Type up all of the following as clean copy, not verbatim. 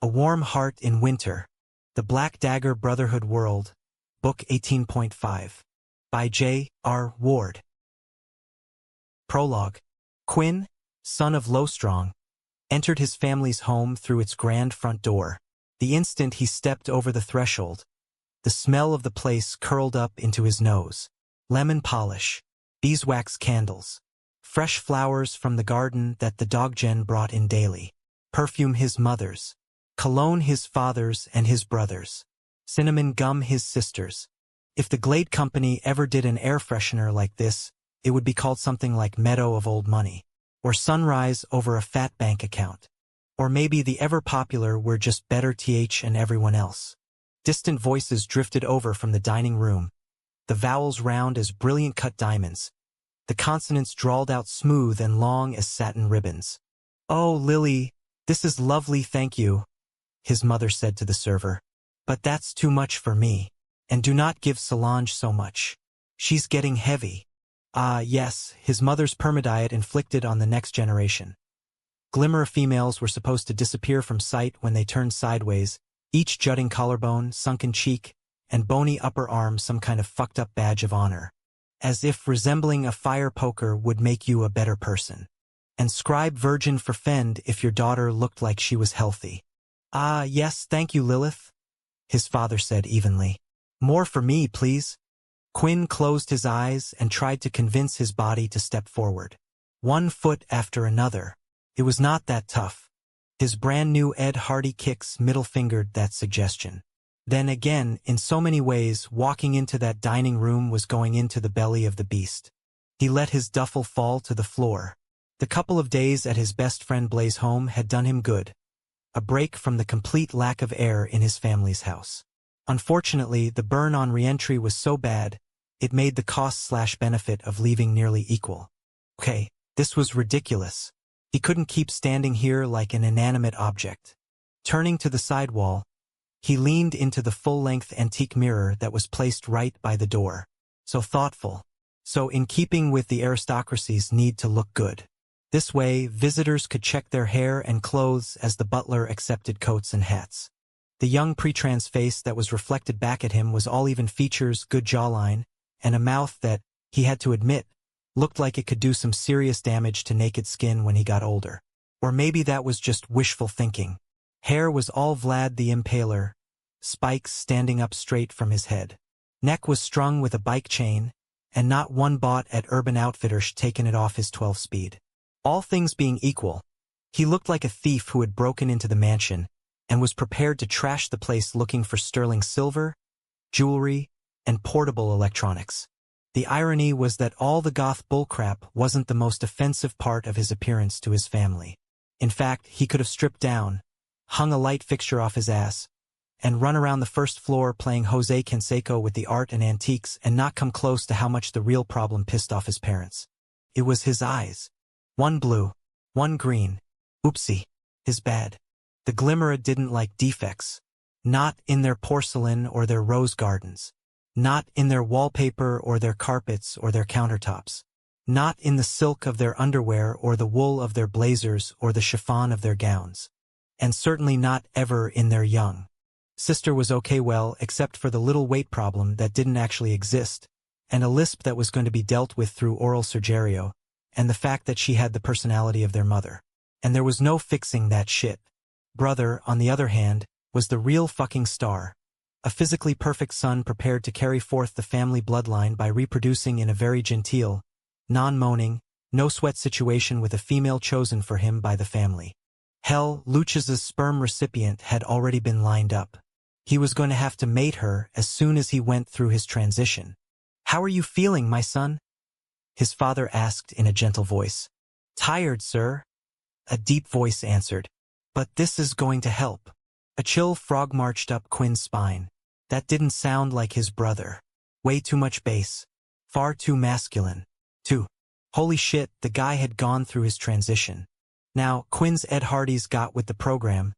A Warm Heart in Winter. The Black Dagger Brotherhood World. Book 18.5. By J. R. Ward. Prologue. Quinn, son of Lowstrong, entered his family's home through its grand front door. The instant he stepped over the threshold, the smell of the place curled up into his nose. Lemon polish, beeswax candles, fresh flowers from the garden that the dog-gen brought in daily, perfume his mother's, cologne his father's and his brother's, cinnamon gum his sister's. If the Glade Company ever did an air freshener like this, it would be called something like Meadow of Old Money, or Sunrise over a fat bank account. Or maybe the ever-popular We're Just Better th and everyone else. Distant voices drifted over from the dining room, the vowels round as brilliant-cut diamonds, the consonants drawled out smooth and long as satin ribbons. "Oh, Lily, this is lovely, thank you," his mother said to the server. "But that's too much for me. And do not give Solange so much. She's getting heavy." Ah, yes, his mother's permadiet inflicted on the next generation. Glimmer females were supposed to disappear from sight when they turned sideways, each jutting collarbone, sunken cheek, and bony upper arm some kind of fucked-up badge of honor. As if resembling a fire poker would make you a better person. And scribe virgin for fend if your daughter looked like she was healthy. "Ah, yes, thank you, Lilith," his father said evenly. "More for me, please." Quinn closed his eyes and tried to convince his body to step forward. One foot after another. It was not that tough. His brand-new Ed Hardy kicks middle-fingered that suggestion. Then again, in so many ways, walking into that dining room was going into the belly of the beast. He let his duffel fall to the floor. The couple of days at his best friend Blaze home had done him good. A break from the complete lack of air in his family's house. Unfortunately, the burn on re-entry was so bad, it made the cost/benefit of leaving nearly equal. Okay, this was ridiculous. He couldn't keep standing here like an inanimate object. Turning to the side wall, he leaned into the full-length antique mirror that was placed right by the door. So thoughtful. So in keeping with the aristocracy's need to look good. This way, visitors could check their hair and clothes as the butler accepted coats and hats. The young pre-trans face that was reflected back at him was all even features, good jawline, and a mouth that, he had to admit, looked like it could do some serious damage to naked skin when he got older. Or maybe that was just wishful thinking. Hair was all Vlad the Impaler, spikes standing up straight from his head. Neck was strung with a bike chain, and not one bought at Urban Outfitters taken it off his 12-speed. All things being equal, he looked like a thief who had broken into the mansion and was prepared to trash the place looking for sterling silver, jewelry, and portable electronics. The irony was that all the goth bullcrap wasn't the most offensive part of his appearance to his family. In fact, he could have stripped down, hung a light fixture off his ass, and run around the first floor playing Jose Canseco with the art and antiques and not come close to how much the real problem pissed off his parents. It was his eyes. One blue, one green. Oopsie. His bad. The Glimmer didn't like defects. Not in their porcelain or their rose gardens. Not in their wallpaper or their carpets or their countertops. Not in the silk of their underwear or the wool of their blazers or the chiffon of their gowns. And certainly not ever in their young. Sister was okay well except for the little weight problem that didn't actually exist, and a lisp that was going to be dealt with through oral surgerio, and the fact that she had the personality of their mother. And there was no fixing that shit. Brother, on the other hand, was the real fucking star. A physically perfect son prepared to carry forth the family bloodline by reproducing in a very genteel, non-moaning, no-sweat situation with a female chosen for him by the family. Hell, Luchez's sperm recipient had already been lined up. He was going to have to mate her as soon as he went through his transition. "How are you feeling, my son?" his father asked in a gentle voice. "Tired, sir," a deep voice answered. "But this is going to help." A chill frog marched up Quinn's spine. That didn't sound like his brother. Way too much bass. Far too masculine. Holy shit, the guy had gone through his transition. Now, Quinn's Ed Hardy's got with the program,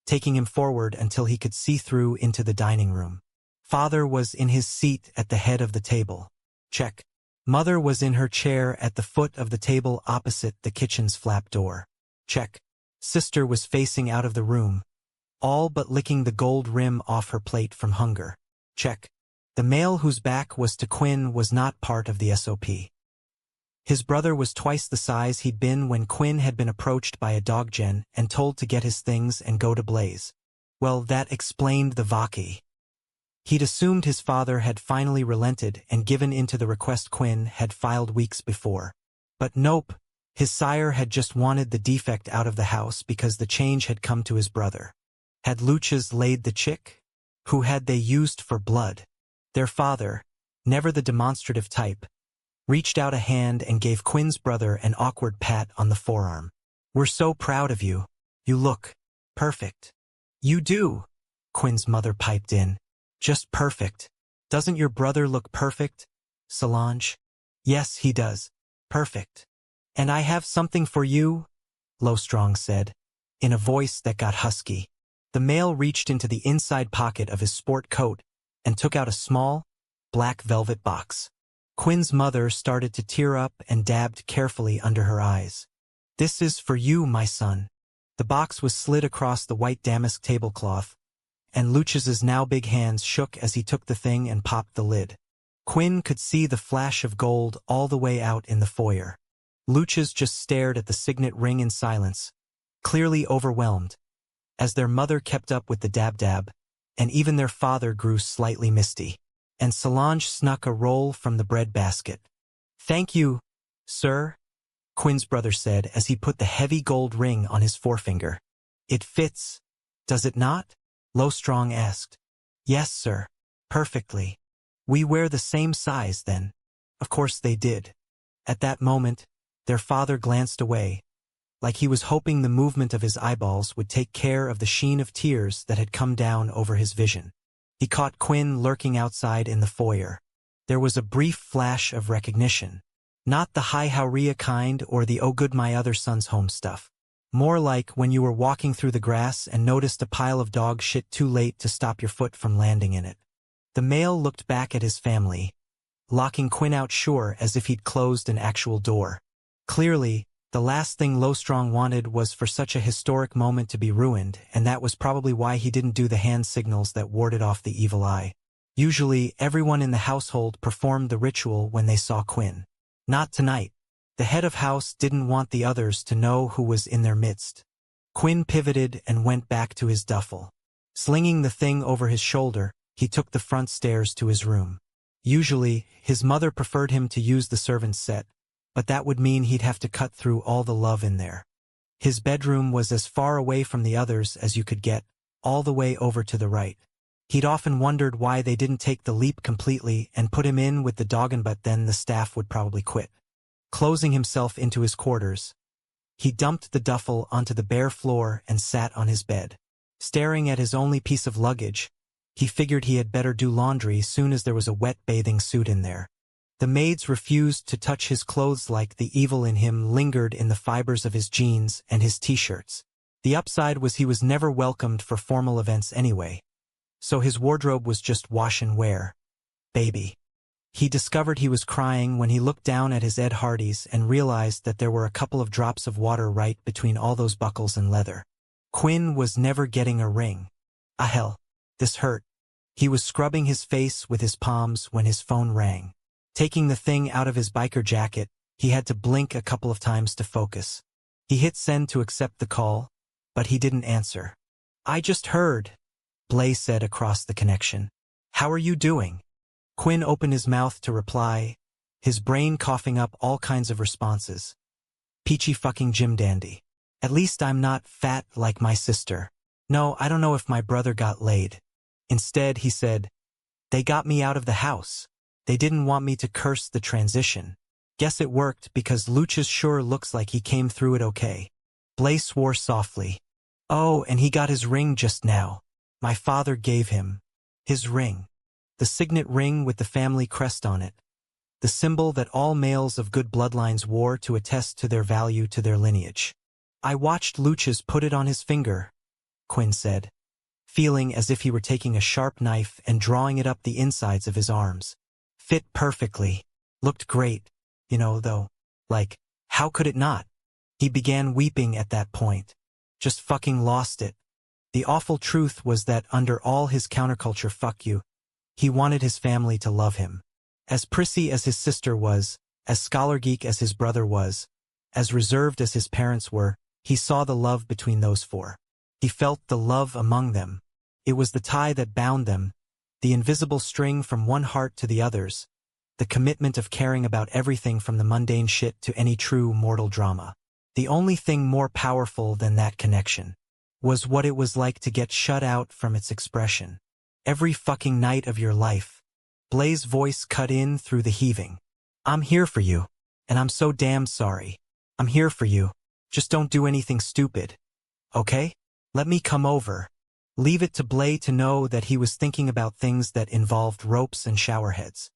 taking him forward until he could see through into the dining room. Father was in his seat at the head of the table. Check. Mother was in her chair at the foot of the table opposite the kitchen's flap door. Check. Sister was facing out of the room, all but licking the gold rim off her plate from hunger. Check. The male whose back was to Quinn was not part of the SOP. His brother was twice the size he'd been when Quinn had been approached by a doggen and told to get his things and go to Blaze. Well, that explained the Vaki. He'd assumed his father had finally relented and given in to the request Quinn had filed weeks before. But nope, his sire had just wanted the defect out of the house because the change had come to his brother. Had Luchas laid the chick? Who had they used for blood? Their father, never the demonstrative type, reached out a hand and gave Quinn's brother an awkward pat on the forearm. "We're so proud of you. You look perfect." "You do," Quinn's mother piped in. "Just perfect. Doesn't your brother look perfect, Solange?" "Yes, he does. Perfect. And I have something for you," Lowstrong said, in a voice that got husky. The male reached into the inside pocket of his sport coat and took out a small, black velvet box. Quinn's mother started to tear up and dabbed carefully under her eyes. "This is for you, my son." The box was slid across the white damask tablecloth, and Luchas's now big hands shook as he took the thing and popped the lid. Quinn could see the flash of gold all the way out in the foyer. Luchas just stared at the signet ring in silence, clearly overwhelmed, as their mother kept up with the dab-dab, and even their father grew slightly misty. And Solange snuck a roll from the bread basket. "Thank you, sir," Quinn's brother said as he put the heavy gold ring on his forefinger. "It fits, does it not?" Lowstrong asked. "Yes, sir. Perfectly. We wear the same size, then." Of course they did. At that moment, their father glanced away, like he was hoping the movement of his eyeballs would take care of the sheen of tears that had come down over his vision. He caught Quinn lurking outside in the foyer. There was a brief flash of recognition. Not the hi howria kind or the oh good my other son's home stuff. More like when you were walking through the grass and noticed a pile of dog shit too late to stop your foot from landing in it. The male looked back at his family, locking Quinn out sure as if he'd closed an actual door. Clearly, the last thing Lowstrong wanted was for such a historic moment to be ruined, and that was probably why he didn't do the hand signals that warded off the evil eye. Usually, everyone in the household performed the ritual when they saw Quinn. Not tonight. The head of house didn't want the others to know who was in their midst. Quinn pivoted and went back to his duffel. Slinging the thing over his shoulder, he took the front stairs to his room. Usually, his mother preferred him to use the servant's set, but that would mean he'd have to cut through all the love in there. His bedroom was as far away from the others as you could get, all the way over to the right. He'd often wondered why they didn't take the leap completely and put him in with the doggin, but then the staff would probably quit. Closing himself into his quarters, he dumped the duffel onto the bare floor and sat on his bed. Staring at his only piece of luggage, he figured he had better do laundry soon as there was a wet bathing suit in there. The maids refused to touch his clothes like the evil in him lingered in the fibers of his jeans and his t-shirts. The upside was he was never welcomed for formal events anyway. So his wardrobe was just wash and wear. Baby. He discovered he was crying when he looked down at his Ed Hardys and realized that there were a couple of drops of water right between all those buckles and leather. Quinn was never getting a ring. Ah hell. This hurt. He was scrubbing his face with his palms when his phone rang. Taking the thing out of his biker jacket, he had to blink a couple of times to focus. He hit send to accept the call, but he didn't answer. "I just heard," Blaze said across the connection. "How are you doing?" Quinn opened his mouth to reply, his brain coughing up all kinds of responses. "Peachy fucking Jim Dandy. At least I'm not fat like my sister. No, I don't know if my brother got laid." Instead, he said, "They got me out of the house. They didn't want me to curse the transition. Guess it worked because Luchas sure looks like he came through it okay." Blaze swore softly. "Oh, and he got his ring just now. My father gave him his ring. The signet ring with the family crest on it. The symbol that all males of good bloodlines wore to attest to their value to their lineage. I watched Luchas put it on his finger," Quinn said, feeling as if he were taking a sharp knife and drawing it up the insides of his arms. Fit perfectly. Looked great. Though. Like, how could it not? He began weeping at that point. Just fucking lost it. The awful truth was that under all his counterculture fuck you, he wanted his family to love him. As prissy as his sister was, as scholar geek as his brother was, as reserved as his parents were, he saw the love between those four. He felt the love among them. It was the tie that bound them, the invisible string from one heart to the other's, the commitment of caring about everything from the mundane shit to any true mortal drama. The only thing more powerful than that connection was what it was like to get shut out from its expression. Every fucking night of your life. Blaze's voice cut in through the heaving. I'm here for you. And I'm so damn sorry. I'm here for you. Just don't do anything stupid. Okay? Let me come over. Leave it to Blaze to know that he was thinking about things that involved ropes and showerheads.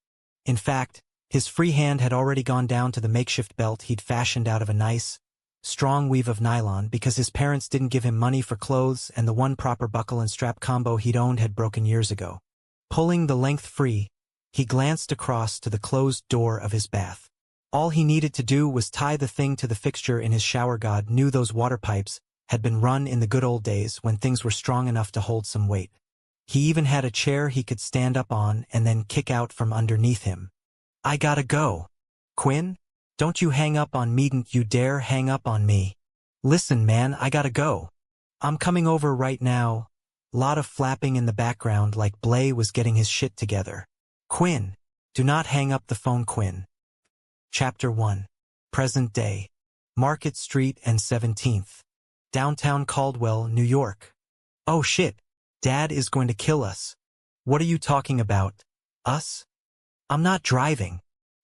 In fact, his free hand had already gone down to the makeshift belt he'd fashioned out of a nice, strong weave of nylon because his parents didn't give him money for clothes and the one proper buckle and strap combo he'd owned had broken years ago. Pulling the length free, he glanced across to the closed door of his bath. All he needed to do was tie the thing to the fixture in his shower. God knew those water pipes had been run in the good old days when things were strong enough to hold some weight. He even had a chair he could stand up on and then kick out from underneath him. I gotta go. Quinn? Don't you hang up on me, don't you dare hang up on me. Listen man, I gotta go. I'm coming over right now. Lot of flapping in the background like Blaze was getting his shit together. Quinn. Do not hang up the phone, Quinn. Chapter 1. Present day. Market Street and 17th. Downtown Caldwell, New York. Oh shit. Dad is going to kill us. What are you talking about? Us? I'm not driving.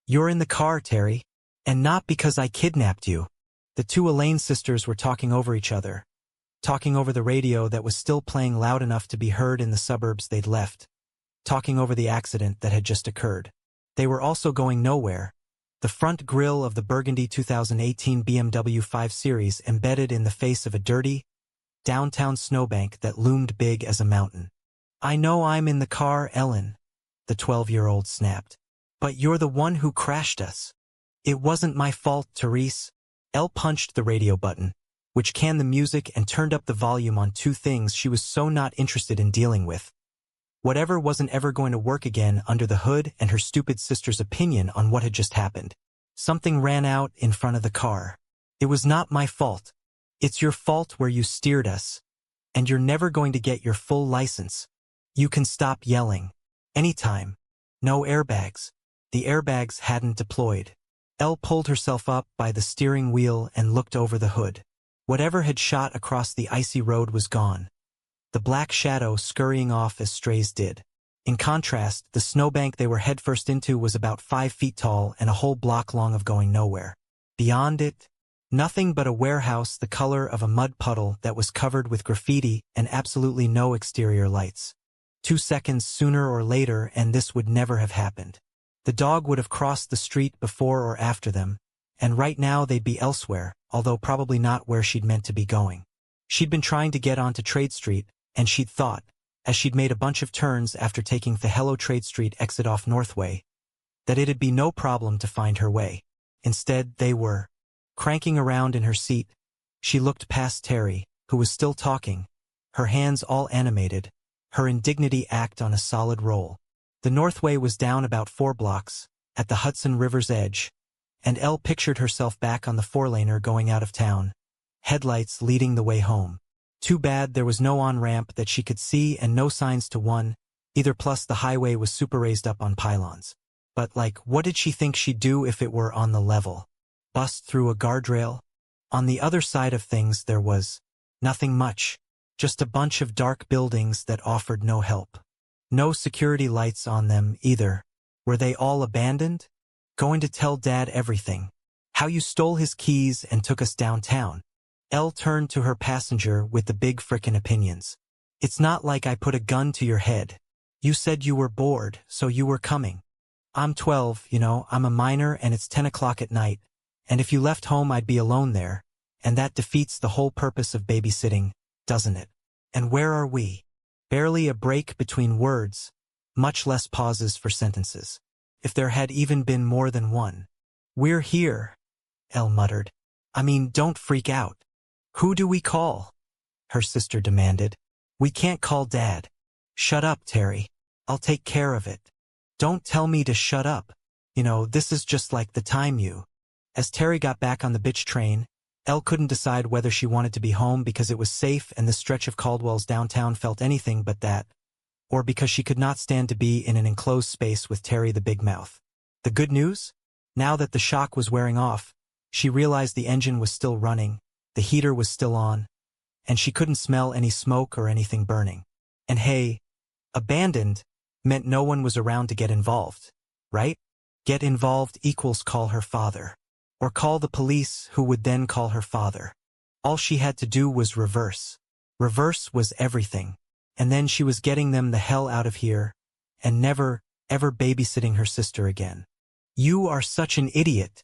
You're in the car, Terry. And not because I kidnapped you. The two Elaine sisters were talking over each other. Talking over the radio that was still playing loud enough to be heard in the suburbs they'd left. Talking over the accident that had just occurred. They were also going nowhere. The front grille of the burgundy 2018 BMW 5 Series embedded in the face of a dirty, downtown snowbank that loomed big as a mountain. I know I'm in the car, Ellen, the 12-year-old snapped. But you're the one who crashed us. It wasn't my fault, Therese. Elle punched the radio button, which canned the music and turned up the volume on two things she was so not interested in dealing with. Whatever wasn't ever going to work again under the hood and her stupid sister's opinion on what had just happened. Something ran out in front of the car. It was not my fault. It's your fault where you steered us. And you're never going to get your full license. You can stop yelling. Anytime. No airbags. The airbags hadn't deployed. Elle pulled herself up by the steering wheel and looked over the hood. Whatever had shot across the icy road was gone. The black shadow scurrying off as strays did. In contrast, the snowbank they were headfirst into was about 5 feet tall and a whole block long of going nowhere. Beyond it, nothing but a warehouse the color of a mud puddle that was covered with graffiti and absolutely no exterior lights. 2 seconds sooner or later and this would never have happened. The dog would have crossed the street before or after them, and right now they'd be elsewhere, although probably not where she'd meant to be going. She'd been trying to get onto Trade Street, and she'd thought, as she'd made a bunch of turns after taking the Hello Trade Street exit off Northway, that it'd be no problem to find her way. Instead, they were. Cranking around in her seat, she looked past Terry, who was still talking, her hands all animated, her indignity act on a solid roll. The Northway was down about 4 blocks, at the Hudson River's edge, and Elle pictured herself back on the 4-laner going out of town, headlights leading the way home. Too bad there was no on-ramp that she could see and no signs to one, either, plus the highway was super raised up on pylons. But like, what did she think she'd do if it were on the level? Bust through a guardrail? On the other side of things there was nothing much, just a bunch of dark buildings that offered no help. No security lights on them either. Were they all abandoned? Going to tell Dad everything. How you stole his keys and took us downtown. Elle turned to her passenger with the big frickin' opinions. It's not like I put a gun to your head. You said you were bored, so you were coming. I'm 12, you know, I'm a minor and it's 10 o'clock at night, and if you left home I'd be alone there, and that defeats the whole purpose of babysitting, doesn't it? And where are we? Barely a break between words, much less pauses for sentences. If there had even been more than one. We're here, Elle muttered. I mean, don't freak out. Who do we call? Her sister demanded. We can't call Dad. Shut up, Terry. I'll take care of it. Don't tell me to shut up. You know, this is just like the time you. As Terry got back on the bitch train, Elle couldn't decide whether she wanted to be home because it was safe and the stretch of Caldwell's downtown felt anything but that, or because she could not stand to be in an enclosed space with Terry the Big Mouth. The good news? Now that the shock was wearing off, she realized the engine was still running, the heater was still on, and she couldn't smell any smoke or anything burning. And hey, abandoned meant no one was around to get involved, right? Get involved equals call her father. Or call the police, who would then call her father. All she had to do was reverse. Reverse was everything. And then she was getting them the hell out of here, and never, ever babysitting her sister again. You are such an idiot,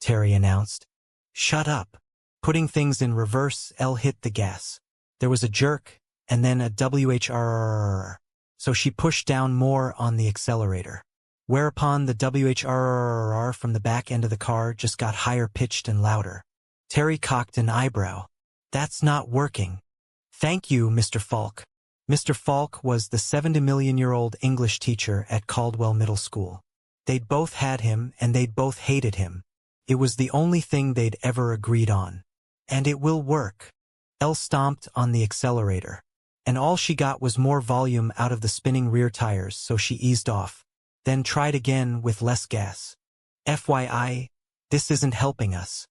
Terry announced. Shut up. Putting things in reverse, Elle hit the gas. There was a jerk, and then a whrrr. So she pushed down more on the accelerator. Whereupon the whrrr from the back end of the car just got higher pitched and louder. Terry cocked an eyebrow. That's not working. Thank you, Mr. Falk. Mr. Falk was the 70-million-year-old English teacher at Caldwell Middle School. They'd both had him and they'd both hated him. It was the only thing they'd ever agreed on. And it will work. Elle stomped on the accelerator. And all she got was more volume out of the spinning rear tires, so she eased off. Then tried again with less gas. FYI, this isn't helping us.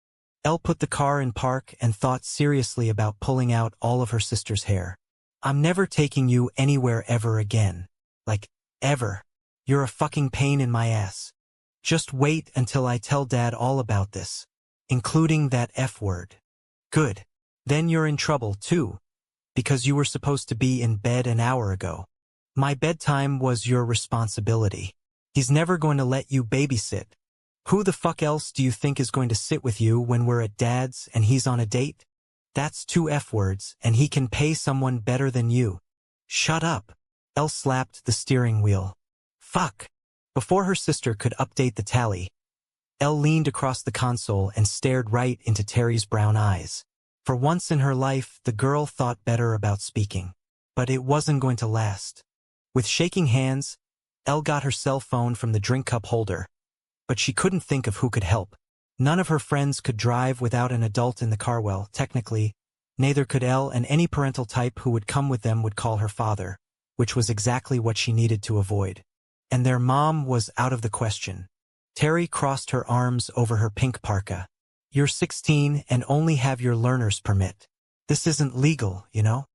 Elle put the car in park and thought seriously about pulling out all of her sister's hair. I'm never taking you anywhere ever again. Like, ever. You're a fucking pain in my ass. Just wait until I tell Dad all about this. Including that F word. Good. Then you're in trouble too. Because you were supposed to be in bed an hour ago. My bedtime was your responsibility. He's never going to let you babysit. Who the fuck else do you think is going to sit with you when we're at Dad's and he's on a date? That's 2 F words, and he can pay someone better than you. Shut up. Elle slapped the steering wheel. Fuck. Before her sister could update the tally, Elle leaned across the console and stared right into Terry's brown eyes. For once in her life, the girl thought better about speaking. But it wasn't going to last. With shaking hands, Elle got her cell phone from the drink cup holder, but she couldn't think of who could help. None of her friends could drive without an adult in the car. Well, technically, neither could Elle, and any parental type who would come with them would call her father, which was exactly what she needed to avoid. And their mom was out of the question. Terry crossed her arms over her pink parka. You're 16 and only have your learner's permit. This isn't legal, you know?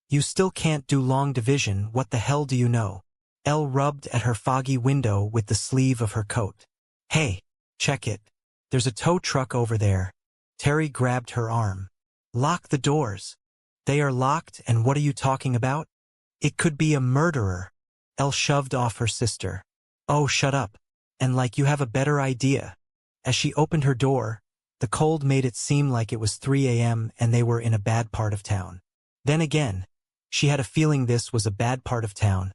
You still can't do long division. What the hell do you know? Elle rubbed at her foggy window with the sleeve of her coat. Hey, check it. There's a tow truck over there. Terry grabbed her arm. Lock the doors. They are locked, and what are you talking about? It could be a murderer. Elle shoved off her sister. Oh, shut up. And like you have a better idea. As she opened her door, the cold made it seem like it was 3 a.m. and they were in a bad part of town. Then again, she had a feeling this was a bad part of town.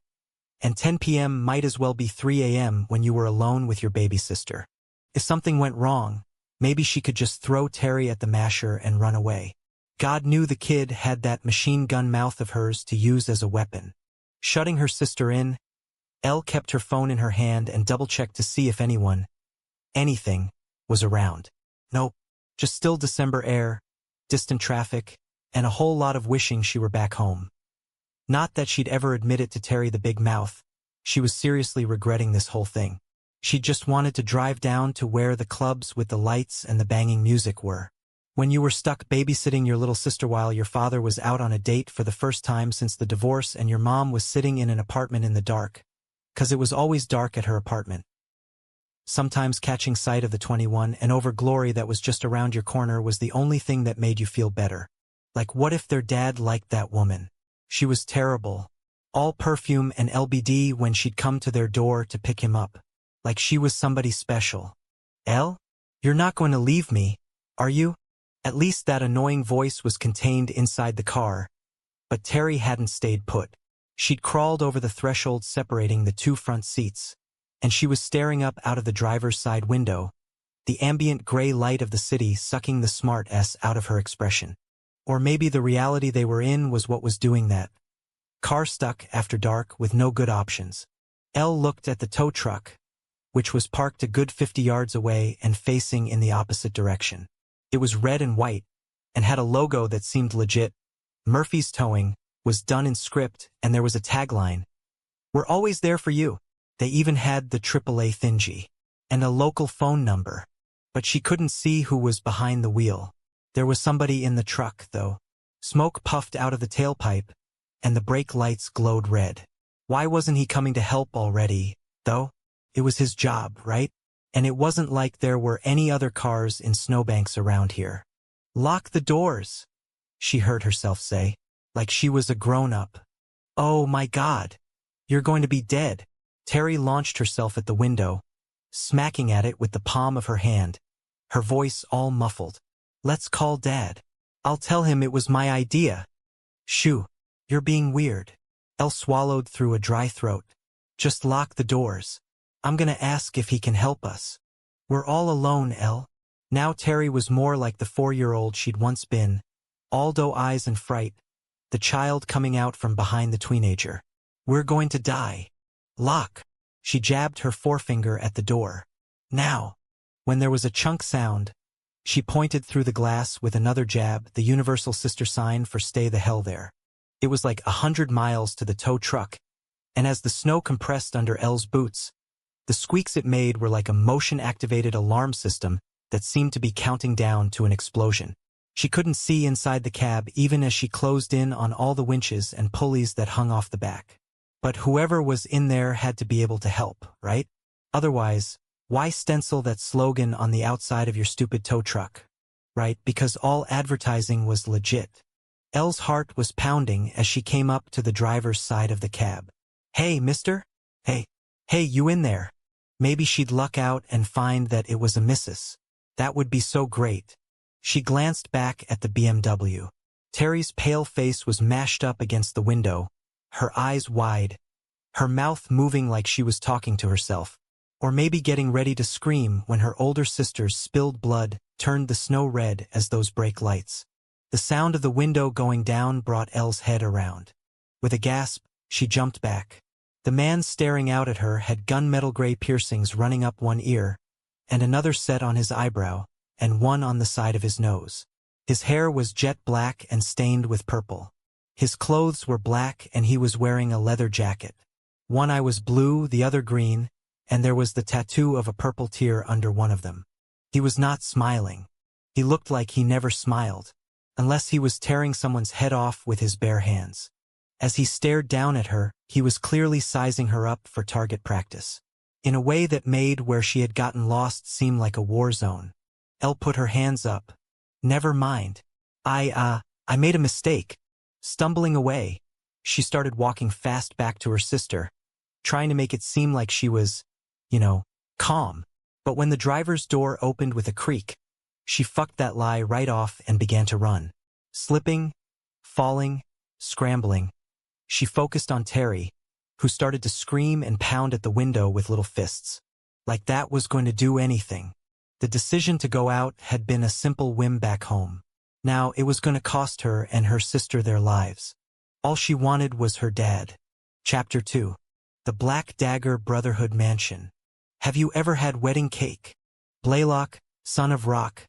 And 10 p.m. might as well be 3 a.m. when you were alone with your baby sister. If something went wrong, maybe she could just throw Terry at the masher and run away. God knew the kid had that machine gun mouth of hers to use as a weapon. Shutting her sister in, Elle kept her phone in her hand and double-checked to see if anything, was around. Nope, just still December air, distant traffic, and a whole lot of wishing she were back home. Not that she'd ever admit it to Terry the Big Mouth. She was seriously regretting this whole thing. She just wanted to drive down to where the clubs with the lights and the banging music were. When you were stuck babysitting your little sister while your father was out on a date for the first time since the divorce and your mom was sitting in an apartment in the dark. 'Cause it was always dark at her apartment. Sometimes catching sight of the 21 and over glory that was just around your corner was the only thing that made you feel better. Like, what if their dad liked that woman? She was terrible. All perfume and LBD when she'd come to their door to pick him up. Like she was somebody special. Elle? You're not going to leave me, are you? At least that annoying voice was contained inside the car. But Terry hadn't stayed put. She'd crawled over the threshold separating the 2 front seats, and she was staring up out of the driver's side window, the ambient gray light of the city sucking the smart-s out of her expression. Or maybe the reality they were in was what was doing that. Car stuck after dark with no good options. Elle looked at the tow truck, which was parked a good 50 yards away and facing in the opposite direction. It was red and white, and had a logo that seemed legit. Murphy's Towing was done in script, and there was a tagline. "We're always there for you." They even had the AAA thingy and a local phone number. But she couldn't see who was behind the wheel. There was somebody in the truck, though. Smoke puffed out of the tailpipe, and the brake lights glowed red. Why wasn't he coming to help already, though? It was his job, right? And it wasn't like there were any other cars in snowbanks around here. "Lock the doors," she heard herself say, like she was a grown-up. "Oh my God. You're going to be dead." Terry launched herself at the window, smacking at it with the palm of her hand, her voice all muffled. "Let's call Dad. I'll tell him it was my idea." "Shoo. You're being weird." Elle swallowed through a dry throat. "Just lock the doors. I'm gonna ask if he can help us." "We're all alone, Elle." Now Terry was more like the 4-year-old she'd once been, all doe eyes and fright, the child coming out from behind the teenager. "We're going to die. Lock." She jabbed her forefinger at the door. "Now." When there was a chunk sound, she pointed through the glass with another jab, the universal sister sign for "stay the hell there." It was like 100 miles to the tow truck, and as the snow compressed under Elle's boots, the squeaks it made were like a motion-activated alarm system that seemed to be counting down to an explosion. She couldn't see inside the cab even as she closed in on all the winches and pulleys that hung off the back. But whoever was in there had to be able to help, right? Otherwise, why stencil that slogan on the outside of your stupid tow truck? Right, because all advertising was legit. Elle's heart was pounding as she came up to the driver's side of the cab. "Hey, mister? Hey, you in there?" Maybe she'd luck out and find that it was a missus. That would be so great. She glanced back at the BMW. Terry's pale face was mashed up against the window, her eyes wide, her mouth moving like she was talking to herself, or maybe getting ready to scream when her older sister's spilled blood turned the snow red as those brake lights. The sound of the window going down brought Elle's head around. With a gasp, she jumped back. The man staring out at her had gunmetal gray piercings running up one ear, and another set on his eyebrow, and one on the side of his nose. His hair was jet black and stained with purple. His clothes were black and he was wearing a leather jacket. One eye was blue, the other green, and there was the tattoo of a purple tear under one of them. He was not smiling. He looked like he never smiled, unless he was tearing someone's head off with his bare hands. As he stared down at her, he was clearly sizing her up for target practice, in a way that made where she had gotten lost seem like a war zone. Elle put her hands up. "Never mind. I made a mistake." Stumbling away, she started walking fast back to her sister, trying to make it seem like she was, calm. But when the driver's door opened with a creak, she fucked that lie right off and began to run. Slipping, falling, scrambling. She focused on Terry, who started to scream and pound at the window with little fists. Like that was going to do anything. The decision to go out had been a simple whim back home. Now it was going to cost her and her sister their lives. All she wanted was her dad. Chapter 2. The Black Dagger Brotherhood Mansion. Have you ever had wedding cake? Blaylock, son of Rock,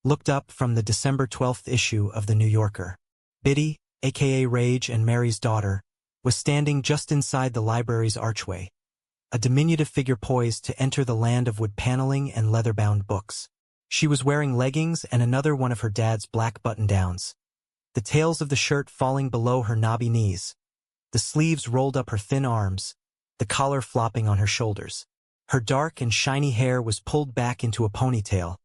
looked up from the December 12th issue of The New Yorker. Biddy, aka Rage and Mary's daughter, was standing just inside the library's archway, a diminutive figure poised to enter the land of wood paneling and leather-bound books. She was wearing leggings and another one of her dad's black button-downs, the tails of the shirt falling below her knobby knees, the sleeves rolled up her thin arms, the collar flopping on her shoulders. Her dark and shiny hair was pulled back into a ponytail,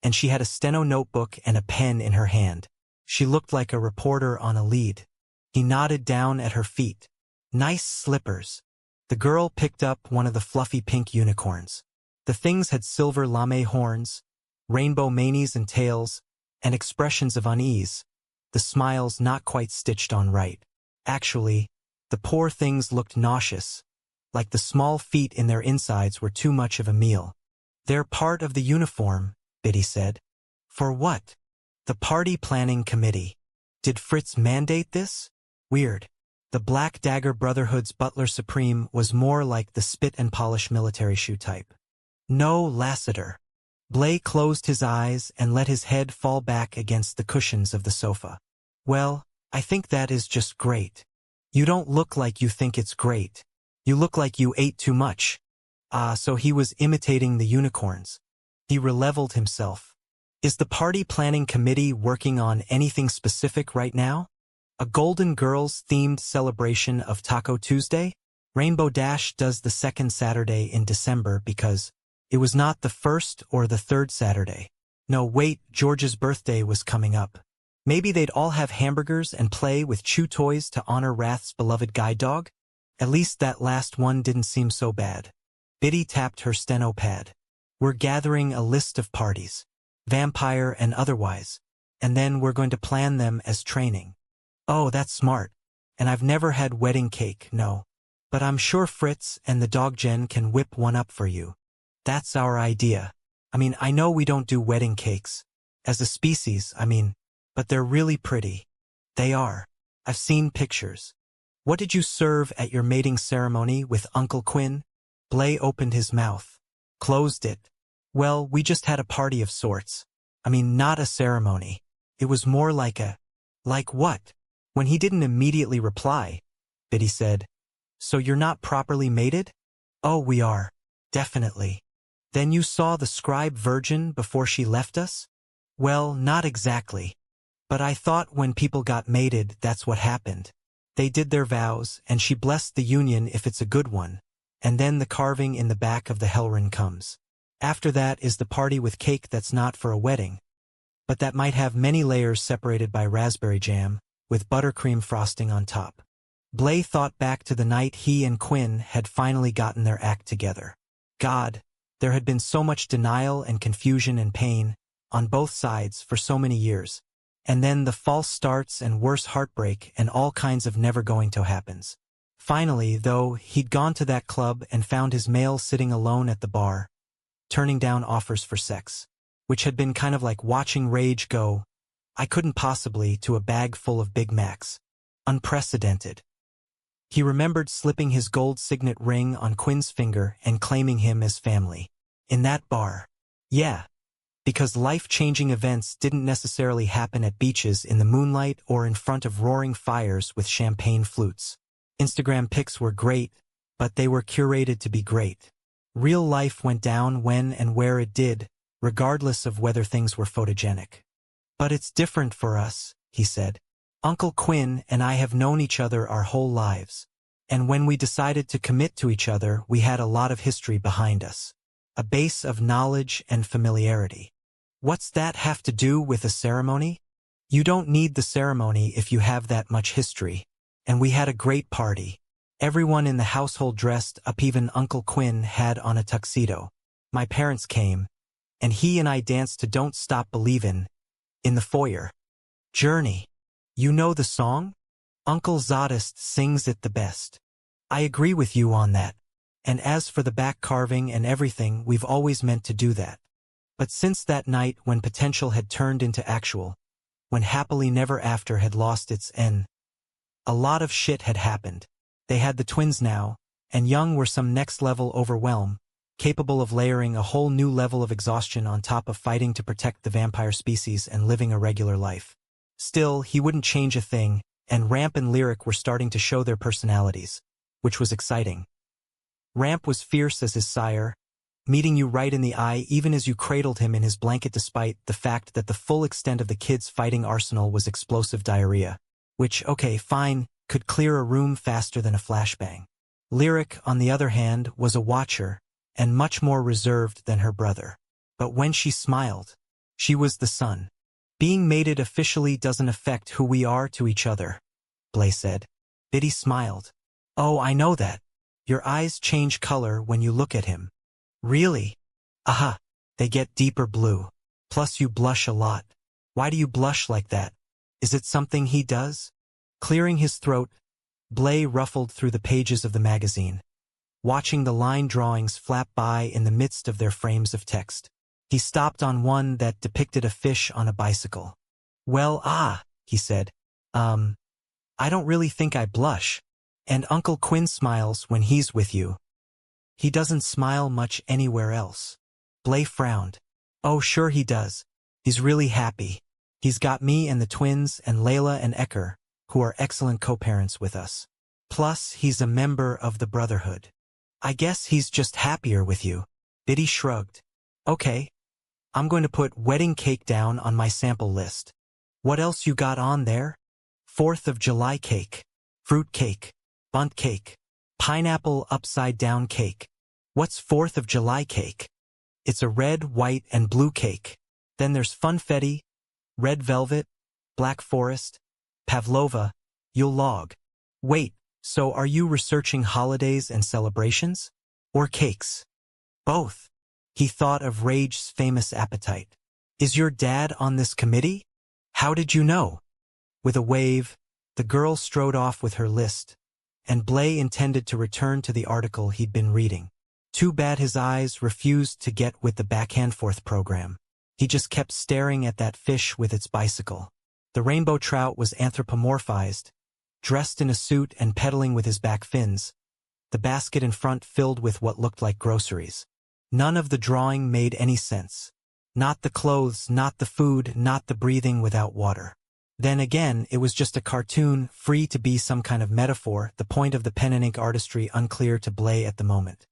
and she had a steno notebook and a pen in her hand. She looked like a reporter on a lead. He nodded down at her feet. "Nice slippers." The girl picked up one of the fluffy pink unicorns. The things had silver lame horns, rainbow manes and tails, and expressions of unease, the smiles not quite stitched on right. Actually, the poor things looked nauseous, like the small feet in their insides were too much of a meal. "They're part of the uniform," Biddy said. "For what?" "The party planning committee." "Did Fritz mandate this?" "Weird." The Black Dagger Brotherhood's butler supreme was more like the spit-and-polish military shoe type. No, Lassiter. Blay closed his eyes and let his head fall back against the cushions of the sofa. Well, I think that is just great. You don't look like you think it's great. You look like you ate too much. So he was imitating the unicorns. He releveled himself. Is the party planning committee working on anything specific right now? A Golden Girls-themed celebration of Taco Tuesday? Rainbow Dash does the second Saturday in December because it was not the first or the third Saturday. No, wait, George's birthday was coming up. Maybe they'd all have hamburgers and play with chew toys to honor Wrath's beloved guide dog? At least that last one didn't seem so bad. Biddy tapped her steno pad. We're gathering a list of parties, vampire and otherwise, and then we're going to plan them as training. Oh, that's smart. And I've never had wedding cake, no. But I'm sure Fritz and the dog Jen can whip one up for you. That's our idea. I know we don't do wedding cakes. As a species, but they're really pretty. They are. I've seen pictures. What did you serve at your mating ceremony with Uncle Quinn? Blay opened his mouth. Closed it. Well, we just had a party of sorts. Not a ceremony. It was more like a... Like what? When he didn't immediately reply, Biddy said, So you're not properly mated? Oh, we are. Definitely. Then you saw the scribe virgin before she left us? Well, not exactly. But I thought when people got mated, that's what happened. They did their vows, and she blessed the union if it's a good one, and then the carving in the back of the Hellrin comes. After that is the party with cake that's not for a wedding, but that might have many layers separated by raspberry jam, with buttercream frosting on top. Blay thought back to the night he and Quinn had finally gotten their act together. God, there had been so much denial and confusion and pain, on both sides for so many years. And then the false starts and worse heartbreak and all kinds of never going to happens. Finally, though, he'd gone to that club and found his male sitting alone at the bar, turning down offers for sex, which had been kind of like watching rage go, I couldn't possibly, to a bag full of Big Macs. Unprecedented. He remembered slipping his gold signet ring on Quinn's finger and claiming him as family. In that bar. Yeah. Because life-changing events didn't necessarily happen at beaches in the moonlight or in front of roaring fires with champagne flutes. Instagram pics were great, but they were curated to be great. Real life went down when and where it did, regardless of whether things were photogenic. But it's different for us, he said. Uncle Quinn and I have known each other our whole lives. And when we decided to commit to each other, we had a lot of history behind us. A base of knowledge and familiarity. What's that have to do with a ceremony? You don't need the ceremony if you have that much history. And we had a great party. Everyone in the household dressed up, even Uncle Quinn had on a tuxedo. My parents came, and he and I danced to Don't Stop Believin' in the foyer. Journey. You know the song? Uncle Zadist sings it the best. I agree with you on that. And as for the back carving and everything, we've always meant to do that. But since that night when potential had turned into actual, when happily never after had lost its N, a lot of shit had happened. They had the twins now, and Young were some next-level overwhelm, capable of layering a whole new level of exhaustion on top of fighting to protect the vampire species and living a regular life. Still, he wouldn't change a thing, and Ramp and Lyric were starting to show their personalities, which was exciting. Ramp was fierce as his sire, meeting you right in the eye even as you cradled him in his blanket despite the fact that the full extent of the kid's fighting arsenal was explosive diarrhea, which, okay, fine, could clear a room faster than a flashbang. Lyric, on the other hand, was a watcher, and much more reserved than her brother. But when she smiled, she was the sun. Being mated officially doesn't affect who we are to each other, Blay said. Biddy smiled. Oh, I know that. Your eyes change color when you look at him. Really? Aha, they get deeper blue. Plus you blush a lot. Why do you blush like that? Is it something he does? Clearing his throat, Blay ruffled through the pages of the magazine, watching the line drawings flap by in the midst of their frames of text. He stopped on one that depicted a fish on a bicycle. Well, he said. I don't really think I blush. And Uncle Quinn smiles when he's with you. He doesn't smile much anywhere else. Blay frowned. Oh, sure he does. He's really happy. He's got me and the twins and Layla and Ecker, who are excellent co-parents with us. Plus, he's a member of the Brotherhood. I guess he's just happier with you. Biddy shrugged. Okay. I'm going to put wedding cake down on my sample list. What else you got on there? 4th of July cake. Fruit cake. Bundt cake. Pineapple upside-down cake. What's 4th of July cake? It's a red, white, and blue cake. Then there's funfetti, red velvet, black forest, pavlova, Yule log. Wait, so are you researching holidays and celebrations? Or cakes? Both. He thought of Rage's famous appetite. Is your dad on this committee? How did you know? With a wave, the girl strode off with her list, and Blay intended to return to the article he'd been reading. Too bad his eyes refused to get with the back-and-forth program. He just kept staring at that fish with its bicycle. The rainbow trout was anthropomorphized, dressed in a suit and pedaling with his back fins, the basket in front filled with what looked like groceries. None of the drawing made any sense. Not the clothes, not the food, not the breathing without water. Then again, it was just a cartoon, free to be some kind of metaphor, the point of the pen and ink artistry unclear to Blay at the moment.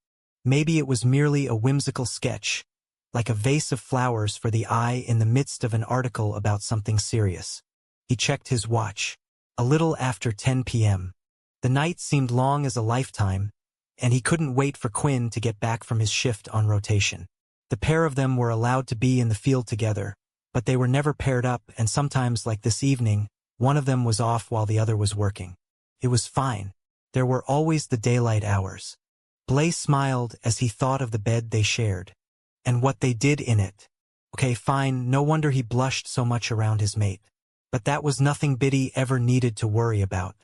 Maybe it was merely a whimsical sketch, like a vase of flowers for the eye in the midst of an article about something serious. He checked his watch. A little after 10 p.m. The night seemed long as a lifetime, and he couldn't wait for Quinn to get back from his shift on rotation. The pair of them were allowed to be in the field together, but they were never paired up, and sometimes, like this evening, one of them was off while the other was working. It was fine. There were always the daylight hours. Blay smiled as he thought of the bed they shared, and what they did in it. Okay, fine, no wonder he blushed so much around his mate. But that was nothing Biddy ever needed to worry about.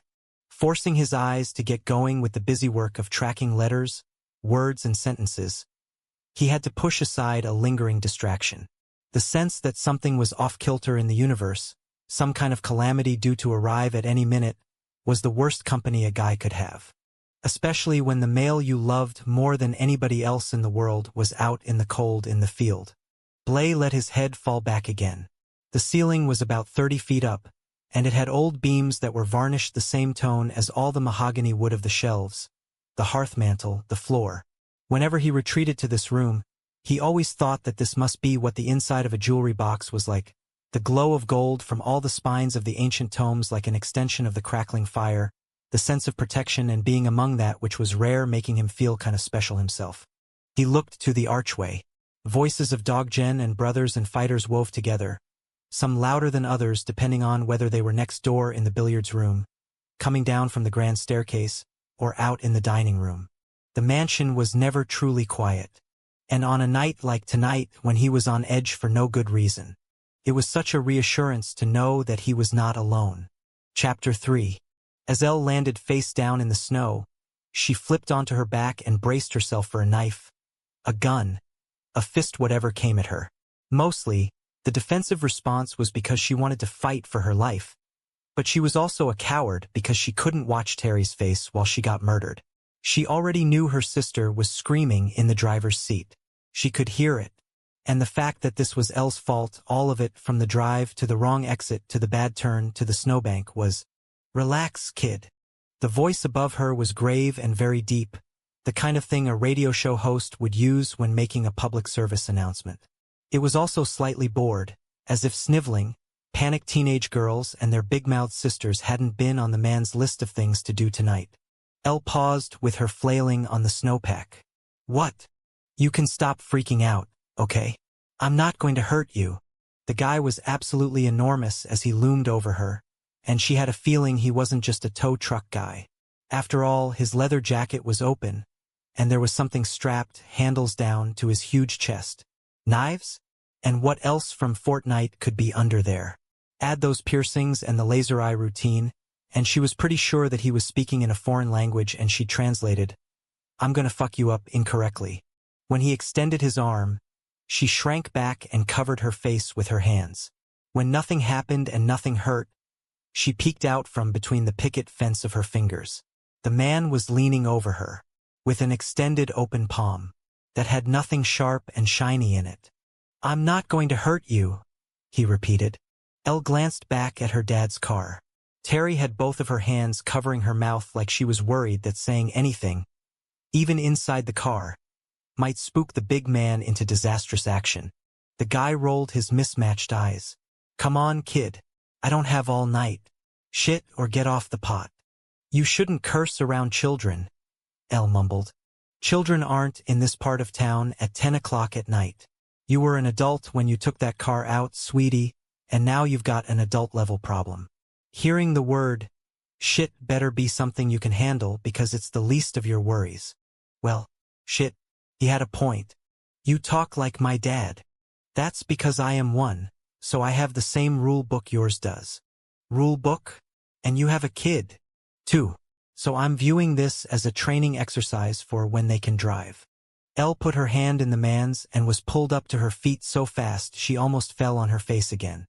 Forcing his eyes to get going with the busy work of tracking letters, words, and sentences, he had to push aside a lingering distraction. The sense that something was off-kilter in the universe, some kind of calamity due to arrive at any minute, was the worst company a guy could have. Especially when the male you loved more than anybody else in the world was out in the cold in the field. Blay let his head fall back again. The ceiling was about 30 feet up, and it had old beams that were varnished the same tone as all the mahogany wood of the shelves, the hearth mantel, the floor. Whenever he retreated to this room, he always thought that this must be what the inside of a jewelry box was like, the glow of gold from all the spines of the ancient tomes like an extension of the crackling fire, the sense of protection and being among that which was rare making him feel kind of special himself. He looked to the archway. Voices of Doggen and brothers and fighters wove together, some louder than others depending on whether they were next door in the billiards room, coming down from the grand staircase, or out in the dining room. The mansion was never truly quiet. And on a night like tonight when he was on edge for no good reason, it was such a reassurance to know that he was not alone. Chapter 3. As Elle landed face down in the snow, she flipped onto her back and braced herself for a knife, a gun, a fist, whatever came at her. Mostly, the defensive response was because she wanted to fight for her life. But she was also a coward because she couldn't watch Terry's face while she got murdered. She already knew her sister was screaming in the driver's seat. She could hear it. And the fact that this was Elle's fault, all of it from the drive to the wrong exit to the bad turn to the snowbank was, "Relax, kid." The voice above her was grave and very deep, the kind of thing a radio show host would use when making a public service announcement. It was also slightly bored, as if sniveling, panicked teenage girls and their big-mouthed sisters hadn't been on the man's list of things to do tonight. Elle paused with her flailing on the snowpack. "What? You can stop freaking out, okay? I'm not going to hurt you." The guy was absolutely enormous as he loomed over her, and she had a feeling he wasn't just a tow truck guy. After all, his leather jacket was open, and there was something strapped, handles down, to his huge chest. Knives? And what else from Fortnite could be under there? Add those piercings and the laser eye routine, and she was pretty sure that he was speaking in a foreign language, and she translated, "I'm gonna fuck you up," incorrectly. When he extended his arm, she shrank back and covered her face with her hands. When nothing happened and nothing hurt, She peeked out from between the picket fence of her fingers. The man was leaning over her, with an extended open palm that had nothing sharp and shiny in it. "I'm not going to hurt you," he repeated. Elle glanced back at her dad's car. Terry had both of her hands covering her mouth like she was worried that saying anything, even inside the car, might spook the big man into disastrous action. The guy rolled his mismatched eyes. "Come on, kid. I don't have all night. Shit or get off the pot." "You shouldn't curse around children," Elle mumbled. "Children aren't in this part of town at 10 o'clock at night. You were an adult when you took that car out, sweetie, and now you've got an adult-level problem." Hearing the word, shit better be something you can handle because it's the least of your worries. Well, shit, he had a point. "You talk like my dad." "That's because I am one, so I have the same rule book yours does." "Rule book? And you have a kid, too. So I'm viewing this as a training exercise for when they can drive." Elle put her hand in the man's and was pulled up to her feet so fast she almost fell on her face again.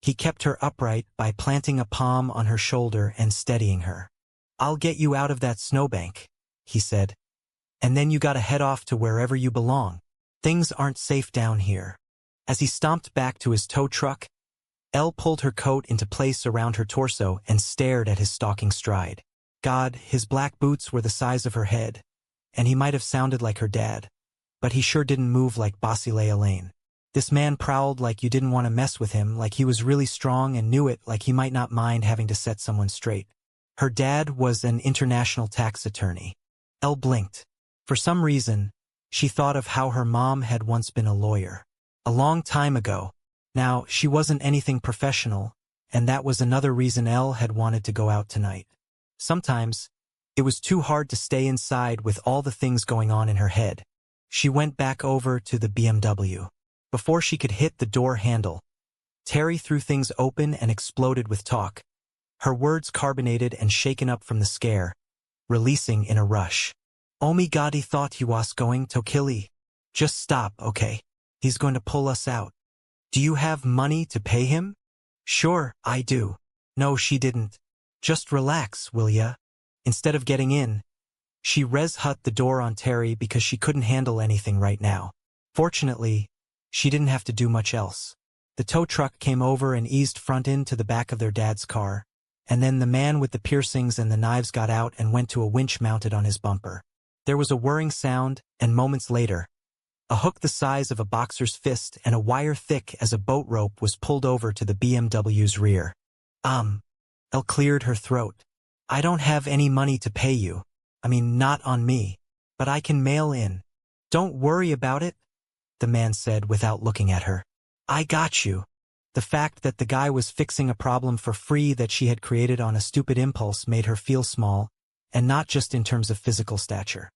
He kept her upright by planting a palm on her shoulder and steadying her. "I'll get you out of that snowbank," he said. "And then you gotta head off to wherever you belong. Things aren't safe down here." As he stomped back to his tow truck, Elle pulled her coat into place around her torso and stared at his stalking stride. God, his black boots were the size of her head, and he might have sounded like her dad, but he sure didn't move like Bossy Elaine. This man prowled like you didn't want to mess with him, like he was really strong and knew it, like he might not mind having to set someone straight. Her dad was an international tax attorney. Elle blinked. For some reason, she thought of how her mom had once been a lawyer. A long time ago. Now, she wasn't anything professional, and that was another reason Elle had wanted to go out tonight. Sometimes, it was too hard to stay inside with all the things going on in her head. She went back over to the BMW. Before she could hit the door handle, Terry threw things open and exploded with talk, her words carbonated and shaken up from the scare, releasing in a rush. "Oh me God, he thought he was going to kill you. Just stop, okay? He's going to pull us out. Do you have money to pay him?" "Sure, I do." "No, she didn't. Just relax, will ya?" Instead of getting in, she res-hut the door on Terry because she couldn't handle anything right now. Fortunately, she didn't have to do much else. The tow truck came over and eased front into the back of their dad's car, and then the man with the piercings and the knives got out and went to a winch mounted on his bumper. There was a whirring sound, and moments later, a hook the size of a boxer's fist and a wire thick as a boat rope was pulled over to the BMW's rear. Elle cleared her throat. "I don't have any money to pay you. I mean, not on me. But I can mail in." "Don't worry about it," the man said without looking at her. "I got you." The fact that the guy was fixing a problem for free that she had created on a stupid impulse made her feel small, and not just in terms of physical stature.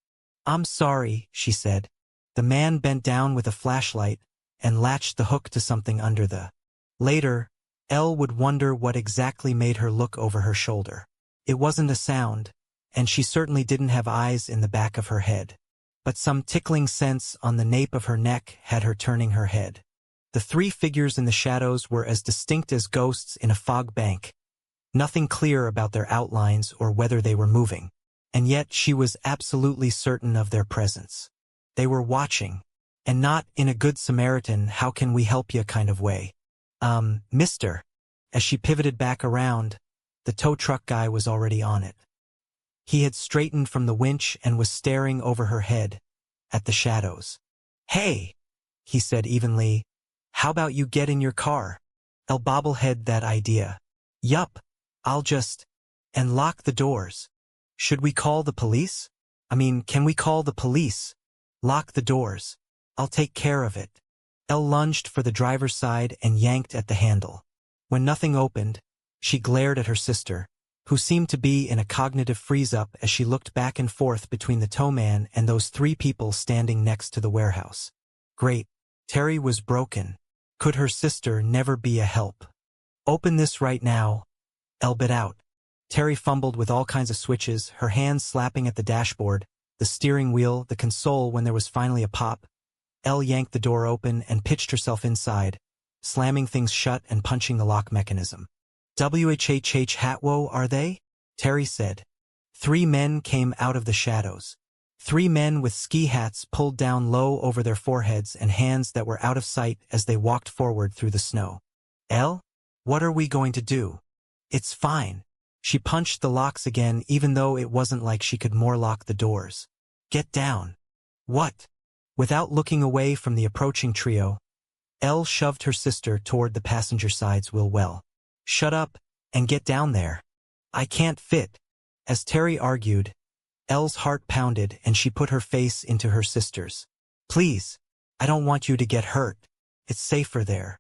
"I'm sorry," she said. The man bent down with a flashlight and latched the hook to something under the. Later, Elle would wonder what exactly made her look over her shoulder. It wasn't a sound, and she certainly didn't have eyes in the back of her head. But some tickling sense on the nape of her neck had her turning her head. The three figures in the shadows were as distinct as ghosts in a fog bank. Nothing clear about their outlines or whether they were moving. And yet she was absolutely certain of their presence. They were watching, and not in a Good Samaritan, how can we help you kind of way. Mister. As she pivoted back around, the tow truck guy was already on it. He had straightened from the winch and was staring over her head, at the shadows. "Hey," he said evenly, "how about you get in your car?" Elle bobblehead that idea. "Yup, I'll just. And lock the doors." "Should we call the police? I mean, can we call the police?" "Lock the doors. I'll take care of it." Elle lunged for the driver's side and yanked at the handle. When nothing opened, she glared at her sister, who seemed to be in a cognitive freeze-up as she looked back and forth between the towman and those three people standing next to the warehouse. Great. Terry was broken. Could her sister never be a help? "Open this right now." Elle bit out. Terry fumbled with all kinds of switches, her hands slapping at the dashboard, the steering wheel, the console. When there was finally a pop, Elle yanked the door open and pitched herself inside, slamming things shut and punching the lock mechanism. "Whhh Hatwo, are they?" Terry said. 3 men came out of the shadows. 3 men with ski hats pulled down low over their foreheads and hands that were out of sight as they walked forward through the snow. "Elle? What are we going to do?" "It's fine." She punched the locks again even though it wasn't like she could more lock the doors. "Get down." "What?" Without looking away from the approaching trio, Elle shoved her sister toward the passenger side's wheel well. "Shut up and get down there." "I can't fit." As Terry argued, Elle's heart pounded and she put her face into her sister's. "Please, I don't want you to get hurt. It's safer there."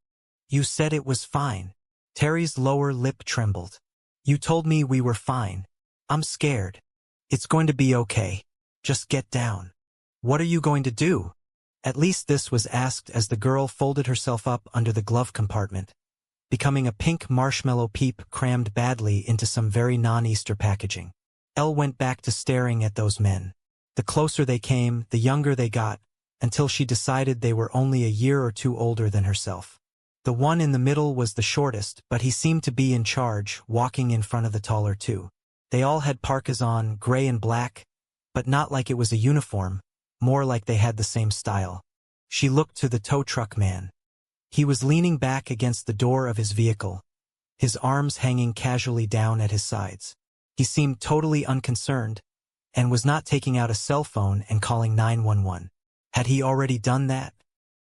"You said it was fine." Terry's lower lip trembled. "You told me we were fine. I'm scared." "It's going to be okay. Just get down." "What are you going to do?" At least this was asked as the girl folded herself up under the glove compartment, becoming a pink marshmallow peep crammed badly into some very non-Easter packaging. Elle went back to staring at those men. The closer they came, the younger they got, until she decided they were only a year or 2 older than herself. The one in the middle was the shortest, but he seemed to be in charge, walking in front of the taller 2. They all had parkas on, gray and black, but not like it was a uniform, more like they had the same style. She looked to the tow truck man. He was leaning back against the door of his vehicle, his arms hanging casually down at his sides. He seemed totally unconcerned, and was not taking out a cell phone and calling 911. Had he already done that?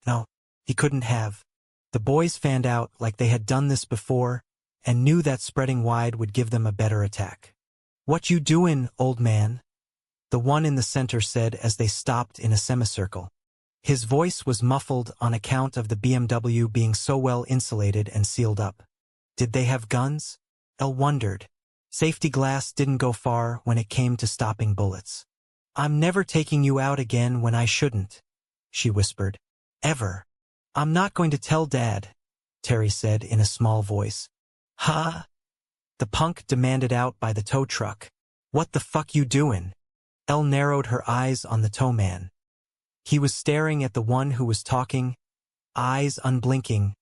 No, he couldn't have. The boys fanned out like they had done this before, and knew that spreading wide would give them a better attack. "What you doin', old man?" the one in the center said as they stopped in a semicircle. His voice was muffled on account of the BMW being so well insulated and sealed up. Did they have guns? Elle wondered. Safety glass didn't go far when it came to stopping bullets. "I'm never taking you out again when I shouldn't," she whispered. "Ever." "I'm not going to tell Dad," Terry said in a small voice. "Huh?" the punk demanded out by the tow truck. "What the fuck you doing?" Elle narrowed her eyes on the tow man. He was staring at the one who was talking, eyes unblinking,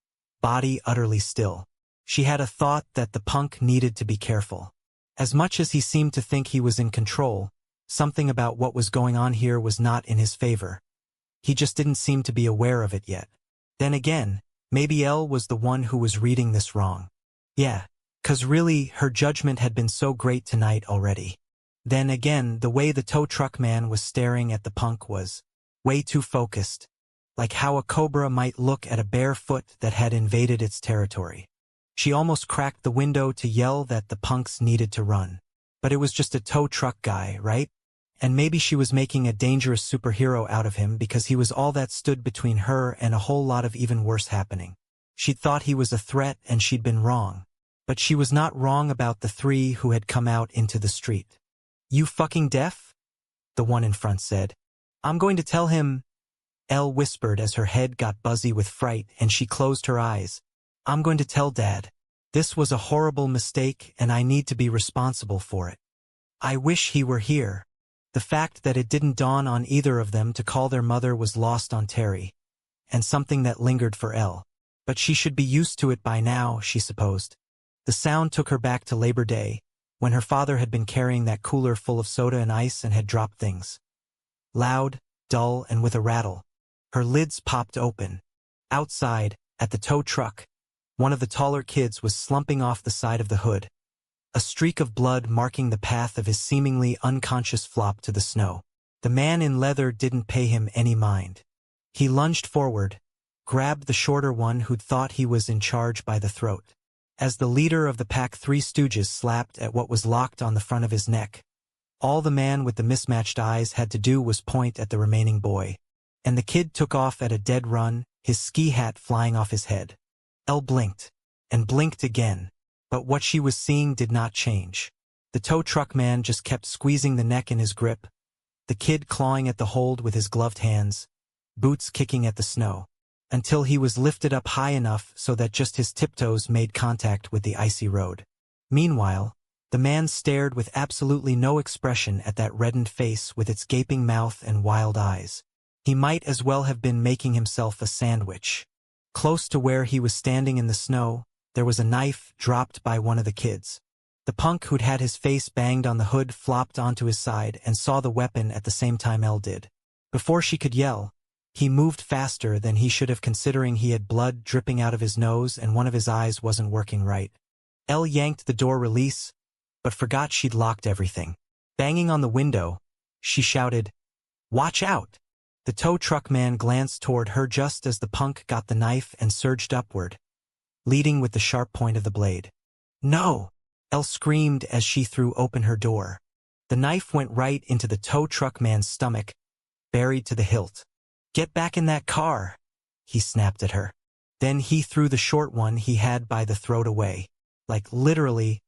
body utterly still. She had a thought that the punk needed to be careful. As much as he seemed to think he was in control, something about what was going on here was not in his favor. He just didn't seem to be aware of it yet. Then again, maybe Elle was the one who was reading this wrong. Yeah, 'cause really, her judgment had been so great tonight already. Then again, the way the tow truck man was staring at the punk was way too focused, like how a cobra might look at a bare foot that had invaded its territory. She almost cracked the window to yell that the punks needed to run. But it was just a tow truck guy, right? And maybe she was making a dangerous superhero out of him because he was all that stood between her and a whole lot of even worse happening. She'd thought he was a threat and she'd been wrong. But she was not wrong about the 3 who had come out into the street. "You fucking deaf?" the one in front said. "I'm going to tell him," Elle whispered as her head got buzzy with fright and she closed her eyes. "I'm going to tell Dad. This was a horrible mistake and I need to be responsible for it. I wish he were here." The fact that it didn't dawn on either of them to call their mother was lost on Terry, and something that lingered for Elle. But she should be used to it by now, she supposed. The sound took her back to Labor Day, when her father had been carrying that cooler full of soda and ice and had dropped things. Loud, dull, and with a rattle. Her lids popped open. Outside, at the tow truck, one of the taller kids was slumping off the side of the hood, a streak of blood marking the path of his seemingly unconscious flop to the snow. The man in leather didn't pay him any mind. He lunged forward, grabbed the shorter one who'd thought he was in charge by the throat. As the leader of the pack 3 stooges slapped at what was locked on the front of his neck, all the man with the mismatched eyes had to do was point at the remaining boy. And the kid took off at a dead run, his ski hat flying off his head. Elle blinked, and blinked again. But what she was seeing did not change. The tow truck man just kept squeezing the neck in his grip, the kid clawing at the hold with his gloved hands, boots kicking at the snow, until he was lifted up high enough so that just his tiptoes made contact with the icy road. Meanwhile, the man stared with absolutely no expression at that reddened face with its gaping mouth and wild eyes. He might as well have been making himself a sandwich. Close to where he was standing in the snow, there was a knife dropped by one of the kids. The punk who'd had his face banged on the hood flopped onto his side and saw the weapon at the same time Elle did. Before she could yell, he moved faster than he should have, considering he had blood dripping out of his nose and one of his eyes wasn't working right. Elle yanked the door release, but forgot she'd locked everything. Banging on the window, she shouted, "Watch out!" The tow truck man glanced toward her just as the punk got the knife and surged upward, leading with the sharp point of the blade. "No!" Elle screamed as she threw open her door. The knife went right into the tow truck man's stomach, buried to the hilt. "Get back in that car!" he snapped at her. Then he threw the short one he had by the throat away, like literally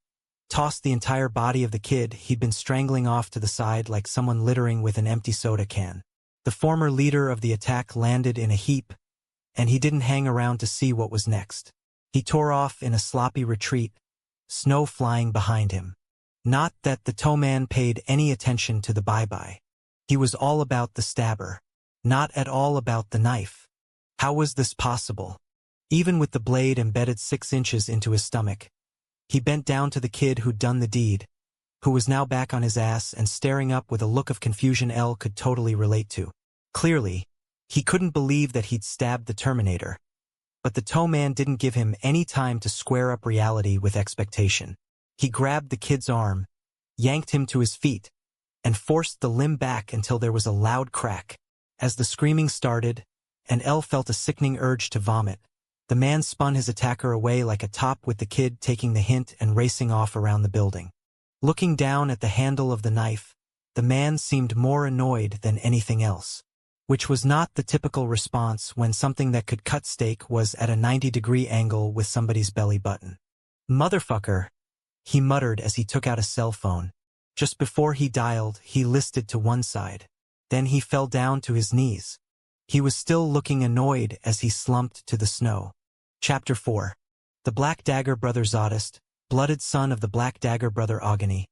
tossed the entire body of the kid he'd been strangling off to the side like someone littering with an empty soda can. The former leader of the attack landed in a heap, and he didn't hang around to see what was next. He tore off in a sloppy retreat, snow flying behind him. Not that the towman paid any attention to the bye-bye. He was all about the stabber, not at all about the knife. How was this possible? Even with the blade embedded 6 inches into his stomach, he bent down to the kid who'd done the deed, who was now back on his ass and staring up with a look of confusion Elle could totally relate to. Clearly, he couldn't believe that he'd stabbed the Terminator. But the towman didn't give him any time to square up reality with expectation. He grabbed the kid's arm, yanked him to his feet, and forced the limb back until there was a loud crack. As the screaming started, and Elle felt a sickening urge to vomit, the man spun his attacker away like a top, with the kid taking the hint and racing off around the building. Looking down at the handle of the knife, the man seemed more annoyed than anything else, which was not the typical response when something that could cut steak was at a 90-degree angle with somebody's belly button. "Motherfucker," he muttered as he took out a cell phone. Just before he dialed, he listed to one side. Then he fell down to his knees. He was still looking annoyed as he slumped to the snow. Chapter 4. The Black Dagger Brother Zodist, blooded son of the Black Dagger Brother Agni,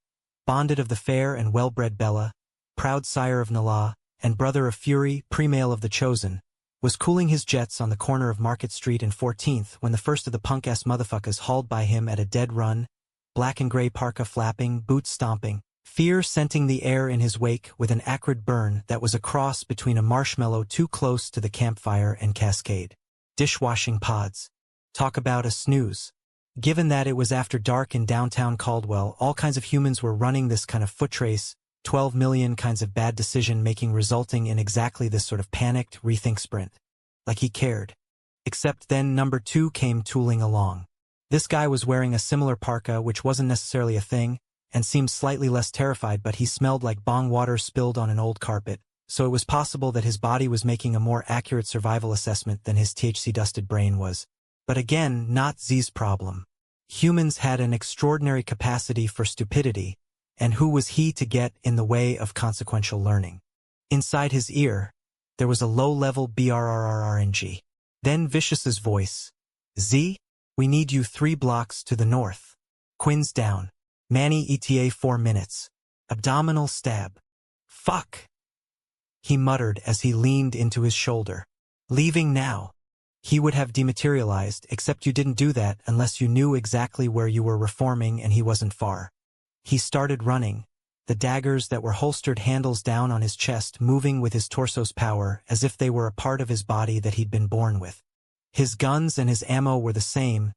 bonded of the fair and well-bred Bella, proud sire of Nala, and brother of Fury, pre-male of the Chosen, was cooling his jets on the corner of Market Street and 14th when the first of the punk-ass motherfuckers hauled by him at a dead run, black and gray parka flapping, boots stomping, fear scenting the air in his wake with an acrid burn that was a cross between a marshmallow too close to the campfire and Cascade. Dishwashing pods. Talk about a snooze. Given that it was after dark in downtown Caldwell, all kinds of humans were running this kind of foot race, 12 million kinds of bad decision-making resulting in exactly this sort of panicked rethink sprint. Like he cared. Except then number 2 came tooling along. This guy was wearing a similar parka, which wasn't necessarily a thing, and seemed slightly less terrified, but he smelled like bong water spilled on an old carpet, so it was possible that his body was making a more accurate survival assessment than his THC-dusted brain was. But again, not Z's problem. Humans had an extraordinary capacity for stupidity, and who was he to get in the way of consequential learning? Inside his ear, there was a low-level brrrrng. Then Vicious's voice. "Z, we need you 3 blocks to the north. Quinn's down. Manny ETA 4 minutes. Abdominal stab. Fuck," he muttered as he leaned into his shoulder. "Leaving now." He would have dematerialized, except you didn't do that unless you knew exactly where you were reforming, and he wasn't far. He started running, the daggers that were holstered handles down on his chest moving with his torso's power as if they were a part of his body that he'd been born with. His guns and his ammo were the same,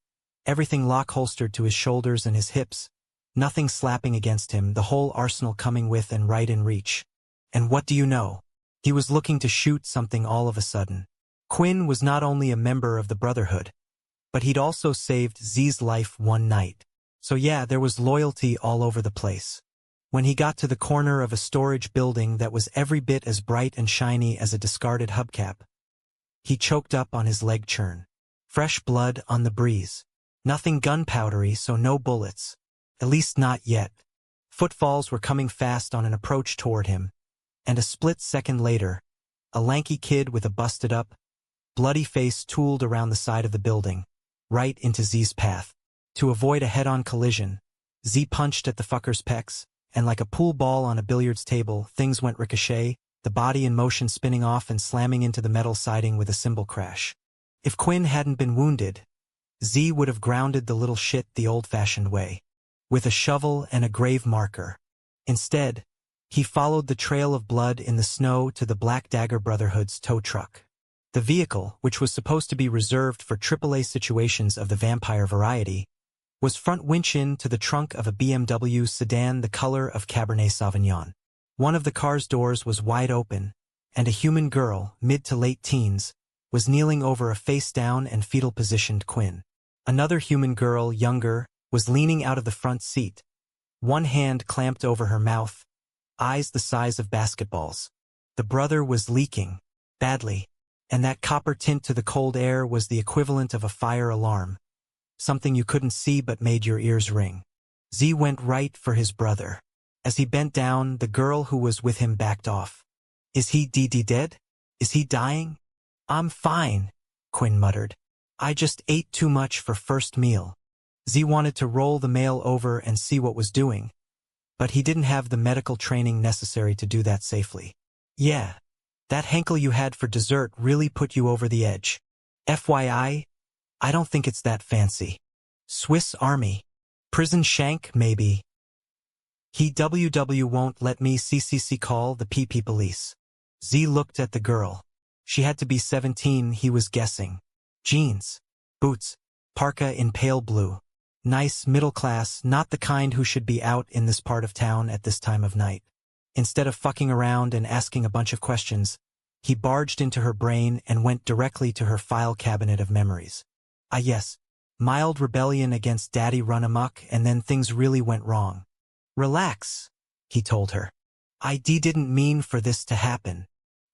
everything lock-holstered to his shoulders and his hips, nothing slapping against him, the whole arsenal coming with and right in reach. And what do you know? He was looking to shoot something all of a sudden. Quinn was not only a member of the Brotherhood, but he'd also saved Z's life one night. So yeah, there was loyalty all over the place. When he got to the corner of a storage building that was every bit as bright and shiny as a discarded hubcap, he choked up on his leg churn. Fresh blood on the breeze. Nothing gunpowdery, so no bullets. At least not yet. Footfalls were coming fast on an approach toward him, and a split second later, a lanky kid with a busted-up, bloody face tooled around the side of the building, right into Z's path. To avoid a head-on collision, Z punched at the fucker's pecs, and like a pool ball on a billiards table, things went ricochet, the body in motion spinning off and slamming into the metal siding with a cymbal crash. If Quinn hadn't been wounded, Z would have grounded the little shit the old-fashioned way, with a shovel and a grave marker. Instead, he followed the trail of blood in the snow to the Black Dagger Brotherhood's tow truck. The vehicle, which was supposed to be reserved for AAA situations of the vampire variety, was front winch-in to the trunk of a BMW sedan the color of Cabernet Sauvignon. One of the car's doors was wide open, and a human girl, mid to late teens, was kneeling over a face-down and fetal-positioned Quinn. Another human girl, younger, was leaning out of the front seat, one hand clamped over her mouth, eyes the size of basketballs. The brother was leaking, badly, and that copper tint to the cold air was the equivalent of a fire alarm, something you couldn't see but made your ears ring. Z went right for his brother. As he bent down, the girl who was with him backed off. "Is he dead? Is he dying?" "I'm fine," Quinn muttered. "I just ate too much for first meal." Z wanted to roll the male over and see what was doing, but he didn't have the medical training necessary to do that safely. "Yeah, that Henkel you had for dessert really put you over the edge. FYI, I don't think it's that fancy. Swiss Army. Prison shank, maybe." "He won't let me CCC call the PP police." Z looked at the girl. She had to be 17, he was guessing. Jeans, boots, parka in pale blue. Nice, middle class, not the kind who should be out in this part of town at this time of night. Instead of fucking around and asking a bunch of questions, he barged into her brain and went directly to her file cabinet of memories. Ah yes, mild rebellion against daddy run amok, and then things really went wrong. "Relax," he told her. "I didn't mean for this to happen.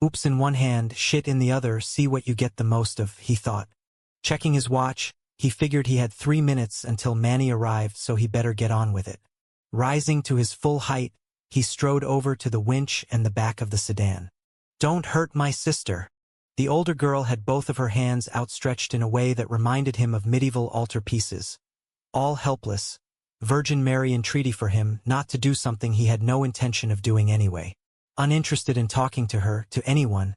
Oops in one hand, shit in the other, see what you get the most of," he thought. Checking his watch, he figured he had 3 minutes until Manny arrived, so he better get on with it. Rising to his full height, he strode over to the winch and the back of the sedan. "Don't hurt my sister." The older girl had both of her hands outstretched in a way that reminded him of medieval altar pieces. All helpless, Virgin Mary entreaty for him not to do something he had no intention of doing anyway. Uninterested in talking to her, to anyone,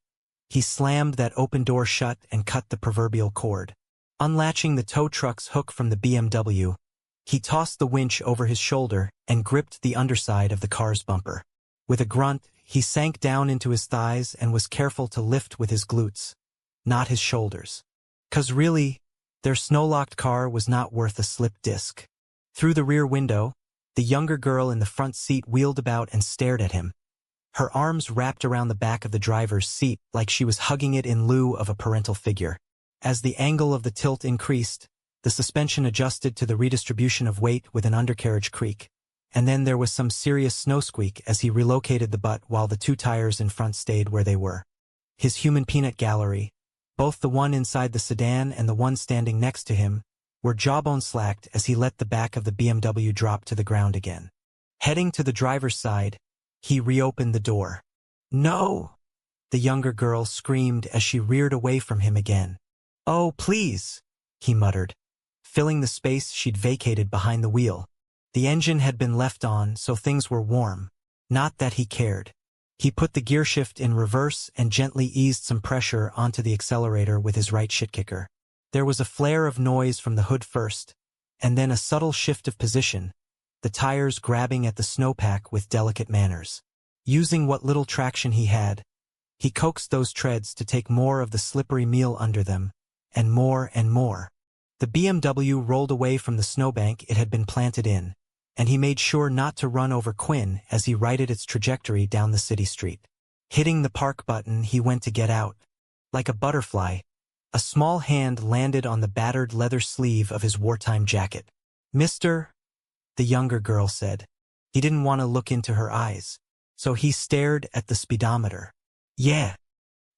he slammed that open door shut and cut the proverbial cord. Unlatching the tow truck's hook from the BMW, he tossed the winch over his shoulder and gripped the underside of the car's bumper. With a grunt, he sank down into his thighs and was careful to lift with his glutes, not his shoulders. 'Cause really, their snow-locked car was not worth a slip disc. Through the rear window, the younger girl in the front seat wheeled about and stared at him. Her arms wrapped around the back of the driver's seat like she was hugging it in lieu of a parental figure. As the angle of the tilt increased, the suspension adjusted to the redistribution of weight with an undercarriage creak, and then there was some serious snow squeak as he relocated the butt while the 2 tires in front stayed where they were. His human peanut gallery, both the one inside the sedan and the one standing next to him, were jawbone slacked as he let the back of the BMW drop to the ground again. Heading to the driver's side, he reopened the door. "No!" the younger girl screamed as she reared away from him again. "Oh, please!" he muttered, filling the space she'd vacated behind the wheel. The engine had been left on, so things were warm. Not that he cared. He put the gearshift in reverse and gently eased some pressure onto the accelerator with his right shit-kicker. There was a flare of noise from the hood first, and then a subtle shift of position, the tires grabbing at the snowpack with delicate manners. Using what little traction he had, he coaxed those treads to take more of the slippery meal under them, and more and more. The BMW rolled away from the snowbank it had been planted in, and he made sure not to run over Quinn as he righted its trajectory down the city street. Hitting the park button, he went to get out. Like a butterfly, a small hand landed on the battered leather sleeve of his wartime jacket. "Mister?" the younger girl said. He didn't want to look into her eyes, so he stared at the speedometer. "Yeah,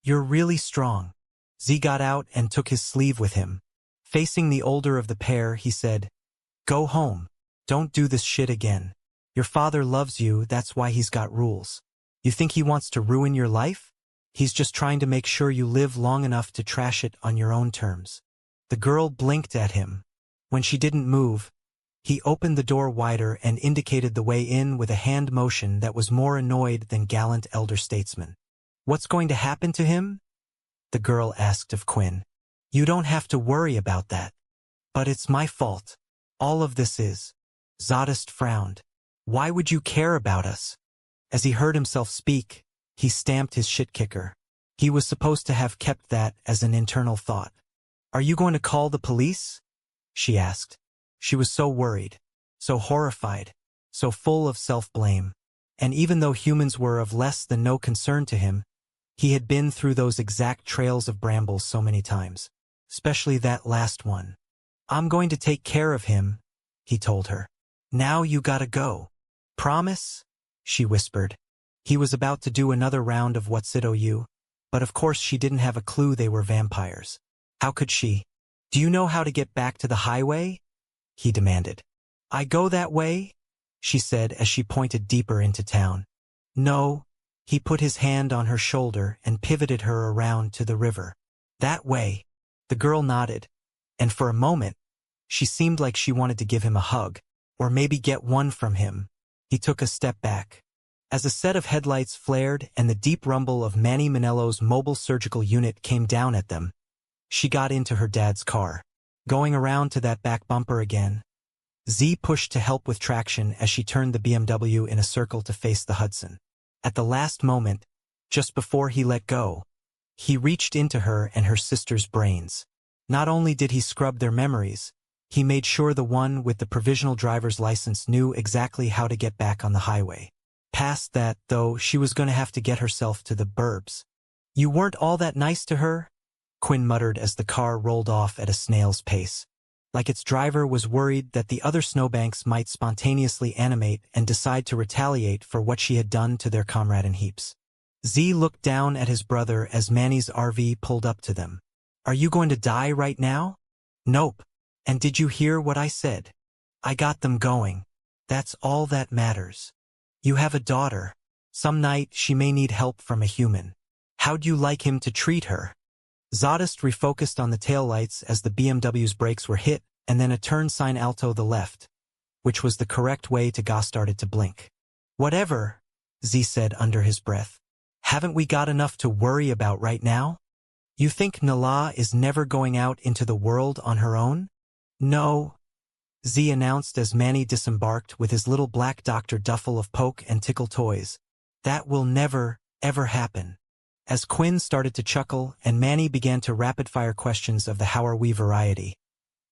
you're really strong." Z got out and took his sleeve with him. Facing the older of the pair, he said, "Go home. Don't do this shit again. Your father loves you, that's why he's got rules. You think he wants to ruin your life? He's just trying to make sure you live long enough to trash it on your own terms." The girl blinked at him. When she didn't move, he opened the door wider and indicated the way in with a hand motion that was more annoyed than gallant elder statesman. "What's going to happen to him?" the girl asked of Quinn. "You don't have to worry about that." But it's my fault. All of this is. Zodist frowned. Why would you care about us? As he heard himself speak, he stamped his shit-kicker. He was supposed to have kept that as an internal thought. Are you going to call the police? She asked. She was so worried, so horrified, so full of self-blame. And even though humans were of less than no concern to him, he had been through those exact trails of brambles so many times. Especially that last one. I'm going to take care of him, he told her. Now you gotta go. Promise? She whispered. He was about to do another round of What's It You? But of course she didn't have a clue they were vampires. How could she? Do you know how to get back to the highway? He demanded. I go that way? She said as she pointed deeper into town. No. He put his hand on her shoulder and pivoted her around to the river. That way. The girl nodded, and for a moment, she seemed like she wanted to give him a hug, or maybe get one from him. He took a step back. As a set of headlights flared and the deep rumble of Manny Manello's mobile surgical unit came down at them, she got into her dad's car. Going around to that back bumper again. Z pushed to help with traction as she turned the BMW in a circle to face the Hudson. At the last moment, just before he let go, he reached into her and her sister's brains. Not only did he scrub their memories, he made sure the one with the provisional driver's license knew exactly how to get back on the highway. Past that, though, she was going to have to get herself to the burbs. You weren't all that nice to her? Quinn muttered as the car rolled off at a snail's pace. Like its driver was worried that the other snowbanks might spontaneously animate and decide to retaliate for what she had done to their comrade in heaps. Z looked down at his brother as Manny's RV pulled up to them. Are you going to die right now? Nope. And did you hear what I said? I got them going. That's all that matters. You have a daughter. Some night she may need help from a human. How'd you like him to treat her? Zodist refocused on the taillights as the BMW's brakes were hit, and then a turn sign alto the left, which was the correct way to go started to blink. Whatever, Z said under his breath. Haven't we got enough to worry about right now? You think Nala is never going out into the world on her own? No, Z announced as Manny disembarked with his little black Dr. Duffel of poke and tickle toys. That will never, ever happen. As Quinn started to chuckle and Manny began to rapid-fire questions of the how are we variety,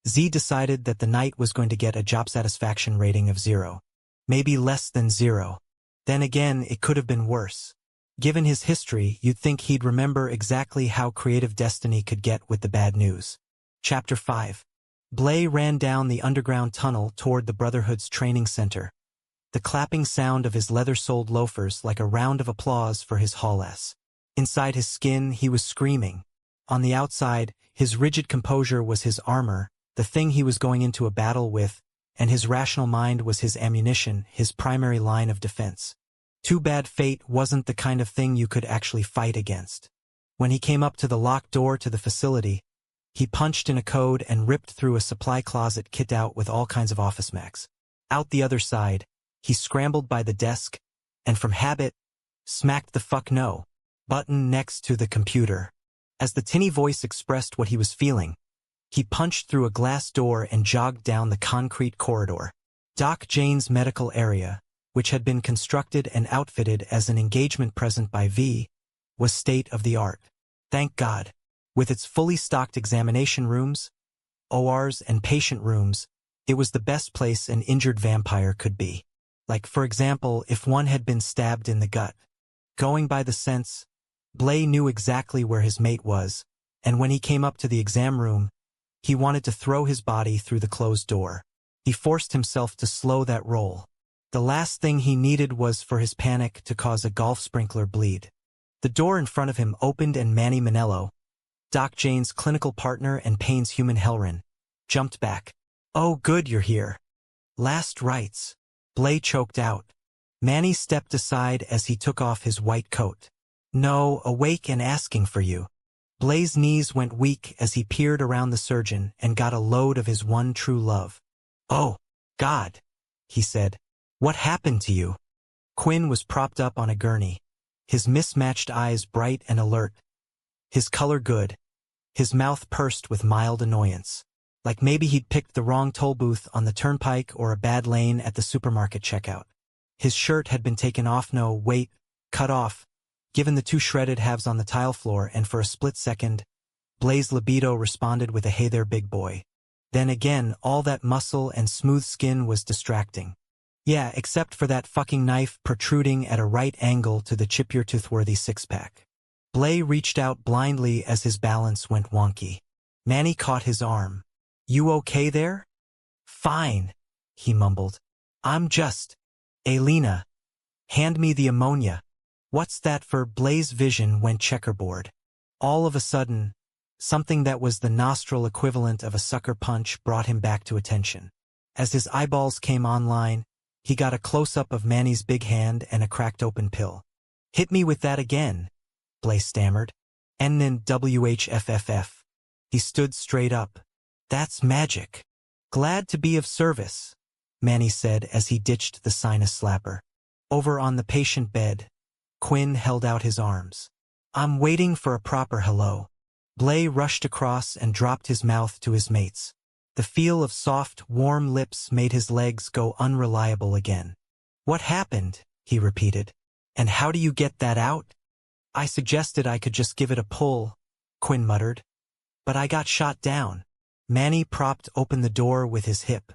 Z decided that the night was going to get a job satisfaction rating of 0. Maybe less than 0. Then again, it could have been worse. Given his history, you'd think he'd remember exactly how creative destiny could get with the bad news. Chapter 5. Blay ran down the underground tunnel toward the Brotherhood's training center, the clapping sound of his leather-soled loafers like a round of applause for his haul-ass. Inside his skin, he was screaming. On the outside, his rigid composure was his armor, the thing he was going into a battle with, and his rational mind was his ammunition, his primary line of defense. Too bad fate wasn't the kind of thing you could actually fight against. When he came up to the locked door to the facility, he punched in a code and ripped through a supply closet kitted out with all kinds of office mechs. Out the other side, he scrambled by the desk, and from habit, smacked the fuck no button next to the computer. As the tinny voice expressed what he was feeling, he punched through a glass door and jogged down the concrete corridor. Doc Jane's medical area, which had been constructed and outfitted as an engagement present by V, was state-of-the-art. Thank God. With its fully stocked examination rooms, ORs, and patient rooms, it was the best place an injured vampire could be. Like, for example, if one had been stabbed in the gut. Going by the sense, Blay knew exactly where his mate was, and when he came up to the exam room, he wanted to throw his body through the closed door. He forced himself to slow that roll. The last thing he needed was for his panic to cause a golf sprinkler bleed. The door in front of him opened and Manny Manello, Doc Jane's clinical partner and Payne's human Hellrin, jumped back. Oh, good you're here. Last rites. Blay choked out. Manny stepped aside as he took off his white coat. No, awake and asking for you. Blay's knees went weak as he peered around the surgeon and got a load of his one true love. Oh, God, he said. What happened to you? Quinn was propped up on a gurney, his mismatched eyes bright and alert, his color good, his mouth pursed with mild annoyance. Like maybe he'd picked the wrong toll booth on the turnpike or a bad lane at the supermarket checkout. His shirt had been taken off, no, wait, cut off, given the two shredded halves on the tile floor, and for a split second, Blaze's libido responded with a "hey there, big boy." Then again, all that muscle and smooth skin was distracting. Yeah, except for that fucking knife protruding at a right angle to the chip-your-tooth-worthy six-pack. Blaze reached out blindly as his balance went wonky. Manny caught his arm. "You okay there?" "Fine," he mumbled. "I'm just... Elena. Hand me the ammonia." "What's that for?" Blaze's vision went checkerboard. All of a sudden, something that was the nostril equivalent of a sucker punch brought him back to attention. As his eyeballs came online, he got a close-up of Manny's big hand and a cracked-open pill. "Hit me with that again," Blaze stammered. "And then WHFFF." He stood straight up. "That's magic." "Glad to be of service," Manny said as he ditched the sinus slapper. Over on the patient bed, Quinn held out his arms. "I'm waiting for a proper hello." Blaze rushed across and dropped his mouth to his mate's. The feel of soft, warm lips made his legs go unreliable again. "What happened?" he repeated. "And how do you get that out?" "I suggested I could just give it a pull," Quinn muttered. "But I got shot down." Manny propped open the door with his hip.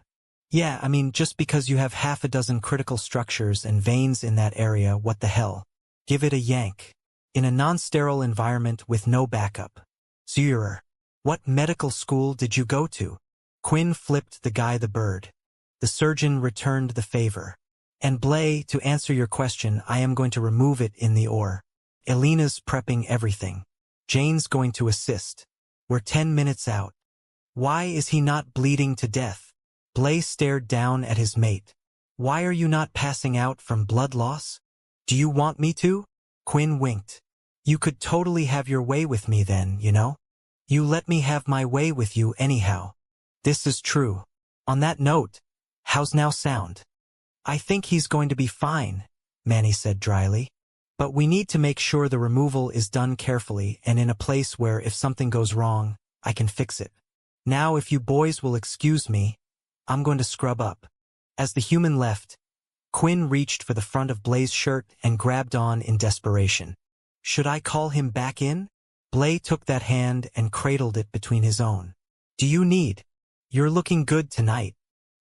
"Yeah, I mean, just because you have half a dozen critical structures and veins in that area, what the hell? Give it a yank. In a non-sterile environment with no backup. Zure. What medical school did you go to?" Quinn flipped the guy the bird. The surgeon returned the favor. "And Blaze, to answer your question, I am going to remove it in the OR. Elena's prepping everything. Jane's going to assist. We're 10 minutes out." "Why is he not bleeding to death?" Blaze stared down at his mate. "Why are you not passing out from blood loss?" "Do you want me to?" Quinn winked. "You could totally have your way with me then, you know? You let me have my way with you anyhow." "This is true. On that note, how's now sound?" "I think he's going to be fine," Manny said dryly. "But we need to make sure the removal is done carefully and in a place where if something goes wrong, I can fix it. Now if you boys will excuse me, I'm going to scrub up." As the human left, Quinn reached for the front of Blaze's shirt and grabbed on in desperation. "Should I call him back in?" Blaze took that hand and cradled it between his own. "Do you need? You're looking good tonight."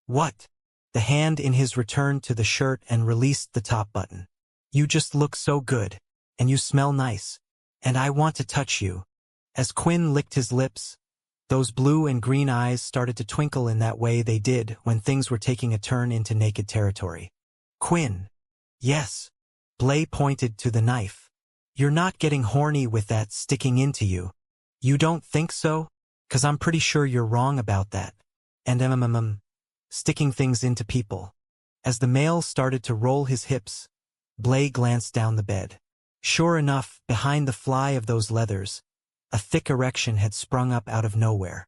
"What?" The hand in his returned to the shirt and released the top button. "You just look so good. And you smell nice. And I want to touch you." As Quinn licked his lips, those blue and green eyes started to twinkle in that way they did when things were taking a turn into naked territory. "Quinn." "Yes." Blaze pointed to the knife. "You're not getting horny with that sticking into you." "You don't think so? 'Cause I'm pretty sure you're wrong about that. And sticking things into people." As the male started to roll his hips, Blaze glanced down the bed. Sure enough, behind the fly of those leathers, a thick erection had sprung up out of nowhere.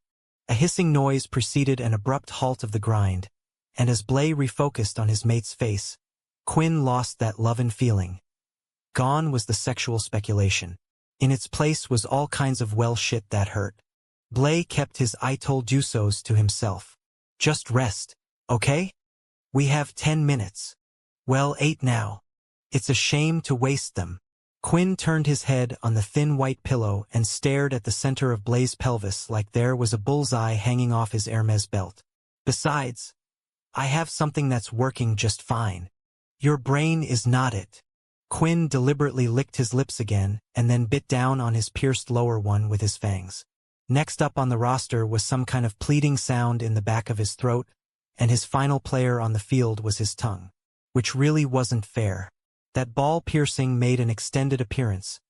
A hissing noise preceded an abrupt halt of the grind, and as Blaze refocused on his mate's face, Quinn lost that lovin' feeling. Gone was the sexual speculation. In its place was all kinds of well shit that hurt. Blaze kept his "I told you so's" to himself. "Just rest, okay? We have 10 minutes. Well, 8 now. It's a shame to waste them." Quinn turned his head on the thin white pillow and stared at the center of Blaze's pelvis like there was a bullseye hanging off his Hermes belt. "Besides, I have something that's working just fine. Your brain is not it." Quinn deliberately licked his lips again and then bit down on his pierced lower one with his fangs. Next up on the roster was some kind of pleading sound in the back of his throat, and his final player on the field was his tongue. Which really wasn't fair. That ball piercing made an extended appearance,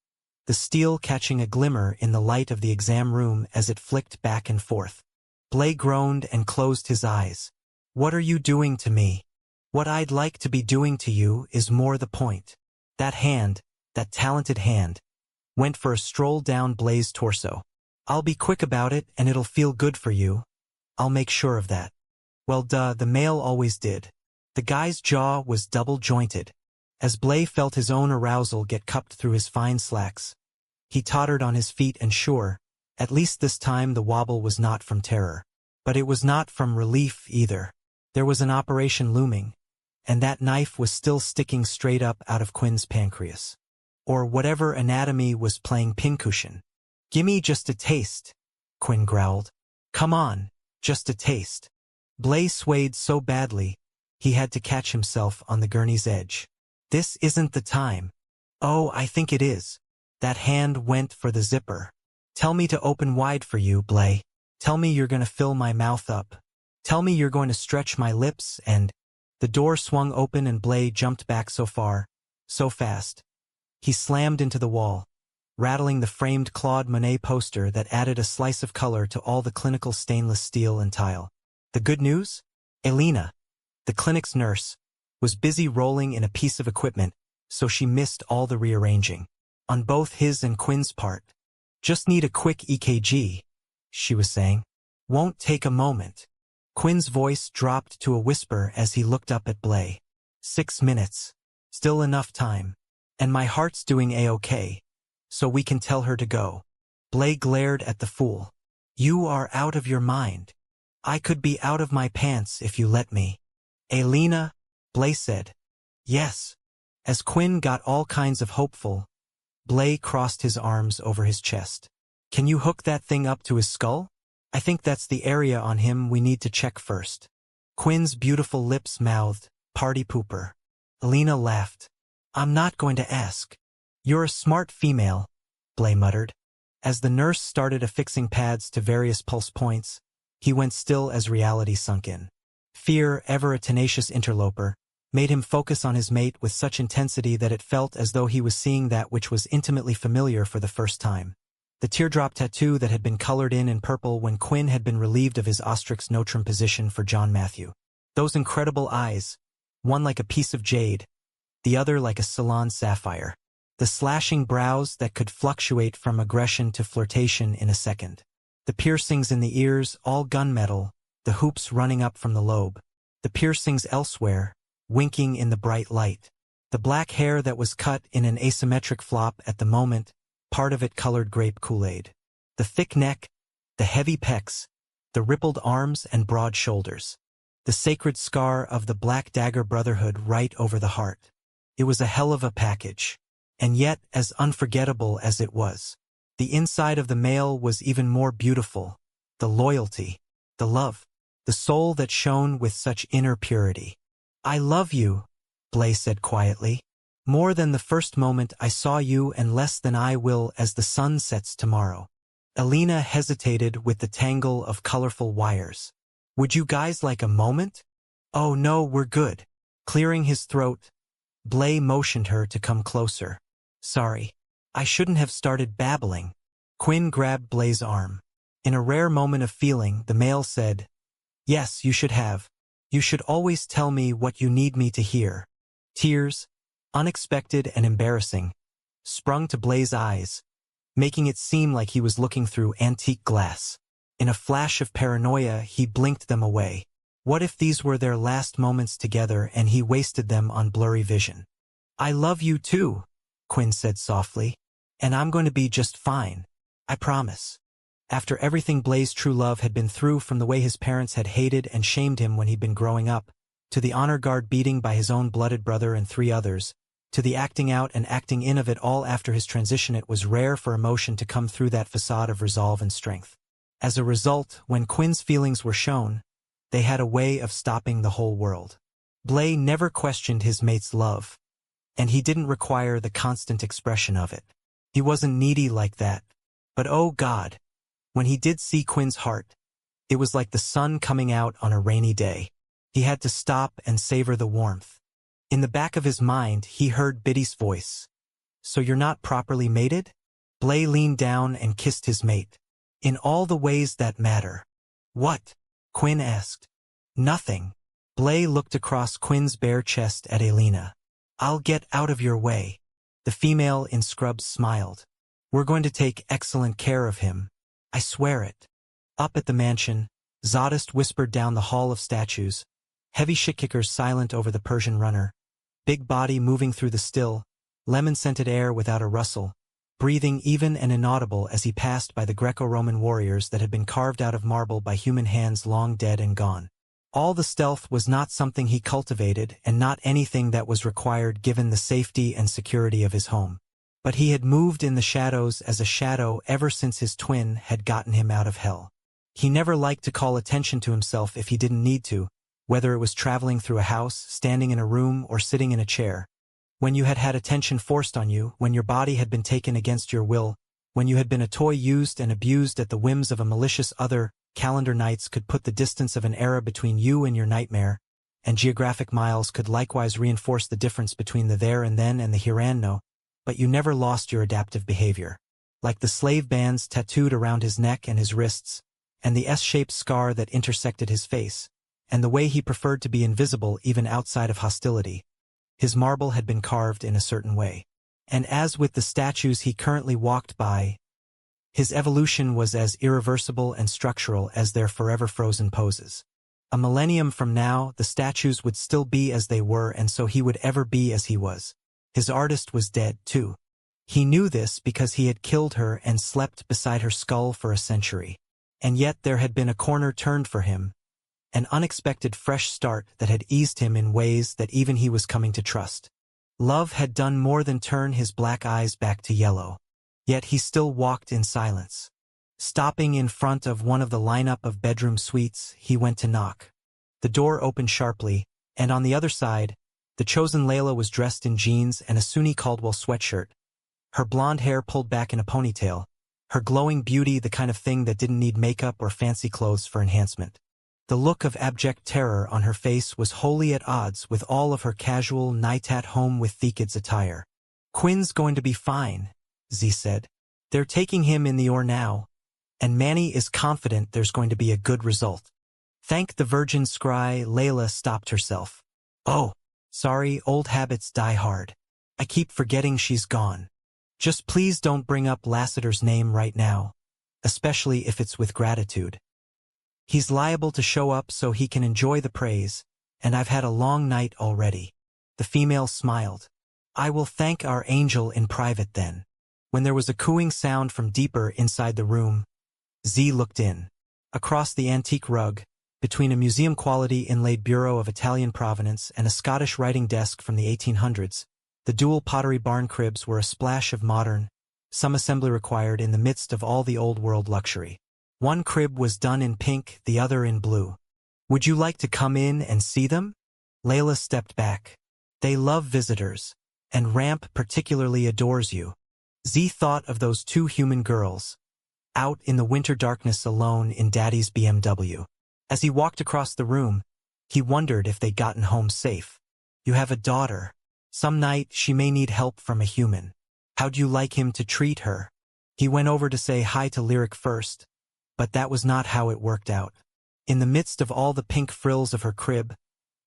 the steel catching a glimmer in the light of the exam room as it flicked back and forth. Blaze groaned and closed his eyes. "What are you doing to me? What I'd like to be doing to you is more the point." That hand, that talented hand, went for a stroll down Blaze's torso. "I'll be quick about it and it'll feel good for you. I'll make sure of that." Well, duh, the male always did. The guy's jaw was double-jointed. As Blaze felt his own arousal get cupped through his fine slacks, he tottered on his feet and sure, at least this time the wobble was not from terror. But it was not from relief either. There was an operation looming, and that knife was still sticking straight up out of Quinn's pancreas. Or whatever anatomy was playing pincushion. "Gimme just a taste," Quinn growled. "Come on, just a taste." Blay swayed so badly, he had to catch himself on the gurney's edge. "This isn't the time." "Oh, I think it is." That hand went for the zipper. "Tell me to open wide for you, Blay. Tell me you're going to fill my mouth up. Tell me you're going to stretch my lips and—" The door swung open and Blay jumped back so far, so fast. He slammed into the wall, rattling the framed Claude Monet poster that added a slice of color to all the clinical stainless steel and tile. The good news? Elena, the clinic's nurse, was busy rolling in a piece of equipment, so she missed all the rearranging. On both his and Quinn's part. "Just need a quick EKG," she was saying. "Won't take a moment." Quinn's voice dropped to a whisper as he looked up at Blay. 6 minutes. Still enough time. And my heart's doing A-okay. So we can tell her to go. Blay glared at the fool. "You are out of your mind. I could be out of my pants if you let me." "Elena," Blay said. "Yes." As Quinn got all kinds of hopeful, Blay crossed his arms over his chest. "Can you hook that thing up to his skull? I think that's the area on him we need to check first." Quinn's beautiful lips mouthed, "Party pooper." Elena laughed. "I'm not going to ask." "You're a smart female," Blay muttered. As the nurse started affixing pads to various pulse points, he went still as reality sunk in. Fear, ever a tenacious interloper, made him focus on his mate with such intensity that it felt as though he was seeing that which was intimately familiar for the first time. The teardrop tattoo that had been colored in purple when Quinn had been relieved of his Ostrix Notrum position for John Matthew. Those incredible eyes, one like a piece of jade, the other like a Ceylon sapphire. The slashing brows that could fluctuate from aggression to flirtation in a second. The piercings in the ears, all gunmetal, the hoops running up from the lobe. The piercings elsewhere, winking in the bright light. The black hair that was cut in an asymmetric flop at the moment, part of it colored grape Kool-Aid. The thick neck, the heavy pecs, the rippled arms and broad shoulders. The sacred scar of the Black Dagger Brotherhood right over the heart. It was a hell of a package. And yet, as unforgettable as it was, the inside of the male was even more beautiful. The loyalty, the love, the soul that shone with such inner purity. "I love you," Blay said quietly. "More than the first moment I saw you and less than I will as the sun sets tomorrow." Elena hesitated with the tangle of colorful wires. "Would you guys like a moment?" "Oh no, we're good." Clearing his throat, Blay motioned her to come closer. "Sorry. I shouldn't have started babbling." Quinn grabbed Blay's arm. In a rare moment of feeling, the male said, "Yes, you should have. You should always tell me what you need me to hear." Tears, unexpected and embarrassing, sprung to Blay's eyes, making it seem like he was looking through antique glass. In a flash of paranoia, he blinked them away. What if these were their last moments together and he wasted them on blurry vision? "I love you too," Quinn said softly. "And I'm going to be just fine. I promise." After everything Blay's true love had been through, from the way his parents had hated and shamed him when he'd been growing up, to the honor guard beating by his own blooded brother and 3 others, to the acting out and acting in of it all after his transition, it was rare for emotion to come through that facade of resolve and strength. As a result, when Quinn's feelings were shown, they had a way of stopping the whole world. Blay never questioned his mate's love, and he didn't require the constant expression of it. He wasn't needy like that. But oh God, when he did see Quinn's heart, it was like the sun coming out on a rainy day. He had to stop and savor the warmth. In the back of his mind, he heard Biddy's voice. "So you're not properly mated?" Blay leaned down and kissed his mate. "In all the ways that matter." "What?" Quinn asked. "Nothing." Blay looked across Quinn's bare chest at Elena. "I'll get out of your way." The female in scrubs smiled. "We're going to take excellent care of him. I swear it." Up at the mansion, Zadist whispered down the hall of statues, heavy shit-kickers silent over the Persian runner, big body moving through the still, lemon-scented air without a rustle, breathing even and inaudible as he passed by the Greco-Roman warriors that had been carved out of marble by human hands long dead and gone. All the stealth was not something he cultivated and not anything that was required given the safety and security of his home. But he had moved in the shadows as a shadow ever since his twin had gotten him out of hell. He never liked to call attention to himself if he didn't need to, whether it was traveling through a house, standing in a room, or sitting in a chair. When you had had attention forced on you, when your body had been taken against your will, when you had been a toy used and abused at the whims of a malicious other, calendar nights could put the distance of an era between you and your nightmare, and geographic miles could likewise reinforce the difference between the there and then and the here and now, but you never lost your adaptive behavior. Like the slave bands tattooed around his neck and his wrists, and the S-shaped scar that intersected his face, and the way he preferred to be invisible even outside of hostility. His marble had been carved in a certain way. And as with the statues he currently walked by, his evolution was as irreversible and structural as their forever frozen poses. A millennium from now, the statues would still be as they were, and so he would ever be as he was. His artist was dead, too. He knew this because he had killed her and slept beside her skull for a century. And yet there had been a corner turned for him, an unexpected fresh start that had eased him in ways that even he was coming to trust. Love had done more than turn his black eyes back to yellow. Yet he still walked in silence. Stopping in front of one of the lineup of bedroom suites, he went to knock. The door opened sharply, and on the other side, the chosen Layla was dressed in jeans and a Sunni Caldwell sweatshirt, her blonde hair pulled back in a ponytail, her glowing beauty the kind of thing that didn't need makeup or fancy clothes for enhancement. The look of abject terror on her face was wholly at odds with all of her casual, night-at-home with the kids attire. "Quinn's going to be fine," Z said. "They're taking him in the OR now, and Manny is confident there's going to be a good result." Thank the Virgin Scry, Layla stopped herself. "Oh, sorry, old habits die hard. I keep forgetting she's gone. Just please don't bring up Lassiter's name right now, especially if it's with gratitude. He's liable to show up so he can enjoy the praise, and I've had a long night already." The female smiled. "I will thank our angel in private then." When there was a cooing sound from deeper inside the room, Z looked in. Across the antique rug, between a museum-quality inlaid bureau of Italian provenance and a Scottish writing desk from the 1800s, the dual pottery barn cribs were a splash of modern, some assembly required in the midst of all the old-world luxury. One crib was done in pink, the other in blue. "Would you like to come in and see them?" Layla stepped back. "They love visitors, and Ramp particularly adores you." Z thought of those two human girls, out in the winter darkness alone in Daddy's BMW. As he walked across the room, he wondered if they'd gotten home safe. "You have a daughter. Some night she may need help from a human. How'd you like him to treat her?" He went over to say hi to Lyric first, but that was not how it worked out. In the midst of all the pink frills of her crib,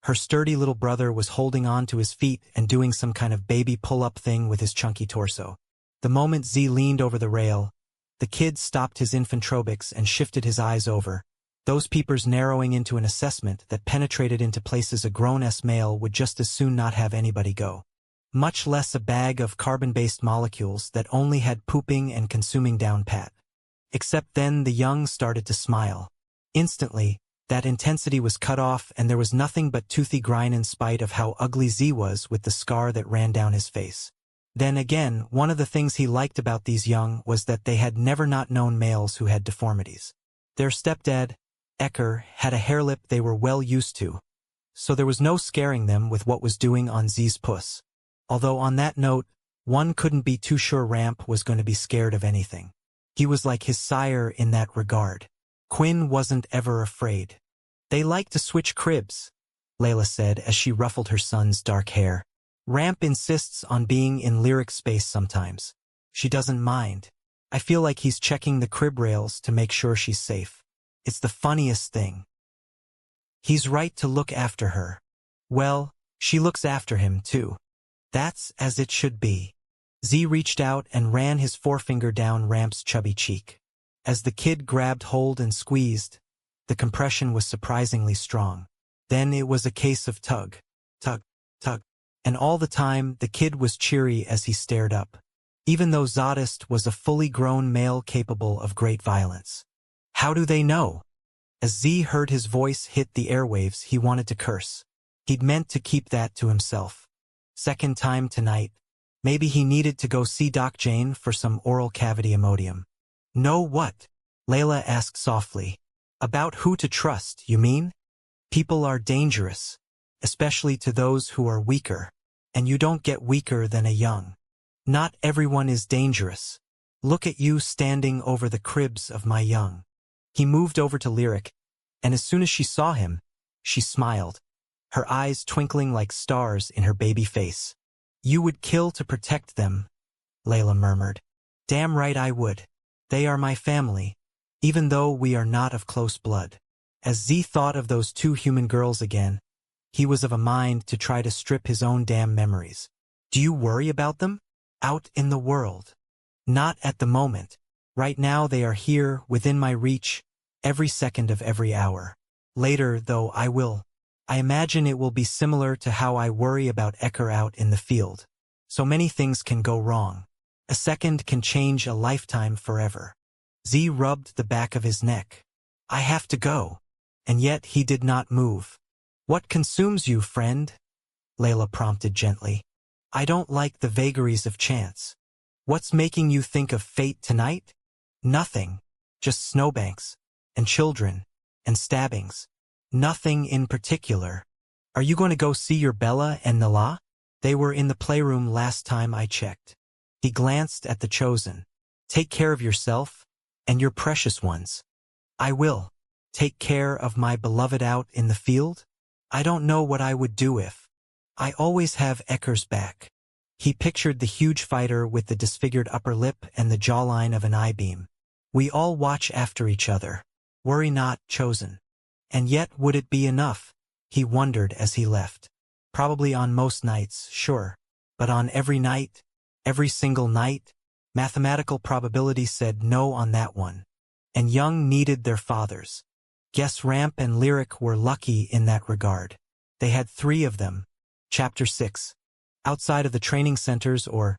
her sturdy little brother was holding on to his feet and doing some kind of baby pull-up thing with his chunky torso. The moment Z leaned over the rail, the kid stopped his infantrobics and shifted his eyes over, those peepers narrowing into an assessment that penetrated into places a grown-ass male would just as soon not have anybody go. Much less a bag of carbon-based molecules that only had pooping and consuming down pat. Except then the young started to smile. Instantly, that intensity was cut off and there was nothing but toothy grin in spite of how ugly Z was with the scar that ran down his face. Then again, one of the things he liked about these young was that they had never not known males who had deformities. Their stepdad, Ecker, had a hair lip they were well used to, so there was no scaring them with what was doing on Z's puss. Although on that note, one couldn't be too sure Ramp was going to be scared of anything. He was like his sire in that regard. Quinn wasn't ever afraid. "They like to switch cribs," Layla said as she ruffled her son's dark hair. "Ramp insists on being in Lyric space sometimes. She doesn't mind. I feel like he's checking the crib rails to make sure she's safe. It's the funniest thing. He's right to look after her. Well, she looks after him too. That's as it should be." Z reached out and ran his forefinger down Ramp's chubby cheek. As the kid grabbed hold and squeezed, the compression was surprisingly strong. Then it was a case of tug, tug, tug. And all the time, the kid was cheery as he stared up. even though Zodist was a fully grown male capable of great violence. How do they know? As Z heard his voice hit the airwaves, he wanted to curse. He'd meant to keep that to himself. Second time tonight. Maybe he needed to go see Doc Jane for some oral cavity Imodium. No what? Layla asked softly. About who to trust, you mean? People are dangerous, especially to those who are weaker, and you don't get weaker than a young. Not everyone is dangerous. Look at you standing over the cribs of my young. He moved over to Lyric, and as soon as she saw him, she smiled, her eyes twinkling like stars in her baby face. You would kill to protect them, Layla murmured. Damn right I would. They are my family, even though we are not of close blood. As Z thought of those two human girls again, he was of a mind to try to strip his own damn memories. Do you worry about them? Out in the world. Not at the moment. Right now they are here, within my reach, every second of every hour. Later, though, I will. I imagine it will be similar to how I worry about Ecker out in the field. So many things can go wrong. A second can change a lifetime forever. Z rubbed the back of his neck. I have to go. And yet he did not move. What consumes you, friend? Layla prompted gently. I don't like the vagaries of chance. What's making you think of fate tonight? Nothing. Just snowbanks. And children. And stabbings. Nothing in particular. Are you going to go see your Bella and Nala? They were in the playroom last time I checked. He glanced at the chosen. Take care of yourself, and your precious ones. I will. Take care of my beloved out in the field? I don't know what I would do if. I always have Ecker's back. He pictured the huge fighter with the disfigured upper lip and the jawline of an I-beam. We all watch after each other. Worry not, chosen. And yet would it be enough? He wondered as he left. Probably on most nights, sure. But on every night? Every single night? Mathematical probability said no on that one. And Young needed their fathers. Guess Ramp and Lyric were lucky in that regard. They had 3 of them. Chapter 6. Outside of the training centers or...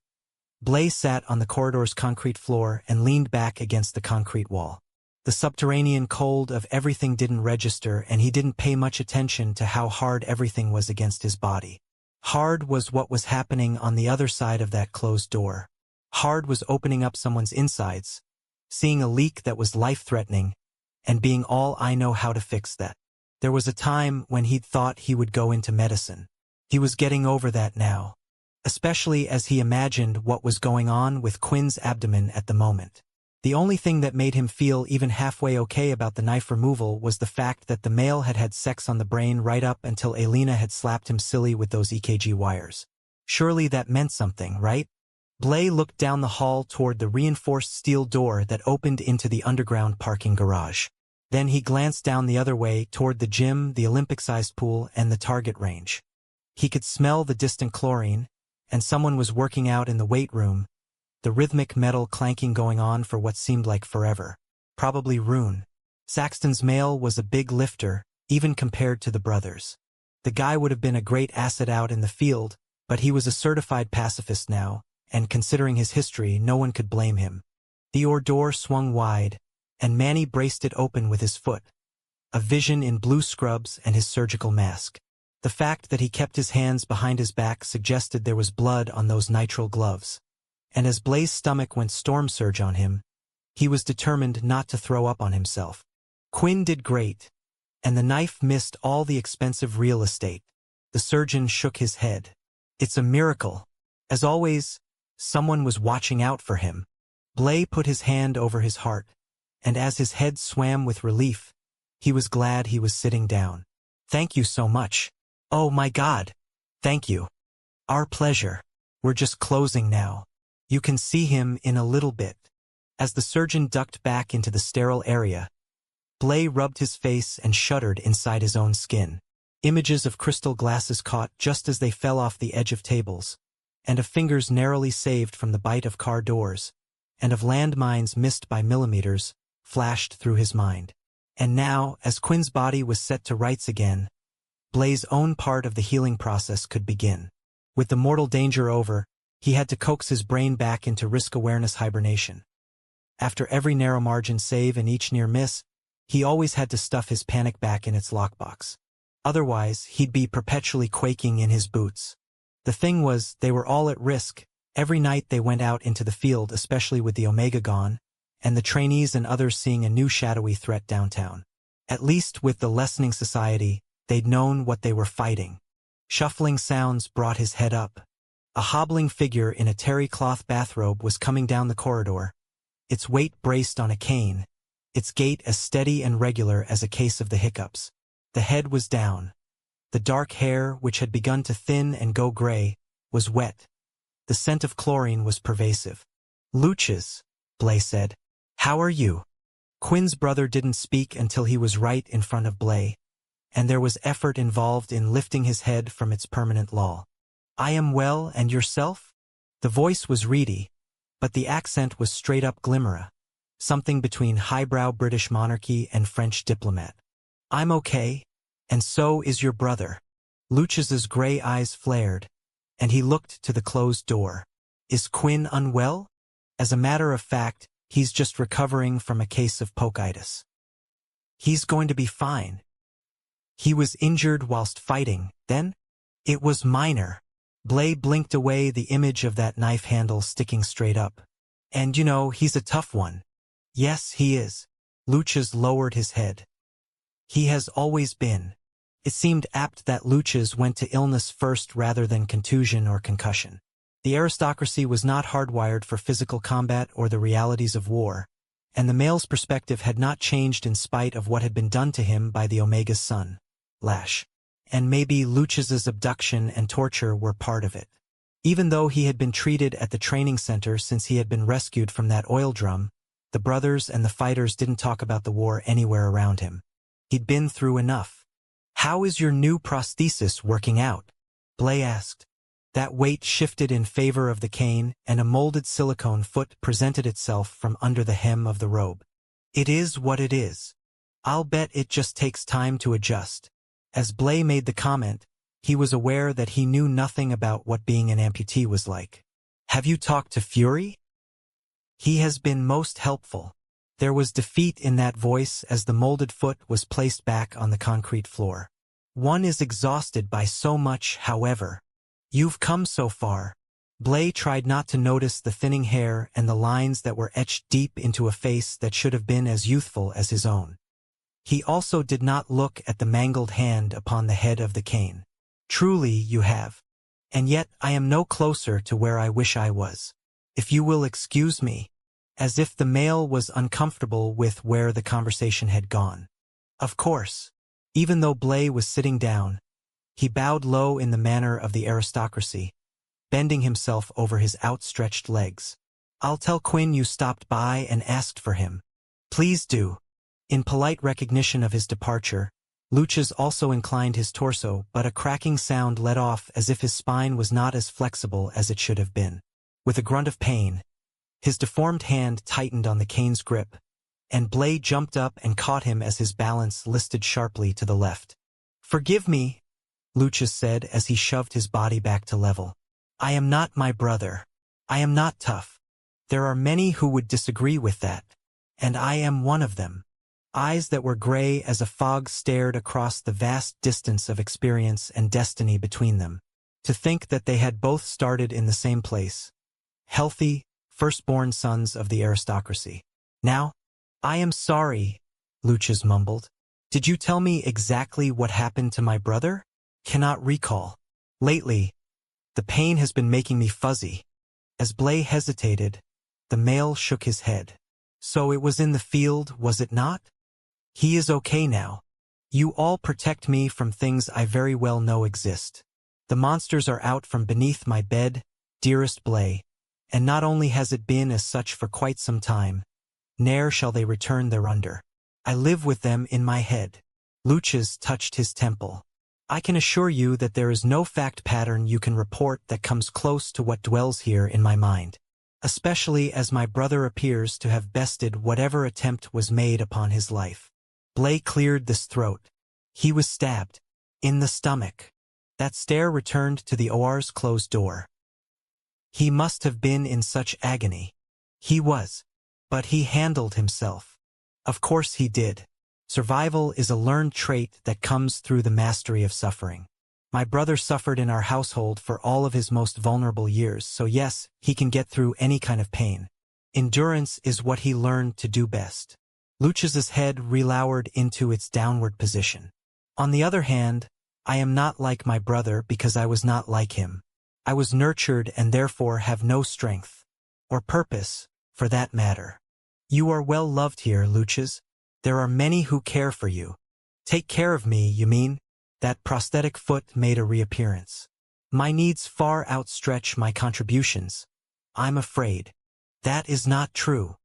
Blaze sat on the corridor's concrete floor and leaned back against the concrete wall. The subterranean cold of everything didn't register, and he didn't pay much attention to how hard everything was against his body. Hard was what was happening on the other side of that closed door. Hard was opening up someone's insides, seeing a leak that was life-threatening, and being all I know how to fix that. There was a time when he'd thought he would go into medicine. He was getting over that now, especially as he imagined what was going on with Quinn's abdomen at the moment. The only thing that made him feel even halfway okay about the knife removal was the fact that the male had had sex on the brain right up until Alina had slapped him silly with those EKG wires. Surely that meant something, right? Blay looked down the hall toward the reinforced steel door that opened into the underground parking garage. Then he glanced down the other way toward the gym, the Olympic-sized pool, and the target range. He could smell the distant chlorine, and someone was working out in the weight room, the rhythmic metal clanking going on for what seemed like forever. Probably Rune. Saxton's male was a big lifter, even compared to the brothers. The guy would have been a great asset out in the field, but he was a certified pacifist now, and considering his history, no one could blame him. The door swung wide, and Manny braced it open with his foot, a vision in blue scrubs and his surgical mask. The fact that he kept his hands behind his back suggested there was blood on those nitrile gloves. And as Blaze's stomach went storm surge on him, he was determined not to throw up on himself. Quinn did great, and the knife missed all the expensive real estate. The surgeon shook his head. It's a miracle. As always, someone was watching out for him. Blay put his hand over his heart, and as his head swam with relief, he was glad he was sitting down. Thank you so much. Oh my God. Thank you. Our pleasure. We're just closing now. You can see him in a little bit. As the surgeon ducked back into the sterile area, Blay rubbed his face and shuddered inside his own skin. Images of crystal glasses caught just as they fell off the edge of tables, and of fingers narrowly saved from the bite of car doors, and of landmines missed by millimeters, flashed through his mind. And now, as Quinn's body was set to rights again, Blay's own part of the healing process could begin. With the mortal danger over, He had to coax his brain back into risk-awareness hibernation. After every narrow-margin save and each near miss, he always had to stuff his panic back in its lockbox. Otherwise, he'd be perpetually quaking in his boots. The thing was, they were all at risk. Every night they went out into the field, especially with the Omega gone, and the trainees and others seeing a new shadowy threat downtown. At least with the lessening society, they'd known what they were fighting. Shuffling sounds brought his head up. A hobbling figure in a terry cloth bathrobe was coming down the corridor, its weight braced on a cane, its gait as steady and regular as a case of the hiccups. The head was down. The dark hair, which had begun to thin and go gray, was wet. The scent of chlorine was pervasive. "Luches," Blay said. "How are you?" Quinn's brother didn't speak until he was right in front of Blay, and there was effort involved in lifting his head from its permanent lull. "I am well, and yourself?" The voice was reedy, but the accent was straight-up Glimera, something between highbrow British monarchy and French diplomat. "I'm okay, and so is your brother." Luches's gray eyes flared, and he looked to the closed door. "Is Quinn unwell?" "As a matter of fact, he's just recovering from a case of pokeitis. He's going to be fine." "He was injured whilst fighting, then?" "It was minor." Blay blinked away the image of that knife handle sticking straight up. "And you know, he's a tough one." "Yes, he is." Luches lowered his head. "He has always been." It seemed apt that Luches went to illness first rather than contusion or concussion. The aristocracy was not hardwired for physical combat or the realities of war, and the male's perspective had not changed in spite of what had been done to him by the Omega's son, Lash. And maybe Luches's abduction and torture were part of it. Even though he had been treated at the training center since he had been rescued from that oil drum, the brothers and the fighters didn't talk about the war anywhere around him. He'd been through enough. "How is your new prosthesis working out?" Blay asked. That weight shifted in favor of the cane, and a molded silicone foot presented itself from under the hem of the robe. "It is what it is. I'll bet it just takes time to adjust." As Blay made the comment, he was aware that he knew nothing about what being an amputee was like. "Have you talked to Fury?" "He has been most helpful." There was defeat in that voice as the molded foot was placed back on the concrete floor. "One is exhausted by so much, however. You've come so far." Blay tried not to notice the thinning hair and the lines that were etched deep into a face that should have been as youthful as his own. He also did not look at the mangled hand upon the head of the cane. "Truly you have. And yet I am no closer to where I wish I was. If you will excuse me." As if the male was uncomfortable with where the conversation had gone. "Of course." Even though Blay was sitting down, he bowed low in the manner of the aristocracy, bending himself over his outstretched legs. "I'll tell Quinn you stopped by and asked for him." "Please do." In polite recognition of his departure, Luches also inclined his torso, but a cracking sound let off as if his spine was not as flexible as it should have been. With a grunt of pain, his deformed hand tightened on the cane's grip, and Blay jumped up and caught him as his balance listed sharply to the left. "Forgive me," Luches said as he shoved his body back to level. "I am not my brother. I am not tough. There are many who would disagree with that, and I am one of them." Eyes that were gray as a fog stared across the vast distance of experience and destiny between them. To think that they had both started in the same place. Healthy, firstborn sons of the aristocracy. "Now, I am sorry," Luches mumbled. "Did you tell me exactly what happened to my brother?" "Cannot recall. Lately, the pain has been making me fuzzy." As Blay hesitated, the male shook his head. "So it was in the field, was it not?" "He is okay now. You all protect me from things I very well know exist. The monsters are out from beneath my bed, dearest Blay, and not only has it been as such for quite some time, ne'er shall they return thereunder. I live with them in my head." Luches touched his temple. "I can assure you that there is no fact pattern you can report that comes close to what dwells here in my mind, especially as my brother appears to have bested whatever attempt was made upon his life." Blay cleared his throat. He was stabbed. In the stomach. That stare returned to the OR's closed door. He must have been in such agony. He was. But he handled himself. Of course he did. Survival is a learned trait that comes through the mastery of suffering. My brother suffered in our household for all of his most vulnerable years, so yes, he can get through any kind of pain. Endurance is what he learned to do best. Lucius's head relowered into its downward position. On the other hand, I am not like my brother because I was not like him. I was nurtured and therefore have no strength. Or purpose, for that matter. You are well loved here, Lucius. There are many who care for you. Take care of me, you mean? That prosthetic foot made a reappearance. My needs far outstretch my contributions. I'm afraid. That is not true.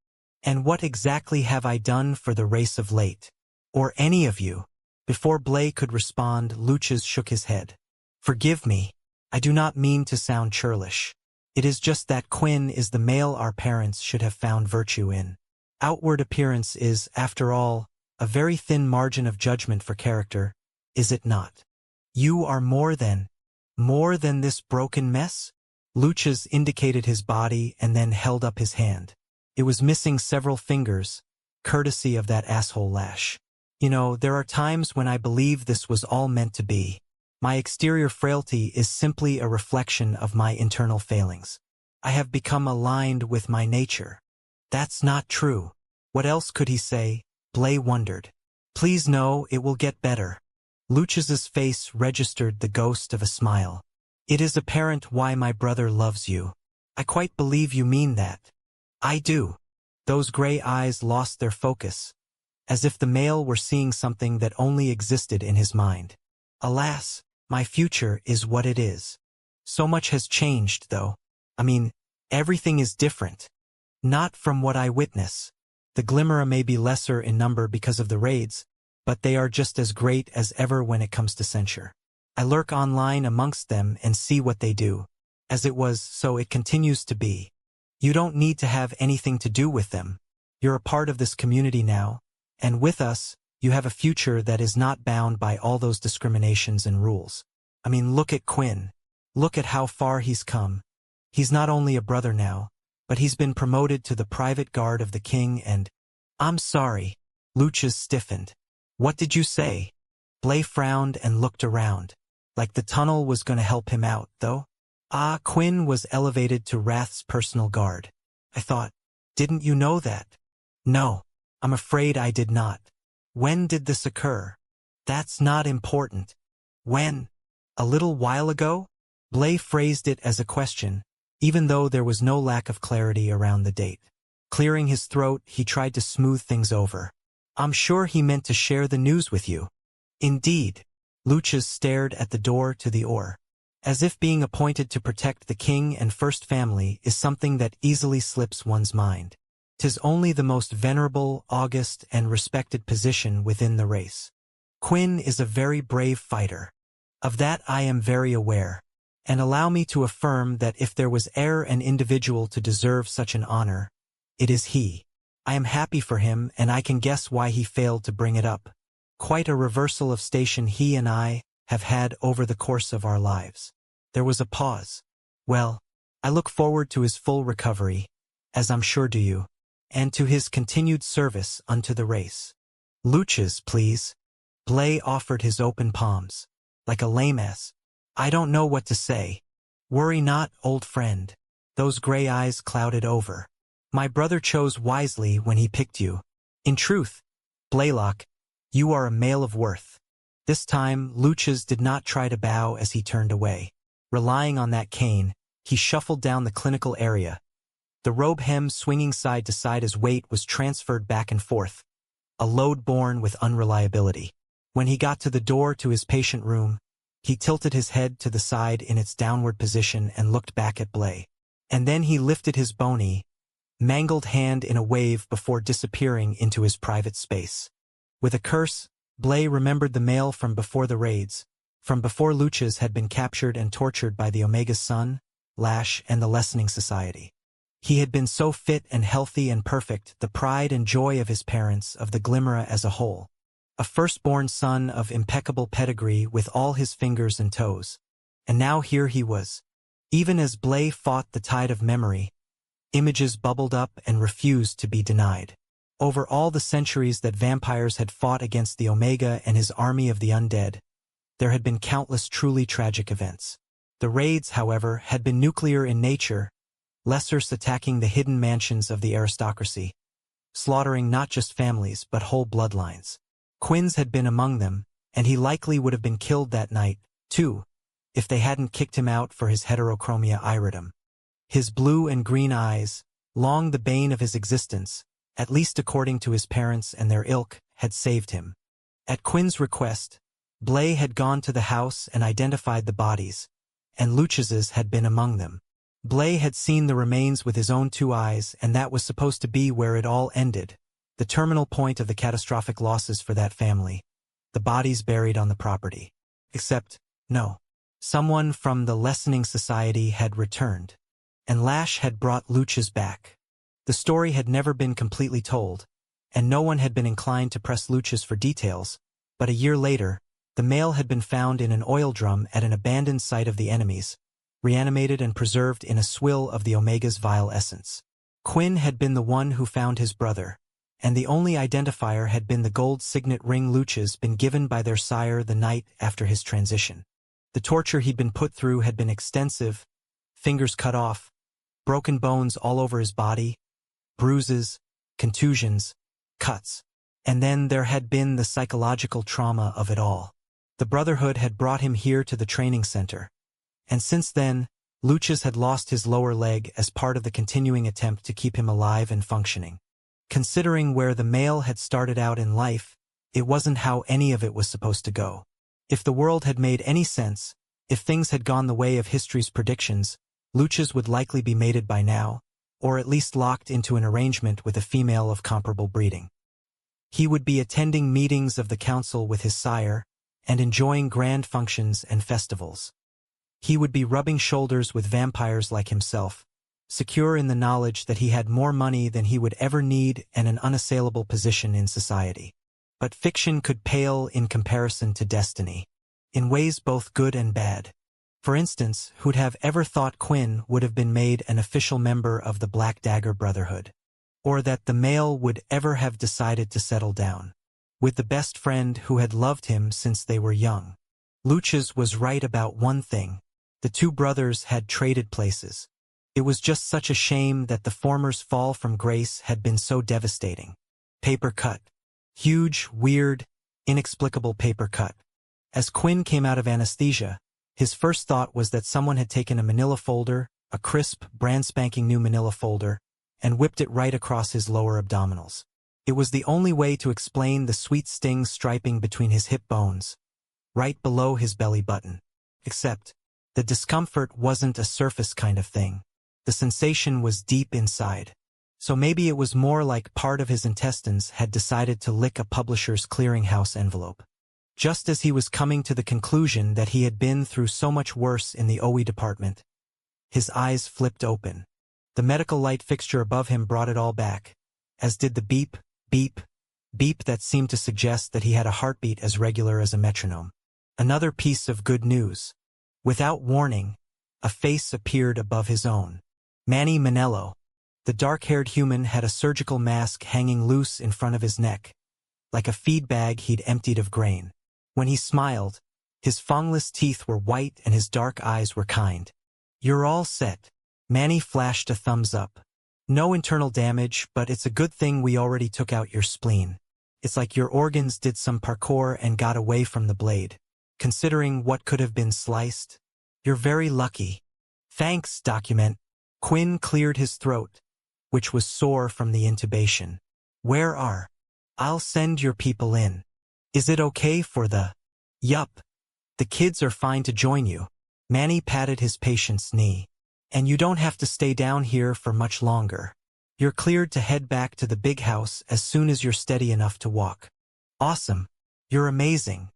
And what exactly have I done for the race of late? Or any of you? Before Blay could respond, Lucius shook his head. Forgive me. I do not mean to sound churlish. It is just that Quinn is the male our parents should have found virtue in. Outward appearance is, after all, a very thin margin of judgment for character, is it not? You are more than this broken mess? Lucius indicated his body and then held up his hand. It was missing several fingers, courtesy of that asshole Lash. You know, there are times when I believe this was all meant to be. My exterior frailty is simply a reflection of my internal failings. I have become aligned with my nature. That's not true. What else could he say? Blay wondered. Please know it will get better. Lucius's face registered the ghost of a smile. It is apparent why my brother loves you. I quite believe you mean that. I do. Those gray eyes lost their focus, as if the male were seeing something that only existed in his mind. Alas, my future is what it is. So much has changed, though. I mean, everything is different. Not from what I witness. The Glimmer may be lesser in number because of the raids, but they are just as great as ever when it comes to censure. I lurk online amongst them and see what they do. As it was, so it continues to be. You don't need to have anything to do with them. You're a part of this community now, and with us, you have a future that is not bound by all those discriminations and rules. I mean, look at Quinn. Look at how far he's come. He's not only a brother now, but he's been promoted to the private guard of the king and— I'm sorry. Lucius stiffened. What did you say? Blay frowned and looked around. Like the tunnel was going to help him out, though? Quinn was elevated to Wrath's personal guard. I thought, didn't you know that? No, I'm afraid I did not. When did this occur? That's not important. When? A little while ago? Blay phrased it as a question, even though there was no lack of clarity around the date. Clearing his throat, he tried to smooth things over. I'm sure he meant to share the news with you. Indeed. Lucius stared at the door to the Or. As if being appointed to protect the king and first family is something that easily slips one's mind. 'Tis only the most venerable, august, and respected position within the race. Quinn is a very brave fighter. Of that I am very aware. And allow me to affirm that if there was e'er an individual to deserve such an honor, it is he. I am happy for him, and I can guess why he failed to bring it up. Quite a reversal of station he and I have had over the course of our lives. There was a pause. Well, I look forward to his full recovery, as I'm sure do you, and to his continued service unto the race. Lucius, please. Blay offered his open palms. Like a lame ass. I don't know what to say. Worry not, old friend. Those gray eyes clouded over. My brother chose wisely when he picked you. In truth, Blaylock, you are a male of worth. This time, Lucius did not try to bow as he turned away. Relying on that cane, he shuffled down the clinical area. The robe hem swinging side to side as weight was transferred back and forth, a load borne with unreliability. When he got to the door to his patient room, he tilted his head to the side in its downward position and looked back at Blay. And then he lifted his bony, mangled hand in a wave before disappearing into his private space. With a curse, Blay remembered the male from before the raids, from before Lucius had been captured and tortured by the Omega's son, Lash, and the Lessening Society. He had been so fit and healthy and perfect, the pride and joy of his parents, of the Glimmer as a whole. A firstborn son of impeccable pedigree with all his fingers and toes. And now here he was, Even as Blay fought the tide of memory, images bubbled up and refused to be denied. Over all the centuries that vampires had fought against the Omega and his army of the undead, there had been countless truly tragic events. The raids, however, had been nuclear in nature, lessers attacking the hidden mansions of the aristocracy, slaughtering not just families but whole bloodlines. Quinn's had been among them, and he likely would have been killed that night, too, if they hadn't kicked him out for his heterochromia iritum. His blue and green eyes, long the bane of his existence, at least according to his parents and their ilk, had saved him. At Quinn's request, Blay had gone to the house and identified the bodies, and Luches's had been among them. Blay had seen the remains with his own 2 eyes, and that was supposed to be where it all ended, the terminal point of the catastrophic losses for that family, the bodies buried on the property. Except, no. Someone from the Lessening Society had returned, and Lash had brought Luches back. The story had never been completely told, and no one had been inclined to press Luches for details, but a year later, the male had been found in an oil drum at an abandoned site of the enemies, reanimated and preserved in a swill of the Omega's vile essence. Quinn had been the one who found his brother, and the only identifier had been the gold signet ring Luches been given by their sire the night after his transition. The torture he'd been put through had been extensive, fingers cut off, broken bones all over his body, bruises, contusions, cuts. And then there had been the psychological trauma of it all. The Brotherhood had brought him here to the training center, and since then, Luches had lost his lower leg as part of the continuing attempt to keep him alive and functioning. Considering where the male had started out in life, it wasn't how any of it was supposed to go. If the world had made any sense, if things had gone the way of history's predictions, Luches would likely be mated by now, or at least locked into an arrangement with a female of comparable breeding. He would be attending meetings of the council with his sire, and enjoying grand functions and festivals. He would be rubbing shoulders with vampires like himself, secure in the knowledge that he had more money than he would ever need and an unassailable position in society. But fiction could pale in comparison to destiny, in ways both good and bad. For instance, who'd have ever thought Quinn would have been made an official member of the Black Dagger Brotherhood? Or that the male would ever have decided to settle down with the best friend who had loved him since they were young. Luches was right about one thing. The 2 brothers had traded places. It was just such a shame that the former's fall from grace had been so devastating. Paper cut. Huge, weird, inexplicable paper cut. As Quinn came out of anesthesia, his first thought was that someone had taken a manila folder, a crisp, brand-spanking new manila folder, and whipped it right across his lower abdominals. It was the only way to explain the sweet sting striping between his hip bones, right below his belly button. Except, the discomfort wasn't a surface kind of thing. The sensation was deep inside. So maybe it was more like part of his intestines had decided to lick a publisher's clearinghouse envelope. Just as he was coming to the conclusion that he had been through so much worse in the OE department, his eyes flipped open. The medical light fixture above him brought it all back, as did the beep, beep, beep that seemed to suggest that he had a heartbeat as regular as a metronome. Another piece of good news. Without warning, a face appeared above his own. Manny Manello. The dark-haired human had a surgical mask hanging loose in front of his neck, like a feed bag he'd emptied of grain. When he smiled, his fangless teeth were white and his dark eyes were kind. "You're all set." Manny flashed a thumbs up. "No internal damage, but it's a good thing we already took out your spleen. It's like your organs did some parkour and got away from the blade. Considering what could have been sliced, you're very lucky." "Thanks, document." Quinn cleared his throat, which was sore from the intubation. "Where are? I'll send your people in. Is it okay for the—" "Yup. The kids are fine to join you." Manny patted his patient's knee. "And you don't have to stay down here for much longer. You're cleared to head back to the big house as soon as you're steady enough to walk." "Awesome. You're amazing.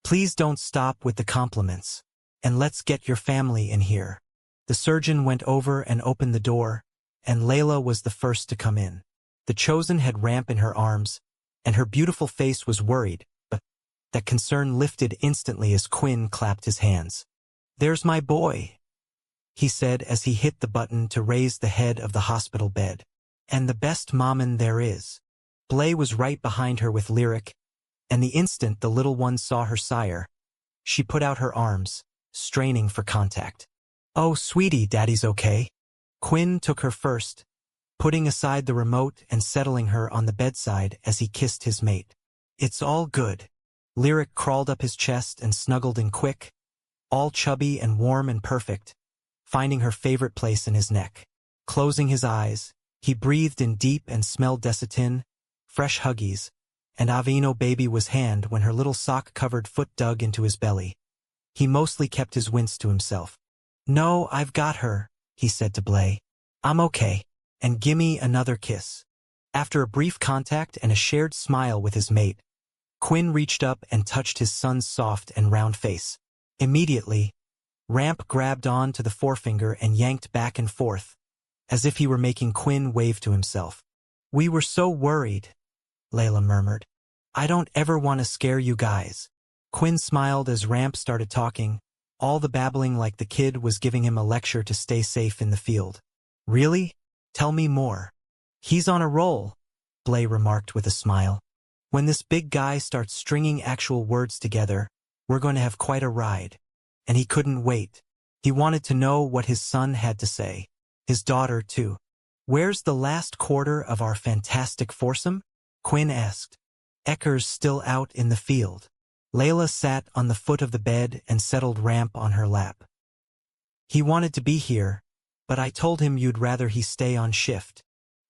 Please don't stop with the compliments. And let's get your family in here." The surgeon went over and opened the door, and Layla was the first to come in. The Chosen had Ramp in her arms, and her beautiful face was worried, but that concern lifted instantly as Quinn clapped his hands. "There's my boy. he said as he hit the button to raise the head of the hospital bed. And the best mommin there is. Blay was right behind her with Lyric, and the instant the little one saw her sire, she put out her arms, straining for contact. "Oh, sweetie, Daddy's okay." Quinn took her first, putting aside the remote and settling her on the bedside as he kissed his mate. "It's all good." Lyric crawled up his chest and snuggled in quick, all chubby and warm and perfect, finding her favorite place in his neck. Closing his eyes, he breathed in deep and smelled Desitin, fresh Huggies, and Aveeno baby was hand when her little sock-covered foot dug into his belly. He mostly kept his wince to himself. "No, I've got her," he said to Blay. "I'm okay. And gimme another kiss." After a brief contact and a shared smile with his mate, Quinn reached up and touched his son's soft and round face. Immediately, Ramp grabbed on to the forefinger and yanked back and forth, as if he were making Quinn wave to himself. "We were so worried," Layla murmured. "I don't ever want to scare you guys." Quinn smiled as Ramp started talking, all the babbling like the kid was giving him a lecture to stay safe in the field. "Really? Tell me more." "He's on a roll," Blay remarked with a smile. "When this big guy starts stringing actual words together, we're going to have quite a ride." And he couldn't wait. He wanted to know what his son had to say. His daughter, too. "Where's the last quarter of our fantastic foursome?" Quinn asked. "Ecker's still out in the field." Layla sat on the foot of the bed and settled Ramp on her lap. "He wanted to be here, but I told him you'd rather he stay on shift."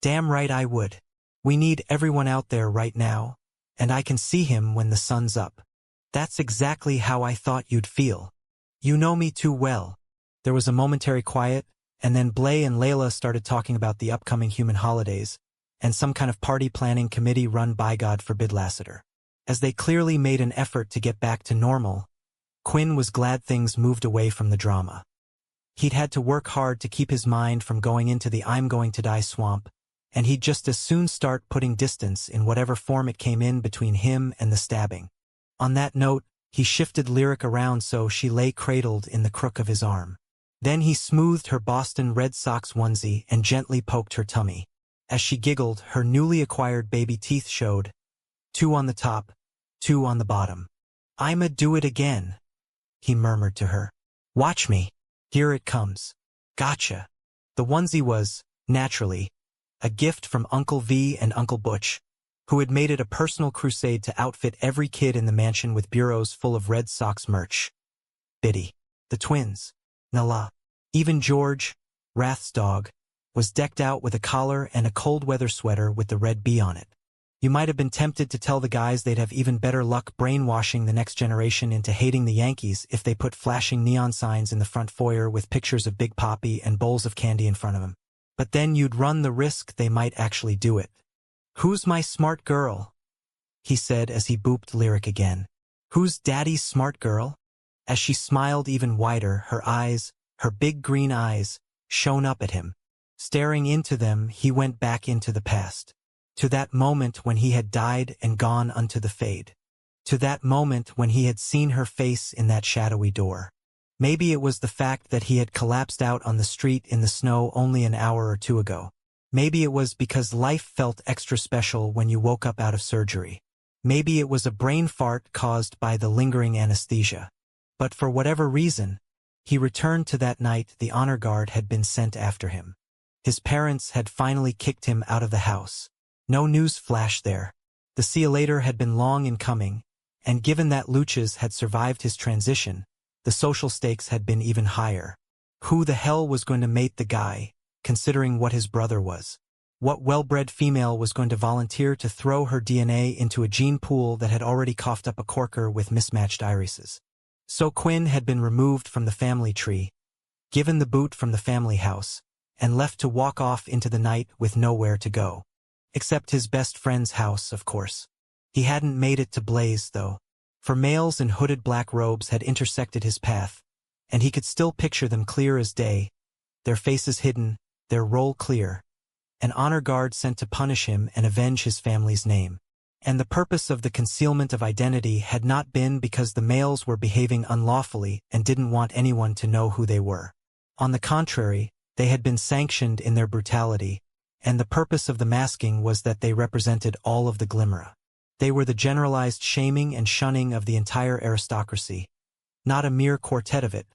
"Damn right I would. We need everyone out there right now, and I can see him when the sun's up." "That's exactly how I thought you'd feel. You know me too well." There was a momentary quiet, and then Blay and Layla started talking about the upcoming human holidays, and some kind of party planning committee run by God forbid Lassiter. As they clearly made an effort to get back to normal, Quinn was glad things moved away from the drama. He'd had to work hard to keep his mind from going into the I'm going to die swamp, and he'd just as soon start putting distance in whatever form it came in between him and the stabbing. On that note, he shifted Lyric around so she lay cradled in the crook of his arm. Then he smoothed her Boston Red Sox onesie and gently poked her tummy. As she giggled, her newly acquired baby teeth showed, 2 on the top, 2 on the bottom. "I'ma do it again," he murmured to her. "Watch me. Here it comes." "Gotcha." The onesie was, naturally, a gift from Uncle V and Uncle Butch, who had made it a personal crusade to outfit every kid in the mansion with bureaus full of Red Sox merch. Biddy, the twins, Nala, even George, Rath's dog, was decked out with a collar and a cold-weather sweater with the red B on it. You might have been tempted to tell the guys they'd have even better luck brainwashing the next generation into hating the Yankees if they put flashing neon signs in the front foyer with pictures of Big Papi and bowls of candy in front of them. But then you'd run the risk they might actually do it. "Who's my smart girl?" he said as he booped Lyric again. "Who's Daddy's smart girl?" As she smiled even wider, her eyes, her big green eyes, shone up at him. Staring into them, he went back into the past. To that moment when he had died and gone unto the fade. To that moment when he had seen her face in that shadowy door. Maybe it was the fact that he had collapsed out on the street in the snow only an hour or 2 ago. Maybe it was because life felt extra special when you woke up out of surgery. Maybe it was a brain fart caused by the lingering anesthesia. But for whatever reason, he returned to that night the honor guard had been sent after him. His parents had finally kicked him out of the house. No news flash there. The see you later had been long in coming, and given that Luchas had survived his transition, the social stakes had been even higher. Who the hell was going to mate the guy, considering what his brother was? What well-bred female was going to volunteer to throw her DNA into a gene pool that had already coughed up a corker with mismatched irises? So Quinn had been removed from the family tree, given the boot from the family house, and left to walk off into the night with nowhere to go. Except his best friend's house, of course. He hadn't made it to Blaze, though, for males in hooded black robes had intersected his path, and he could still picture them clear as day, their faces hidden, their roll clear, an honor guard sent to punish him and avenge his family's name. And the purpose of the concealment of identity had not been because the males were behaving unlawfully and didn't want anyone to know who they were. On the contrary, they had been sanctioned in their brutality, and the purpose of the masking was that they represented all of the Glimmer. They were the generalized shaming and shunning of the entire aristocracy. Not a mere quartet of it,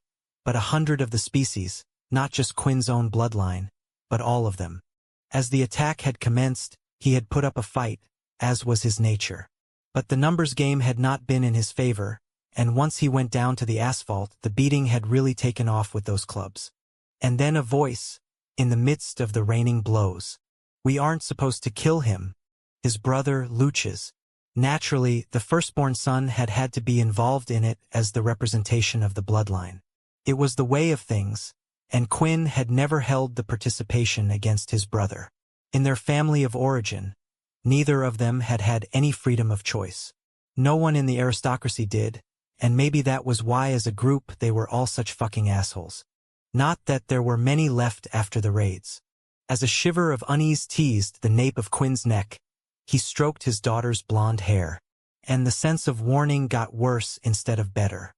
but 100 of the species, not just Quinn's own bloodline, but all of them. As the attack had commenced, he had put up a fight, as was his nature. But the numbers game had not been in his favor, and once he went down to the asphalt, the beating had really taken off with those clubs. And then a voice, in the midst of the raining blows. "We aren't supposed to kill him." His brother, Luch's. Naturally, the firstborn son had had to be involved in it as the representation of the bloodline. It was the way of things, and Quinn had never held the participation against his brother. In their family of origin, neither of them had had any freedom of choice. No one in the aristocracy did, and maybe that was why as a group they were all such fucking assholes. Not that there were many left after the raids. As a shiver of unease teased the nape of Quinn's neck, he stroked his daughter's blonde hair, and the sense of warning got worse instead of better.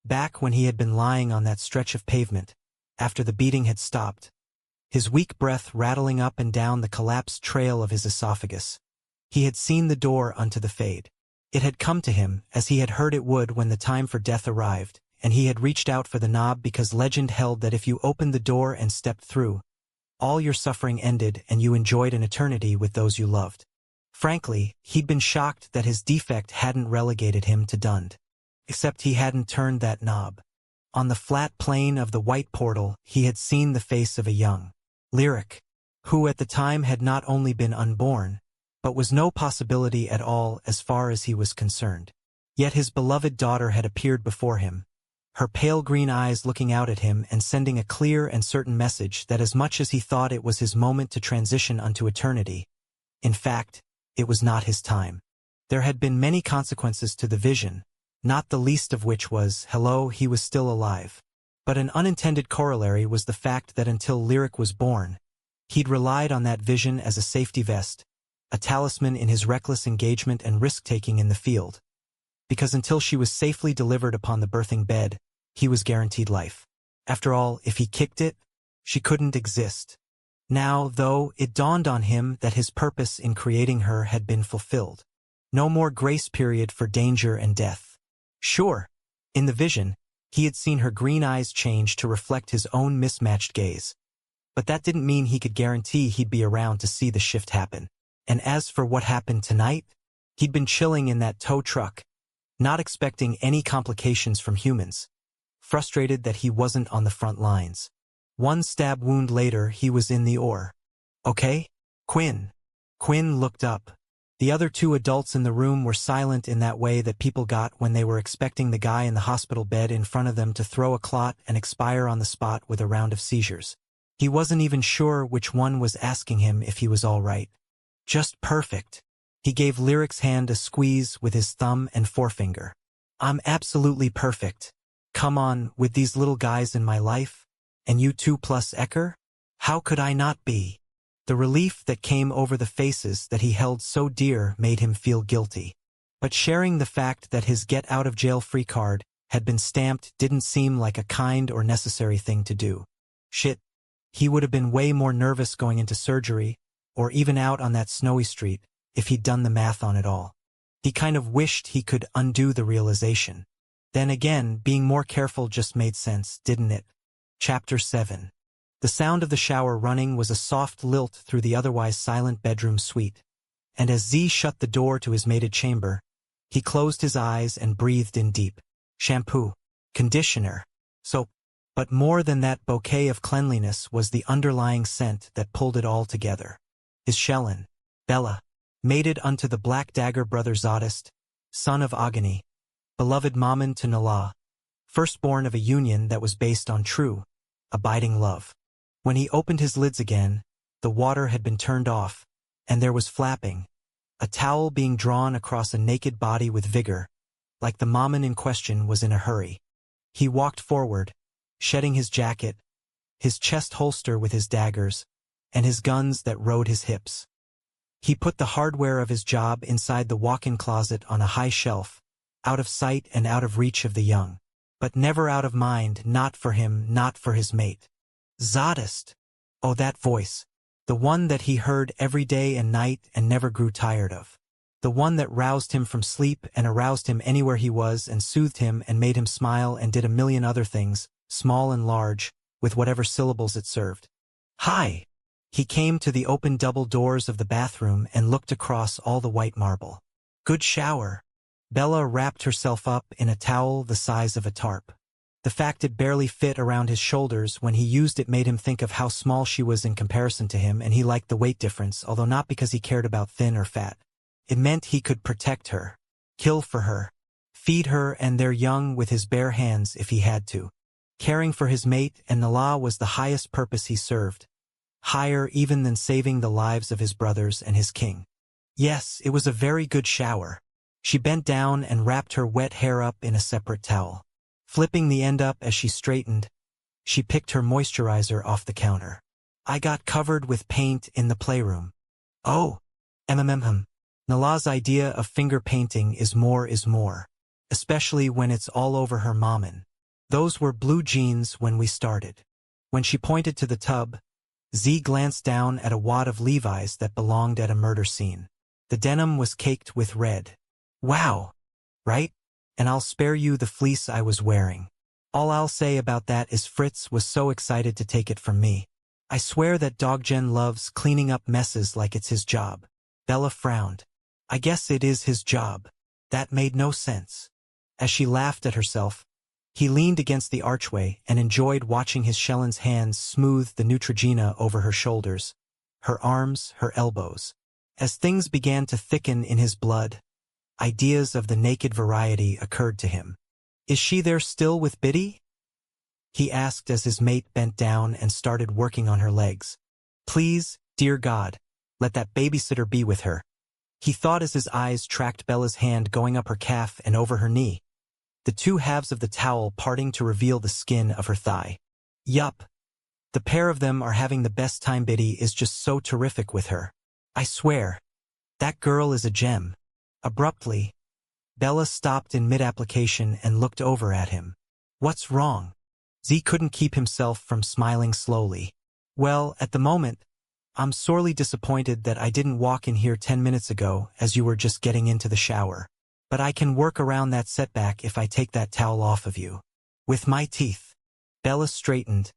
Back when he had been lying on that stretch of pavement, after the beating had stopped, his weak breath rattling up and down the collapsed trail of his esophagus, he had seen the door unto the fade. It had come to him, as he had heard it would when the time for death arrived, and he had reached out for the knob because legend held that if you opened the door and stepped through, all your suffering ended and you enjoyed an eternity with those you loved. Frankly, he'd been shocked that his defect hadn't relegated him to dund. Except he hadn't turned that knob. On the flat plane of the white portal, he had seen the face of a young Lyric, who at the time had not only been unborn, but was no possibility at all as far as he was concerned. Yet his beloved daughter had appeared before him, her pale green eyes looking out at him and sending a clear and certain message that as much as he thought it was his moment to transition unto eternity, in fact, it was not his time. There had been many consequences to the vision, not the least of which was, hello, he was still alive. But an unintended corollary was the fact that until Lyric was born, he'd relied on that vision as a safety vest, a talisman in his reckless engagement and risk-taking in the field. Because until she was safely delivered upon the birthing bed, he was guaranteed life. After all, if he kicked it, she couldn't exist. Now, though, it dawned on him that his purpose in creating her had been fulfilled. No more grace period for danger and death. Sure, in the vision, he had seen her green eyes change to reflect his own mismatched gaze. But that didn't mean he could guarantee he'd be around to see the shift happen. And as for what happened tonight, he'd been chilling in that tow truck, not expecting any complications from humans, frustrated that he wasn't on the front lines. One stab wound later, he was in the OR. Okay? Quinn. Quinn looked up. The other two adults in the room were silent in that way that people got when they were expecting the guy in the hospital bed in front of them to throw a clot and expire on the spot with a round of seizures. He wasn't even sure which one was asking him if he was all right. Just perfect. He gave Lyric's hand a squeeze with his thumb and forefinger. I'm absolutely perfect. Come on, with these little guys in my life, and you two plus Ecker? How could I not be? The relief that came over the faces that he held so dear made him feel guilty. But sharing the fact that his get-out-of-jail-free card had been stamped didn't seem like a kind or necessary thing to do. Shit. He would have been way more nervous going into surgery, or even out on that snowy street, if he'd done the math on it all. He kind of wished he could undo the realization. Then again, being more careful just made sense, didn't it? Chapter 7. The sound of the shower running was a soft lilt through the otherwise silent bedroom suite, and as Z shut the door to his mated chamber, he closed his eyes and breathed in deep. Shampoo, conditioner, soap. But more than that bouquet of cleanliness was the underlying scent that pulled it all together. His Shellin, Bella, mated unto the Black Dagger Brotherhood, son of Agni, beloved Mammon to Nala, firstborn of a union that was based on true, abiding love. When he opened his lids again, the water had been turned off, and there was flapping, a towel being drawn across a naked body with vigor, like the Mammon in question was in a hurry. He walked forward, shedding his jacket, his chest holster with his daggers, and his guns that rode his hips. He put the hardware of his job inside the walk-in closet on a high shelf, out of sight and out of reach of the young. But never out of mind, not for him, not for his mate. Zadist. Oh, that voice. The one that he heard every day and night and never grew tired of. The one that roused him from sleep and aroused him anywhere he was and soothed him and made him smile and did a million other things, small and large, with whatever syllables it served. Hi! He came to the open double doors of the bathroom and looked across all the white marble. Good shower. Bella wrapped herself up in a towel the size of a tarp. The fact it barely fit around his shoulders when he used it made him think of how small she was in comparison to him, and he liked the weight difference, although not because he cared about thin or fat. It meant he could protect her, kill for her, feed her and their young with his bare hands if he had to. Caring for his mate and Nala was the highest purpose he served, higher even than saving the lives of his brothers and his king. Yes, it was a very good shower. She bent down and wrapped her wet hair up in a separate towel. Flipping the end up as she straightened, she picked her moisturizer off the counter. I got covered with paint in the playroom. Oh, Nala's idea of finger painting is more, especially when it's all over her mommin. Those were blue jeans when we started. When she pointed to the tub, Z glanced down at a wad of Levi's that belonged at a murder scene. The denim was caked with red. Wow! Right? And I'll spare you the fleece I was wearing. All I'll say about that is Fritz was so excited to take it from me. I swear that Doggen loves cleaning up messes like it's his job. Bella frowned. I guess it is his job. That made no sense. As she laughed at herself, he leaned against the archway and enjoyed watching his Shellen's hands smooth the Neutrogena over her shoulders, her arms, her elbows. As things began to thicken in his blood, ideas of the naked variety occurred to him. Is she there still with Biddy? He asked as his mate bent down and started working on her legs. Please, dear God, let that babysitter be with her. He thought as his eyes tracked Bella's hand going up her calf and over her knee, the two halves of the towel parting to reveal the skin of her thigh. Yup. The pair of them are having the best time. Biddy is just so terrific with her. I swear. That girl is a gem. Abruptly, Bella stopped in mid-application and looked over at him. What's wrong? Z couldn't keep himself from smiling slowly. Well, at the moment, I'm sorely disappointed that I didn't walk in here 10 minutes ago as you were just getting into the shower. But I can work around that setback if I take that towel off of you. With my teeth. Bella straightened,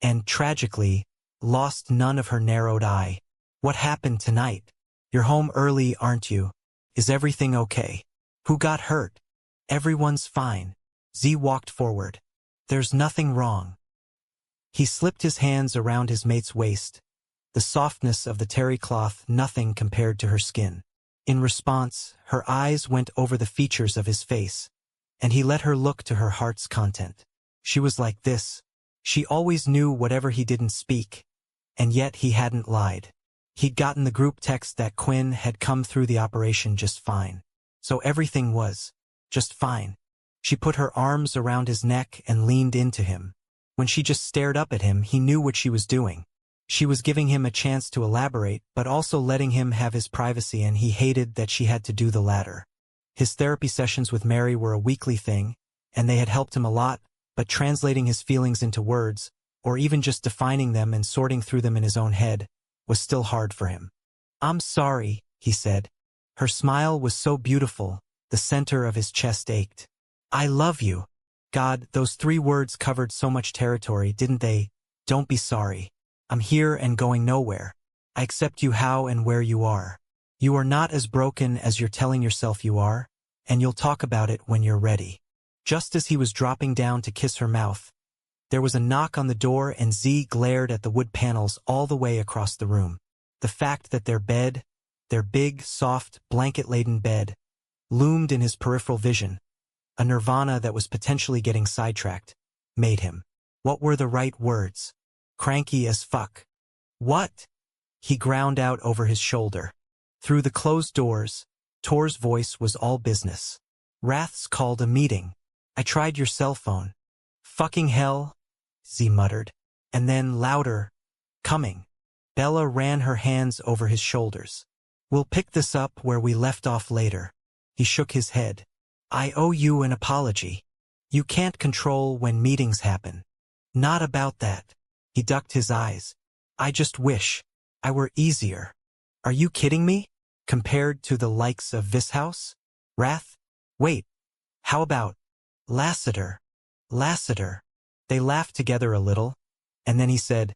and, tragically, lost none of her narrowed eye. What happened tonight? You're home early, aren't you? Is everything okay? Who got hurt? Everyone's fine. Z walked forward. There's nothing wrong. He slipped his hands around his mate's waist. The softness of the terry cloth nothing compared to her skin. In response, her eyes went over the features of his face, and he let her look to her heart's content. She was like this. She always knew whatever he didn't speak, and yet he hadn't lied. He'd gotten the group text that Quinn had come through the operation just fine. So everything was just fine. She put her arms around his neck and leaned into him. When she just stared up at him, he knew what she was doing. She was giving him a chance to elaborate, but also letting him have his privacy, and he hated that she had to do the latter. His therapy sessions with Mary were a weekly thing, and they had helped him a lot, but translating his feelings into words, or even just defining them and sorting through them in his own head, was still hard for him. I'm sorry, he said. Her smile was so beautiful, the center of his chest ached. I love you. God, those 3 words covered so much territory, didn't they? Don't be sorry. I'm here and going nowhere. I accept you how and where you are. You are not as broken as you're telling yourself you are, and you'll talk about it when you're ready. Just as he was dropping down to kiss her mouth, there was a knock on the door, and Z glared at the wood panels all the way across the room. The fact that their bed, their big, soft, blanket-laden bed, loomed in his peripheral vision, a nirvana that was potentially getting sidetracked, made him. What were the right words? Cranky as fuck. What? He ground out over his shoulder. Through the closed doors, Tor's voice was all business. Rath's called a meeting. I tried your cell phone. Fucking hell, Z muttered. And then louder. Coming. Bella ran her hands over his shoulders. We'll pick this up where we left off later. He shook his head. I owe you an apology. You can't control when meetings happen. Not about that. He ducked his eyes. I just wish I were easier. Are you kidding me? Compared to the likes of this house? Wrath? Wait, how about Lassiter? Lassiter. They laughed together a little, and then he said,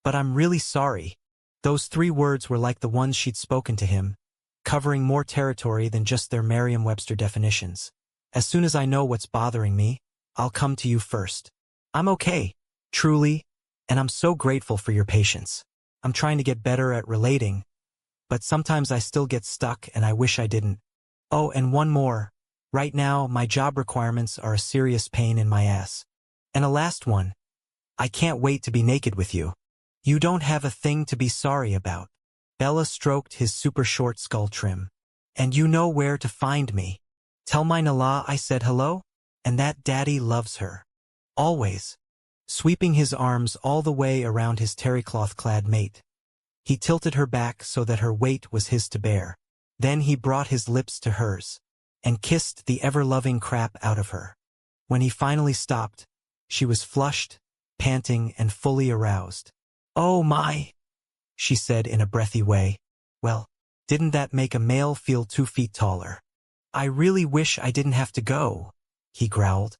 but I'm really sorry. Those 3 words were like the ones she'd spoken to him, covering more territory than just their Merriam-Webster definitions. As soon as I know what's bothering me, I'll come to you first. I'm okay, truly, and I'm so grateful for your patience. I'm trying to get better at relating, but sometimes I still get stuck and I wish I didn't. Oh, and one more. Right now, my job requirements are a serious pain in my ass. And a last one. I can't wait to be naked with you. You don't have a thing to be sorry about. Bella stroked his super short skull trim. And you know where to find me. Tell my Nala I said hello, and that daddy loves her. Always. Sweeping his arms all the way around his terrycloth-clad mate. He tilted her back so that her weight was his to bear. Then he brought his lips to hers, and kissed the ever-loving crap out of her. When he finally stopped, she was flushed, panting, and fully aroused. Oh my, she said in a breathy way. Well, didn't that make a male feel 2 feet taller? I really wish I didn't have to go, he growled.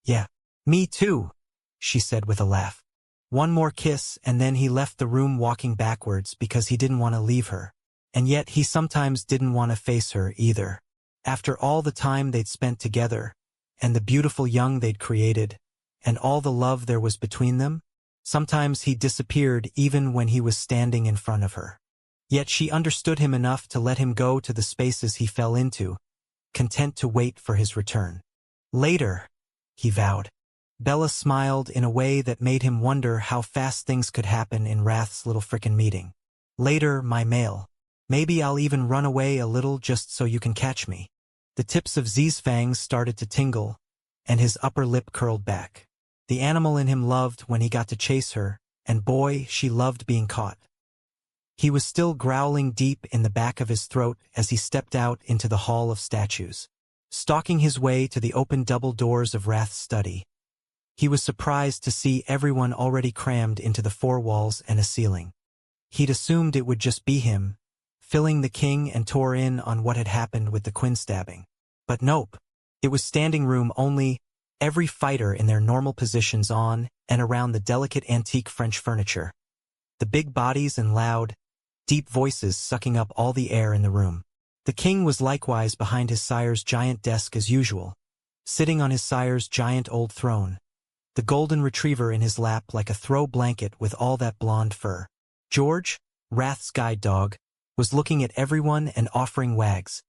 Yeah, me too, she said with a laugh. One more kiss and then he left the room walking backwards because he didn't want to leave her. And yet he sometimes didn't want to face her either. After all the time they'd spent together, and the beautiful young they'd created, and all the love there was between them, sometimes he disappeared even when he was standing in front of her. Yet she understood him enough to let him go to the spaces he fell into, content to wait for his return. Later, he vowed. Bella smiled in a way that made him wonder how fast things could happen in Wrath's little frickin' meeting. Later, my male. Maybe I'll even run away a little just so you can catch me. The tips of Z's fangs started to tingle, and his upper lip curled back. The animal in him loved when he got to chase her, and boy, she loved being caught. He was still growling deep in the back of his throat as he stepped out into the hall of statues. Stalking his way to the open double doors of Wrath's study, he was surprised to see everyone already crammed into the 4 walls and a ceiling. He'd assumed it would just be him, filling the king, and tore in on what had happened with the Quinn stabbing. But nope, it was standing room only, every fighter in their normal positions on and around the delicate antique French furniture. The big bodies and loud, deep voices sucking up all the air in the room. The king was likewise behind his sire's giant desk as usual, sitting on his sire's giant old throne, the golden retriever in his lap like a throw blanket with all that blonde fur. George, Wrath's guide dog, was looking at everyone and offering wags,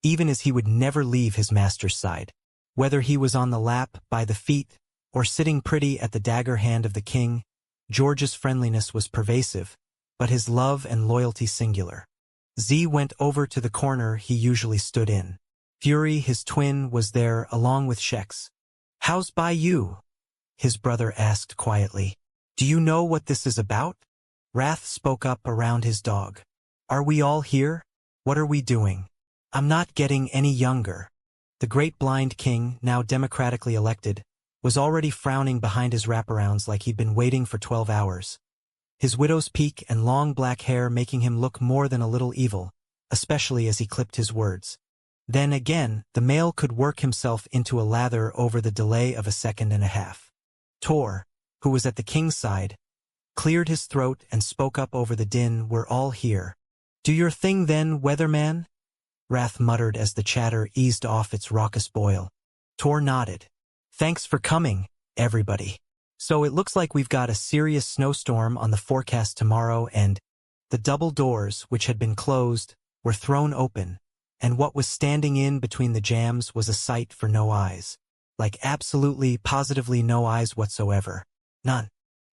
even as he would never leave his master's side. Whether he was on the lap, by the feet, or sitting pretty at the dagger hand of the king, George's friendliness was pervasive, but his love and loyalty singular. Z went over to the corner he usually stood in. Fury, his twin, was there along with Shex. How's by you? His brother asked quietly. Do you know what this is about? Wrath spoke up around his dog. Are we all here? What are we doing? I'm not getting any younger. The great blind king, now democratically elected, was already frowning behind his wraparounds like he'd been waiting for 12 hours. His widow's peak and long black hair making him look more than a little evil, especially as he clipped his words. Then again, the male could work himself into a lather over the delay of a second and a half. Tor, who was at the king's side, cleared his throat and spoke up over the din. We're all here. Do your thing then, weatherman? Wrath muttered as the chatter eased off its raucous boil. Tor nodded. Thanks for coming, everybody. So it looks like we've got a serious snowstorm on the forecast tomorrow, and the double doors, which had been closed, were thrown open, and what was standing in between the jams was a sight for no eyes. Like absolutely, positively no eyes whatsoever. None.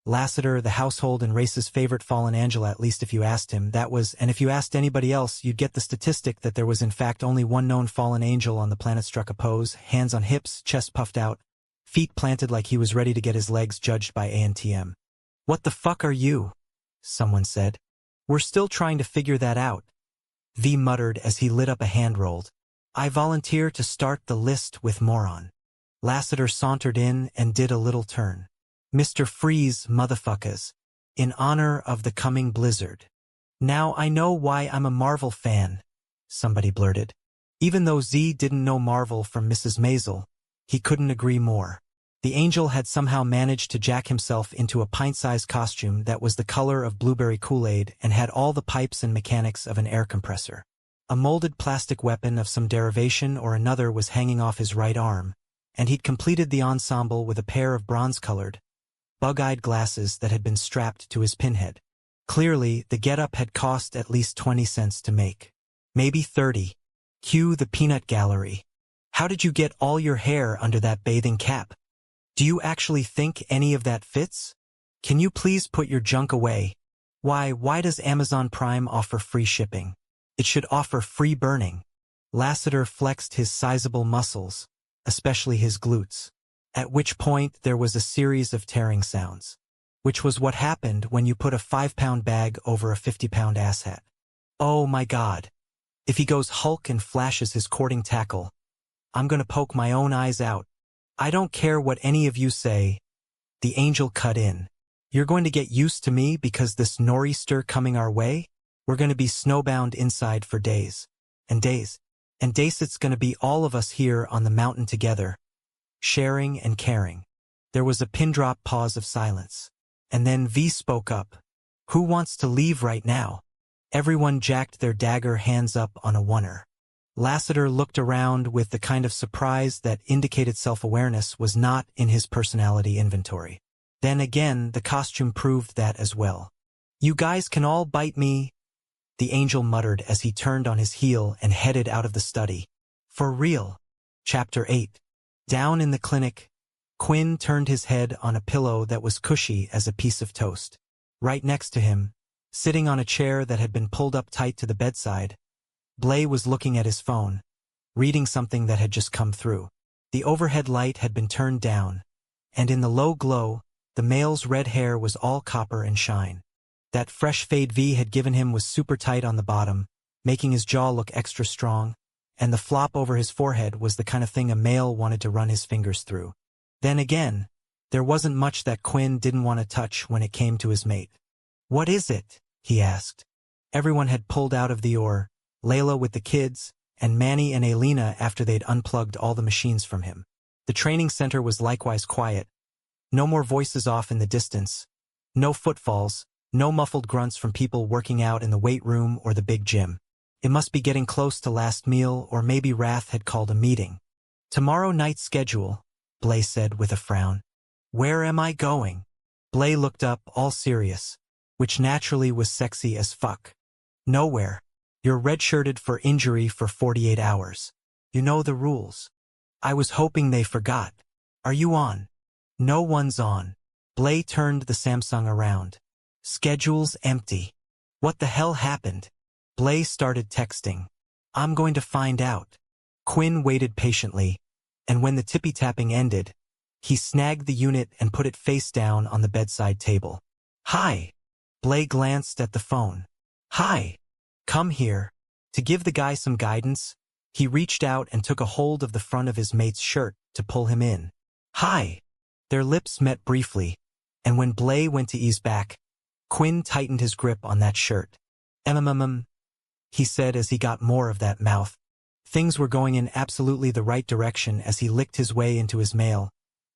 Lassiter, the household and race's favorite fallen angel, at least if you asked him, that was, and if you asked anybody else, you'd get the statistic that there was in fact only one known fallen angel on the planet. Struck a pose, hands on hips, chest puffed out, feet planted like he was ready to get his legs judged by ANTM. What the fuck are you? Someone said. We're still trying to figure that out. V muttered as he lit up a hand rolled. I volunteer to start the list with moron. Lassiter sauntered in and did a little turn. Mr. Freeze, motherfuckers. in honor of the coming blizzard. Now I know why I'm a Marvel fan, somebody blurted. Even though Z didn't know Marvel from Mrs. Maisel, he couldn't agree more. The angel had somehow managed to jack himself into a pint-sized costume that was the color of blueberry Kool-Aid and had all the pipes and mechanics of an air compressor. A molded plastic weapon of some derivation or another was hanging off his right arm, and he'd completed the ensemble with a pair of bronze-colored, bug-eyed glasses that had been strapped to his pinhead. Clearly, the getup had cost at least 20 cents to make. Maybe 30. Cue the peanut gallery. How did you get all your hair under that bathing cap? Do you actually think any of that fits? Can you please put your junk away? Why does Amazon Prime offer free shipping? It should offer free burning. Lassiter flexed his sizable muscles, especially his glutes, at which point there was a series of tearing sounds, which was what happened when you put a 5-pound bag over a 50-pound asshat. Oh my God. If he goes Hulk and flashes his cording tackle, I'm gonna poke my own eyes out. I don't care what any of you say. The angel cut in. You're going to get used to me because this nor'easter coming our way? We're going to be snowbound inside for days. And days. And days it's going to be all of us here on the mountain together. Sharing and caring. There was a pin-drop pause of silence. And then V spoke up. Who wants to leave right now? Everyone jacked their dagger hands up on a oneer. Lassiter looked around with the kind of surprise that indicated self-awareness was not in his personality inventory. Then again, the costume proved that as well. You guys can all bite me, the angel muttered as he turned on his heel and headed out of the study. For real. Chapter 8. Down in the clinic, Quinn turned his head on a pillow that was cushy as a piece of toast. Right next to him, sitting on a chair that had been pulled up tight to the bedside, Blay was looking at his phone, reading something that had just come through. The overhead light had been turned down, and in the low glow, the male's red hair was all copper and shine. That fresh fade V had given him was super tight on the bottom, making his jaw look extra strong, and the flop over his forehead was the kind of thing a male wanted to run his fingers through. Then again, there wasn't much that Quinn didn't want to touch when it came to his mate. What is it? He asked. Everyone had pulled out of the oar, Layla with the kids, and Manny and Elena after they'd unplugged all the machines from him. The training center was likewise quiet. No more voices off in the distance. No footfalls, no muffled grunts from people working out in the weight room or the big gym. It must be getting close to last meal, or maybe Wrath had called a meeting. Tomorrow night's schedule, Blay said with a frown. Where am I going? Blay looked up, all serious, which naturally was sexy as fuck. Nowhere. You're redshirted for injury for 48 hours. You know the rules. I was hoping they forgot. Are you on? No one's on. Blay turned the Samsung around. Schedule's empty. What the hell happened? Blay started texting. I'm going to find out. Quinn waited patiently, and when the tippy-tapping ended, he snagged the unit and put it face down on the bedside table. Hi. Blay glanced at the phone. Hi. Come here. To give the guy some guidance, he reached out and took a hold of the front of his mate's shirt to pull him in. Hi. Their lips met briefly, and when Blay went to ease back, Quinn tightened his grip on that shirt. He said as he got more of that mouth. Things were going in absolutely the right direction as he licked his way into his mail,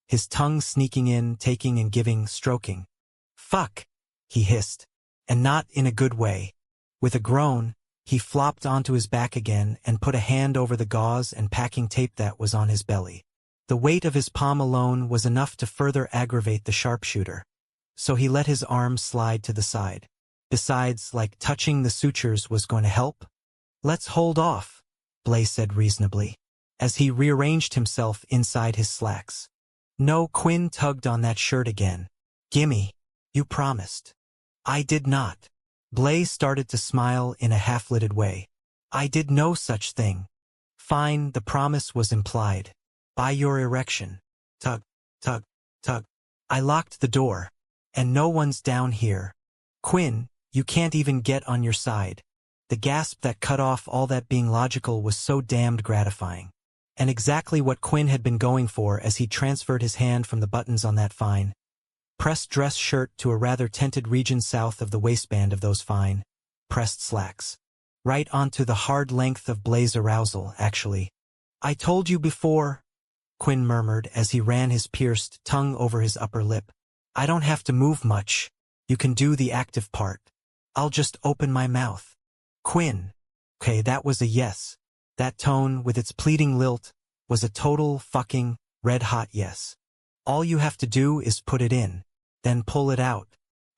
his tongue sneaking in, taking and giving, stroking. Fuck, he hissed, and not in a good way. With a groan, he flopped onto his back again and put a hand over the gauze and packing tape that was on his belly. The weight of his palm alone was enough to further aggravate the sharpshooter, so he let his arm slide to the side. Besides, like touching the sutures was going to help? Let's hold off, Blay said reasonably, as he rearranged himself inside his slacks. No, Quinn tugged on that shirt again. Gimme. You promised. I did not. Blay started to smile in a half-lidded way. I did no such thing. Fine, the promise was implied. By your erection. Tug, tug, tug. I locked the door. And no one's down here. Quinn, you can't even get on your side. The gasp that cut off all that being logical was so damned gratifying. And exactly what Quinn had been going for as he transferred his hand from the buttons on that fine, pressed dress shirt to a rather tented region south of the waistband of those fine, pressed slacks. Right onto the hard length of Blaze arousal, actually. I told you before, Quinn murmured as he ran his pierced tongue over his upper lip. I don't have to move much. You can do the active part. I'll just open my mouth. Quinn. Okay, that was a yes. That tone, with its pleading lilt, was a total fucking red-hot yes. All you have to do is put it in, then pull it out.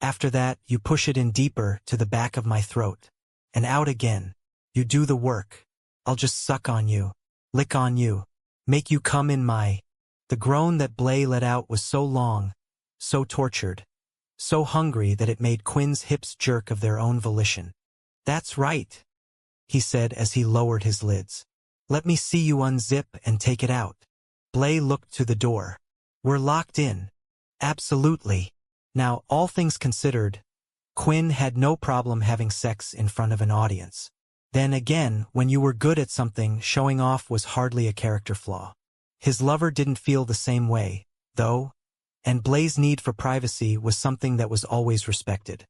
After that, you push it in deeper to the back of my throat. And out again. You do the work. I'll just suck on you, lick on you, make you come in my... The groan that Blay let out was so long, so tortured, so hungry that it made Quinn's hips jerk of their own volition. That's right, he said as he lowered his lids. Let me see you unzip and take it out. Blay looked to the door. We're locked in. Absolutely. Now, all things considered, Quinn had no problem having sex in front of an audience. Then again, when you were good at something, showing off was hardly a character flaw. His lover didn't feel the same way, though, and Blay's need for privacy was something that was always respected.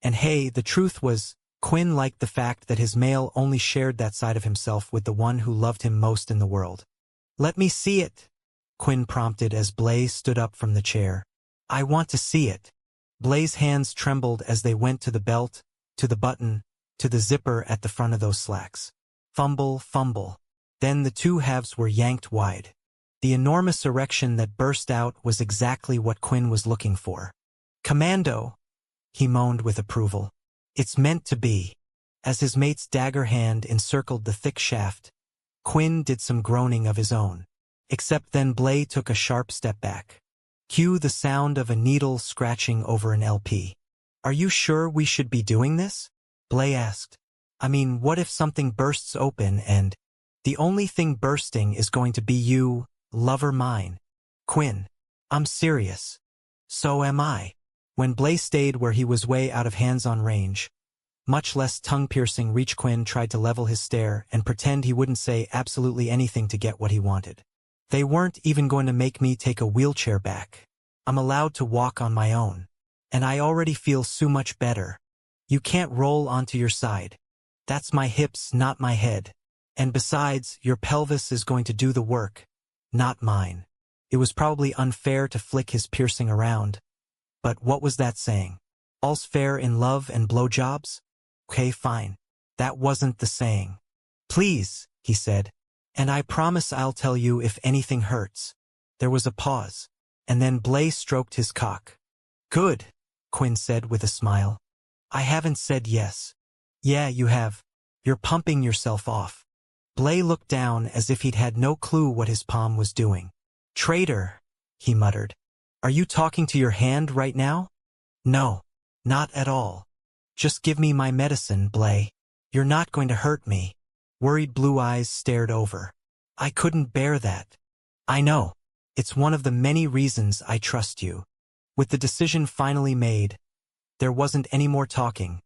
And hey, the truth was, Quinn liked the fact that his male only shared that side of himself with the one who loved him most in the world. Let me see it, Quinn prompted as Blay stood up from the chair. I want to see it. Blay's hands trembled as they went to the belt, to the button, to the zipper at the front of those slacks. Fumble, fumble. Then the two halves were yanked wide. The enormous erection that burst out was exactly what Quinn was looking for. Commando, he moaned with approval. It's meant to be. As his mate's dagger hand encircled the thick shaft, Quinn did some groaning of his own. Except then Blay took a sharp step back. Cue the sound of a needle scratching over an LP. Are you sure we should be doing this? Blay asked. I mean, what if something bursts open and the only thing bursting is going to be you, lover mine? Quinn. I'm serious. So am I. When Blay stayed where he was way out of hands-on range, much less tongue-piercing reach, Quinn tried to level his stare and pretend he wouldn't say absolutely anything to get what he wanted. They weren't even going to make me take a wheelchair back. I'm allowed to walk on my own. And I already feel so much better. You can't roll onto your side. That's my hips, not my head. And besides, your pelvis is going to do the work, not mine. It was probably unfair to flick his piercing around. But what was that saying? All's fair in love and blowjobs? Okay, fine. That wasn't the saying. Please, he said. And I promise I'll tell you if anything hurts. There was a pause, and then Blay stroked his cock. Good, Quinn said with a smile. I haven't said yes. Yeah, you have. You're pumping yourself off. Blay looked down as if he'd had no clue what his palm was doing. Traitor, he muttered. Are you talking to your hand right now? No, not at all. Just give me my medicine, Blay. You're not going to hurt me. Worried blue eyes stared over. I couldn't bear that. I know. It's one of the many reasons I trust you. With the decision finally made, there wasn't any more talking.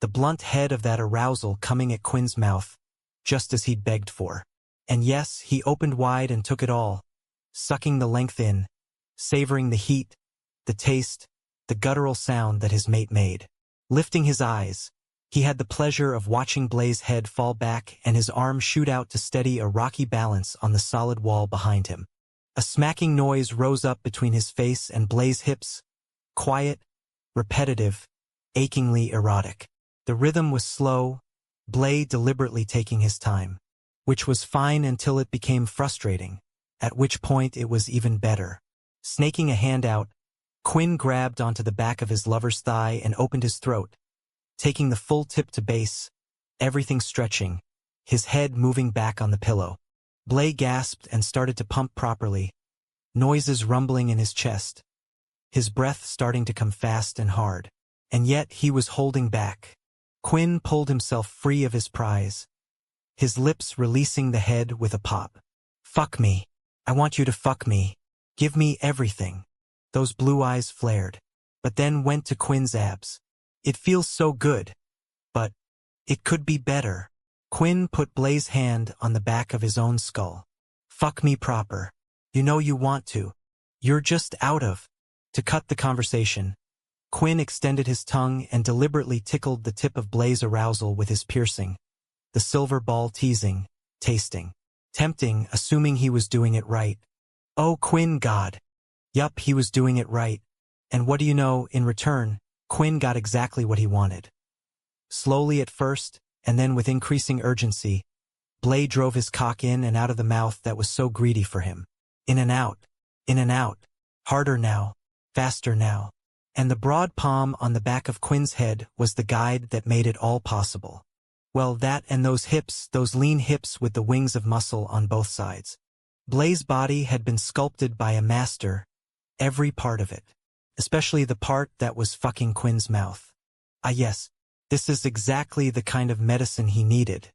The blunt head of that arousal coming at Quinn's mouth, just as he'd begged for. And yes, he opened wide and took it all, sucking the length in, savoring the heat, the taste, the guttural sound that his mate made. Lifting his eyes, he had the pleasure of watching Blay's head fall back and his arm shoot out to steady a rocky balance on the solid wall behind him. A smacking noise rose up between his face and Blay's hips, quiet, repetitive, achingly erotic. The rhythm was slow, Blay deliberately taking his time, which was fine until it became frustrating, at which point it was even better. Snaking a hand out, Quinn grabbed onto the back of his lover's thigh and opened his throat, taking the full tip to base, everything stretching, his head moving back on the pillow. Blay gasped and started to pump properly, noises rumbling in his chest, his breath starting to come fast and hard. And yet he was holding back. Quinn pulled himself free of his prize, his lips releasing the head with a pop. Fuck me. I want you to fuck me. Give me everything. Those blue eyes flared, but then went to Quinn's abs. It feels so good. But it could be better. Quinn put Blay's hand on the back of his own skull. Fuck me proper. You know you want to. You're just out of To cut the conversation, Quinn extended his tongue and deliberately tickled the tip of Blaze's arousal with his piercing, the silver ball teasing, tasting, tempting, assuming he was doing it right. Oh, Quinn, God. Yup, he was doing it right. And what do you know, in return, Quinn got exactly what he wanted. Slowly at first, and then with increasing urgency, Blaze drove his cock in and out of the mouth that was so greedy for him. In and out, harder now, faster now. And the broad palm on the back of Quinn's head was the guide that made it all possible. Well, that and those hips, those lean hips with the wings of muscle on both sides. Blaze's body had been sculpted by a master, every part of it. Especially the part that was fucking Quinn's mouth. Ah yes, this is exactly the kind of medicine he needed.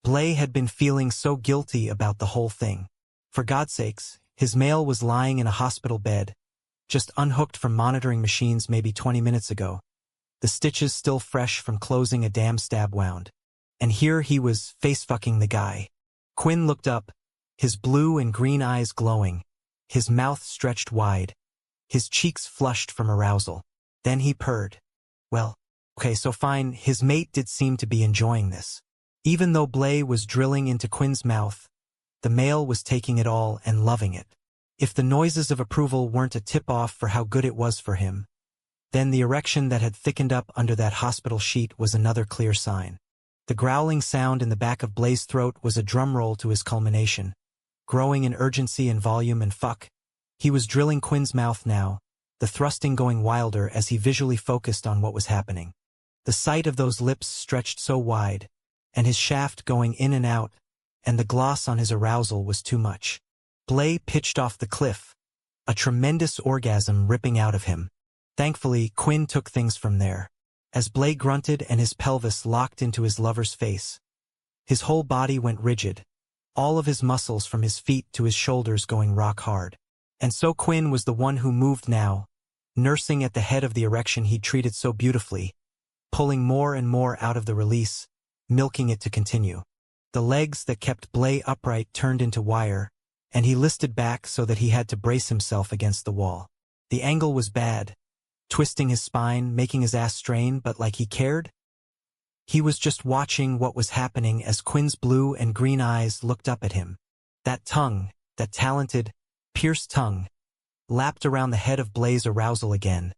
Blaze had been feeling so guilty about the whole thing. For God's sakes, his male was lying in a hospital bed, just unhooked from monitoring machines maybe 20 minutes ago, the stitches still fresh from closing a damn stab wound. And here he was face-fucking the guy. Quinn looked up, his blue and green eyes glowing, his mouth stretched wide, his cheeks flushed from arousal. Then he purred. Well, okay, so fine, his mate did seem to be enjoying this. Even though Blaze was drilling into Quinn's mouth, the male was taking it all and loving it. If the noises of approval weren't a tip-off for how good it was for him, then the erection that had thickened up under that hospital sheet was another clear sign. The growling sound in the back of Blaze's throat was a drum roll to his culmination, growing in urgency and volume and fuck. He was drilling Quinn's mouth now, the thrusting going wilder as he visually focused on what was happening. The sight of those lips stretched so wide, and his shaft going in and out, and the gloss on his arousal was too much. Blaze pitched off the cliff, a tremendous orgasm ripping out of him. Thankfully, Quinn took things from there. As Blaze grunted and his pelvis locked into his lover's face, his whole body went rigid, all of his muscles from his feet to his shoulders going rock hard. And so Quinn was the one who moved now, nursing at the head of the erection he'd treated so beautifully, pulling more and more out of the release, milking it to continue. The legs that kept Blaze upright turned into wire, and he listed back so that he had to brace himself against the wall. The angle was bad, twisting his spine, making his ass strain, but like he cared? He was just watching what was happening as Quinn's blue and green eyes looked up at him. That tongue, that talented, pierced tongue, lapped around the head of Blaze's arousal again,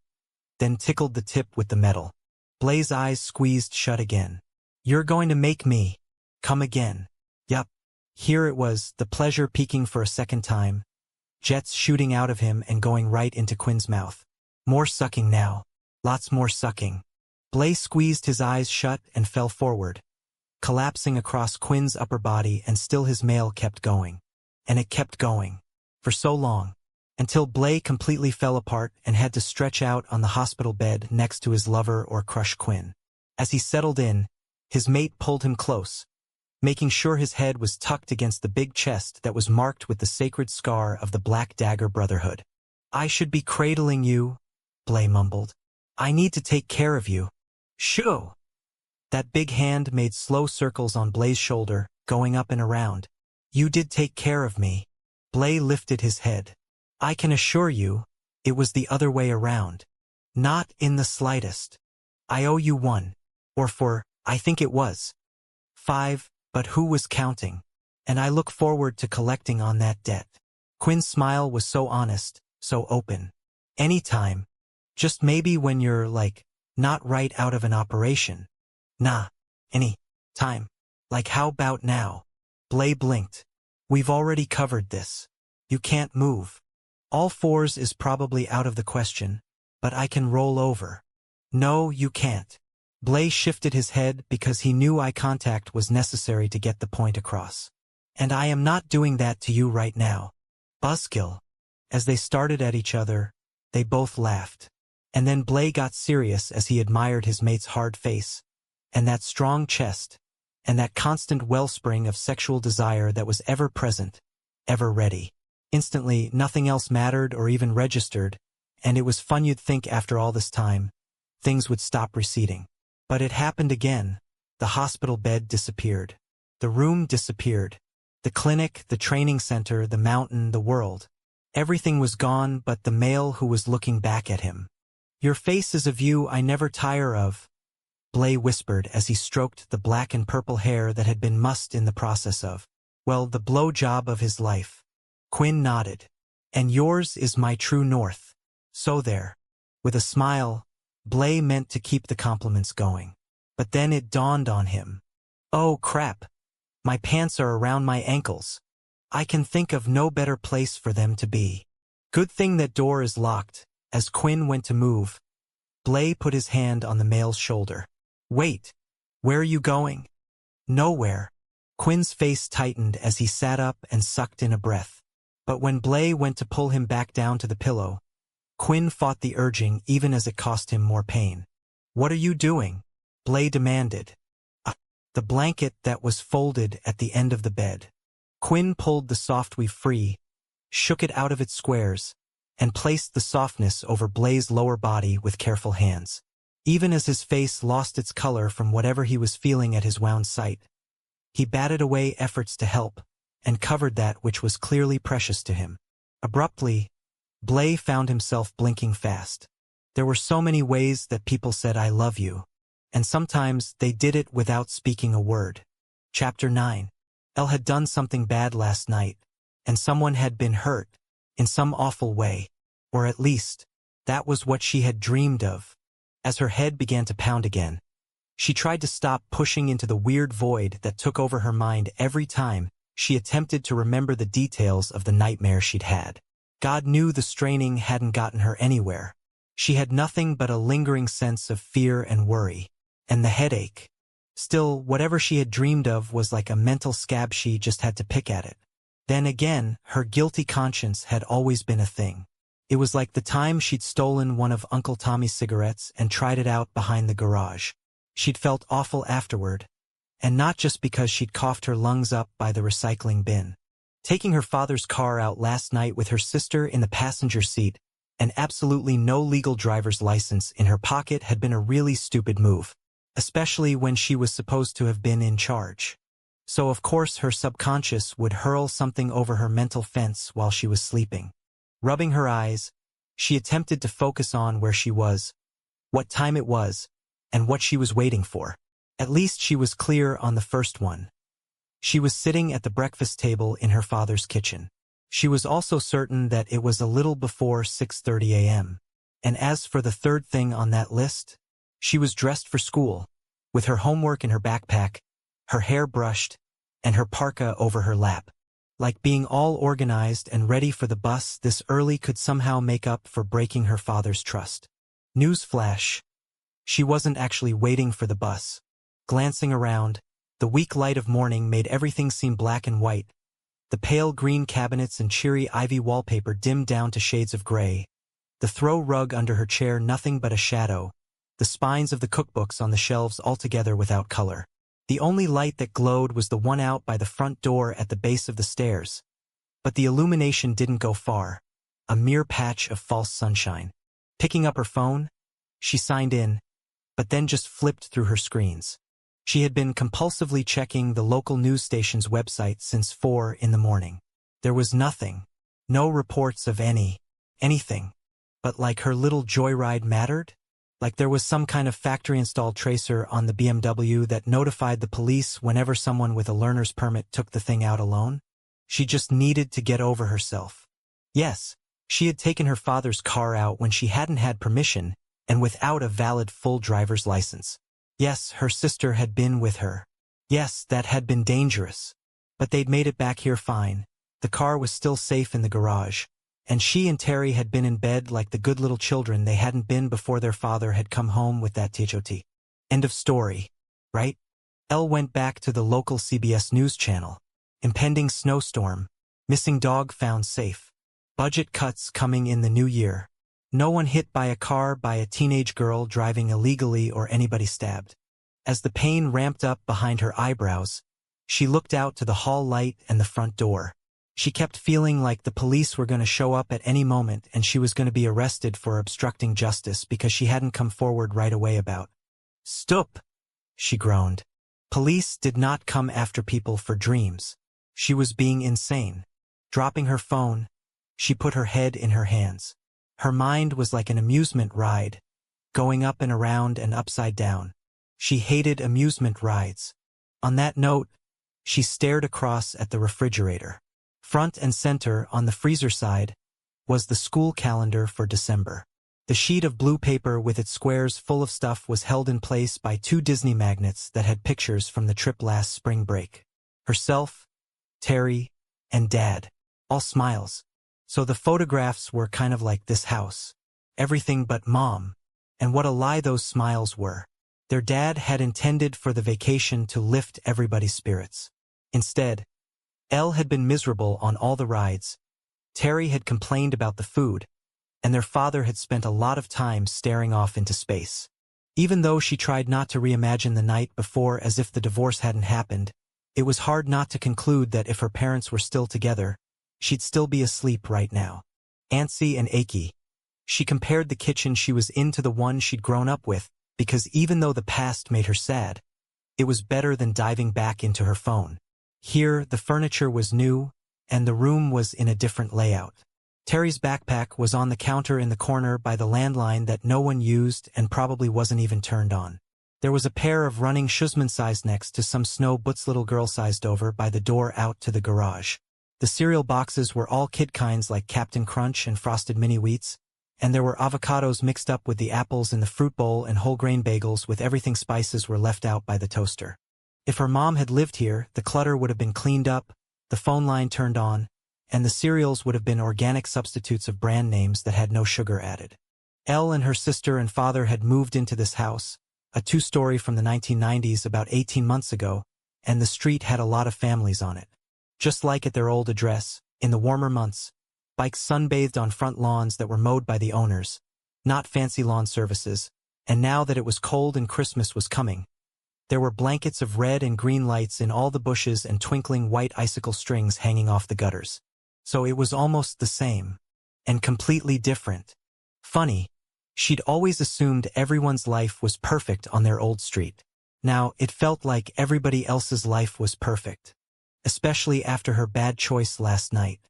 then tickled the tip with the metal. Blaze's eyes squeezed shut again. You're going to make me come again. Yup. Here it was, the pleasure peaking for a second time, jets shooting out of him and going right into Quinn's mouth. More sucking now. Lots more sucking. Blaze squeezed his eyes shut and fell forward, collapsing across Quinn's upper body, and still his male kept going. And it kept going. For so long, until Blaze completely fell apart and had to stretch out on the hospital bed next to his lover or crush Quinn. As he settled in, his mate pulled him close, making sure his head was tucked against the big chest that was marked with the sacred scar of the Black Dagger Brotherhood. I should be cradling you, Blaze mumbled. I need to take care of you. Shoo! That big hand made slow circles on Blaze's shoulder, going up and around. You did take care of me. Blaze lifted his head. I can assure you, it was the other way around. Not in the slightest. I owe you one. Or for, I think it was 5, but who was counting? And I look forward to collecting on that debt. Quinn's smile was so honest, so open. Anytime. Just maybe when you're, like, not right out of an operation. Nah. Any time. Like how about now? Blaze blinked. We've already covered this. You can't move. All fours is probably out of the question, but I can roll over. No, you can't. Blaze shifted his head because he knew eye contact was necessary to get the point across. And I am not doing that to you right now. Buzzkill. As they started at each other, they both laughed. And then Blaze got serious as he admired his mate's hard face, and that strong chest, and that constant wellspring of sexual desire that was ever present, ever ready. Instantly, nothing else mattered or even registered, and it was fun. You'd think after all this time, things would stop receding. But it happened again. The hospital bed disappeared. The room disappeared. The clinic, the training center, the mountain, the world. Everything was gone but the male who was looking back at him. "Your face is a view I never tire of," Blay whispered as he stroked the black and purple hair that had been mussed in the process of, well, the blow-job of his life. Quinn nodded. "And yours is my true north. So there." With a smile, Blay meant to keep the compliments going. But then it dawned on him. "Oh crap. My pants are around my ankles. I can think of no better place for them to be." "Good thing that door is locked." As Quinn went to move, Blay put his hand on the male's shoulder. "Wait. Where are you going?" "Nowhere." Quinn's face tightened as he sat up and sucked in a breath. But when Blay went to pull him back down to the pillow, Quinn fought the urging even as it cost him more pain. "What are you doing?" Blay demanded. The blanket that was folded at the end of the bed." Quinn pulled the soft weave free, shook it out of its squares, and placed the softness over Blay's lower body with careful hands. Even as his face lost its color from whatever he was feeling at his wound site, he batted away efforts to help, and covered that which was clearly precious to him. Abruptly, Blay found himself blinking fast. There were so many ways that people said "I love you," and sometimes they did it without speaking a word. Chapter 9. Elle had done something bad last night, and someone had been hurt, in some awful way, or at least, that was what she had dreamed of. As her head began to pound again, she tried to stop pushing into the weird void that took over her mind every time she attempted to remember the details of the nightmare she'd had. God knew the straining hadn't gotten her anywhere. She had nothing but a lingering sense of fear and worry, and the headache. Still, whatever she had dreamed of was like a mental scab. She just had to pick at it. Then again, her guilty conscience had always been a thing. It was like the time she'd stolen one of Uncle Tommy's cigarettes and tried it out behind the garage. She'd felt awful afterward, and not just because she'd coughed her lungs up by the recycling bin. Taking her father's car out last night with her sister in the passenger seat and absolutely no legal driver's license in her pocket had been a really stupid move, especially when she was supposed to have been in charge. So of course her subconscious would hurl something over her mental fence while she was sleeping. Rubbing her eyes, she attempted to focus on where she was, what time it was, and what she was waiting for. At least she was clear on the first one. She was sitting at the breakfast table in her father's kitchen. She was also certain that it was a little before 6:30 a.m. And as for the third thing on that list, she was dressed for school, with her homework in her backpack, her hair brushed, and her parka over her lap. Like being all organized and ready for the bus this early could somehow make up for breaking her father's trust. Newsflash. She wasn't actually waiting for the bus. Glancing around, the weak light of morning made everything seem black and white. The pale green cabinets and cheery ivy wallpaper dimmed down to shades of gray. The throw rug under her chair nothing but a shadow. The spines of the cookbooks on the shelves altogether without color. The only light that glowed was the one out by the front door at the base of the stairs. But the illumination didn't go far. A mere patch of false sunshine. Picking up her phone, she signed in, but then just flipped through her screens. She had been compulsively checking the local news station's website since 4 in the morning. There was nothing. No reports of anything. But like her little joyride mattered? Like there was some kind of factory-installed tracer on the BMW that notified the police whenever someone with a learner's permit took the thing out alone? She just needed to get over herself. Yes, she had taken her father's car out when she hadn't had permission and without a valid full driver's license. Yes, her sister had been with her. Yes, that had been dangerous. But they'd made it back here fine. The car was still safe in the garage. And she and Terry had been in bed like the good little children they hadn't been before their father had come home with that THOT. End of story. Right? Elle went back to the local CBS News channel. Impending snowstorm. Missing dog found safe. Budget cuts coming in the new year. No one hit by a car by a teenage girl driving illegally or anybody stabbed. As the pain ramped up behind her eyebrows, she looked out to the hall light and the front door. She kept feeling like the police were going to show up at any moment and she was going to be arrested for obstructing justice because she hadn't come forward right away about. "Stop!" she groaned. Police did not come after people for dreams. She was being insane. Dropping her phone, She put her head in her hands. Her mind was like an amusement ride, going up and around and upside down. She hated amusement rides. On that note, she stared across at the refrigerator. Front and center, on the freezer side, was the school calendar for December. The sheet of blue paper with its squares full of stuff was held in place by 2 Disney magnets that had pictures from the trip last spring break. Herself, Terry, and Dad. All smiles. So the photographs were kind of like this house. Everything but Mom. And what a lie those smiles were. Their dad had intended for the vacation to lift everybody's spirits. Instead, Elle had been miserable on all the rides. Terry had complained about the food, and their father had spent a lot of time staring off into space. Even though she tried not to reimagine the night before as if the divorce hadn't happened, it was hard not to conclude that if her parents were still together, she'd still be asleep right now. Antsy and achy. She compared the kitchen she was in to the one she'd grown up with, because even though the past made her sad, it was better than diving back into her phone. Here, the furniture was new, and the room was in a different layout. Terry's backpack was on the counter in the corner by the landline that no one used and probably wasn't even turned on. There was a pair of running shoesman sized next to some snow boots little girl sized over by the door out to the garage. The cereal boxes were all kid kinds like Captain Crunch and Frosted Mini Wheats, and there were avocados mixed up with the apples in the fruit bowl and whole grain bagels with everything spices were left out by the toaster. If her mom had lived here, the clutter would have been cleaned up, the phone line turned on, and the cereals would have been organic substitutes of brand names that had no sugar added. Elle and her sister and father had moved into this house, a 2-story from the 1990s about 18 months ago, and the street had a lot of families on it. Just like at their old address, in the warmer months, bikes sunbathed on front lawns that were mowed by the owners, not fancy lawn services, and now that it was cold and Christmas was coming, there were blankets of red and green lights in all the bushes and twinkling white icicle strings hanging off the gutters. So it was almost the same. And completely different. Funny, she'd always assumed everyone's life was perfect on their old street. Now, it felt like everybody else's life was perfect. Especially after her bad choice last night.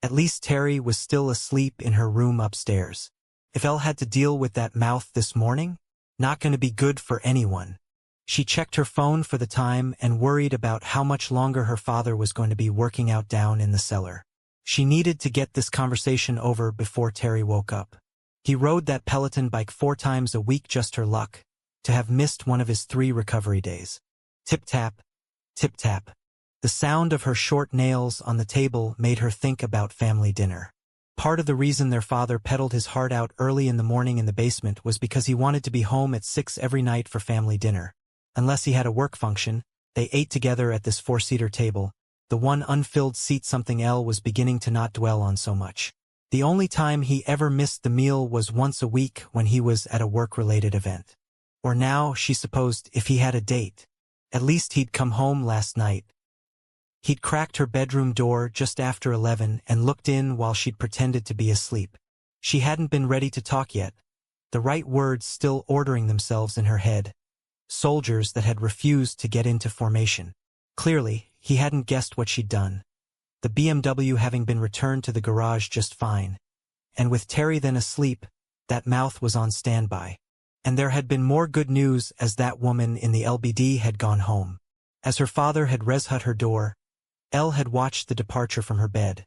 At least Terry was still asleep in her room upstairs. If Elle had to deal with that mouth this morning, not going to be good for anyone. She checked her phone for the time and worried about how much longer her father was going to be working out down in the cellar. She needed to get this conversation over before Terry woke up. He rode that Peloton bike 4 times a week, just her luck, to have missed one of his 3 recovery days. Tip-tap, tip-tap. The sound of her short nails on the table made her think about family dinner. Part of the reason their father pedaled his heart out early in the morning in the basement was because he wanted to be home at 6 every night for family dinner. Unless he had a work function, they ate together at this 4-seater table, the one unfilled seat something Elle was beginning to not dwell on so much. The only time he ever missed the meal was once a week when he was at a work-related event. Or now, she supposed, if he had a date. At least he'd come home last night. He'd cracked her bedroom door just after 11 and looked in while she'd pretended to be asleep. She hadn't been ready to talk yet, the right words still ordering themselves in her head. Soldiers that had refused to get into formation. Clearly, he hadn't guessed what she'd done. The BMW having been returned to the garage just fine. And with Terry then asleep, that mouth was on standby. And there had been more good news as that woman in the LBD had gone home. As her father had res-hut her door, Elle had watched the departure from her bed.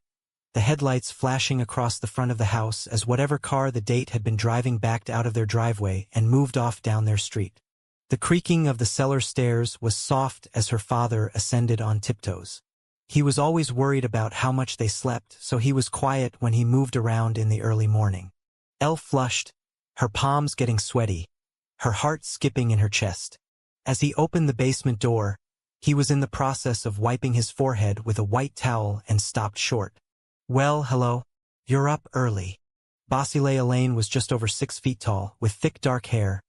The headlights flashing across the front of the house as whatever car the date had been driving backed out of their driveway and moved off down their street. The creaking of the cellar stairs was soft as her father ascended on tiptoes. He was always worried about how much they slept, so he was quiet when he moved around in the early morning. Elle flushed, her palms getting sweaty, her heart skipping in her chest. As he opened the basement door, he was in the process of wiping his forehead with a white towel and stopped short. Well, hello. You're up early. Basile Elaine was just over 6 feet tall, with thick dark hair,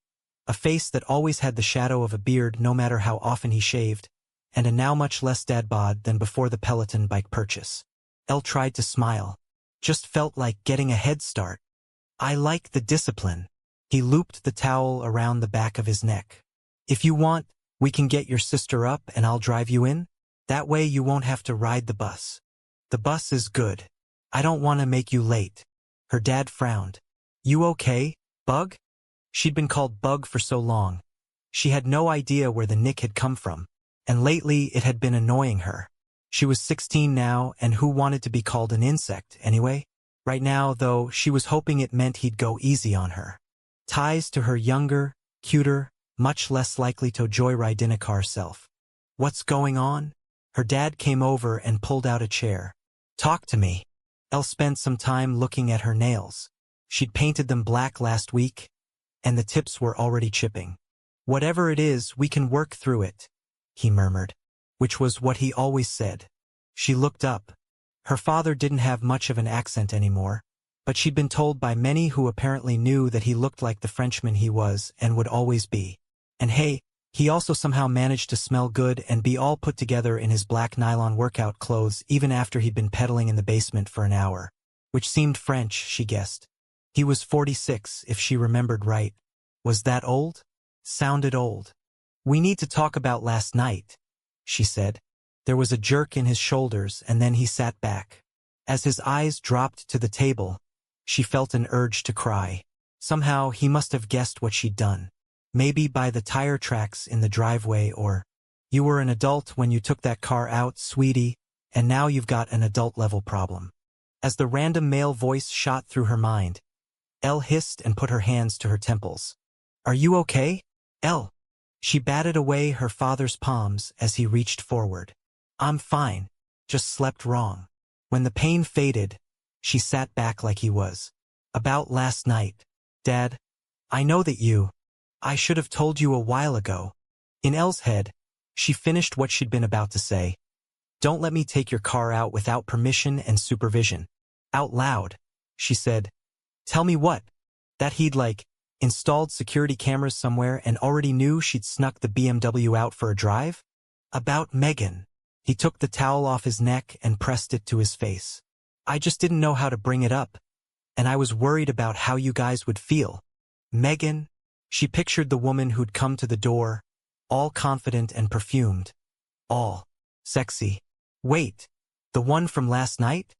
a face that always had the shadow of a beard no matter how often he shaved, and a now much less dad bod than before the Peloton bike purchase. Elle tried to smile. Just felt like getting a head start. I like the discipline. He looped the towel around the back of his neck. If you want, we can get your sister up and I'll drive you in. That way you won't have to ride the bus. The bus is good. I don't want to make you late. Her dad frowned. You okay, Bug? She'd been called Bug for so long. She had no idea where the nick had come from, and lately it had been annoying her. She was 16 now, and who wanted to be called an insect, anyway? Right now, though, she was hoping it meant he'd go easy on her. Ties to her younger, cuter, much less likely to joyride in a car self. What's going on? Her dad came over and pulled out a chair. Talk to me. Elle spent some time looking at her nails. She'd painted them black last week, and the tips were already chipping. Whatever it is, we can work through it, he murmured, which was what he always said. She looked up. Her father didn't have much of an accent anymore, but she'd been told by many who apparently knew that he looked like the Frenchman he was and would always be. And hey, he also somehow managed to smell good and be all put together in his black nylon workout clothes even after he'd been pedaling in the basement for an hour, which seemed French, she guessed. He was 46, if she remembered right. Was that old? Sounded old. We need to talk about last night, she said. There was a jerk in his shoulders, and then he sat back. As his eyes dropped to the table, she felt an urge to cry. Somehow he must have guessed what she'd done. Maybe by the tire tracks in the driveway, or, you were an adult when you took that car out, sweetie, and now you've got an adult-level problem. As the random male voice shot through her mind, Elle hissed and put her hands to her temples. Are you okay, Elle? She batted away her father's palms as he reached forward. I'm fine, just slept wrong. When the pain faded, she sat back like he was. About last night, Dad, I know that I should have told you a while ago. In Elle's head, she finished what she'd been about to say. Don't let me take your car out without permission and supervision. Out loud, she said. Tell me what? That he'd installed security cameras somewhere and already knew she'd snuck the BMW out for a drive? About Megan. He took the towel off his neck and pressed it to his face. I just didn't know how to bring it up, and I was worried about how you guys would feel. Megan? She pictured the woman who'd come to the door, all confident and perfumed. All sexy. Wait, the one from last night?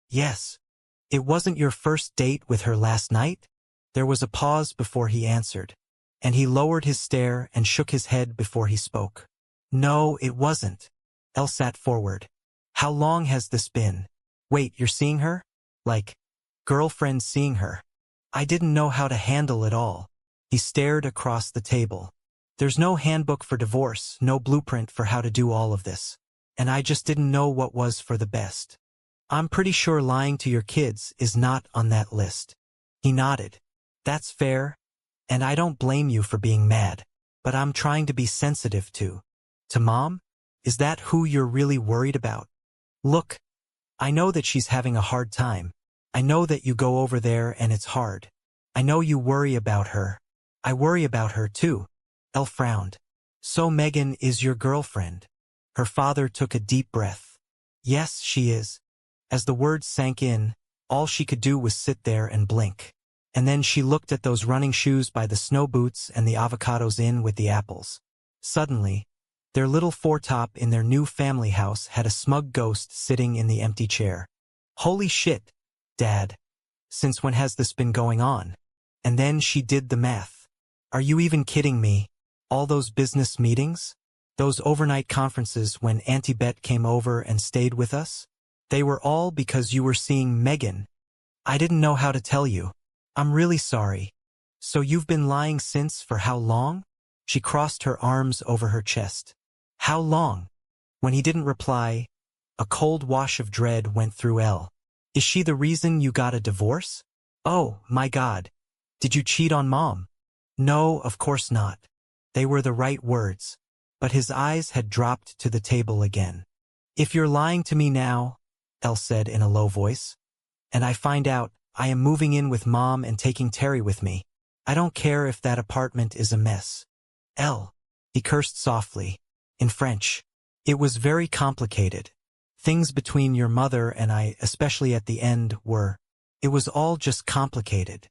Yes. It wasn't your first date with her last night? There was a pause before he answered, and he lowered his stare and shook his head before he spoke. No, it wasn't. Elle sat forward. How long has this been? Wait, you're seeing her? Girlfriend seeing her. I didn't know how to handle it all. He stared across the table. There's no handbook for divorce, no blueprint for how to do all of this. And I just didn't know what was for the best. I'm pretty sure lying to your kids is not on that list. He nodded. That's fair, and I don't blame you for being mad, but I'm trying to be sensitive to Mom? Is that who you're really worried about? Look, I know that she's having a hard time. I know that you go over there and it's hard. I know you worry about her. I worry about her too. Elle frowned. So Megan is your girlfriend? Her father took a deep breath. Yes, she is. As the words sank in, all she could do was sit there and blink. And then she looked at those running shoes by the snow boots and the avocados in with the apples. Suddenly, their little four-top in their new family house had a smug ghost sitting in the empty chair. Holy shit, Dad. Since when has this been going on? And then she did the math. Are you even kidding me? All those business meetings? Those overnight conferences when Auntie Bet came over and stayed with us? They were all because you were seeing Megan. I didn't know how to tell you. I'm really sorry. So you've been lying since for how long? She crossed her arms over her chest. How long? When he didn't reply, a cold wash of dread went through Elle. Is she the reason you got a divorce? Oh, my God. Did you cheat on Mom? No, of course not. They were the right words. But his eyes had dropped to the table again. If you're lying to me now, Elle said in a low voice, and I find out I am moving in with Mom and taking Terry with me, I don't care if that apartment is a mess. Elle, he cursed softly, in French. It was very complicated. Things between your mother and I, especially at the end, it was all just complicated.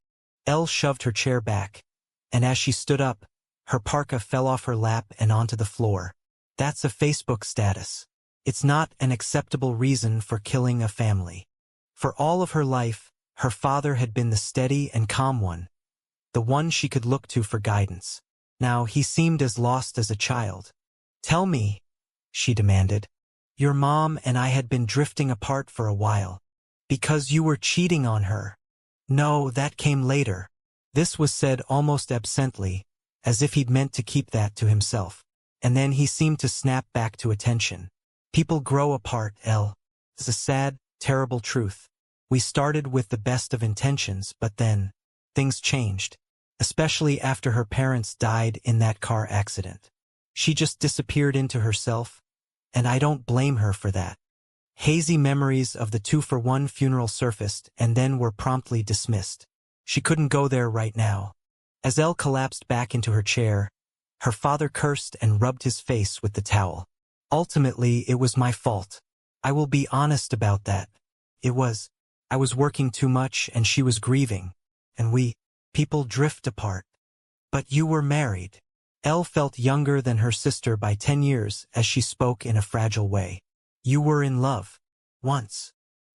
Elle shoved her chair back, and as she stood up, her parka fell off her lap and onto the floor. That's a Facebook status. It's not an acceptable reason for killing a family. For all of her life, her father had been the steady and calm one, the one she could look to for guidance. Now he seemed as lost as a child. "Tell me," she demanded. "Your mom and I had been drifting apart for a while. Because you were cheating on her." "No, that came later." This was said almost absently, as if he'd meant to keep that to himself. And then he seemed to snap back to attention. "People grow apart, Elle. It's a sad, terrible truth. We started with the best of intentions, but then things changed. Especially after her parents died in that car accident. She just disappeared into herself, and I don't blame her for that." Hazy memories of the 2-for-1 funeral surfaced and then were promptly dismissed. She couldn't go there right now. As Elle collapsed back into her chair, her father cursed and rubbed his face with the towel. "Ultimately, it was my fault. I will be honest about that. I was working too much and she was grieving, and people drift apart. But you were married." Elle felt younger than her sister by 10 years as she spoke in a fragile way. "You were in love. Once.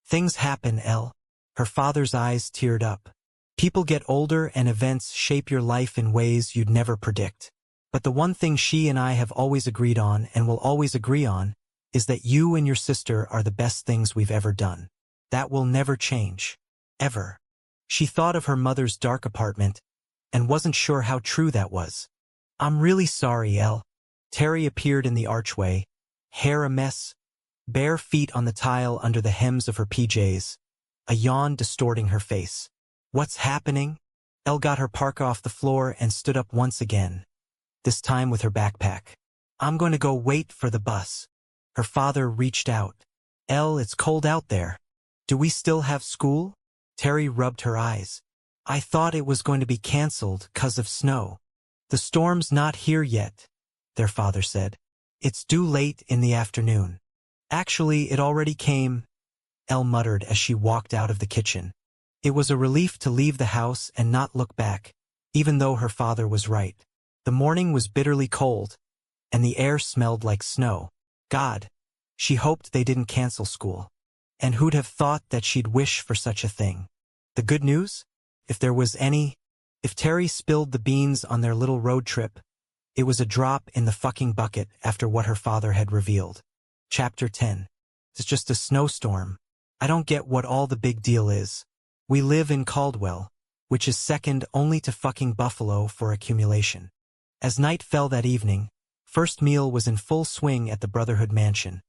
Things happen, Elle." Her father's eyes teared up. "People get older and events shape your life in ways you'd never predict. But the one thing she and I have always agreed on and will always agree on is that you and your sister are the best things we've ever done. That will never change. Ever." She thought of her mother's dark apartment and wasn't sure how true that was. "I'm really sorry, Elle." Terry appeared in the archway, hair a mess, bare feet on the tile under the hems of her PJs, a yawn distorting her face. "What's happening?" Elle got her parka off the floor and stood up once again, this time with her backpack. "I'm going to go wait for the bus." Her father reached out. "Elle, it's cold out there. Do we still have school?" Terry rubbed her eyes. "I thought it was going to be cancelled 'cause of snow." "The storm's not here yet," their father said. "It's due late in the afternoon." "Actually, it already came," Elle muttered as she walked out of the kitchen. It was a relief to leave the house and not look back, even though her father was right. The morning was bitterly cold, and the air smelled like snow. God, she hoped they didn't cancel school. And who'd have thought that she'd wish for such a thing? The good news? If there was any, if Terry spilled the beans on their little road trip, it was a drop in the fucking bucket after what her father had revealed. Chapter 10. It's just a snowstorm. I don't get what all the big deal is. We live in Caldwell, which is second only to fucking Buffalo for accumulation. As night fell that evening, first meal was in full swing at the Brotherhood mansion.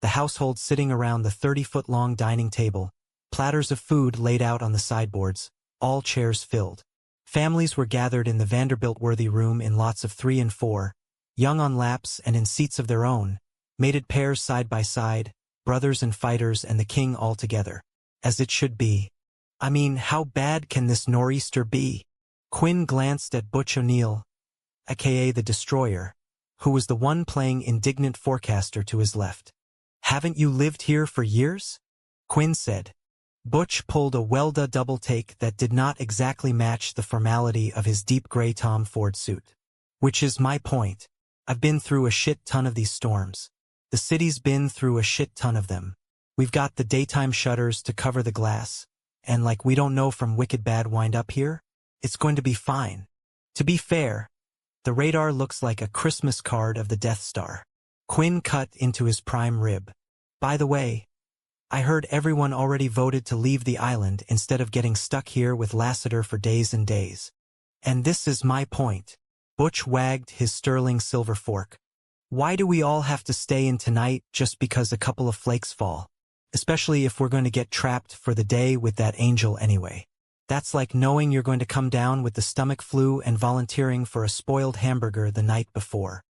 The household sitting around the 30-foot-long dining table, platters of food laid out on the sideboards, all chairs filled. Families were gathered in the Vanderbilt-worthy room in lots of 3 and 4, young on laps and in seats of their own, mated pairs side by side, brothers and fighters and the king all together. As it should be. I mean, how bad can this nor'easter be? Quinn glanced at Butch O'Neill, aka the Destroyer, who was the one playing indignant forecaster to his left. "Haven't you lived here for years?" Quinn said. Butch pulled a Welda double take that did not exactly match the formality of his deep gray Tom Ford suit. "Which is my point. I've been through a shit ton of these storms. The city's been through a shit ton of them. We've got the daytime shutters to cover the glass, and like we don't know from wicked bad wind up here, it's going to be fine. To be fair, the radar looks like a Christmas card of the Death Star." Quinn cut into his prime rib. "By the way, I heard everyone already voted to leave the island instead of getting stuck here with Lassiter for days and days. And this is my point." Butch wagged his sterling silver fork. "Why do we all have to stay in tonight just because a couple of flakes fall? Especially if we're going to get trapped for the day with that angel anyway. That's like knowing you're going to come down with the stomach flu and volunteering for a spoiled hamburger the night before."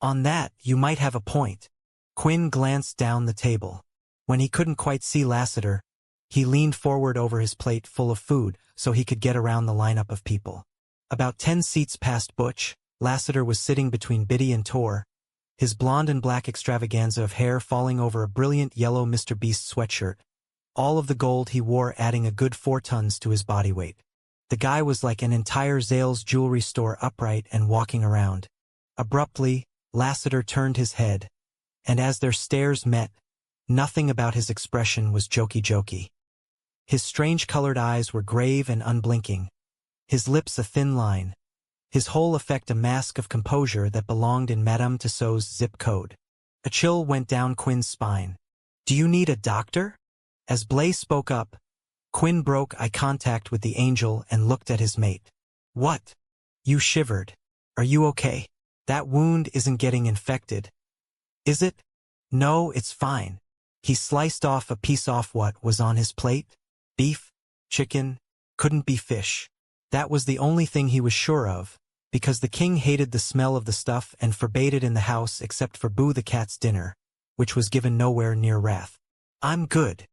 "On that, you might have a point." Quinn glanced down the table. When he couldn't quite see Lassiter, he leaned forward over his plate full of food so he could get around the lineup of people. About 10 seats past Butch, Lassiter was sitting between Biddy and Tor, his blonde and black extravaganza of hair falling over a brilliant yellow Mr. Beast sweatshirt, all of the gold he wore adding a good 4 tons to his body weight. The guy was like an entire Zales jewelry store upright and walking around. Abruptly, Lassiter turned his head, and as their stares met, nothing about his expression was jokey-jokey. His strange-colored eyes were grave and unblinking, his lips a thin line, his whole effect a mask of composure that belonged in Madame Tussauds zip code. A chill went down Quinn's spine. "Do you need a doctor?" As Blaise spoke up, Quinn broke eye contact with the angel and looked at his mate. "What?" "You shivered. Are you okay? That wound isn't getting infected, is it?" "No, it's fine." He sliced off a piece off what was on his plate. Beef, chicken, couldn't be fish. That was the only thing he was sure of, because the king hated the smell of the stuff and forbade it in the house except for Boo the cat's dinner, which was given nowhere near Wrath. "I'm good."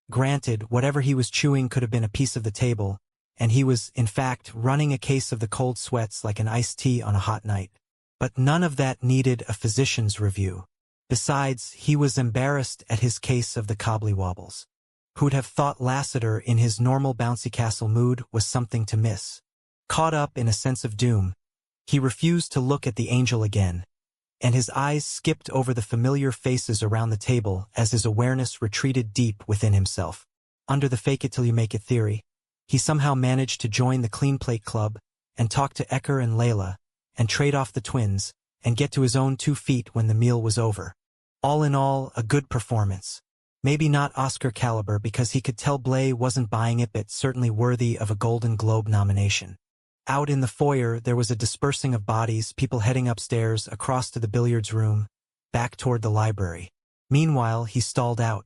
Granted, whatever he was chewing could have been a piece of the table, and he was, in fact, running a case of the cold sweats like an iced tea on a hot night. But none of that needed a physician's review. Besides, he was embarrassed at his case of the cobblywobbles. Who'd have thought Lassiter in his normal bouncy castle mood was something to miss? Caught up in a sense of doom, he refused to look at the angel again, and his eyes skipped over the familiar faces around the table as his awareness retreated deep within himself. Under the fake-it-till-you-make-it theory, he somehow managed to join the Clean Plate Club and talk to Ecker and Layla, and trade off the twins, and get to his own 2 feet when the meal was over. All in all, a good performance. Maybe not Oscar caliber because he could tell Blaise wasn't buying it, but certainly worthy of a Golden Globe nomination. Out in the foyer there was a dispersing of bodies, people heading upstairs, across to the billiards room, back toward the library. Meanwhile he stalled out,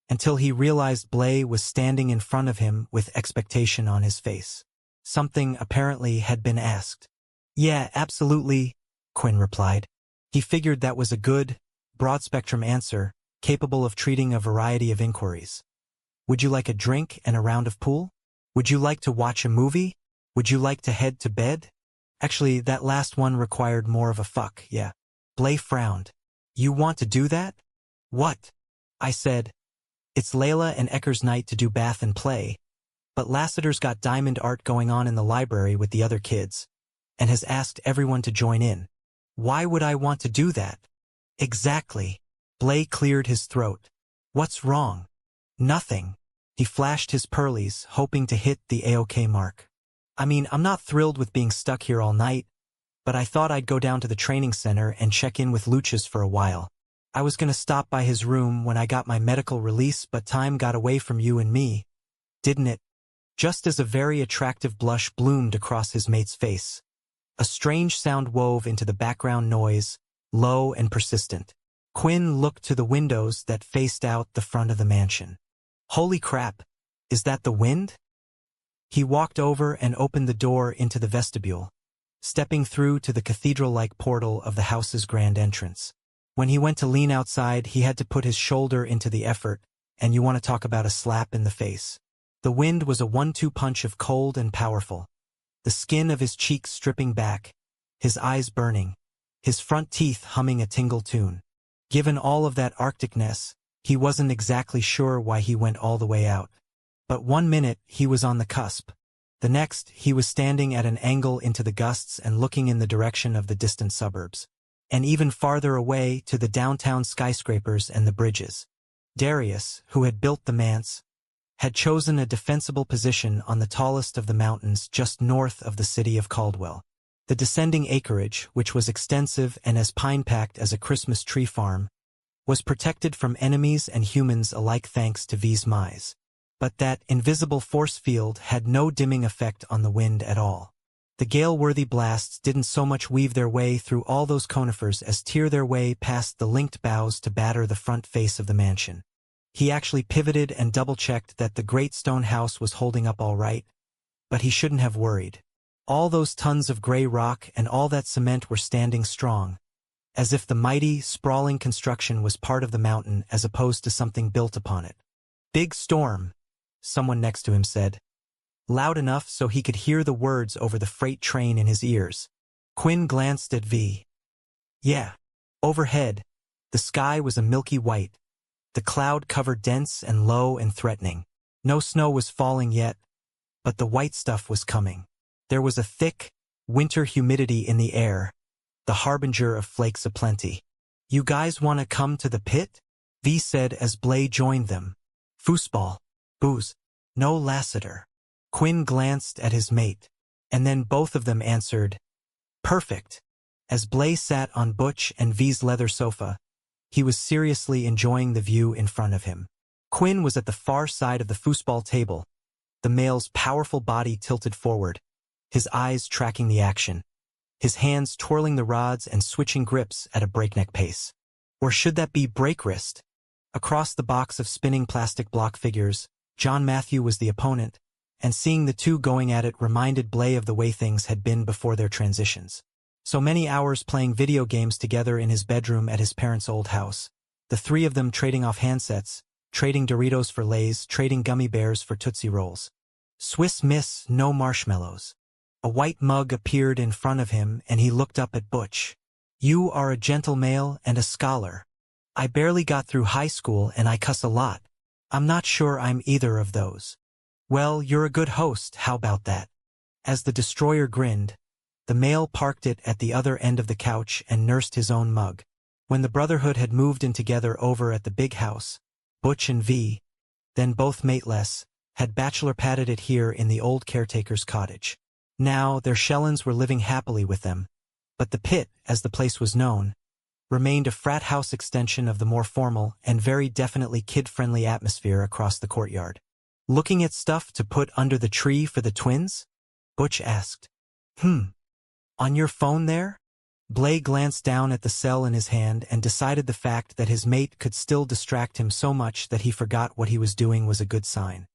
until he realized Blaise was standing in front of him with expectation on his face. Something apparently had been asked. "Yeah, absolutely," Quinn replied. He figured that was a good, broad-spectrum answer, capable of treating a variety of inquiries. "Would you like a drink and a round of pool? Would you like to watch a movie? Would you like to head to bed?" Actually, that last one required more of a fuck, yeah. Blaise frowned. "You want to do that?" "What?" I said. "It's Layla and Ecker's night to do bath and play, but Lassiter's got diamond art going on in the library with the other kids, and has asked everyone to join in." "Why would I want to do that?" "Exactly." Blaise cleared his throat. "What's wrong?" "Nothing." He flashed his pearlies, hoping to hit the A-OK mark. "I mean, I'm not thrilled with being stuck here all night, but I thought I'd go down to the training center and check in with Lucius for a while. I was gonna stop by his room when I got my medical release, but time got away from you and me, didn't it?" Just as a very attractive blush bloomed across his mate's face, a strange sound wove into the background noise, low and persistent. Quinn looked to the windows that faced out the front of the mansion. "Holy crap, is that the wind?" He walked over and opened the door into the vestibule, stepping through to the cathedral-like portal of the house's grand entrance. When he went to lean outside, he had to put his shoulder into the effort, and you want to talk about a slap in the face. The wind was a 1-2 punch of cold and powerful, the skin of his cheeks stripping back, his eyes burning, his front teeth humming a tingle tune. Given all of that Arcticness, he wasn't exactly sure why he went all the way out. But 1 minute he was on the cusp. The next he was standing at an angle into the gusts and looking in the direction of the distant suburbs, and even farther away to the downtown skyscrapers and the bridges. Darius, who had built the manse, had chosen a defensible position on the tallest of the mountains just north of the city of Caldwell. The descending acreage, which was extensive and as pine-packed as a Christmas tree farm, was protected from enemies and humans alike thanks to V's mize. But that invisible force field had no dimming effect on the wind at all. The gale-worthy blasts didn't so much weave their way through all those conifers as tear their way past the linked boughs to batter the front face of the mansion. He actually pivoted and double-checked that the great stone house was holding up all right, but he shouldn't have worried. All those tons of gray rock and all that cement were standing strong, as if the mighty, sprawling construction was part of the mountain as opposed to something built upon it. "Big storm," someone next to him said, loud enough so he could hear the words over the freight train in his ears. Quinn glanced at V. Yeah. Overhead, the sky was a milky white, the cloud cover dense and low and threatening. No snow was falling yet, but the white stuff was coming. There was a thick, winter humidity in the air, the harbinger of flakes aplenty. "You guys want to come to the pit?" V said as Blaise joined them. "Foosball. Booze." No Lassiter. Quinn glanced at his mate, and then both of them answered, perfect. As Blay sat on Butch and V's leather sofa, he was seriously enjoying the view in front of him. Quinn was at the far side of the foosball table, the male's powerful body tilted forward, his eyes tracking the action, his hands twirling the rods and switching grips at a breakneck pace. Or should that be break wrist? Across the box of spinning plastic block figures, John Matthew was the opponent, and seeing the two going at it reminded Blay of the way things had been before their transitions. So many hours playing video games together in his bedroom at his parents' old house, the three of them trading off handsets, trading Doritos for Lay's, trading gummy bears for Tootsie Rolls. Swiss Miss, no marshmallows. A white mug appeared in front of him and he looked up at Butch. You are a gentle male and a scholar. I barely got through high school and I cuss a lot. I'm not sure I'm either of those. Well, you're a good host, how about that? As the destroyer grinned, the male parked it at the other end of the couch and nursed his own mug. When the Brotherhood had moved in together over at the big house, Butch and V, then both mateless, had bachelor-padded it here in the old caretaker's cottage. Now, their Shellens were living happily with them, but the pit, as the place was known, remained a frat house extension of the more formal and very definitely kid-friendly atmosphere across the courtyard. Looking at stuff to put under the tree for the twins? Butch asked. On your phone there? Blay glanced down at the cell in his hand and decided the fact that his mate could still distract him so much that he forgot what he was doing was a good sign.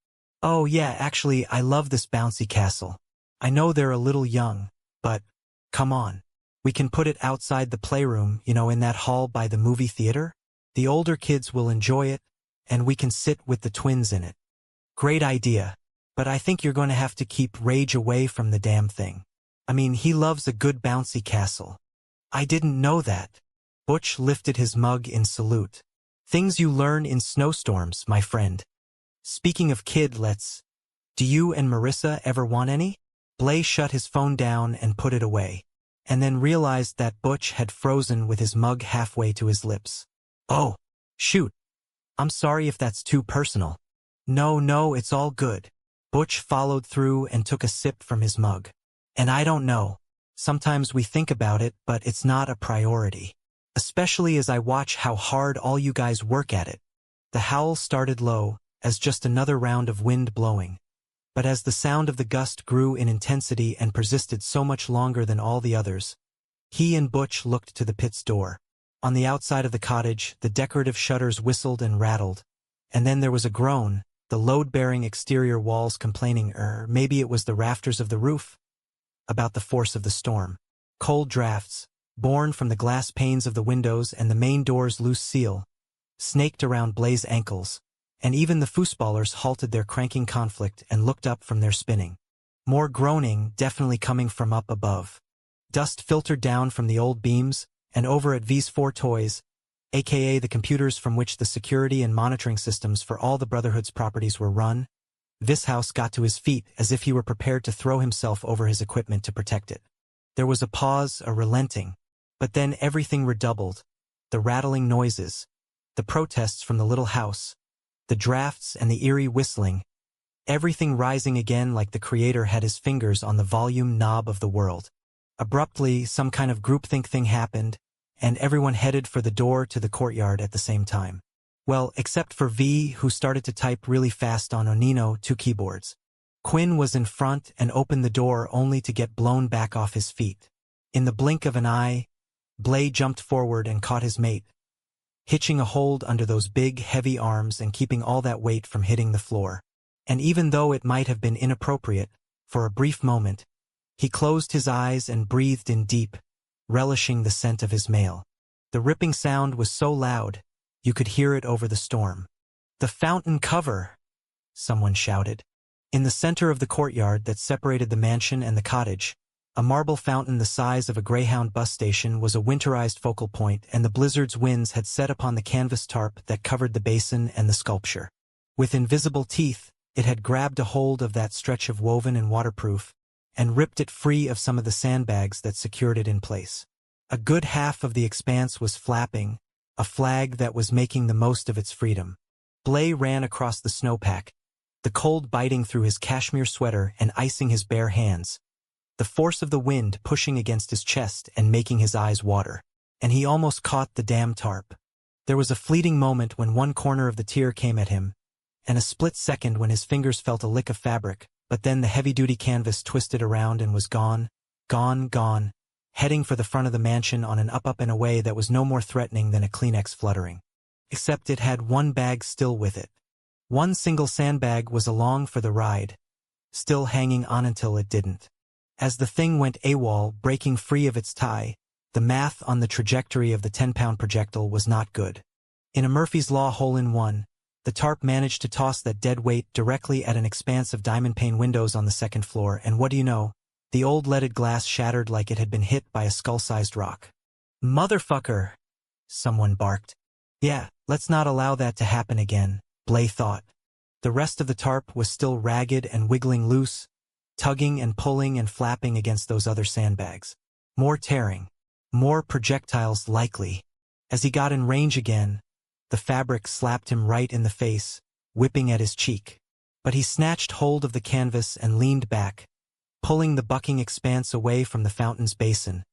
Oh yeah, actually, I love this bouncy castle. I know they're a little young, but, come on. We can put it outside the playroom, in that hall by the movie theater. The older kids will enjoy it, and we can sit with the twins in it. Great idea, but I think you're going to have to keep Rage away from the damn thing. I mean, he loves a good bouncy castle. I didn't know that. Butch lifted his mug in salute. Things you learn in snowstorms, my friend. Speaking of kidlets, do you and Marissa ever want any? Blay shut his phone down and put it away, and then realized that Butch had frozen with his mug halfway to his lips. Oh, shoot. I'm sorry if that's too personal. No, it's all good. Butch followed through and took a sip from his mug. And I don't know. Sometimes we think about it, but it's not a priority. Especially as I watch how hard all you guys work at it. The howl started low, as just another round of wind blowing. But as the sound of the gust grew in intensity and persisted so much longer than all the others, he and Butch looked to the pit's door. On the outside of the cottage, the decorative shutters whistled and rattled. And then there was a groan, the load-bearing exterior walls complaining, maybe it was the rafters of the roof, about the force of the storm. Cold drafts, born from the glass panes of the windows and the main door's loose seal, snaked around Blay's ankles, and even the foosballers halted their cranking conflict and looked up from their spinning. More groaning, definitely coming from up above. Dust filtered down from the old beams, and over at V's 4 Toys, aka the computers from which the security and monitoring systems for all the Brotherhood's properties were run, Vishouse got to his feet as if he were prepared to throw himself over his equipment to protect it. There was a pause, a relenting, but then everything redoubled. The rattling noises, the protests from the little house, the drafts and the eerie whistling, everything rising again like the Creator had his fingers on the volume knob of the world. Abruptly, some kind of groupthink thing happened, and everyone headed for the door to the courtyard at the same time. Well, except for V, who started to type really fast on Onino 2 keyboards. Quinn was in front and opened the door only to get blown back off his feet. In the blink of an eye, Blay jumped forward and caught his mate, hitching a hold under those big, heavy arms and keeping all that weight from hitting the floor. And even though it might have been inappropriate, for a brief moment, he closed his eyes and breathed in deep, relishing the scent of his male. The ripping sound was so loud, you could hear it over the storm. "The fountain cover!" someone shouted. In the center of the courtyard that separated the mansion and the cottage, a marble fountain the size of a Greyhound bus station was a winterized focal point, and the blizzard's winds had set upon the canvas tarp that covered the basin and the sculpture. With invisible teeth, it had grabbed a hold of that stretch of woven and waterproof, and ripped it free of some of the sandbags that secured it in place. A good half of the expanse was flapping, a flag that was making the most of its freedom. Blay ran across the snowpack, the cold biting through his cashmere sweater and icing his bare hands, the force of the wind pushing against his chest and making his eyes water. And he almost caught the damn tarp. There was a fleeting moment when one corner of the tier came at him, and a split second when his fingers felt a lick of fabric, but then the heavy-duty canvas twisted around and was gone, gone, heading for the front of the mansion on an up and away that was no more threatening than a Kleenex fluttering. Except it had one bag still with it. One single sandbag was along for the ride, still hanging on until it didn't. As the thing went AWOL, breaking free of its tie, the math on the trajectory of the 10-pound projectile was not good. In a Murphy's Law hole-in-one, the tarp managed to toss that dead weight directly at an expanse of diamond-pane windows on the second floor, and what do you know? The old leaded glass shattered like it had been hit by a skull-sized rock. "Motherfucker!" someone barked. "Yeah, let's not allow that to happen again," Blay thought. The rest of the tarp was still ragged and wiggling loose, tugging and pulling and flapping against those other sandbags. More tearing. More projectiles likely. As he got in range again, the fabric slapped him right in the face, whipping at his cheek. But he snatched hold of the canvas and leaned back, pulling the bucking expanse away from the fountain's basin,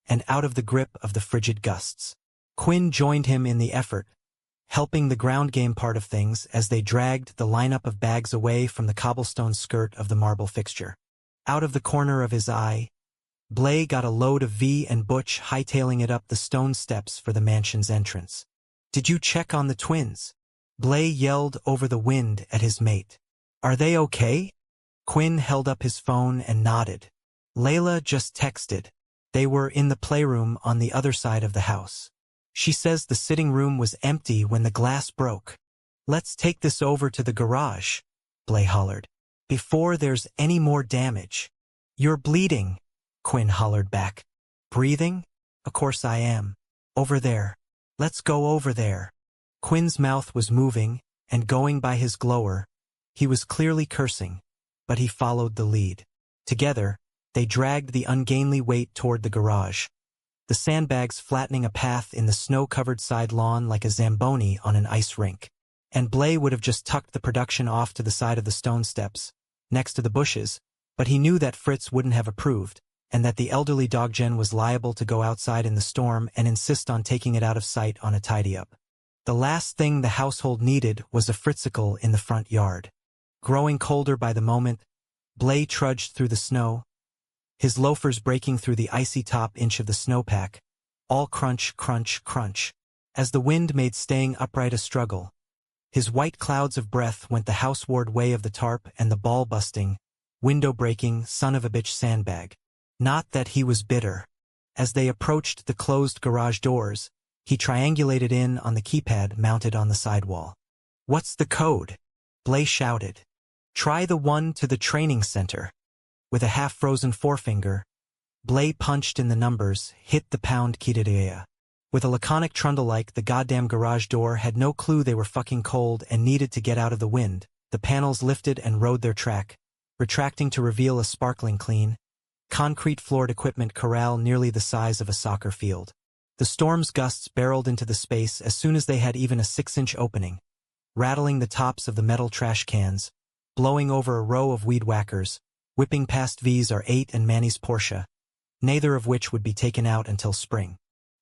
and out of the grip of the frigid gusts. Quinn joined him in the effort, helping the ground game part of things as they dragged the lineup of bags away from the cobblestone skirt of the marble fixture. Out of the corner of his eye, Blay got a load of V and Butch hightailing it up the stone steps for the mansion's entrance. "Did you check on the twins?" Blay yelled over the wind at his mate. "Are they okay?" Quinn held up his phone and nodded. "Layla just texted. They were in the playroom on the other side of the house. She says the sitting room was empty when the glass broke. Let's take this over to the garage," Blay hollered, "before there's any more damage." "You're bleeding," Quinn hollered back. "Breathing? Of course I am. Over there. Let's go over there." Quinn's mouth was moving, and going by his glower, he was clearly cursing, but he followed the lead. Together, they dragged the ungainly weight toward the garage, the sandbags flattening a path in the snow-covered side lawn like a Zamboni on an ice rink. And Blay would have just tucked the production off to the side of the stone steps, next to the bushes, but he knew that Fritz wouldn't have approved, and that the elderly Doggen was liable to go outside in the storm and insist on taking it out of sight on a tidy-up. The last thing the household needed was a Fritzicle in the front yard. Growing colder by the moment, Blay trudged through the snow, his loafers breaking through the icy top inch of the snowpack, all crunch, crunch, crunch. As the wind made staying upright a struggle, his white clouds of breath went the houseward way of the tarp and the ball-busting, window-breaking son-of-a-bitch sandbag. Not that he was bitter. As they approached the closed garage doors, he triangulated in on the keypad mounted on the sidewall. "What's the code?" Blay shouted. "Try the one to the training center." With a half-frozen forefinger, Blay punched in the numbers, hit the pound key to. With a laconic trundle-like the goddamn garage door had no clue they were fucking cold and needed to get out of the wind, the panels lifted and rode their track, retracting to reveal a sparkling clean, concrete-floored equipment corral nearly the size of a soccer field. The storm's gusts barreled into the space as soon as they had even a 6-inch opening, rattling the tops of the metal trash cans, blowing over a row of weed whackers, whipping past V's R8 and Manny's Porsche, neither of which would be taken out until spring.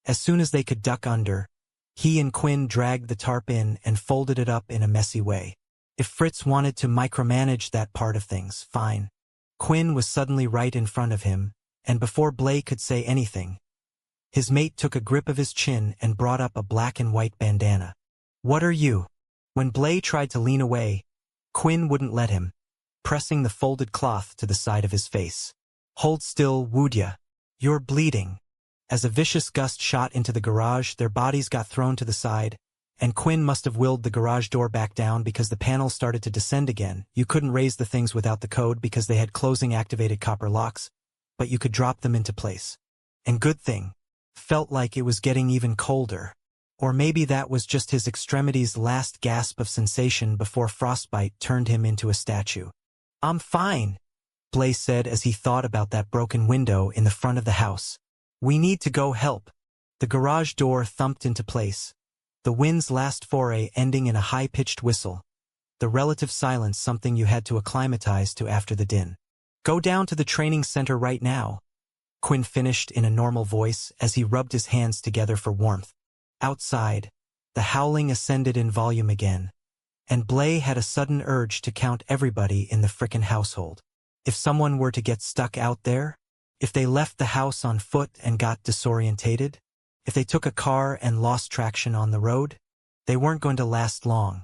As soon as they could duck under, he and Quinn dragged the tarp in and folded it up in a messy way. If Fritz wanted to micromanage that part of things, fine. Quinn was suddenly right in front of him, and before Blay could say anything, his mate took a grip of his chin and brought up a black and white bandana. "What are you?" When Blay tried to lean away, Quinn wouldn't let him, pressing the folded cloth to the side of his face. "Hold still, would ya? You're bleeding." As a vicious gust shot into the garage, their bodies got thrown to the side, and Quinn must have willed the garage door back down because the panels started to descend again. You couldn't raise the things without the code because they had closing-activated copper locks, but you could drop them into place. And good thing. Felt like it was getting even colder. Or maybe that was just his extremity's last gasp of sensation before frostbite turned him into a statue. "I'm fine," Blay said as he thought about that broken window in the front of the house. "We need to go help." The garage door thumped into place, the wind's last foray ending in a high-pitched whistle, the relative silence something you had to acclimatize to after the din. Go down to the training center right now, Quinn finished in a normal voice as he rubbed his hands together for warmth. Outside, the howling ascended in volume again, and Blay had a sudden urge to count everybody in the frickin' household. If someone were to get stuck out there, if they left the house on foot and got disorientated, if they took a car and lost traction on the road, they weren't going to last long.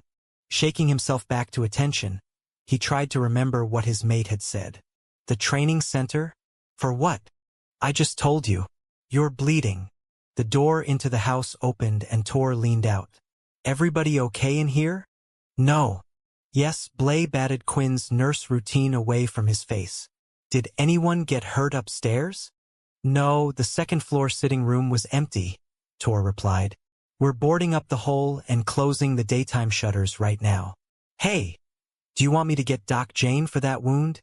Shaking himself back to attention, he tried to remember what his mate had said. The training center? For what? I just told you. You're bleeding. The door into the house opened and Tor leaned out. Everybody okay in here? No. Yes, Blay batted Quinn's nurse routine away from his face. Did anyone get hurt upstairs? No, the second-floor sitting room was empty, Tor replied. We're boarding up the hole and closing the daytime shutters right now. Hey, do you want me to get Doc Jane for that wound?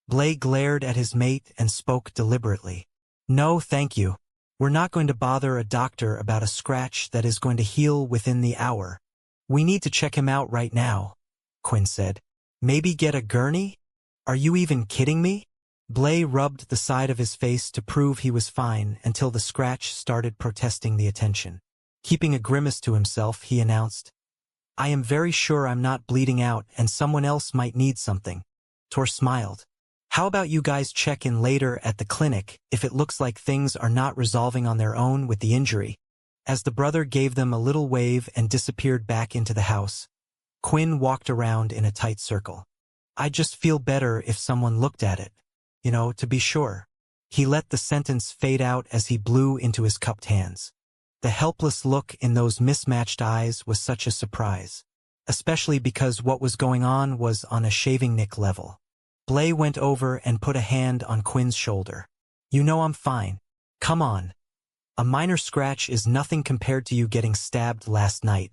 Blay glared at his mate and spoke deliberately. No, thank you. We're not going to bother a doctor about a scratch that is going to heal within the hour. We need to check him out right now, Quinn said. Maybe get a gurney? Are you even kidding me? Blay rubbed the side of his face to prove he was fine until the scratch started protesting the attention. Keeping a grimace to himself, he announced, I am very sure I'm not bleeding out and someone else might need something. Tor smiled. How about you guys check in later at the clinic if it looks like things are not resolving on their own with the injury? As the brother gave them a little wave and disappeared back into the house, Quinn walked around in a tight circle. I'd just feel better if someone looked at it. To be sure. He let the sentence fade out as he blew into his cupped hands. The helpless look in those mismatched eyes was such a surprise, especially because what was going on was on a shaving nick level. Blay went over and put a hand on Quinn's shoulder. You know I'm fine. Come on. A minor scratch is nothing compared to you getting stabbed last night.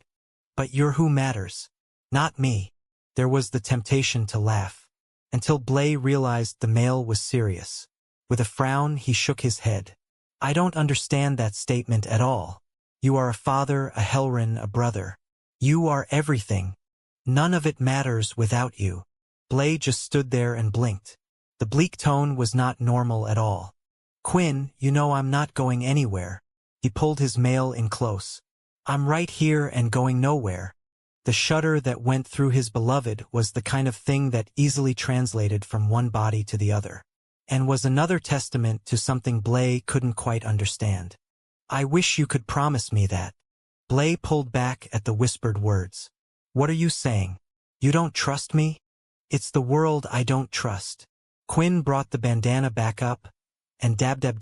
But you're who matters. Not me. There was the temptation to laugh, until Blay realized the male was serious. With a frown, he shook his head. I don't understand that statement at all. You are a father, a Hellrin, a brother. You are everything. None of it matters without you. Blay just stood there and blinked. The bleak tone was not normal at all. Quinn, you know I'm not going anywhere. He pulled his male in close. I'm right here and going nowhere. The shudder that went through his beloved was the kind of thing that easily translated from one body to the other, and was another testament to something Blay couldn't quite understand. I wish you could promise me that. Blay pulled back at the whispered words. What are you saying? You don't trust me? It's the world I don't trust. Quinn brought the bandana back up and dabbed at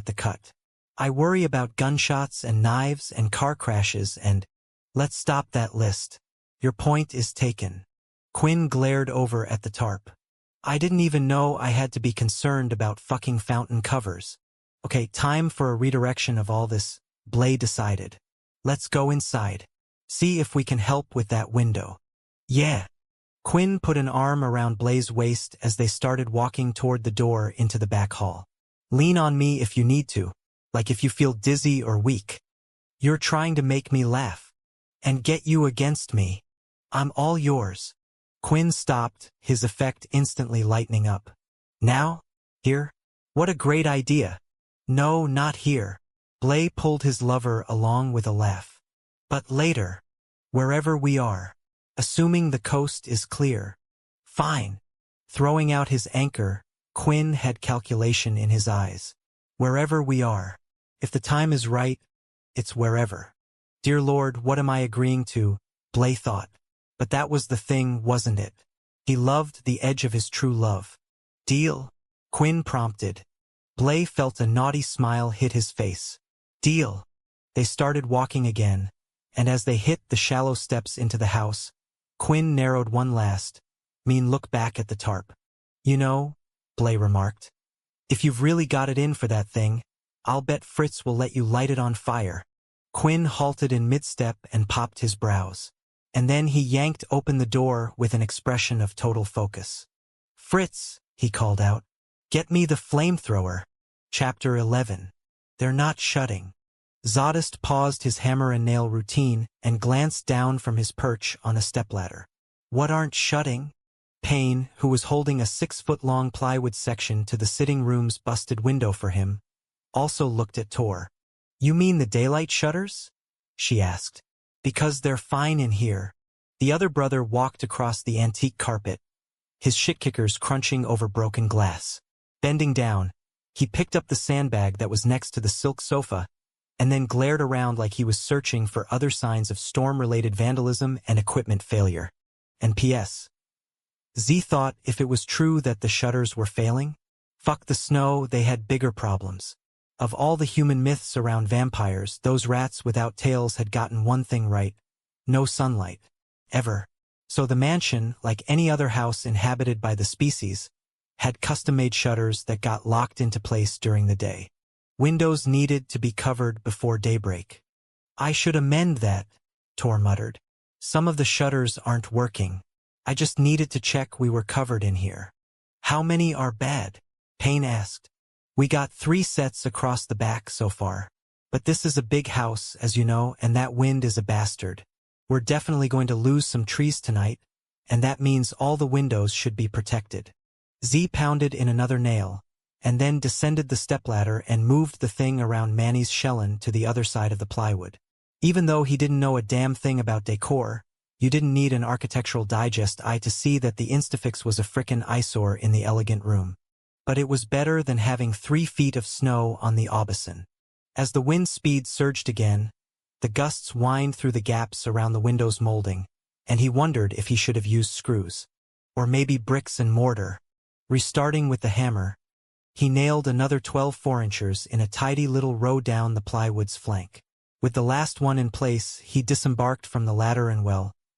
the cut. I worry about gunshots and knives and car crashes and... Let's stop that list. Your point is taken. Quinn glared over at the tarp. I didn't even know I had to be concerned about fucking fountain covers. Okay, time for a redirection of all this, Blay decided. Let's go inside. See if we can help with that window. Yeah. Quinn put an arm around Blay's waist as they started walking toward the door into the back hall. Lean on me if you need to, like if you feel dizzy or weak. You're trying to make me laugh. And get you against me. I'm all yours. Quinn stopped, his effect instantly lightening up. Now? Here? What a great idea. No, not here. Blay pulled his lover along with a laugh. But later. Wherever we are. Assuming the coast is clear. Fine. Throwing out his anchor, Quinn had calculation in his eyes. Wherever we are. If the time is right, it's wherever. Dear Lord, what am I agreeing to? Blay thought. But that was the thing, wasn't it? He loved the edge of his true love. Deal? Quinn prompted. Blay felt a naughty smile hit his face. Deal. They started walking again, and as they hit the shallow steps into the house, Quinn narrowed one last, mean look back at the tarp. You know, Blay remarked, if you've really got it in for that thing, I'll bet Fritz will let you light it on fire. Quinn halted in mid-step and popped his brows. And then he yanked open the door with an expression of total focus. Fritz, he called out, get me the flamethrower. Chapter 11. They're not shutting. Zadist paused his hammer and nail routine and glanced down from his perch on a stepladder. What aren't shutting? Payne, who was holding a 6-foot-long plywood section to the sitting room's busted window for him, also looked at Tor. You mean the daylight shutters? She asked. Because they're fine in here. The other brother walked across the antique carpet, his shit-kickers crunching over broken glass. Bending down, he picked up the sandbag that was next to the silk sofa, and then glared around like he was searching for other signs of storm-related vandalism and equipment failure. And P.S. Z thought if it was true that the shutters were failing, fuck the snow, they had bigger problems. Of all the human myths around vampires, those rats without tails had gotten one thing right: no sunlight. Ever. So the mansion, like any other house inhabited by the species, had custom-made shutters that got locked into place during the day. Windows needed to be covered before daybreak. I should amend that, Tor muttered. Some of the shutters aren't working. I just needed to check we were covered in here. How many are bad? Payne asked. We got 3 sets across the back so far. But this is a big house, as you know, and that wind is a bastard. We're definitely going to lose some trees tonight, and that means all the windows should be protected. Z pounded in another nail, and then descended the stepladder and moved the thing around Manny's shellin to the other side of the plywood. Even though he didn't know a damn thing about decor, you didn't need an Architectural Digest eye to see that the Instafix was a frickin' eyesore in the elegant room. But it was better than having 3 feet of snow on the Aubusson. As the wind speed surged again, the gusts whined through the gaps around the window's molding, and he wondered if he should have used screws. Or maybe bricks and mortar. Restarting with the hammer, he nailed another 12 4-inchers in a tidy little row down the plywood's flank. With the last one in place, he disembarked from the ladder and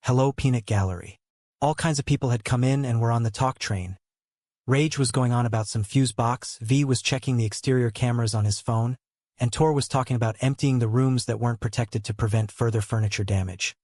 hello peanut gallery. All kinds of people had come in and were on the talk train. Rage was going on about some fuse box, V was checking the exterior cameras on his phone, and Tor was talking about emptying the rooms that weren't protected to prevent further furniture damage.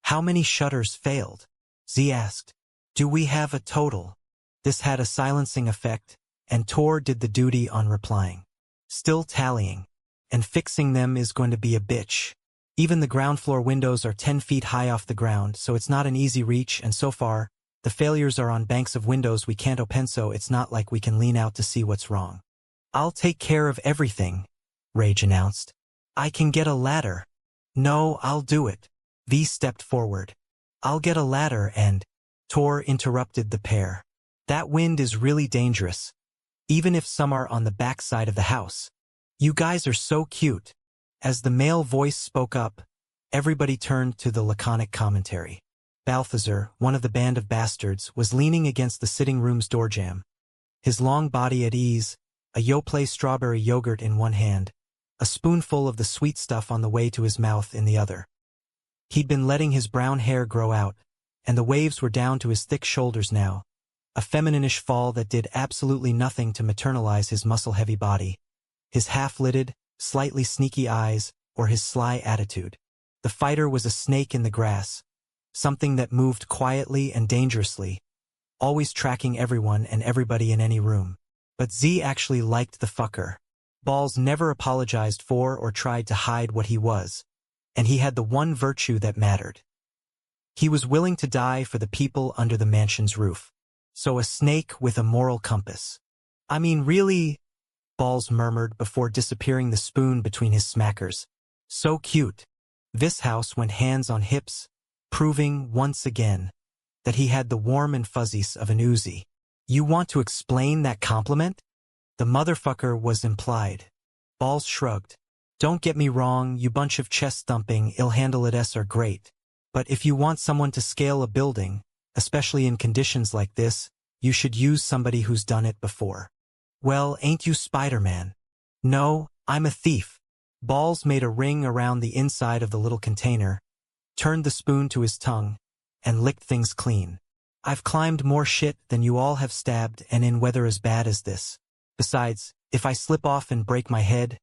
How many shutters failed? Z asked. Do we have a total? This had a silencing effect, and Tor did the duty on replying. Still tallying. And fixing them is going to be a bitch. Even the ground floor windows are 10 feet high off the ground, so it's not an easy reach, and so far, the failures are on banks of windows we can't open, so it's not like we can lean out to see what's wrong. I'll take care of everything, Rage announced. I can get a ladder. No, I'll do it. V stepped forward. I'll get a ladder and... Tor interrupted the pair. That wind is really dangerous. Even if some are on the back side of the house. You guys are so cute. As the male voice spoke up, everybody turned to the laconic commentary. Balthazar, one of the band of bastards, was leaning against the sitting room's doorjamb. His long body at ease, a Yoplait strawberry yogurt in one hand, a spoonful of the sweet stuff on the way to his mouth in the other. He'd been letting his brown hair grow out, and the waves were down to his thick shoulders now, a feminine-ish fall that did absolutely nothing to maternalize his muscle-heavy body, his half-lidded, slightly sneaky eyes, or his sly attitude. The fighter was a snake in the grass, something that moved quietly and dangerously, always tracking everyone and everybody in any room. But Z actually liked the fucker. Balls never apologized for or tried to hide what he was, and he had the one virtue that mattered. He was willing to die for the people under the mansion's roof. So a snake with a moral compass. I mean, really? Balls murmured before disappearing the spoon between his smackers. So cute. This house went hands on hips, proving, once again, that he had the warm and fuzzies of an Uzi. You want to explain that compliment? The motherfucker was implied. Balls shrugged. Don't get me wrong, you bunch of chest-thumping, ill-handled's are great. But if you want someone to scale a building, especially in conditions like this, you should use somebody who's done it before. Well, ain't you Spider-Man? No, I'm a thief. Balls made a ring around the inside of the little container, turned the spoon to his tongue, and licked things clean. I've climbed more shit than you all have stabbed and in weather as bad as this. Besides, if I slip off and break my head,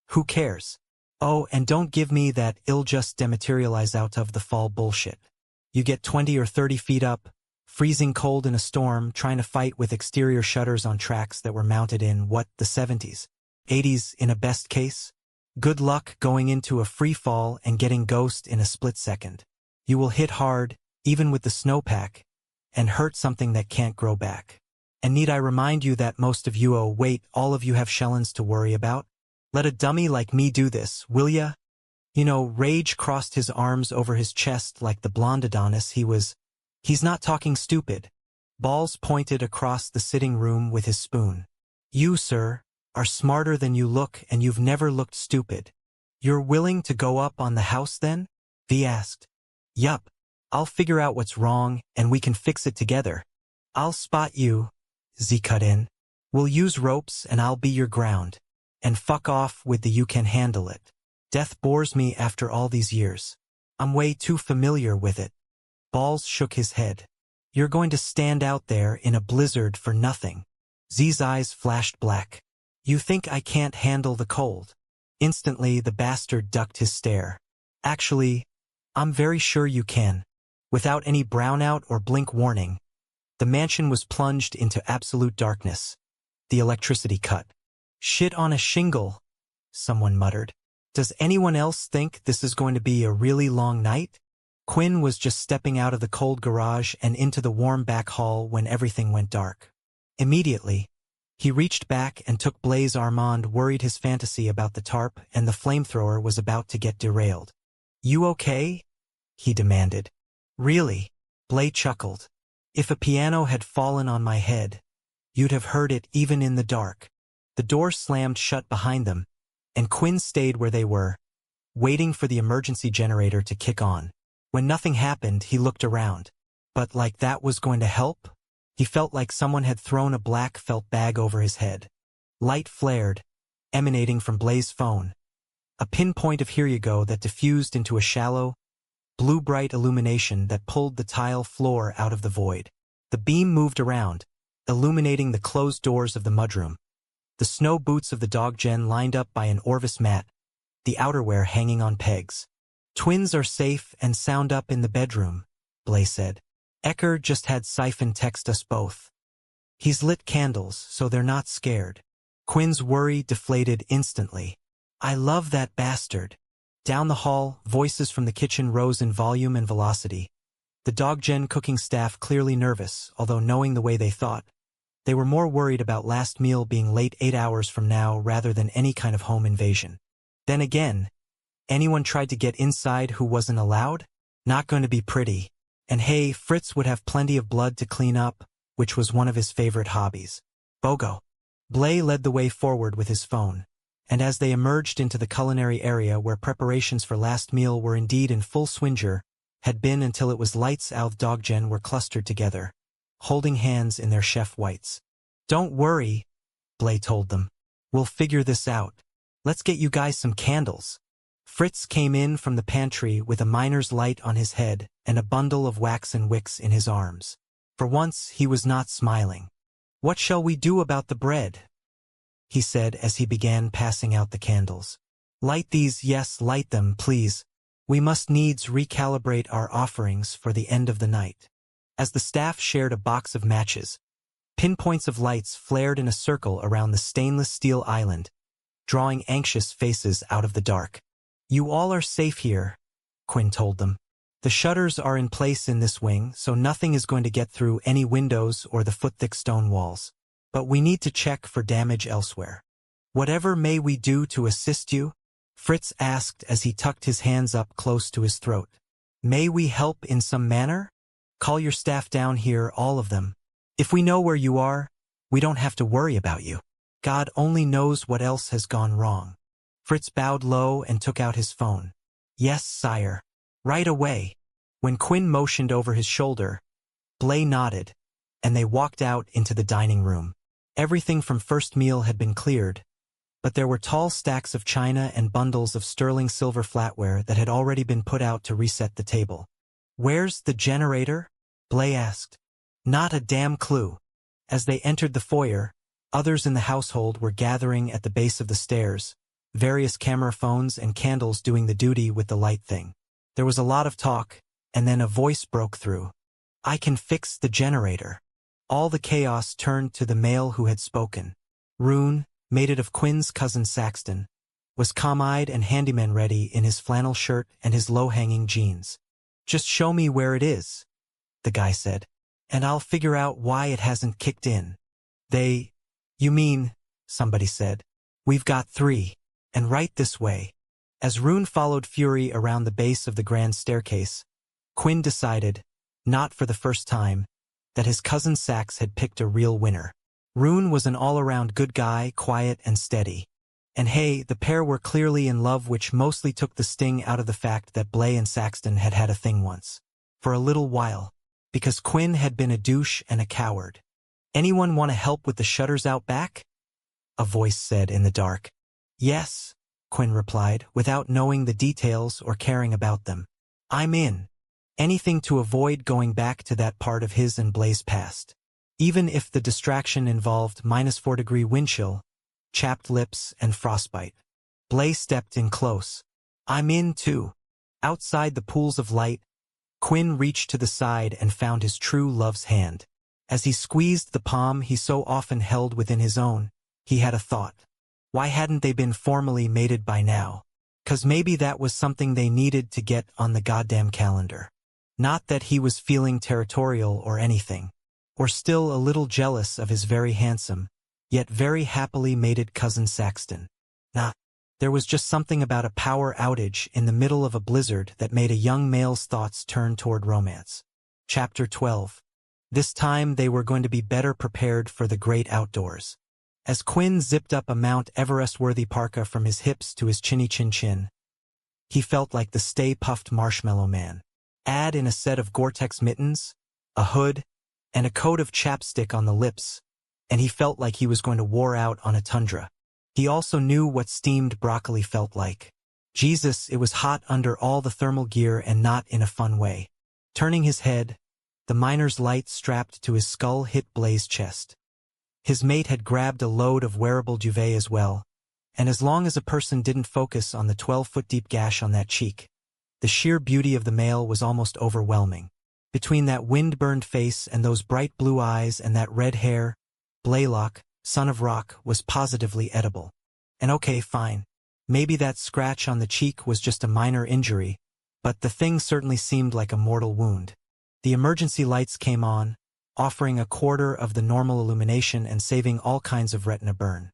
who cares? Oh, and don't give me that "it'll just dematerialize out of the fall" bullshit. You get 20 or 30 feet up, freezing cold in a storm, trying to fight with exterior shutters on tracks that were mounted in, the 70s? 80s in a best case? Good luck going into a free fall and getting ghost in a split second. You will hit hard, even with the snowpack, and hurt something that can't grow back. And need I remind you that most of you all of you have shellins to worry about? Let a dummy like me do this, will ya? Rage crossed his arms over his chest like the blonde Adonis He's not talking stupid. Balls pointed across the sitting room with his spoon. You, sir, are smarter than you look and you've never looked stupid. You're willing to go up on the house then? V asked. Yup. I'll figure out what's wrong and we can fix it together. I'll spot you, Z cut in. We'll use ropes and I'll be your ground. And fuck off with the you can handle it. Death bores me after all these years. I'm way too familiar with it. Balls shook his head. You're going to stand out there in a blizzard for nothing. Z's eyes flashed black. You think I can't handle the cold? Instantly, the bastard ducked his stare. Actually, I'm very sure you can. Without any brownout or blink warning, the mansion was plunged into absolute darkness. The electricity cut. Shit on a shingle, someone muttered. Does anyone else think this is going to be a really long night? Quinn was just stepping out of the cold garage and into the warm back hall when everything went dark. Immediately, he reached back and took Blaze Armand worried his fantasy about the tarp and the flamethrower was about to get derailed. You okay? He demanded. Really? Blaze chuckled. If a piano had fallen on my head, you'd have heard it even in the dark. The door slammed shut behind them, and Quinn stayed where they were, waiting for the emergency generator to kick on. When nothing happened, he looked around. But like that was going to help? He felt like someone had thrown a black felt bag over his head. Light flared, emanating from Blaze's phone. A pinpoint of here you go that diffused into a shallow, blue-bright illumination that pulled the tile floor out of the void. The beam moved around, illuminating the closed doors of the mudroom. The snow boots of the dog gen lined up by an Orvis mat, the outerwear hanging on pegs. Twins are safe and sound up in the bedroom, Blaze said. Ecker just had Siphon text us both. He's lit candles, so they're not scared. Quinn's worry deflated instantly. I love that bastard. Down the hall, voices from the kitchen rose in volume and velocity. The dog gen cooking staff clearly nervous, although knowing the way they thought. They were more worried about last meal being late 8 hours from now rather than any kind of home invasion. Then again, anyone tried to get inside who wasn't allowed? Not going to be pretty. And hey, Fritz would have plenty of blood to clean up, which was one of his favorite hobbies. Bogo. Blay led the way forward with his phone, and as they emerged into the culinary area where preparations for last meal were indeed in full swinger, had been until it was lights out, Doggen were clustered together, holding hands in their chef whites. Don't worry, Blay told them. We'll figure this out. Let's get you guys some candles. Fritz came in from the pantry with a miner's light on his head and a bundle of wax and wicks in his arms. For once, he was not smiling. What shall we do about the bread? He said as he began passing out the candles. Light these, yes, light them, please. We must needs recalibrate our offerings for the end of the night. As the staff shared a box of matches, pinpoints of lights flared in a circle around the stainless steel island, drawing anxious faces out of the dark. You all are safe here, Quinn told them. The shutters are in place in this wing, so nothing is going to get through any windows or the foot-thick stone walls. But we need to check for damage elsewhere. Whatever may we do to assist you? Fritz asked as he tucked his hands up close to his throat. May we help in some manner? Call your staff down here, all of them. If we know where you are, we don't have to worry about you. God only knows what else has gone wrong. Fritz bowed low and took out his phone. Yes, sire. Right away. When Quinn motioned over his shoulder, Blay nodded, and they walked out into the dining room. Everything from first meal had been cleared, but there were tall stacks of china and bundles of sterling silver flatware that had already been put out to reset the table. Where's the generator? Blay asked. Not a damn clue. As they entered the foyer, others in the household were gathering at the base of the stairs, various camera phones and candles doing the duty with the light thing. There was a lot of talk, and then a voice broke through. I can fix the generator. All the chaos turned to the male who had spoken. Rune, mated of Quinn's cousin Saxton, was calm-eyed and handyman ready in his flannel shirt and his low-hanging jeans. Just show me where it is, the guy said. and I'll figure out why it hasn't kicked in. You mean, somebody said. We've got 3. And right this way. As Rune followed Fury around the base of the grand staircase, Quinn decided, not for the first time, that his cousin Sax had picked a real winner. Rune was an all-around good guy, quiet and steady. And hey, the pair were clearly in love, which mostly took the sting out of the fact that Blay and Saxton had had a thing once. For a little while. Because Quinn had been a douche and a coward. Anyone want to help with the shutters out back? A voice said in the dark. Yes, Quinn replied, without knowing the details or caring about them. I'm in. Anything to avoid going back to that part of his and Blay's past. Even if the distraction involved -4-degree wind chill, chapped lips, and frostbite. Blay stepped in close. I'm in too. Outside the pools of light, Quinn reached to the side and found his true love's hand. As he squeezed the palm he so often held within his own, he had a thought. Why hadn't they been formally mated by now? 'Cause maybe that was something they needed to get on the goddamn calendar. Not that he was feeling territorial or anything, or still a little jealous of his very handsome, yet very happily mated cousin Saxton. Nah, there was just something about a power outage in the middle of a blizzard that made a young male's thoughts turn toward romance. Chapter 12. This time they were going to be better prepared for the great outdoors. As Quinn zipped up a Mount Everest-worthy parka from his hips to his chinny chin-chin, he felt like the Stay-Puffed Marshmallow Man. Add in a set of Gore-Tex mittens, a hood, and a coat of chapstick on the lips, and he felt like he was going to war out on a tundra. He also knew what steamed broccoli felt like. Jesus, it was hot under all the thermal gear and not in a fun way. Turning his head, the miner's light strapped to his skull hit Blay's chest. His mate had grabbed a load of wearable duvet as well, and as long as a person didn't focus on the 12-foot-deep gash on that cheek, the sheer beauty of the male was almost overwhelming. Between that wind-burned face and those bright blue eyes and that red hair, Blaylock, son of rock, was positively edible. And okay, fine. Maybe that scratch on the cheek was just a minor injury, but the thing certainly seemed like a mortal wound. The emergency lights came on, offering a quarter of the normal illumination and saving all kinds of retina burn.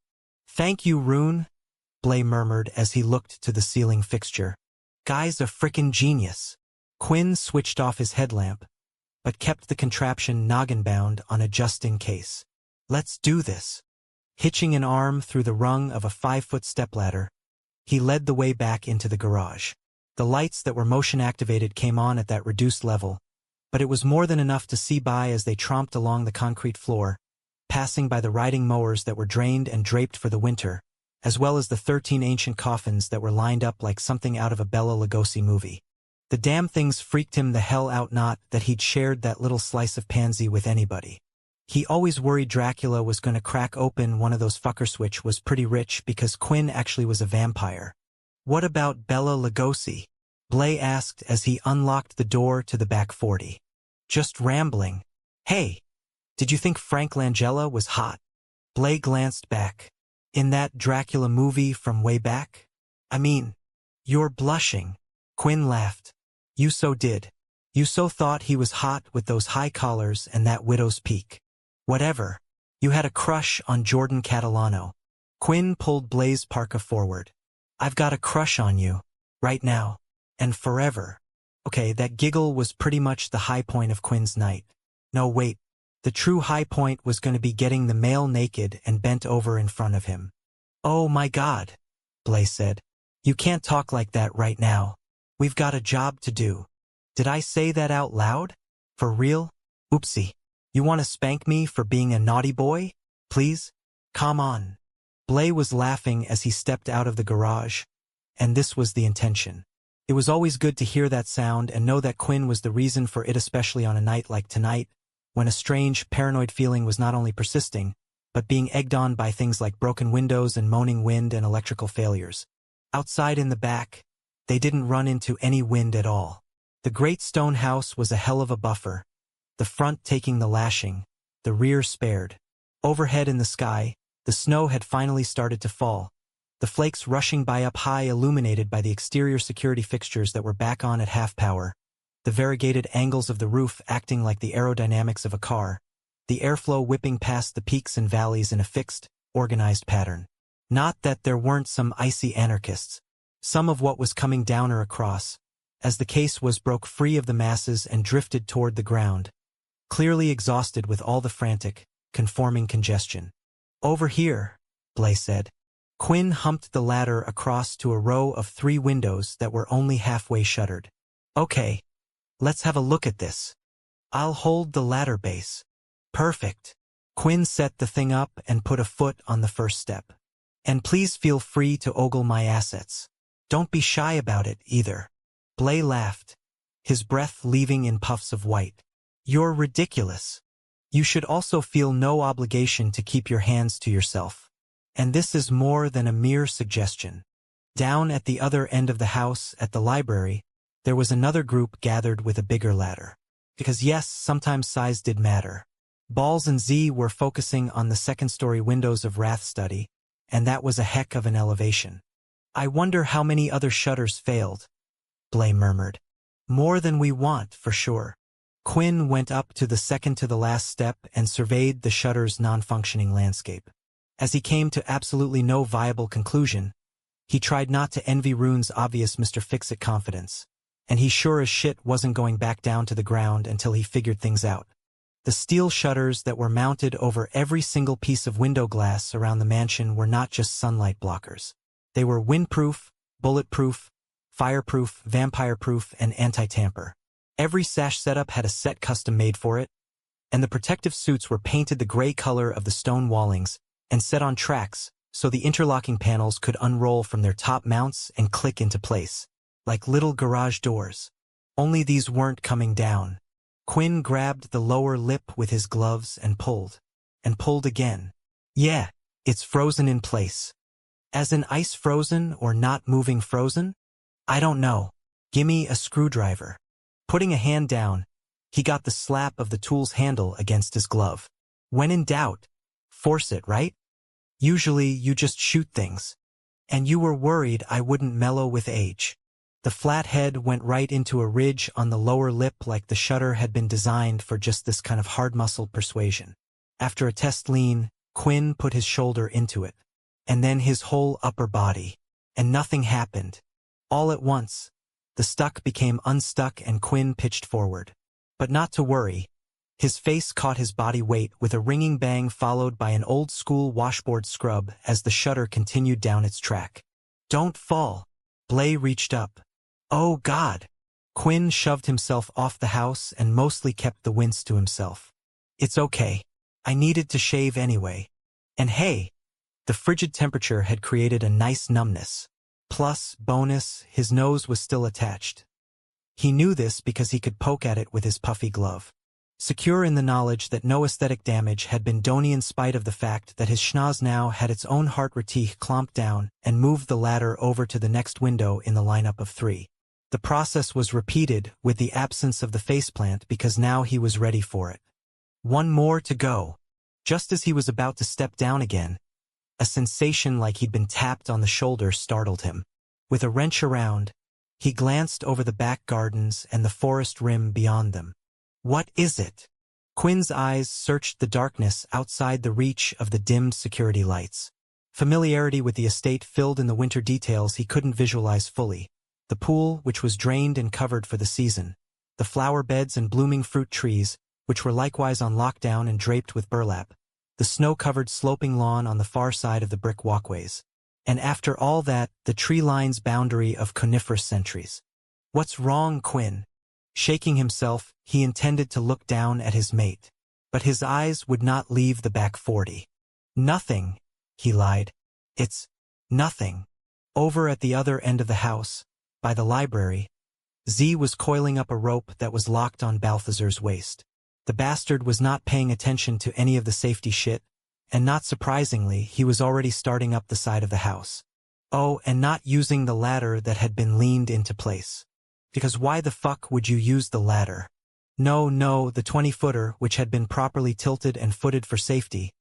Thank you, Rune, Blay murmured as he looked to the ceiling fixture. Guy's a frickin' genius. Quinn switched off his headlamp, but kept the contraption noggin-bound on a just-in-case. Let's do this. Hitching an arm through the rung of a 5-foot stepladder, he led the way back into the garage. The lights that were motion-activated came on at that reduced level, but it was more than enough to see by as they tromped along the concrete floor, passing by the riding mowers that were drained and draped for the winter, as well as the 13 ancient coffins that were lined up like something out of a Bela Lugosi movie. The damn things freaked him the hell out, not that he'd shared that little slice of pansy with anybody. He always worried Dracula was going to crack open one of those fuckers, which was pretty rich because Quinn actually was a vampire. What about Bela Lugosi? Blay asked as he unlocked the door to the back 40. Just rambling. Hey, did you think Frank Langella was hot? Blay glanced back. In that Dracula movie from way back? I mean, you're blushing. Quinn laughed. You so did. You so thought he was hot with those high collars and that widow's peak. Whatever. You had a crush on Jordan Catalano. Quinn pulled Blay's parka forward. I've got a crush on you. Right now. And forever. Okay, that giggle was pretty much the high point of Quinn's night. No, wait. The true high point was going to be getting the male naked and bent over in front of him. Oh my God, Blay said. You can't talk like that right now. We've got a job to do. Did I say that out loud? For real? Oopsie. You want to spank me for being a naughty boy? Please? Come on. Blay was laughing as he stepped out of the garage, and this was the intention. It was always good to hear that sound and know that Quinn was the reason for it, especially on a night like tonight, when a strange, paranoid feeling was not only persisting, but being egged on by things like broken windows and moaning wind and electrical failures. Outside in the back, they didn't run into any wind at all. The great stone house was a hell of a buffer, the front taking the lashing, the rear spared. Overhead in the sky, the snow had finally started to fall, the flakes rushing by up high illuminated by the exterior security fixtures that were back on at half power, the variegated angles of the roof acting like the aerodynamics of a car, the airflow whipping past the peaks and valleys in a fixed, organized pattern. Not that there weren't some icy anarchists. Some of what was coming down or across, as the case was broke free of the masses and drifted toward the ground, clearly exhausted with all the frantic, conforming congestion. "Over here," Blay said. Quinn humped the ladder across to a row of 3 windows that were only halfway shuttered. "Okay, let's have a look at this. I'll hold the ladder base." "Perfect." Quinn set the thing up and put a foot on the first step. "And please feel free to ogle my assets. Don't be shy about it, either." Blay laughed, his breath leaving in puffs of white. "You're ridiculous. You should also feel no obligation to keep your hands to yourself. And this is more than a mere suggestion." Down at the other end of the house, at the library, there was another group gathered with a bigger ladder. Because yes, sometimes size did matter. Balls and Z were focusing on the second-story windows of Rath's study, and that was a heck of an elevation. "I wonder how many other shutters failed," Blay murmured. "More than we want, for sure." Quinn went up to the second-to-the-last step and surveyed the shutter's non-functioning landscape. As he came to absolutely no viable conclusion, he tried not to envy Rune's obvious Mr. Fix-It confidence, and he sure as shit wasn't going back down to the ground until he figured things out. The steel shutters that were mounted over every single piece of window glass around the mansion were not just sunlight blockers. They were windproof, bulletproof, fireproof, vampire-proof, and anti-tamper. Every sash setup had a set custom made for it, and the protective suits were painted the gray color of the stone wallings and set on tracks so the interlocking panels could unroll from their top mounts and click into place, like little garage doors. Only these weren't coming down. Quinn grabbed the lower lip with his gloves and pulled again. "Yeah, it's frozen in place." "As in ice frozen or not moving frozen?" "I don't know. Gimme a screwdriver." Putting a hand down, he got the slap of the tool's handle against his glove. "When in doubt, force it, right? Usually you just shoot things. And you were worried I wouldn't mellow with age." The flat head went right into a ridge on the lower lip like the shutter had been designed for just this kind of hard-muscled persuasion. After a test lean, Quinn put his shoulder into it, and then his whole upper body, and nothing happened. All at once, the stuck became unstuck and Quinn pitched forward. But not to worry. His face caught his body weight with a ringing bang followed by an old-school washboard scrub as the shutter continued down its track. "Don't fall." Blay reached up. "Oh, God." Quinn shoved himself off the house and mostly kept the wince to himself. "It's okay. I needed to shave anyway. And hey," the frigid temperature had created a nice numbness. Plus, bonus, his nose was still attached. He knew this because he could poke at it with his puffy glove. Secure in the knowledge that no aesthetic damage had been done in spite of the fact that his schnoz now had its own heart retief clomped down and moved the ladder over to the next window in the lineup of 3. The process was repeated with the absence of the faceplant because now he was ready for it. One more to go. Just as he was about to step down again, a sensation like he'd been tapped on the shoulder startled him. With a wrench around, he glanced over the back gardens and the forest rim beyond them. What is it? Quinn's eyes searched the darkness outside the reach of the dimmed security lights. Familiarity with the estate filled in the winter details he couldn't visualize fully. The pool, which was drained and covered for the season. The flower beds and blooming fruit trees, which were likewise on lockdown and draped with burlap. The snow-covered sloping lawn on the far side of the brick walkways. And after all that, the tree line's boundary of coniferous centuries. What's wrong, Quinn? Shaking himself, he intended to look down at his mate. But his eyes would not leave the back 40. Nothing, he lied. It's nothing. Over at the other end of the house, by the library, Z was coiling up a rope that was locked on Balthazar's waist. The bastard was not paying attention to any of the safety shit, and not surprisingly, he was already starting up the side of the house. Oh, and not using the ladder that had been leaned into place. Because why the fuck would you use the ladder? No, the 20-footer, which had been properly tilted and footed for safety,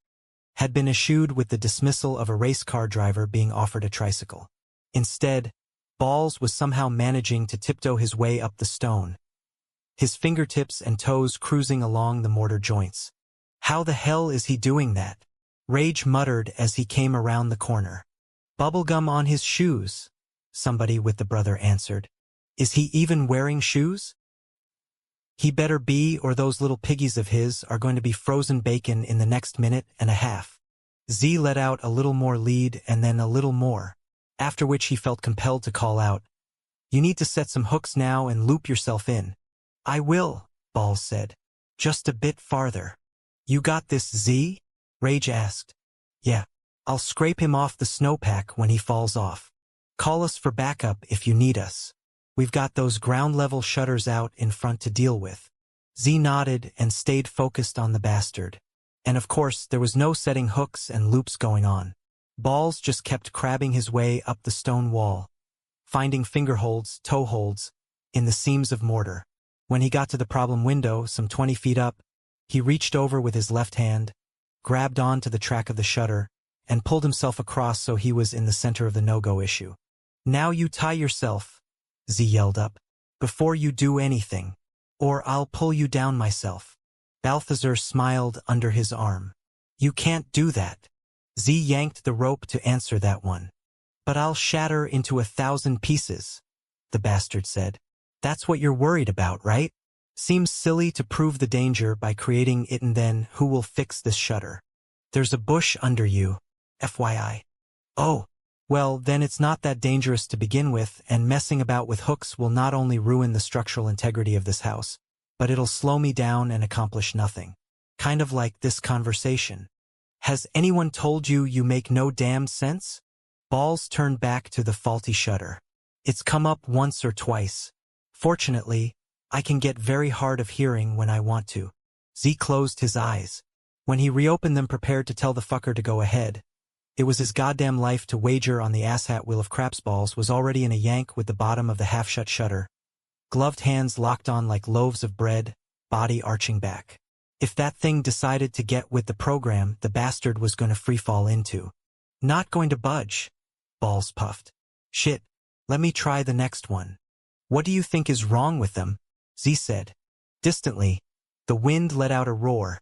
had been eschewed with the dismissal of a race car driver being offered a tricycle. Instead, Balls was somehow managing to tiptoe his way up the stone, his fingertips and toes cruising along the mortar joints. How the hell is he doing that? Rage muttered as he came around the corner. Bubblegum on his shoes, somebody with the brother answered. Is he even wearing shoes? He better be, or those little piggies of his are going to be frozen bacon in the next minute and a half. Z let out a little more lead and then a little more, after which he felt compelled to call out, "You need to set some hooks now and loop yourself in." "I will," Balls said. "Just a bit farther." "You got this, Z?" Rage asked. "Yeah. I'll scrape him off the snowpack when he falls off. Call us for backup if you need us. We've got those ground-level shutters out in front to deal with." Z nodded and stayed focused on the bastard. And of course, there was no setting hooks and loops going on. Balls just kept crabbing his way up the stone wall, finding fingerholds, toeholds, in the seams of mortar. When he got to the problem window, some 20 feet up, he reached over with his left hand, grabbed onto the track of the shutter, and pulled himself across so he was in the center of the no-go issue. "Now you tie yourself," Z yelled up, "before you do anything, or I'll pull you down myself." Balthazar smiled under his arm. "You can't do that." Z yanked the rope to answer that one. "But I'll shatter into 1,000 pieces," the bastard said. "That's what you're worried about, right? Seems silly to prove the danger by creating it, and then who will fix this shutter? There's a bush under you, FYI. "Oh, well, then it's not that dangerous to begin with, and messing about with hooks will not only ruin the structural integrity of this house, but it'll slow me down and accomplish nothing. Kind of like this conversation. Has anyone told you you make no damn sense?" Balls turned back to the faulty shutter. "It's come up once or twice. Fortunately, I can get very hard of hearing when I want to." Z closed his eyes. When he reopened them, prepared to tell the fucker to go ahead, it was his goddamn life to wager on the asshat wheel of craps. Balls was already in a yank with the bottom of the half-shut shutter, gloved hands locked on like loaves of bread, body arching back. If that thing decided to get with the program, the bastard was going to freefall into. "Not going to budge," Balls puffed. "Shit, let me try the next one." "What do you think is wrong with them?" Z said. Distantly, the wind let out a roar,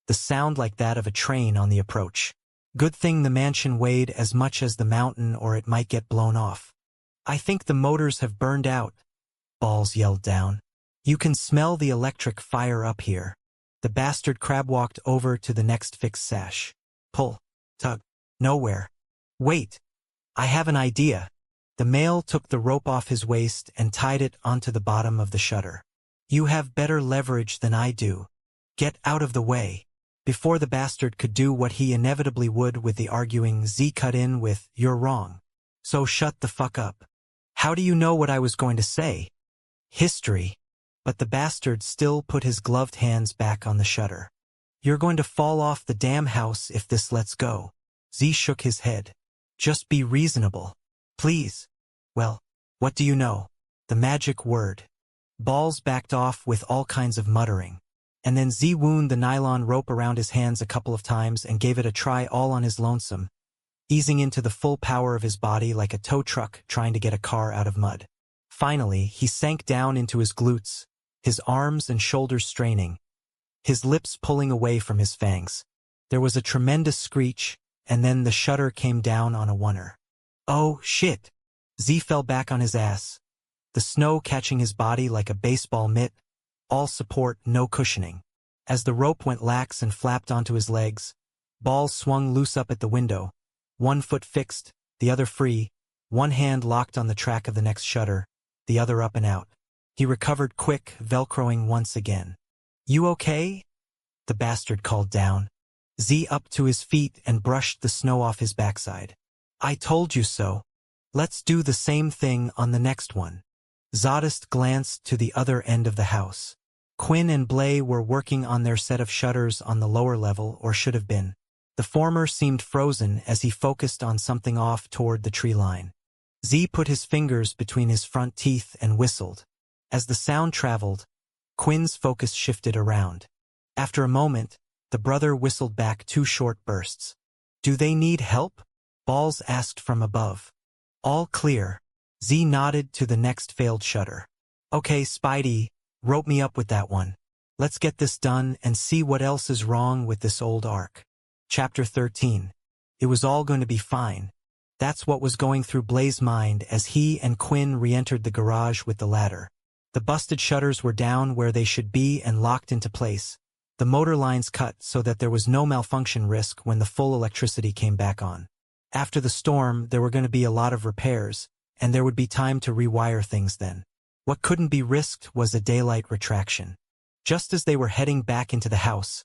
the sound like that of a train on the approach. "Good thing the mansion weighed as much as the mountain, or it might get blown off." "I think the motors have burned out," Balls yelled down. "You can smell the electric fire up here." The bastard crab walked over to the next fixed sash. Pull. Tug. Nowhere. "Wait. I have an idea." The male took the rope off his waist and tied it onto the bottom of the shutter. "You have better leverage than I do. Get out of the way." Before the bastard could do what he inevitably would with the arguing, Z cut in with, "You're wrong. So shut the fuck up." "How do you know what I was going to say?" "History." But the bastard still put his gloved hands back on the shutter. "You're going to fall off the damn house if this lets go." Z shook his head. "Just be reasonable. Please." "Well, what do you know? The magic word." Balls backed off with all kinds of muttering. And then Z wound the nylon rope around his hands a couple of times and gave it a try all on his lonesome, easing into the full power of his body like a tow truck trying to get a car out of mud. Finally, he sank down into his glutes, his arms and shoulders straining, his lips pulling away from his fangs. There was a tremendous screech, and then the shutter came down on a oneer. "Oh, shit!" Z fell back on his ass, the snow catching his body like a baseball mitt, all support, no cushioning. As the rope went lax and flapped onto his legs, Balls swung loose up at the window, one foot fixed, the other free, one hand locked on the track of the next shutter, the other up and out. He recovered quick, velcroing once again. "You okay?" the bastard called down. Z up to his feet and brushed the snow off his backside. "I told you so. Let's do the same thing on the next one." Zodist glanced to the other end of the house. Quinn and Blay were working on their set of shutters on the lower level, or should have been. The former seemed frozen as he focused on something off toward the tree line. Z put his fingers between his front teeth and whistled. As the sound traveled, Quinn's focus shifted around. After a moment, the brother whistled back 2 short bursts. "Do they need help?" Balls asked from above. "All clear." Z nodded to the next failed shutter. "Okay, Spidey, Rope me up with that one. Let's get this done and see what else is wrong with this old ark. Chapter 13. It was all going to be fine. That's what was going through Blaze's mind as he and Quinn re-entered the garage with the ladder. The busted shutters were down where they should be and locked into place. The motor lines cut so that there was no malfunction risk when the full electricity came back on. After the storm, there were going to be a lot of repairs, and there would be time to rewire things then. What couldn't be risked was a daylight retraction. Just as they were heading back into the house,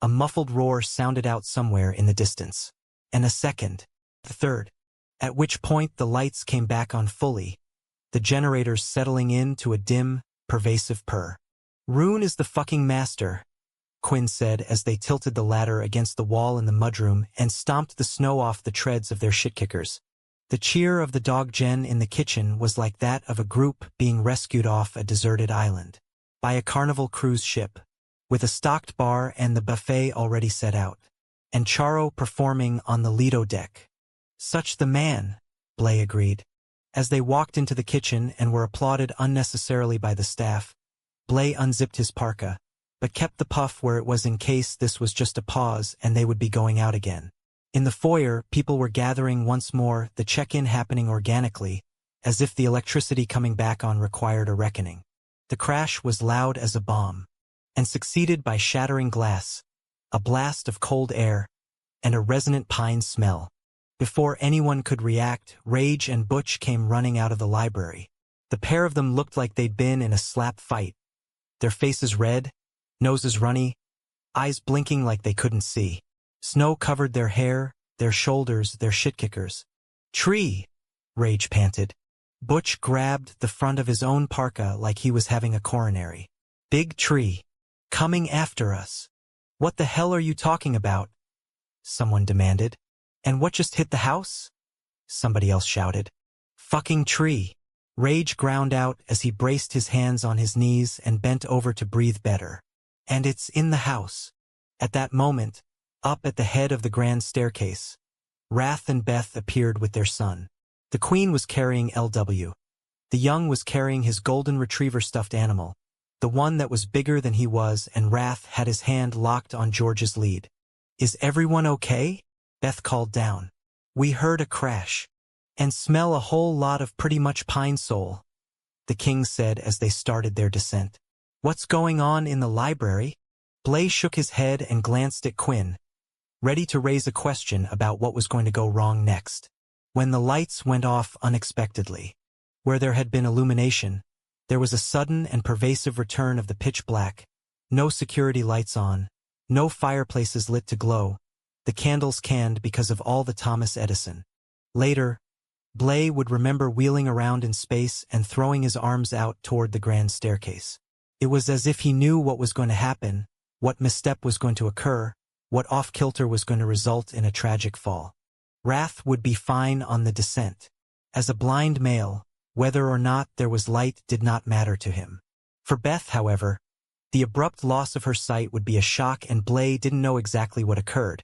a muffled roar sounded out somewhere in the distance. And a second, the third, at which point the lights came back on fully, the generators settling into a dim, pervasive purr. "Rune is the fucking master," Quinn said as they tilted the ladder against the wall in the mudroom and stomped the snow off the treads of their shit-kickers. The cheer of the dog Jen in the kitchen was like that of a group being rescued off a deserted island by a Carnival cruise ship, with a stocked bar and the buffet already set out, and Charo performing on the Lido deck. "Such the man," Blay agreed. As they walked into the kitchen and were applauded unnecessarily by the staff, Blay unzipped his parka, but kept the puff where it was in case this was just a pause and they would be going out again. In the foyer, people were gathering once more, the check-in happening organically, as if the electricity coming back on required a reckoning. The crash was loud as a bomb, and succeeded by shattering glass, a blast of cold air, and a resonant pine smell. Before anyone could react, Rage and Butch came running out of the library. The pair of them looked like they'd been in a slap fight. Their faces red, noses runny, eyes blinking like they couldn't see. Snow covered their hair, their shoulders, their shit-kickers. "Tree!" Rage panted. Butch grabbed the front of his own parka like he was having a coronary. "Big tree. Coming after us." "What the hell are you talking about?" someone demanded. "And what just hit the house?" somebody else shouted. "Fucking tree." Rage ground out as he braced his hands on his knees and bent over to breathe better. "And it's in the house." At that moment, up at the head of the grand staircase, Wrath and Beth appeared with their son. The queen was carrying LW. The young was carrying his golden retriever stuffed animal, the one that was bigger than he was, and Wrath had his hand locked on George's lead. "Is everyone okay?" Beth called down. "We heard a crash. And smell a whole lot of pretty much pine sol," the king said as they started their descent. "What's going on in the library?" Blay shook his head and glanced at Quinn, ready to raise a question about what was going to go wrong next. When the lights went off unexpectedly, where there had been illumination, there was a sudden and pervasive return of the pitch black. No security lights on, no fireplaces lit to glow, the candles canned because of all the Thomas Edison. Later, Blay would remember wheeling around in space and throwing his arms out toward the grand staircase. It was as if he knew what was going to happen, what misstep was going to occur, what off-kilter was going to result in a tragic fall. Wrath would be fine on the descent. As a blind male, whether or not there was light did not matter to him. For Beth, however, the abrupt loss of her sight would be a shock, and Blay didn't know exactly what occurred.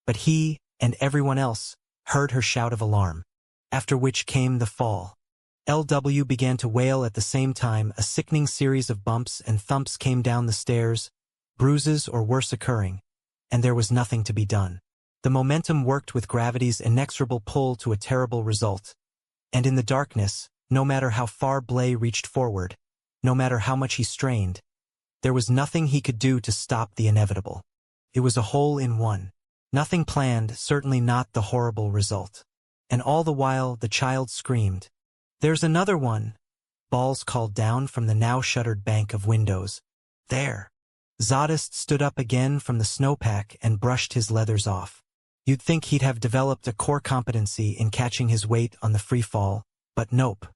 But he, and everyone else, heard her shout of alarm, after which came the fall. LW began to wail at the same time. A sickening series of bumps and thumps came down the stairs, bruises or worse occurring, and there was nothing to be done. The momentum worked with gravity's inexorable pull to a terrible result. And in the darkness, no matter how far Blay reached forward, no matter how much he strained, there was nothing he could do to stop the inevitable. It was a hole in one. Nothing planned, certainly not the horrible result. And all the while the child screamed. "There's another one," Balls called down from the now shuttered bank of windows. "There." Zadist stood up again from the snowpack and brushed his leathers off. You'd think he'd have developed a core competency in catching his weight on the free fall, but nope.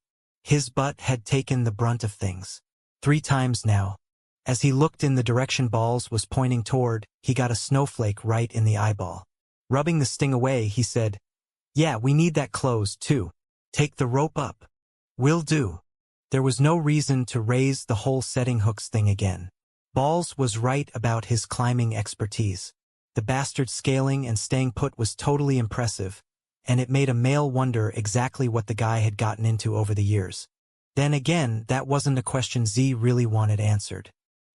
His butt had taken the brunt of things. 3 times now. As he looked in the direction Balls was pointing toward, he got a snowflake right in the eyeball. Rubbing the sting away, he said, "Yeah, we need that closed, too. Take the rope up." "Will do." There was no reason to raise the whole setting hooks thing again. Balls was right about his climbing expertise. The bastard scaling and staying put was totally impressive, and it made a male wonder exactly what the guy had gotten into over the years. Then again, that wasn't a question Z really wanted answered.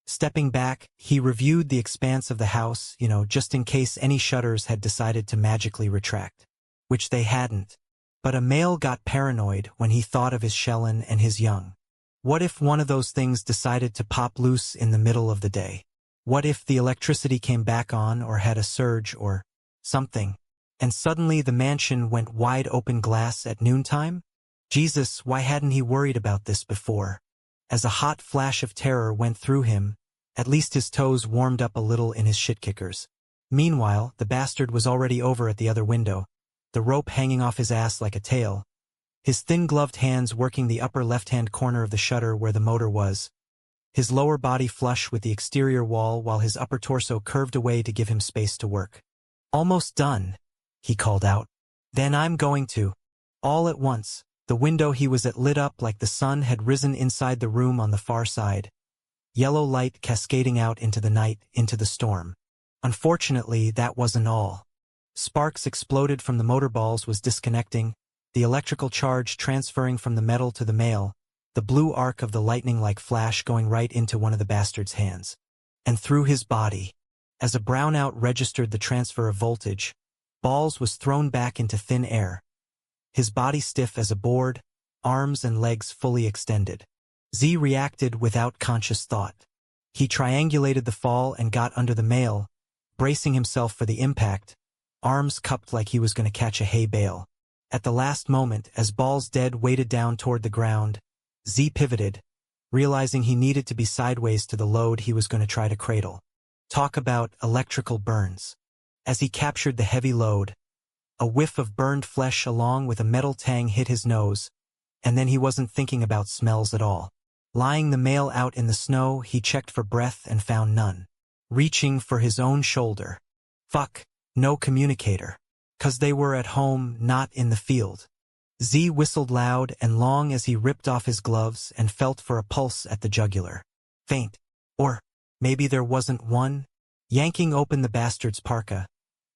Stepping back, he reviewed the expanse of the house, just in case any shutters had decided to magically retract. Which they hadn't. But a male got paranoid when he thought of his Shellen and his young. What if one of those things decided to pop loose in the middle of the day? What if the electricity came back on or had a surge or something, and suddenly the mansion went wide open glass at noontime? Jesus, why hadn't he worried about this before? As a hot flash of terror went through him, at least his toes warmed up a little in his shit-kickers. Meanwhile, the bastard was already over at the other window, the rope hanging off his ass like a tail, his thin-gloved hands working the upper left-hand corner of the shutter where the motor was, his lower body flush with the exterior wall while his upper torso curved away to give him space to work. "Almost done," he called out. "Then I'm going to." All at once, the window he was at lit up like the sun had risen inside the room on the far side. Yellow light cascading out into the night, into the storm. Unfortunately, that wasn't all. Sparks exploded from the motor balls was disconnecting, the electrical charge transferring from the metal to the male, the blue arc of the lightning-like flash going right into one of the bastard's hands. And through his body. As a brownout registered the transfer of voltage, Balls was thrown back into thin air. His body stiff as a board, arms and legs fully extended. Z reacted without conscious thought. He triangulated the fall and got under the male, bracing himself for the impact, arms cupped like he was going to catch a hay bale. At the last moment, as Balls' dead weighted down toward the ground, Z pivoted, realizing he needed to be sideways to the load he was going to try to cradle. Talk about electrical burns. As he captured the heavy load, a whiff of burned flesh along with a metal tang hit his nose, and then he wasn't thinking about smells at all. Lying the male out in the snow, he checked for breath and found none. Reaching for his own shoulder. Fuck, no communicator. 'Cause they were at home, not in the field. Z whistled loud and long as he ripped off his gloves and felt for a pulse at the jugular. Faint. Or maybe there wasn't one. Yanking open the bastard's parka,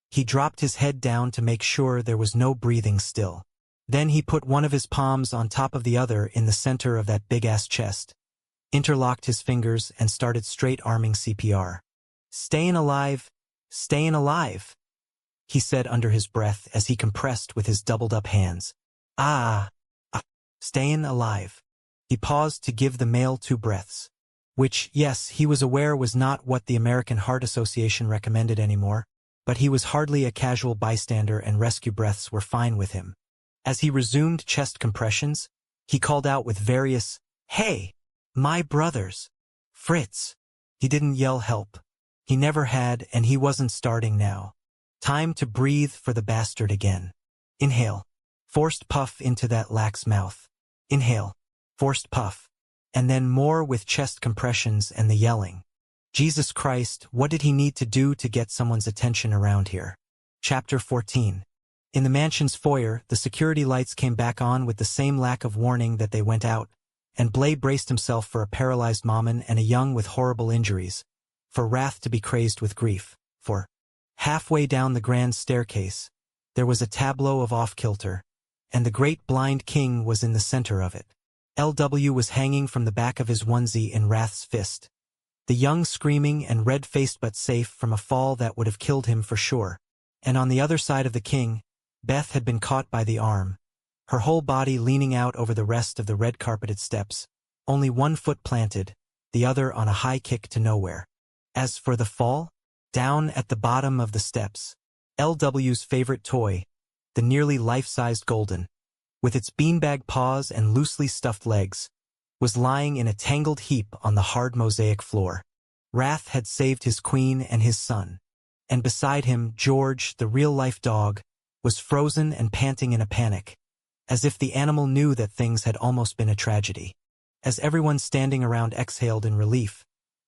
he dropped his head down to make sure there was no breathing still. Then he put one of his palms on top of the other in the center of that big-ass chest, interlocked his fingers and started straight-arming CPR. "Staying alive, he said under his breath as he compressed with his doubled-up hands. Staying alive." He paused to give the male 2 breaths. Which, yes, he was aware was not what the American Heart Association recommended anymore, but he was hardly a casual bystander and rescue breaths were fine with him. As he resumed chest compressions, he called out with various, "Hey, my brothers, Fritz." He didn't yell help. He never had, and he wasn't starting now. Time to breathe for the bastard again. Inhale. Forced puff into that lax mouth. Inhale. Forced puff. And then more with chest compressions and the yelling. Jesus Christ, what did he need to do to get someone's attention around here? Chapter 14. In the mansion's foyer, the security lights came back on with the same lack of warning that they went out, and Blay braced himself for a paralyzed Mammon and a young with horrible injuries, for Wrath to be crazed with grief, for halfway down the grand staircase, there was a tableau of off-kilter, and the great blind king was in the center of it. LW was hanging from the back of his onesie in Wrath's fist. The young screaming and red-faced but safe from a fall that would have killed him for sure. And on the other side of the king, Beth had been caught by the arm, her whole body leaning out over the rest of the red-carpeted steps, only one foot planted, the other on a high kick to nowhere. As for the fall, down at the bottom of the steps, LW's favorite toy, the nearly life-sized golden, with its beanbag paws and loosely stuffed legs, was lying in a tangled heap on the hard mosaic floor. Wrath had saved his queen and his son, and beside him, George, the real-life dog, was frozen and panting in a panic, as if the animal knew that things had almost been a tragedy. As everyone standing around exhaled in relief,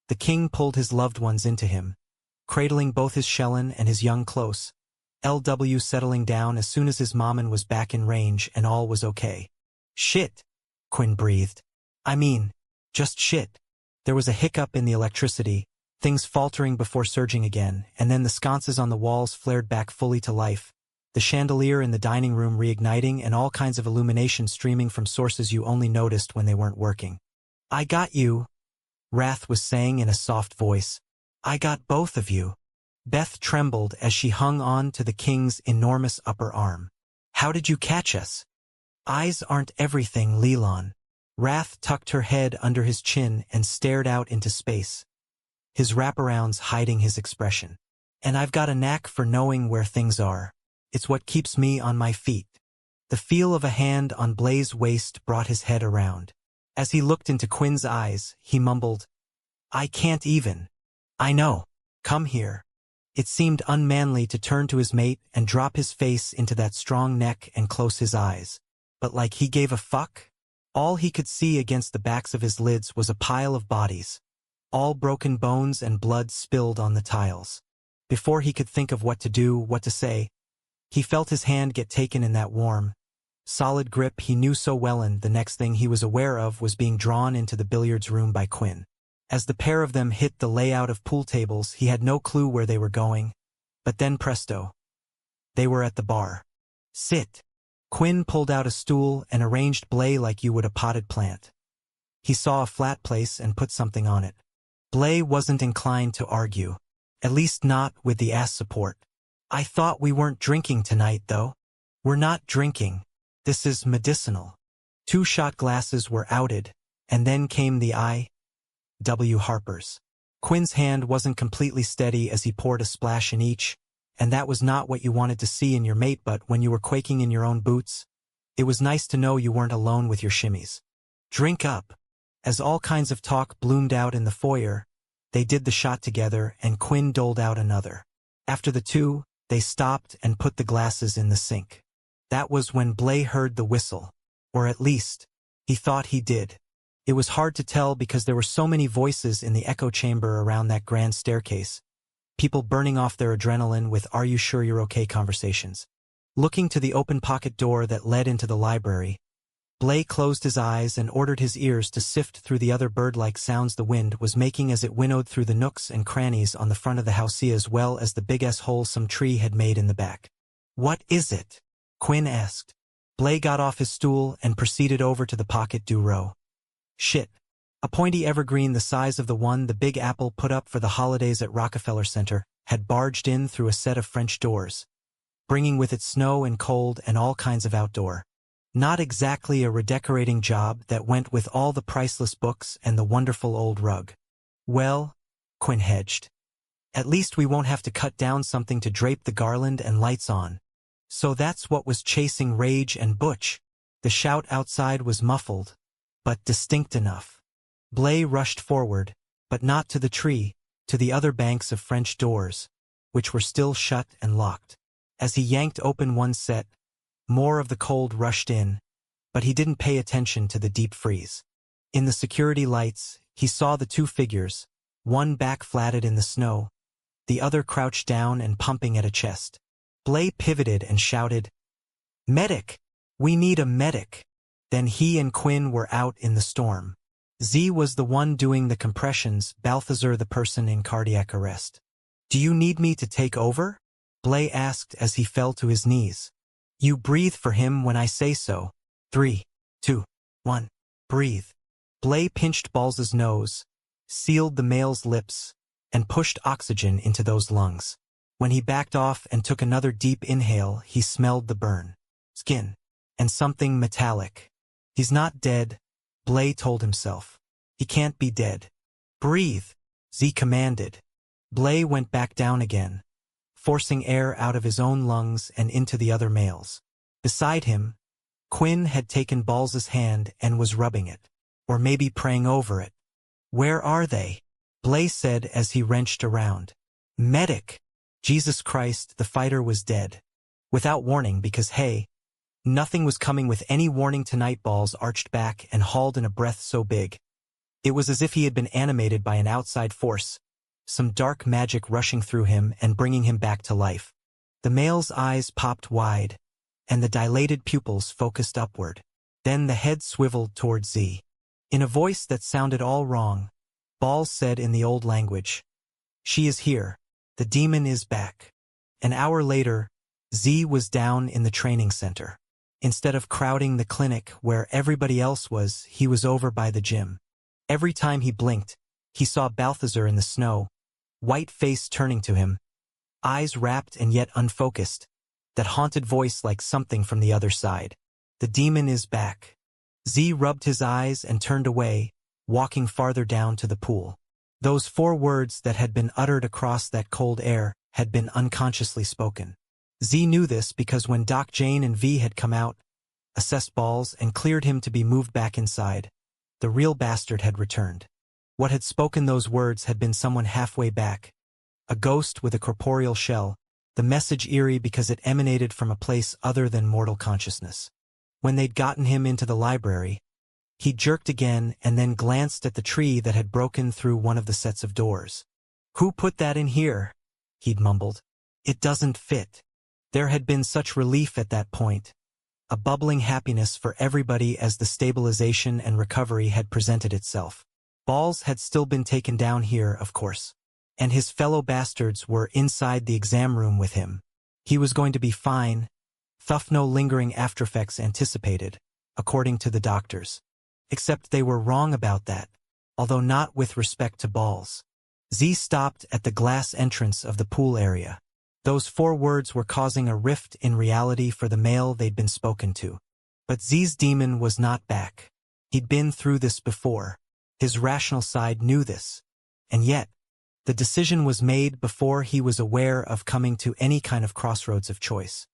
the king pulled his loved ones into him, cradling both his Shellen and his young close, LW settling down as soon as his Mammon was back in range and all was okay. "Shit," Quinn breathed. "I mean, just shit." There was a hiccup in the electricity, things faltering before surging again, and then the sconces on the walls flared back fully to life, the chandelier in the dining room reigniting and all kinds of illumination streaming from sources you only noticed when they weren't working. "I got you," Wrath was saying in a soft voice. "I got both of you." Beth trembled as she hung on to the king's enormous upper arm. "How did you catch us?" "Eyes aren't everything, Leland." Wrath tucked her head under his chin and stared out into space, his wraparounds hiding his expression. "And I've got a knack for knowing where things are. It's what keeps me on my feet." The feel of a hand on Blaze's waist brought his head around. As he looked into Quinn's eyes, he mumbled, "I can't even." "I know. Come here." It seemed unmanly to turn to his mate and drop his face into that strong neck and close his eyes. But like he gave a fuck? All he could see against the backs of his lids was a pile of bodies, all broken bones and blood spilled on the tiles. Before he could think of what to do, what to say, he felt his hand get taken in that warm, solid grip he knew so well, and the next thing he was aware of was being drawn into the billiards room by Quinn. As the pair of them hit the layout of pool tables, he had no clue where they were going. But then presto, they were at the bar. "Sit." Quinn pulled out a stool and arranged Blay like you would a potted plant. He saw a flat place and put something on it. Blay wasn't inclined to argue, at least not with the ass support. "I thought we weren't drinking tonight, though." "We're not drinking. This is medicinal." 2 shot glasses were outed, and then came the I.W. Harpers. Quinn's hand wasn't completely steady as he poured a splash in each, and that was not what you wanted to see in your mate, but when you were quaking in your own boots, it was nice to know you weren't alone with your shimmies. "Drink up." As all kinds of talk bloomed out in the foyer, they did the shot together and Quinn doled out another. After the 2, they stopped and put the glasses in the sink. That was when Blay heard the whistle, or at least, he thought he did. It was hard to tell because there were so many voices in the echo chamber around that grand staircase, people burning off their adrenaline with "Are you sure you're okay?" conversations. Looking to the open pocket door that led into the library, Blay closed his eyes and ordered his ears to sift through the other bird-like sounds the wind was making as it winnowed through the nooks and crannies on the front of the house as well as the big-ass hole some tree had made in the back. "What is it?" Quinn asked. Blay got off his stool and proceeded over to the pocket bureau. "Shit." A pointy evergreen the size of the one the Big Apple put up for the holidays at Rockefeller Center had barged in through a set of French doors, bringing with it snow and cold and all kinds of outdoor. Not exactly a redecorating job that went with all the priceless books and the wonderful old rug. "Well," Quinn hedged, "at least we won't have to cut down something to drape the garland and lights on." So that's what was chasing Rage and Butch. The shout outside was muffled, but distinct enough. Blay rushed forward, but not to the tree, to the other banks of French doors, which were still shut and locked. As he yanked open one set, more of the cold rushed in, but he didn't pay attention to the deep freeze. In the security lights, he saw the 2 figures, one back-flatted in the snow, the other crouched down and pumping at a chest. Blay pivoted and shouted, "Medic! We need a medic!" Then he and Quinn were out in the storm. Z was the one doing the compressions, Balthazar the person in cardiac arrest. "Do you need me to take over?" Blay asked as he fell to his knees. "You breathe for him when I say so. 3, 2, 1, breathe." Blay pinched Balls's nose, sealed the male's lips, and pushed oxygen into those lungs. When he backed off and took another deep inhale, he smelled the burn skin and something metallic. "He's not dead," Blay told himself. "He can't be dead." "Breathe," Z commanded. Blay went back down again, forcing air out of his own lungs and into the other male's. Beside him, Quinn had taken Balls's hand and was rubbing it, or maybe praying over it. "Where are they?" Blay said as he wrenched around. "Medic!" Jesus Christ, the fighter was dead. Without warning, because hey, nothing was coming with any warning tonight. Balls arched back and hauled in a breath so big. It was as if he had been animated by an outside force, some dark magic rushing through him and bringing him back to life. The male's eyes popped wide, and the dilated pupils focused upward. Then the head swiveled toward Z. In a voice that sounded all wrong, Balls said in the old language, "She is here. The demon is back." An hour later, Z was down in the training center. Instead of crowding the clinic where everybody else was, he was over by the gym. Every time he blinked, he saw Balthazar in the snow, white face turning to him, eyes rapt and yet unfocused, that haunted voice like something from the other side. The demon is back. Z rubbed his eyes and turned away, walking farther down to the pool. Those 4 words that had been uttered across that cold air had been unconsciously spoken. Z knew this because when Doc Jane and V had come out, assessed Balls, and cleared him to be moved back inside, the real bastard had returned. What had spoken those words had been someone halfway back, a ghost with a corporeal shell, the message eerie because it emanated from a place other than mortal consciousness. When they'd gotten him into the library, he jerked again and then glanced at the tree that had broken through one of the sets of doors. "Who put that in here?" he'd mumbled. "It doesn't fit." There had been such relief at that point, a bubbling happiness for everybody as the stabilization and recovery had presented itself. Balls had still been taken down here, of course, and his fellow bastards were inside the exam room with him. He was going to be fine, no lingering aftereffects anticipated, according to the doctors. Except they were wrong about that, although not with respect to Balls. Z stopped at the glass entrance of the pool area. Those 4 words were causing a rift in reality for the male they'd been spoken to. But Z's demon was not back. He'd been through this before. His rational side knew this. And yet, the decision was made before he was aware of coming to any kind of crossroads of choice.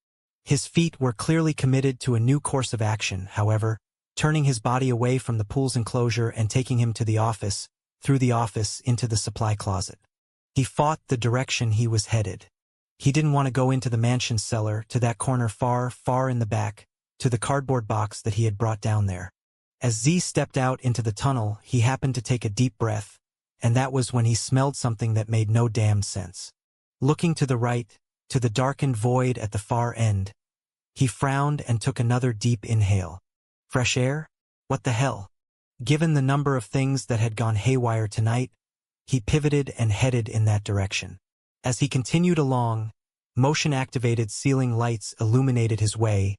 His feet were clearly committed to a new course of action, however, turning his body away from the pool's enclosure and taking him to the office, through the office into the supply closet. He fought the direction he was headed. He didn't want to go into the mansion cellar, to that corner far, far in the back, to the cardboard box that he had brought down there. As Z stepped out into the tunnel, he happened to take a deep breath, and that was when he smelled something that made no damn sense. Looking to the right, to the darkened void at the far end, he frowned and took another deep inhale. Fresh air? What the hell? Given the number of things that had gone haywire tonight, he pivoted and headed in that direction. As he continued along, motion-activated ceiling lights illuminated his way,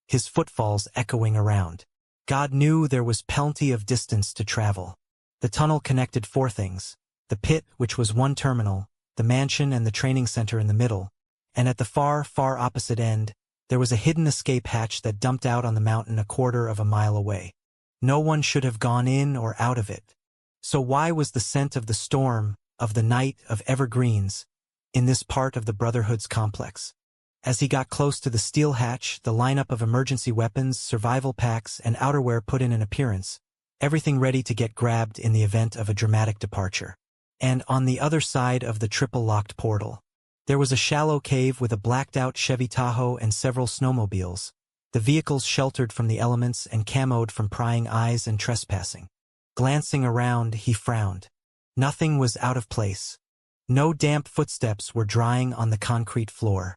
his footfalls echoing around. God knew there was plenty of distance to travel. The tunnel connected 4 things: the pit, which was one terminal, the mansion and the training center in the middle, and at the far, far opposite end, there was a hidden escape hatch that dumped out on the mountain a 1/4 of a mile away. No one should have gone in or out of it. So why was the scent of the storm, of the night, of evergreens, in this part of the Brotherhood's complex? As he got close to the steel hatch, the lineup of emergency weapons, survival packs, and outerwear put in an appearance, everything ready to get grabbed in the event of a dramatic departure. And on the other side of the triple-locked portal, there was a shallow cave with a blacked-out Chevy Tahoe and several snowmobiles, the vehicles sheltered from the elements and camoed from prying eyes and trespassing. Glancing around, he frowned. Nothing was out of place. No damp footsteps were drying on the concrete floor.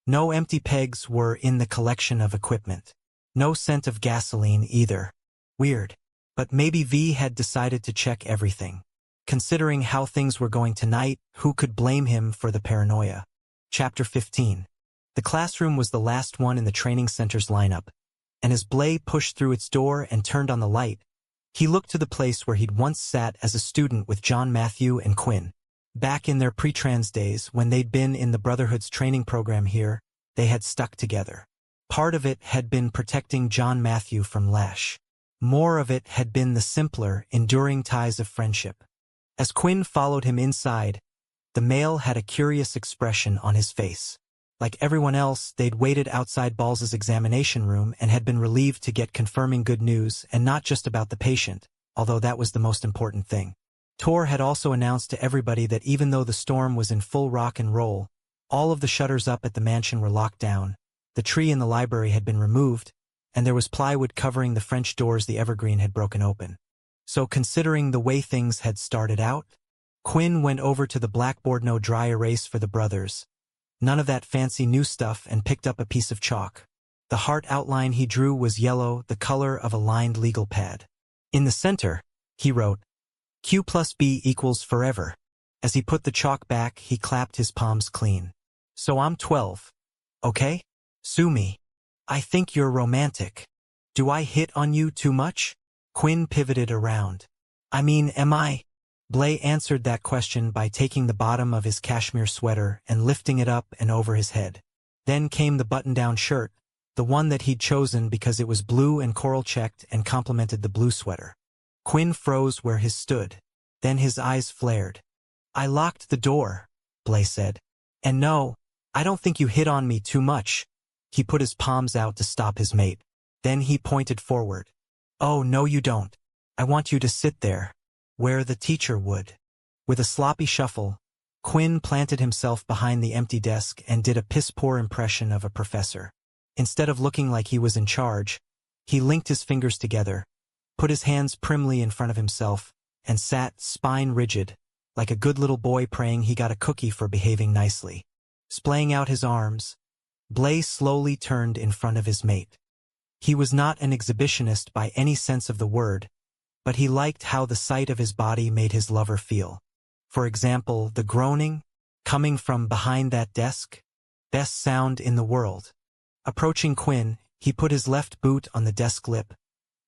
No empty pegs were in the collection of equipment. No scent of gasoline either. Weird. But maybe V had decided to check everything. Considering how things were going tonight, who could blame him for the paranoia? Chapter 15. The classroom was the last one in the training center's lineup, and as Blay pushed through its door and turned on the light, he looked to the place where he'd once sat as a student with John Matthew and Quinn. Back in their pre-trans days, when they'd been in the Brotherhood's training program here, they had stuck together. Part of it had been protecting John Matthew from Lash. More of it had been the simpler, enduring ties of friendship. As Quinn followed him inside, the male had a curious expression on his face. Like everyone else, they'd waited outside Balls's examination room and had been relieved to get confirming good news, and not just about the patient, although that was the most important thing. Tor had also announced to everybody that even though the storm was in full rock and roll, all of the shutters up at the mansion were locked down, the tree in the library had been removed, and there was plywood covering the French doors the evergreen had broken open. So considering the way things had started out, Quinn went over to the blackboard no dry erase for the brothers. None of that fancy new stuff, and picked up a piece of chalk. The heart outline he drew was yellow, the color of a lined legal pad. In the center, he wrote, Q plus B equals forever. As he put the chalk back, he clapped his palms clean. So I'm 12. okay? Sue me. I think you're romantic. Do I hit on you too much? Quinn pivoted around. I mean, am I? Blay answered that question by taking the bottom of his cashmere sweater and lifting it up and over his head. Then came the button-down shirt, the one that he'd chosen because it was blue and coral-checked and complemented the blue sweater. Quinn froze where he stood. Then his eyes flared. I locked the door, Blay said. And no, I don't think you hit on me too much. He put his palms out to stop his mate. Then he pointed forward. Oh, no you don't. I want you to sit there, where the teacher would. With a sloppy shuffle, Quinn planted himself behind the empty desk and did a piss-poor impression of a professor. Instead of looking like he was in charge, he linked his fingers together, put his hands primly in front of himself, and sat, spine rigid, like a good little boy praying he got a cookie for behaving nicely. Splaying out his arms, Blay slowly turned in front of his mate. He was not an exhibitionist by any sense of the word, but he liked how the sight of his body made his lover feel. For example, the groaning, coming from behind that desk, best sound in the world. Approaching Quinn, he put his left boot on the desk lip,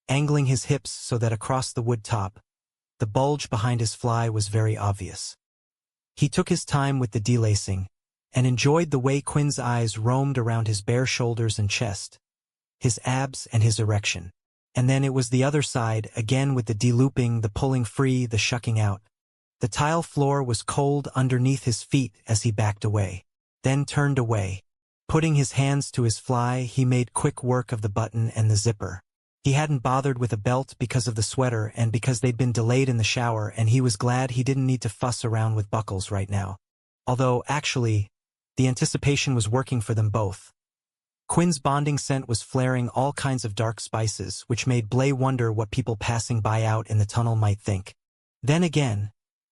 angling his hips so that across the wood top, the bulge behind his fly was very obvious. He took his time with the delacing, and enjoyed the way Quinn's eyes roamed around his bare shoulders and chest, his abs and his erection. And then it was the other side, again with the de-looping, the pulling free, the shucking out. The tile floor was cold underneath his feet as he backed away, then turned away. Putting his hands to his fly, he made quick work of the button and the zipper. He hadn't bothered with a belt because of the sweater and because they'd been delayed in the shower, and he was glad he didn't need to fuss around with buckles right now. Although, actually, the anticipation was working for them both. Quinn's bonding scent was flaring all kinds of dark spices, which made Blay wonder what people passing by out in the tunnel might think. Then again,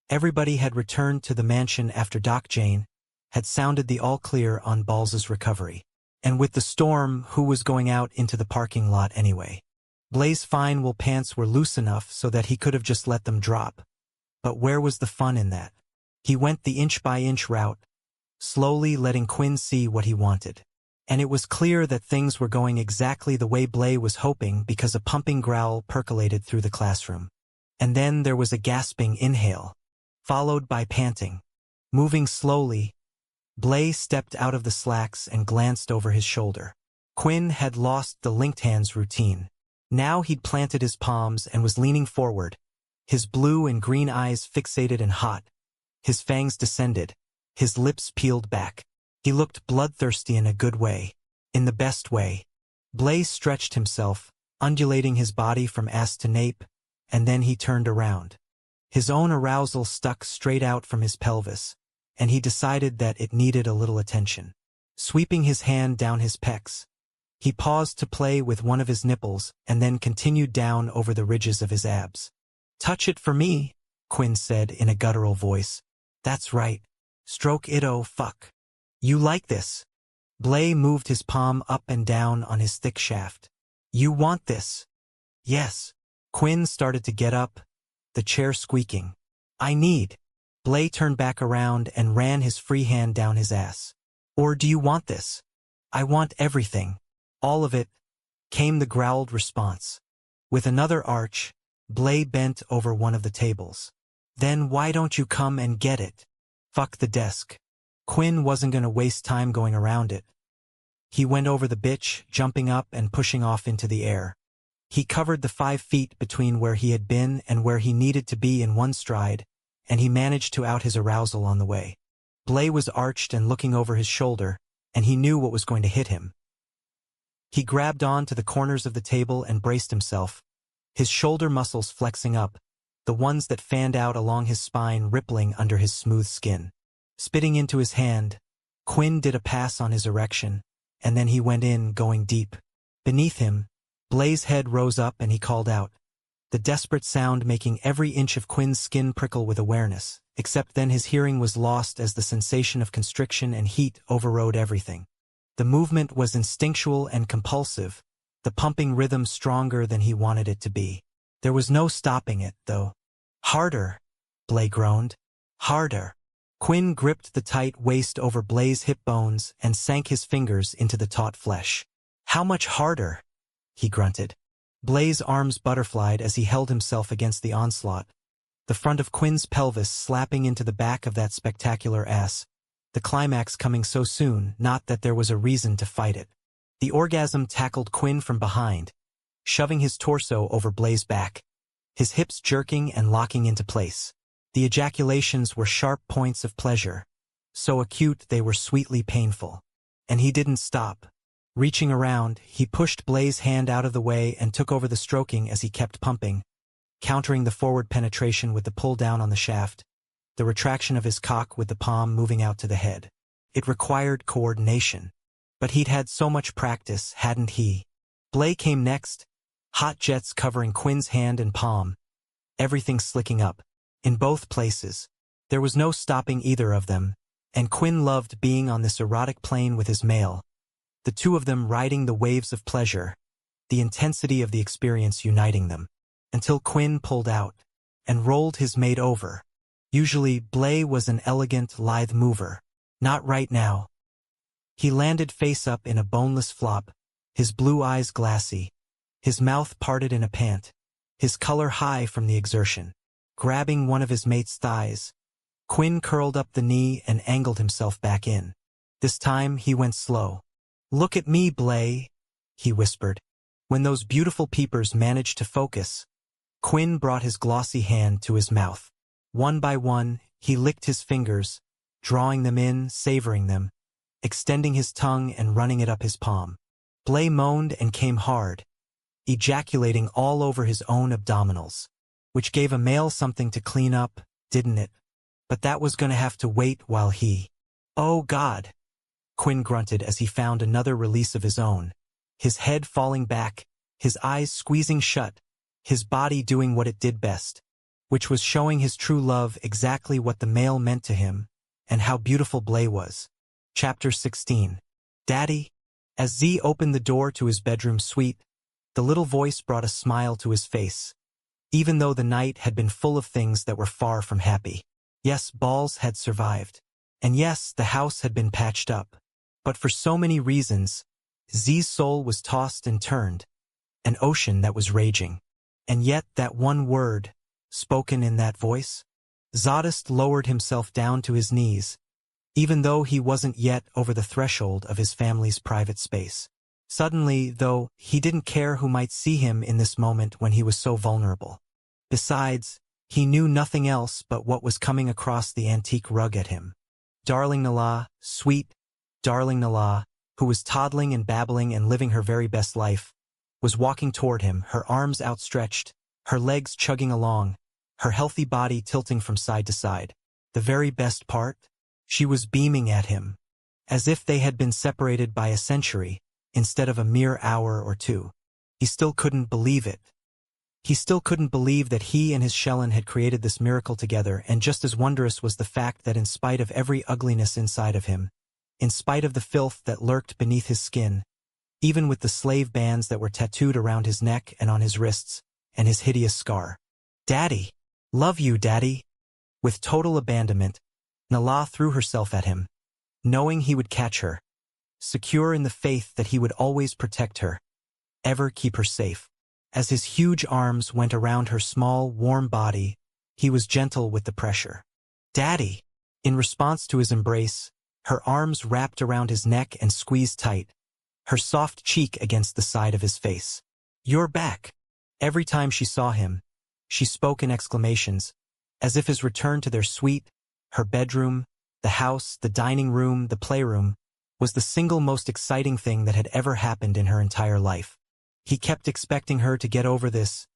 everybody had returned to the mansion after Doc Jane had sounded the all-clear on Balls's recovery. And with the storm, who was going out into the parking lot anyway? Blay's fine wool pants were loose enough so that he could have just let them drop. But where was the fun in that? He went the inch-by-inch route, slowly letting Quinn see what he wanted. And it was clear that things were going exactly the way Blay was hoping because a pumping growl percolated through the classroom. And then there was a gasping inhale, followed by panting. Moving slowly, Blay stepped out of the slacks and glanced over his shoulder. Quinn had lost the linked hands routine. Now he'd planted his palms and was leaning forward, his blue and green eyes fixated and hot. His fangs descended, his lips peeled back. He looked bloodthirsty in a good way, in the best way. Blay stretched himself, undulating his body from ass to nape, and then he turned around. His own arousal stuck straight out from his pelvis, and he decided that it needed a little attention. Sweeping his hand down his pecs, he paused to play with one of his nipples and then continued down over the ridges of his abs. "Touch it for me," Quinn said in a guttural voice. "That's right. Stroke it, oh fuck. You like this?" Blay moved his palm up and down on his thick shaft. "You want this?" "Yes." Quinn started to get up, the chair squeaking. "I need." Blay turned back around and ran his free hand down his ass. "Or do you want this?" "I want everything. All of it," came the growled response. With another arch, Blay bent over one of the tables. "Then why don't you come and get it?" "Fuck the desk." Quinn wasn't gonna waste time going around it. He went over the bitch, jumping up and pushing off into the air. He covered the 5 feet between where he had been and where he needed to be in one stride, and he managed to out his arousal on the way. Blay was arched and looking over his shoulder, and he knew what was going to hit him. He grabbed on to the corners of the table and braced himself, his shoulder muscles flexing up, the ones that fanned out along his spine rippling under his smooth skin. Spitting into his hand, Quinn did a pass on his erection, and then he went in, going deep. Beneath him, Blay's head rose up and he called out, the desperate sound making every inch of Quinn's skin prickle with awareness, except then his hearing was lost as the sensation of constriction and heat overrode everything. The movement was instinctual and compulsive, the pumping rhythm stronger than he wanted it to be. There was no stopping it, though. "Harder," Blay groaned. "Harder." Quinn gripped the tight waist over Blaze's hip bones and sank his fingers into the taut flesh. "How much harder?" he grunted. Blaze's arms butterflied as he held himself against the onslaught, the front of Quinn's pelvis slapping into the back of that spectacular ass, the climax coming so soon, not that there was a reason to fight it. The orgasm tackled Quinn from behind, shoving his torso over Blaze's back, his hips jerking and locking into place. The ejaculations were sharp points of pleasure, so acute they were sweetly painful. And he didn't stop. Reaching around, he pushed Blaze's hand out of the way and took over the stroking as he kept pumping, countering the forward penetration with the pull down on the shaft, the retraction of his cock with the palm moving out to the head. It required coordination. But he'd had so much practice, hadn't he? Blaze came next, hot jets covering Quinn's hand and palm, everything slicking up. In both places. There was no stopping either of them, and Quinn loved being on this erotic plane with his male, the two of them riding the waves of pleasure, the intensity of the experience uniting them, until Quinn pulled out and rolled his mate over. Usually, Blaze was an elegant, lithe mover. Not right now. He landed face up in a boneless flop, his blue eyes glassy, his mouth parted in a pant, his color high from the exertion. Grabbing one of his mate's thighs, Quinn curled up the knee and angled himself back in. This time he went slow. "Look at me, Blaze," he whispered. When those beautiful peepers managed to focus, Quinn brought his glossy hand to his mouth. One by one, he licked his fingers, drawing them in, savoring them, extending his tongue and running it up his palm. Blaze moaned and came hard, ejaculating all over his own abdominals. Which gave a male something to clean up, didn't it? But that was going to have to wait while he... "Oh, God," Quinn grunted as he found another release of his own, his head falling back, his eyes squeezing shut, his body doing what it did best, which was showing his true love exactly what the male meant to him, and how beautiful Blaze was. Chapter 16. Daddy? As Z opened the door to his bedroom suite, the little voice brought a smile to his face. Even though the night had been full of things that were far from happy. Yes, balls had survived. And yes, the house had been patched up. But for so many reasons, Z's soul was tossed and turned, an ocean that was raging. And yet that one word, spoken in that voice? Zadist lowered himself down to his knees, even though he wasn't yet over the threshold of his family's private space. Suddenly, though, he didn't care who might see him in this moment when he was so vulnerable. Besides, he knew nothing else but what was coming across the antique rug at him. Darling Nala, sweet, darling Nala, who was toddling and babbling and living her very best life, was walking toward him, her arms outstretched, her legs chugging along, her healthy body tilting from side to side. The very best part? She was beaming at him, as if they had been separated by a century, instead of a mere hour or two. He still couldn't believe it. He still couldn't believe that he and his Shellen had created this miracle together, and just as wondrous was the fact that in spite of every ugliness inside of him, in spite of the filth that lurked beneath his skin, even with the slave bands that were tattooed around his neck and on his wrists, and his hideous scar. "Daddy! Love you, Daddy!" With total abandonment, Nala threw herself at him, knowing he would catch her, secure in the faith that he would always protect her, ever keep her safe. As his huge arms went around her small, warm body, he was gentle with the pressure. "Daddy!" In response to his embrace, her arms wrapped around his neck and squeezed tight, her soft cheek against the side of his face. "You're back." Every time she saw him, she spoke in exclamations, as if his return to their suite, her bedroom, the house, the dining room, the playroom, was the single most exciting thing that had ever happened in her entire life. He kept expecting her to get over this,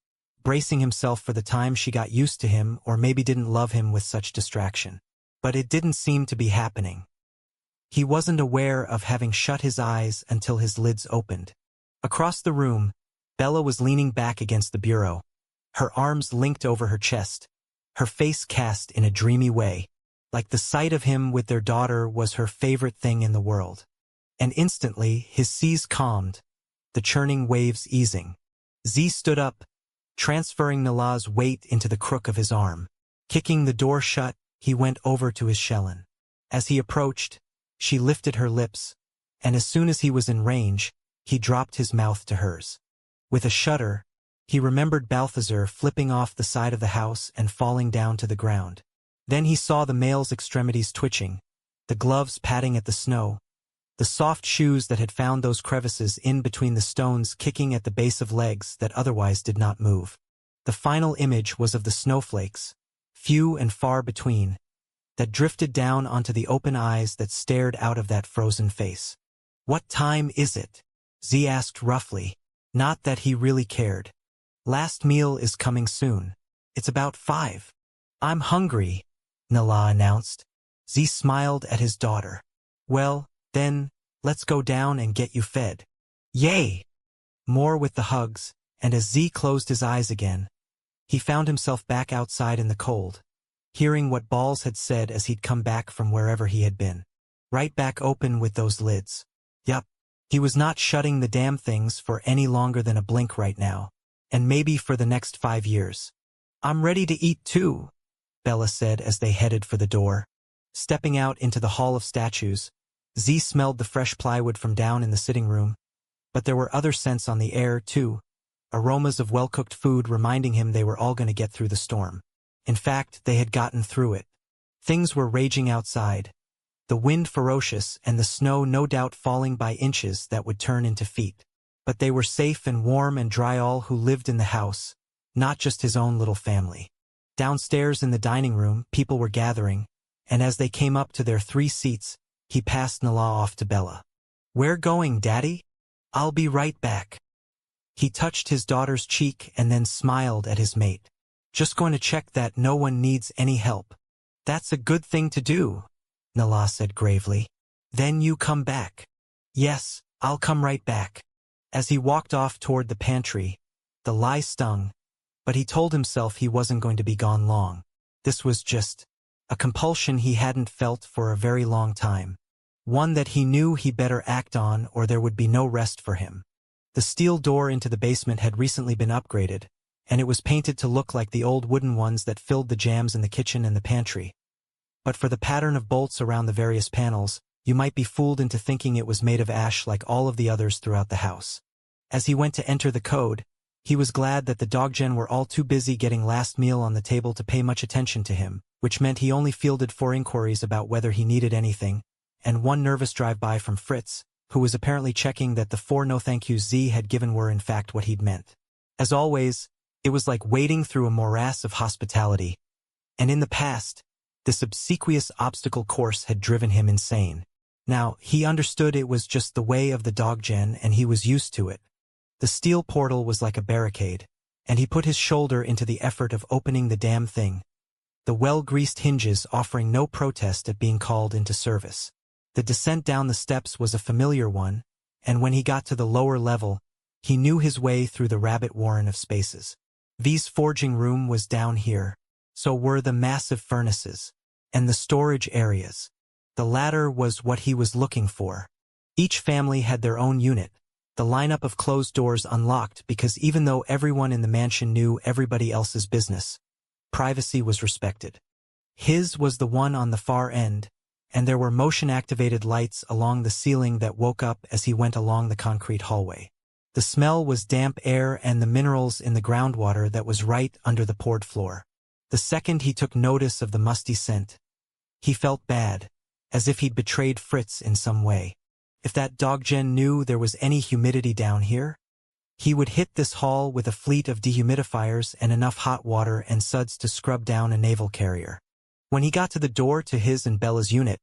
bracing himself for the time she got used to him or maybe didn't love him with such distraction. But it didn't seem to be happening. He wasn't aware of having shut his eyes until his lids opened. Across the room, Bella was leaning back against the bureau, her arms linked over her chest, her face cast in a dreamy way, like the sight of him with their daughter was her favorite thing in the world. And instantly, his seas calmed, the churning waves easing. Z stood up, transferring Nala's weight into the crook of his arm. Kicking the door shut, he went over to his Shellen. As he approached, she lifted her lips, and as soon as he was in range, he dropped his mouth to hers. With a shudder, he remembered Balthazar flipping off the side of the house and falling down to the ground. Then he saw the male's extremities twitching, the gloves patting at the snow, the soft shoes that had found those crevices in between the stones kicking at the base of legs that otherwise did not move. The final image was of the snowflakes, few and far between, that drifted down onto the open eyes that stared out of that frozen face. "What time is it?" Z asked roughly, not that he really cared. "Last meal is coming soon. It's about 5. "I'm hungry," Nala announced. Z smiled at his daughter. "Well, then, let's go down and get you fed." "Yay!" More with the hugs, and as Z closed his eyes again, he found himself back outside in the cold, hearing what Balls had said as he'd come back from wherever he had been. Right back open with those lids. Yup, he was not shutting the damn things for any longer than a blink right now, and maybe for the next 5 years. "I'm ready to eat too," Bella said as they headed for the door. Stepping out into the Hall of Statues, Z smelled the fresh plywood from down in the sitting room, but there were other scents on the air too, aromas of well-cooked food reminding him they were all going to get through the storm. In fact, they had gotten through it. Things were raging outside, the wind ferocious and the snow no doubt falling by inches that would turn into feet. But they were safe and warm and dry, all who lived in the house, not just his own little family. Downstairs in the dining room, people were gathering, and as they came up to their 3 seats, he passed Nala off to Bella. "Where going, Daddy?" "I'll be right back." He touched his daughter's cheek and then smiled at his mate. "Just going to check that no one needs any help." "That's a good thing to do," Nala said gravely. "Then you come back." "Yes, I'll come right back." As he walked off toward the pantry, the lie stung, but he told himself he wasn't going to be gone long. This was just a compulsion he hadn't felt for a very long time. One that he knew he better act on or there would be no rest for him. The steel door into the basement had recently been upgraded, and it was painted to look like the old wooden ones that filled the jams in the kitchen and the pantry. But for the pattern of bolts around the various panels, you might be fooled into thinking it was made of ash like all of the others throughout the house. As he went to enter the code, he was glad that the doggen were all too busy getting last meal on the table to pay much attention to him, which meant he only fielded 4 inquiries about whether he needed anything, and 1 nervous drive-by from Fritz, who was apparently checking that the 4 no-thank-yous Z had given were in fact what he'd meant. As always, it was like wading through a morass of hospitality, and in the past, this obsequious obstacle course had driven him insane. Now, he understood it was just the way of the doggen and he was used to it. The steel portal was like a barricade, and he put his shoulder into the effort of opening the damn thing, the well-greased hinges offering no protest at being called into service. The descent down the steps was a familiar one, and when he got to the lower level, he knew his way through the rabbit warren of spaces. V's forging room was down here, so were the massive furnaces, and the storage areas. The latter was what he was looking for. Each family had their own unit, the lineup of closed doors unlocked because even though everyone in the mansion knew everybody else's business, privacy was respected. His was the one on the far end, and there were motion-activated lights along the ceiling that woke up as he went along the concrete hallway. The smell was damp air and the minerals in the groundwater that was right under the poured floor. The second he took notice of the musty scent, he felt bad, as if he'd betrayed Fritz in some way. If that doggen knew there was any humidity down here, he would hit this hall with a fleet of dehumidifiers and enough hot water and suds to scrub down a naval carrier. When he got to the door to his and Bella's unit,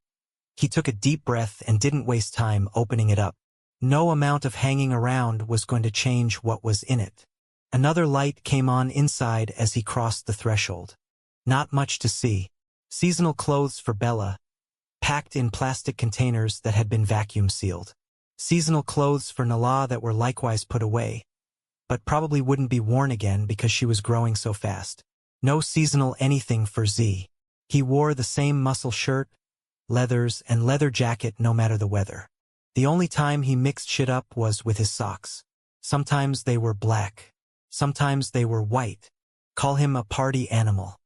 he took a deep breath and didn't waste time opening it up. No amount of hanging around was going to change what was in it. Another light came on inside as he crossed the threshold. Not much to see. Seasonal clothes for Bella, packed in plastic containers that had been vacuum sealed. Seasonal clothes for Nala that were likewise put away, but probably wouldn't be worn again because she was growing so fast. No seasonal anything for Z. He wore the same muscle shirt, leathers, and leather jacket no matter the weather. The only time he mixed shit up was with his socks. Sometimes they were black. Sometimes they were white. Call him a party animal.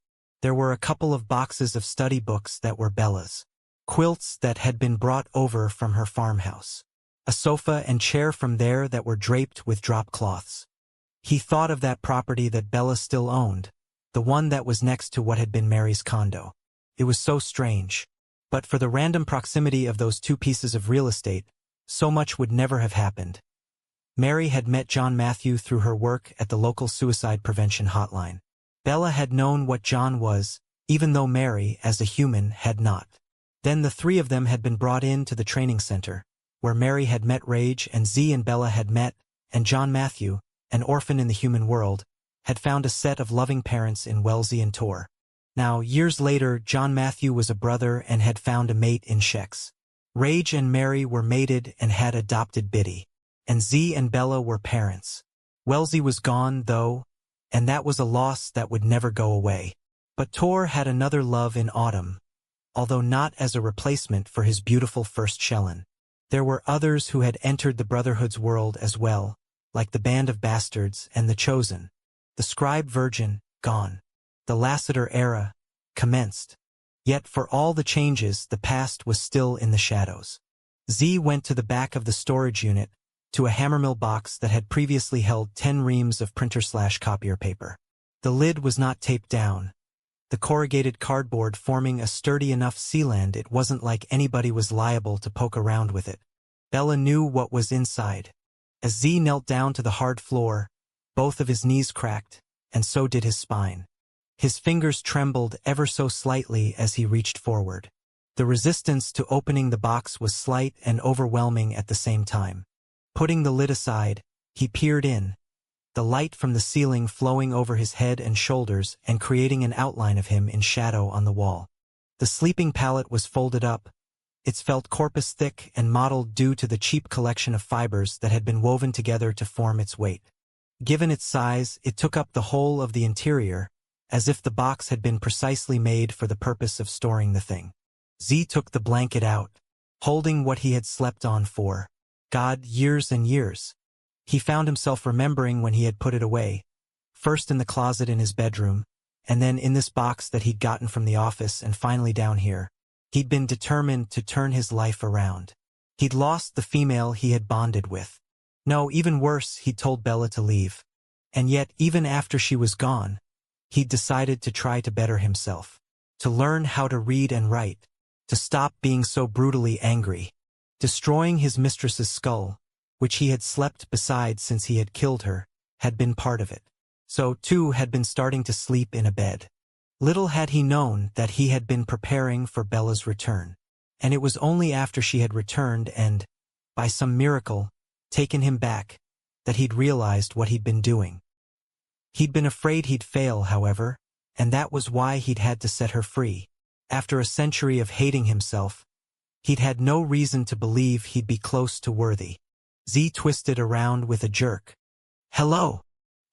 There were a couple of boxes of study books that were Bella's. Quilts that had been brought over from her farmhouse. A sofa and chair from there that were draped with drop cloths. He thought of that property that Bella still owned, the one that was next to what had been Mary's condo. It was so strange. But for the random proximity of those two pieces of real estate, so much would never have happened. Mary had met John Matthew through her work at the local suicide prevention hotline. Bella had known what John was, even though Mary, as a human, had not. Then the three of them had been brought in to the training center, where Mary had met Rage and Z and Bella had met, and John Matthew, an orphan in the human world, had found a set of loving parents in Wellesley and Tor. Now, years later, John Matthew was a brother and had found a mate in Shex. Rage and Mary were mated and had adopted Biddy. And Z and Bella were parents. Wellesley was gone, though, and that was a loss that would never go away. But Tor had another love in Autumn, although not as a replacement for his beautiful first Shellen. There were others who had entered the Brotherhood's world as well, like the Band of Bastards and the Chosen. The Scribe Virgin, gone. The Lassiter era, commenced. Yet for all the changes, the past was still in the shadows. Z went to the back of the storage unit, to a hammermill box that had previously held 10 reams of printer/copier paper. The lid was not taped down, the corrugated cardboard forming a sturdy enough sealant it wasn't like anybody was liable to poke around with it. Bella knew what was inside. As Z knelt down to the hard floor, both of his knees cracked, and so did his spine. His fingers trembled ever so slightly as he reached forward. The resistance to opening the box was slight and overwhelming at the same time. Putting the lid aside, he peered in, the light from the ceiling flowing over his head and shoulders and creating an outline of him in shadow on the wall. The sleeping pallet was folded up, its felt corpus thick and mottled due to the cheap collection of fibers that had been woven together to form its weight. Given its size, it took up the whole of the interior, as if the box had been precisely made for the purpose of storing the thing. Z took the blanket out, holding what he had slept on for, God, years and years. He found himself remembering when he had put it away, first in the closet in his bedroom, and then in this box that he'd gotten from the office and finally down here. He'd been determined to turn his life around. He'd lost the female he had bonded with. No, even worse, he'd told Bella to leave. And yet, even after she was gone, he'd decided to try to better himself, to learn how to read and write, to stop being so brutally angry. Destroying his mistress's skull, which he had slept beside since he had killed her, had been part of it. So, too, had been starting to sleep in a bed. Little had he known that he had been preparing for Bella's return. And it was only after she had returned and, by some miracle, taken him back, that he'd realized what he'd been doing. He'd been afraid he'd fail, however, and that was why he'd had to set her free. After a century of hating himself, he'd had no reason to believe he'd be close to worthy. Z twisted around with a jerk. Hello!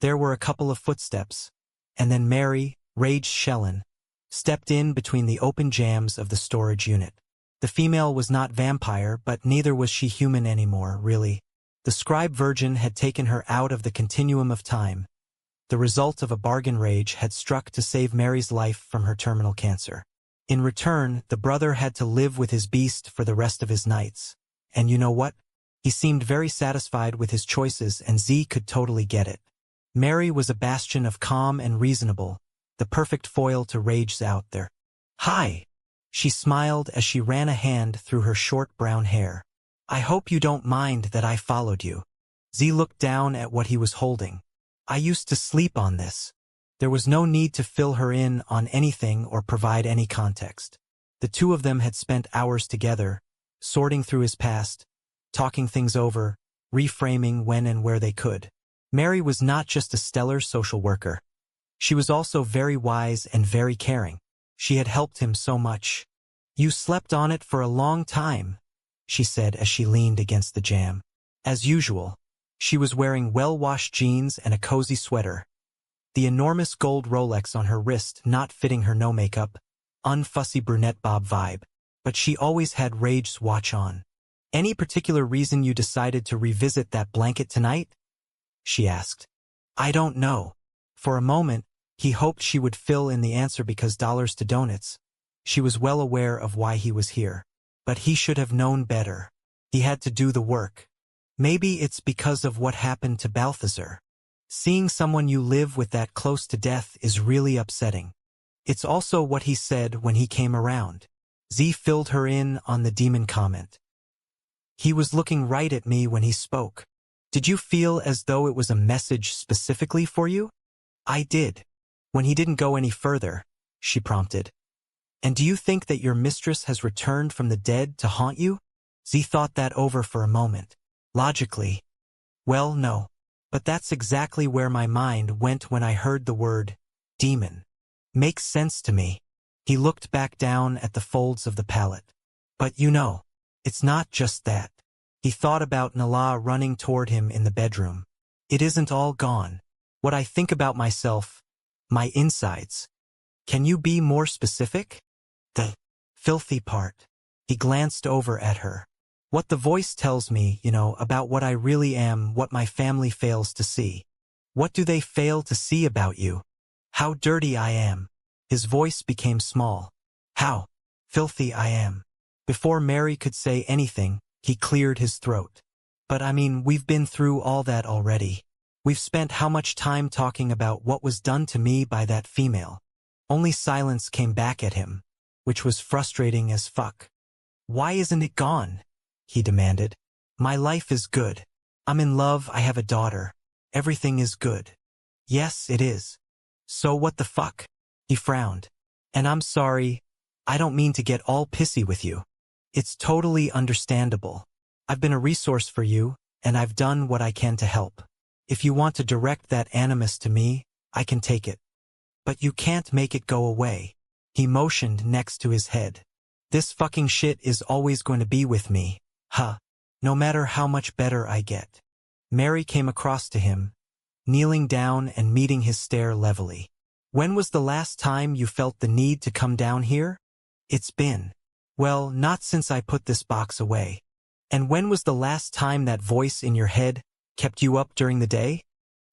There were a couple of footsteps, and then Mary, Rage Shellen, stepped in between the open jambs of the storage unit. The female was not vampire, but neither was she human anymore, really. The Scribe Virgin had taken her out of the continuum of time. The result of a bargain Rage had struck to save Mary's life from her terminal cancer. In return, the brother had to live with his beast for the rest of his nights. And you know what? He seemed very satisfied with his choices, and Z could totally get it. Mary was a bastion of calm and reasonable, the perfect foil to Rage's out there. Hi! She smiled as she ran a hand through her short brown hair. I hope you don't mind that I followed you. Z looked down at what he was holding. I used to sleep on this. There was no need to fill her in on anything or provide any context. The two of them had spent hours together, sorting through his past, talking things over, reframing when and where they could. Mary was not just a stellar social worker. She was also very wise and very caring. She had helped him so much. You slept on it for a long time, she said as she leaned against the jamb. As usual, she was wearing well-washed jeans and a cozy sweater, the enormous gold Rolex on her wrist not fitting her no-makeup, unfussy brunette bob vibe, but she always had Rage's watch on. Any particular reason you decided to revisit that blanket tonight? She asked. I don't know. For a moment, He hoped she would fill in the answer because dollars to donuts. She was well aware of why he was here. But he should have known better. He had to do the work. Maybe it's because of what happened to Balthazar. Seeing someone you live with that close to death is really upsetting. It's also what he said when he came around. Z filled her in on the demon comment. He was looking right at me when he spoke. Did you feel as though it was a message specifically for you? I did. When he didn't go any further, she prompted. And do you think that your mistress has returned from the dead to haunt you? Z thought that over for a moment. Logically. Well, no. But that's exactly where my mind went when I heard the word demon. Makes sense to me. He looked back down at the folds of the pallet. But you know, it's not just that. He thought about Nala running toward him in the bedroom. It isn't all gone. What I think about myself, my insides. Can you be more specific? The filthy part. He glanced over at her. What the voice tells me, about what I really am, what my family fails to see. What do they fail to see about you? How dirty I am. His voice became small. How filthy I am. Before Mary could say anything, he cleared his throat. But we've been through all that already. We've spent how much time talking about what was done to me by that female. Only silence came back at him, which was frustrating as fuck. Why isn't it gone? He demanded. My life is good. I'm in love, I have a daughter. Everything is good. Yes, it is. So what the fuck? He frowned. And I'm sorry, I don't mean to get all pissy with you. It's totally understandable. I've been a resource for you, and I've done what I can to help. If you want to direct that animus to me, I can take it. But you can't make it go away. He motioned next to his head. This fucking shit is always going to be with me. No matter how much better I get. Mary came across to him, kneeling down and meeting his stare levelly. When was the last time you felt the need to come down here? It's been. Well, not since I put this box away. And when was the last time that voice in your head kept you up during the day?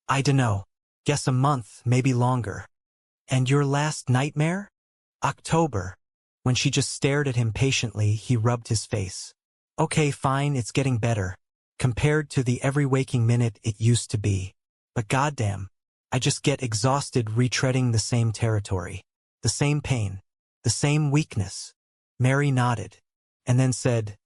I dunno. Guess a month, maybe longer. And your last nightmare? October. When she just stared at him patiently, he rubbed his face. Okay, fine, it's getting better. Compared to the every waking minute it used to be. But goddamn, I just get exhausted retreading the same territory. The same pain. The same weakness. Mary nodded. And then said,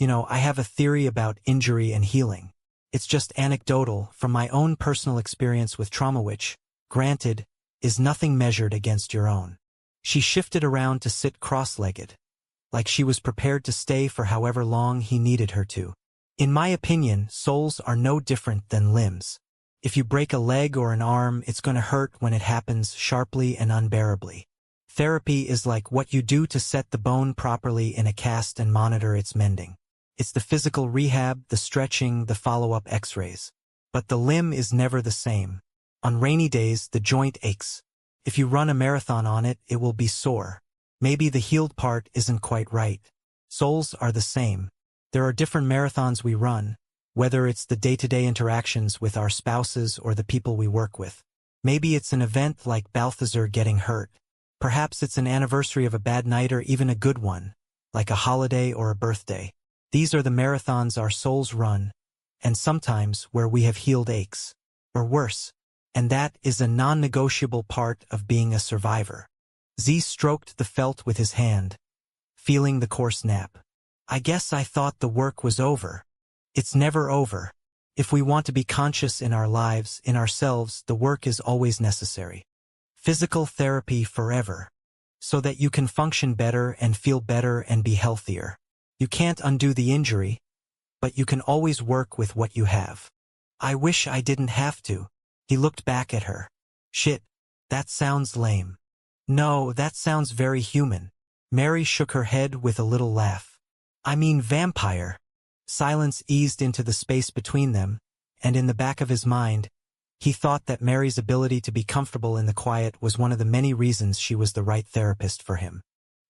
I have a theory about injury and healing. It's just anecdotal from my own personal experience with trauma which, granted, is nothing measured against your own. She shifted around to sit cross-legged, like she was prepared to stay for however long he needed her to. In my opinion, souls are no different than limbs. If you break a leg or an arm, it's going to hurt when it happens sharply and unbearably. Therapy is like what you do to set the bone properly in a cast and monitor its mending. It's the physical rehab, the stretching, the follow-up x-rays. But the limb is never the same. On rainy days, the joint aches. If you run a marathon on it, it will be sore. Maybe the healed part isn't quite right. Souls are the same. There are different marathons we run, whether it's the day-to-day interactions with our spouses or the people we work with. Maybe it's an event like Balthazar getting hurt. Perhaps it's an anniversary of a bad night or even a good one, like a holiday or a birthday. These are the marathons our souls run, and sometimes where we have healed aches. Or worse. And that is a non-negotiable part of being a survivor. Z stroked the felt with his hand, feeling the coarse nap. I guess I thought the work was over. It's never over. If we want to be conscious in our lives, in ourselves, the work is always necessary. Physical therapy forever. So that you can function better and feel better and be healthier. You can't undo the injury, but you can always work with what you have. I wish I didn't have to. He looked back at her. Shit, that sounds lame. No, that sounds very human. Mary shook her head with a little laugh. I mean vampire. Silence eased into the space between them, and in the back of his mind, he thought that Mary's ability to be comfortable in the quiet was one of the many reasons she was the right therapist for him.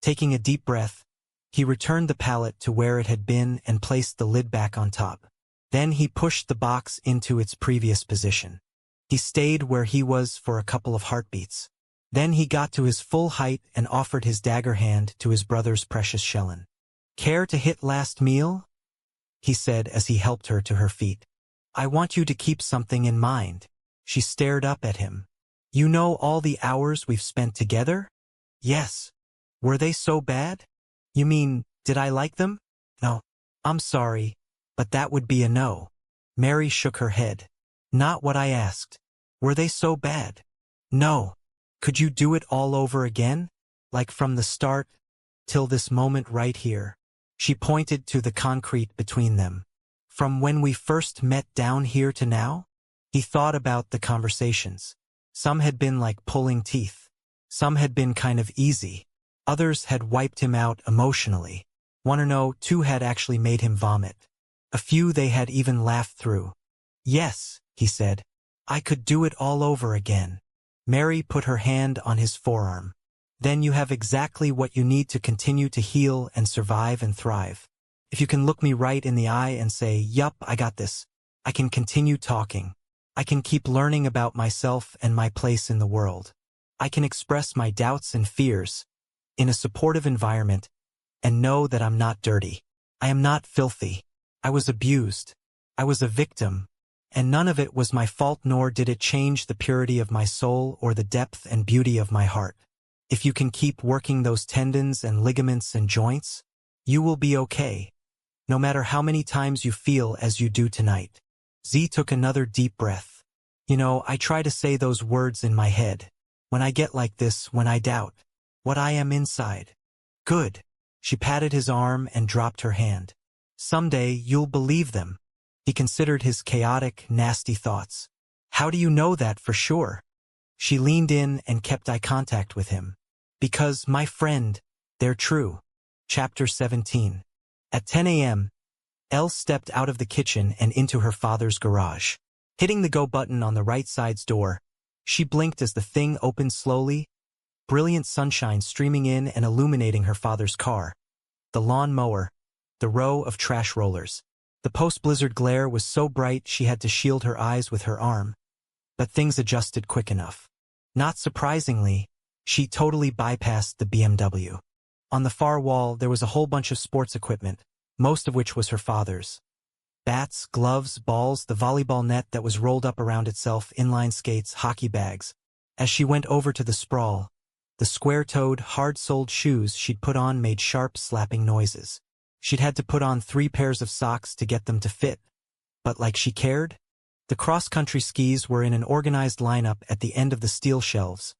Taking a deep breath, he returned the pallet to where it had been and placed the lid back on top. Then he pushed the box into its previous position. He stayed where he was for a couple of heartbeats. Then he got to his full height and offered his dagger hand to his brother's precious Shellen. "Care to hit last meal?" he said as he helped her to her feet. "I want you to keep something in mind." She stared up at him. "You know all the hours we've spent together?" "Yes." "Were they so bad?" "You mean, did I like them?" "No. I'm sorry, but that would be a no." Mary shook her head. "Not what I asked. Were they so bad?" "No." "Could you do it all over again? Like from the start, till this moment right here?" She pointed to the concrete between them. "From when we first met down here to now?" He thought about the conversations. Some had been like pulling teeth. Some had been kind of easy. Others had wiped him out emotionally. One or no, two had actually made him vomit. A few they had even laughed through. "Yes," he said. "I could do it all over again." Mary put her hand on his forearm. "Then you have exactly what you need to continue to heal and survive and thrive. If you can look me right in the eye and say, 'Yup, I got this,' I can continue talking. I can keep learning about myself and my place in the world. I can express my doubts and fears in a supportive environment and know that I'm not dirty. I am not filthy. I was abused. I was a victim. And none of it was my fault, nor did it change the purity of my soul or the depth and beauty of my heart. If you can keep working those tendons and ligaments and joints, you will be okay, no matter how many times you feel as you do tonight." Z took another deep breath. "You know, I try to say those words in my head. When I get like this, when I doubt what I am inside." "Good." She patted his arm and dropped her hand. "Someday you'll believe them." He considered his chaotic, nasty thoughts. "How do you know that for sure?" She leaned in and kept eye contact with him. "Because, my friend, they're true." Chapter 17. At 10 a.m., Elle stepped out of the kitchen and into her father's garage. Hitting the go button on the right side's door, she blinked as the thing opened slowly, brilliant sunshine streaming in and illuminating her father's car, the lawn mower, the row of trash rollers. The post-blizzard glare was so bright she had to shield her eyes with her arm, but things adjusted quick enough. Not surprisingly, she totally bypassed the BMW. On the far wall there was a whole bunch of sports equipment, most of which was her father's. Bats, gloves, balls, the volleyball net that was rolled up around itself, inline skates, hockey bags. As she went over to the sprawl, the square-toed, hard-soled shoes she'd put on made sharp, slapping noises. She'd had to put on 3 pairs of socks to get them to fit. But like she cared? The cross-country skis were in an organized lineup at the end of the steel shelves.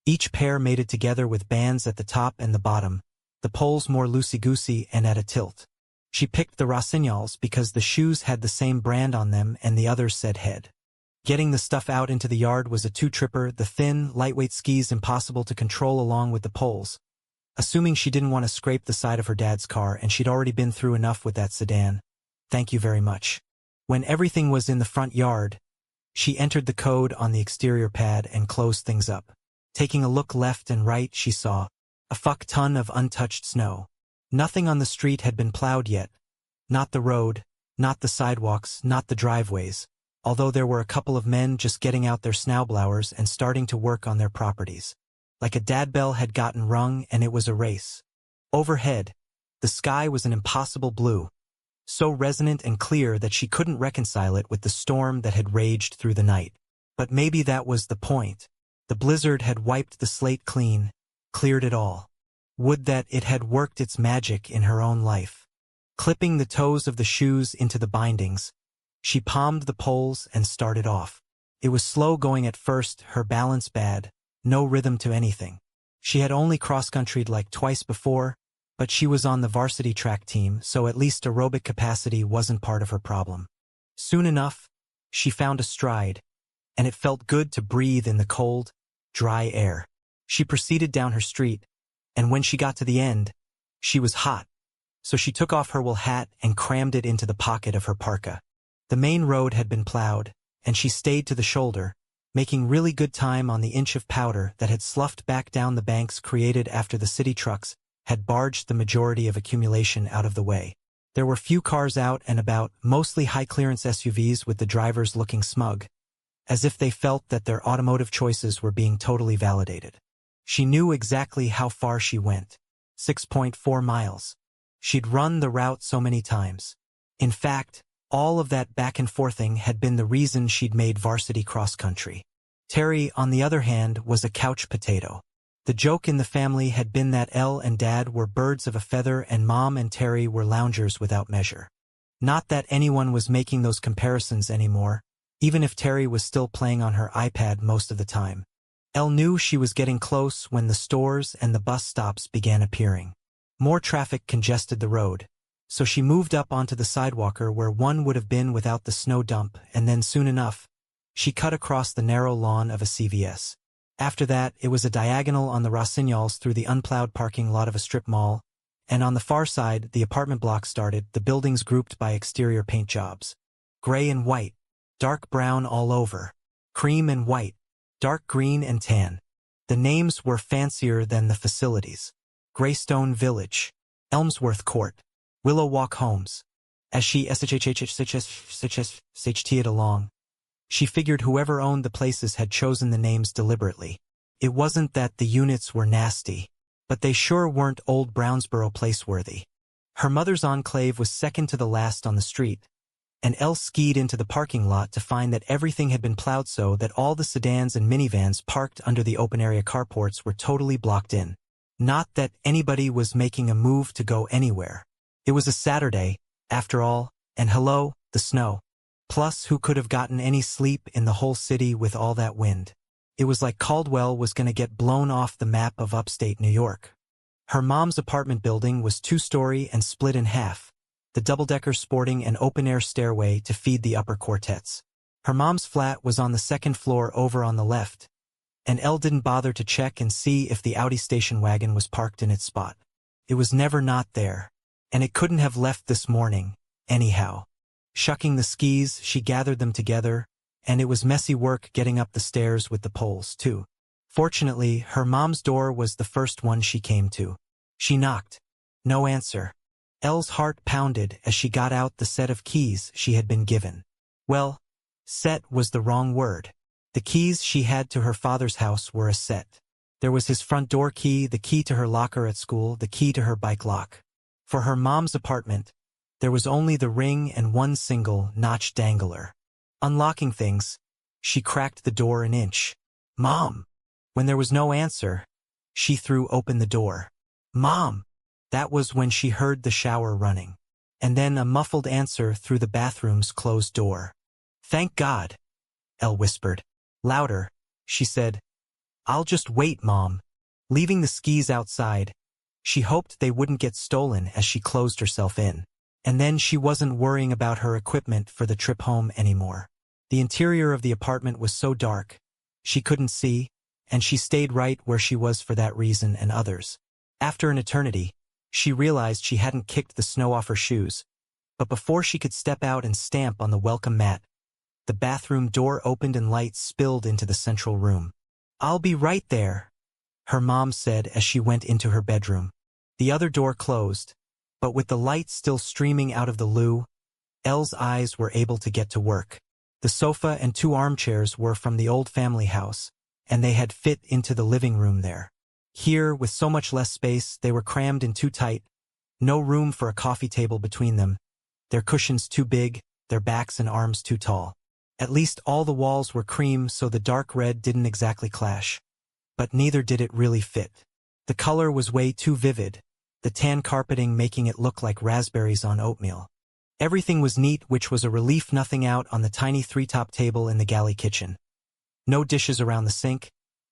Each pair mated together with bands at the top and the bottom, the poles more loosey-goosey and at a tilt. She picked the Rossignol's because the shoes had the same brand on them and the others said head. Getting the stuff out into the yard was a two-tripper, the thin, lightweight skis impossible to control along with the poles. Assuming she didn't want to scrape the side of her dad's car and she'd already been through enough with that sedan. Thank you very much. When everything was in the front yard, she entered the code on the exterior pad and closed things up. Taking a look left and right, she saw a fuck ton of untouched snow. Nothing on the street had been plowed yet. Not the road, not the sidewalks, not the driveways, although there were a couple of men just getting out their snowblowers and starting to work on their properties. Like a dad bell had gotten rung and it was a race. Overhead, the sky was an impossible blue, so resonant and clear that she couldn't reconcile it with the storm that had raged through the night. But maybe that was the point. The blizzard had wiped the slate clean, cleared it all. Would that it had worked its magic in her own life. Clipping the toes of the shoes into the bindings, she palmed the poles and started off. It was slow going at first, her balance bad, no rhythm to anything. She had only cross-countryed like twice before, but she was on the varsity track team, so at least aerobic capacity wasn't part of her problem. Soon enough, she found a stride, and it felt good to breathe in the cold, dry air. She proceeded down her street, and when she got to the end, she was hot, so she took off her wool hat and crammed it into the pocket of her parka. The main road had been plowed, and she stayed to the shoulder, making really good time on the inch of powder that had sloughed back down the banks created after the city trucks had barged the majority of accumulation out of the way. There were few cars out and about, mostly high-clearance SUVs with the drivers looking smug, as if they felt that their automotive choices were being totally validated. She knew exactly how far she went. 6.4 miles. She'd run the route so many times. In fact, all of that back and forthing had been the reason she'd made varsity cross country. Terry, on the other hand, was a couch potato. The joke in the family had been that Elle and Dad were birds of a feather and Mom and Terry were loungers without measure. Not that anyone was making those comparisons anymore, even if Terry was still playing on her iPad most of the time. Elle knew she was getting close when the stores and the bus stops began appearing. More traffic congested the road, so she moved up onto the sidewalker where one would have been without the snow dump, and then soon enough, she cut across the narrow lawn of a CVS. After that, it was a diagonal on the Rosignol's through the unplowed parking lot of a strip mall, and on the far side, the apartment block started, the buildings grouped by exterior paint jobs. Gray and white, dark brown all over, cream and white, dark green and tan. The names were fancier than the facilities. Greystone Village, Elmsworth Court, Willow Walk Homes. As she SHT along, she figured whoever owned the places had chosen the names deliberately. It wasn't that the units were nasty, but they sure weren't old Brownsboro place worthy. Her mother's enclave was second to the last on the street, and Elle skied into the parking lot to find that everything had been plowed so that all the sedans and minivans parked under the open-area carports were totally blocked in. Not that anybody was making a move to go anywhere. It was a Saturday, after all, and hello, the snow. Plus, who could have gotten any sleep in the whole city with all that wind? It was like Caldwell was going to get blown off the map of upstate New York. Her mom's apartment building was two-story and split in half, the double-decker sporting an open-air stairway to feed the upper quartets. Her mom's flat was on the second floor over on the left, and Elle didn't bother to check and see if the Audi station wagon was parked in its spot. It was never not there, and it couldn't have left this morning, anyhow. Shucking the skis, she gathered them together, and it was messy work getting up the stairs with the poles, too. Fortunately, her mom's door was the first one she came to. She knocked. No answer. Elle's heart pounded as she got out the set of keys she had been given. Well, set was the wrong word. The keys she had to her father's house were a set. There was his front door key, the key to her locker at school, the key to her bike lock. For her mom's apartment, there was only the ring and one single notch dangler. Unlocking things, she cracked the door an inch. Mom! When there was no answer, she threw open the door. Mom! That was when she heard the shower running. And then a muffled answer through the bathroom's closed door. Thank God, Elle whispered. Louder, she said. I'll just wait, Mom. Leaving the skis outside, she hoped they wouldn't get stolen as she closed herself in. And then she wasn't worrying about her equipment for the trip home anymore. The interior of the apartment was so dark, she couldn't see, and she stayed right where she was for that reason and others. After an eternity, she realized she hadn't kicked the snow off her shoes, but before she could step out and stamp on the welcome mat, the bathroom door opened and light spilled into the central room. I'll be right there, her mom said as she went into her bedroom. The other door closed, but with the light still streaming out of the loo, Elle's eyes were able to get to work. The sofa and two armchairs were from the old family house, and they had fit into the living room there. Here, with so much less space, they were crammed in too tight, no room for a coffee table between them, their cushions too big, their backs and arms too tall. At least all the walls were cream, so the dark red didn't exactly clash. But neither did it really fit. The color was way too vivid, the tan carpeting making it look like raspberries on oatmeal. Everything was neat, which was a relief. Nothing out on the tiny three-top table in the galley kitchen. No dishes around the sink,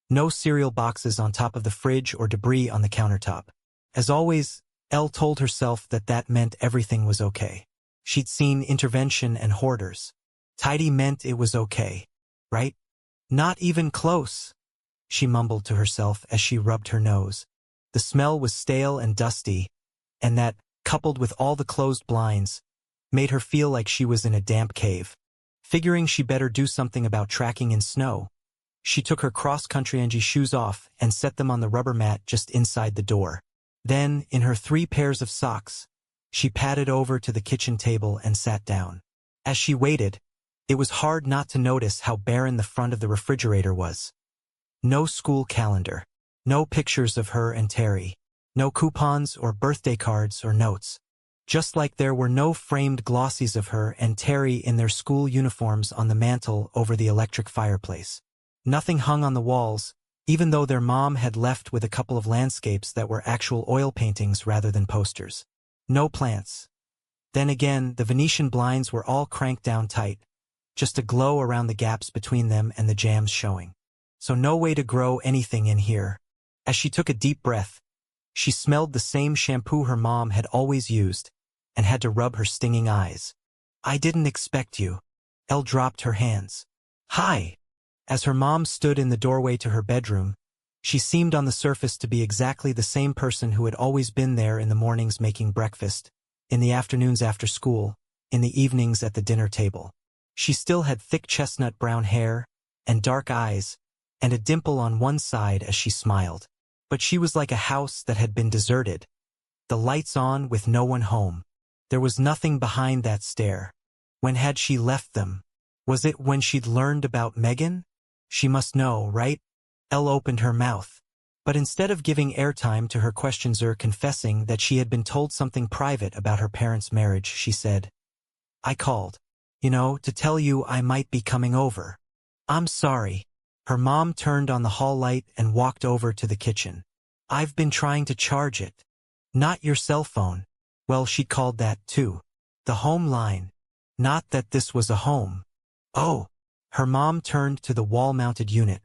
no cereal boxes on top of the fridge or debris on the countertop. As always, Elle told herself that that meant everything was okay. She'd seen intervention and hoarders. Tidy meant it was okay, right? Not even close, she mumbled to herself as she rubbed her nose. The smell was stale and dusty, and that, coupled with all the closed blinds, made her feel like she was in a damp cave. Figuring she better do something about tracking in snow, she took her cross-country shoes off and set them on the rubber mat just inside the door. Then, in her 3 pairs of socks, she padded over to the kitchen table and sat down. As she waited, it was hard not to notice how barren the front of the refrigerator was. No school calendar. No pictures of her and Terry. No coupons or birthday cards or notes. Just like there were no framed glossies of her and Terry in their school uniforms on the mantel over the electric fireplace. Nothing hung on the walls, even though their mom had left with a couple of landscapes that were actual oil paintings rather than posters. No plants. Then again, the Venetian blinds were all cranked down tight, just a glow around the gaps between them and the jambs showing. So no way to grow anything in here. As she took a deep breath, she smelled the same shampoo her mom had always used and had to rub her stinging eyes. I didn't expect you. Elle dropped her hands. Hi. As her mom stood in the doorway to her bedroom, she seemed on the surface to be exactly the same person who had always been there in the mornings making breakfast, in the afternoons after school, in the evenings at the dinner table. She still had thick chestnut brown hair and dark eyes and a dimple on one side as she smiled. But she was like a house that had been deserted, the lights on with no one home. There was nothing behind that stare. When had she left them? Was it when she'd learned about Megan? She must know, right? Elle opened her mouth. But instead of giving airtime to her questions or confessing that she had been told something private about her parents' marriage, she said, I called, to tell you I might be coming over. I'm sorry. Her mom turned on the hall light and walked over to the kitchen. I've been trying to charge it. Not your cell phone. Well, she called that too. The home line. Not that this was a home. Oh. Her mom turned to the wall-mounted unit,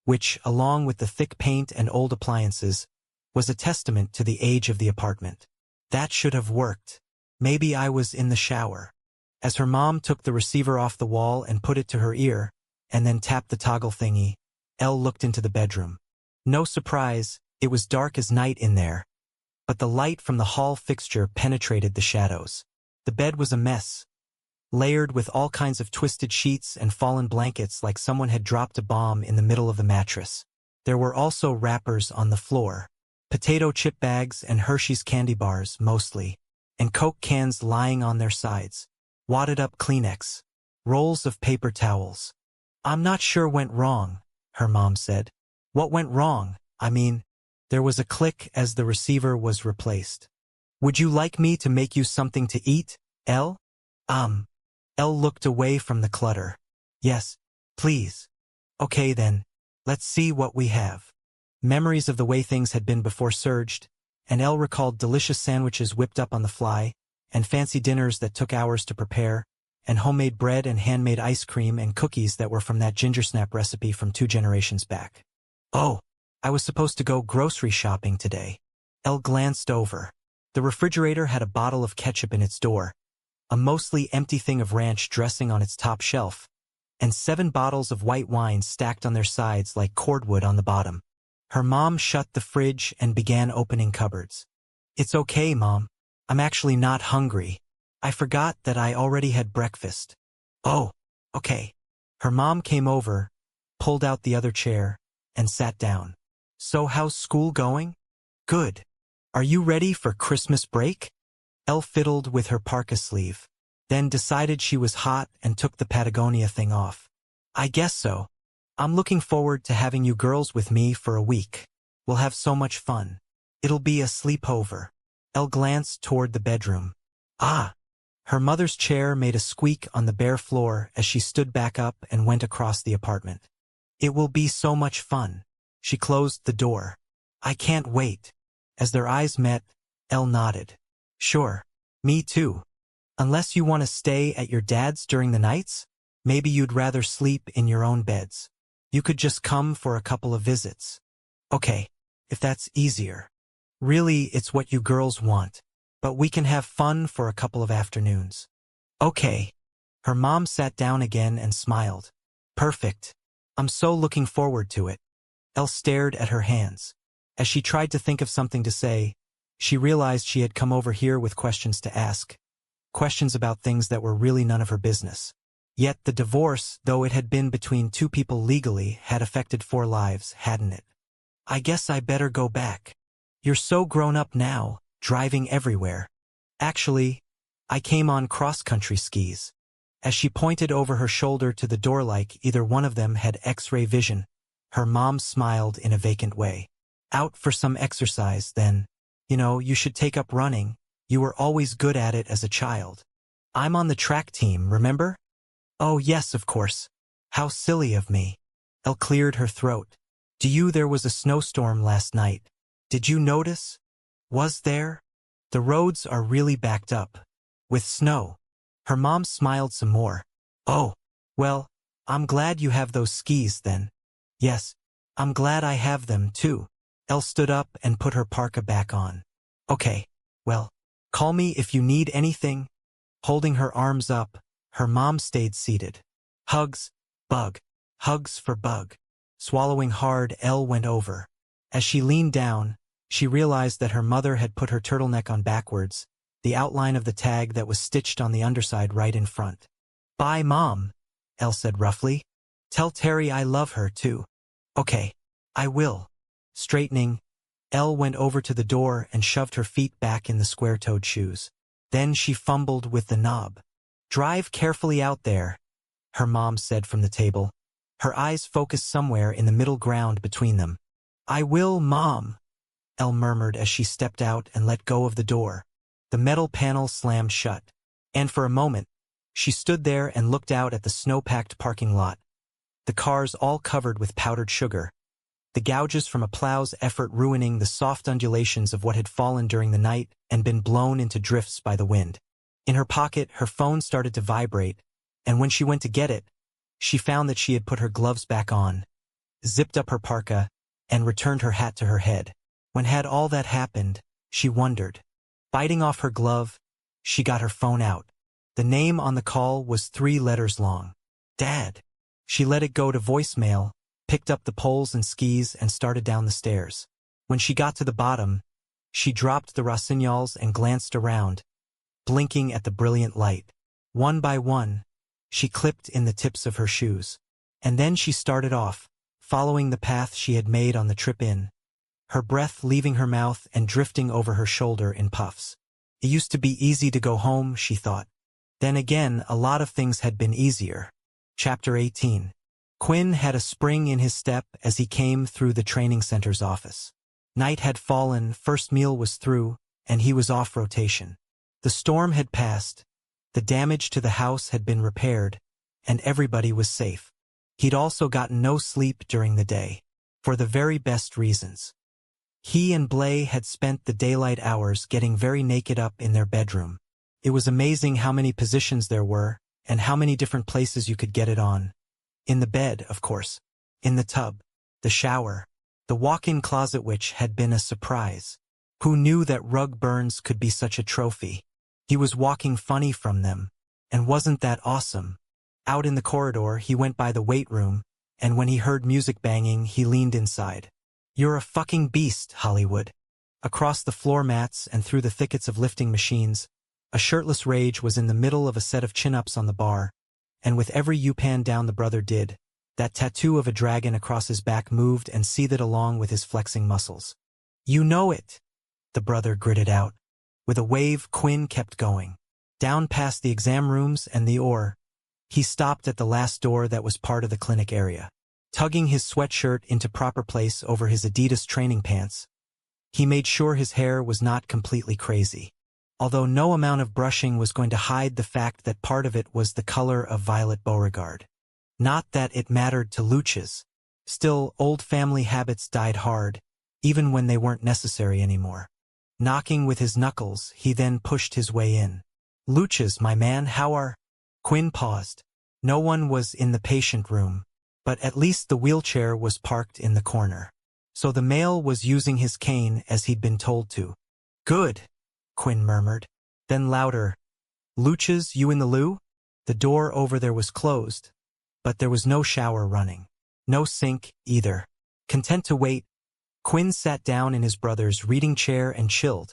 which, along with the thick paint and old appliances, was a testament to the age of the apartment. That should have worked. Maybe I was in the shower. As her mom took the receiver off the wall and put it to her ear, and then tapped the toggle thingy, Elle looked into the bedroom. No surprise, it was dark as night in there, but the light from the hall fixture penetrated the shadows. The bed was a mess, layered with all kinds of twisted sheets and fallen blankets like someone had dropped a bomb in the middle of the mattress. There were also wrappers on the floor, potato chip bags and Hershey's candy bars mostly, and Coke cans lying on their sides, wadded up Kleenex, rolls of paper towels. I'm not sure went wrong, her mom said. What went wrong? There was a click as the receiver was replaced. Would you like me to make you something to eat, Elle? Elle looked away from the clutter. Yes, please. Okay then, let's see what we have. Memories of the way things had been before surged, and Elle recalled delicious sandwiches whipped up on the fly, and fancy dinners that took hours to prepare, and homemade bread and handmade ice cream and cookies that were from that ginger snap recipe from 2 generations back. Oh, I was supposed to go grocery shopping today. Elle glanced over. The refrigerator had a bottle of ketchup in its door, a mostly empty thing of ranch dressing on its top shelf, and 7 bottles of white wine stacked on their sides like cordwood on the bottom. Her mom shut the fridge and began opening cupboards. It's okay, Mom. I'm actually not hungry. I forgot that I already had breakfast. Oh, okay. Her mom came over, pulled out the other chair, and sat down. So how's school going? Good. Are you ready for Christmas break? Elle fiddled with her parka sleeve, then decided she was hot and took the Patagonia thing off. I guess so. I'm looking forward to having you girls with me for a week. We'll have so much fun. It'll be a sleepover. Elle glanced toward the bedroom. Ah! Her mother's chair made a squeak on the bare floor as she stood back up and went across the apartment. It will be so much fun. She closed the door. I can't wait. As their eyes met, Elle nodded. Sure. Me too. Unless you want to stay at your dad's during the nights? Maybe you'd rather sleep in your own beds. You could just come for a couple of visits. Okay, if that's easier. Really, it's what you girls want. But we can have fun for a couple of afternoons. Okay. Her mom sat down again and smiled. Perfect. I'm so looking forward to it. Elle stared at her hands. As she tried to think of something to say, she realized she had come over here with questions to ask. Questions about things that were really none of her business. Yet the divorce, though it had been between 2 people legally, had affected 4 lives, hadn't it? I guess I better go back. You're so grown up now, driving everywhere. Actually, I came on cross-country skis. As she pointed over her shoulder to the door like either one of them had X-ray vision, her mom smiled in a vacant way. Out for some exercise, then. You should take up running. You were always good at it as a child. I'm on the track team, remember? Oh yes, of course. How silly of me. Elle cleared her throat. There was a snowstorm last night. Did you notice? Was there? The roads are really backed up. With snow. Her mom smiled some more. Oh, well, I'm glad you have those skis then. Yes, I'm glad I have them too. Elle stood up and put her parka back on. Okay, well, call me if you need anything. Holding her arms up, her mom stayed seated. Hugs, Bug. Hugs for Bug. Swallowing hard, Elle went over. As she leaned down, she realized that her mother had put her turtleneck on backwards, the outline of the tag that was stitched on the underside right in front. Bye, Mom, Elle said roughly. Tell Terry I love her, too. Okay, I will. Straightening, Elle went over to the door and shoved her feet back in the square-toed shoes. Then she fumbled with the knob. Drive carefully out there, her mom said from the table. Her eyes focused somewhere in the middle ground between them. I will, Mom, Elle murmured as she stepped out and let go of the door. The metal panel slammed shut. And for a moment, she stood there and looked out at the snow-packed parking lot. The cars all covered with powdered sugar. The gouges from a plow's effort ruining the soft undulations of what had fallen during the night and been blown into drifts by the wind. In her pocket, her phone started to vibrate, and when she went to get it, she found that she had put her gloves back on, zipped up her parka, and returned her hat to her head. When had all that happened, she wondered. Biting off her glove, she got her phone out. The name on the call was 3 letters long. Dad. She let it go to voicemail, picked up the poles and skis, and started down the stairs. When she got to the bottom, she dropped the rossignols and glanced around, blinking at the brilliant light. One by one, she clipped in the tips of her shoes. And then she started off, following the path she had made on the trip in, her breath leaving her mouth and drifting over her shoulder in puffs. It used to be easy to go home, she thought. Then again, a lot of things had been easier. Chapter 18. Quinn had a spring in his step as he came through the training center's office. Night had fallen, first meal was through, and he was off rotation. The storm had passed, the damage to the house had been repaired, and everybody was safe. He'd also gotten no sleep during the day, for the very best reasons. He and Blay had spent the daylight hours getting very naked up in their bedroom. It was amazing how many positions there were, and how many different places you could get it on. In the bed, of course. In the tub. The shower. The walk-in closet, which had been a surprise. Who knew that rug burns could be such a trophy? He was walking funny from them. And wasn't that awesome? Out in the corridor, he went by the weight room, and when he heard music banging, he leaned inside. You're a fucking beast, Hollywood. Across the floor mats and through the thickets of lifting machines, a shirtless Rage was in the middle of a set of chin-ups on the bar, and with every U-pan down the brother did, that tattoo of a dragon across his back moved and seethed along with his flexing muscles. You know it, the brother gritted out. With a wave, Quinn kept going. Down past the exam rooms and the OR, he stopped at the last door that was part of the clinic area. Tugging his sweatshirt into proper place over his Adidas training pants, he made sure his hair was not completely crazy. Although no amount of brushing was going to hide the fact that part of it was the color of Violet Beauregard. Not that it mattered to Luchas. Still, old family habits died hard, even when they weren't necessary anymore. Knocking with his knuckles, he then pushed his way in. Luchas, my man, how are... Quinn paused. No one was in the patient room, but at least the wheelchair was parked in the corner. So the male was using his cane as he'd been told to. Good, Quinn murmured. Then louder. Luchas, you in the loo? The door over there was closed, but there was no shower running. No sink, either. Content to wait, Quinn sat down in his brother's reading chair and chilled,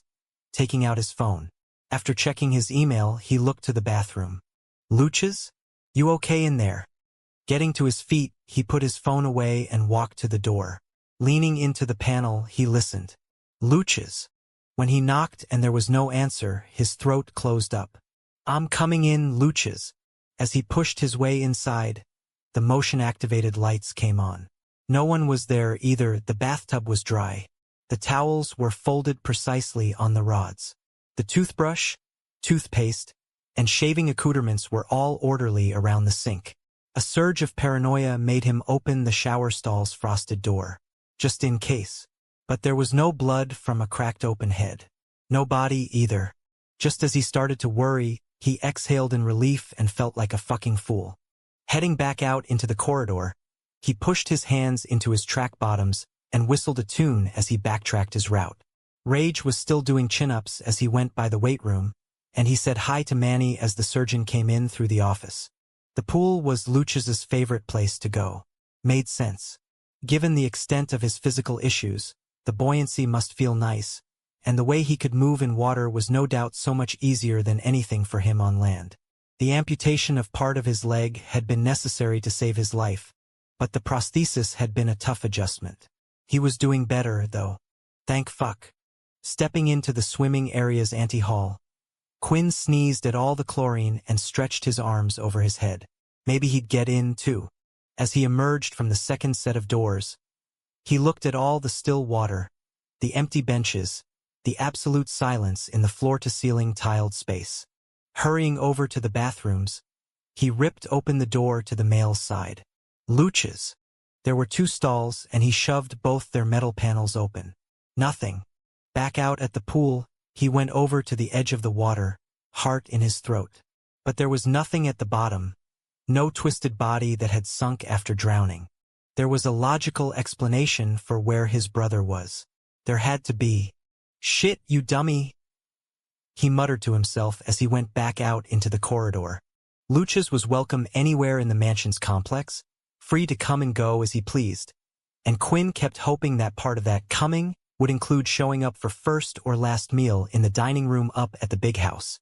taking out his phone. After checking his email, he looked to the bathroom. Luchas? You okay in there? Getting to his feet, he put his phone away and walked to the door. Leaning into the panel, he listened. Luchas. When he knocked and there was no answer, his throat closed up. I'm coming in, Luchas. As he pushed his way inside, the motion-activated lights came on. No one was there either. The bathtub was dry, The towels were folded precisely on the rods. The toothbrush, toothpaste, and shaving accoutrements were all orderly around the sink. A surge of paranoia made him open the shower stall's frosted door, just in case. But there was no blood from a cracked open head. No body either. Just as he started to worry, he exhaled in relief and felt like a fucking fool. Heading back out into the corridor, he pushed his hands into his track bottoms and whistled a tune as he backtracked his route. Rage was still doing chin-ups as he went by the weight room, and he said hi to Manny as the surgeon came in through the office. The pool was Luch's favorite place to go. Made sense. Given the extent of his physical issues, the buoyancy must feel nice, and the way he could move in water was no doubt so much easier than anything for him on land. The amputation of part of his leg had been necessary to save his life, but the prosthesis had been a tough adjustment. He was doing better, though. Thank fuck. Stepping into the swimming area's ante-hall, Quinn sneezed at all the chlorine and stretched his arms over his head. Maybe he'd get in, too. As he emerged from the second set of doors, he looked at all the still water, the empty benches, the absolute silence in the floor-to-ceiling tiled space. Hurrying over to the bathrooms, he ripped open the door to the male's side. Luch's. There were 2 stalls, and he shoved both their metal panels open. Nothing. Back out at the pool, he went over to the edge of the water, heart in his throat. But there was nothing at the bottom. No twisted body that had sunk after drowning. There was a logical explanation for where his brother was. There had to be. Shit, you dummy, he muttered to himself as he went back out into the corridor. Luch's was welcome anywhere in the mansion's complex, free to come and go as he pleased, and Quinn kept hoping that part of that coming would include showing up for first or last meal in the dining room up at the big house.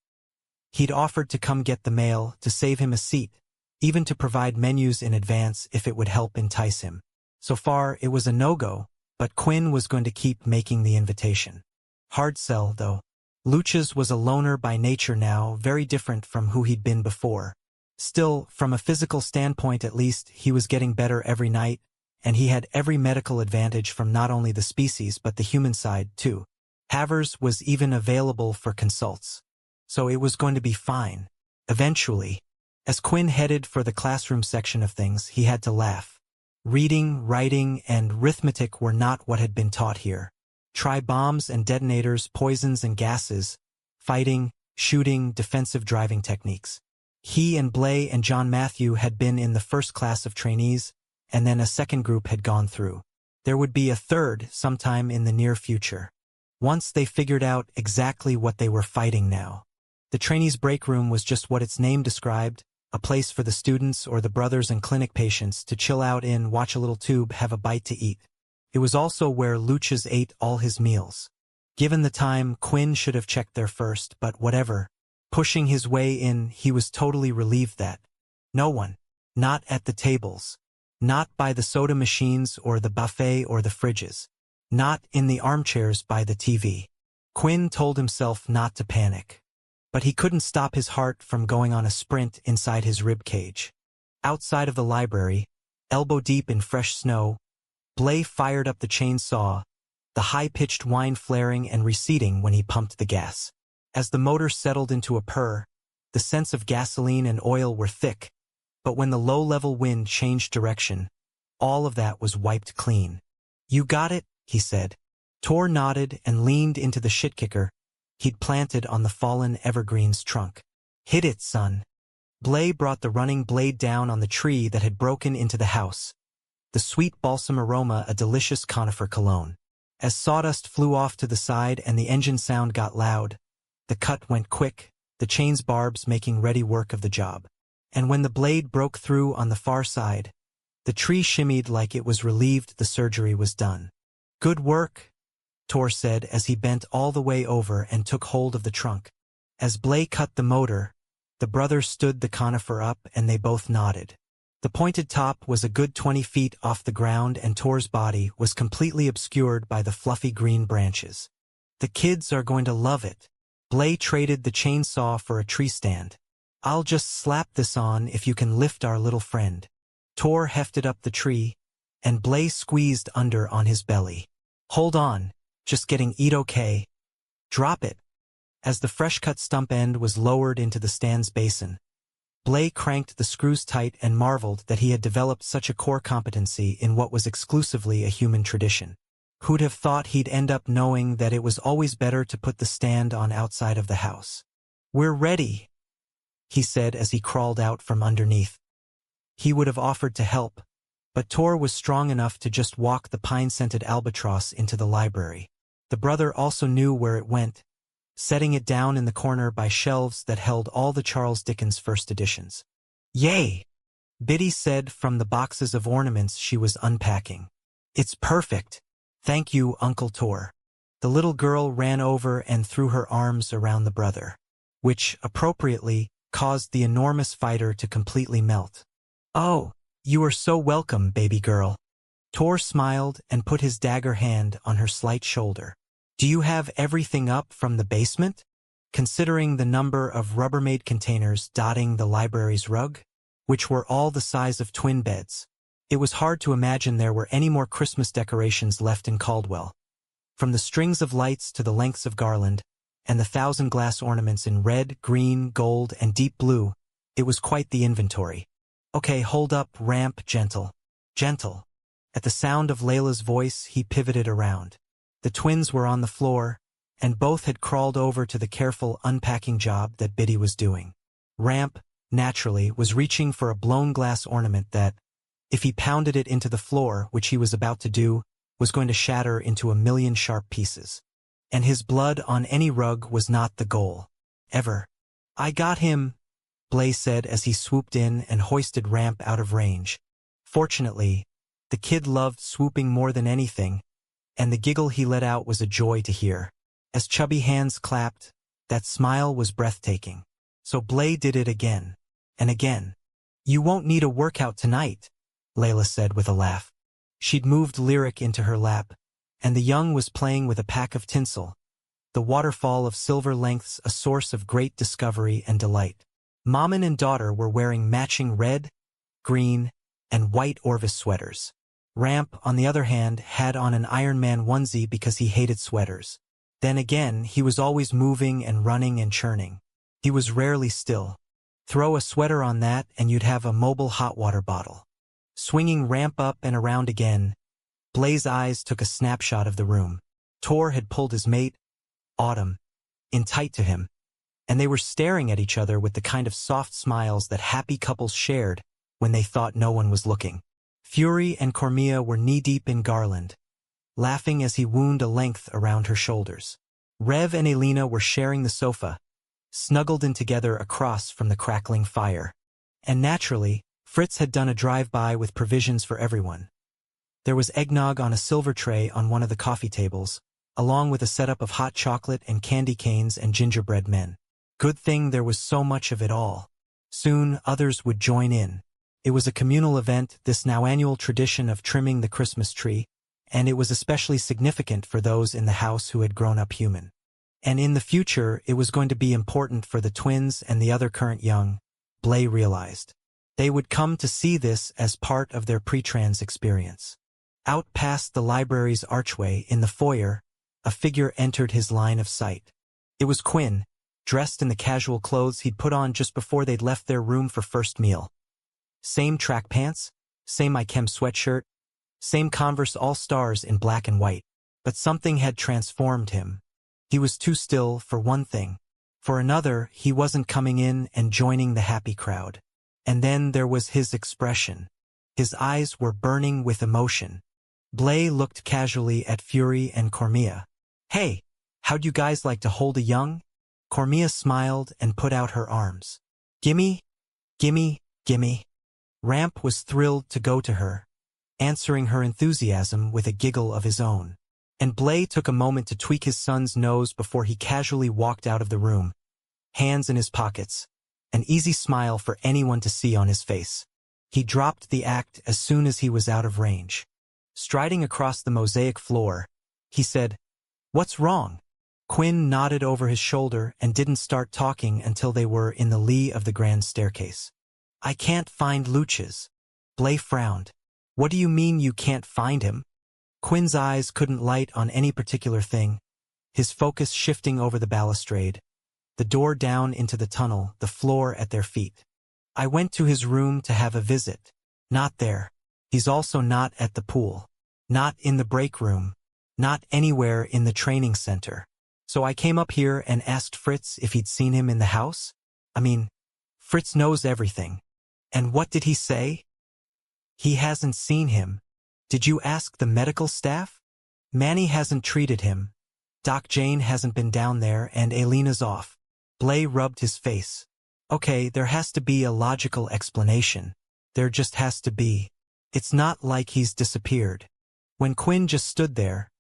He'd offered to come get the mail, to save him a seat, even to provide menus in advance if it would help entice him. So far, it was a no-go, but Quinn was going to keep making the invitation. Hard sell, though. Luch's was a loner by nature now, very different from who he'd been before. Still, from a physical standpoint at least, he was getting better every night, and he had every medical advantage from not only the species but the human side, too. Havers was even available for consults. So it was going to be fine. Eventually. As Quinn headed for the classroom section of things, he had to laugh. Reading, writing, and arithmetic were not what had been taught here. Try bombs and detonators, poisons and gases, fighting, shooting, defensive driving techniques. He and Blay and John Matthew had been in the first class of trainees, and then a second group had gone through. There would be a third sometime in the near future. Once they figured out exactly what they were fighting now. The trainees' break room was just what its name described, a place for the students or the brothers and clinic patients to chill out in, watch a little tube, have a bite to eat. It was also where Luch's ate all his meals. Given the time, Quinn should have checked there first, but whatever. Pushing his way in, he was totally relieved that no one, not at the tables, not by the soda machines or the buffet or the fridges, not in the armchairs by the TV. Quinn told himself not to panic. But he couldn't stop his heart from going on a sprint inside his rib cage. Outside of the library, elbow deep in fresh snow, Blay fired up the chainsaw, the high-pitched whine flaring and receding when he pumped the gas. As the motor settled into a purr, the scents of gasoline and oil were thick, but when the low-level wind changed direction, all of that was wiped clean. "You got it," he said. Tor nodded and leaned into the shit-kicker he'd planted on the fallen evergreen's trunk. "Hit it, son." Blay brought the running blade down on the tree that had broken into the house. The sweet balsam aroma, a delicious conifer cologne. As sawdust flew off to the side and the engine sound got loud, the cut went quick, the chain's barbs making ready work of the job. And when the blade broke through on the far side, the tree shimmied like it was relieved the surgery was done. "Good work," Tor said as he bent all the way over and took hold of the trunk. As Blay cut the motor, the brothers stood the conifer up and they both nodded. The pointed top was a good 20 feet off the ground and Tor's body was completely obscured by the fluffy green branches. "The kids are going to love it." Blay traded the chainsaw for a tree stand. "I'll just slap this on if you can lift our little friend." Tor hefted up the tree, and Blay squeezed under on his belly. "Hold on," Just getting eat okay. Drop it. As the fresh-cut stump end was lowered into the stand's basin, Blay cranked the screws tight and marveled that he had developed such a core competency in what was exclusively a human tradition. Who'd have thought he'd end up knowing that it was always better to put the stand on outside of the house? "We're ready," he said as he crawled out from underneath. He would have offered to help, but Tor was strong enough to just walk the pine-scented albatross into the library. The brother also knew where it went, setting it down in the corner by shelves that held all the Charles Dickens first editions. "Yay!" Biddy said from the boxes of ornaments she was unpacking. "It's perfect. Thank you, Uncle Tor." The little girl ran over and threw her arms around the brother, which, appropriately, caused the enormous fighter to completely melt. "Oh, you are so welcome, baby girl." Tor smiled and put his dagger hand on her slight shoulder. "Do you have everything up from the basement?" Considering the number of Rubbermaid containers dotting the library's rug, which were all the size of twin beds, it was hard to imagine there were any more Christmas decorations left in Caldwell. From the strings of lights to the lengths of garland, and the 1,000 glass ornaments in red, green, gold, and deep blue, it was quite the inventory. "Okay, hold up, Ramp, gentle. Gentle." At the sound of Layla's voice, he pivoted around. The twins were on the floor, and both had crawled over to the careful unpacking job that Biddy was doing. Ramp, naturally, was reaching for a blown glass ornament that, if he pounded it into the floor, which he was about to do, was going to shatter into a million sharp pieces. And his blood on any rug was not the goal. Ever. "I got him," Blay said as he swooped in and hoisted Ramp out of range. Fortunately, the kid loved swooping more than anything, and the giggle he let out was a joy to hear. As chubby hands clapped, that smile was breathtaking. So Blay did it again, and again. "You won't need a workout tonight," Layla said with a laugh. She'd moved Lyric into her lap, and the young was playing with a pack of tinsel, the waterfall of silver lengths a source of great discovery and delight. Mom and daughter were wearing matching red, green, and white Orvis sweaters. Ramp, on the other hand, had on an Iron Man onesie because he hated sweaters. Then again, he was always moving and running and churning. He was rarely still. Throw a sweater on that and you'd have a mobile hot water bottle. Swinging Ramp up and around again, Blay's eyes took a snapshot of the room. Tor had pulled his mate, Autumn, in tight to him, and they were staring at each other with the kind of soft smiles that happy couples shared when they thought no one was looking. Fury and Cormia were knee-deep in garland, laughing as he wound a length around her shoulders. Rev and Elena were sharing the sofa, snuggled in together across from the crackling fire. And naturally, Fritz had done a drive-by with provisions for everyone. There was eggnog on a silver tray on one of the coffee tables, along with a setup of hot chocolate and candy canes and gingerbread men. Good thing there was so much of it all. Soon, others would join in. It was a communal event, this now annual tradition of trimming the Christmas tree, and it was especially significant for those in the house who had grown up human. And in the future, it was going to be important for the twins and the other current young, Blay realized. They would come to see this as part of their pre-trans experience. Out past the library's archway in the foyer, a figure entered his line of sight. It was Quinn, dressed in the casual clothes he'd put on just before they'd left their room for first meal. Same track pants, same Ichem sweatshirt, same Converse All-Stars in black and white. But something had transformed him. He was too still, for one thing. For another, he wasn't coming in and joining the happy crowd. And then there was his expression. His eyes were burning with emotion. Blay looked casually at Fury and Cormia. "Hey, how'd you guys like to hold a young?" Cormia smiled and put out her arms. "Gimme, gimme, gimme." Ramp was thrilled to go to her, answering her enthusiasm with a giggle of his own. And Blay took a moment to tweak his son's nose before he casually walked out of the room, hands in his pockets, an easy smile for anyone to see on his face. He dropped the act as soon as he was out of range. Striding across the mosaic floor, he said, "What's wrong?" Quinn nodded over his shoulder and didn't start talking until they were in the lee of the grand staircase. "I can't find Luch's." Blay frowned. "What do you mean you can't find him?" Quinn's eyes couldn't light on any particular thing, his focus shifting over the balustrade, the door down into the tunnel, the floor at their feet. I went to his room to have a visit. Not there. He's also not at the pool. Not in the break room. Not anywhere in the training center. So I came up here and asked Fritz if he'd seen him in the house. I mean, Fritz knows everything. And what did he say? He hasn't seen him. Did you ask the medical staff? Manny hasn't treated him. Doc Jane hasn't been down there and Alina's off. Blay rubbed his face. Okay, there has to be a logical explanation. There just has to be. It's not like he's disappeared. When Quinn just stood there,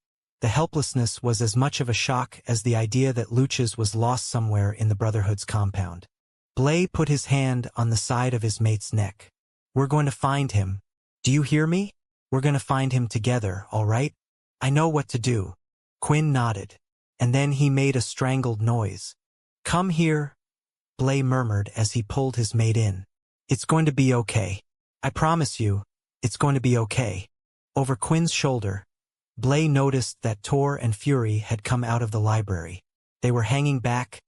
the helplessness was as much of a shock as the idea that Lucius was lost somewhere in the Brotherhood's compound. Blay put his hand on the side of his mate's neck. We're going to find him. Do you hear me? We're going to find him together, all right? I know what to do. Quinn nodded. And then he made a strangled noise. Come here, Blay murmured as he pulled his mate in. It's going to be okay. I promise you, it's going to be okay. Over Quinn's shoulder, Blay noticed that Tor and Fury had come out of the library. They were hanging back,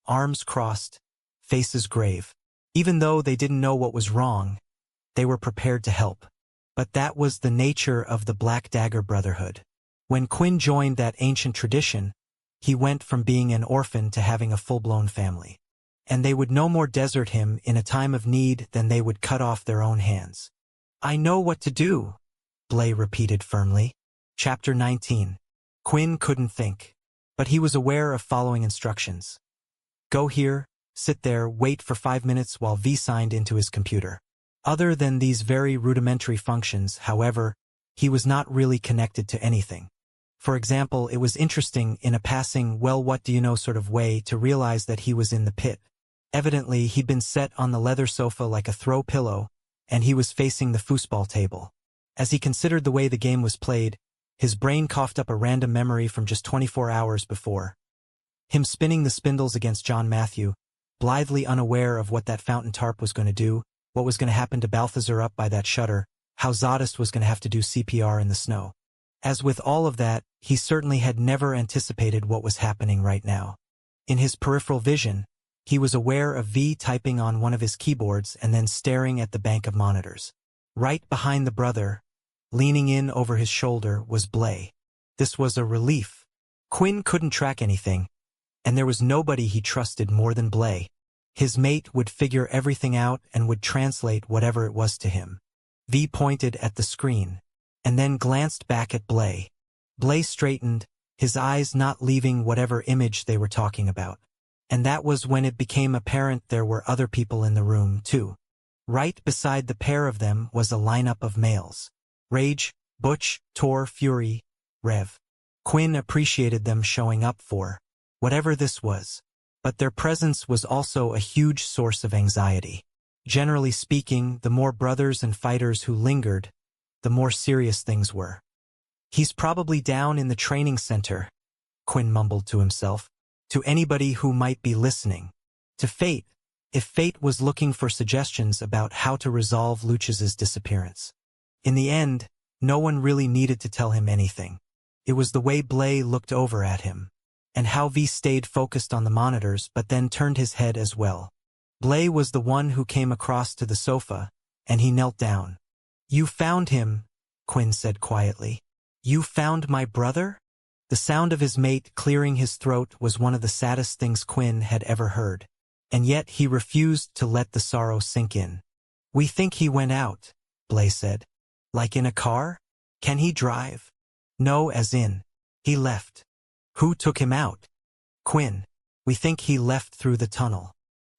arms crossed, faces grave. Even though they didn't know what was wrong, they were prepared to help. But that was the nature of the Black Dagger Brotherhood. When Quinn joined that ancient tradition, he went from being an orphan to having a full-blown family. And they would no more desert him in a time of need than they would cut off their own hands. I know what to do, Blay repeated firmly. Chapter 19. Quinn couldn't think, but he was aware of following instructions. Go here, sit there, wait for 5 minutes while V signed into his computer. Other than these very rudimentary functions, however, he was not really connected to anything. For example, it was interesting in a passing, well, what do you know sort of way to realize that he was in the pit. Evidently, he'd been set on the leather sofa like a throw pillow, and he was facing the foosball table. As he considered the way the game was played, his brain coughed up a random memory from just 24 hours before. Him spinning the spindles against John Matthew, blithely unaware of what that fountain tarp was going to do, what was going to happen to Balthazar up by that shutter, how Zadist was going to have to do CPR in the snow. As with all of that, he certainly had never anticipated what was happening right now. In his peripheral vision, he was aware of V typing on one of his keyboards and then staring at the bank of monitors. Right behind the brother, leaning in over his shoulder, was Blay. This was a relief. Quinn couldn't track anything, and there was nobody he trusted more than Blay. His mate would figure everything out and would translate whatever it was to him. V pointed at the screen, and then glanced back at Blay. Blay straightened, his eyes not leaving whatever image they were talking about. And that was when it became apparent there were other people in the room, too. Right beside the pair of them was a lineup of males. Rage, Butch, Tor, Fury, Rev. Quinn appreciated them showing up for whatever this was. But their presence was also a huge source of anxiety. Generally speaking, the more brothers and fighters who lingered, the more serious things were. He's probably down in the training center, Quinn mumbled to himself. To anybody who might be listening. To Fate, if Fate was looking for suggestions about how to resolve Lucius's disappearance. In the end, no one really needed to tell him anything. It was the way Blay looked over at him, and how V stayed focused on the monitors but then turned his head as well. Blay was the one who came across to the sofa, and he knelt down. You found him, Quinn said quietly. You found my brother? The sound of his mate clearing his throat was one of the saddest things Quinn had ever heard, and yet he refused to let the sorrow sink in. We think he went out, Blay said. Like in a car? Can he drive? No, as in, he left. Who took him out? Quinn. We think he left through the tunnel.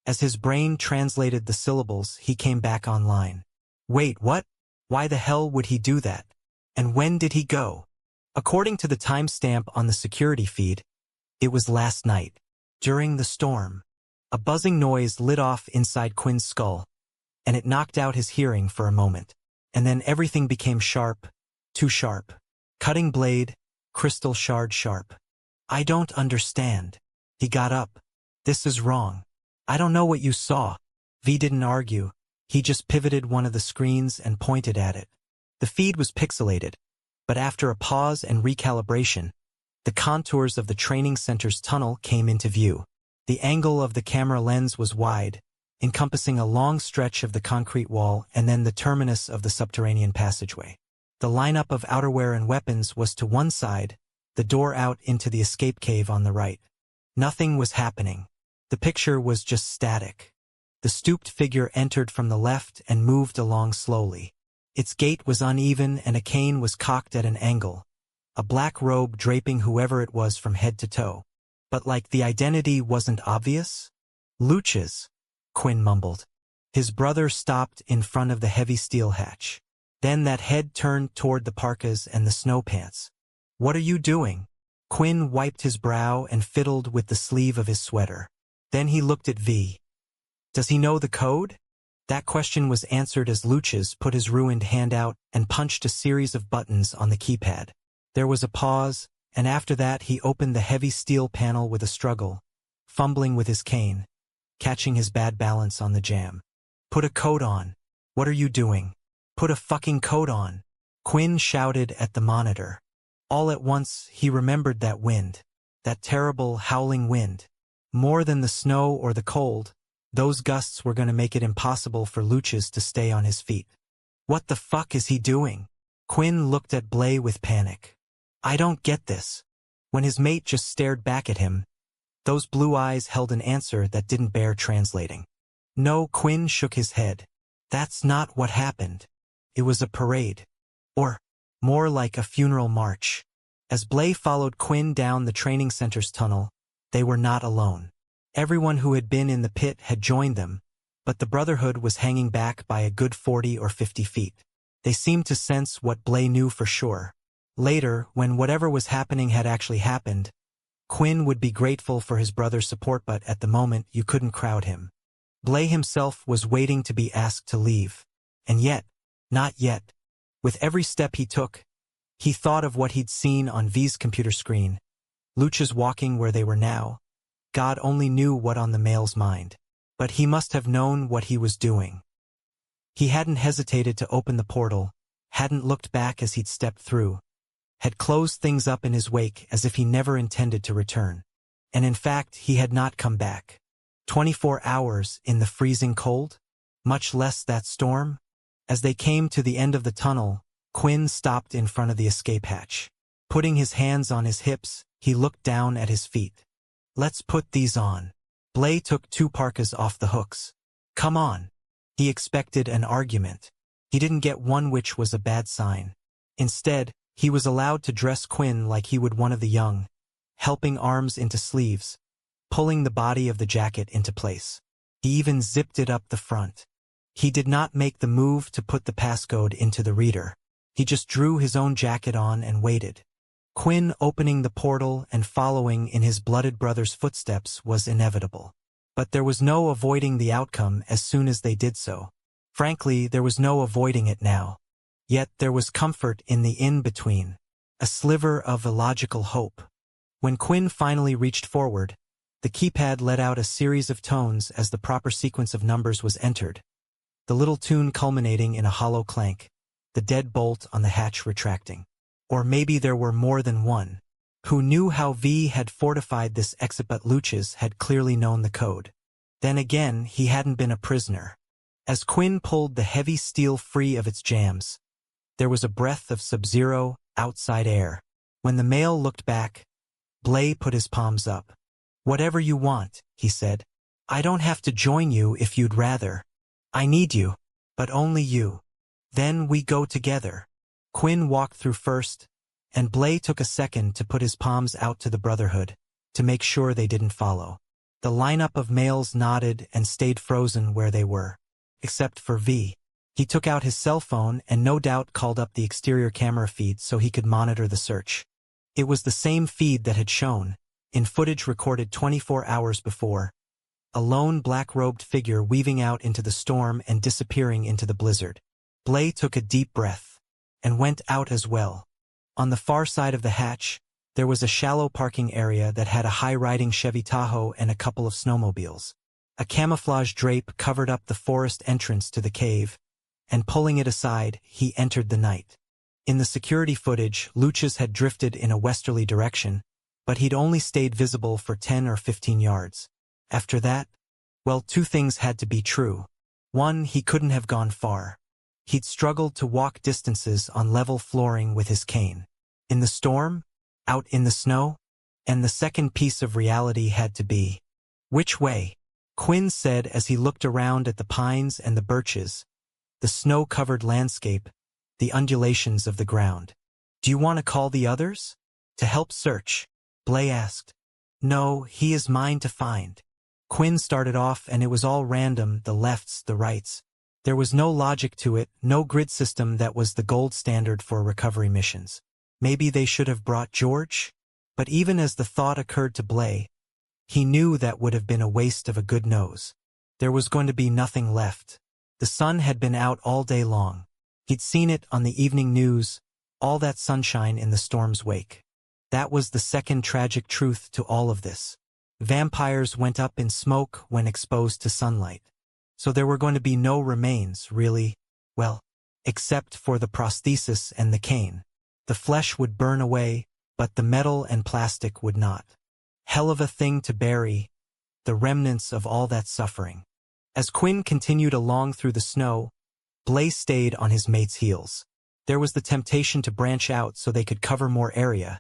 As his brain translated the syllables, he came back online. Wait, what? Why the hell would he do that? And when did he go? According to the timestamp on the security feed, it was last night, during the storm. A buzzing noise lit off inside Quinn's skull, and it knocked out his hearing for a moment. And then everything became sharp, too sharp. Cutting blade, crystal shard sharp. I don't understand. He got up. This is wrong. I don't know what you saw. V didn't argue. He just pivoted one of the screens and pointed at it. The feed was pixelated, But after a pause and recalibration, the contours of the training center's tunnel came into view. The angle of the camera lens was wide, encompassing a long stretch of the concrete wall and then the terminus of the subterranean passageway. The lineup of outerwear and weapons was to one side, the door out into the escape cave on the right. Nothing was happening. The picture was just static. The stooped figure entered from the left and moved along slowly. Its gait was uneven and a cane was cocked at an angle, a black robe draping whoever it was from head to toe. But like the identity wasn't obvious? Luch's, Quinn mumbled. His brother stopped in front of the heavy steel hatch. Then that head turned toward the parkas and the snow pants. What are you doing? Quinn wiped his brow and fiddled with the sleeve of his sweater. Then he looked at V. Does he know the code? That question was answered as Luch's put his ruined hand out and punched a series of buttons on the keypad. There was a pause, and after that he opened the heavy steel panel with a struggle, fumbling with his cane, catching his bad balance on the jam. Put a coat on. What are you doing? Put a fucking coat on. Quinn shouted at the monitor. All at once he remembered that wind, that terrible howling wind. More than the snow or the cold, those gusts were going to make it impossible for Luch's to stay on his feet. What the fuck is he doing? Quinn looked at Blay with panic. I don't get this. When his mate just stared back at him, those blue eyes held an answer that didn't bear translating. No, Quinn shook his head. That's not what happened. It was a parade. Or, more like a funeral march. As Blay followed Quinn down the training center's tunnel, they were not alone. Everyone who had been in the pit had joined them, but the Brotherhood was hanging back by a good 40 or 50 feet. They seemed to sense what Blay knew for sure. Later, when whatever was happening had actually happened, Quinn would be grateful for his brother's support, but at the moment you couldn't crowd him. Blay himself was waiting to be asked to leave. And yet, not yet. With every step he took, he thought of what he'd seen on V's computer screen. Luch's walking where they were now. God only knew what on the male's mind. But he must have known what he was doing. He hadn't hesitated to open the portal, hadn't looked back as he'd stepped through, had closed things up in his wake as if he never intended to return. And in fact, he had not come back. 24 hours in the freezing cold? Much less that storm? As they came to the end of the tunnel, Quinn stopped in front of the escape hatch. Putting his hands on his hips, he looked down at his feet. Let's put these on. Blay took 2 parkas off the hooks. Come on. He expected an argument. He didn't get one, which was a bad sign. Instead, he was allowed to dress Quinn like he would one of the young, helping arms into sleeves, pulling the body of the jacket into place. He even zipped it up the front. He did not make the move to put the passcode into the reader. He just drew his own jacket on and waited. Quinn opening the portal and following in his blooded brother's footsteps was inevitable. But there was no avoiding the outcome as soon as they did so. Frankly, there was no avoiding it now. Yet there was comfort in the in-between, a sliver of illogical hope. When Quinn finally reached forward, the keypad let out a series of tones as the proper sequence of numbers was entered, the little tune culminating in a hollow clank, the dead bolt on the hatch retracting. Or maybe there were more than one. Who knew how V had fortified this exit, but Luch's had clearly known the code. Then again, he hadn't been a prisoner. As Quinn pulled the heavy steel free of its jams, there was a breath of sub-zero, outside air. When the male looked back, Blay put his palms up. Whatever you want, he said. I don't have to join you if you'd rather. I need you, but only you. Then we go together. Quinn walked through first, and Blay took a second to put his palms out to the Brotherhood, to make sure they didn't follow. The lineup of males nodded and stayed frozen where they were. Except for V. He took out his cell phone and no doubt called up the exterior camera feed so he could monitor the search. It was the same feed that had shown, in footage recorded 24 hours before, a lone black-robed figure weaving out into the storm and disappearing into the blizzard. Blay took a deep breath, and went out as well. On the far side of the hatch, there was a shallow parking area that had a high-riding Chevy Tahoe and a couple of snowmobiles. A camouflage drape covered up the forest entrance to the cave, and pulling it aside, he entered the night. In the security footage, Lucius had drifted in a westerly direction, but he'd only stayed visible for 10 or 15 yards. After that, well, two things had to be true. One, he couldn't have gone far. He'd struggled to walk distances on level flooring with his cane. In the storm? Out in the snow? And the second piece of reality had to be, which way? Quinn said as he looked around at the pines and the birches, the snow-covered landscape, the undulations of the ground. Do you want to call the others? To help search? Blay asked. No, he is mine to find. Quinn started off and it was all random, the lefts, the rights. There was no logic to it, no grid system that was the gold standard for recovery missions. Maybe they should have brought George? But even as the thought occurred to Blay, he knew that would have been a waste of a good nose. There was going to be nothing left. The sun had been out all day long. He'd seen it on the evening news, all that sunshine in the storm's wake. That was the second tragic truth to all of this. Vampires went up in smoke when exposed to sunlight. So there were going to be no remains, really, well, except for the prosthesis and the cane. The flesh would burn away, but the metal and plastic would not. Hell of a thing to bury, the remnants of all that suffering. As Quinn continued along through the snow, Blay stayed on his mate's heels. There was the temptation to branch out so they could cover more area,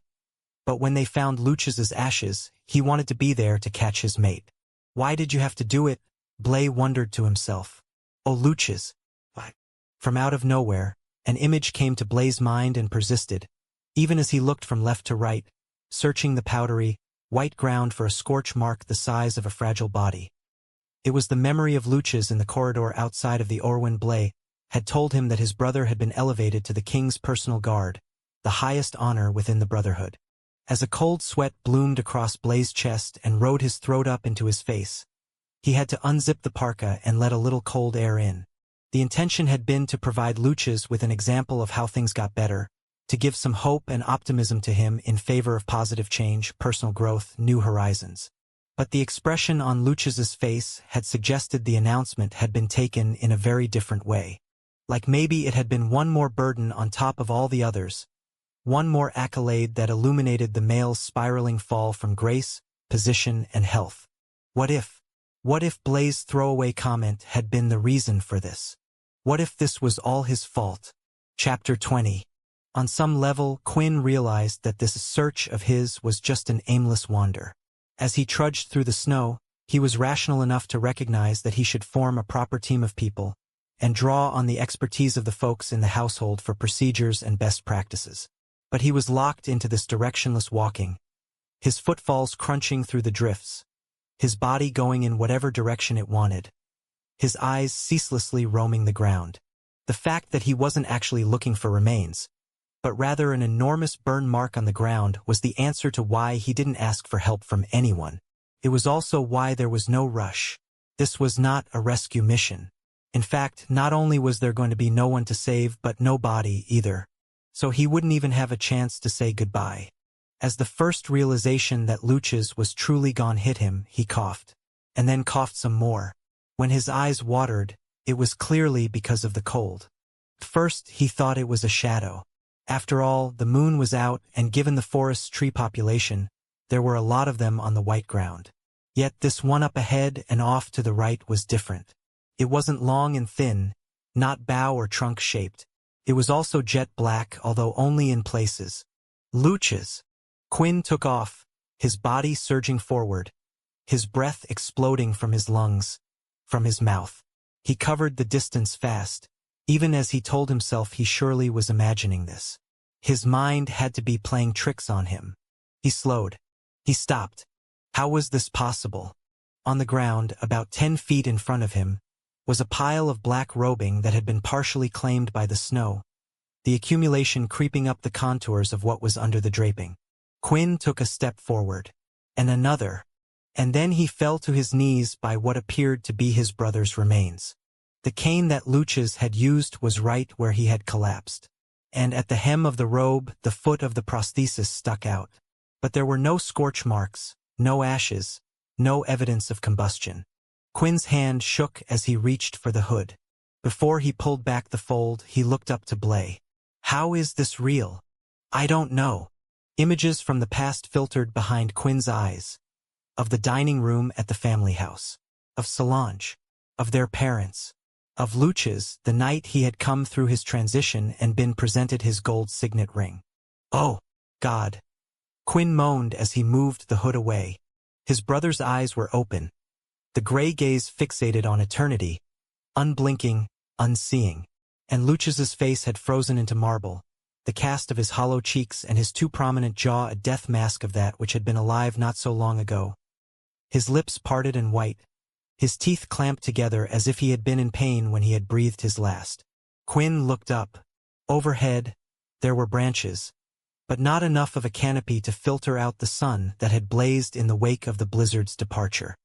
but when they found Lucius's ashes, he wanted to be there to catch his mate. Why did you have to do it? Blay wondered to himself. Oh, Lucius. Why? From out of nowhere, an image came to Blay's mind and persisted, even as he looked from left to right, searching the powdery, white ground for a scorch mark the size of a fragile body. It was the memory of Lucius in the corridor outside of the Orwin. Blay had told him that his brother had been elevated to the king's personal guard, the highest honor within the Brotherhood. As a cold sweat bloomed across Blay's chest and rode his throat up into his face, he had to unzip the parka and let a little cold air in. The intention had been to provide Lucius with an example of how things got better, to give some hope and optimism to him in favor of positive change, personal growth, new horizons. But the expression on Lucius's face had suggested the announcement had been taken in a very different way. Like maybe it had been one more burden on top of all the others, one more accolade that illuminated the male's spiraling fall from grace, position, and health. What if Blay's throwaway comment had been the reason for this? What if this was all his fault? Chapter 20. On some level, Quinn realized that this search of his was just an aimless wander. As he trudged through the snow, he was rational enough to recognize that he should form a proper team of people and draw on the expertise of the folks in the household for procedures and best practices. But he was locked into this directionless walking, his footfalls crunching through the drifts, his body going in whatever direction it wanted, his eyes ceaselessly roaming the ground. The fact that he wasn't actually looking for remains, but rather an enormous burn mark on the ground, was the answer to why he didn't ask for help from anyone. It was also why there was no rush. This was not a rescue mission. In fact, not only was there going to be no one to save, but no body either. So he wouldn't even have a chance to say goodbye. As the first realization that Lucius was truly gone hit him, he coughed. And then coughed some more. When his eyes watered, it was clearly because of the cold. First, he thought it was a shadow. After all, the moon was out, and given the forest's tree population, there were a lot of them on the white ground. Yet this one up ahead and off to the right was different. It wasn't long and thin, not bough or trunk shaped. It was also jet black, although only in places. Lucius. Quinn took off, his body surging forward, his breath exploding from his lungs, from his mouth. He covered the distance fast, even as he told himself he surely was imagining this. His mind had to be playing tricks on him. He slowed. He stopped. How was this possible? On the ground, about 10 feet in front of him, was a pile of black robing that had been partially claimed by the snow, the accumulation creeping up the contours of what was under the draping. Quinn took a step forward, and another, and then he fell to his knees by what appeared to be his brother's remains. The cane that Lucius had used was right where he had collapsed, and at the hem of the robe the foot of the prosthesis stuck out. But there were no scorch marks, no ashes, no evidence of combustion. Quinn's hand shook as he reached for the hood. Before he pulled back the fold, he looked up to Blay. How is this real? I don't know. Images from the past filtered behind Quinn's eyes. Of the dining room at the family house. Of Solange. Of their parents. Of Luch's, the night he had come through his transition and been presented his gold signet ring. Oh, God. Quinn moaned as he moved the hood away. His brother's eyes were open. The gray gaze fixated on eternity, unblinking, unseeing. And Luch's face had frozen into marble, the cast of his hollow cheeks and his too prominent jaw a death mask of that which had been alive not so long ago. His lips parted and white, his teeth clamped together as if he had been in pain when he had breathed his last. Quinn looked up. Overhead, there were branches, but not enough of a canopy to filter out the sun that had blazed in the wake of the blizzard's departure.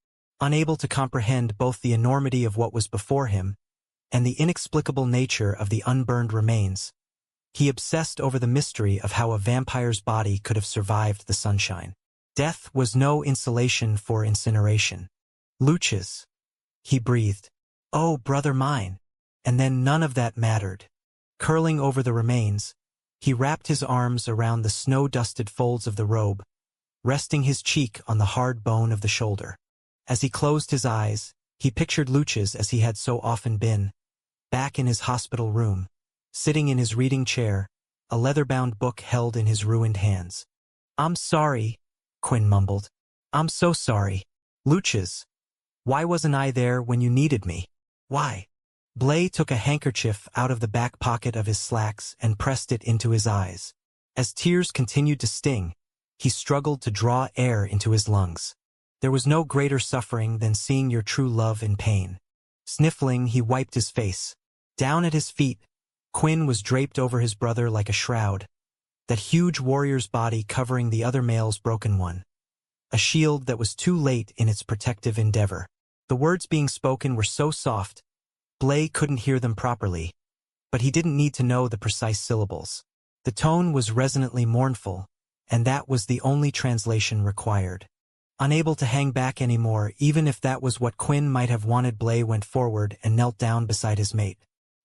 Unable to comprehend both the enormity of what was before him and the inexplicable nature of the unburned remains, he obsessed over the mystery of how a vampire's body could have survived the sunshine. Death was no insulation for incineration. Luch's, he breathed. Oh, brother mine. And then none of that mattered. Curling over the remains, he wrapped his arms around the snow-dusted folds of the robe, resting his cheek on the hard bone of the shoulder. As he closed his eyes, he pictured Luch's as he had so often been, back in his hospital room, sitting in his reading chair, a leather-bound book held in his ruined hands. I'm sorry, Quinn mumbled. I'm so sorry. Luch's. Why wasn't I there when you needed me? Why? Blay took a handkerchief out of the back pocket of his slacks and pressed it into his eyes. As tears continued to sting, he struggled to draw air into his lungs. There was no greater suffering than seeing your true love in pain. Sniffling, he wiped his face. Down at his feet, Quinn was draped over his brother like a shroud, that huge warrior's body covering the other male's broken one. A shield that was too late in its protective endeavor. The words being spoken were so soft, Blay couldn't hear them properly, but he didn't need to know the precise syllables. The tone was resonantly mournful, and that was the only translation required. Unable to hang back anymore, even if that was what Quinn might have wanted, Blay went forward and knelt down beside his mate.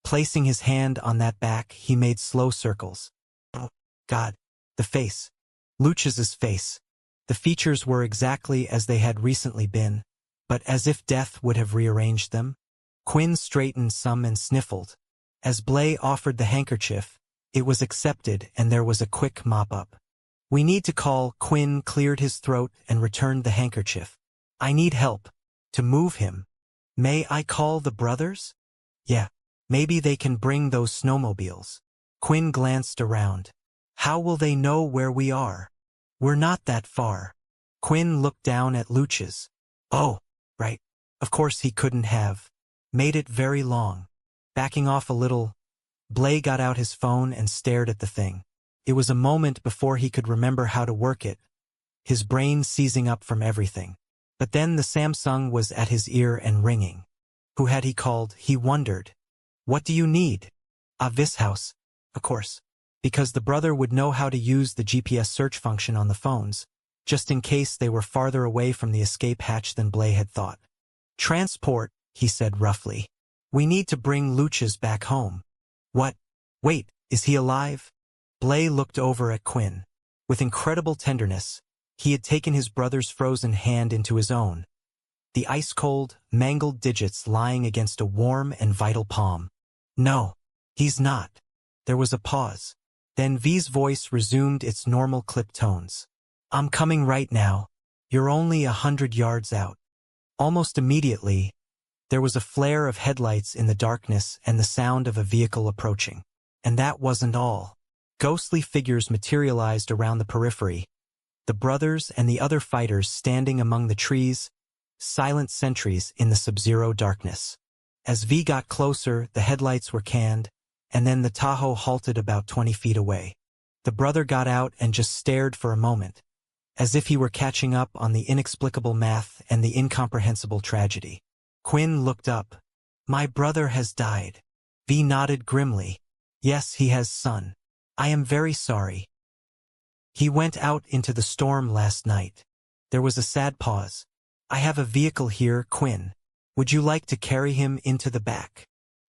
Placing his hand on that back, he made slow circles. Oh, God. The face. Luch's face. The features were exactly as they had recently been, but as if death would have rearranged them. Quinn straightened some and sniffled. As Blay offered the handkerchief, it was accepted and there was a quick mop-up. We need to call. Quinn cleared his throat and returned the handkerchief. I need help. To move him. May I call the brothers? Yeah. Maybe they can bring those snowmobiles. Quinn glanced around. How will they know where we are? We're not that far. Quinn looked down at Luch's. Oh, right. Of course he couldn't have made it very long. Backing off a little, Blay got out his phone and stared at the thing. It was a moment before he could remember how to work it, his brain seizing up from everything. But then the Samsung was at his ear and ringing. Who had he called? He wondered. What do you need? This house, of course. Because the brother would know how to use the GPS search function on the phones, just in case they were farther away from the escape hatch than Blay had thought. Transport, he said roughly. We need to bring Luch's back home. What? Wait, is he alive? Blay looked over at Quinn. With incredible tenderness, he had taken his brother's frozen hand into his own, the ice-cold, mangled digits lying against a warm and vital palm. No, he's not. There was a pause. Then V's voice resumed its normal clipped tones. I'm coming right now. You're only 100 yards out. Almost immediately, there was a flare of headlights in the darkness and the sound of a vehicle approaching. And that wasn't all. Ghostly figures materialized around the periphery, the brothers and the other fighters standing among the trees, silent sentries in the sub-zero darkness. As V got closer, the headlights were canned, and then the Tahoe halted about 20 feet away. The brother got out and just stared for a moment, as if he were catching up on the inexplicable math and the incomprehensible tragedy. Quinn looked up. My brother has died. V nodded grimly. Yes, he has, son. I am very sorry. He went out into the storm last night. There was a sad pause. I have a vehicle here, Quinn. Would you like to carry him into the back?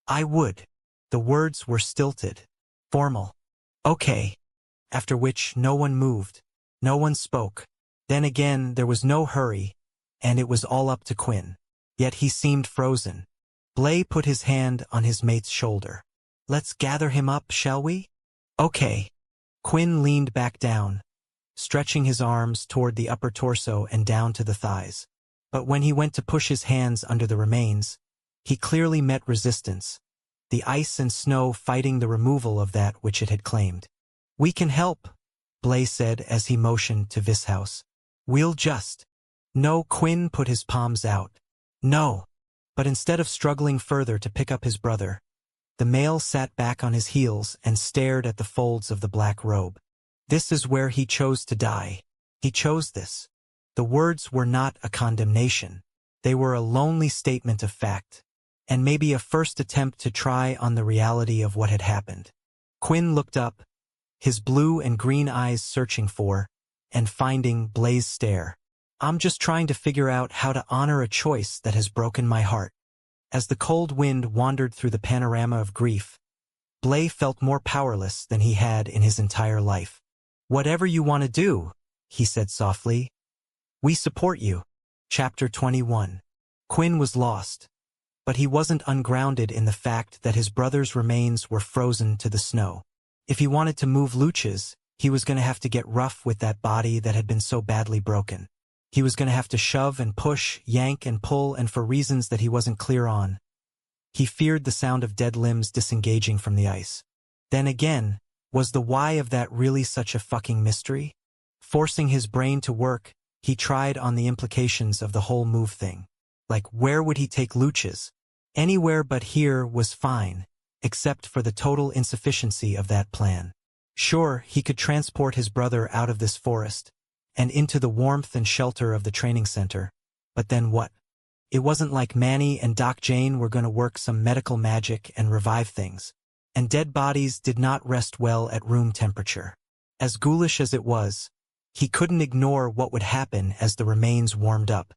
I would. The words were stilted, formal. Okay. After which no one moved. No one spoke. Then again there was no hurry, and it was all up to Quinn. Yet he seemed frozen. Blay put his hand on his mate's shoulder. Let's gather him up, shall we? Okay. Quinn leaned back down, stretching his arms toward the upper torso and down to the thighs. But when he went to push his hands under the remains, he clearly met resistance, the ice and snow fighting the removal of that which it had claimed. We can help, Blay said as he motioned to Vishouse. We'll just. No, Quinn put his palms out. No. But instead of struggling further to pick up his brother, the male sat back on his heels and stared at the folds of the black robe. This is where he chose to die. He chose this. The words were not a condemnation. They were a lonely statement of fact, and maybe a first attempt to try on the reality of what had happened. Quinn looked up, his blue and green eyes searching for, and finding, Blay's stare. I'm just trying to figure out how to honor a choice that has broken my heart. As the cold wind wandered through the panorama of grief, Blay felt more powerless than he had in his entire life. Whatever you want to do, he said softly. We support you. Chapter 21. Quinn was lost, but he wasn't ungrounded in the fact that his brother's remains were frozen to the snow. If he wanted to move Luch's, he was going to have to get rough with that body that had been so badly broken. He was going to have to shove and push, yank and pull, and for reasons that he wasn't clear on. He feared the sound of dead limbs disengaging from the ice. Then again, was the why of that really such a fucking mystery? Forcing his brain to work, he tried on the implications of the whole move thing. Like, where would he take Luch's? Anywhere but here was fine, except for the total insufficiency of that plan. Sure, he could transport his brother out of this forest and into the warmth and shelter of the training center. But then what? It wasn't like Manny and Doc Jane were going to work some medical magic and revive things. And dead bodies did not rest well at room temperature. As ghoulish as it was, he couldn't ignore what would happen as the remains warmed up.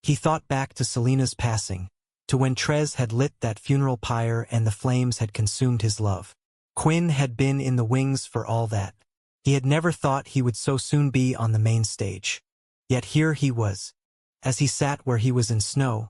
He thought back to Selena's passing, to when Trez had lit that funeral pyre and the flames had consumed his love. Quinn had been in the wings for all that. He had never thought he would so soon be on the main stage. Yet here he was. As he sat where he was in snow,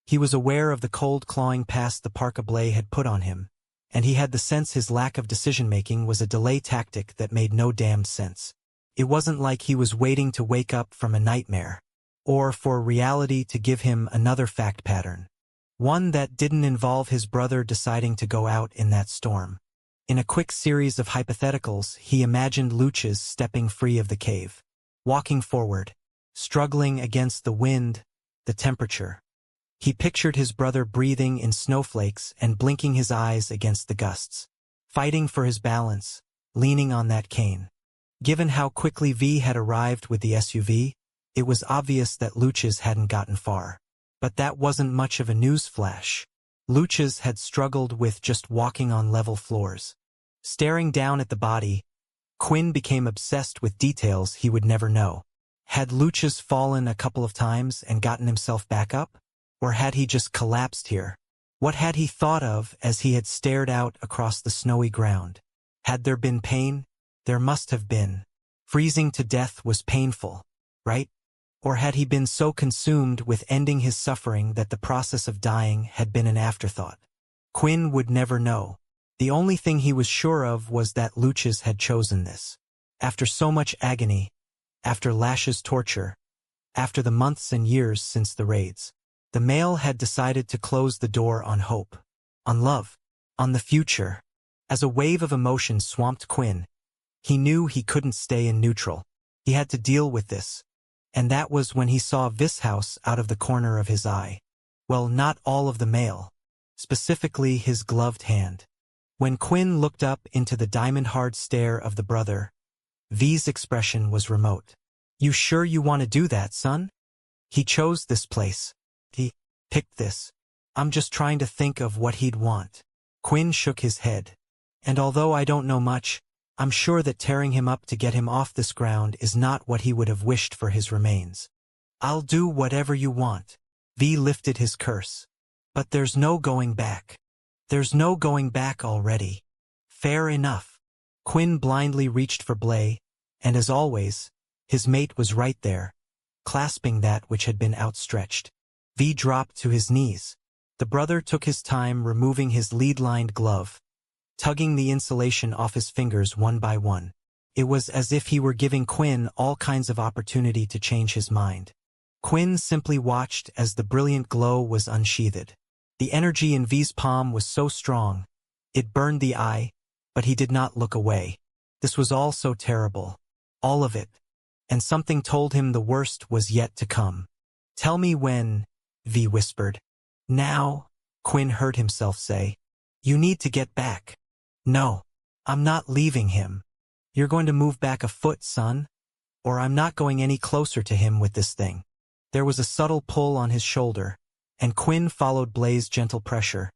he was aware of the cold clawing past the parka Blay had put on him, and he had the sense his lack of decision-making was a delay tactic that made no damned sense. It wasn't like he was waiting to wake up from a nightmare, or for reality to give him another fact pattern. One that didn't involve his brother deciding to go out in that storm. In a quick series of hypotheticals, he imagined Luch's stepping free of the cave, walking forward, struggling against the wind, the temperature. He pictured his brother breathing in snowflakes and blinking his eyes against the gusts, fighting for his balance, leaning on that cane. Given how quickly V had arrived with the SUV, it was obvious that Luch's hadn't gotten far. But that wasn't much of a news flash. Luch's had struggled with just walking on level floors. Staring down at the body, Quinn became obsessed with details he would never know. Had Luch's fallen a couple of times and gotten himself back up? Or had he just collapsed here? What had he thought of as he had stared out across the snowy ground? Had there been pain? There must have been. Freezing to death was painful, right? Or had he been so consumed with ending his suffering that the process of dying had been an afterthought? Quinn would never know. The only thing he was sure of was that Luch's had chosen this. After so much agony, after Lash's torture, after the months and years since the raids, the male had decided to close the door on hope, on love, on the future. As a wave of emotion swamped Quinn, he knew he couldn't stay in neutral. He had to deal with this. And that was when he saw Vishouse out of the corner of his eye. Well, not all of the male. Specifically his gloved hand. When Quinn looked up into the diamond-hard stare of the brother, V's expression was remote. You sure you want to do that, son? He chose this place. He picked this. I'm just trying to think of what he'd want. Quinn shook his head. And although I don't know much, I'm sure that tearing him up to get him off this ground is not what he would have wished for his remains. I'll do whatever you want. V lifted his curse. But there's no going back. There's no going back already. Fair enough. Quinn blindly reached for Blay, and as always, his mate was right there, clasping that which had been outstretched. V dropped to his knees. The brother took his time removing his lead-lined glove, tugging the insulation off his fingers one by one. It was as if he were giving Quinn all kinds of opportunity to change his mind. Quinn simply watched as the brilliant glow was unsheathed. The energy in V's palm was so strong, it burned the eye, but he did not look away. This was all so terrible. All of it. And something told him the worst was yet to come. "Tell me when," V whispered. "Now," Quinn heard himself say. "You need to get back." "No. I'm not leaving him. You're going to move back a foot, son, or I'm not going any closer to him with this thing." There was a subtle pull on his shoulder, and Quinn followed Blay's gentle pressure,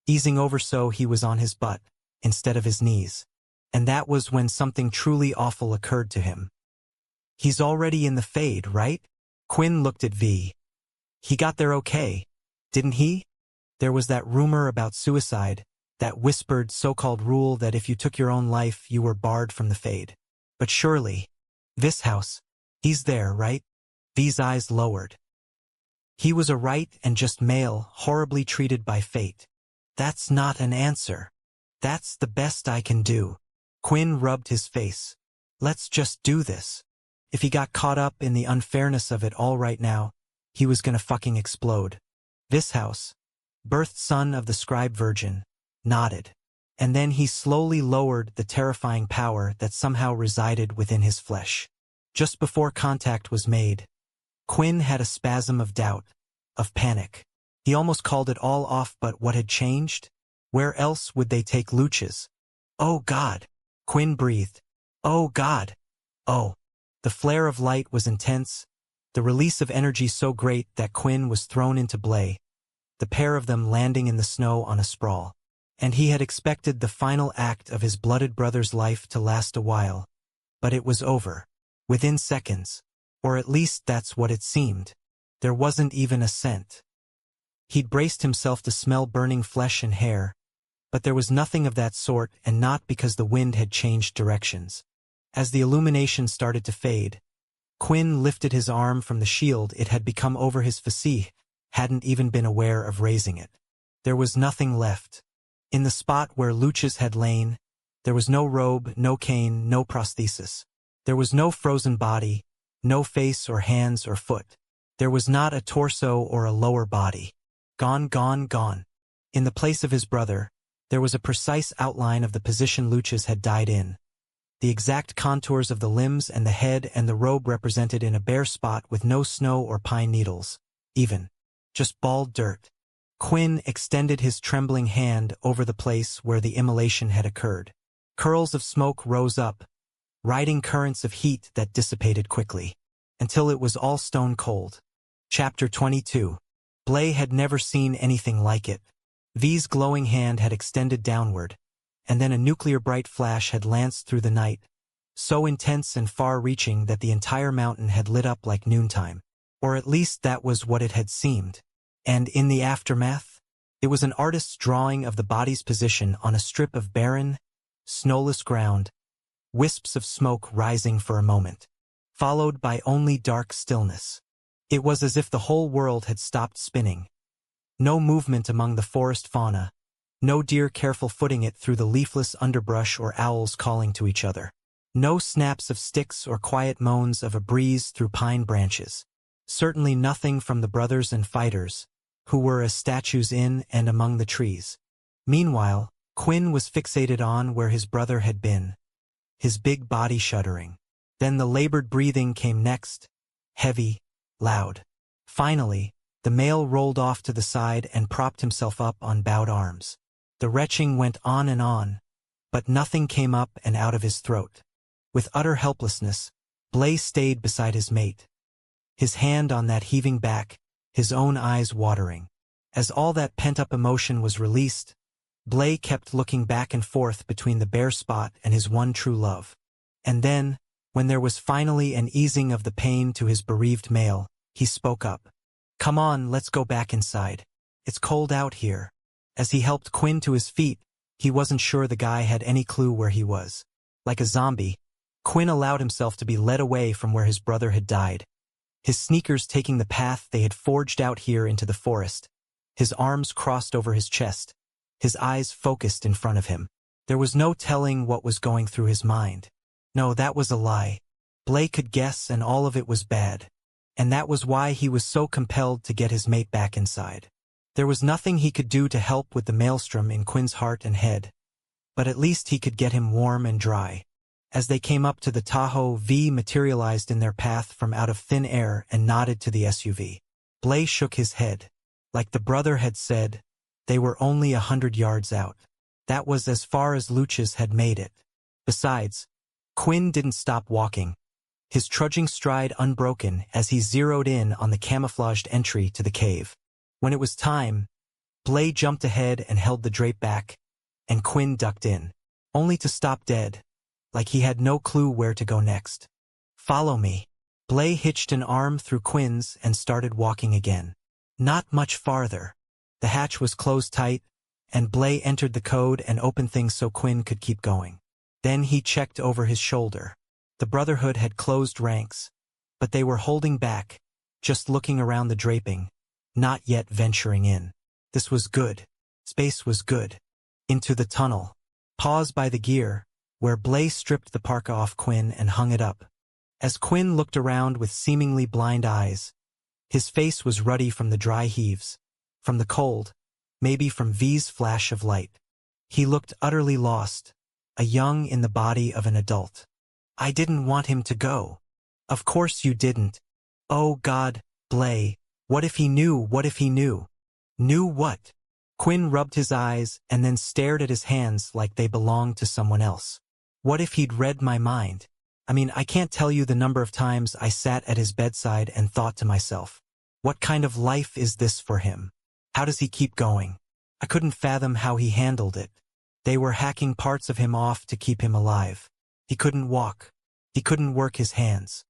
easing over so he was on his butt, instead of his knees. And that was when something truly awful occurred to him. "He's already in the fade, right?" Quinn looked at V. "He got there okay, didn't he? There was that rumor about suicide, that whispered so-called rule that if you took your own life you were barred from the fade. But surely, this house, he's there, right?" V's eyes lowered. "He was a right and just male, horribly treated by fate." "That's not an answer. That's the best I can do." Quinn rubbed his face. "Let's just do this." If he got caught up in the unfairness of it all right now, he was gonna fucking explode. This house, birthed son of the scribe virgin, nodded. And then he slowly lowered the terrifying power that somehow resided within his flesh. Just before contact was made, Quinn had a spasm of doubt, of panic. He almost called it all off, but what had changed? Where else would they take Luchas? "Oh God!" Quinn breathed. "Oh God! Oh!" The flare of light was intense, the release of energy so great that Quinn was thrown into Blay, the pair of them landing in the snow on a sprawl. And he had expected the final act of his blooded brother's life to last a while. But it was over. Within seconds. Or at least that's what it seemed. There wasn't even a scent. He'd braced himself to smell burning flesh and hair, but there was nothing of that sort, and not because the wind had changed directions. As the illumination started to fade, Quinn lifted his arm from the shield it had become over his physique, hadn't even been aware of raising it. There was nothing left. In the spot where Luchas had lain, there was no robe, no cane, no prosthesis. There was no frozen body, no face or hands or foot. There was not a torso or a lower body. Gone, gone, gone. In the place of his brother, there was a precise outline of the position Luchas had died in. The exact contours of the limbs and the head and the robe represented in a bare spot with no snow or pine needles, even. Just bald dirt. Quinn extended his trembling hand over the place where the immolation had occurred. Curls of smoke rose up, riding currents of heat that dissipated quickly, until it was all stone cold. Chapter 22. Blay had never seen anything like it. V's glowing hand had extended downward, and then a nuclear-bright flash had lanced through the night, so intense and far-reaching that the entire mountain had lit up like noontime. Or at least that was what it had seemed. And in the aftermath, it was an artist's drawing of the body's position on a strip of barren, snowless ground, wisps of smoke rising for a moment, followed by only dark stillness. It was as if the whole world had stopped spinning. No movement among the forest fauna, no deer careful footing it through the leafless underbrush or owls calling to each other. No snaps of sticks or quiet moans of a breeze through pine branches. Certainly nothing from the brothers and fighters, who were as statues in and among the trees. Meanwhile, Quinn was fixated on where his brother had been, his big body shuddering. Then the labored breathing came next, heavy, loud. Finally, the male rolled off to the side and propped himself up on bowed arms. The retching went on, but nothing came up and out of his throat. With utter helplessness, Blay stayed beside his mate, his hand on that heaving back, his own eyes watering. As all that pent-up emotion was released, Blay kept looking back and forth between the bare spot and his one true love. And then, when there was finally an easing of the pain to his bereaved male, he spoke up. "Come on, let's go back inside. It's cold out here." As he helped Quinn to his feet, he wasn't sure the guy had any clue where he was. Like a zombie, Quinn allowed himself to be led away from where his brother had died, his sneakers taking the path they had forged out here into the forest, his arms crossed over his chest, his eyes focused in front of him. There was no telling what was going through his mind. No, that was a lie. Blay could guess, and all of it was bad. And that was why he was so compelled to get his mate back inside. There was nothing he could do to help with the maelstrom in Quinn's heart and head, but at least he could get him warm and dry. As they came up to the Tahoe, V materialized in their path from out of thin air and nodded to the SUV. Blay shook his head. Like the brother had said, they were only 100 yards out. That was as far as Luchas had made it. Besides, Quinn didn't stop walking, his trudging stride unbroken as he zeroed in on the camouflaged entry to the cave. When it was time, Blay jumped ahead and held the drape back, and Quinn ducked in, only to stop dead, like he had no clue where to go next. "Follow me." Blay hitched an arm through Quinn's and started walking again. Not much farther. The hatch was closed tight, and Blay entered the code and opened things so Quinn could keep going. Then he checked over his shoulder. The Brotherhood had closed ranks, but they were holding back, just looking around the draping, not yet venturing in. This was good. Space was good. Into the tunnel. Pause by the gear, where Blay stripped the parka off Quinn and hung it up. As Quinn looked around with seemingly blind eyes, his face was ruddy from the dry heaves, from the cold, maybe from V's flash of light. He looked utterly lost, a young in the body of an adult. "I didn't want him to go." "Of course you didn't." "Oh God, Blay, what if he knew, what if he knew?" "Knew what?" Quinn rubbed his eyes and then stared at his hands like they belonged to someone else. "What if he'd read my mind? I mean, I can't tell you the number of times I sat at his bedside and thought to myself, what kind of life is this for him? How does he keep going?" I couldn't fathom how he handled it. They were hacking parts of him off to keep him alive. He couldn't walk. He couldn't work his hands.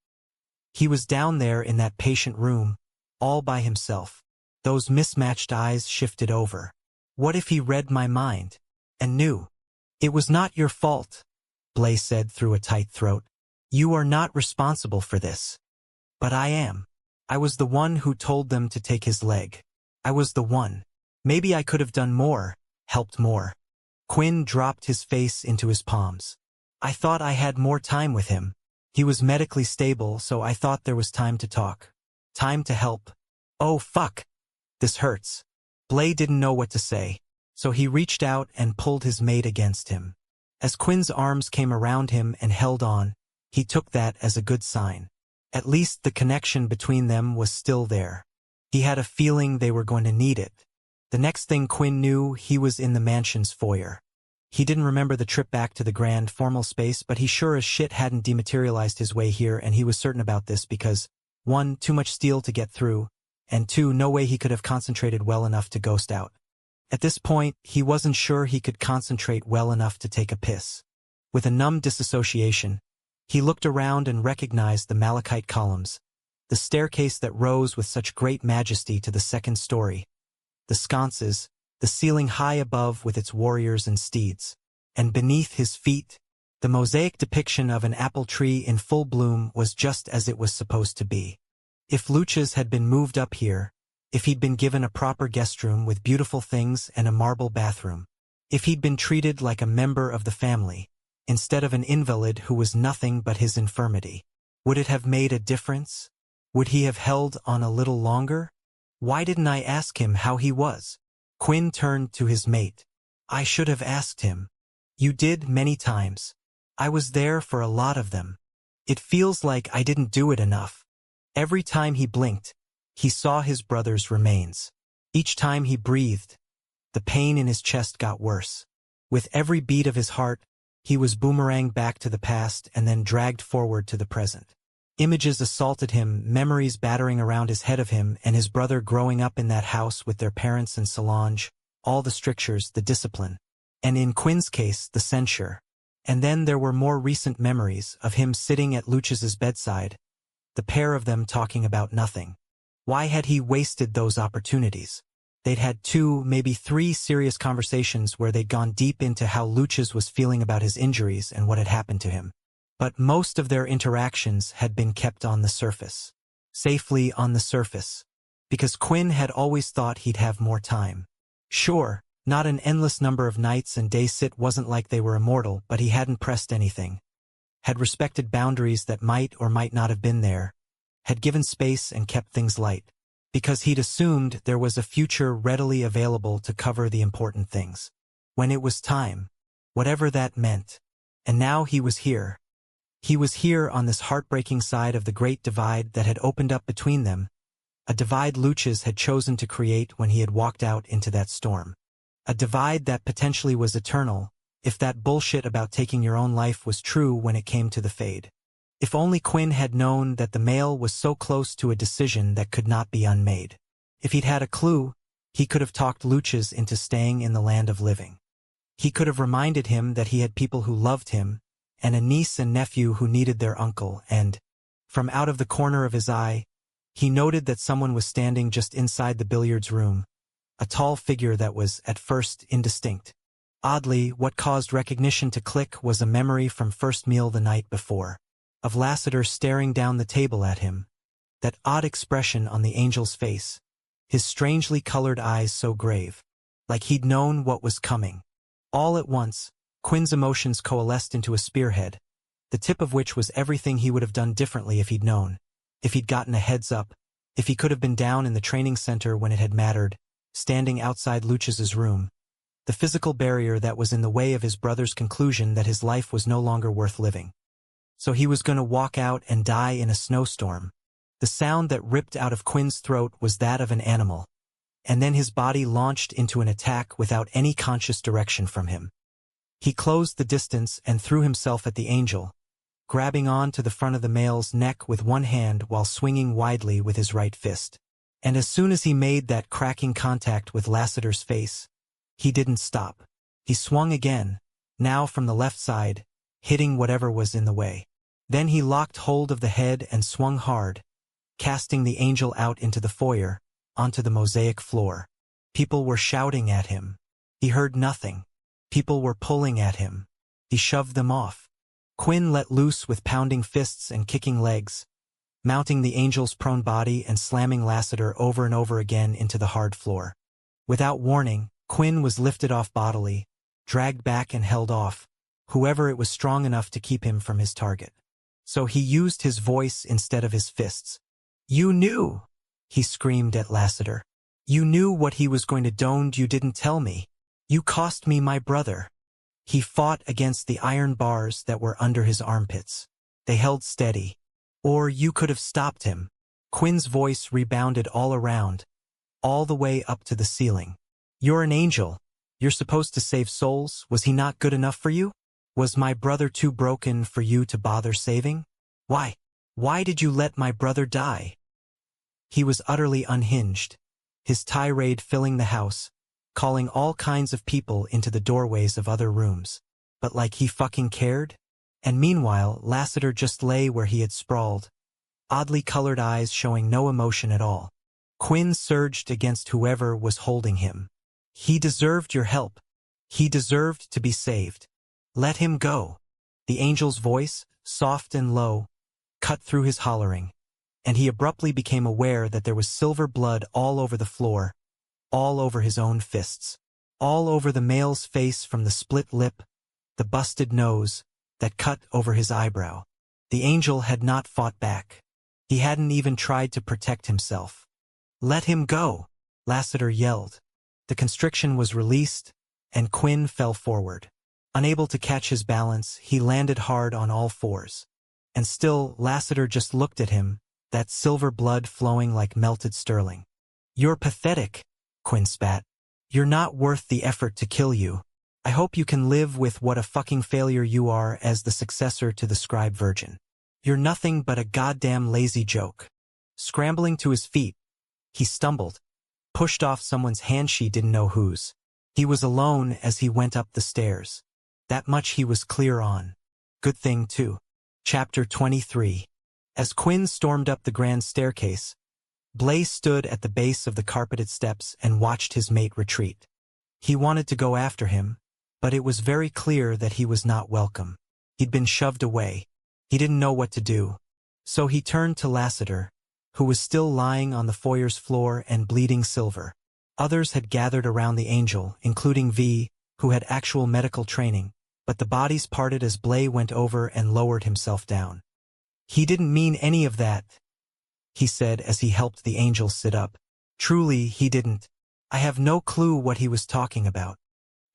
He was down there in that patient room, all by himself. Those mismatched eyes shifted over. What if he read my mind? And knew? "It was not your fault," Blay said through a tight throat. "You are not responsible for this." "But I am. I was the one who told them to take his leg. I was the one. Maybe I could have done more, helped more." Quinn dropped his face into his palms. "I thought I had more time with him. He was medically stable, so I thought there was time to talk. Time to help. Oh, fuck. This hurts." Blay didn't know what to say, so he reached out and pulled his mate against him. As Quinn's arms came around him and held on, he took that as a good sign. At least the connection between them was still there. He had a feeling they were going to need it. The next thing Quinn knew, he was in the mansion's foyer. He didn't remember the trip back to the grand formal space, but he sure as shit hadn't dematerialized his way here, and he was certain about this because, 1, too much steel to get through, and 2, no way he could have concentrated well enough to ghost out. At this point, he wasn't sure he could concentrate well enough to take a piss. With a numb disassociation, he looked around and recognized the malachite columns, the staircase that rose with such great majesty to the second story, the sconces, the ceiling high above with its warriors and steeds, and beneath his feet, the mosaic depiction of an apple tree in full bloom was just as it was supposed to be. If Luchas had been moved up here, if he'd been given a proper guest room with beautiful things and a marble bathroom, if he'd been treated like a member of the family, instead of an invalid who was nothing but his infirmity, would it have made a difference? Would he have held on a little longer? Why didn't I ask him how he was? Quinn turned to his mate. "I should have asked him." "You did many times. I was there for a lot of them. It feels like I didn't do it enough." Every time he blinked, he saw his brother's remains. Each time he breathed, the pain in his chest got worse. With every beat of his heart, he was boomeranged back to the past and then dragged forward to the present. Images assaulted him, memories battering around his head of him and his brother growing up in that house with their parents and Solange, all the strictures, the discipline, and in Quinn's case, the censure. And then there were more recent memories of him sitting at Luchas's bedside, the pair of them talking about nothing. Why had he wasted those opportunities? They'd had 2, maybe 3 serious conversations where they'd gone deep into how Lucius was feeling about his injuries and what had happened to him. But most of their interactions had been kept on the surface. Safely on the surface. Because Quinn had always thought he'd have more time. Sure, not an endless number of nights and days. It wasn't like they were immortal, but he hadn't pressed anything. Had respected boundaries that might or might not have been there. Had given space and kept things light. Because he'd assumed there was a future readily available to cover the important things. When it was time. Whatever that meant. And now he was here. He was here on this heartbreaking side of the great divide that had opened up between them. A divide Lucius had chosen to create when he had walked out into that storm. A divide that potentially was eternal, if that bullshit about taking your own life was true when it came to the fade. If only Quinn had known that the male was so close to a decision that could not be unmade. If he'd had a clue, he could have talked Lucius into staying in the land of living. He could have reminded him that he had people who loved him, and a niece and nephew who needed their uncle, and, from out of the corner of his eye, he noted that someone was standing just inside the billiards room, a tall figure that was, at first, indistinct. Oddly, what caused recognition to click was a memory from first meal the night before, of Lassiter staring down the table at him, that odd expression on the angel's face, his strangely colored eyes so grave, like he'd known what was coming. All at once, Quinn's emotions coalesced into a spearhead, the tip of which was everything he would have done differently if he'd known, if he'd gotten a heads up, if he could have been down in the training center when it had mattered, standing outside Lucius's room, the physical barrier that was in the way of his brother's conclusion that his life was no longer worth living. So he was going to walk out and die in a snowstorm. The sound that ripped out of Quinn's throat was that of an animal, and then his body launched into an attack without any conscious direction from him. He closed the distance and threw himself at the angel, grabbing on to the front of the male's neck with one hand while swinging widely with his right fist. And as soon as he made that cracking contact with Lassiter's face, he didn't stop. He swung again, now from the left side, hitting whatever was in the way. Then he locked hold of the head and swung hard, casting the angel out into the foyer, onto the mosaic floor. People were shouting at him. He heard nothing. People were pulling at him. He shoved them off. Quinn let loose with pounding fists and kicking legs, mounting the angel's prone body and slamming Lassiter over and over again into the hard floor. Without warning, Quinn was lifted off bodily, dragged back and held off, whoever it was strong enough to keep him from his target. So he used his voice instead of his fists. "You knew!" he screamed at Lassiter. "You knew what he was going to do. You didn't tell me. You cost me my brother." He fought against the iron bars that were under his armpits. They held steady. Or you could have stopped him. Quinn's voice rebounded all around, all the way up to the ceiling. "You're an angel. You're supposed to save souls. Was he not good enough for you? Was my brother too broken for you to bother saving? Why? Why did you let my brother die?" He was utterly unhinged, his tirade filling the house, calling all kinds of people into the doorways of other rooms. But like he fucking cared? And meanwhile, Lassiter just lay where he had sprawled, oddly colored eyes showing no emotion at all. Quinn surged against whoever was holding him. He deserved your help. He deserved to be saved. Let him go. The angel's voice, soft and low, cut through his hollering, and he abruptly became aware that there was silver blood all over the floor, all over his own fists, all over the male's face from the split lip, the busted nose, that cut over his eyebrow. The angel had not fought back. He hadn't even tried to protect himself. "Let him go," Lassiter yelled. The constriction was released, and Quinn fell forward. Unable to catch his balance, he landed hard on all fours. And still, Lassiter just looked at him, that silver blood flowing like melted sterling. "You're pathetic," Quinn spat. "You're not worth the effort to kill you. I hope you can live with what a fucking failure you are as the successor to the scribe virgin. You're nothing but a goddamn lazy joke." Scrambling to his feet, he stumbled, pushed off someone's hand, she didn't know whose. He was alone as he went up the stairs. That much he was clear on. Good thing, too. Chapter 23. As Quinn stormed up the grand staircase, Blay stood at the base of the carpeted steps and watched his mate retreat. He wanted to go after him, but it was very clear that he was not welcome. He'd been shoved away. He didn't know what to do. So he turned to Lassiter, who was still lying on the foyer's floor and bleeding silver. Others had gathered around the angel, including V, who had actual medical training, but the bodies parted as Blay went over and lowered himself down. "He didn't mean any of that," he said as he helped the angel sit up. "Truly, he didn't. I have no clue what he was talking about."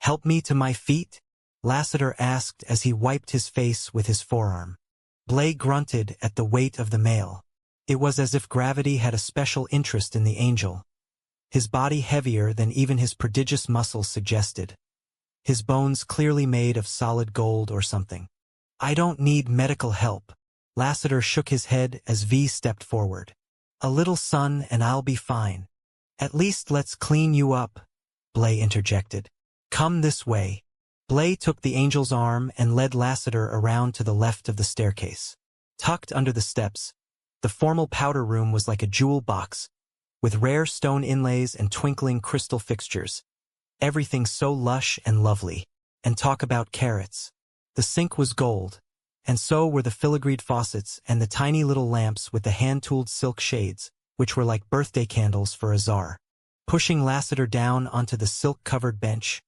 "Help me to my feet?" Lassiter asked as he wiped his face with his forearm. Blay grunted at the weight of the male. It was as if gravity had a special interest in the angel, his body heavier than even his prodigious muscles suggested, his bones clearly made of solid gold or something. "I don't need medical help." Lassiter shook his head as V stepped forward. "A little sun and I'll be fine." "At least let's clean you up," Blay interjected. "Come this way." Blay took the angel's arm and led Lassiter around to the left of the staircase. Tucked under the steps, the formal powder room was like a jewel box, with rare stone inlays and twinkling crystal fixtures. Everything so lush and lovely. And talk about carats. The sink was gold, and so were the filigreed faucets and the tiny little lamps with the hand-tooled silk shades, which were like birthday candles for a czar. Pushing Lassiter down onto the silk-covered bench,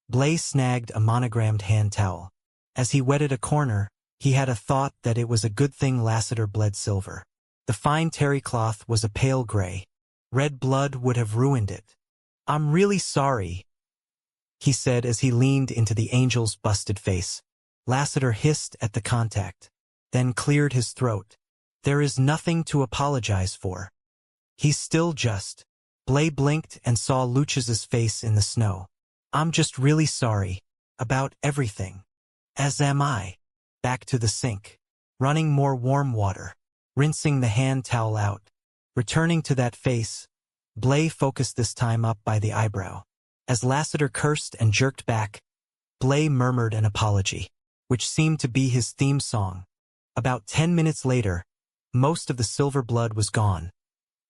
Blay snagged a monogrammed hand towel. As he wetted a corner, he had a thought that it was a good thing Lassiter bled silver. The fine terry cloth was a pale gray. Red blood would have ruined it. "I'm really sorry," he said as he leaned into the angel's busted face. Lassiter hissed at the contact, then cleared his throat. "There is nothing to apologize for. He's still just." Blay blinked and saw Luches's face in the snow. "I'm just really sorry. About everything. As am I." Back to the sink. Running more warm water. Rinsing the hand towel out. Returning to that face, Blay focused this time up by the eyebrow. As Lassiter cursed and jerked back, Blay murmured an apology, which seemed to be his theme song. About 10 minutes later, most of the silver blood was gone.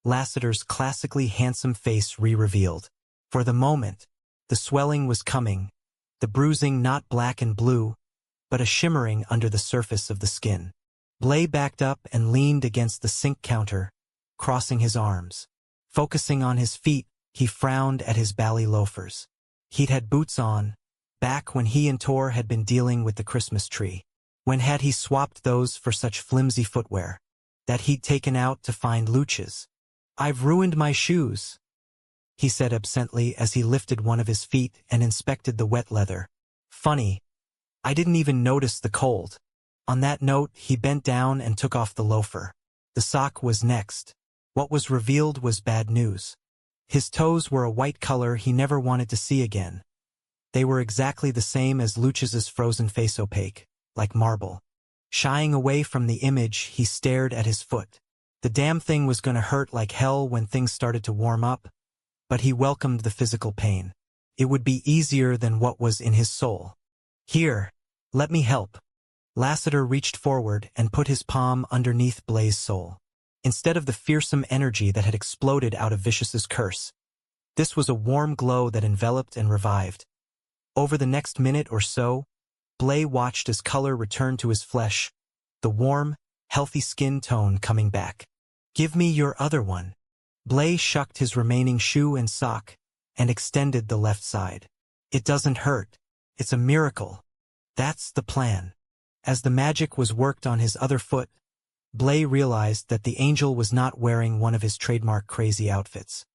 Lassiter's classically handsome face re-revealed. For the moment, the swelling was coming, the bruising not black and blue, but a shimmering under the surface of the skin. Blay backed up and leaned against the sink counter, crossing his arms. Focusing on his feet, he frowned at his bally loafers. He'd had boots on, back when he and Tor had been dealing with the Christmas tree. When had he swapped those for such flimsy footwear that he'd taken out to find Luch's? "I've ruined my shoes," he said absently as he lifted one of his feet and inspected the wet leather. "Funny, I didn't even notice the cold." On that note, he bent down and took off the loafer. The sock was next. What was revealed was bad news. His toes were a white color he never wanted to see again. They were exactly the same as Luches's frozen face, opaque, like marble. Shying away from the image, he stared at his foot. The damn thing was going to hurt like hell when things started to warm up, but he welcomed the physical pain. It would be easier than what was in his soul. "Here, let me help." Lassiter reached forward and put his palm underneath Blay's soul. Instead of the fearsome energy that had exploded out of Vicious's curse, this was a warm glow that enveloped and revived. Over the next minute or so, Blay watched as color returned to his flesh, the warm, healthy skin tone coming back. "Give me your other one." Blay shucked his remaining shoe and sock and extended the left side. "It doesn't hurt. It's a miracle. That's the plan." As the magic was worked on his other foot, Blay realized that the angel was not wearing one of his trademark crazy outfits.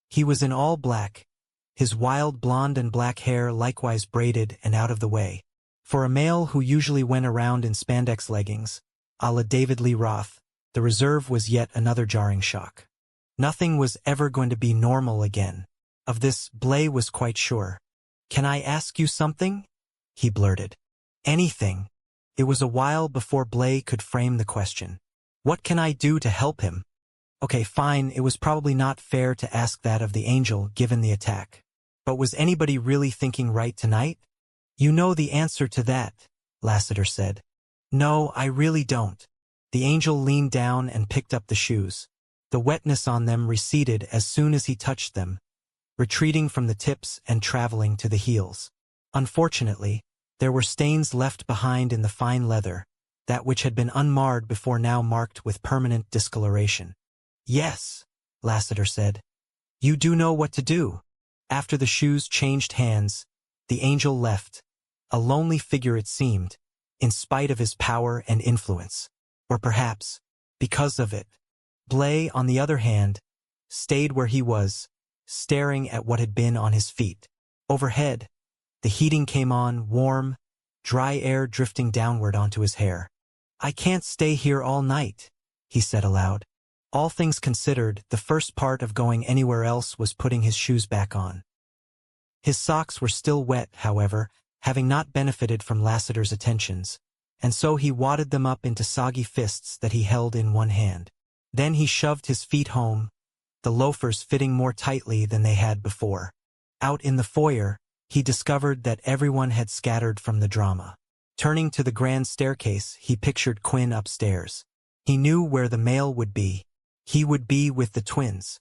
He was in all black, his wild blonde and black hair likewise braided and out of the way. For a male who usually went around in spandex leggings, a la David Lee Roth, the reserve was yet another jarring shock. Nothing was ever going to be normal again. Of this, Blay was quite sure. "Can I ask you something?" he blurted. "Anything." It was a while before Blay could frame the question. "What can I do to help him?" Okay, fine, it was probably not fair to ask that of the angel given the attack. But was anybody really thinking right tonight? "You know the answer to that," Lassiter said. "No, I really don't." The angel leaned down and picked up the shoes. The wetness on them receded as soon as he touched them, retreating from the tips and traveling to the heels. Unfortunately, there were stains left behind in the fine leather, that which had been unmarred before now marked with permanent discoloration. "Yes," Lassiter said. "You do know what to do." After the shoes changed hands, the angel left, a lonely figure it seemed, in spite of his power and influence. Or perhaps, because of it. Blay, on the other hand, stayed where he was, staring at what had been on his feet. Overhead, the heating came on, warm, dry air drifting downward onto his hair. "I can't stay here all night," he said aloud. All things considered, the first part of going anywhere else was putting his shoes back on. His socks were still wet, however, having not benefited from Lassiter's attentions, and so he wadded them up into soggy fists that he held in one hand. Then he shoved his feet home, the loafers fitting more tightly than they had before. Out in the foyer, he discovered that everyone had scattered from the drama. Turning to the grand staircase, he pictured Quinn upstairs. He knew where the male would be. He would be with the twins.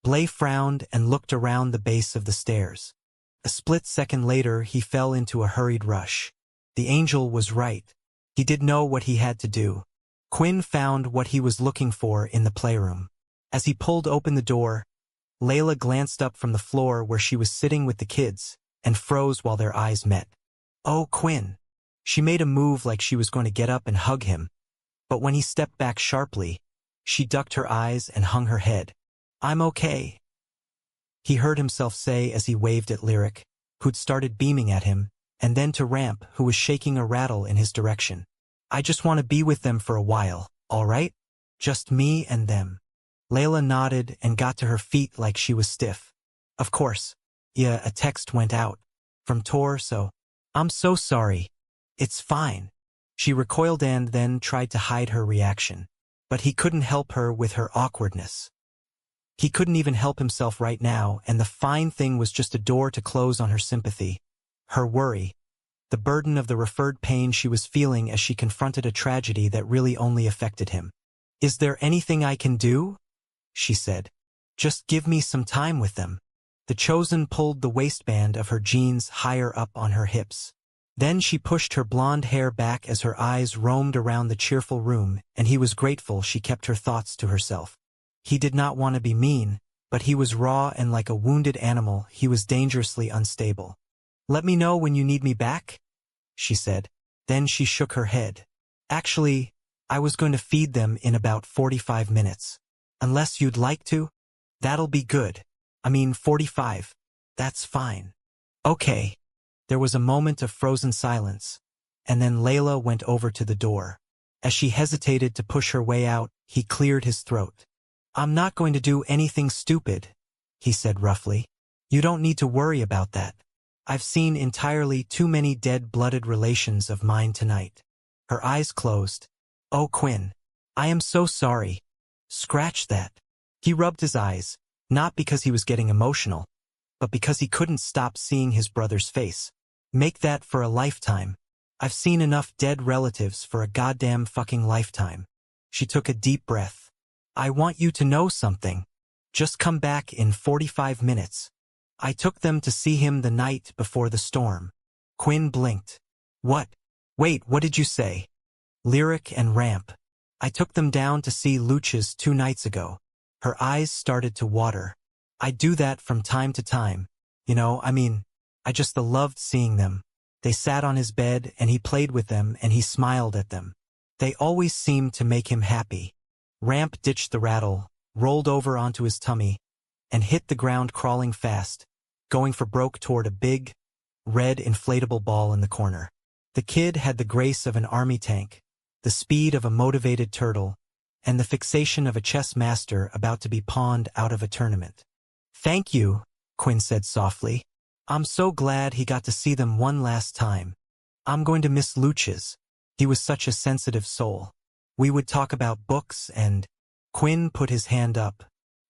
Blay frowned and looked around the base of the stairs. A split second later, he fell into a hurried rush. The angel was right. He did know what he had to do. Quinn found what he was looking for in the playroom. As he pulled open the door, Layla glanced up from the floor where she was sitting with the kids and froze while their eyes met. "Oh, Quinn." She made a move like she was going to get up and hug him, but when he stepped back sharply, she ducked her eyes and hung her head. "I'm okay," he heard himself say as he waved at Lyric, who'd started beaming at him, and then to Ramp, who was shaking a rattle in his direction. "I just want to be with them for a while, all right? Just me and them." Layla nodded and got to her feet like she was stiff. "Of course. Yeah, a text went out. From Tor, so. I'm so sorry. It's fine." She recoiled and then tried to hide her reaction. But he couldn't help her with her awkwardness. He couldn't even help himself right now, and the fine thing was just a door to close on her sympathy, her worry, the burden of the referred pain she was feeling as she confronted a tragedy that really only affected him. "Is there anything I can do?" she said. "Just give me some time with them." The chosen pulled the waistband of her jeans higher up on her hips. Then she pushed her blonde hair back as her eyes roamed around the cheerful room, and he was grateful she kept her thoughts to herself. He did not want to be mean, but he was raw and like a wounded animal, he was dangerously unstable. "Let me know when you need me back," she said. Then she shook her head. "Actually, I was going to feed them in about 45 minutes. Unless you'd like to? That'll be good. 45. That's fine." "Okay." There was a moment of frozen silence, and then Layla went over to the door. As she hesitated to push her way out, he cleared his throat. "I'm not going to do anything stupid," he said roughly. "You don't need to worry about that. I've seen entirely too many dead-blooded relations of mine tonight." Her eyes closed. "Oh, Quinn. I am so sorry." "Scratch that." He rubbed his eyes, not because he was getting emotional, but because he couldn't stop seeing his brother's face. "Make that for a lifetime. I've seen enough dead relatives for a goddamn fucking lifetime." She took a deep breath. "I want you to know something. Just come back in 45 minutes. I took them to see him the night before the storm." Quinn blinked. "What? Wait, what did you say?" "Lyric and Ramp. I took them down to see Luchas 2 nights ago." Her eyes started to water. "I do that from time to time. I just loved seeing them. They sat on his bed and he played with them and he smiled at them. They always seemed to make him happy." Ramp ditched the rattle, rolled over onto his tummy, and hit the ground crawling fast, going for broke toward a big, red inflatable ball in the corner. The kid had the grace of an army tank, the speed of a motivated turtle, and the fixation of a chess master about to be pawned out of a tournament. "Thank you," Quinn said softly. "I'm so glad he got to see them one last time. I'm going to miss Luchas. He was such a sensitive soul. We would talk about books and—" Quinn put his hand up.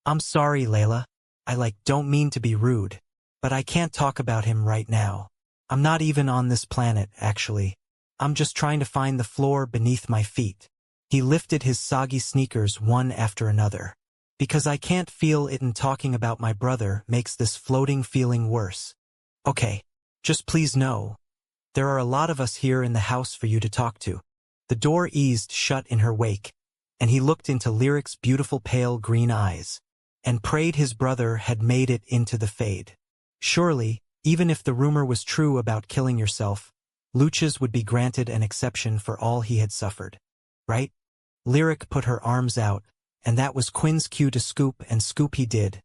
"I'm sorry, Layla. I don't mean to be rude, but I can't talk about him right now. I'm not even on this planet, actually. I'm just trying to find the floor beneath my feet." He lifted his soggy sneakers one after another. Because I can't feel it, and talking about my brother makes this floating feeling worse. Okay, just please know. There are a lot of us here in the house for you to talk to. The door eased shut in her wake, and he looked into Lyric's beautiful pale green eyes, and prayed his brother had made it into the fade. Surely, even if the rumor was true about killing yourself, Luch's would be granted an exception for all he had suffered. Right? Lyric put her arms out, and that was Quinn's cue to scoop, and scoop he did,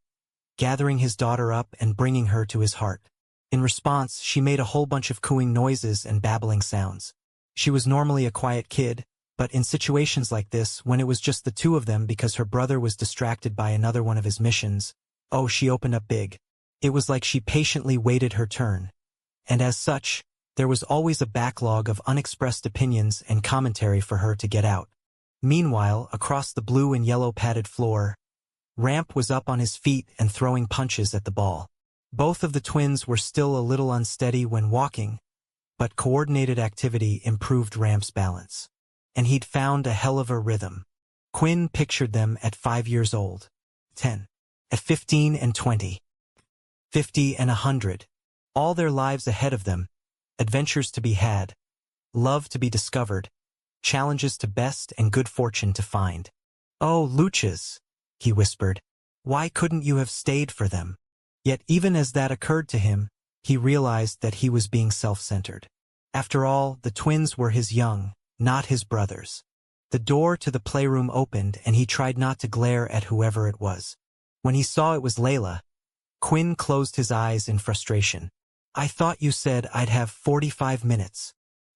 gathering his daughter up and bringing her to his heart. In response, she made a whole bunch of cooing noises and babbling sounds. She was normally a quiet kid, but in situations like this, when it was just the two of them because her brother was distracted by another one of his missions, oh, she opened up big. It was like she patiently waited her turn. And as such, there was always a backlog of unexpressed opinions and commentary for her to get out. Meanwhile, across the blue and yellow padded floor, Ramp was up on his feet and throwing punches at the ball. Both of the twins were still a little unsteady when walking, but coordinated activity improved Ramp's balance. And he'd found a hell of a rhythm. Quinn pictured them at 5 years old, 10, at 15 and 20, 50 and 100, all their lives ahead of them, adventures to be had, love to be discovered, challenges to best and good fortune to find. Oh, Luch's, he whispered, why couldn't you have stayed for them? Yet even as that occurred to him, he realized that he was being self-centered. After all, the twins were his young, not his brothers. The door to the playroom opened and he tried not to glare at whoever it was. When he saw it was Layla, Quinn closed his eyes in frustration. I thought you said I'd have 45 minutes.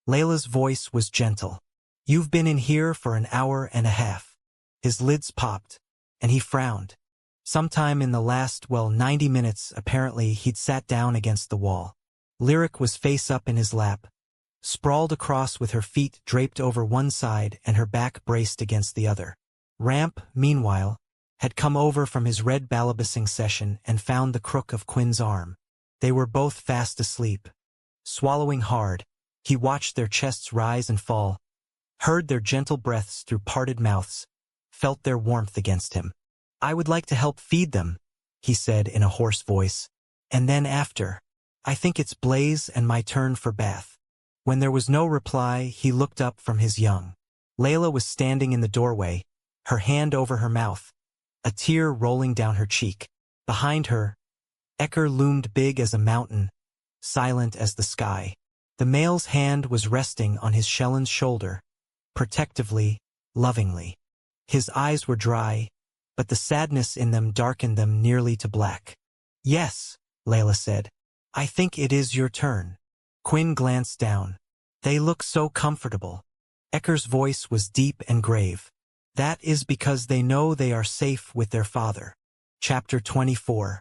Layla's voice was gentle. You've been in here for an hour and a half. His lids popped, and he frowned. Sometime in the last, 90 minutes, apparently, he'd sat down against the wall. Lyric was face up in his lap, sprawled across with her feet draped over one side and her back braced against the other. Ramp, meanwhile, had come over from his red balabusing session and found the crook of Quinn's arm. They were both fast asleep. Swallowing hard, he watched their chests rise and fall, heard their gentle breaths through parted mouths, felt their warmth against him. I would like to help feed them, he said in a hoarse voice. And then after, I think it's Blaze and my turn for bath. When there was no reply, he looked up from his young. Layla was standing in the doorway, her hand over her mouth, a tear rolling down her cheek. Behind her, Ecker loomed big as a mountain, silent as the sky. The male's hand was resting on his Shellen's shoulder, protectively, lovingly. His eyes were dry, but the sadness in them darkened them nearly to black. Yes, Layla said. I think it is your turn. Quinn glanced down. They look so comfortable. Ecker's voice was deep and grave. That is because they know they are safe with their father. Chapter 24.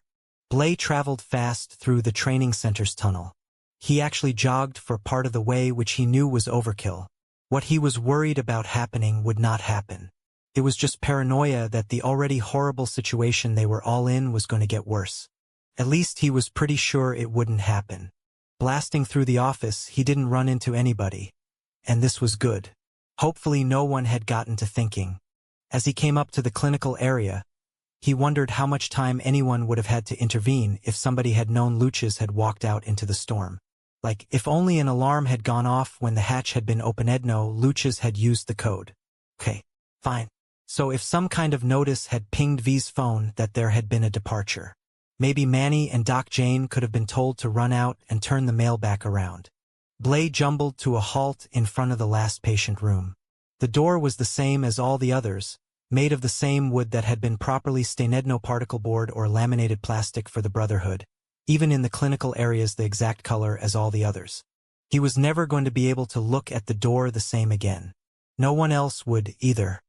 Blay traveled fast through the training center's tunnel. He actually jogged for part of the way, which he knew was overkill. What he was worried about happening would not happen. It was just paranoia that the already horrible situation they were all in was going to get worse. At least he was pretty sure it wouldn't happen. Blasting through the office, he didn't run into anybody. And this was good. Hopefully no one had gotten to thinking. As he came up to the clinical area, he wondered how much time anyone would have had to intervene if somebody had known Luch's had walked out into the storm. Like, if only an alarm had gone off when the hatch had been opened. No, Luch's had used the code. Okay, fine. So if some kind of notice had pinged V's phone that there had been a departure. Maybe Manny and Doc Jane could have been told to run out and turn the mail back around. Blay jumbled to a halt in front of the last patient room. The door was the same as all the others, made of the same wood that had been properly stained, no particle board or laminated plastic for the Brotherhood, even in the clinical areas the exact color as all the others. He was never going to be able to look at the door the same again. No one else would either.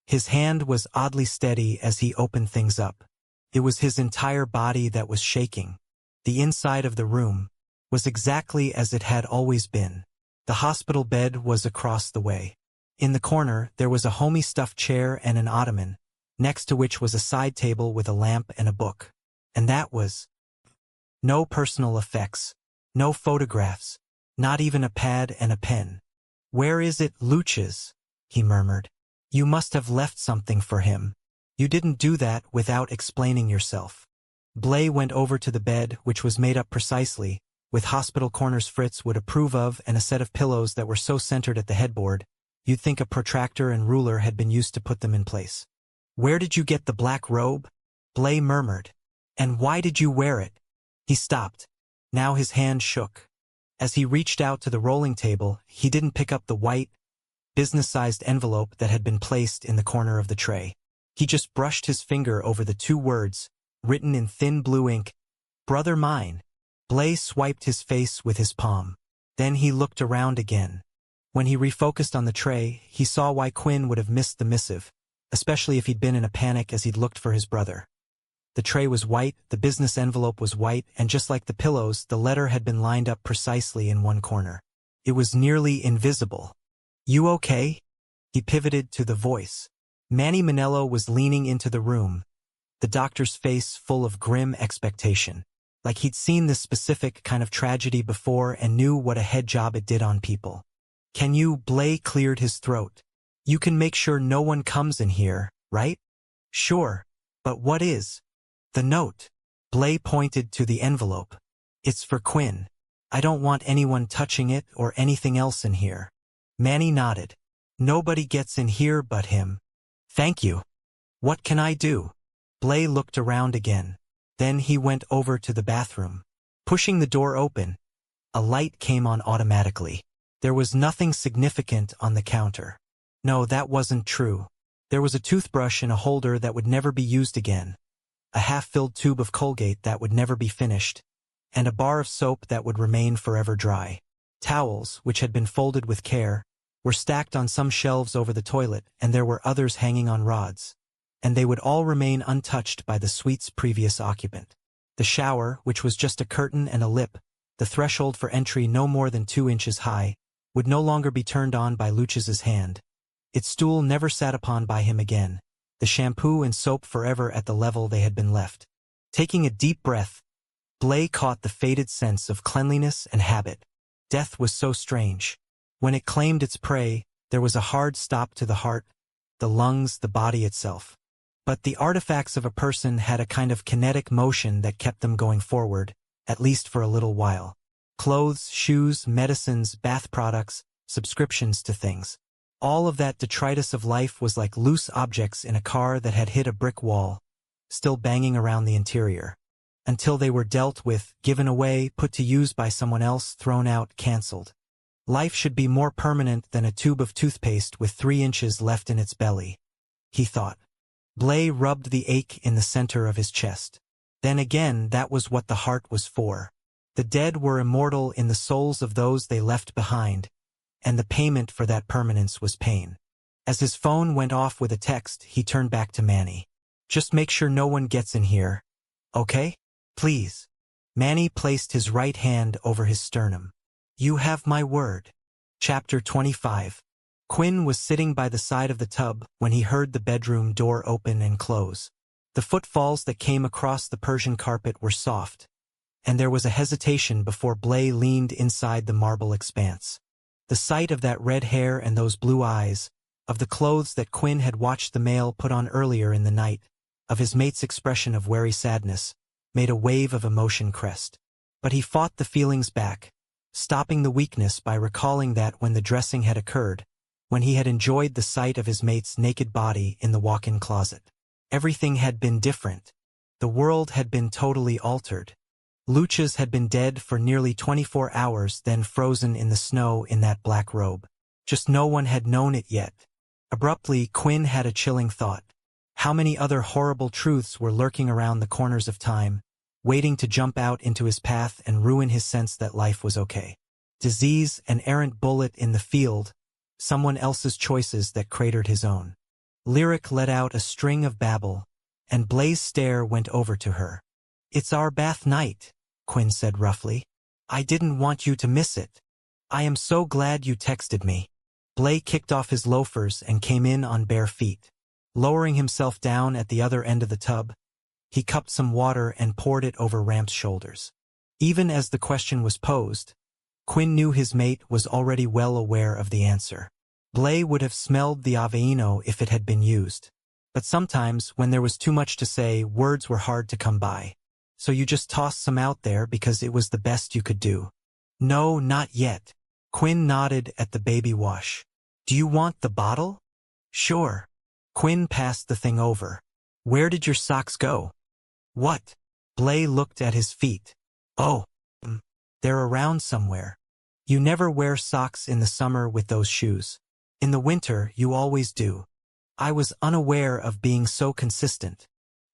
His hand was oddly steady as he opened things up. It was his entire body that was shaking. The inside of the room was exactly as it had always been. The hospital bed was across the way. In the corner, there was a homey stuffed chair and an ottoman, next to which was a side table with a lamp and a book. And that was no personal effects, no photographs, not even a pad and a pen. Where is it, Luch's? He murmured. You must have left something for him. You didn't do that without explaining yourself. Blay went over to the bed, which was made up precisely, with hospital corners Fritz would approve of and a set of pillows that were so centered at the headboard, you'd think a protractor and ruler had been used to put them in place. Where did you get the black robe? Blay murmured. And why did you wear it? He stopped. Now his hand shook. As he reached out to the rolling table, he didn't pick up the white, business-sized envelope that had been placed in the corner of the tray. He just brushed his finger over the two words, written in thin blue ink, "Brother mine." Blay swiped his face with his palm. Then he looked around again. When he refocused on the tray, he saw why Quinn would have missed the missive, especially if he'd been in a panic as he'd looked for his brother. The tray was white, the business envelope was white, and just like the pillows, the letter had been lined up precisely in one corner. It was nearly invisible. "You okay?" He pivoted to the voice. Manny Manello was leaning into the room, the doctor's face full of grim expectation. Like he'd seen this specific kind of tragedy before and knew what a head job it did on people. "Can you?" Blay cleared his throat. "You can make sure no one comes in here, right?" "Sure. But what is the note?" Blay pointed to the envelope. "It's for Quinn. I don't want anyone touching it or anything else in here." Manny nodded. "Nobody gets in here but him." "Thank you. What can I do?" Blay looked around again. Then he went over to the bathroom. Pushing the door open, a light came on automatically. There was nothing significant on the counter. No, that wasn't true. There was a toothbrush in a holder that would never be used again, a half-filled tube of Colgate that would never be finished, and a bar of soap that would remain forever dry. Towels, which had been folded with care, were stacked on some shelves over the toilet, and there were others hanging on rods, and they would all remain untouched by the suite's previous occupant. The shower, which was just a curtain and a lip, the threshold for entry no more than 2 inches high, would no longer be turned on by Luches's hand. Its stool never sat upon by him again, the shampoo and soap forever at the level they had been left. Taking a deep breath, Blay caught the faded sense of cleanliness and habit. Death was so strange. When it claimed its prey, there was a hard stop to the heart, the lungs, the body itself. But the artifacts of a person had a kind of kinetic motion that kept them going forward, at least for a little while. Clothes, shoes, medicines, bath products, subscriptions to things. All of that detritus of life was like loose objects in a car that had hit a brick wall, still banging around the interior. Until they were dealt with, given away, put to use by someone else, thrown out, cancelled. Life should be more permanent than a tube of toothpaste with 3 inches left in its belly, he thought. Blay rubbed the ache in the center of his chest. Then again, that was what the heart was for. The dead were immortal in the souls of those they left behind, and the payment for that permanence was pain. As his phone went off with a text, he turned back to Manny. "Just make sure no one gets in here, okay? Please." Manny placed his right hand over his sternum. "You have my word." Chapter 25. Quinn was sitting by the side of the tub when he heard the bedroom door open and close. The footfalls that came across the Persian carpet were soft, and there was a hesitation before Blay leaned inside the marble expanse. The sight of that red hair and those blue eyes, of the clothes that Quinn had watched the male put on earlier in the night, of his mate's expression of wary sadness, made a wave of emotion crest. But he fought the feelings back, stopping the weakness by recalling that when the dressing had occurred, when he had enjoyed the sight of his mate's naked body in the walk-in closet, everything had been different. The world had been totally altered. Luches had been dead for nearly 24 hours, then frozen in the snow in that black robe. Just no one had known it yet. Abruptly, Quinn had a chilling thought. How many other horrible truths were lurking around the corners of time, waiting to jump out into his path and ruin his sense that life was okay. Disease, an errant bullet in the field, someone else's choices that cratered his own. Lyric let out a string of babble, and Blay's stare went over to her. "It's our bath night," Quinn said roughly. "I didn't want you to miss it. I am so glad you texted me." Blay kicked off his loafers and came in on bare feet. Lowering himself down at the other end of the tub, he cupped some water and poured it over Ramp's shoulders. Even as the question was posed, Quinn knew his mate was already well aware of the answer. Blay would have smelled the Aveeno if it had been used. But sometimes, when there was too much to say, words were hard to come by. So you just tossed some out there because it was the best you could do. No, not yet. Quinn nodded at the baby wash. Do you want the bottle? Sure. Quinn passed the thing over. Where did your socks go? What? Blay looked at his feet. Oh, they're around somewhere. You never wear socks in the summer with those shoes. In the winter, you always do. I was unaware of being so consistent.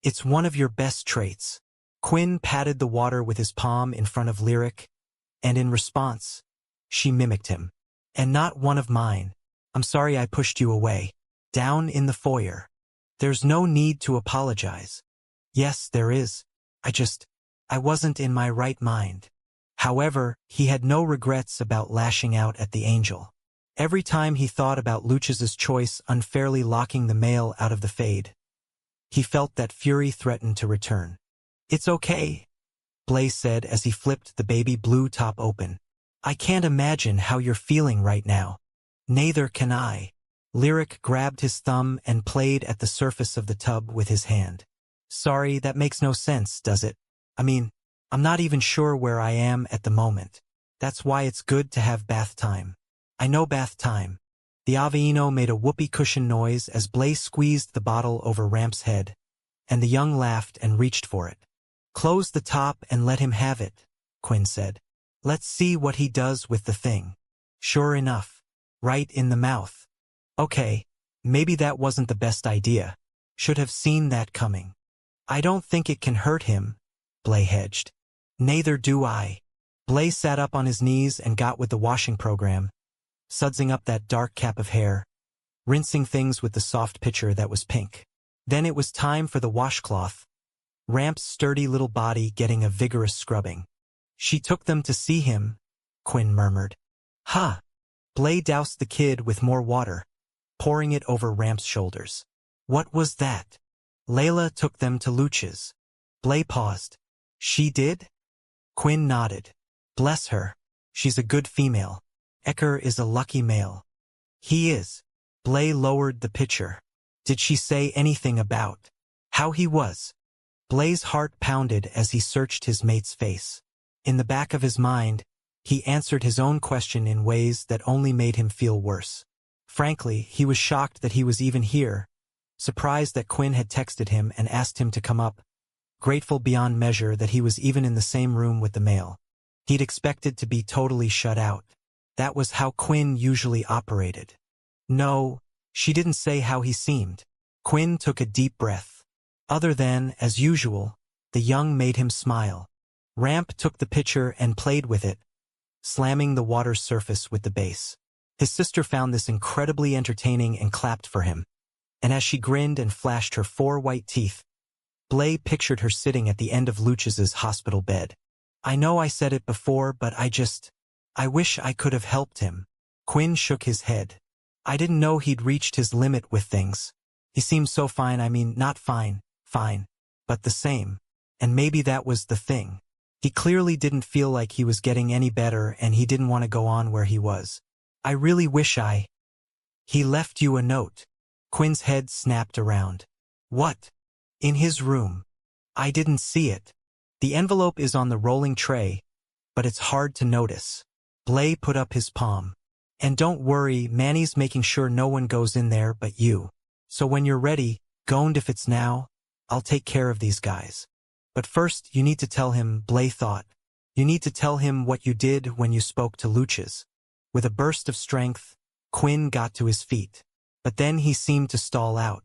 It's one of your best traits. Quinn patted the water with his palm in front of Lyric, and in response, she mimicked him. And not one of mine. I'm sorry I pushed you away. Down in the foyer. There's no need to apologize. Yes, there is. I wasn't in my right mind. However, he had no regrets about lashing out at the angel. Every time he thought about Luches's choice unfairly locking the male out of the fade, he felt that fury threatened to return. It's okay, Blay said as he flipped the baby blue top open. I can't imagine how you're feeling right now. Neither can I. Lyric grabbed his thumb and played at the surface of the tub with his hand. Sorry, that makes no sense, does it? I mean, I'm not even sure where I am at the moment. That's why it's good to have bath time. I know bath time. The Aveeno made a whoopee cushion noise as Blay squeezed the bottle over Ramp's head, and the young laughed and reached for it. Close the top and let him have it, Quinn said. Let's see what he does with the thing. Sure enough. Right in the mouth. Okay, maybe that wasn't the best idea. Should have seen that coming. I don't think it can hurt him, Blay hedged. Neither do I. Blay sat up on his knees and got with the washing program, sudsing up that dark cap of hair, rinsing things with the soft pitcher that was pink. Then it was time for the washcloth, Ramp's sturdy little body getting a vigorous scrubbing. She took them to see him, Quinn murmured. Ha! Blay doused the kid with more water, pouring it over Ramp's shoulders. What was that? Layla took them to Luch's. Blay paused. She did? Quinn nodded. Bless her. She's a good female. Ecker is a lucky male. He is. Blay lowered the pitcher. Did she say anything about how he was? Blay's heart pounded as he searched his mate's face. In the back of his mind, he answered his own question in ways that only made him feel worse. Frankly, he was shocked that he was even here, surprised that Quinn had texted him and asked him to come up, grateful beyond measure that he was even in the same room with the male. He'd expected to be totally shut out. That was how Quinn usually operated. No, she didn't say how he seemed. Quinn took a deep breath. Other than, as usual, the young made him smile. Ramp took the pitcher and played with it, slamming the water's surface with the base. His sister found this incredibly entertaining and clapped for him. And as she grinned and flashed her 4 white teeth, Blay pictured her sitting at the end of Luches's hospital bed. I know I said it before, but I wish I could have helped him. Quinn shook his head. I didn't know he'd reached his limit with things. He seemed so fine, not fine, but the same. And maybe that was the thing. He clearly didn't feel like he was getting any better and he didn't want to go on where he was. I really wish He left you a note. Quinn's head snapped around. What? In his room. I didn't see it. The envelope is on the rolling tray, but it's hard to notice. Blay put up his palm. And don't worry, Manny's making sure no one goes in there but you. So when you're ready, goned if it's now, I'll take care of these guys. But first you need to tell him, Blay thought. You need to tell him what you did when you spoke to Luch's. With a burst of strength, Quinn got to his feet. But then he seemed to stall out.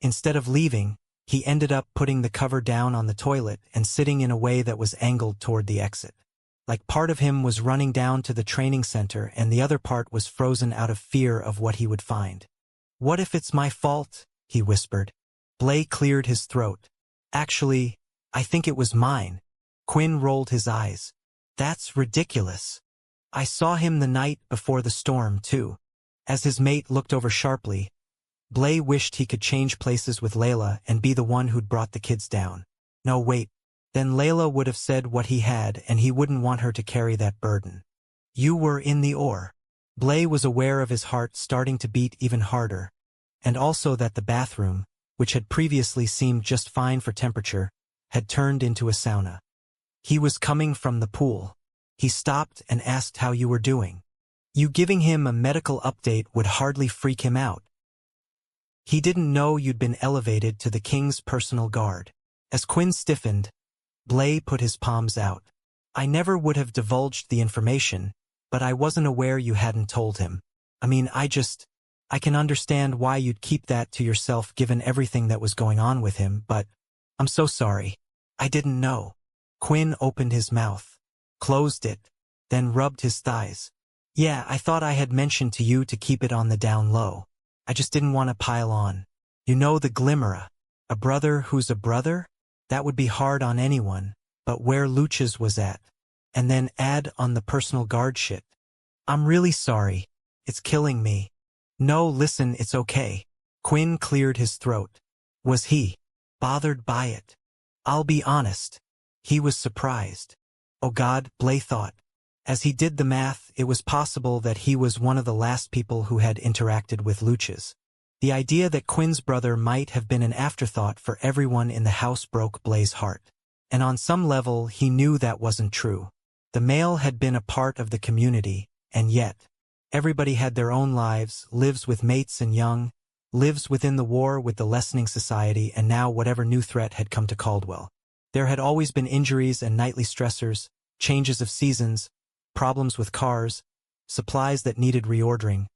Instead of leaving, he ended up putting the cover down on the toilet and sitting in a way that was angled toward the exit. Like part of him was running down to the training center and the other part was frozen out of fear of what he would find. What if it's my fault? He whispered. Blay cleared his throat. Actually, I think it was mine. Quinn rolled his eyes. That's ridiculous. I saw him the night before the storm, too. As his mate looked over sharply, Blay wished he could change places with Layla and be the one who'd brought the kids down. No, wait. Then Layla would have said what he had and he wouldn't want her to carry that burden. You were in the oar. Blay was aware of his heart starting to beat even harder, and also that the bathroom, which had previously seemed just fine for temperature, had turned into a sauna. He was coming from the pool. He stopped and asked how you were doing. You giving him a medical update would hardly freak him out. He didn't know you'd been elevated to the king's personal guard. As Quinn stiffened, Blay put his palms out. I never would have divulged the information, but I wasn't aware you hadn't told him. I mean, I can understand why you'd keep that to yourself given everything that was going on with him, but I'm so sorry. I didn't know. Quinn opened his mouth, closed it, then rubbed his thighs. Yeah, I thought I had mentioned to you to keep it on the down low. I just didn't want to pile on. You know the glimmer. A brother who's a brother? That would be hard on anyone, but where Luch's was at. And then add on the personal guard shit. I'm really sorry. It's killing me. No, listen, it's okay. Quinn cleared his throat. Was he bothered by it? I'll be honest. He was surprised. Oh God, Blay thought. As he did the math, it was possible that he was one of the last people who had interacted with Luch's. The idea that Quinn's brother might have been an afterthought for everyone in the house broke Blay's heart. And on some level, he knew that wasn't true. The male had been a part of the community, and yet, everybody had their own lives, lives with mates and young, lives within the war with the lessening society, and now whatever new threat had come to Caldwell. There had always been injuries and nightly stressors, changes of seasons, problems with cars, supplies that needed reordering,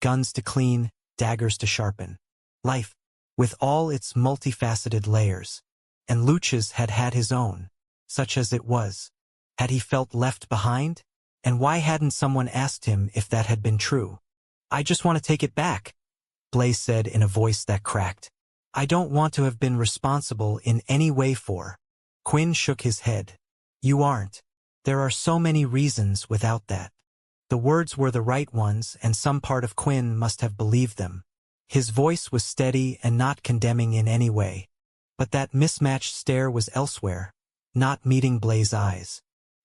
guns to clean, daggers to sharpen. Life, with all its multifaceted layers. And Luch's had had his own, such as it was. Had he felt left behind? And why hadn't someone asked him if that had been true? I just want to take it back, Blay said in a voice that cracked. I don't want to have been responsible in any way for. Quinn shook his head. You aren't. There are so many reasons without that. The words were the right ones, and some part of Quinn must have believed them. His voice was steady and not condemning in any way. But that mismatched stare was elsewhere, not meeting Blay's eyes.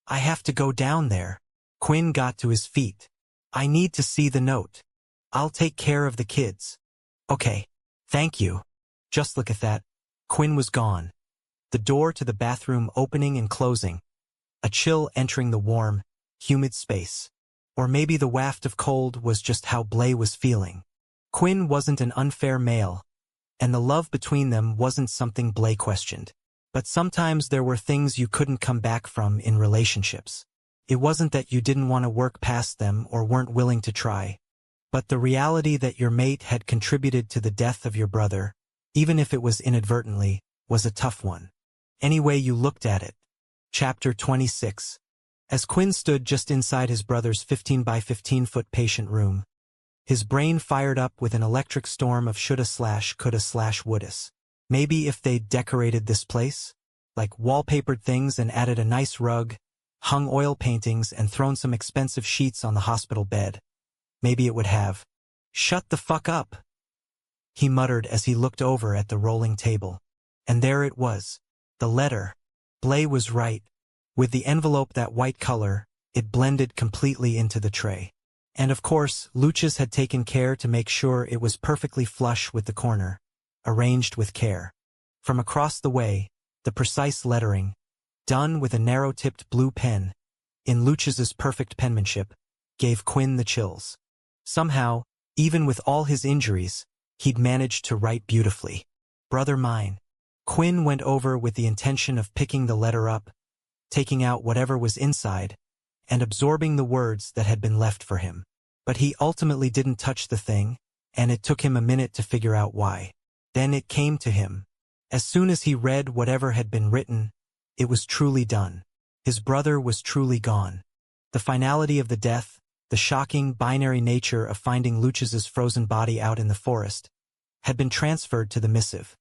I have to go down there. Quinn got to his feet. I need to see the note. I'll take care of the kids. Okay. Thank you. Just look at that. Quinn was gone. The door to the bathroom opening and closing. A chill entering the warm, humid space. Or maybe the waft of cold was just how Blay was feeling. Quinn wasn't an unfair male, and the love between them wasn't something Blay questioned. But sometimes there were things you couldn't come back from in relationships. It wasn't that you didn't want to work past them or weren't willing to try, but the reality that your mate had contributed to the death of your brother, even if it was inadvertently, was a tough one. Any way you looked at it. Chapter 26. As Quinn stood just inside his brother's 15 by 15-foot patient room, his brain fired up with an electric storm of shoulda/coulda/wouldas. Maybe if they'd decorated this place, like wallpapered things and added a nice rug, hung oil paintings and thrown some expensive sheets on the hospital bed, maybe it would have. Shut the fuck up, he muttered as he looked over at the rolling table. And there it was. The letter. Blay was right. With the envelope that white color, it blended completely into the tray. And of course, Luch's had taken care to make sure it was perfectly flush with the corner, arranged with care. From across the way, the precise lettering, done with a narrow-tipped blue pen, in Luch's perfect penmanship, gave Quinn the chills. Somehow, even with all his injuries, he'd managed to write beautifully. Brother mine. Quinn went over with the intention of picking the letter up, taking out whatever was inside, and absorbing the words that had been left for him. But he ultimately didn't touch the thing, and it took him a minute to figure out why. Then it came to him. As soon as he read whatever had been written, it was truly done. His brother was truly gone. The finality of the death, the shocking binary nature of finding Luch's frozen body out in the forest, had been transferred to the missive.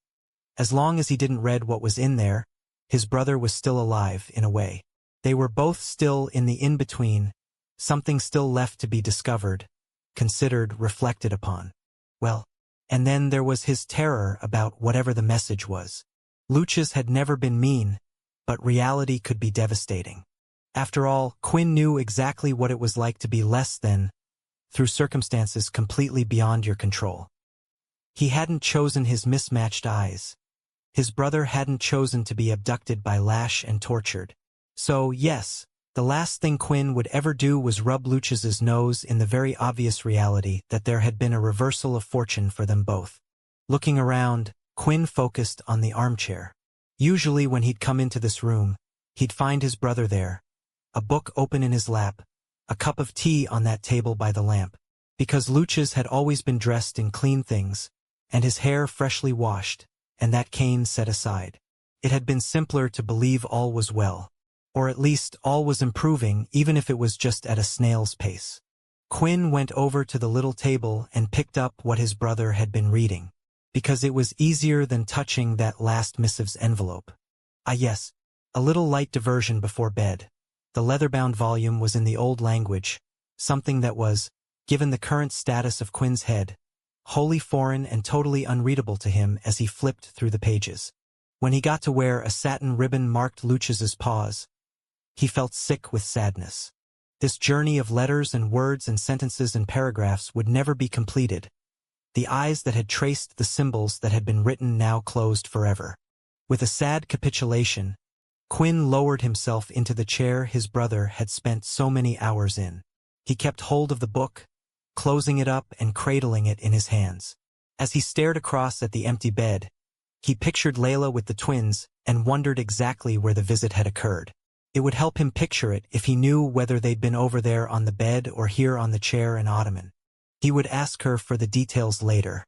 As long as he didn't read what was in there, his brother was still alive, in a way. They were both still in the in-between, something still left to be discovered, considered, reflected upon. Well, and then there was his terror about whatever the message was. Luch's had never been mean, but reality could be devastating. After all, Quinn knew exactly what it was like to be less than, through circumstances completely beyond your control. He hadn't chosen his mismatched eyes. His brother hadn't chosen to be abducted by Lash and tortured. So, yes, the last thing Quinn would ever do was rub Lucius's nose in the very obvious reality that there had been a reversal of fortune for them both. Looking around, Quinn focused on the armchair. Usually when he'd come into this room, he'd find his brother there, a book open in his lap, a cup of tea on that table by the lamp, because Lucius had always been dressed in clean things, and his hair freshly washed, and that cane set aside. It had been simpler to believe all was well, or at least all was improving even if it was just at a snail's pace. Quinn went over to the little table and picked up what his brother had been reading, because it was easier than touching that last missive's envelope. Ah yes, a little light diversion before bed. The leather-bound volume was in the old language, something that was, given the current status of Quinn's head, wholly foreign and totally unreadable to him as he flipped through the pages. When he got to where a satin ribbon marked Lucius's paws, he felt sick with sadness. This journey of letters and words and sentences and paragraphs would never be completed. The eyes that had traced the symbols that had been written now closed forever. With a sad capitulation, Quinn lowered himself into the chair his brother had spent so many hours in. He kept hold of the book, closing it up and cradling it in his hands. As he stared across at the empty bed, he pictured Layla with the twins and wondered exactly where the visit had occurred. It would help him picture it if he knew whether they'd been over there on the bed or here on the chair and ottoman. He would ask her for the details later.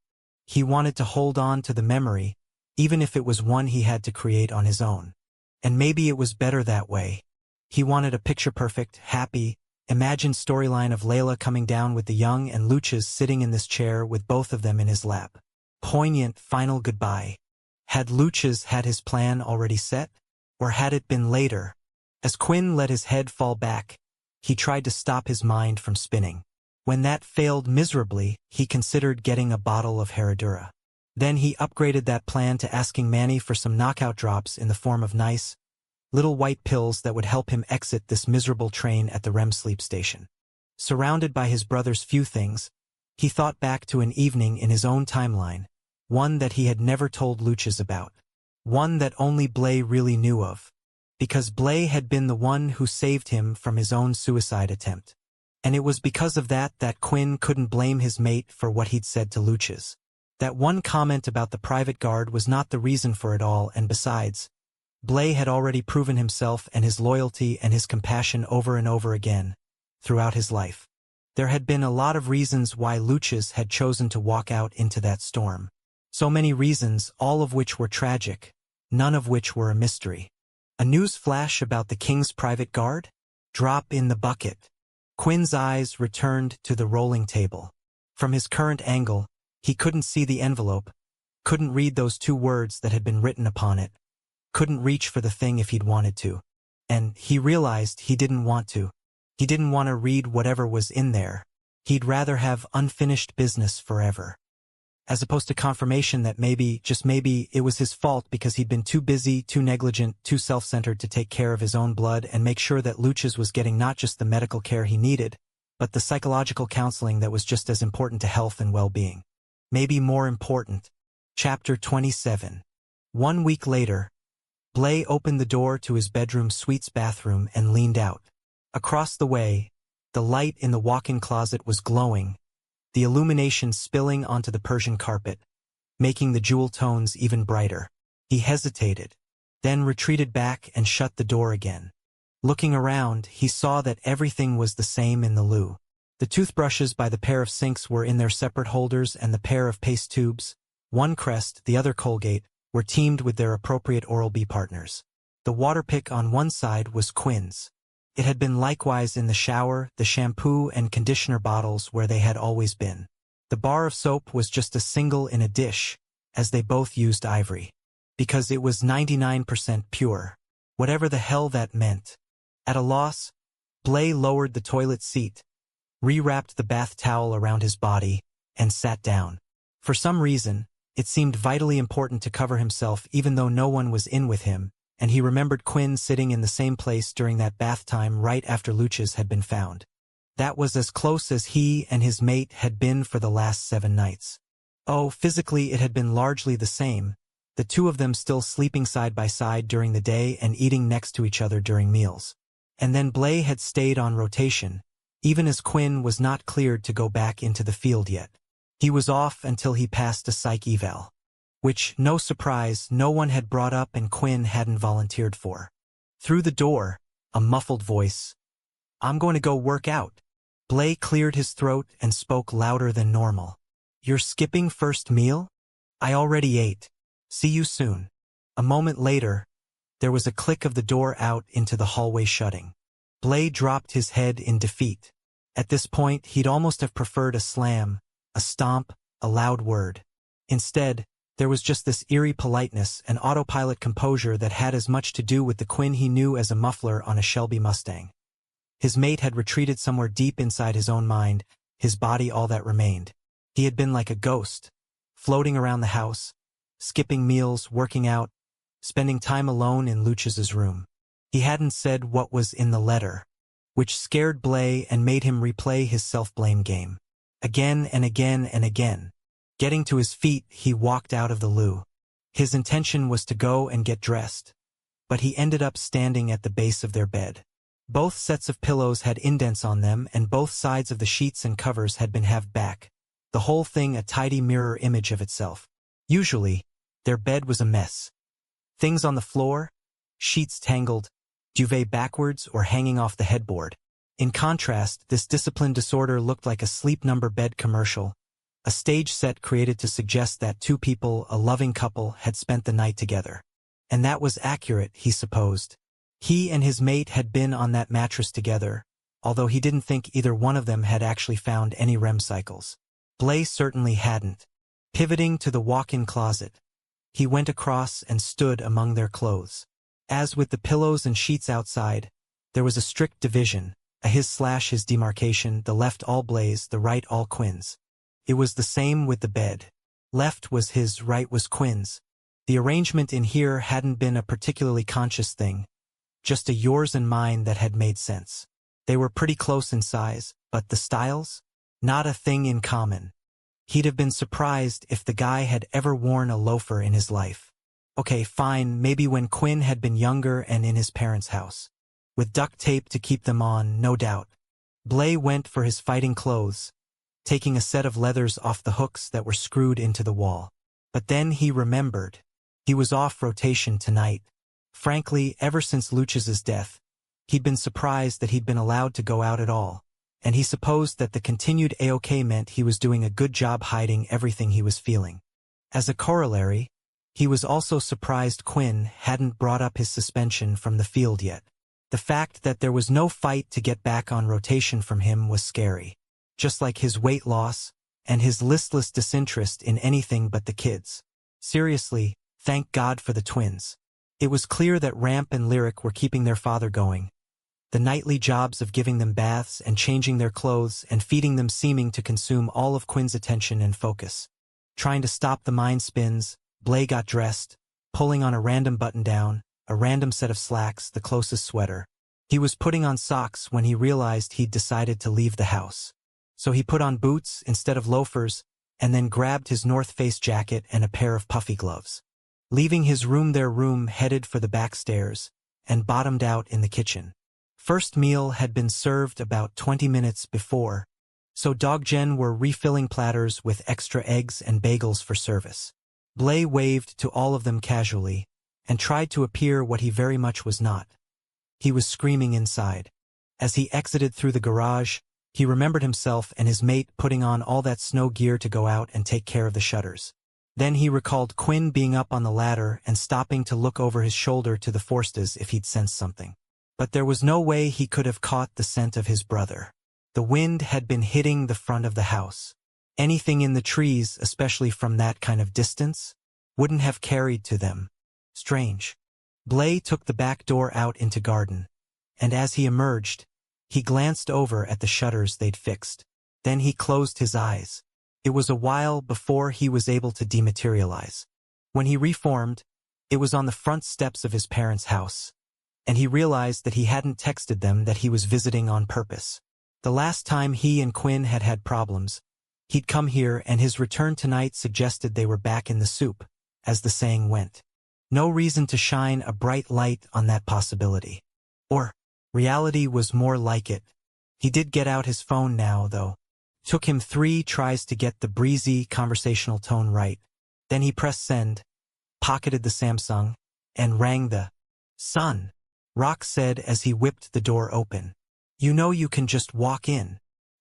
He wanted to hold on to the memory, even if it was one he had to create on his own. And maybe it was better that way. He wanted a picture-perfect, happy, imagined storyline of Layla coming down with the young and Lucius sitting in this chair with both of them in his lap. Poignant final goodbye. Had Lucius had his plan already set? Or had it been later? As Quinn let his head fall back, he tried to stop his mind from spinning. When that failed miserably, he considered getting a bottle of Herradura. Then he upgraded that plan to asking Manny for some knockout drops in the form of nice, little white pills that would help him exit this miserable train at the REM sleep station. Surrounded by his brother's few things, he thought back to an evening in his own timeline, one that he had never told Lucius about, one that only Blay really knew of, because Blay had been the one who saved him from his own suicide attempt. And it was because of that Quinn couldn't blame his mate for what he'd said to Lucius. That one comment about the private guard was not the reason for it all, and besides, Blay had already proven himself and his loyalty and his compassion over and over again, throughout his life. There had been a lot of reasons why Lucius had chosen to walk out into that storm. So many reasons, all of which were tragic, none of which were a mystery. A news flash about the king's private guard? Drop in the bucket. Quinn's eyes returned to the rolling table. From his current angle, he couldn't see the envelope, couldn't read those two words that had been written upon it, couldn't reach for the thing if he'd wanted to. And he realized he didn't want to. He didn't want to read whatever was in there. He'd rather have unfinished business forever. As opposed to confirmation that maybe, just maybe, it was his fault because he'd been too busy, too negligent, too self-centered to take care of his own blood and make sure that Lucius was getting not just the medical care he needed, but the psychological counseling that was just as important to health and well-being. Maybe more important. Chapter 27. 1 week later, Blay opened the door to his bedroom suite's bathroom and leaned out. Across the way, the light in the walk-in closet was glowing, the illumination spilling onto the Persian carpet, making the jewel tones even brighter. He hesitated, then retreated back and shut the door again. Looking around, he saw that everything was the same in the loo. The toothbrushes by the pair of sinks were in their separate holders, and the pair of paste tubes, one Crest, the other Colgate, were teamed with their appropriate Oral-B partners. The water pick on one side was Quinn's. It had been likewise in the shower, the shampoo and conditioner bottles where they had always been. The bar of soap was just a single in a dish, as they both used ivory. Because it was 99% pure. Whatever the hell that meant. At a loss, Blay lowered the toilet seat, rewrapped the bath towel around his body, and sat down. For some reason, it seemed vitally important to cover himself even though no one was in with him, and he remembered Quinn sitting in the same place during that bath time right after Lucius had been found. That was as close as he and his mate had been for the last 7 nights. Oh, physically it had been largely the same, the two of them still sleeping side by side during the day and eating next to each other during meals. And then Blay had stayed on rotation, even as Quinn was not cleared to go back into the field yet. He was off until he passed a psych eval, which, no surprise, no one had brought up and Quinn hadn't volunteered for. Through the door, a muffled voice. "I'm going to go work out." Blay cleared his throat and spoke louder than normal. "You're skipping first meal? I already ate. See you soon." A moment later, there was a click of the door out into the hallway shutting. Blay dropped his head in defeat. At this point, he'd almost have preferred a slam, a stomp, a loud word. Instead, there was just this eerie politeness and autopilot composure that had as much to do with the Quinn he knew as a muffler on a Shelby Mustang. His mate had retreated somewhere deep inside his own mind, his body all that remained. He had been like a ghost, floating around the house, skipping meals, working out, spending time alone in Luches's room. He hadn't said what was in the letter, which scared Blay and made him replay his self-blame game. Again and again and again. Getting to his feet, he walked out of the loo. His intention was to go and get dressed, but he ended up standing at the base of their bed. Both sets of pillows had indents on them and both sides of the sheets and covers had been halved back, the whole thing a tidy mirror image of itself. Usually, their bed was a mess. Things on the floor, sheets tangled, duvet backwards or hanging off the headboard. In contrast, this disciplined disorder looked like a Sleep Number bed commercial, a stage set created to suggest that two people, a loving couple, had spent the night together. And that was accurate, he supposed. He and his mate had been on that mattress together, although he didn't think either one of them had actually found any REM cycles. Blay certainly hadn't. Pivoting to the walk-in closet, he went across and stood among their clothes. As with the pillows and sheets outside, there was a strict division, a his/his demarcation, the left all Blay's, the right all Quinn's. It was the same with the bed. Left was his, right was Quinn's. The arrangement in here hadn't been a particularly conscious thing, just a yours and mine that had made sense. They were pretty close in size, but the styles? Not a thing in common. He'd have been surprised if the guy had ever worn a loafer in his life. Okay, fine, maybe when Quinn had been younger and in his parents' house. With duct tape to keep them on, no doubt. Blay went for his fighting clothes, taking a set of leathers off the hooks that were screwed into the wall. But then he remembered. He was off rotation tonight. Frankly, ever since Luches's death, he'd been surprised that he'd been allowed to go out at all, and he supposed that the continued A-OK meant he was doing a good job hiding everything he was feeling. As a corollary, he was also surprised Quinn hadn't brought up his suspension from the field yet. The fact that there was no fight to get back on rotation from him was scary, just like his weight loss and his listless disinterest in anything but the kids. Seriously, thank God for the twins. It was clear that Ramp and Lyric were keeping their father going. The nightly jobs of giving them baths and changing their clothes and feeding them seeming to consume all of Quinn's attention and focus. Trying to stop the mind spins, Blay got dressed, pulling on a random button-down, a random set of slacks, the closest sweater. He was putting on socks when he realized he'd decided to leave the house. So he put on boots instead of loafers, and then grabbed his North Face jacket and a pair of puffy gloves. Leaving his room, their room headed for the back stairs, and bottomed out in the kitchen. First meal had been served about 20 minutes before, so Doggen were refilling platters with extra eggs and bagels for service. Blay waved to all of them casually, and tried to appear what he very much was not. He was screaming inside. As he exited through the garage, he remembered himself and his mate putting on all that snow gear to go out and take care of the shutters. Then he recalled Quinn being up on the ladder and stopping to look over his shoulder to the Forstas if he'd sensed something. But there was no way he could have caught the scent of his brother. The wind had been hitting the front of the house. Anything in the trees, especially from that kind of distance, wouldn't have carried to them. Strange. Blay took the back door out into garden, and as he emerged, he glanced over at the shutters they'd fixed. Then he closed his eyes. It was a while before he was able to dematerialize. When he reformed, it was on the front steps of his parents' house, and he realized that he hadn't texted them that he was visiting on purpose. The last time he and Quinn had had problems, He'd come here, and his return tonight suggested they were back in the soup, as the saying went. No reason to shine a bright light on that possibility. Or, reality was more like it. He did get out his phone now, though. Took him 3 tries to get the breezy, conversational tone right. Then he pressed send, pocketed the Samsung, and rang the "Son," Rock said as he whipped the door open. "You know you can just walk in."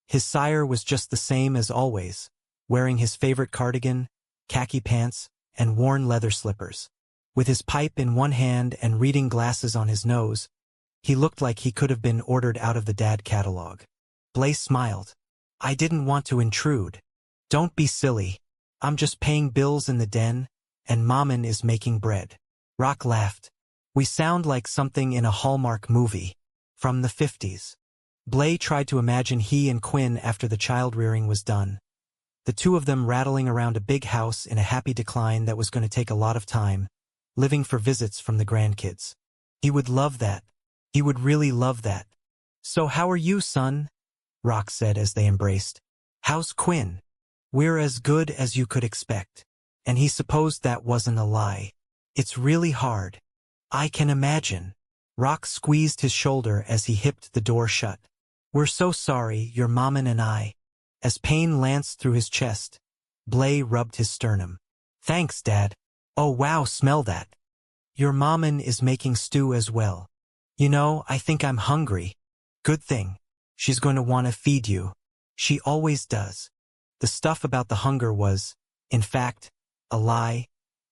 His sire was just the same as always, wearing his favorite cardigan, khaki pants, and worn leather slippers. With his pipe in one hand and reading glasses on his nose, he looked like he could have been ordered out of the dad catalog. Blaze smiled. "I didn't want to intrude." "Don't be silly. I'm just paying bills in the den, and Maman is making bread." Rock laughed. "We sound like something in a Hallmark movie. From the 50s. Blaze tried to imagine he and Quinn after the child-rearing was done. The two of them rattling around a big house in a happy decline that was going to take a lot of time, living for visits from the grandkids. He would love that. He would really love that. "So how are you, son?" Rock said as they embraced. "How's Quinn?" "We're as good as you could expect." And he supposed that wasn't a lie. "It's really hard." "I can imagine." Rock squeezed his shoulder as he hipped the door shut. "We're so sorry, your Maman and I." As pain lanced through his chest, Blaze rubbed his sternum. "Thanks, Dad. Oh wow, smell that. Your Maman is making stew as well. You know, I think I'm hungry." "Good thing. She's going to want to feed you. She always does." The stuff about the hunger was, in fact, a lie,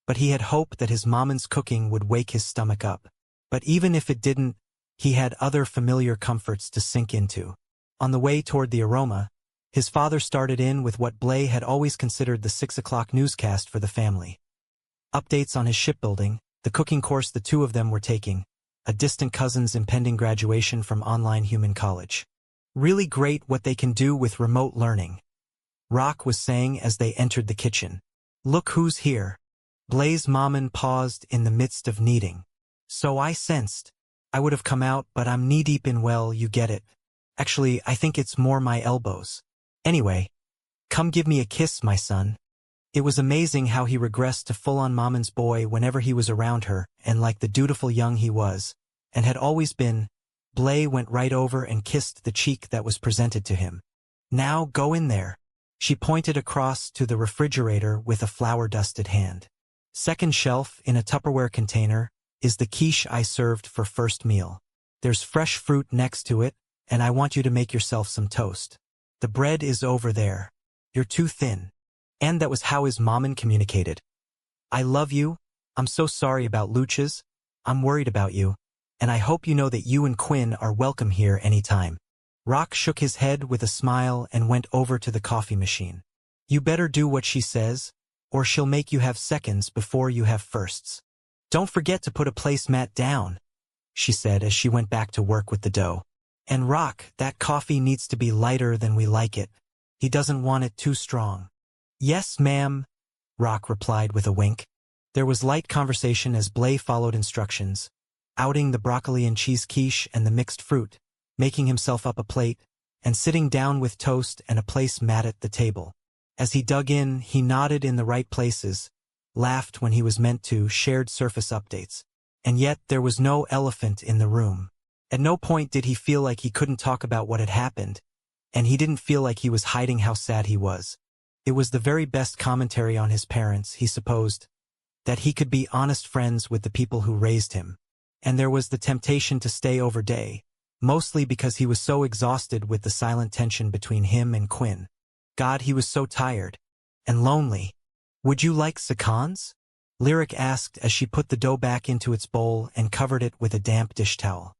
but he had hoped that his Maman's cooking would wake his stomach up. But even if it didn't, he had other familiar comforts to sink into. On the way toward the aroma, his father started in with what Blaze had always considered the 6 o'clock newscast for the family. Updates on his shipbuilding, the cooking course the two of them were taking, a distant cousin's impending graduation from online human college. Really great what they can do with remote learning, Rock was saying as they entered the kitchen. "Look who's here." Blaze's Maman paused in the midst of kneading. "So I sensed. I would have come out, but I'm knee-deep in, well, you get it. Actually, I think it's more my elbows. Anyway, come give me a kiss, my son." It was amazing how he regressed to full-on Maman's boy whenever he was around her, and like the dutiful young he was, and had always been, Blaze went right over and kissed the cheek that was presented to him. "Now go in there." She pointed across to the refrigerator with a flour-dusted hand. "Second shelf, in a Tupperware container, is the quiche I served for first meal. There's fresh fruit next to it, and I want you to make yourself some toast. The bread is over there. You're too thin." And that was how his Maman communicated. "I love you. I'm so sorry about Luchas. I'm worried about you. And I hope you know that you and Quinn are welcome here anytime." Rock shook his head with a smile and went over to the coffee machine. "You better do what she says, or she'll make you have seconds before you have firsts. Don't forget to put a placemat down," she said as she went back to work with the dough. "And Rock, that coffee needs to be lighter than we like it. He doesn't want it too strong." "Yes, ma'am," Rock replied with a wink. There was light conversation as Blaze followed instructions, outing the broccoli and cheese quiche and the mixed fruit, making himself up a plate, and sitting down with toast and a placemat at the table. As he dug in, he nodded in the right places, laughed when he was meant to, shared surface updates. And yet there was no elephant in the room. At no point did he feel like he couldn't talk about what had happened, and he didn't feel like he was hiding how sad he was. It was the very best commentary on his parents, he supposed, that he could be honest friends with the people who raised him. And there was the temptation to stay over day, mostly because he was so exhausted with the silent tension between him and Quinn. God, he was so tired. And lonely. "Would you like scones?" Lyric asked as she put the dough back into its bowl and covered it with a damp dish towel.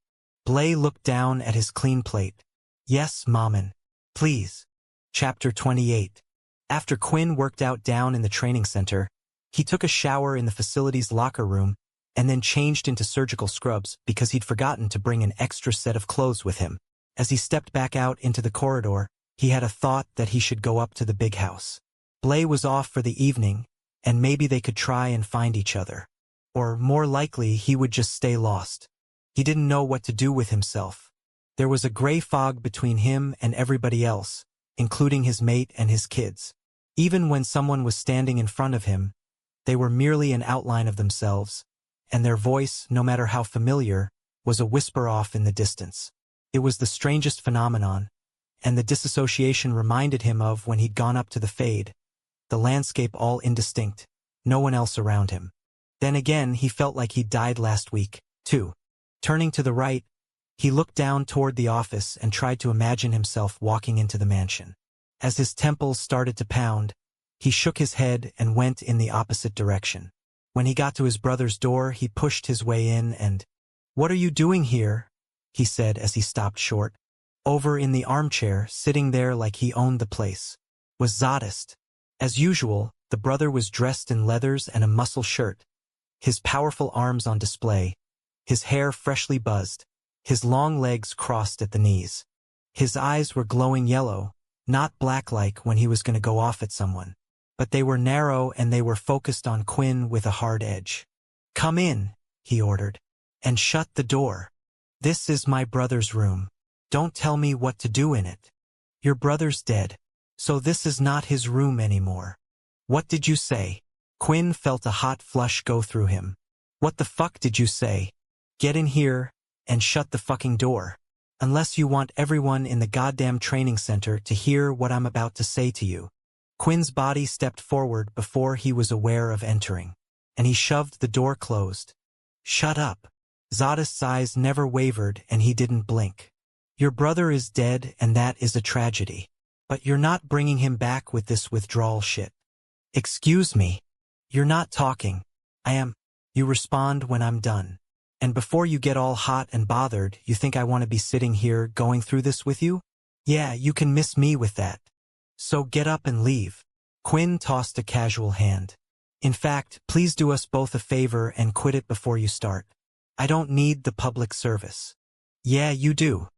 Blaze looked down at his clean plate. "Yes, Maman. Please." Chapter 28. After Quinn worked out down in the training center, he took a shower in the facility's locker room and then changed into surgical scrubs because he'd forgotten to bring an extra set of clothes with him. As he stepped back out into the corridor, he had a thought that he should go up to the big house. Blaze was off for the evening, and maybe they could try and find each other. Or, more likely, he would just stay lost. He didn't know what to do with himself. There was a gray fog between him and everybody else, including his mate and his kids. Even when someone was standing in front of him, they were merely an outline of themselves, and their voice, no matter how familiar, was a whisper off in the distance. It was the strangest phenomenon, and the disassociation reminded him of when he'd gone up to the fade, the landscape all indistinct, no one else around him. Then again, he felt like he'd died last week, too. Turning to the right, he looked down toward the office and tried to imagine himself walking into the mansion. As his temples started to pound, he shook his head and went in the opposite direction. When he got to his brother's door, he pushed his way in and, "What are you doing here?" he said as he stopped short. Over in the armchair, sitting there like he owned the place, was Zadist. As usual, the brother was dressed in leathers and a muscle shirt, his powerful arms on display, his hair freshly buzzed, his long legs crossed at the knees. His eyes were glowing yellow, not black like when he was going to go off at someone, but they were narrow and they were focused on Quinn with a hard edge. "Come in," he ordered, "and shut the door. This is my brother's room. Don't tell me what to do in it. Your brother's dead, so this is not his room anymore." "What did you say?" Quinn felt a hot flush go through him. "What the fuck did you say? Get in here and shut the fucking door. Unless you want everyone in the goddamn training center to hear what I'm about to say to you." Quinn's body stepped forward before he was aware of entering, and he shoved the door closed. "Shut up." Zadist's eyes never wavered and he didn't blink. "Your brother is dead and that is a tragedy. But you're not bringing him back with this withdrawal shit." "Excuse me. You're not talking. I am." "You respond when I'm done. And before you get all hot and bothered, you think I want to be sitting here going through this with you? Yeah, you can miss me with that. So get up and leave." Quinn tossed a casual hand. "In fact, please do us both a favor and quit it before you start. I don't need the public service." "Yeah, you do."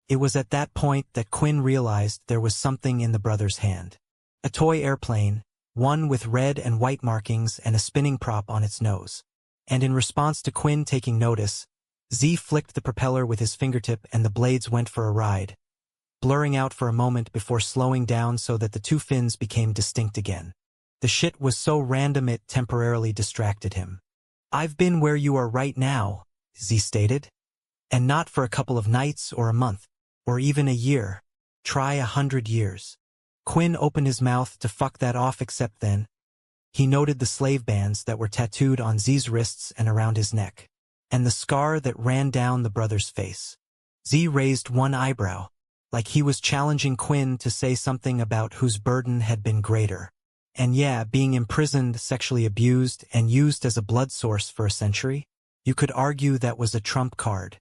It was at that point that Quinn realized there was something in the brother's hand. A toy airplane, one with red and white markings and a spinning prop on its nose. And in response to Quinn taking notice, Z flicked the propeller with his fingertip and the blades went for a ride, blurring out for a moment before slowing down so that the two fins became distinct again. The shit was so random it temporarily distracted him. "I've been where you are right now," Z stated. "And not for a couple of nights or a month, or even a year. Try 100 years. Quinn opened his mouth to fuck that off except then. He noted the slave bands that were tattooed on Z's wrists and around his neck, and the scar that ran down the brother's face. Z raised one eyebrow, like he was challenging Quinn to say something about whose burden had been greater. And yeah, being imprisoned, sexually abused, and used as a blood source for a century, you could argue that was a trump card.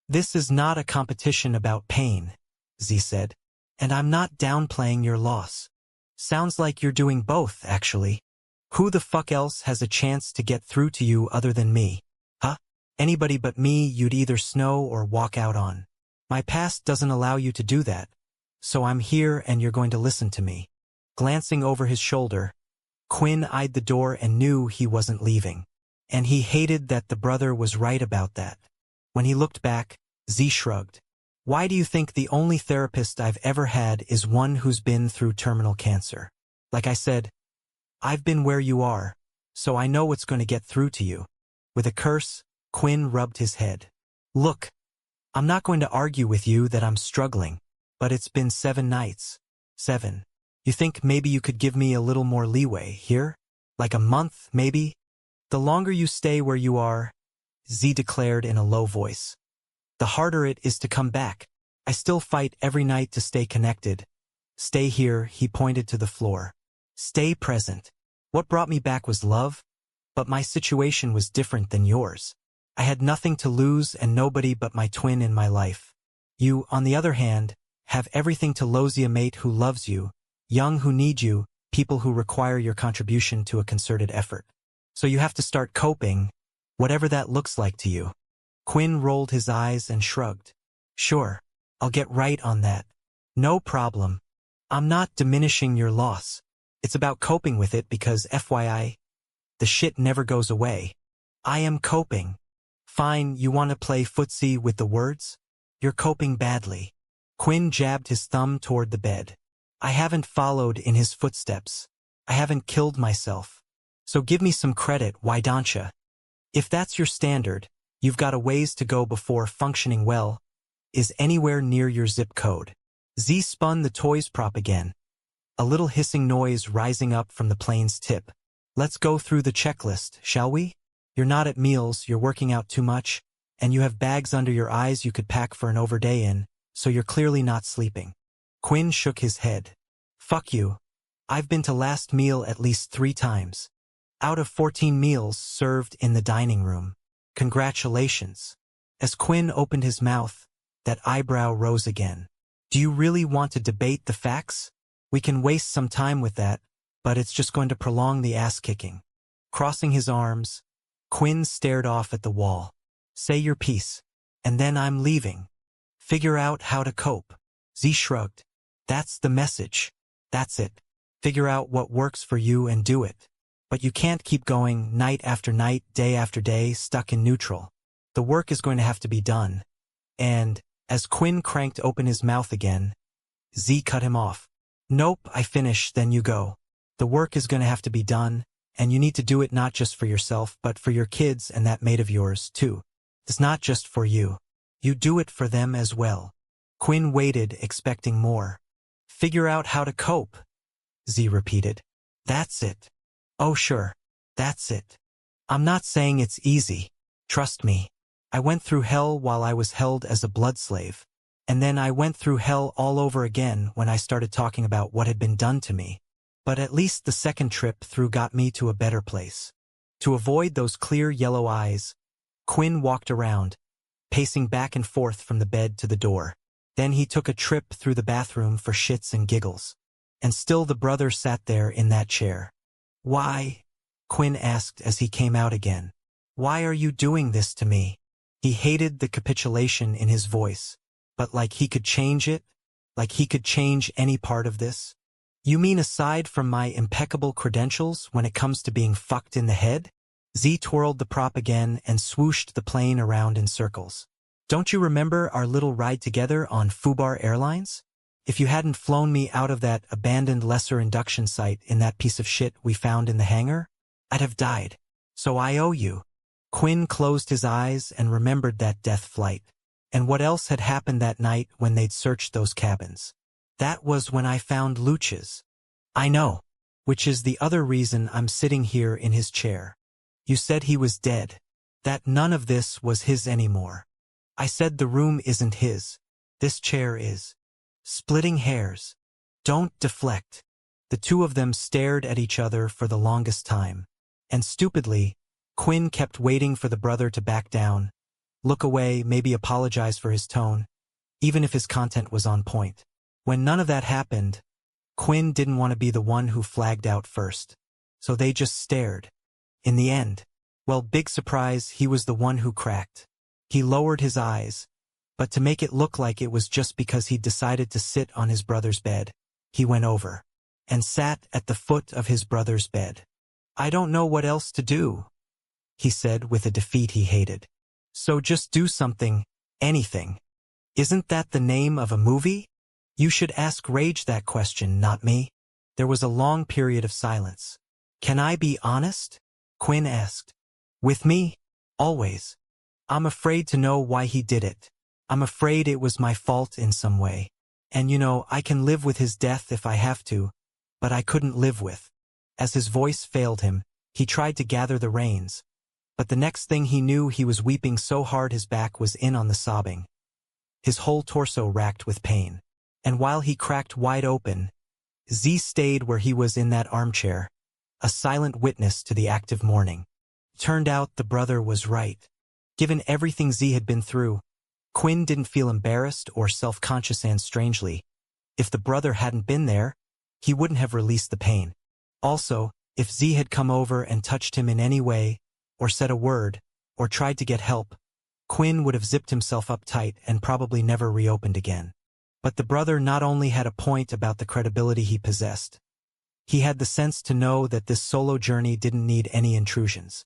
"This is not a competition about pain," Z said, "and I'm not downplaying your loss. Sounds like you're doing both, actually. Who the fuck else has a chance to get through to you other than me? Huh? Anybody but me you'd either snow or walk out on. My past doesn't allow you to do that, so I'm here and you're going to listen to me." Glancing over his shoulder, Quinn eyed the door and knew he wasn't leaving. And he hated that the brother was right about that. When he looked back, Z shrugged. "Why do you think the only therapist I've ever had is one who's been through terminal cancer? Like I said, I've been where you are, so I know what's going to get through to you." With a curse, Quinn rubbed his head. "Look, I'm not going to argue with you that I'm struggling, but it's been 7 nights. 7. You think maybe you could give me a little more leeway here? Like a month, maybe? The longer you stay where you are," Z declared in a low voice, "the harder it is to come back. I still fight every night to stay connected. Stay here," he pointed to the floor. "Stay present. What brought me back was love, but my situation was different than yours. I had nothing to lose and nobody but my twin in my life. You, on the other hand, have everything to lose: a mate who loves you, young who need you, people who require your contribution to a concerted effort. So you have to start coping, whatever that looks like to you." Quinn rolled his eyes and shrugged. "Sure, I'll get right on that. No problem. I'm not diminishing your loss. It's about coping with it because, FYI, the shit never goes away. I am coping." "Fine, you want to play footsie with the words? You're coping badly." Quinn jabbed his thumb toward the bed. I haven't followed in his footsteps. I haven't killed myself. So give me some credit, why don't ya? If that's your standard, you've got a ways to go before functioning well is anywhere near your zip code. Z spun the toys prop again, a little hissing noise rising up from the plane's tip. Let's go through the checklist, shall we? You're not at meals, you're working out too much, and you have bags under your eyes you could pack for an overday in, so you're clearly not sleeping. Quinn shook his head. Fuck you. I've been to last meal at least 3 times. Out of 14 meals served in the dining room. Congratulations. As Quinn opened his mouth, that eyebrow rose again. Do you really want to debate the facts? We can waste some time with that, but it's just going to prolong the ass-kicking. Crossing his arms, Quinn stared off at the wall. Say your piece, and then I'm leaving. Figure out how to cope. Z shrugged. That's the message. That's it. Figure out what works for you and do it. But you can't keep going night after night, day after day, stuck in neutral. The work is going to have to be done. And, as Quinn cranked open his mouth again, Z cut him off. Nope, I finish, then you go. The work is going to have to be done, and you need to do it not just for yourself, but for your kids and that mate of yours, too. It's not just for you. You do it for them as well. Quinn waited, expecting more. Figure out how to cope, Z repeated. That's it. Oh sure, that's it. I'm not saying it's easy. Trust me. I went through hell while I was held as a blood slave. And then I went through hell all over again when I started talking about what had been done to me. But at least the second trip through got me to a better place. To avoid those clear yellow eyes, Quinn walked around, pacing back and forth from the bed to the door. Then he took a trip through the bathroom for shits and giggles. And still the brother sat there in that chair. Why? Quinn asked as he came out again. Why are you doing this to me? He hated the capitulation in his voice. But like he could change it? Like he could change any part of this? You mean aside from my impeccable credentials when it comes to being fucked in the head? Z twirled the prop again and swooshed the plane around in circles. Don't you remember our little ride together on Fubar Airlines? If you hadn't flown me out of that abandoned lesser induction site in that piece of shit we found in the hangar, I'd have died. So I owe you. Quinn closed his eyes and remembered that death flight. And what else had happened that night when they'd searched those cabins. That was when I found Luch's. I know. Which is the other reason I'm sitting here in his chair. You said he was dead. That none of this was his anymore. I said the room isn't his. This chair is. Splitting hairs. Don't deflect. The two of them stared at each other for the longest time. And stupidly, Quinn kept waiting for the brother to back down, look away, maybe apologize for his tone, even if his content was on point. When none of that happened, Quinn didn't want to be the one who flagged out first. So they just stared. In the end, well, big surprise, he was the one who cracked. He lowered his eyes, but to make it look like it was just because he'd decided to sit on his brother's bed, he went over and sat at the foot of his brother's bed. I don't know what else to do, he said with a defeat he hated. So just do something, anything. Isn't that the name of a movie? You should ask Rage that question, not me. There was a long period of silence. Can I be honest? Quinn asked. With me? Always. I'm afraid to know why he did it. I'm afraid it was my fault in some way. And you know, I can live with his death if I have to, but I couldn't live with. As his voice failed him, he tried to gather the reins. But the next thing he knew, he was weeping so hard his back was in on the sobbing. His whole torso racked with pain. And while he cracked wide open, Z stayed where he was in that armchair, a silent witness to the active mourning. Turned out the brother was right. Given everything Z had been through, Quinn didn't feel embarrassed or self-conscious, and strangely, if the brother hadn't been there, he wouldn't have released the pain. Also, if Z had come over and touched him in any way, or said a word, or tried to get help, Quinn would have zipped himself up tight and probably never reopened again. But the brother not only had a point about the credibility he possessed, he had the sense to know that this solo journey didn't need any intrusions.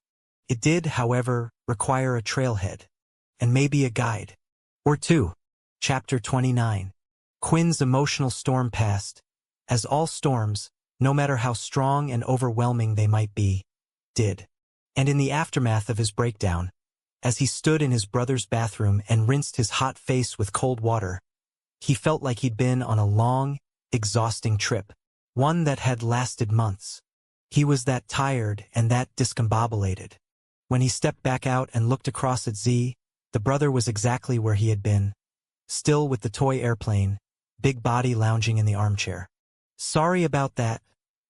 It did, however, require a trailhead, and maybe a guide. Or two. Chapter 29. Quinn's emotional storm passed, as all storms, no matter how strong and overwhelming they might be, did. And in the aftermath of his breakdown, as he stood in his brother's bathroom and rinsed his hot face with cold water, he felt like he'd been on a long, exhausting trip, one that had lasted months. He was that tired and that discombobulated. When he stepped back out and looked across at Z, the brother was exactly where he had been, still with the toy airplane, big body lounging in the armchair. "Sorry about that,"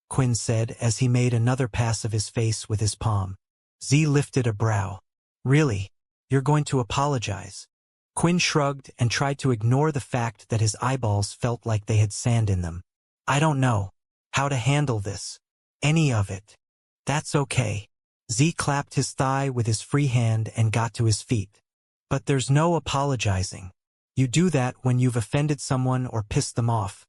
Quinn said as he made another pass of his face with his palm. Z lifted a brow. "Really? You're going to apologize?" Quinn shrugged and tried to ignore the fact that his eyeballs felt like they had sand in them. "I don't know how to handle this. Any of it." "That's okay." Z clapped his thigh with his free hand and got to his feet. "But there's no apologizing. You do that when you've offended someone or pissed them off,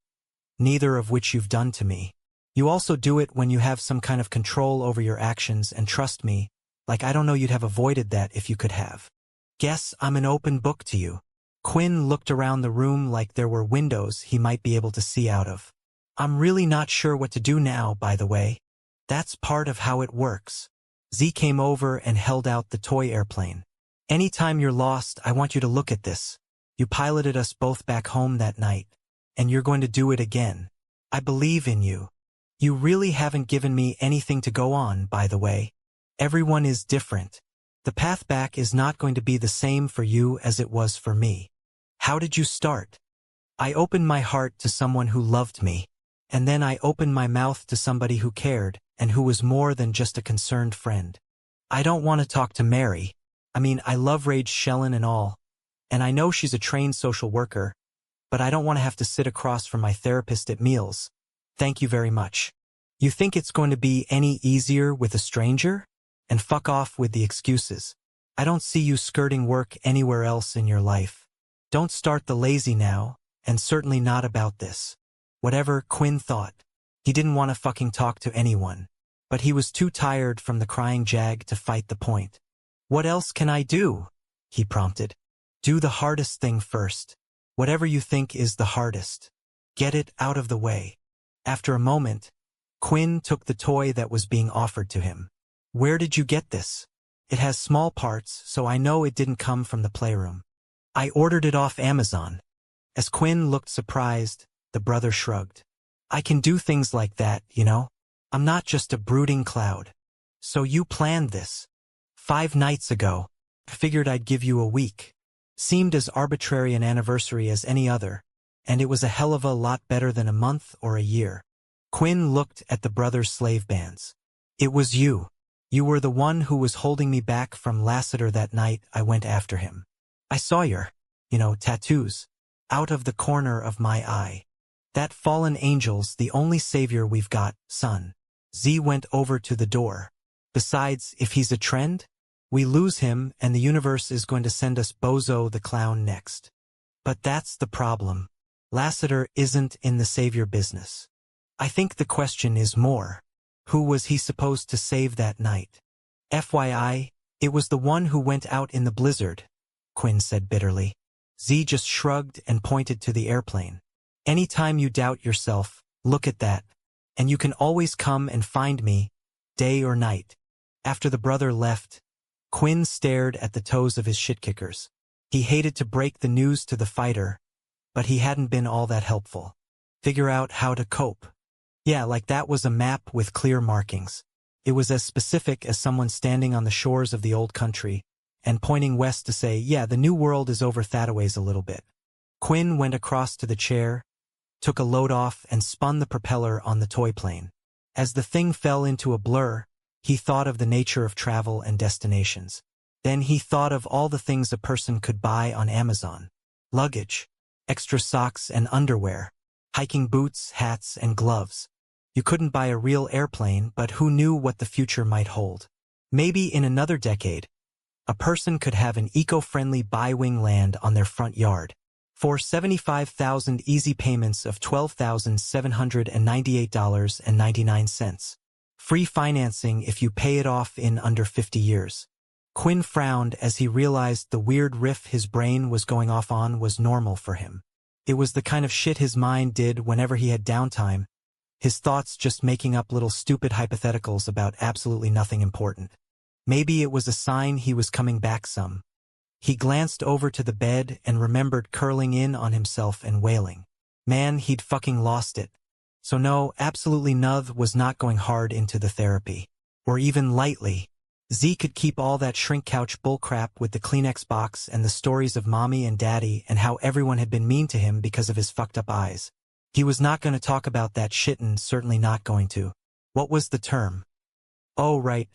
neither of which you've done to me. You also do it when you have some kind of control over your actions, and trust me, like I don't know you'd have avoided that if you could have. Guess I'm an open book to you." Quinn looked around the room like there were windows he might be able to see out of. "I'm really not sure what to do now, by the way. That's part of how it works." Z came over and held out the toy airplane. "Anytime you're lost, I want you to look at this. You piloted us both back home that night, and you're going to do it again. I believe in you. You really haven't given me anything to go on, by the way. Everyone is different. The path back is not going to be the same for you as it was for me. How did you start? I opened my heart to someone who loved me, and then I opened my mouth to somebody who cared, and who was more than just a concerned friend. I don't want to talk to Mary. I love Rage Shellin and all, and I know she's a trained social worker, but I don't want to have to sit across from my therapist at meals. Thank you very much. You think it's going to be any easier with a stranger? And fuck off with the excuses. I don't see you skirting work anywhere else in your life. Don't start the lazy now, and certainly not about this." Whatever, Quinn thought. He didn't want to fucking talk to anyone, but he was too tired from the crying jag to fight the point. "What else can I do?" he prompted. "Do the hardest thing first. Whatever you think is the hardest. Get it out of the way." After a moment, Quinn took the toy that was being offered to him. "Where did you get this? It has small parts, so I know it didn't come from the playroom." "I ordered it off Amazon." As Quinn looked surprised, the brother shrugged. "I can do things like that, you know? I'm not just a brooding cloud." "So you planned this?" 5 nights ago. Figured I'd give you a week. Seemed as arbitrary an anniversary as any other, and it was a hell of a lot better than a month or a year." Quinn looked at the brother's slave bands. "It was you. You were the one who was holding me back from Lassiter that night I went after him. I saw your, tattoos, out of the corner of my eye. That fallen angel's the only savior we've got, son." Z went over to the door. "Besides, if he's a trend, we lose him and the universe is going to send us Bozo the Clown next. But that's the problem. Lassiter isn't in the savior business. I think the question is more, who was he supposed to save that night? FYI, it was the one who went out in the blizzard," Quinn said bitterly. Z just shrugged and pointed to the airplane. "Anytime you doubt yourself, look at that. And you can always come and find me, day or night." After the brother left, Quinn stared at the toes of his shitkickers. He hated to break the news to the fighter, but he hadn't been all that helpful. Figure out how to cope. Yeah, like that was a map with clear markings. It was as specific as someone standing on the shores of the old country and pointing west to say, yeah, the new world is over thataways a little bit. Quinn went across to the chair, took a load off and spun the propeller on the toy plane. As the thing fell into a blur, he thought of the nature of travel and destinations. Then he thought of all the things a person could buy on Amazon. Luggage, extra socks and underwear, hiking boots, hats, and gloves. You couldn't buy a real airplane, but who knew what the future might hold? Maybe in another decade, a person could have an eco-friendly bi-wing land on their front yard. For 75,000 easy payments of $12,798.99. Free financing if you pay it off in under 50 years. Quinn frowned as he realized the weird riff his brain was going off on was normal for him. It was the kind of shit his mind did whenever he had downtime, his thoughts just making up little stupid hypotheticals about absolutely nothing important. Maybe it was a sign he was coming back some. He glanced over to the bed and remembered curling in on himself and wailing. Man, he'd fucking lost it. So no, absolutely Nuth was not going hard into the therapy. Or even lightly. Z could keep all that shrink couch bullcrap with the Kleenex box and the stories of mommy and daddy and how everyone had been mean to him because of his fucked up eyes. He was not going to talk about that shit and certainly not going to. What was the term? Oh, right.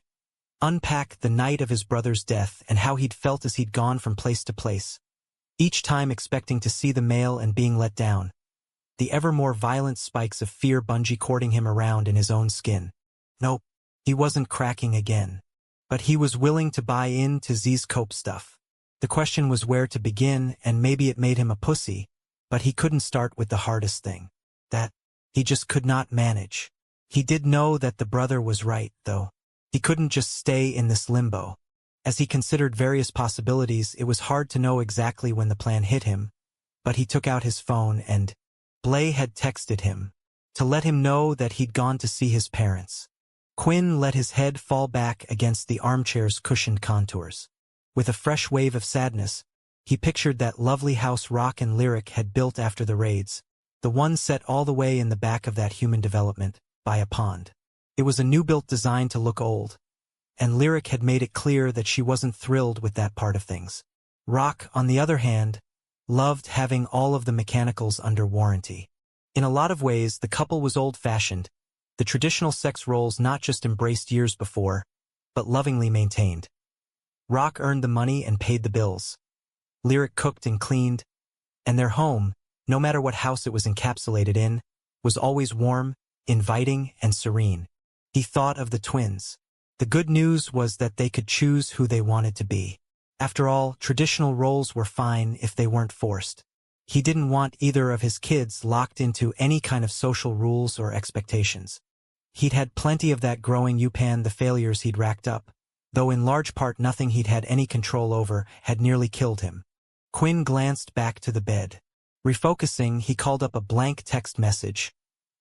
Unpack the night of his brother's death and how he'd felt as he'd gone from place to place. Each time expecting to see the mail and being let down. The ever more violent spikes of fear bungee cording him around in his own skin. Nope, he wasn't cracking again. But he was willing to buy in to Z's cope stuff. The question was where to begin, and maybe it made him a pussy, but he couldn't start with the hardest thing. That he just could not manage. He did know that the brother was right, though. He couldn't just stay in this limbo. As he considered various possibilities, it was hard to know exactly when the plan hit him, but he took out his phone and Blay had texted him to let him know that he'd gone to see his parents. Quinn let his head fall back against the armchair's cushioned contours. With a fresh wave of sadness, he pictured that lovely house Rock and Lyric had built after the raids, the one set all the way in the back of that human development, by a pond. It was a new-built design to look old, and Lyric had made it clear that she wasn't thrilled with that part of things. Rock, on the other hand, loved having all of the mechanicals under warranty. In a lot of ways, the couple was old-fashioned, the traditional sex roles not just embraced years before, but lovingly maintained. Rock earned the money and paid the bills. Lyric cooked and cleaned, and their home, no matter what house it was encapsulated in, was always warm, inviting, and serene. He thought of the twins. The good news was that they could choose who they wanted to be. After all, traditional roles were fine if they weren't forced. He didn't want either of his kids locked into any kind of social rules or expectations. He'd had plenty of that growing upon the failures he'd racked up, though in large part nothing he'd had any control over had nearly killed him. Quinn glanced back to the bed. Refocusing, he called up a blank text message,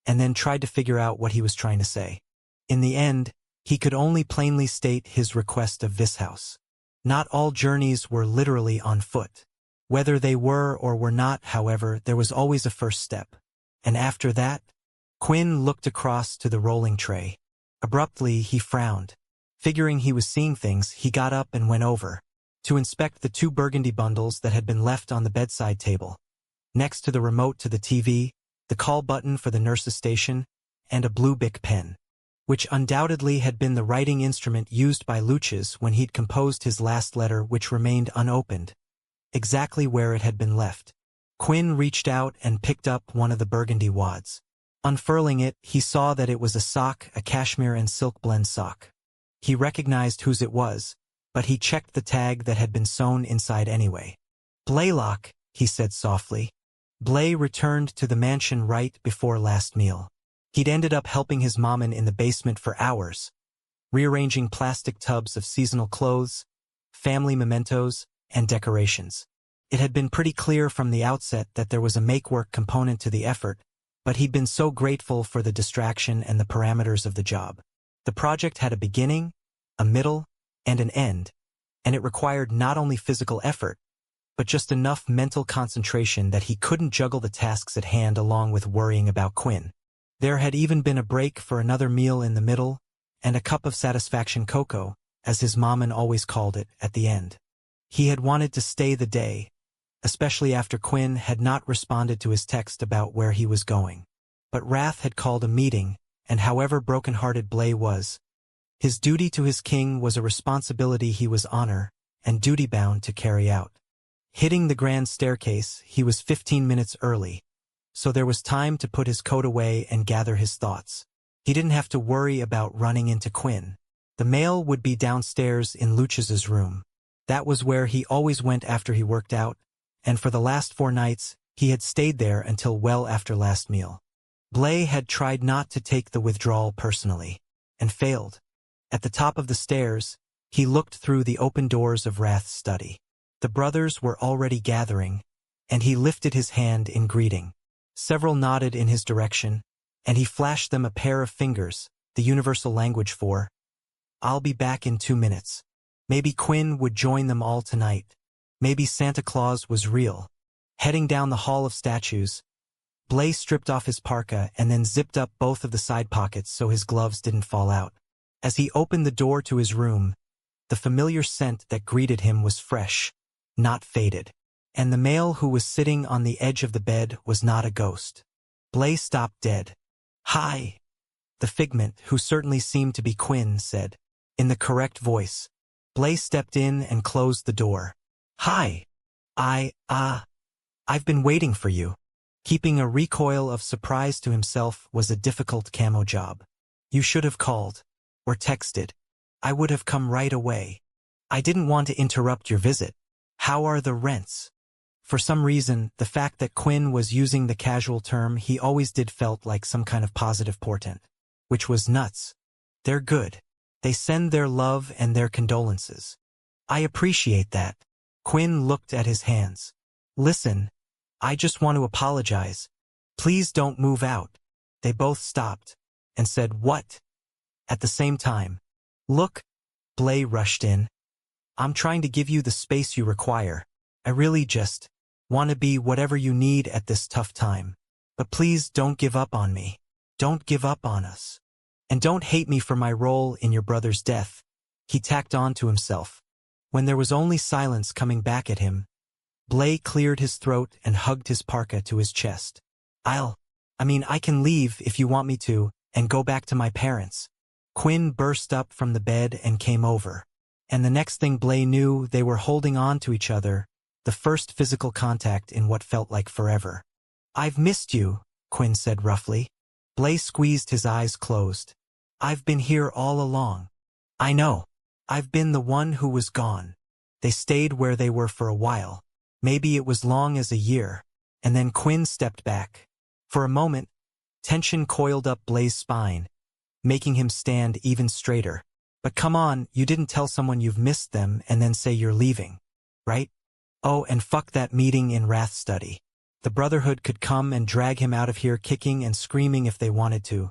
and then tried to figure out what he was trying to say. In the end, he could only plainly state his request of this house. Not all journeys were literally on foot. Whether they were or were not, however, there was always a first step. And after that, Quinn looked across to the rolling tray. Abruptly, he frowned. Figuring he was seeing things, he got up and went over to inspect the 2 burgundy bundles that had been left on the bedside table. Next to the remote to the TV, the call button for the nurse's station, and a blue Bic pen, which undoubtedly had been the writing instrument used by Luches when he'd composed his last letter, which remained unopened, exactly where it had been left. Quinn reached out and picked up one of the burgundy wads. Unfurling it, he saw that it was a sock, a cashmere and silk blend sock. He recognized whose it was, but he checked the tag that had been sewn inside anyway. "Blaylock," he said softly. Blay returned to the mansion right before last meal. He'd ended up helping his mommin in the basement for hours, rearranging plastic tubs of seasonal clothes, family mementos, and decorations. It had been pretty clear from the outset that there was a make-work component to the effort, but he'd been so grateful for the distraction and the parameters of the job. The project had a beginning, a middle, and an end, and it required not only physical effort, but just enough mental concentration that he couldn't juggle the tasks at hand along with worrying about Quinn. There had even been a break for another meal in the middle, and a cup of satisfaction cocoa, as his mommin always called it, at the end. He had wanted to stay the day, especially after Quinn had not responded to his text about where he was going. But Wrath had called a meeting, and however broken-hearted Blay was, his duty to his king was a responsibility he was honor and duty-bound to carry out. Hitting the grand staircase, he was 15 minutes early, so there was time to put his coat away and gather his thoughts. He didn't have to worry about running into Quinn. The mail would be downstairs in Luches's room. That was where he always went after he worked out, and for the last 4 nights, he had stayed there until well after last meal. Blay had tried not to take the withdrawal personally, and failed. At the top of the stairs, he looked through the open doors of Wrath's study. The brothers were already gathering, and he lifted his hand in greeting. Several nodded in his direction, and he flashed them a pair of fingers, the universal language for, "I'll be back in 2 minutes." Maybe Quinn would join them all tonight. Maybe Santa Claus was real. Heading down the hall of statues, Blaze stripped off his parka and then zipped up both of the side pockets so his gloves didn't fall out. As he opened the door to his room, the familiar scent that greeted him was fresh, not faded. And the male who was sitting on the edge of the bed was not a ghost. Blaze stopped dead. "Hi," the figment, who certainly seemed to be Quinn, said, in the correct voice. Blaze stepped in and closed the door. "Hi. I've been waiting for you." Keeping a recoil of surprise to himself was a difficult camo job. "You should have called. Or texted. I would have come right away. I didn't want to interrupt your visit. How are the rents?" For some reason, the fact that Quinn was using the casual term he always did felt like some kind of positive portent. Which was nuts. "They're good. They send their love and their condolences." "I appreciate that." Quinn looked at his hands. "Listen, I just want to apologize. Please don't move out." They both stopped and said, "What?" at the same time. "Look," Blay rushed in. "I'm trying to give you the space you require. I really just want to be whatever you need at this tough time. But please don't give up on me. Don't give up on us. And don't hate me for my role in your brother's death," he tacked on to himself. When there was only silence coming back at him, Blay cleared his throat and hugged his parka to his chest. I can leave if you want me to, and go back to my parents." Quinn burst up from the bed and came over. And the next thing Blay knew, they were holding on to each other, the first physical contact in what felt like forever. "I've missed you," Quinn said roughly. Blay squeezed his eyes closed. "I've been here all along." "I know. I've been the one who was gone." They stayed where they were for a while. Maybe it was long as a year. And then Quinn stepped back. For a moment, tension coiled up Blay's spine, making him stand even straighter. "But come on, you didn't tell someone you've missed them and then say you're leaving, right? Oh, and fuck that meeting in Wrath Study. The Brotherhood could come and drag him out of here kicking and screaming if they wanted to."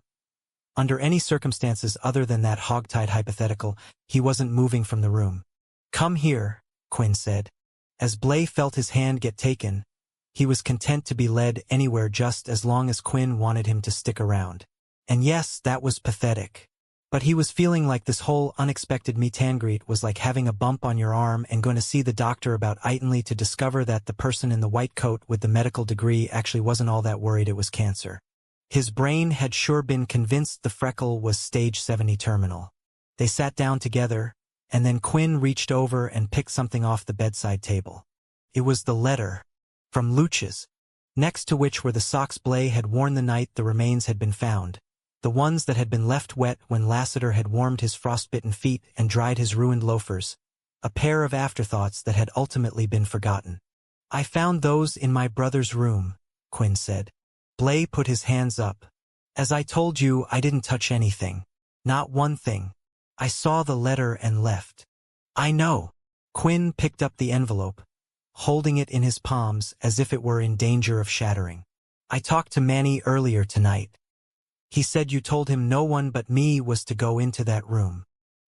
Under any circumstances other than that hogtied hypothetical, he wasn't moving from the room. "Come here," Quinn said. As Blay felt his hand get taken, he was content to be led anywhere just as long as Quinn wanted him to stick around. And yes, that was pathetic. But he was feeling like this whole unexpected meet and greet was like having a bump on your arm and going to see the doctor about itly to discover that the person in the white coat with the medical degree actually wasn't all that worried it was cancer. His brain had sure been convinced the freckle was stage 70 terminal. They sat down together, and then Quinn reached over and picked something off the bedside table. It was the letter from Luch's, next to which were the socks Blay had worn the night the remains had been found, the ones that had been left wet when Lassiter had warmed his frostbitten feet and dried his ruined loafers, a pair of afterthoughts that had ultimately been forgotten. "I found those in my brother's room," Quinn said. Blay put his hands up. "As I told you, I didn't touch anything. Not one thing. I saw the letter and left." "I know." Quinn picked up the envelope, holding it in his palms as if it were in danger of shattering. "I talked to Manny earlier tonight. He said you told him no one but me was to go into that room.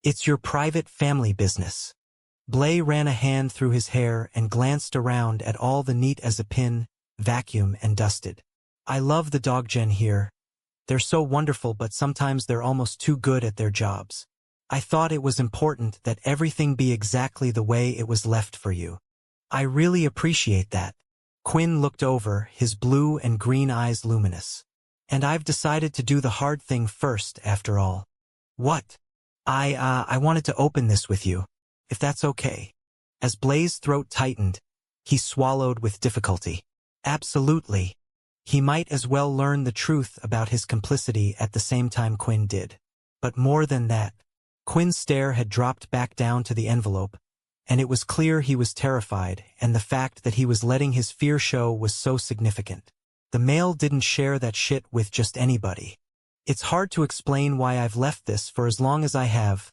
It's your private family business." Blay ran a hand through his hair and glanced around at all the neat as a pin, vacuum and dusted. "I love the dog gen here. They're so wonderful, but sometimes they're almost too good at their jobs. I thought it was important that everything be exactly the way it was left for you. I really appreciate that." Quinn looked over, his blue and green eyes luminous. "And I've decided to do the hard thing first, after all." "What?" I wanted to open this with you, if that's okay." As Blay's throat tightened, he swallowed with difficulty. "Absolutely." He might as well learn the truth about his complicity at the same time Quinn did. But more than that, Quinn's stare had dropped back down to the envelope, and it was clear he was terrified, and the fact that he was letting his fear show was so significant. The male didn't share that shit with just anybody. "It's hard to explain why I've left this for as long as I have,"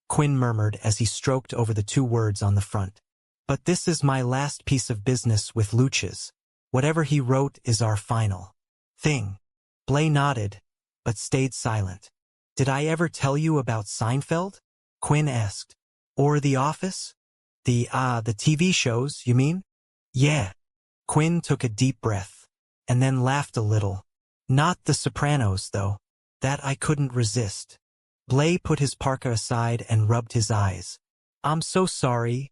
Quinn murmured as he stroked over the 2 words on the front. "But this is my last piece of business with Luch's. Whatever he wrote is our final thing." Blay nodded, but stayed silent. "Did I ever tell you about Seinfeld?" Quinn asked. "Or The Office? The TV shows, you mean?" "Yeah." Quinn took a deep breath, and then laughed a little. "Not The Sopranos, though. That I couldn't resist." Blay put his parka aside and rubbed his eyes. "I'm so sorry,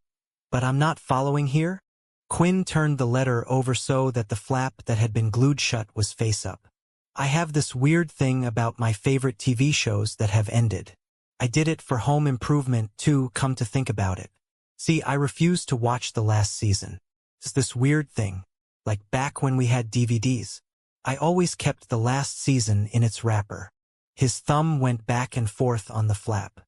but I'm not following here." Quinn turned the letter over so that the flap that had been glued shut was face up. "I have this weird thing about my favorite TV shows that have ended. I did it for Home Improvement too, come to think about it. See, I refused to watch the last season. It's this weird thing, like back when we had DVDs. I always kept the last season in its wrapper." His thumb went back and forth on the flap.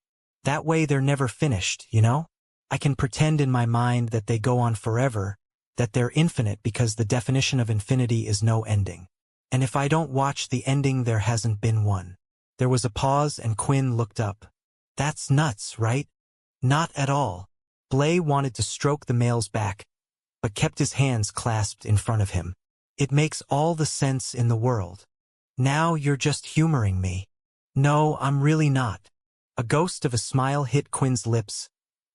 "That way they're never finished, you know? I can pretend in my mind that they go on forever, that they're infinite because the definition of infinity is no ending. And if I don't watch the ending, there hasn't been one." There was a pause and Quinn looked up. "That's nuts, right?" "Not at all." Blay wanted to stroke the male's back, but kept his hands clasped in front of him. "It makes all the sense in the world. Now you're just humoring me." "No, I'm really not." A ghost of a smile hit Quinn's lips,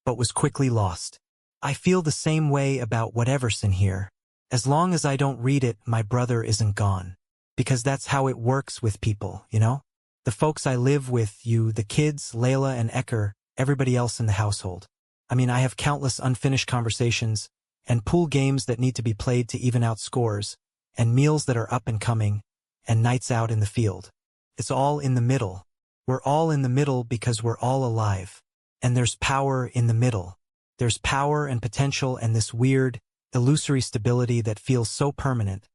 but was quickly lost. "I feel the same way about whatever's in here. As long as I don't read it, my brother isn't gone. Because that's how it works with people, you know? The folks I live with, you, the kids, Layla and Ecker, everybody else in the household. I mean, I have countless unfinished conversations, and pool games that need to be played to even out scores, and meals that are up and coming, and nights out in the field. It's all in the middle. We're all in the middle because we're all alive. And there's power in the middle. There's power and potential and this weird, illusory stability that feels so permanent,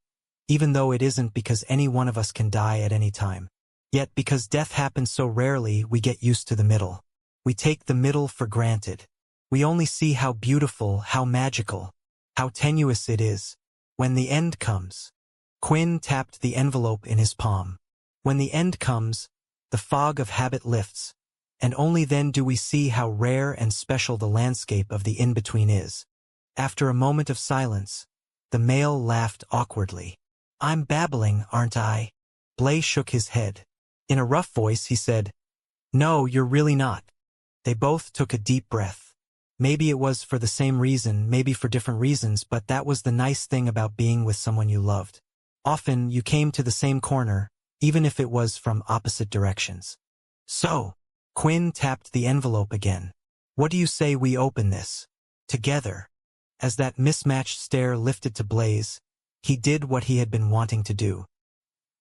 even though it isn't, because any one of us can die at any time. Yet because death happens so rarely, we get used to the middle. We take the middle for granted. We only see how beautiful, how magical, how tenuous it is when the end comes." Quinn tapped the envelope in his palm. "When the end comes, the fog of habit lifts, and only then do we see how rare and special the landscape of the in-between is." After a moment of silence, the male laughed awkwardly. "I'm babbling, aren't I?" Blay shook his head. In a rough voice, he said, "No, you're really not." They both took a deep breath. Maybe it was for the same reason, maybe for different reasons, but that was the nice thing about being with someone you loved. Often you came to the same corner, even if it was from opposite directions. "So," Quinn tapped the envelope again, "what do you say we open this together?" As that mismatched stare lifted to Blaze, he did what he had been wanting to do.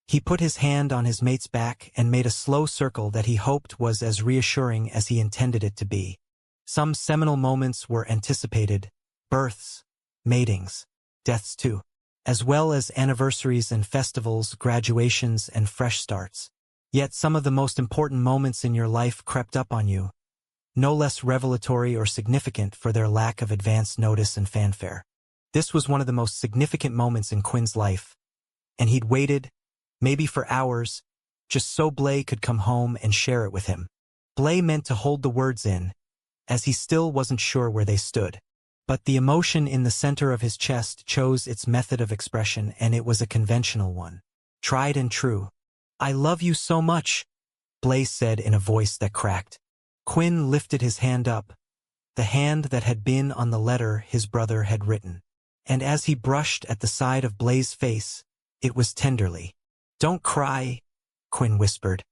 He put his hand on his mate's back and made a slow circle that he hoped was as reassuring as he intended it to be. Some seminal moments were anticipated: births, matings, deaths too, as well as anniversaries and festivals, graduations and fresh starts. Yet some of the most important moments in your life crept up on you, no less revelatory or significant for their lack of advance notice and fanfare. This was one of the most significant moments in Quinn's life, and he'd waited, maybe for hours, just so Blay could come home and share it with him. Blay meant to hold the words in, as he still wasn't sure where they stood. But the emotion in the center of his chest chose its method of expression, and it was a conventional one. Tried and true. "I love you so much," Blay said in a voice that cracked. Quinn lifted his hand up, the hand that had been on the letter his brother had written. And as he brushed at the side of Blay's face, it was tenderly. "Don't cry," Quinn whispered.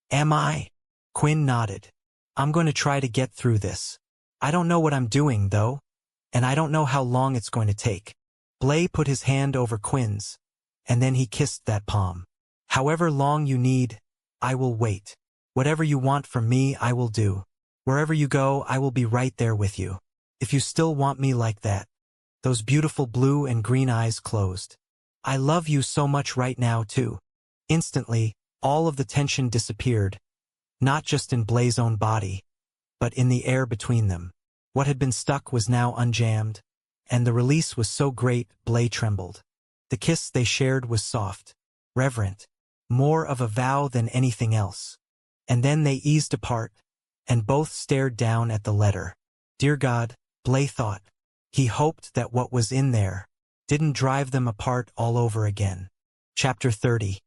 "Am I?" Quinn nodded. "I'm going to try to get through this. I don't know what I'm doing, though, and I don't know how long it's going to take." Blay put his hand over Quinn's, and then he kissed that palm. "However long you need, I will wait. Whatever you want from me, I will do. Wherever you go, I will be right there with you. If you still want me like that." Those beautiful blue and green eyes closed. "I love you so much right now, too." Instantly, all of the tension disappeared, not just in Blay's own body, but in the air between them. What had been stuck was now unjammed, and the release was so great Blay trembled. The kiss they shared was soft, reverent, more of a vow than anything else. And then they eased apart, and both stared down at the letter. Dear God, Blay thought. He hoped that what was in there didn't drive them apart all over again. Chapter 30.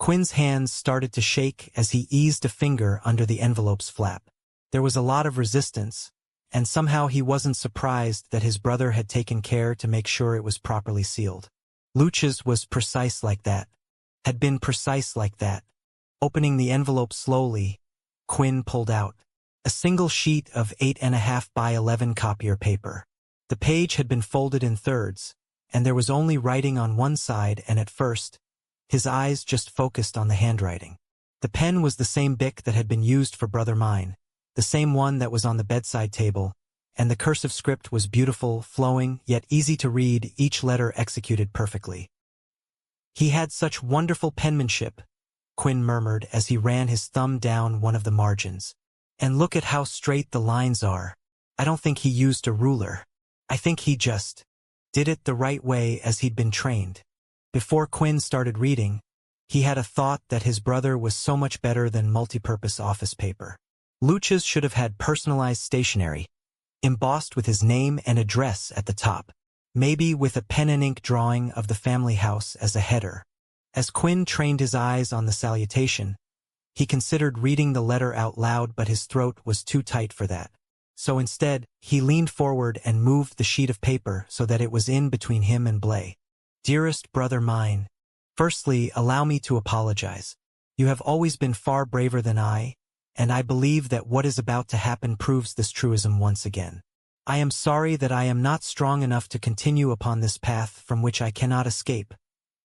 Quinn's hands started to shake as he eased a finger under the envelope's flap. There was a lot of resistance, and somehow he wasn't surprised that his brother had taken care to make sure it was properly sealed. Luch's was precise like that. Had been precise like that. Opening the envelope slowly, Quinn pulled out a single sheet of 8.5 by 11 copier paper. The page had been folded in thirds, and there was only writing on one side, and at first, his eyes just focused on the handwriting. The pen was the same Bic that had been used for Brother Mine, the same one that was on the bedside table, and the cursive script was beautiful, flowing, yet easy to read, each letter executed perfectly. "He had such wonderful penmanship," Quinn murmured as he ran his thumb down one of the margins. "And look at how straight the lines are. I don't think he used a ruler. I think he just did it the right way as he'd been trained." Before Quinn started reading, he had a thought that his brother was so much better than multipurpose office paper. Luch's should have had personalized stationery, embossed with his name and address at the top, maybe with a pen and ink drawing of the family house as a header. As Quinn trained his eyes on the salutation, he considered reading the letter out loud, but his throat was too tight for that. So instead, he leaned forward and moved the sheet of paper so that it was in between him and Blay. "Dearest Brother Mine, firstly, allow me to apologize. You have always been far braver than I, and I believe that what is about to happen proves this truism once again. I am sorry that I am not strong enough to continue upon this path from which I cannot escape,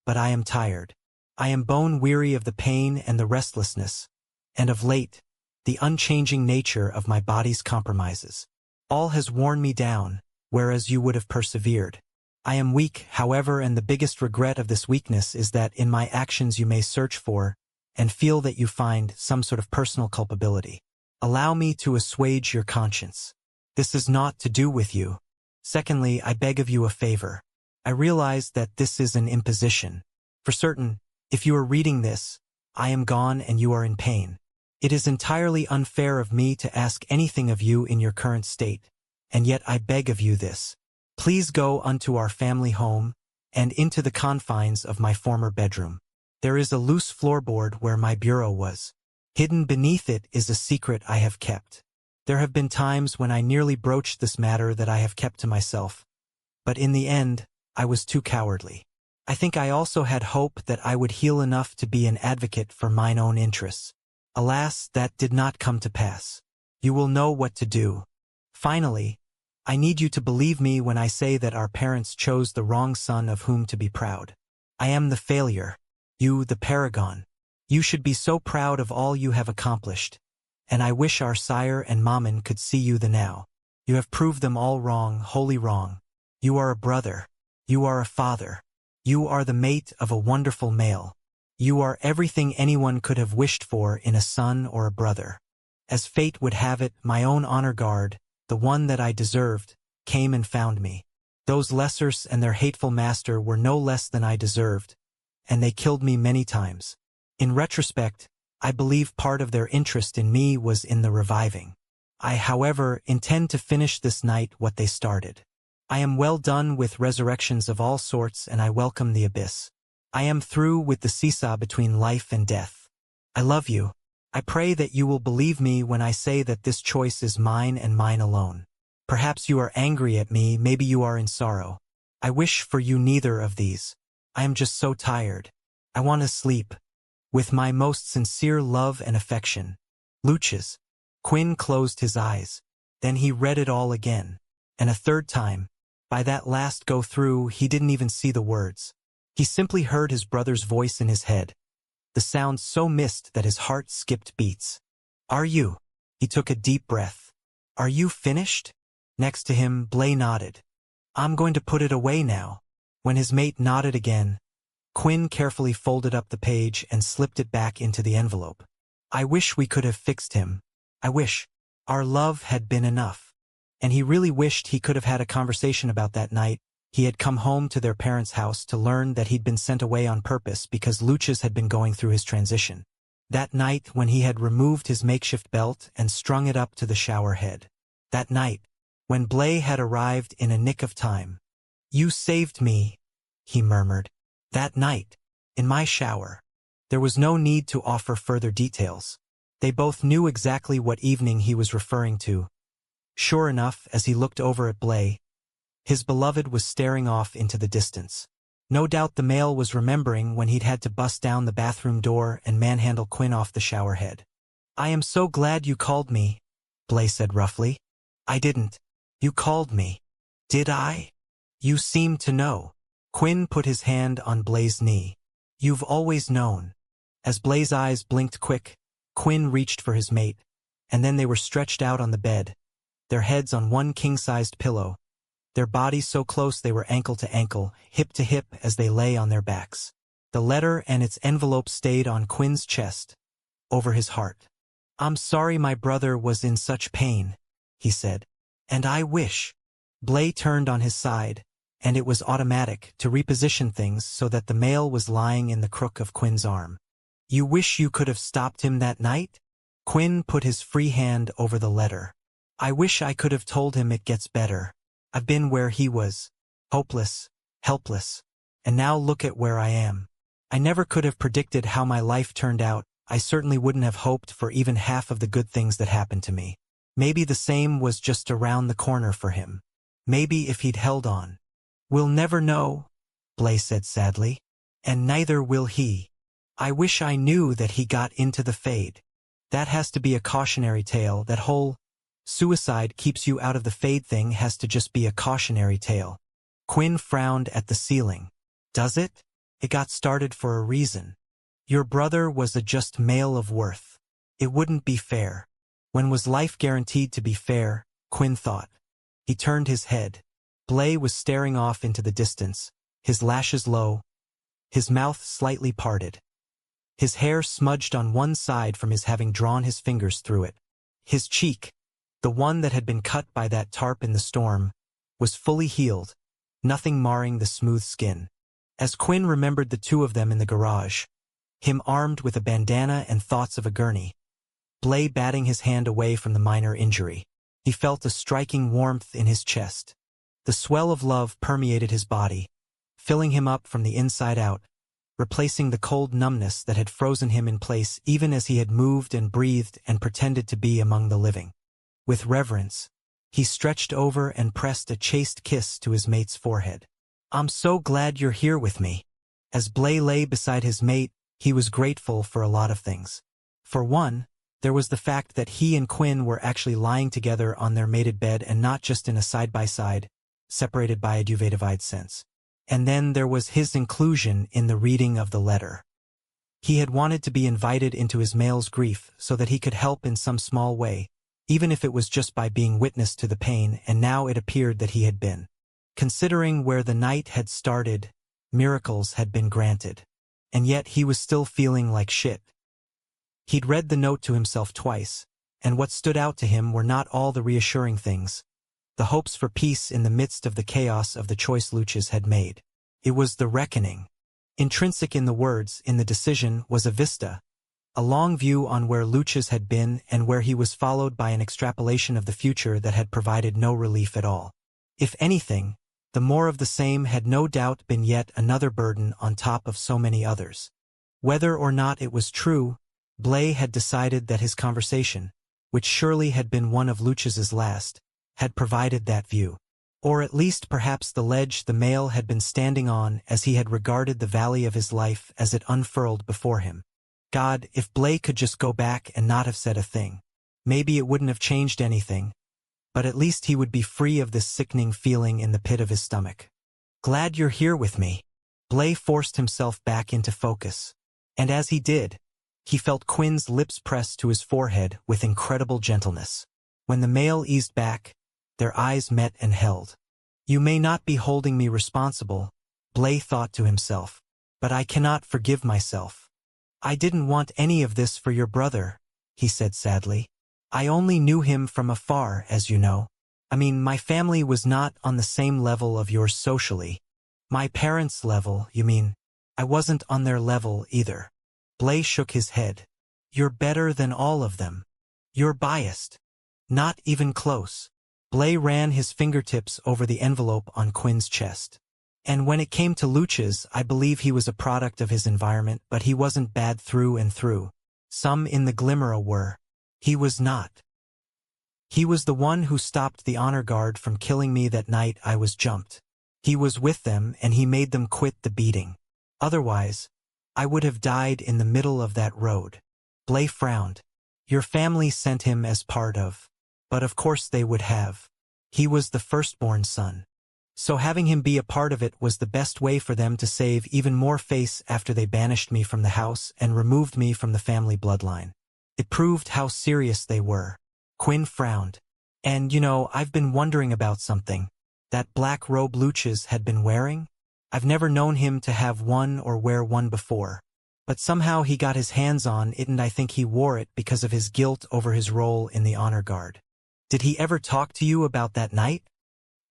but I am tired. I am bone-weary of the pain and the restlessness, and of late, the unchanging nature of my body's compromises. All has worn me down, whereas you would have persevered. I am weak, however, and the biggest regret of this weakness is that in my actions you may search for, and feel that you find, some sort of personal culpability. Allow me to assuage your conscience. This is not to do with you. Secondly, I beg of you a favor. I realize that this is an imposition. For certain, if you are reading this, I am gone and you are in pain. It is entirely unfair of me to ask anything of you in your current state, and yet I beg of you this. Please go unto our family home, and into the confines of my former bedroom. There is a loose floorboard where my bureau was. Hidden beneath it is a secret I have kept. There have been times when I nearly broached this matter that I have kept to myself, but in the end, I was too cowardly. I think I also had hope that I would heal enough to be an advocate for mine own interests. Alas, that did not come to pass. You will know what to do. Finally, I need you to believe me when I say that our parents chose the wrong son of whom to be proud. I am the failure, you the paragon. You should be so proud of all you have accomplished, and I wish our sire and Mammon could see you the now. You have proved them all wrong, wholly wrong. You are a brother. You are a father. You are the mate of a wonderful male. You are everything anyone could have wished for in a son or a brother. As fate would have it, my own honor guard, the one that I deserved, came and found me. Those lessers and their hateful master were no less than I deserved, and they killed me many times. In retrospect, I believe part of their interest in me was in the reviving. I, however, intend to finish this night what they started. I am well done with resurrections of all sorts, and I welcome the abyss. I am through with the seesaw between life and death. I love you. I pray that you will believe me when I say that this choice is mine and mine alone. Perhaps you are angry at me, maybe you are in sorrow. I wish for you neither of these. I am just so tired. I want to sleep. With my most sincere love and affection. Luch's. Quinn closed his eyes. Then he read it all again. And a third time. By that last go through, he didn't even see the words. He simply heard his brother's voice in his head. The sound so missed that his heart skipped beats. Are you? He took a deep breath. Are you finished? Next to him, Blay nodded. I'm going to put it away now. When his mate nodded again, Quinn carefully folded up the page and slipped it back into the envelope. I wish we could have fixed him. I wish our love had been enough. And he really wished he could have had a conversation about that night. He had come home to their parents' house to learn that he'd been sent away on purpose because Luch's had been going through his transition. That night when he had removed his makeshift belt and strung it up to the shower head. That night when Blay had arrived in a nick of time. You saved me, he murmured. That night, in my shower. There was no need to offer further details. They both knew exactly what evening he was referring to. Sure enough, as he looked over at Blay, his beloved was staring off into the distance. No doubt the male was remembering when he'd had to bust down the bathroom door and manhandle Quinn off the shower head. "I am so glad you called me," Blay said roughly. "I didn't. You called me." "Did I?" "You seemed to know." Quinn put his hand on Blay's knee. "You've always known." As Blay's eyes blinked quick, Quinn reached for his mate, and then they were stretched out on the bed, their heads on one king-sized pillow, their bodies so close they were ankle to ankle, hip to hip as they lay on their backs. The letter and its envelope stayed on Quinn's chest, over his heart. "I'm sorry my brother was in such pain," he said. "And I wish." Blay turned on his side, and it was automatic to reposition things so that the male was lying in the crook of Quinn's arm. "You wish you could have stopped him that night?" Quinn put his free hand over the letter. "I wish I could have told him it gets better. I've been where he was, hopeless, helpless, and now look at where I am. I never could have predicted how my life turned out. I certainly wouldn't have hoped for even half of the good things that happened to me. Maybe the same was just around the corner for him. Maybe if he'd held on." "We'll never know," Blay said sadly. "And neither will he. I wish I knew that he got into the fade. That has to be a cautionary tale. That whole suicide keeps you out of the fade thing has to just be a cautionary tale." Quinn frowned at the ceiling. "Does it? It got started for a reason. Your brother was a just male of worth. It wouldn't be fair." When was life guaranteed to be fair? Quinn thought. He turned his head. Blay was staring off into the distance, his lashes low, his mouth slightly parted. His hair smudged on one side from his having drawn his fingers through it. His cheek, the one that had been cut by that tarp in the storm, was fully healed, nothing marring the smooth skin. As Quinn remembered the two of them in the garage, him armed with a bandana and thoughts of a gurney, Blay batting his hand away from the minor injury, he felt a striking warmth in his chest. The swell of love permeated his body, filling him up from the inside out, replacing the cold numbness that had frozen him in place even as he had moved and breathed and pretended to be among the living. With reverence, he stretched over and pressed a chaste kiss to his mate's forehead. "I'm so glad you're here with me." As Blay lay beside his mate, he was grateful for a lot of things. For one, there was the fact that he and Quinn were actually lying together on their mated bed and not just in a side-by-side, separated by a duvet-divide sense. And then there was his inclusion in the reading of the letter. He had wanted to be invited into his male's grief so that he could help in some small way, even if it was just by being witness to the pain, and now it appeared that he had been. Considering where the night had started, miracles had been granted. And yet he was still feeling like shit. He'd read the note to himself twice, and what stood out to him were not all the reassuring things, the hopes for peace in the midst of the chaos of the choice Luchas had made. It was the reckoning. Intrinsic in the words, in the decision, was a vista, a long view on where Luchas had been and where he was, followed by an extrapolation of the future that had provided no relief at all. If anything, the more of the same had no doubt been yet another burden on top of so many others. Whether or not it was true, Blay had decided that his conversation, which surely had been one of Luchas's last, had provided that view. Or at least perhaps the ledge the male had been standing on as he had regarded the valley of his life as it unfurled before him. God, if Blay could just go back and not have said a thing. Maybe it wouldn't have changed anything, but at least he would be free of this sickening feeling in the pit of his stomach. "Glad you're here with me." Blay forced himself back into focus. And as he did, he felt Quinn's lips pressed to his forehead with incredible gentleness. When the male eased back, their eyes met and held. "You may not be holding me responsible," Blay thought to himself, "but I cannot forgive myself. I didn't want any of this for your brother," he said sadly. "I only knew him from afar, as you know. I mean, my family was not on the same level of yours socially. My parents' level, you mean? I wasn't on their level either." Blay shook his head. "You're better than all of them. You're biased. Not even close." Blay ran his fingertips over the envelope on Quinn's chest. And when it came to Luch's, I believe he was a product of his environment, but he wasn't bad through and through. Some in the Glimmera were. He was not. He was the one who stopped the honor guard from killing me that night I was jumped. He was with them and he made them quit the beating. Otherwise, I would have died in the middle of that road. Blay frowned. Your family sent him as part of. But of course they would have. He was the firstborn son. So having him be a part of it was the best way for them to save even more face after they banished me from the house and removed me from the family bloodline. It proved how serious they were. Quinn frowned. And I've been wondering about something. That black robe Luch's had been wearing? I've never known him to have one or wear one before. But somehow he got his hands on it and I think he wore it because of his guilt over his role in the honor guard. Did he ever talk to you about that night?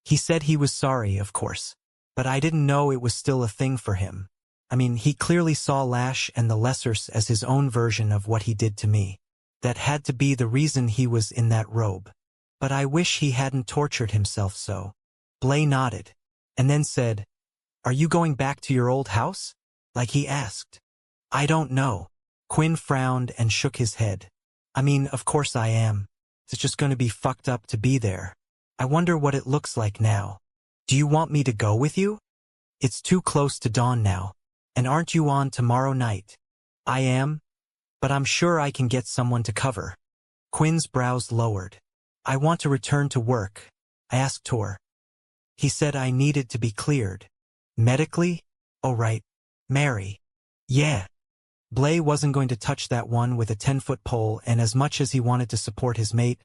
He said he was sorry, of course. But I didn't know it was still a thing for him. I mean, he clearly saw Lash and the Lessers as his own version of what he did to me. That had to be the reason he was in that robe. But I wish he hadn't tortured himself so. Blay nodded. And then said, Are you going back to your old house? Like he asked. I don't know. Quinn frowned and shook his head. I mean, of course I am. It's just going to be fucked up to be there. I wonder what it looks like now. Do you want me to go with you? It's too close to dawn now. And aren't you on tomorrow night? I am. But I'm sure I can get someone to cover. Quinn's brows lowered. I want to return to work. I asked Tor. He said I needed to be cleared. Medically? Oh right. Mary. Yeah. Blay wasn't going to touch that one with a 10-foot pole, and as much as he wanted to support his mate,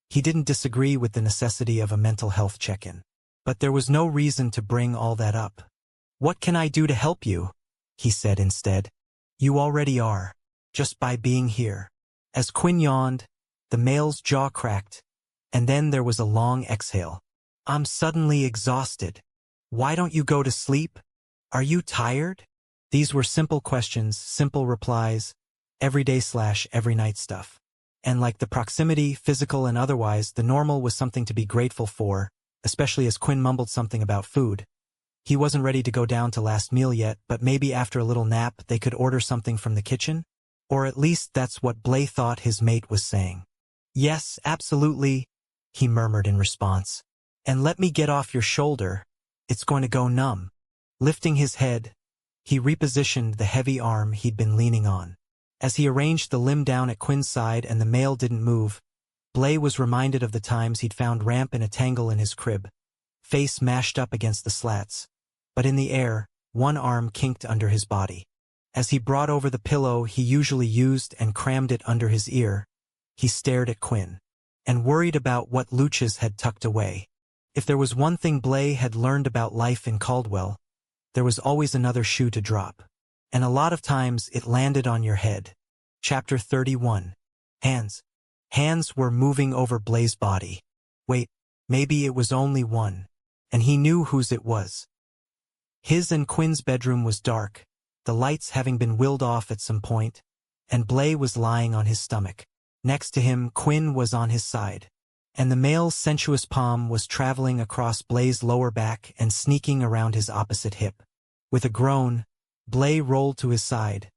he didn't disagree with the necessity of a mental health check-in. But there was no reason to bring all that up. What can I do to help you? He said instead. You already are. Just by being here. As Quinn yawned, the male's jaw cracked, and then there was a long exhale. I'm suddenly exhausted. Why don't you go to sleep? Are you tired? These were simple questions, simple replies, everyday/every night stuff. And like the proximity, physical and otherwise, the normal was something to be grateful for, especially as Quinn mumbled something about food. He wasn't ready to go down to last meal yet, but maybe after a little nap they could order something from the kitchen? Or at least that's what Blay thought his mate was saying. Yes, absolutely, he murmured in response. And let me get off your shoulder. It's going to go numb. Lifting his head, he repositioned the heavy arm he'd been leaning on. As he arranged the limb down at Quinn's side and the male didn't move, Blay was reminded of the times he'd found Ramp in a tangle in his crib, face mashed up against the slats. But in the air, one arm kinked under his body. As he brought over the pillow he usually used and crammed it under his ear, he stared at Quinn, and worried about what Luch's had tucked away. If there was one thing Blay had learned about life in Caldwell, there was always another shoe to drop. And a lot of times it landed on your head. Chapter 31. Hands. Hands were moving over Blay's body. Wait, maybe it was only one. And he knew whose it was. His and Quinn's bedroom was dark, the lights having been willed off at some point, and Blay was lying on his stomach. Next to him, Quinn was on his side. And the male's sensuous palm was traveling across Blay's lower back and sneaking around his opposite hip. With a groan, Blay rolled to his side,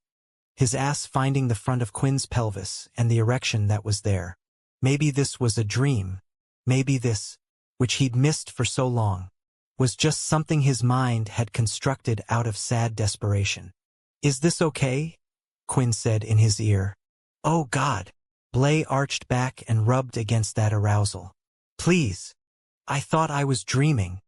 his ass finding the front of Quinn's pelvis and the erection that was there. Maybe this was a dream. Maybe this, which he'd missed for so long, was just something his mind had constructed out of sad desperation. Is this okay? Quinn said in his ear. Oh God. Blay arched back and rubbed against that arousal. Please. I thought I was dreaming.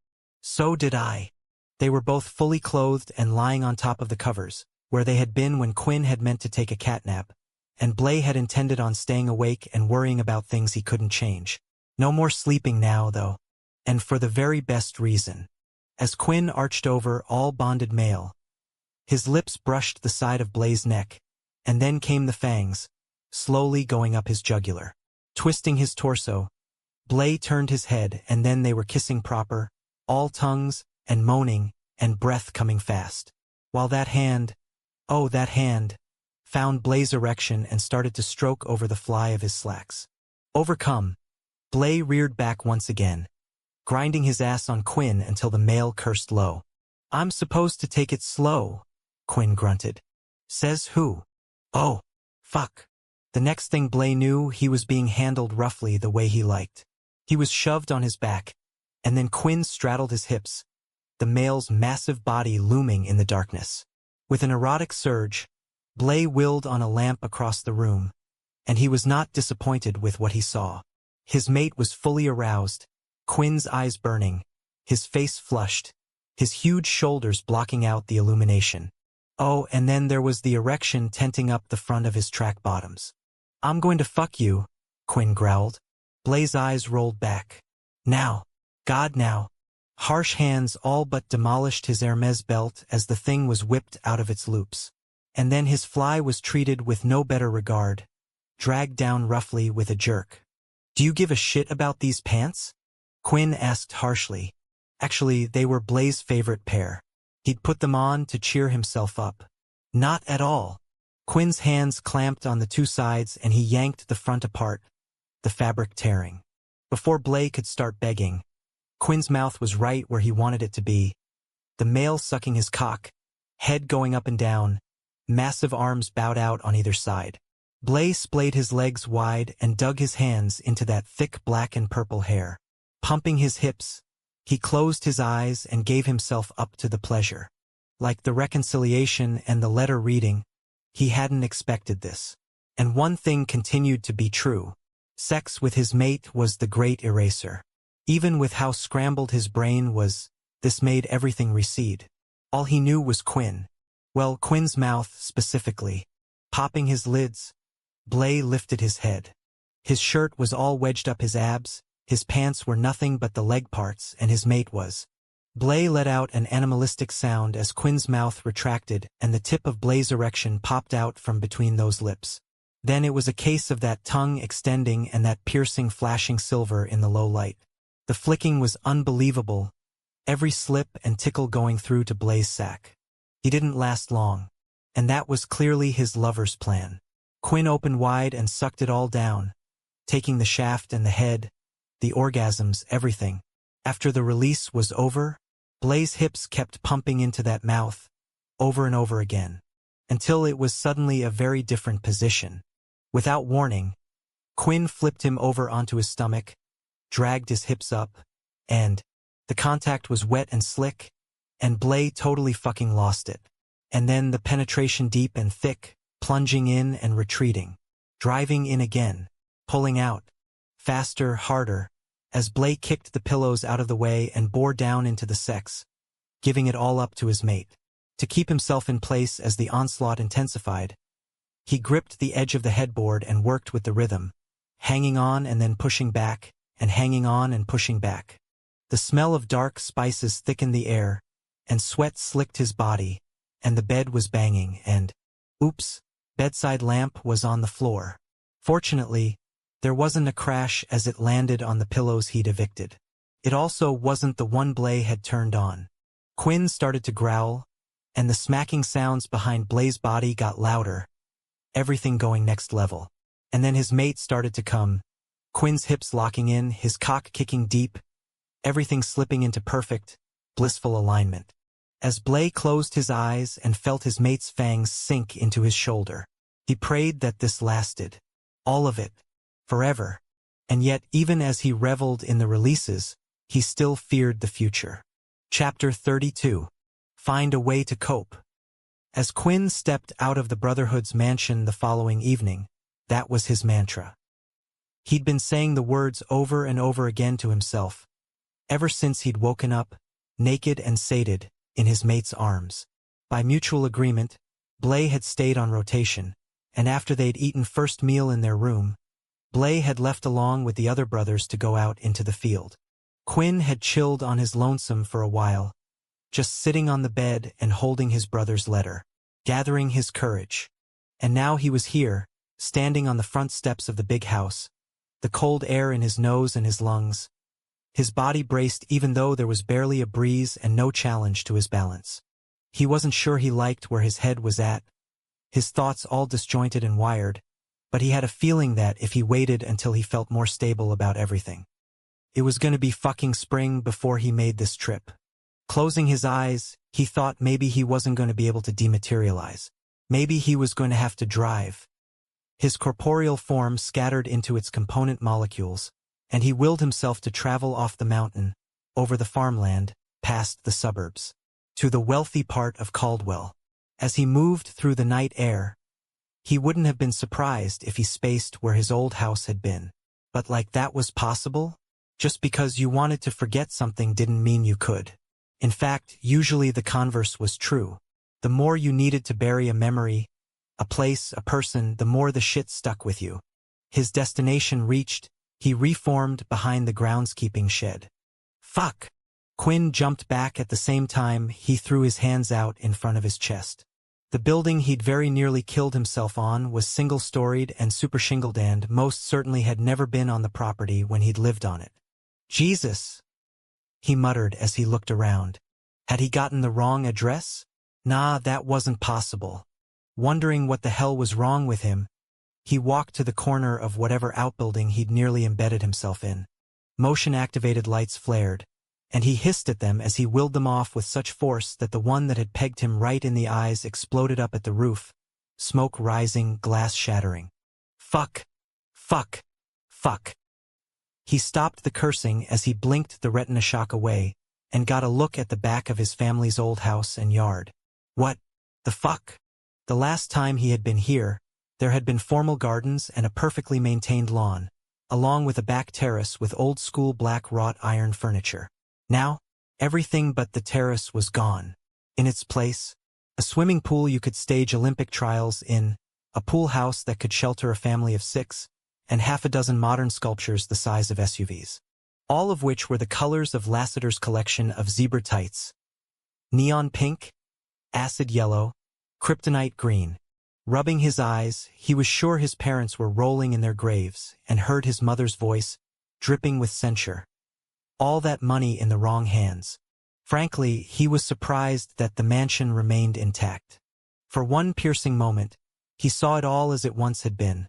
So did I. They were both fully clothed and lying on top of the covers, where they had been when Quinn had meant to take a catnap, and Blay had intended on staying awake and worrying about things he couldn't change. No more sleeping now, though. And for the very best reason. As Quinn arched over, all bonded male, his lips brushed the side of Blay's neck, and then came the fangs, slowly going up his jugular. Twisting his torso, Blay turned his head and then they were kissing proper, all tongues, and moaning, and breath coming fast. While that hand, oh that hand, found Blay's erection and started to stroke over the fly of his slacks. Overcome, Blay reared back once again, grinding his ass on Quinn until the male cursed low. I'm supposed to take it slow, Quinn grunted. Says who? Oh, fuck. The next thing Blay knew, he was being handled roughly the way he liked. He was shoved on his back, and then Quinn straddled his hips, the male's massive body looming in the darkness. With an erotic surge, Blay willed on a lamp across the room, and he was not disappointed with what he saw. His mate was fully aroused, Quinn's eyes burning, his face flushed, his huge shoulders blocking out the illumination. Oh, and then there was the erection tenting up the front of his track bottoms. I'm going to fuck you, Quinn growled. Blay's eyes rolled back. Now. God now. Harsh hands all but demolished his Hermes belt as the thing was whipped out of its loops. And then his fly was treated with no better regard, dragged down roughly with a jerk. Do you give a shit about these pants? Quinn asked harshly. Actually, they were Blay's favorite pair. He'd put them on to cheer himself up. Not at all. Quinn's hands clamped on the two sides and he yanked the front apart, the fabric tearing. Before Blay could start begging, Quinn's mouth was right where he wanted it to be, the male sucking his cock, head going up and down, massive arms bowed out on either side. Blay splayed his legs wide and dug his hands into that thick black and purple hair. Pumping his hips, he closed his eyes and gave himself up to the pleasure. Like the reconciliation and the letter reading, he hadn't expected this. And one thing continued to be true. Sex with his mate was the great eraser. Even with how scrambled his brain was, this made everything recede. All he knew was Quinn. Well, Quinn's mouth specifically. Popping his lids, Blay lifted his head. His shirt was all wedged up his abs, his pants were nothing but the leg parts, and his mate was. Blay let out an animalistic sound as Quinn's mouth retracted and the tip of Blay's erection popped out from between those lips. Then it was a case of that tongue extending and that piercing flashing silver in the low light. The flicking was unbelievable, every slip and tickle going through to Blay's sack. He didn't last long, and that was clearly his lover's plan. Quinn opened wide and sucked it all down, taking the shaft and the head, the orgasms, everything. After the release was over, Blay's hips kept pumping into that mouth, over and over again, until it was suddenly a very different position. Without warning, Quinn flipped him over onto his stomach, dragged his hips up, and the contact was wet and slick, and Blay totally fucking lost it. And then the penetration deep and thick, plunging in and retreating, driving in again, pulling out, faster, harder, as Blay kicked the pillows out of the way and bore down into the sex, giving it all up to his mate. To keep himself in place as the onslaught intensified, he gripped the edge of the headboard and worked with the rhythm, hanging on and then pushing back, and hanging on and pushing back. The smell of dark spices thickened the air, and sweat slicked his body, and the bed was banging, and, oops, bedside lamp was on the floor. Fortunately, there wasn't a crash as it landed on the pillows he'd evicted. It also wasn't the one Blay had turned on. Quinn started to growl, and the smacking sounds behind Blay's body got louder, everything going next level. And then his mate started to come, Quinn's hips locking in, his cock kicking deep, everything slipping into perfect, blissful alignment. As Blay closed his eyes and felt his mate's fangs sink into his shoulder, he prayed that this lasted. All of it. Forever. And yet, even as he reveled in the releases, he still feared the future. Chapter 32. Find a way to cope. As Quinn stepped out of the Brotherhood's mansion the following evening, that was his mantra. He'd been saying the words over and over again to himself, ever since he'd woken up, naked and sated, in his mate's arms. By mutual agreement, Blay had stayed on rotation, and after they'd eaten first meal in their room, Blay had left along with the other brothers to go out into the field. Quinn had chilled on his lonesome for a while, just sitting on the bed and holding his brother's letter, gathering his courage. And now he was here, standing on the front steps of the big house, the cold air in his nose and his lungs. His body braced even though there was barely a breeze and no challenge to his balance. He wasn't sure he liked where his head was at, his thoughts all disjointed and wired, but he had a feeling that if he waited until he felt more stable about everything, it was going to be fucking spring before he made this trip. Closing his eyes, he thought maybe he wasn't going to be able to dematerialize. Maybe he was going to have to drive. His corporeal form scattered into its component molecules, and he willed himself to travel off the mountain, over the farmland, past the suburbs, to the wealthy part of Caldwell. As he moved through the night air, he wouldn't have been surprised if he spaced where his old house had been. But like that was possible? Just because you wanted to forget something didn't mean you could. In fact, usually the converse was true. The more you needed to bury a memory, a place, a person, the more the shit stuck with you. His destination reached, he reformed behind the groundskeeping shed. Fuck! Quinn jumped back at the same time he threw his hands out in front of his chest. The building he'd very nearly killed himself on was single-storied and super-shingled and most certainly had never been on the property when he'd lived on it. Jesus! He muttered as he looked around. Had he gotten the wrong address? Nah, that wasn't possible. Wondering what the hell was wrong with him, he walked to the corner of whatever outbuilding he'd nearly embedded himself in. Motion-activated lights flared, and he hissed at them as he willed them off with such force that the one that had pegged him right in the eyes exploded up at the roof, smoke rising, glass shattering. Fuck! Fuck! Fuck! He stopped the cursing as he blinked the retina shock away and got a look at the back of his family's old house and yard. What the fuck? The last time he had been here, there had been formal gardens and a perfectly maintained lawn, along with a back terrace with old-school black wrought iron furniture. Now, everything but the terrace was gone. In its place, a swimming pool you could stage Olympic trials in, a pool house that could shelter a family of 6, and half a dozen modern sculptures the size of SUVs. All of which were the colors of Lassiter's collection of zebra tights. Neon pink, acid yellow, kryptonite green. Rubbing his eyes, he was sure his parents were rolling in their graves and heard his mother's voice, dripping with censure. All that money in the wrong hands. Frankly, he was surprised that the mansion remained intact. For one piercing moment, he saw it all as it once had been.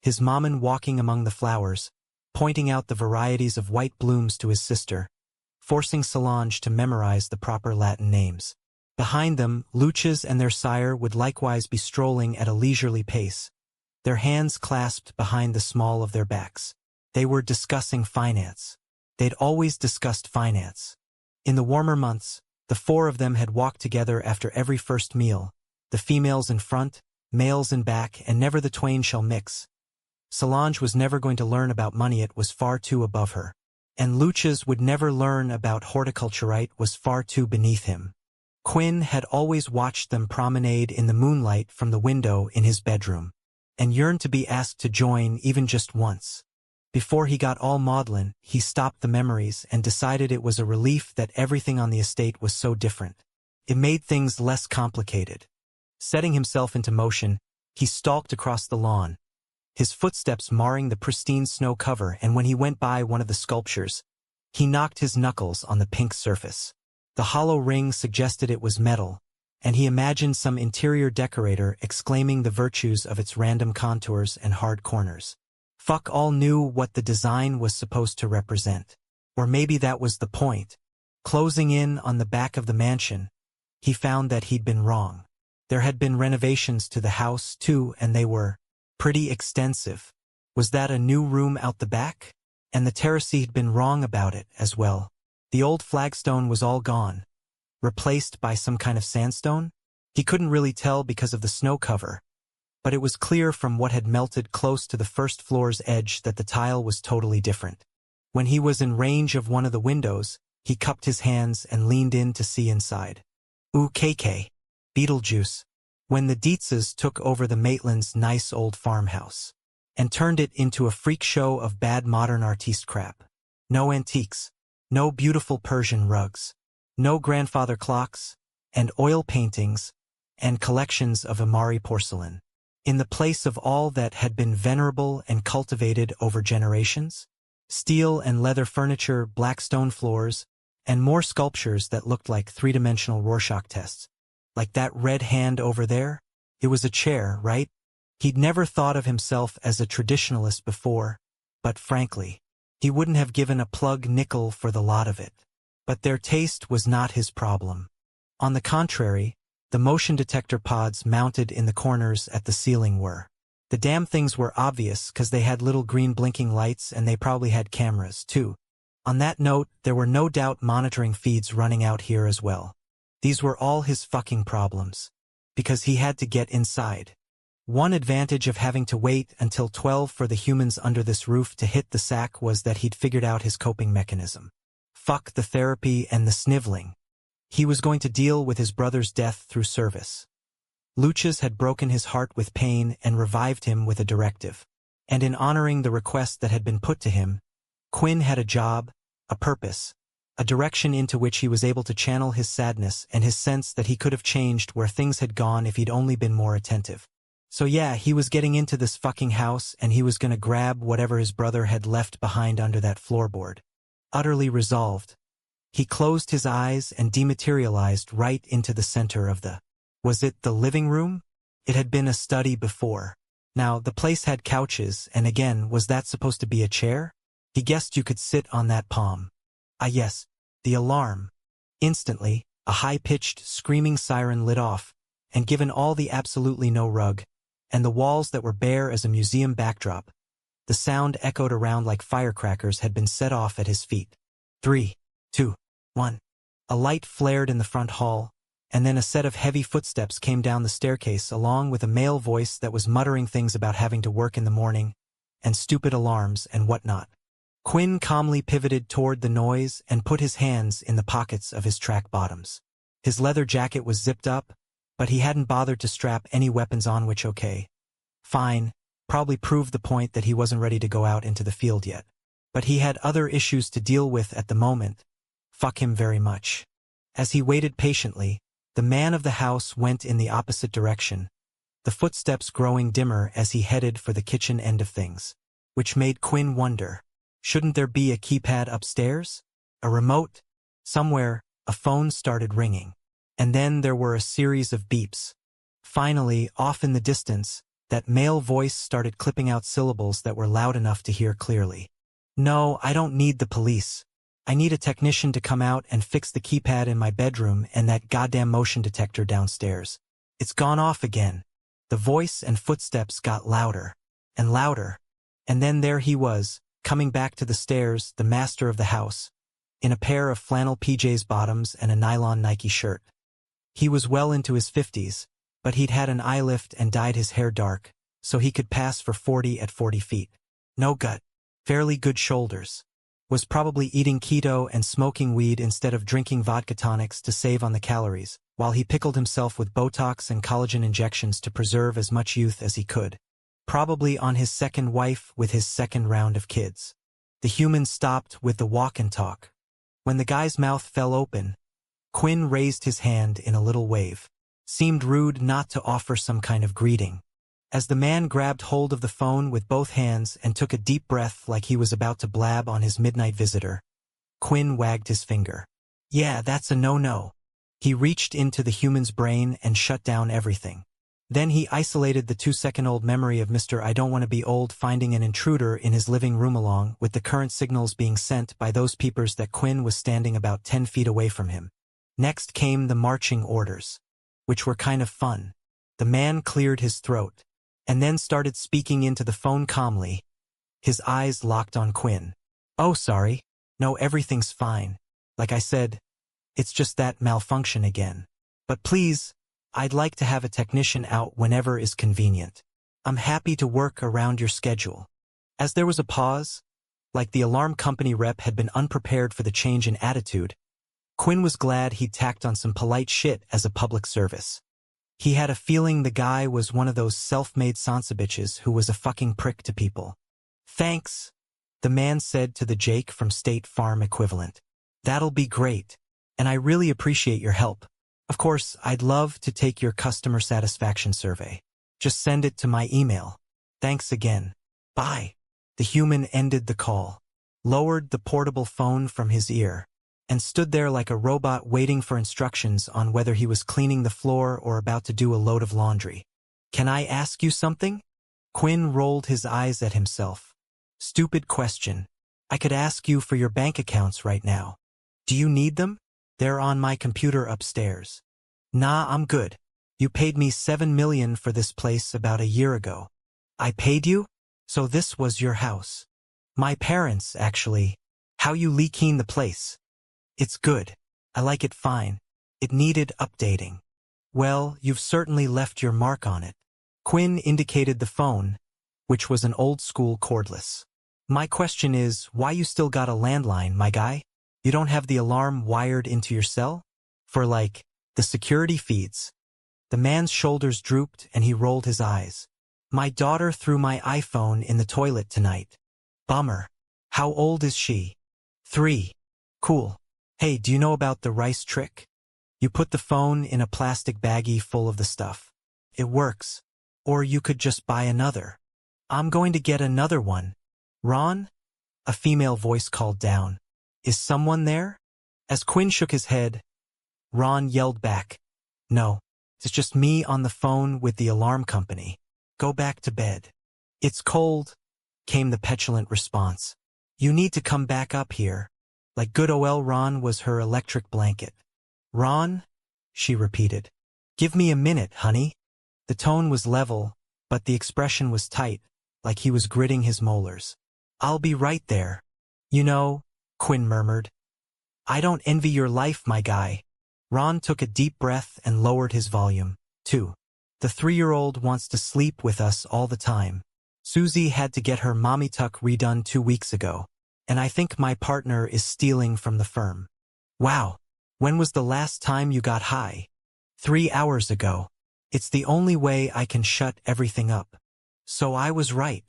His maman walking among the flowers, pointing out the varieties of white blooms to his sister, forcing Solange to memorize the proper Latin names. Behind them, Luchas and their sire would likewise be strolling at a leisurely pace, their hands clasped behind the small of their backs. They were discussing finance. They'd always discussed finance. In the warmer months, the 4 of them had walked together after every first meal, the females in front, males in back, and never the twain shall mix. Solange was never going to learn about money, it was far too above her. And Luchas would never learn about horticulture, it was far too beneath him. Quinn had always watched them promenade in the moonlight from the window in his bedroom, and yearned to be asked to join even just once. Before he got all maudlin, he stopped the memories and decided it was a relief that everything on the estate was so different. It made things less complicated. Setting himself into motion, he stalked across the lawn, his footsteps marring the pristine snow cover, and when he went by one of the sculptures, he knocked his knuckles on the pink surface. The hollow ring suggested it was metal, and he imagined some interior decorator exclaiming the virtues of its random contours and hard corners. Fuck all knew what the design was supposed to represent. Or maybe that was the point. Closing in on the back of the mansion, he found that he'd been wrong. There had been renovations to the house, too, and they were pretty extensive. Was that a new room out the back? And the terrace, he'd been wrong about it as well. The old flagstone was all gone, replaced by some kind of sandstone? He couldn't really tell because of the snow cover, but it was clear from what had melted close to the first floor's edge that the tile was totally different. When he was in range of one of the windows, he cupped his hands and leaned in to see inside. Ooh, KK. Beetlejuice. When the Dietzes took over the Maitlands' nice old farmhouse and turned it into a freak show of bad modern artiste crap. No antiques. No beautiful Persian rugs, no grandfather clocks, and oil paintings, and collections of Amari porcelain. In the place of all that had been venerable and cultivated over generations, steel and leather furniture, black stone floors, and more sculptures that looked like three-dimensional Rorschach tests. Like that red hand over there? It was a chair, right? He'd never thought of himself as a traditionalist before, but frankly, he wouldn't have given a plug nickel for the lot of it. But their taste was not his problem. On the contrary, the motion detector pods mounted in the corners at the ceiling were. The damn things were obvious because they had little green blinking lights and they probably had cameras, too. On that note, there were no doubt monitoring feeds running out here as well. These were all his fucking problems. Because he had to get inside. One advantage of having to wait until 12 for the humans under this roof to hit the sack was that he'd figured out his coping mechanism. Fuck the therapy and the sniveling. He was going to deal with his brother's death through service. Lucius had broken his heart with pain and revived him with a directive. And in honoring the request that had been put to him, Quinn had a job, a purpose, a direction into which he was able to channel his sadness and his sense that he could have changed where things had gone if he'd only been more attentive. So yeah, he was getting into this fucking house and he was gonna grab whatever his brother had left behind under that floorboard. Utterly resolved. He closed his eyes and dematerialized right into the center of the... Was it the living room? It had been a study before. Now, the place had couches, and again, was that supposed to be a chair? He guessed you could sit on that palm. Ah yes, the alarm. Instantly, a high-pitched, screaming siren lit off, and given all the absolutely no rug, and the walls that were bare as a museum backdrop, the sound echoed around like firecrackers had been set off at his feet. 3, 2, 1. A light flared in the front hall, and then a set of heavy footsteps came down the staircase along with a male voice that was muttering things about having to work in the morning, and stupid alarms and whatnot. Quinn calmly pivoted toward the noise and put his hands in the pockets of his track bottoms. His leather jacket was zipped up, but he hadn't bothered to strap any weapons on, which okay. Fine, probably proved the point that he wasn't ready to go out into the field yet. But he had other issues to deal with at the moment. Fuck him very much. As he waited patiently, the man of the house went in the opposite direction, the footsteps growing dimmer as he headed for the kitchen end of things. Which made Quinn wonder, shouldn't there be a keypad upstairs? A remote? Somewhere, a phone started ringing. And then there were a series of beeps. Finally, off in the distance, that male voice started clipping out syllables that were loud enough to hear clearly. No, I don't need the police. I need a technician to come out and fix the keypad in my bedroom and that goddamn motion detector downstairs. It's gone off again. The voice and footsteps got louder and louder. And then there he was, coming back to the stairs, the master of the house, in a pair of flannel PJs bottoms and a nylon Nike shirt. He was well into his 50s, but he'd had an eye lift and dyed his hair dark, so he could pass for 40 at 40 feet. No gut. Fairly good shoulders. Was probably eating keto and smoking weed instead of drinking vodka tonics to save on the calories, while he pickled himself with Botox and collagen injections to preserve as much youth as he could. Probably on his second wife with his second round of kids. The human stopped with the walk and talk. When the guy's mouth fell open, Quinn raised his hand in a little wave. Seemed rude not to offer some kind of greeting. As the man grabbed hold of the phone with both hands and took a deep breath like he was about to blab on his midnight visitor, Quinn wagged his finger. Yeah, that's a no-no. He reached into the human's brain and shut down everything. Then he isolated the 2-second-old memory of Mr. I don't want to be old finding an intruder in his living room along with the current signals being sent by those peepers that Quinn was standing about 10 feet away from him. Next came the marching orders, which were kind of fun. The man cleared his throat, and then started speaking into the phone calmly. His eyes locked on Quinn. Oh, sorry. No, everything's fine. Like I said, it's just that malfunction again. But please, I'd like to have a technician out whenever is convenient. I'm happy to work around your schedule. As there was a pause, like the alarm company rep had been unprepared for the change in attitude, Quinn was glad he'd tacked on some polite shit as a public service. He had a feeling the guy was one of those self-made sonsa bitches who was a fucking prick to people. Thanks, the man said to the Jake from State Farm equivalent. That'll be great, and I really appreciate your help. Of course, I'd love to take your customer satisfaction survey. Just send it to my email. Thanks again. Bye. The human ended the call, lowered the portable phone from his ear, and stood there like a robot waiting for instructions on whether he was cleaning the floor or about to do a load of laundry. Can I ask you something? Quinn rolled his eyes at himself. Stupid question. I could ask you for your bank accounts right now. Do you need them? They're on my computer upstairs. Nah, I'm good. You paid me $7 million for this place about a year ago. I paid you? So this was your house. My parents, actually. How you leaking the place? It's good. I like it fine. It needed updating. Well, you've certainly left your mark on it. Quinn indicated the phone, which was an old-school cordless. My question is, why you still got a landline, my guy? You don't have the alarm wired into your cell? For like, the security feeds. The man's shoulders drooped and he rolled his eyes. My daughter threw my iPhone in the toilet tonight. Bummer. How old is she? 3. Cool. Hey, do you know about the rice trick? You put the phone in a plastic baggie full of the stuff. It works. Or you could just buy another. I'm going to get another one. Ron? A female voice called down. Is someone there? As Quinn shook his head, Ron yelled back. No, it's just me on the phone with the alarm company. Go back to bed. It's cold, came the petulant response. You need to come back up here. Like good ol' Ron was her electric blanket. Ron? She repeated. Give me a minute, honey. The tone was level, but the expression was tight, like he was gritting his molars. I'll be right there. You know, Quinn murmured. I don't envy your life, my guy. Ron took a deep breath and lowered his volume. 2. The 3-year-old wants to sleep with us all the time. Susie had to get her mommy tuck redone 2 weeks ago, and I think my partner is stealing from the firm. Wow. When was the last time you got high? 3 hours ago. It's the only way I can shut everything up. So I was right.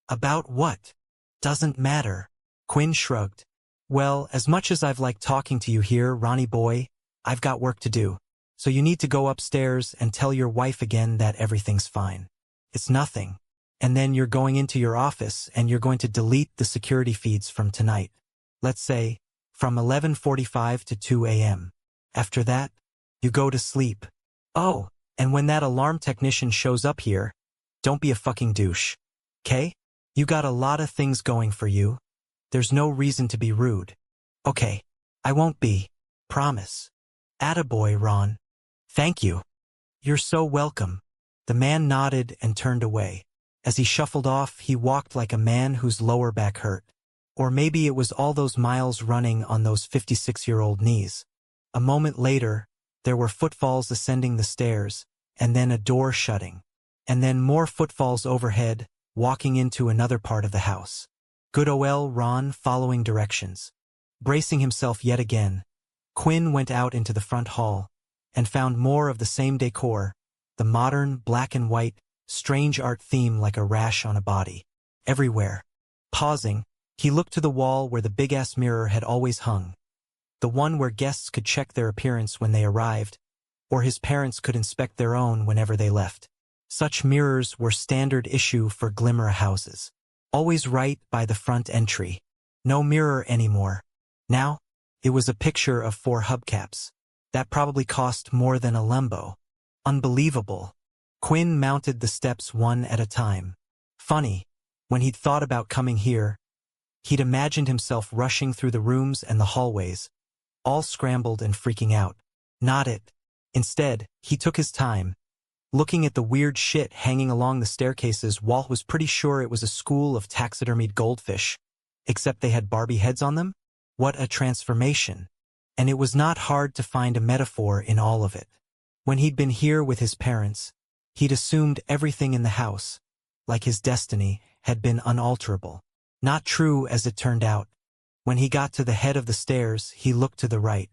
About what? Doesn't matter. Quinn shrugged. Well, as much as I've liked talking to you here, Ronnie boy, I've got work to do. So you need to go upstairs and tell your wife again that everything's fine. It's nothing. And then you're going into your office and you're going to delete the security feeds from tonight. Let's say, from 11:45 to 2 a.m. After that, you go to sleep. Oh, and when that alarm technician shows up here, don't be a fucking douche. 'Kay? You got a lot of things going for you. There's no reason to be rude. Okay, I won't be. Promise. Attaboy, Ron. Thank you. You're so welcome. The man nodded and turned away. As he shuffled off, he walked like a man whose lower back hurt. Or maybe it was all those miles running on those 56-year-old knees. A moment later, there were footfalls ascending the stairs, and then a door shutting. And then more footfalls overhead, walking into another part of the house. Good ol' Ron following directions. Bracing himself yet again, Quinn went out into the front hall and found more of the same decor, the modern, black and white, strange art theme like a rash on a body. Everywhere. Pausing, he looked to the wall where the big-ass mirror had always hung. The one where guests could check their appearance when they arrived, or his parents could inspect their own whenever they left. Such mirrors were standard issue for glimmer houses. Always right by the front entry. No mirror anymore. Now, it was a picture of 4 hubcaps. That probably cost more than a Lambo. Unbelievable. Quinn mounted the steps one at a time. Funny, when he'd thought about coming here, he'd imagined himself rushing through the rooms and the hallways, all scrambled and freaking out. Not it. Instead, he took his time, looking at the weird shit hanging along the staircases. Walt was pretty sure it was a school of taxidermied goldfish, except they had Barbie heads on them. What a transformation. And it was not hard to find a metaphor in all of it. When he'd been here with his parents, he'd assumed everything in the house, like his destiny, had been unalterable. Not true as it turned out. When he got to the head of the stairs, he looked to the right.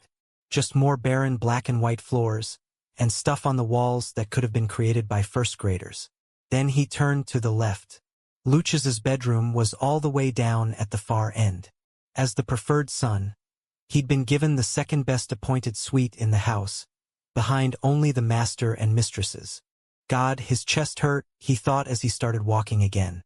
Just more barren black and white floors, and stuff on the walls that could have been created by first graders. Then he turned to the left. Luches's bedroom was all the way down at the far end. As the preferred son, he'd been given the second best appointed suite in the house, behind only the master and mistresses. God, his chest hurt, he thought as he started walking again.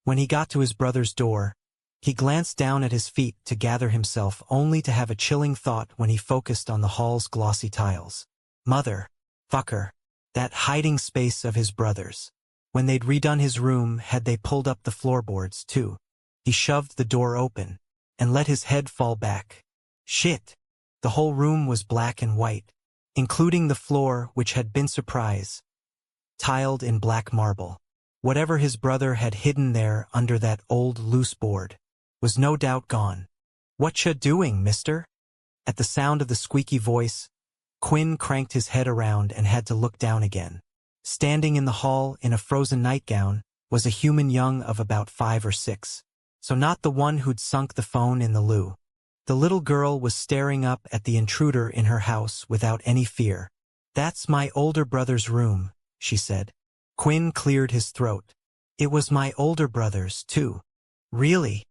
When he got to his brother's door, he glanced down at his feet to gather himself, only to have a chilling thought when he focused on the hall's glossy tiles. Mother, fucker, that hiding space of his brother's. When they'd redone his room, had they pulled up the floorboards too? He shoved the door open and let his head fall back. Shit. The whole room was black and white, including the floor, which had been tiled in black marble. Whatever his brother had hidden there under that old loose board was no doubt gone. "Whatcha doing, mister?" At the sound of the squeaky voice, Quinn cranked his head around and had to look down again. Standing in the hall in a frozen nightgown was a human young of about 5 or 6. So not the one who'd sunk the phone in the loo. The little girl was staring up at the intruder in her house without any fear. "That's my older brother's room," she said. Quinn cleared his throat. "It was my older brother's, too." "Really?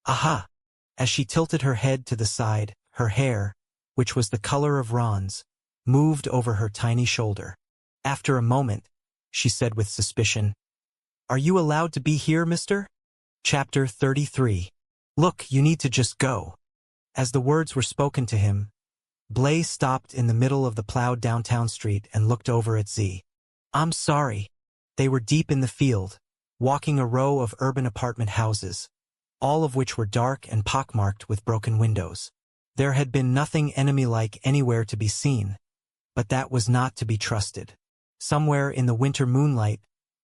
Aha." As she tilted her head to the side, her hair, which was the color of Ron's, moved over her tiny shoulder. After a moment, she said with suspicion, "Are you allowed to be here, mister?" Chapter 33. "Look, you need to just go." As the words were spoken to him, Blaze stopped in the middle of the plowed downtown street and looked over at Z. "I'm sorry." They were deep in the field, walking a row of urban apartment houses, all of which were dark and pockmarked with broken windows. There had been nothing enemy-like anywhere to be seen, but that was not to be trusted. Somewhere in the winter moonlight,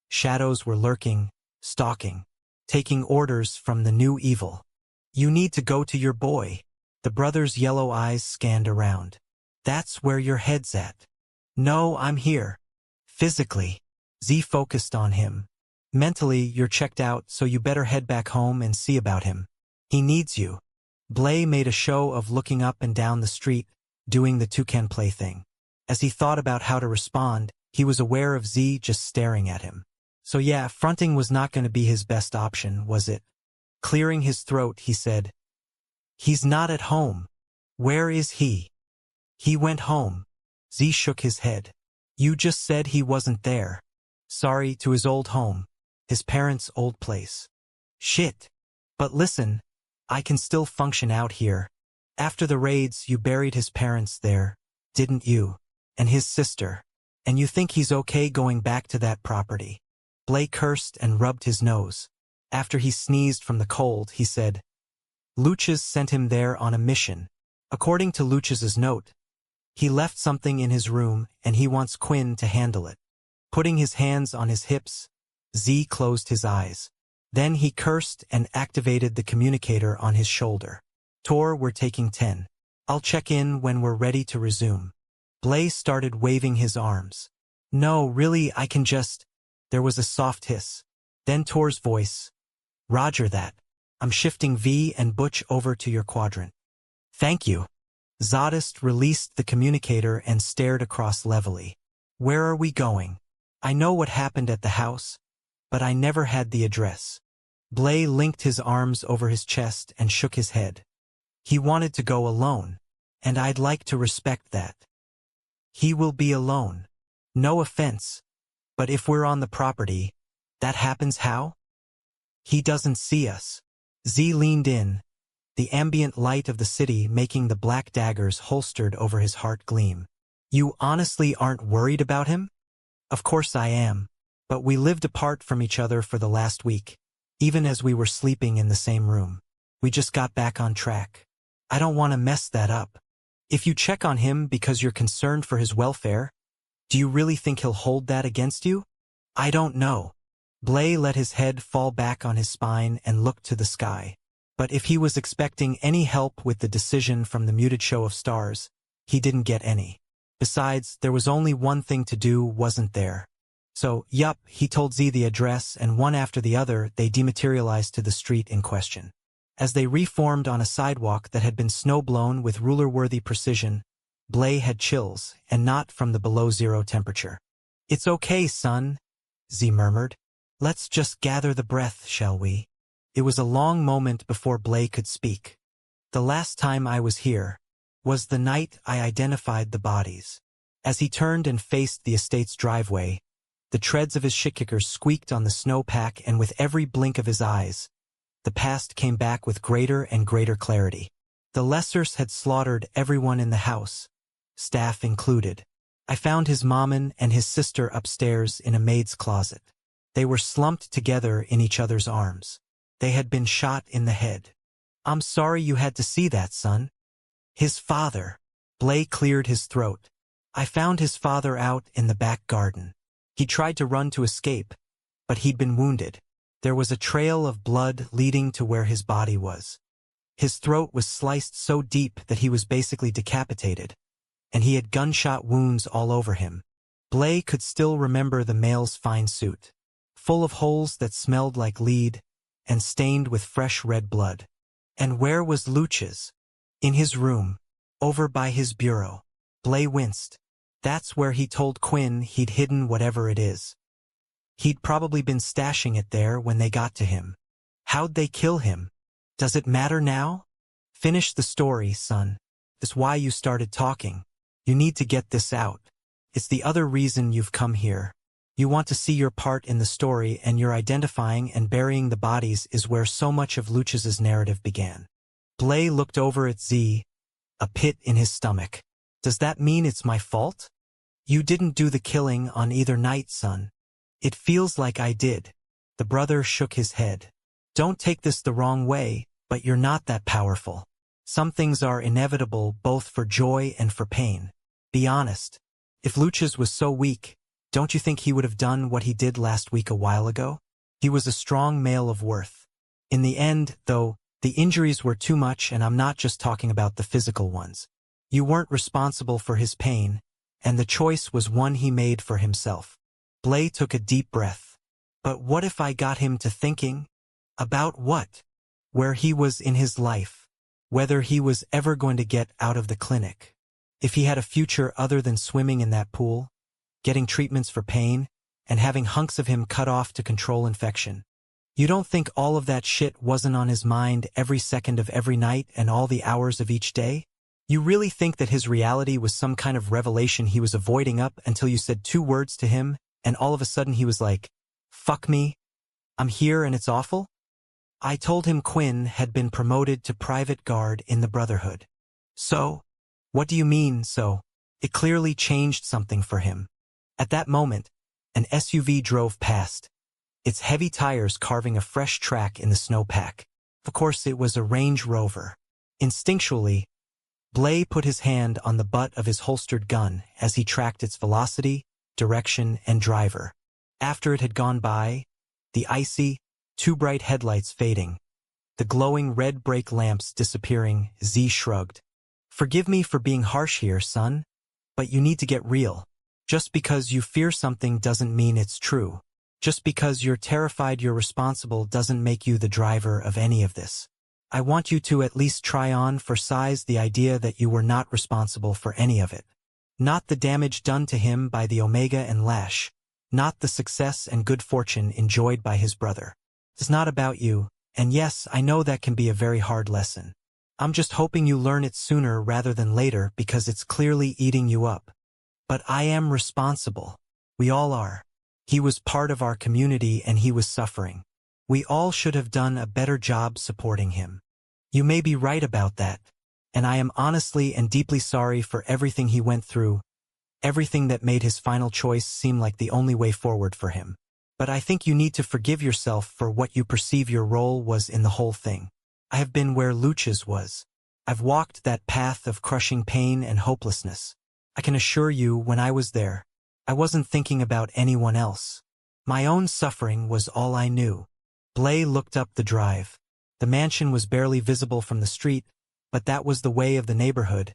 shadows were lurking, stalking, taking orders from the new evil. "You need to go to your boy." The brother's yellow eyes scanned around. "That's where your head's at." "No, I'm here. Physically." Z focused on him. "Mentally, you're checked out, so you better head back home and see about him. He needs you." Blay made a show of looking up and down the street, doing the toucan play thing. As he thought about how to respond, he was aware of Z just staring at him. So yeah, fronting was not going to be his best option, was it? Clearing his throat, he said, "He's not at home." "Where is he?" "He went home." Z shook his head. "You just said he wasn't there." "Sorry, to his old home. His parents' old place." "Shit. But listen, I can still function out here. After the raids, you buried his parents there, didn't you? And his sister. And you think he's okay going back to that property?" Blake cursed and rubbed his nose. After he sneezed from the cold, he said, "Luchas sent him there on a mission. According to Luchas's note, he left something in his room and he wants Quinn to handle it." Putting his hands on his hips, Z closed his eyes. Then he cursed and activated the communicator on his shoulder. "Tor, we're taking 10. I'll check in when we're ready to resume." Blaze started waving his arms. "No, really, I can just—" There was a soft hiss. Then Tor's voice. "Roger that. I'm shifting V and Butch over to your quadrant." "Thank you." Zodist released the communicator and stared across levelly. "Where are we going? I know what happened at the house, but I never had the address." Blay linked his arms over his chest and shook his head. "He wanted to go alone, and I'd like to respect that." "He will be alone. No offense, but if we're on the property, that happens how?" "He doesn't see us." Z leaned in, the ambient light of the city making the black daggers holstered over his heart gleam. "You honestly aren't worried about him?" "Of course I am. But we lived apart from each other for the last week, even as we were sleeping in the same room. We just got back on track. I don't want to mess that up. If you check on him because you're concerned for his welfare, do you really think he'll hold that against you?" "I don't know." Blay let his head fall back on his spine and looked to the sky. But if he was expecting any help with the decision from the muted show of stars, he didn't get any. Besides, there was only one thing to do, wasn't there? So, yup, he told Z the address, and one after the other they dematerialized to the street in question. As they reformed on a sidewalk that had been snow-blown with ruler-worthy precision, Blay had chills, and not from the below-zero temperature. "It's okay, son," Z murmured. "Let's just gather the breath, shall we?" It was a long moment before Blay could speak. "The last time I was here was the night I identified the bodies." As he turned and faced the estate's driveway, the treads of his shitkickers squeaked on the snowpack, and with every blink of his eyes, the past came back with greater and greater clarity. The Lessers had slaughtered everyone in the house, staff included. I found his mommin and his sister upstairs in a maid's closet. They were slumped together in each other's arms. They had been shot in the head. "I'm sorry you had to see that, son." "His father." Blay cleared his throat. I found his father out in the back garden. He tried to run to escape, but he'd been wounded. There was a trail of blood leading to where his body was. His throat was sliced so deep that he was basically decapitated, and he had gunshot wounds all over him. Blay could still remember the male's fine suit, full of holes that smelled like lead and stained with fresh red blood. And where was Luch's? In his room, over by his bureau. Blay winced. That's where he told Quinn he'd hidden whatever it is. He'd probably been stashing it there when they got to him. How'd they kill him? Does it matter now? Finish the story, son. That's why you started talking. You need to get this out. It's the other reason you've come here. You want to see your part in the story, and your identifying and burying the bodies is where so much of Luch's narrative began. Blay looked over at Z, a pit in his stomach. Does that mean it's my fault? You didn't do the killing on either night, son. It feels like I did. The brother shook his head. Don't take this the wrong way, but you're not that powerful. Some things are inevitable both for joy and for pain. Be honest. If Luch's was so weak, don't you think he would have done what he did last week a while ago? He was a strong male of worth. In the end, though, the injuries were too much, and I'm not just talking about the physical ones. You weren't responsible for his pain, and the choice was one he made for himself. Blay took a deep breath. But what if I got him to thinking? About what? Where he was in his life. Whether he was ever going to get out of the clinic. If he had a future other than swimming in that pool, getting treatments for pain, and having hunks of him cut off to control infection. You don't think all of that shit wasn't on his mind every second of every night and all the hours of each day? You really think that his reality was some kind of revelation he was avoiding up until you said 2 words to him, and all of a sudden he was like, "Fuck me. I'm here and it's awful"? I told him Quinn had been promoted to private guard in the Brotherhood. So? What do you mean, so? It clearly changed something for him. At that moment, an SUV drove past, its heavy tires carving a fresh track in the snowpack. Of course, it was a Range Rover. Instinctually, Blay put his hand on the butt of his holstered gun as he tracked its velocity, direction, and driver. After it had gone by, the icy, too bright headlights fading, the glowing red brake lamps disappearing, Z shrugged. Forgive me for being harsh here, son, but you need to get real. Just because you fear something doesn't mean it's true. Just because you're terrified you're responsible doesn't make you the driver of any of this. I want you to at least try on for size the idea that you were not responsible for any of it. Not the damage done to him by the Omega and Lash. Not the success and good fortune enjoyed by his brother. It's not about you, and yes, I know that can be a very hard lesson. I'm just hoping you learn it sooner rather than later because it's clearly eating you up. But I am responsible. We all are. He was part of our community and he was suffering. We all should have done a better job supporting him. You may be right about that, and I am honestly and deeply sorry for everything he went through, everything that made his final choice seem like the only way forward for him. But I think you need to forgive yourself for what you perceive your role was in the whole thing. I have been where Luch's was. I've walked that path of crushing pain and hopelessness. I can assure you, when I was there, I wasn't thinking about anyone else. My own suffering was all I knew. Blay looked up the drive. The mansion was barely visible from the street, but that was the way of the neighborhood.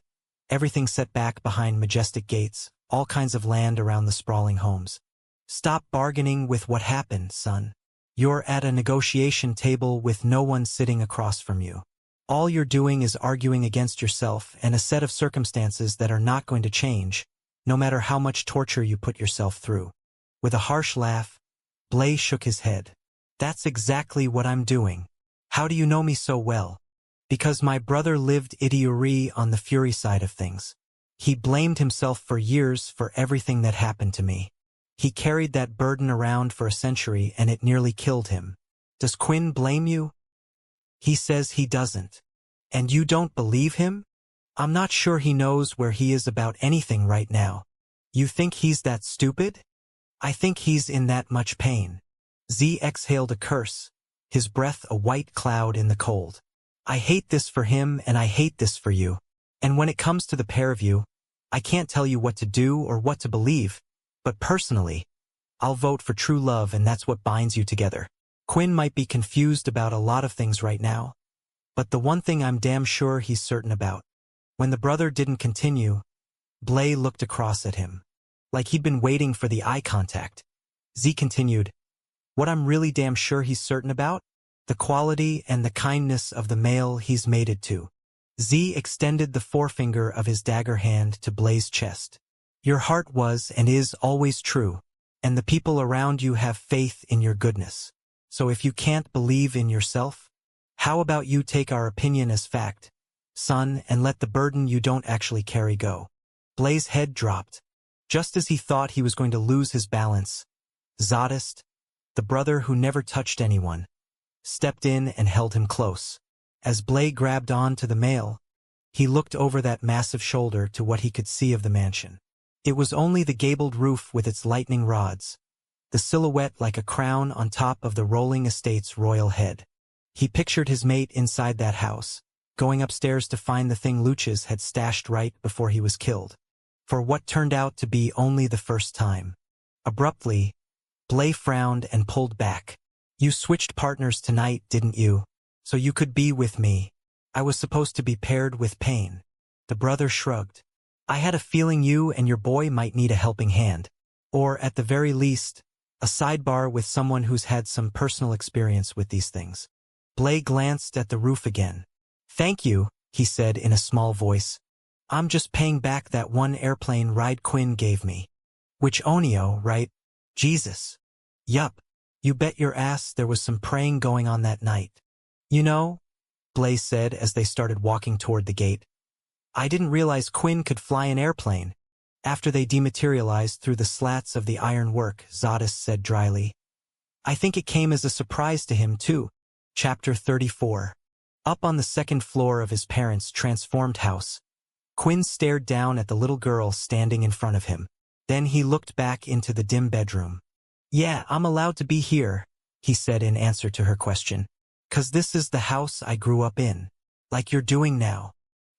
Everything set back behind majestic gates, all kinds of land around the sprawling homes. Stop bargaining with what happened, son. You're at a negotiation table with no one sitting across from you. All you're doing is arguing against yourself and a set of circumstances that are not going to change, no matter how much torture you put yourself through. With a harsh laugh, Blay shook his head. That's exactly what I'm doing. How do you know me so well? Because my brother lived idiori on the Fury side of things. He blamed himself for years for everything that happened to me. He carried that burden around for a century and it nearly killed him. Does Quinn blame you? He says he doesn't. And you don't believe him? I'm not sure he knows where he is about anything right now. You think he's that stupid? I think he's in that much pain. Z exhaled a curse, his breath a white cloud in the cold. I hate this for him and I hate this for you. And when it comes to the pair of you, I can't tell you what to do or what to believe, but personally, I'll vote for true love, and that's what binds you together. Quinn might be confused about a lot of things right now, but the one thing I'm damn sure he's certain about. When the brother didn't continue, Blay looked across at him, like he'd been waiting for the eye contact. Z continued, what I'm really damn sure he's certain about? The quality and the kindness of the male he's mated to. Z extended the forefinger of his dagger hand to Blay's chest. Your heart was and is always true, and the people around you have faith in your goodness. So if you can't believe in yourself, how about you take our opinion as fact, son, and let the burden you don't actually carry go? Blay's head dropped. Just as he thought he was going to lose his balance, Zodist, the brother who never touched anyone, stepped in and held him close. As Blay grabbed on to the male, he looked over that massive shoulder to what he could see of the mansion. It was only the gabled roof with its lightning rods, the silhouette like a crown on top of the rolling estate's royal head. He pictured his mate inside that house, going upstairs to find the thing Lucius had stashed right before he was killed, for what turned out to be only the first time. Abruptly, Blay frowned and pulled back. You switched partners tonight, didn't you? So you could be with me. I was supposed to be paired with Pain. The brother shrugged. I had a feeling you and your boy might need a helping hand. Or, at the very least, a sidebar with someone who's had some personal experience with these things. Blay glanced at the roof again. Thank you, he said in a small voice. I'm just paying back that one airplane ride Quinn gave me. Which Onio, right? Jesus. Yup. You bet your ass there was some praying going on that night. You know, Blay said as they started walking toward the gate, I didn't realize Quinn could fly an airplane. After they dematerialized through the slats of the ironwork, Zodis said dryly. I think it came as a surprise to him, too. Chapter 34. Up on the second floor of his parents' transformed house, Quinn stared down at the little girl standing in front of him. Then he looked back into the dim bedroom. Yeah, I'm allowed to be here, he said in answer to her question. 'Cause this is the house I grew up in. Like you're doing now.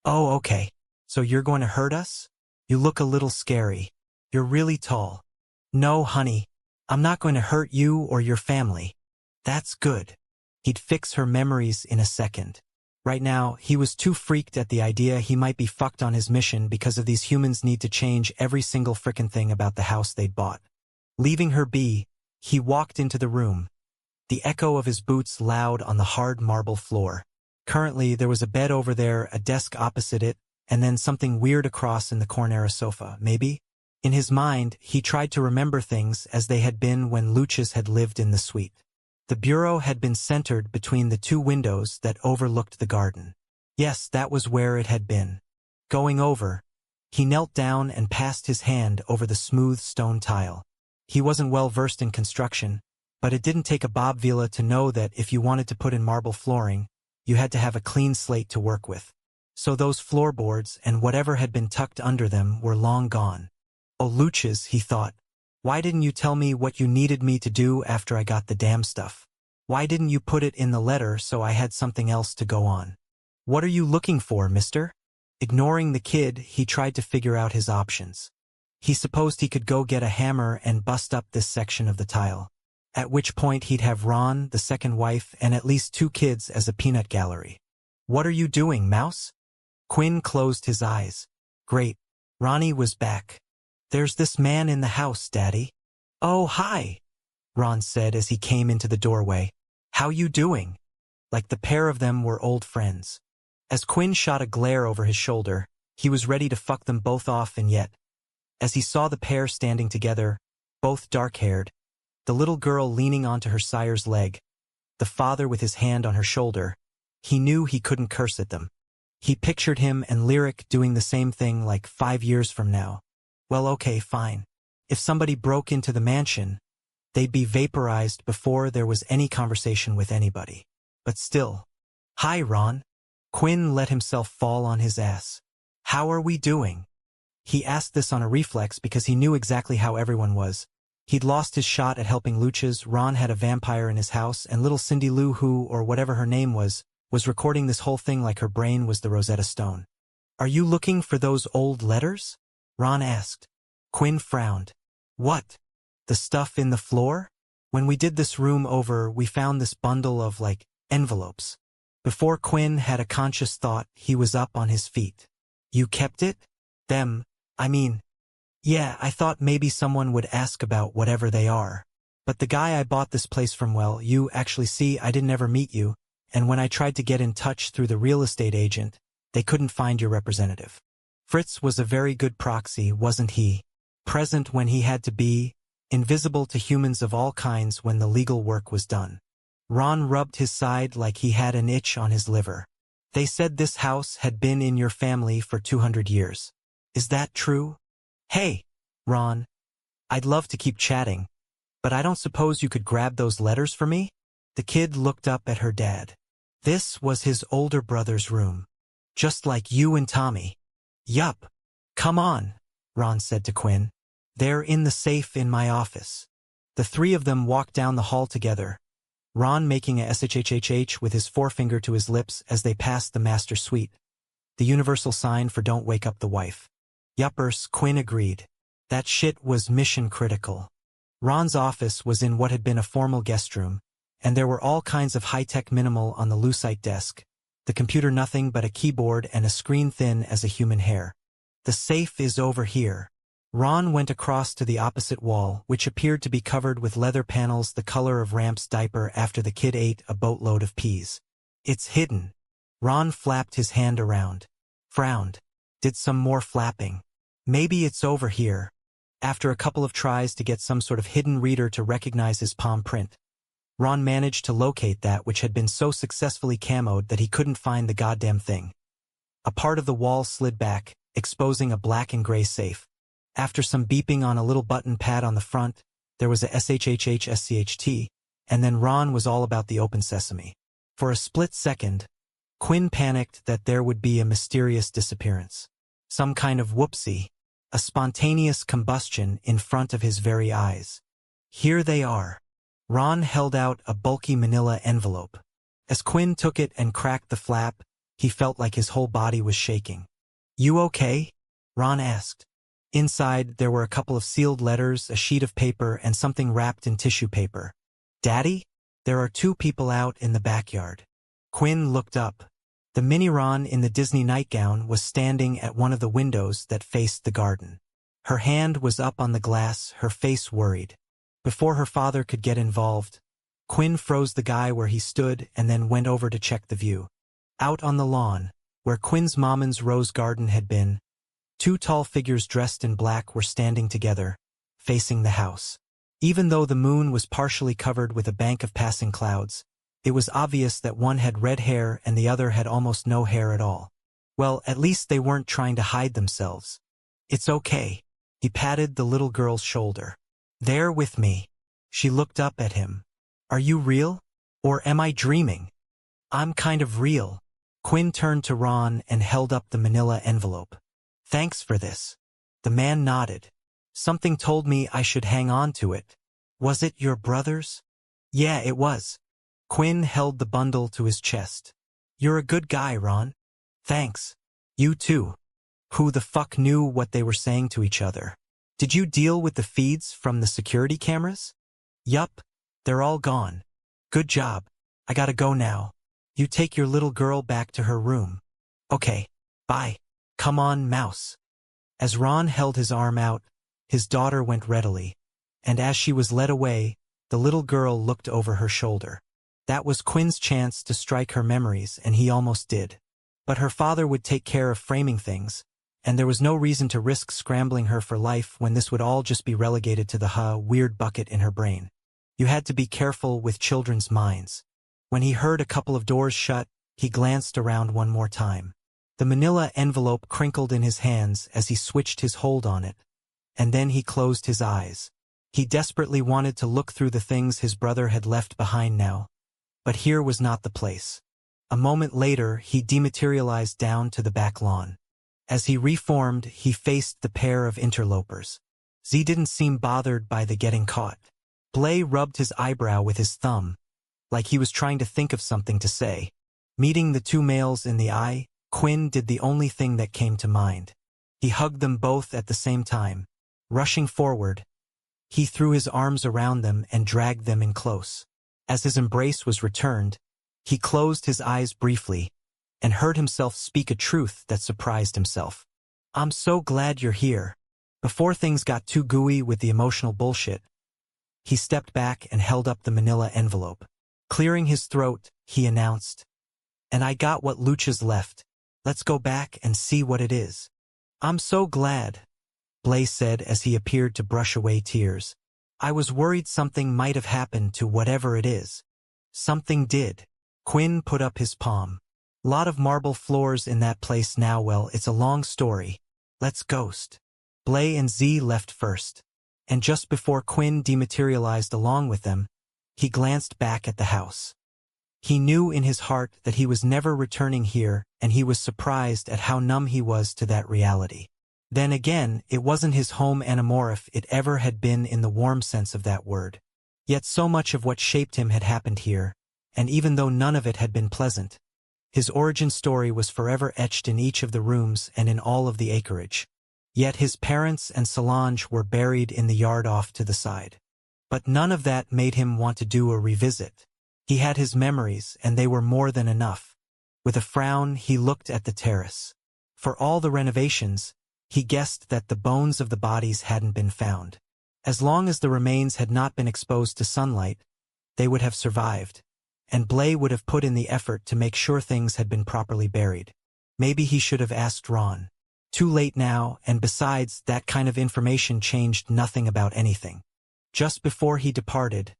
Oh, okay. So you're going to hurt us? You look a little scary. You're really tall. No, honey. I'm not going to hurt you or your family. That's good. He'd fix her memories in a second. Right now, he was too freaked at the idea he might be fucked on his mission because of these humans need to change every single frickin' thing about the house they'd bought. Leaving her be, he walked into the room, the echo of his boots loud on the hard marble floor. Currently, there was a bed over there, a desk opposite it, and then something weird across in the corner, a sofa, maybe? In his mind, he tried to remember things as they had been when Lucius had lived in the suite. The bureau had been centered between the two windows that overlooked the garden. Yes, that was where it had been. Going over, he knelt down and passed his hand over the smooth stone tile. He wasn't well versed in construction, but it didn't take a Bob Vila to know that if you wanted to put in marble flooring, you had to have a clean slate to work with. So those floorboards and whatever had been tucked under them were long gone. Oh, Lucius, he thought. Why didn't you tell me what you needed me to do after I got the damn stuff? Why didn't you put it in the letter so I had something else to go on? What are you looking for, mister? Ignoring the kid, he tried to figure out his options. He supposed he could go get a hammer and bust up this section of the tile, at which point he'd have Ron, the second wife, and at least 2 kids as a peanut gallery. What are you doing, Mouse? Quinn closed his eyes. Great. Ronnie was back. There's this man in the house, Daddy. Oh, hi, Ron said as he came into the doorway. How you doing? Like the pair of them were old friends. As Quinn shot a glare over his shoulder, he was ready to fuck them both off, and yet, as he saw the pair standing together, both dark-haired, the little girl leaning onto her sire's leg, the father with his hand on her shoulder, he knew he couldn't curse at them. He pictured him and Lyric doing the same thing like 5 years from now. Well, okay, fine. If somebody broke into the mansion, they'd be vaporized before there was any conversation with anybody. But still. Hi, Ron. Quinn let himself fall on his ass. How are we doing? He asked this on a reflex because he knew exactly how everyone was. He'd lost his shot at helping Lucius, Ron had a vampire in his house, and little Cindy Lou, who, or whatever her name was recording this whole thing like her brain was the Rosetta Stone. Are you looking for those old letters? Ron asked. Quinn frowned. What? The stuff in the floor? When we did this room over, we found this bundle of, envelopes. Before Quinn had a conscious thought, he was up on his feet. You kept it? Them, I mean. Yeah, I thought maybe someone would ask about whatever they are. But the guy I bought this place from, well, you actually see, I didn't ever meet you, and when I tried to get in touch through the real estate agent, they couldn't find your representative. Fritz was a very good proxy, wasn't he? Present when he had to be, invisible to humans of all kinds when the legal work was done. Ron rubbed his side like he had an itch on his liver. They said this house had been in your family for 200 years. Is that true? Hey, Ron. I'd love to keep chatting, but I don't suppose you could grab those letters for me? The kid looked up at her dad. This was his older brother's room. Just like you and Tommy. Yup. Come on, Ron said to Quinn. They're in the safe in my office. The three of them walked down the hall together, Ron making a SHHHH with his forefinger to his lips as they passed the master suite, the universal sign for don't wake up the wife. Yuppers, Quinn agreed. That shit was mission critical. Ron's office was in what had been a formal guest room, and there were all kinds of high-tech minimal on the lucite desk, the computer nothing but a keyboard and a screen thin as a human hair. The safe is over here. Ron went across to the opposite wall, which appeared to be covered with leather panels the color of Ramp's diaper after the kid ate a boatload of peas. It's hidden. Ron flapped his hand around. Frowned. Did some more flapping. Maybe it's over here. After a couple of tries to get some sort of hidden reader to recognize his palm print, Ron managed to locate that which had been so successfully camoed that he couldn't find the goddamn thing. A part of the wall slid back, exposing a black and gray safe. After some beeping on a little button pad on the front, there was a SHHHSCHT, and then Ron was all about the open sesame. For a split second, Quinn panicked that there would be a mysterious disappearance. Some kind of whoopsie, a spontaneous combustion in front of his very eyes. Here they are. Ron held out a bulky manila envelope. As Quinn took it and cracked the flap, he felt like his whole body was shaking. You okay? Ron asked. Inside, there were a couple of sealed letters, a sheet of paper, and something wrapped in tissue paper. Daddy? There are two people out in the backyard. Quinn looked up. The mini Ron in the Disney nightgown was standing at one of the windows that faced the garden. Her hand was up on the glass, her face worried. Before her father could get involved, Quinn froze the guy where he stood and then went over to check the view. Out on the lawn, where Quinn's mom's rose garden had been, two tall figures dressed in black were standing together, facing the house. Even though the moon was partially covered with a bank of passing clouds, it was obvious that one had red hair and the other had almost no hair at all. Well, at least they weren't trying to hide themselves. It's okay. He patted the little girl's shoulder. They're with me. She looked up at him. Are you real? Or am I dreaming? I'm kind of real. Quinn turned to Ron and held up the manila envelope. Thanks for this. The man nodded. Something told me I should hang on to it. Was it your brother's? Yeah, it was. Quinn held the bundle to his chest. You're a good guy, Ron. Thanks. You too. Who the fuck knew what they were saying to each other? Did you deal with the feeds from the security cameras? Yup. They're all gone. Good job. I gotta go now. You take your little girl back to her room. Okay. Bye. Come on, mouse. As Ron held his arm out, his daughter went readily, and as she was led away, the little girl looked over her shoulder. That was Quinn's chance to strike her memories, and he almost did. But her father would take care of framing things, and there was no reason to risk scrambling her for life when this would all just be relegated to the weird bucket in her brain. You had to be careful with children's minds. When he heard a couple of doors shut, he glanced around one more time. The manila envelope crinkled in his hands as he switched his hold on it, and then he closed his eyes. He desperately wanted to look through the things his brother had left behind now, but here was not the place. A moment later, he dematerialized down to the back lawn. As he reformed, he faced the pair of interlopers. Z didn't seem bothered by the getting caught. Blay rubbed his eyebrow with his thumb, like he was trying to think of something to say. Meeting the two males in the eye, Quinn did the only thing that came to mind. He hugged them both at the same time. Rushing forward, he threw his arms around them and dragged them in close. As his embrace was returned, he closed his eyes briefly and heard himself speak a truth that surprised himself. "I'm so glad you're here." Before things got too gooey with the emotional bullshit, he stepped back and held up the manila envelope. Clearing his throat, he announced, "And I got what Lucha's left. Let's go back and see what it is." "I'm so glad," Blaze said as he appeared to brush away tears. "I was worried something might have happened to whatever it is." "Something did." Quinn put up his palm. "Lot of marble floors in that place now. Well, it's a long story. Let's ghost." Blaze and Z left first, and just before Quinn dematerialized along with them, he glanced back at the house. He knew in his heart that he was never returning here, and he was surprised at how numb he was to that reality. Then again, it wasn't his home anymore if it ever had been in the warm sense of that word. Yet so much of what shaped him had happened here, and even though none of it had been pleasant, his origin story was forever etched in each of the rooms and in all of the acreage. Yet his parents and Solange were buried in the yard off to the side. But none of that made him want to do a revisit. He had his memories, and they were more than enough. With a frown, he looked at the terrace. For all the renovations, he guessed that the bones of the bodies hadn't been found. As long as the remains had not been exposed to sunlight, they would have survived, and Blaze would have put in the effort to make sure things had been properly buried. Maybe he should have asked Ron. Too late now, and besides, that kind of information changed nothing about anything. Just before he departed,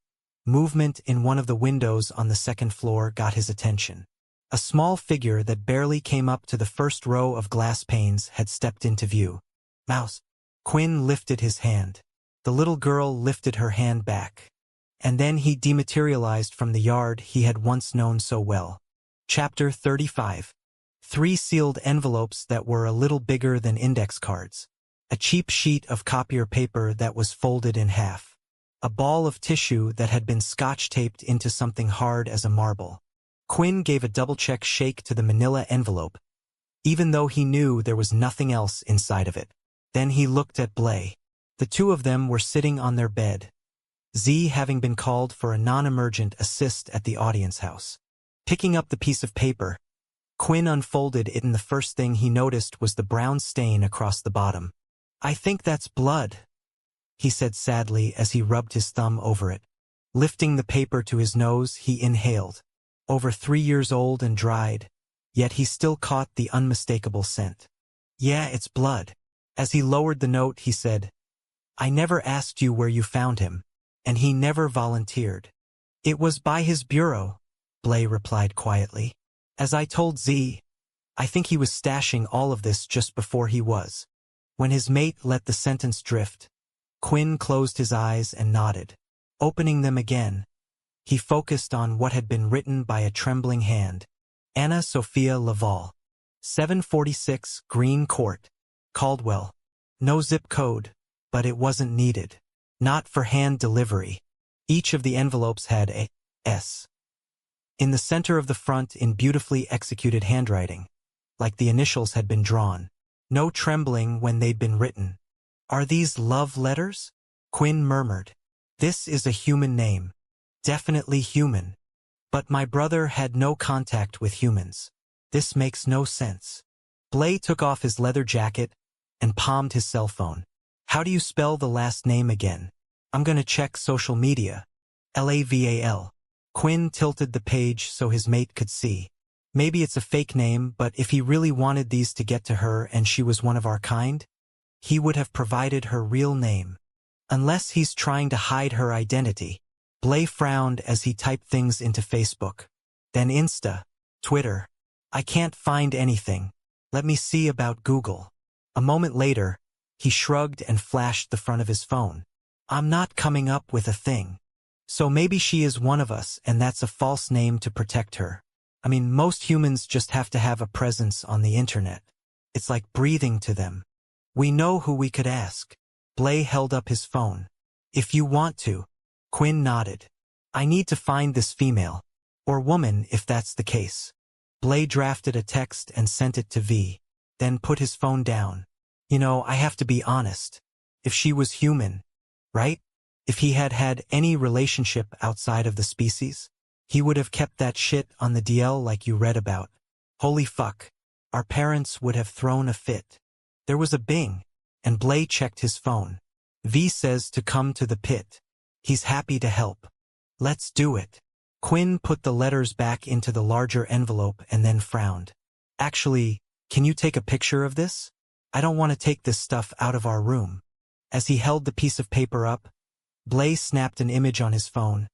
movement in one of the windows on the second floor got his attention. A small figure that barely came up to the first row of glass panes had stepped into view. "Mouse." Quinn lifted his hand. The little girl lifted her hand back. And then he dematerialized from the yard he had once known so well. Chapter 35. 3 sealed envelopes that were a little bigger than index cards. A cheap sheet of copier paper that was folded in half. A ball of tissue that had been scotch-taped into something hard as a marble. Quinn gave a double-check shake to the manila envelope, even though he knew there was nothing else inside of it. Then he looked at Blaze. The two of them were sitting on their bed, Z having been called for a non-emergent assist at the audience house. Picking up the piece of paper, Quinn unfolded it, and the first thing he noticed was the brown stain across the bottom. "I think that's blood," he said sadly as he rubbed his thumb over it. Lifting the paper to his nose, he inhaled. Over 3 years old and dried, yet he still caught the unmistakable scent. "Yeah, it's blood." As he lowered the note, he said, "I never asked you where you found him, and he never volunteered." "It was by his bureau," Blaze replied quietly. "As I told Z, I think he was stashing all of this just before he was." When his mate let the sentence drift, Quinn closed his eyes and nodded. Opening them again, he focused on what had been written by a trembling hand. Anna Sophia Laval. 746 Green Court, Caldwell. No zip code, but it wasn't needed. Not for hand delivery. Each of the envelopes had a S in the center of the front in beautifully executed handwriting, like the initials had been drawn. No trembling when they'd been written. "Are these love letters?" Quinn murmured. "This is a human name. Definitely human. But my brother had no contact with humans. This makes no sense." Blaze took off his leather jacket and palmed his cell phone. "How do you spell the last name again? I'm gonna check social media." Laval. Quinn tilted the page so his mate could see. "Maybe it's a fake name, but if he really wanted these to get to her and she was one of our kind, he would have provided her real name. Unless he's trying to hide her identity." Blaze frowned as he typed things into Facebook. Then Insta, Twitter. "I can't find anything. Let me see about Google." A moment later, he shrugged and flashed the front of his phone. "I'm not coming up with a thing. So maybe she is one of us and that's a false name to protect her. I mean, most humans just have to have a presence on the internet. It's like breathing to them. We know who we could ask." Blaze held up his phone. "If you want to." Quinn nodded. "I need to find this female. Or woman if that's the case." Blay drafted a text and sent it to V, then put his phone down. You know, I have to be honest. If she was human, right? If he had had any relationship outside of the species, he would have kept that shit on the DL like you read about. Holy fuck. Our parents would have thrown a fit. There was a bing, and Blay checked his phone. V says to come to the pit. He's happy to help. Let's do it. Quinn put the letters back into the larger envelope and then frowned. Actually, can you take a picture of this? I don't want to take this stuff out of our room. As he held the piece of paper up, Blay snapped an image on his phone,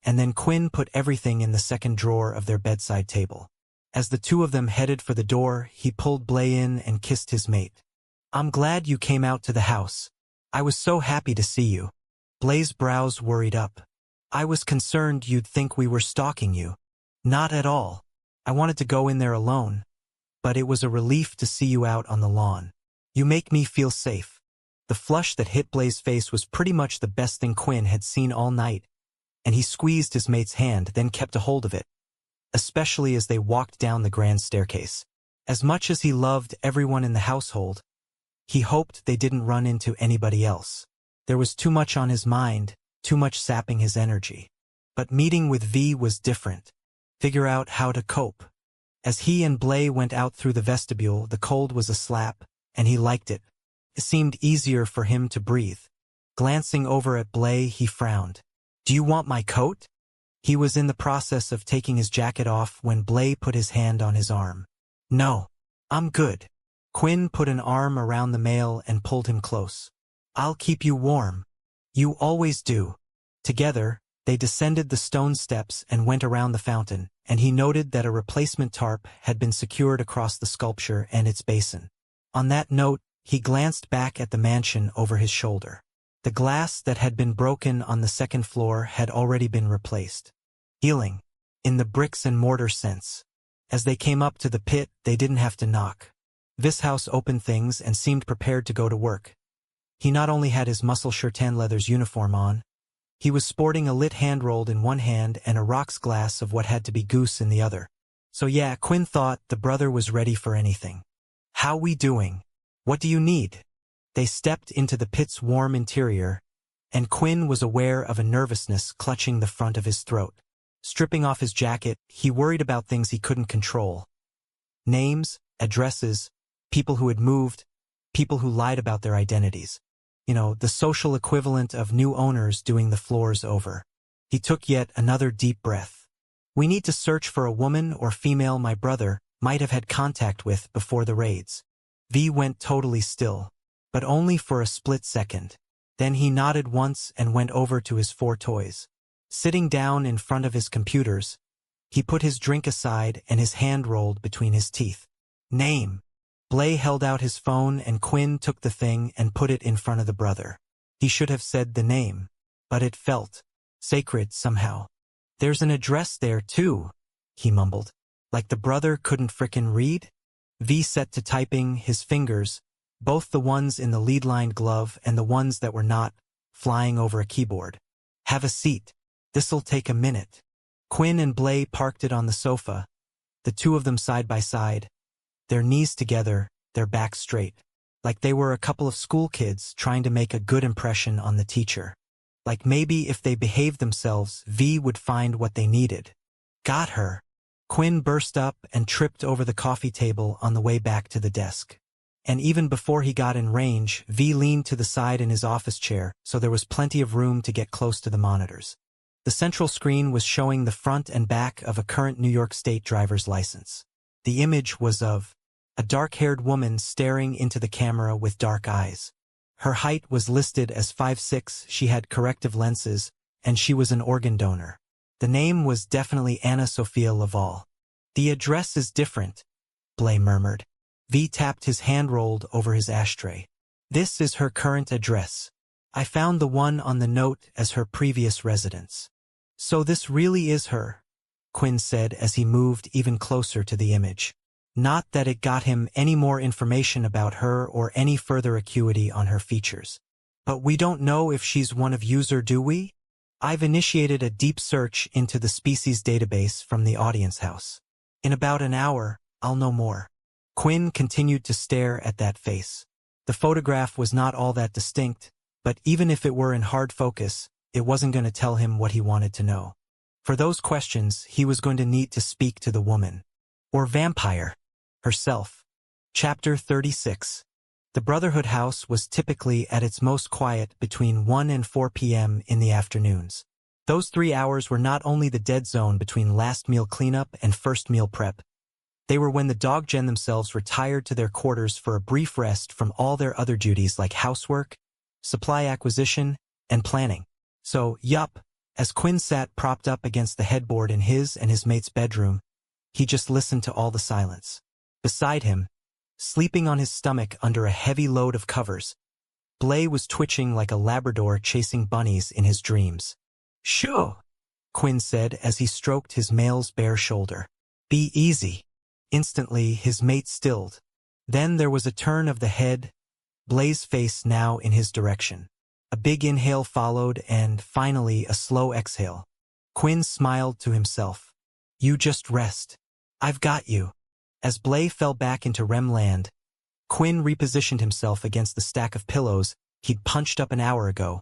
and then Quinn put everything in the second drawer of their bedside table. As the two of them headed for the door, he pulled Blay in and kissed his mate. I'm glad you came out to the house. I was so happy to see you. Blay's brows worried up. I was concerned you'd think we were stalking you. Not at all. I wanted to go in there alone, but it was a relief to see you out on the lawn. You make me feel safe. The flush that hit Blay's face was pretty much the best thing Quinn had seen all night, and he squeezed his mate's hand, then kept a hold of it, especially as they walked down the grand staircase. As much as he loved everyone in the household, he hoped they didn't run into anybody else. There was too much on his mind, too much sapping his energy. But meeting with V was different. Figure out how to cope. As he and Blay went out through the vestibule, the cold was a slap, and he liked it. It seemed easier for him to breathe. Glancing over at Blay, he frowned. Do you want my coat? He was in the process of taking his jacket off when Blay put his hand on his arm. No, I'm good. Quinn put an arm around the male and pulled him close. I'll keep you warm. You always do. Together, they descended the stone steps and went around the fountain, and he noted that a replacement tarp had been secured across the sculpture and its basin. On that note, he glanced back at the mansion over his shoulder. The glass that had been broken on the second floor had already been replaced. Healing, in the bricks and mortar sense. As they came up to the pit, they didn't have to knock. This house opened things and seemed prepared to go to work. He not only had his muscle shirt tan leathers uniform on, he was sporting a lit hand-rolled in one hand and a rocks glass of what had to be goose in the other. So yeah, Quinn thought the brother was ready for anything. How we doing? What do you need? They stepped into the pit's warm interior, and Quinn was aware of a nervousness clutching the front of his throat. Stripping off his jacket, he worried about things he couldn't control. Names, addresses, people who had moved, people who lied about their identities. You know, the social equivalent of new owners doing the floors over. He took yet another deep breath. We need to search for a woman or female my brother might have had contact with before the raids. V went totally still, but only for a split second. Then he nodded once and went over to his 4 toys. Sitting down in front of his computers, he put his drink aside and his hand rolled between his teeth. Name. Blay held out his phone and Quinn took the thing and put it in front of the brother. He should have said the name, but it felt sacred somehow. There's an address there too, he mumbled. Like the brother couldn't frickin' read? V set to typing, his fingers, both the ones in the lead-lined glove and the ones that were not, flying over a keyboard. Have a seat. This'll take a minute. Quinn and Blay parked it on the sofa, the two of them side by side, their knees together, their backs straight, like they were a couple of school kids trying to make a good impression on the teacher. Like maybe if they behaved themselves, V would find what they needed. Got her. Quinn burst up and tripped over the coffee table on the way back to the desk. And even before he got in range, V leaned to the side in his office chair, so there was plenty of room to get close to the monitors. The central screen was showing the front and back of a current New York State driver's license. The image was of a dark-haired woman staring into the camera with dark eyes. Her height was listed as 5'6", she had corrective lenses, and she was an organ donor. The name was definitely Anna Sophia Laval. The address is different, Blay murmured. V tapped his hand rolled over his ashtray. This is her current address. I found the one on the note as her previous residence. So this really is her, Quinn said as he moved even closer to the image. Not that it got him any more information about her or any further acuity on her features. But we don't know if she's one of user, do we? I've initiated a deep search into the species database from the audience house. In about an hour, I'll know more. Quinn continued to stare at that face. The photograph was not all that distinct, but even if it were in hard focus, it wasn't going to tell him what he wanted to know. For those questions, he was going to need to speak to the woman. Or vampire. Herself. Chapter 36. The Brotherhood house was typically at its most quiet between 1 and 4 p.m. in the afternoons. Those 3 hours were not only the dead zone between last meal cleanup and first meal prep. They were when the dog-gen themselves retired to their quarters for a brief rest from all their other duties like housework, supply acquisition, and planning. So, as Quinn sat propped up against the headboard in his and his mate's bedroom, he just listened to all the silence. Beside him, sleeping on his stomach under a heavy load of covers, Blay was twitching like a Labrador chasing bunnies in his dreams. "Shoo," Quinn said as he stroked his male's bare shoulder. "Be easy." Instantly, his mate stilled. Then there was a turn of the head, Blay's face now in his direction. A big inhale followed and, finally, a slow exhale. Quinn smiled to himself. "You just rest. I've got you." As Blay fell back into REM land, Quinn repositioned himself against the stack of pillows he'd punched up an hour ago,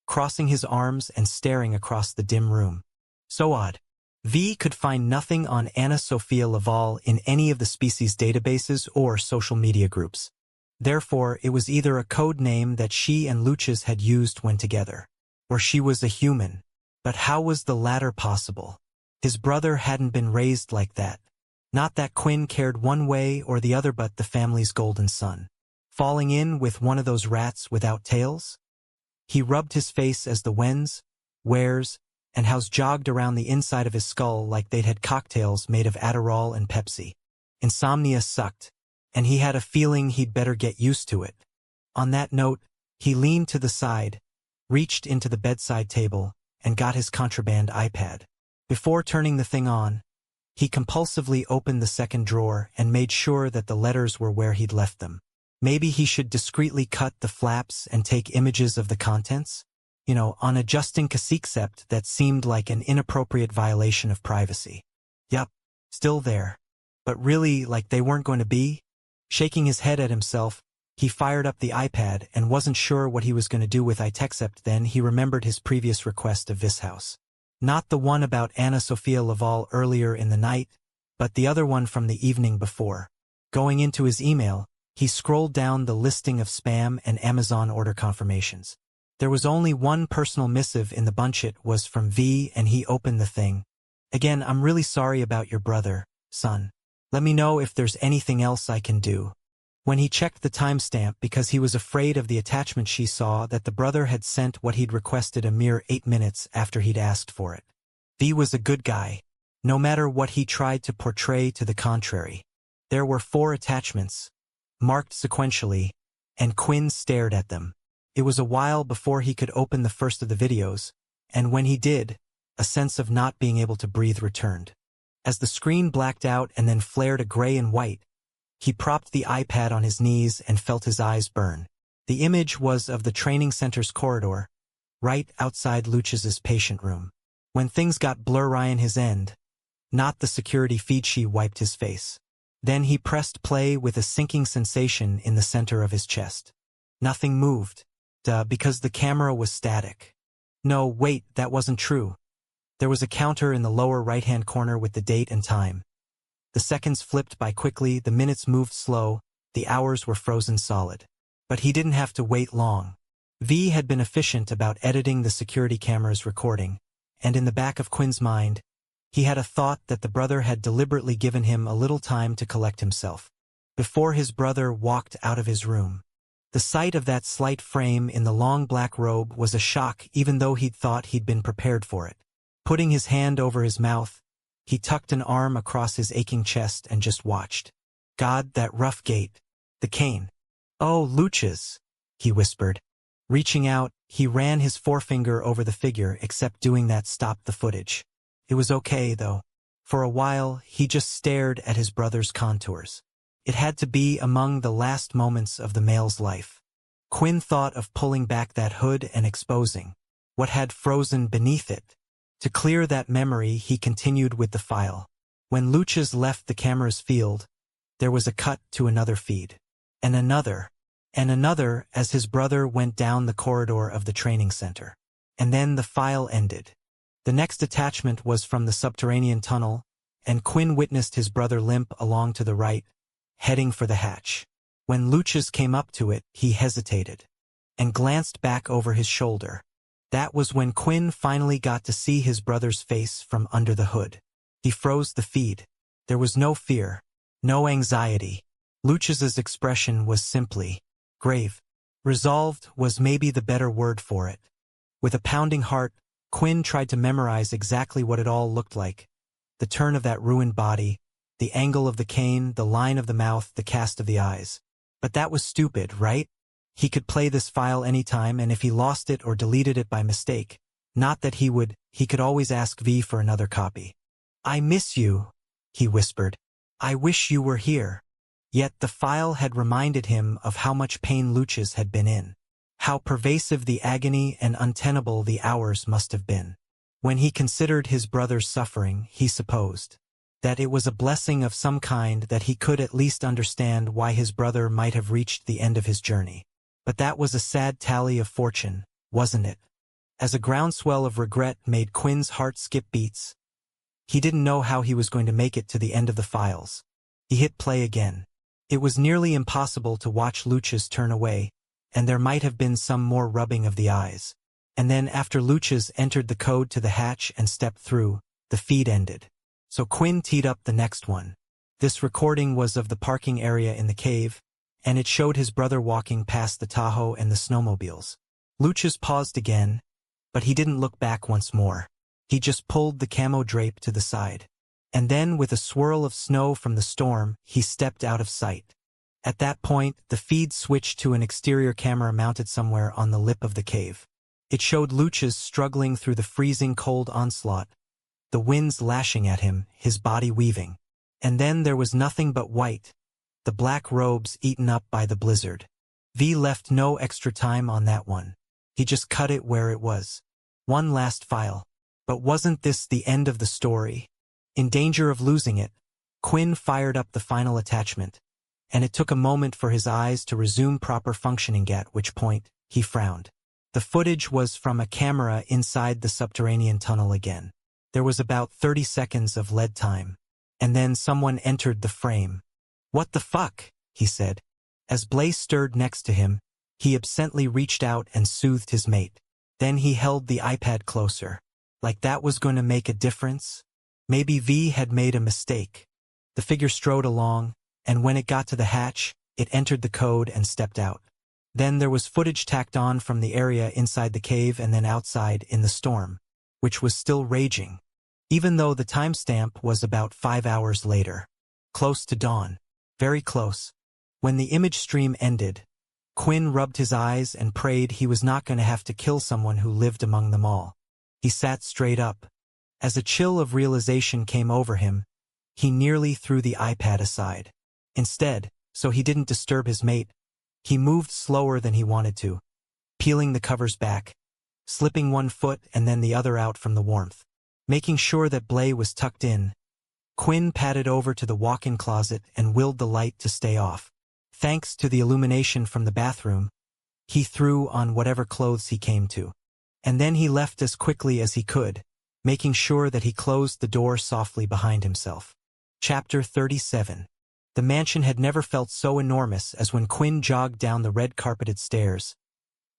crossing his arms and staring across the dim room. So odd. V could find nothing on Anna Sophia Laval in any of the species databases or social media groups. Therefore, it was either a code name that she and Luches had used when together, or she was a human. But how was the latter possible? His brother hadn't been raised like that. Not that Quinn cared one way or the other but the family's golden son. Falling in with one of those rats without tails? He rubbed his face as the whens, wheres, and hows jogged around the inside of his skull like they'd had cocktails made of Adderall and Pepsi. Insomnia sucked, and he had a feeling he'd better get used to it. On that note, he leaned to the side, reached into the bedside table, and got his contraband iPad. Before turning the thing on, he compulsively opened the second drawer and made sure that the letters were where he'd left them. Maybe he should discreetly cut the flaps and take images of the contents? On a just-in-case that seemed like an inappropriate violation of privacy. Yup, still there. But really, like they weren't going to be? Shaking his head at himself, he fired up the iPad and wasn't sure what he was going to do with it, except then he remembered his previous request of this house. Not the one about Anna Sophia Laval earlier in the night, but the other one from the evening before. Going into his email, he scrolled down the listing of spam and Amazon order confirmations. There was only one personal missive in the bunch. It was from V, and he opened the thing. "Again, I'm really sorry about your brother, son. Let me know if there's anything else I can do." When he checked the timestamp because he was afraid of the attachment, she saw that the brother had sent what he'd requested a mere 8 minutes after he'd asked for it. V was a good guy, no matter what he tried to portray to the contrary. There were 4 attachments, marked sequentially, and Quinn stared at them. It was a while before he could open the first of the videos, and when he did, a sense of not being able to breathe returned. As the screen blacked out and then flared a gray and white, he propped the iPad on his knees and felt his eyes burn. The image was of the training center's corridor, right outside Luches's patient room. When things got blurry on his end, not the security feed, she wiped his face. Then he pressed play with a sinking sensation in the center of his chest. Nothing moved. Because the camera was static. No, wait, that wasn't true. There was a counter in the lower right-hand corner with the date and time. The seconds flipped by quickly, the minutes moved slow, the hours were frozen solid. But he didn't have to wait long. V had been efficient about editing the security camera's recording, and in the back of Quinn's mind, he had a thought that the brother had deliberately given him a little time to collect himself before his brother walked out of his room. The sight of that slight frame in the long black robe was a shock, even though he'd thought he'd been prepared for it. Putting his hand over his mouth, he tucked an arm across his aching chest and just watched. God, that rough gait. The cane. "Oh, Luches," he whispered. Reaching out, he ran his forefinger over the figure, except doing that stopped the footage. It was okay, though. For a while, he just stared at his brother's contours. It had to be among the last moments of the male's life. Quinn thought of pulling back that hood and exposing what had frozen beneath it. To clear that memory, he continued with the file. When Luchas left the camera's field, there was a cut to another feed. And another as his brother went down the corridor of the training center. And then the file ended. The next attachment was from the subterranean tunnel, and Quinn witnessed his brother limp along to the right, heading for the hatch. When Luchas came up to it, he hesitated and glanced back over his shoulder. That was when Quinn finally got to see his brother's face from under the hood. He froze the feed. There was no fear, no anxiety. Luchas's expression was simply grave. Resolved was maybe the better word for it. With a pounding heart, Quinn tried to memorize exactly what it all looked like. The turn of that ruined body, the angle of the cane, the line of the mouth, the cast of the eyes. But that was stupid, right? He could play this file anytime, and if he lost it or deleted it by mistake, not that he could always ask V for another copy. "I miss you," he whispered. "I wish you were here." Yet the file had reminded him of how much pain Luchas had been in. How pervasive the agony and untenable the hours must have been. When he considered his brother's suffering, he supposed that it was a blessing of some kind that he could at least understand why his brother might have reached the end of his journey. But that was a sad tally of fortune, wasn't it? As a groundswell of regret made Quinn's heart skip beats, he didn't know how he was going to make it to the end of the files. He hit play again. It was nearly impossible to watch Luchas turn away, and there might have been some more rubbing of the eyes. And then after Luchas entered the code to the hatch and stepped through, the feed ended. So Quinn teed up the next one. This recording was of the parking area in the cave, and it showed his brother walking past the Tahoe and the snowmobiles. Luchas paused again, but he didn't look back once more. He just pulled the camo drape to the side. And then, with a swirl of snow from the storm, he stepped out of sight. At that point, the feed switched to an exterior camera mounted somewhere on the lip of the cave. It showed Luchas struggling through the freezing cold onslaught, the winds lashing at him, his body weaving. And then there was nothing but white, the black robes eaten up by the blizzard. V left no extra time on that one. He just cut it where it was. One last file. But wasn't this the end of the story? In danger of losing it, Quinn fired up the final attachment, and it took a moment for his eyes to resume proper functioning, at which point he frowned. The footage was from a camera inside the subterranean tunnel again. There was about 30 seconds of lead time, and then someone entered the frame. "What the fuck?" he said. As Blaze stirred next to him, he absently reached out and soothed his mate. Then he held the iPad closer. Like that was going to make a difference? Maybe V had made a mistake. The figure strode along, and when it got to the hatch, it entered the code and stepped out. Then there was footage tacked on from the area inside the cave and then outside in the storm, which was still raging, even though the timestamp was about 5 hours later. Close to dawn. Very close. When the image stream ended, Quinn rubbed his eyes and prayed he was not going to have to kill someone who lived among them all. He sat straight up. As a chill of realization came over him, he nearly threw the iPad aside. Instead, so he didn't disturb his mate, he moved slower than he wanted to, peeling the covers back, slipping one foot and then the other out from the warmth. Making sure that Blay was tucked in, Quinn padded over to the walk-in closet and willed the light to stay off. Thanks to the illumination from the bathroom, he threw on whatever clothes he came to. And then he left as quickly as he could, making sure that he closed the door softly behind himself. Chapter 37. The mansion had never felt so enormous as when Quinn jogged down the red-carpeted stairs,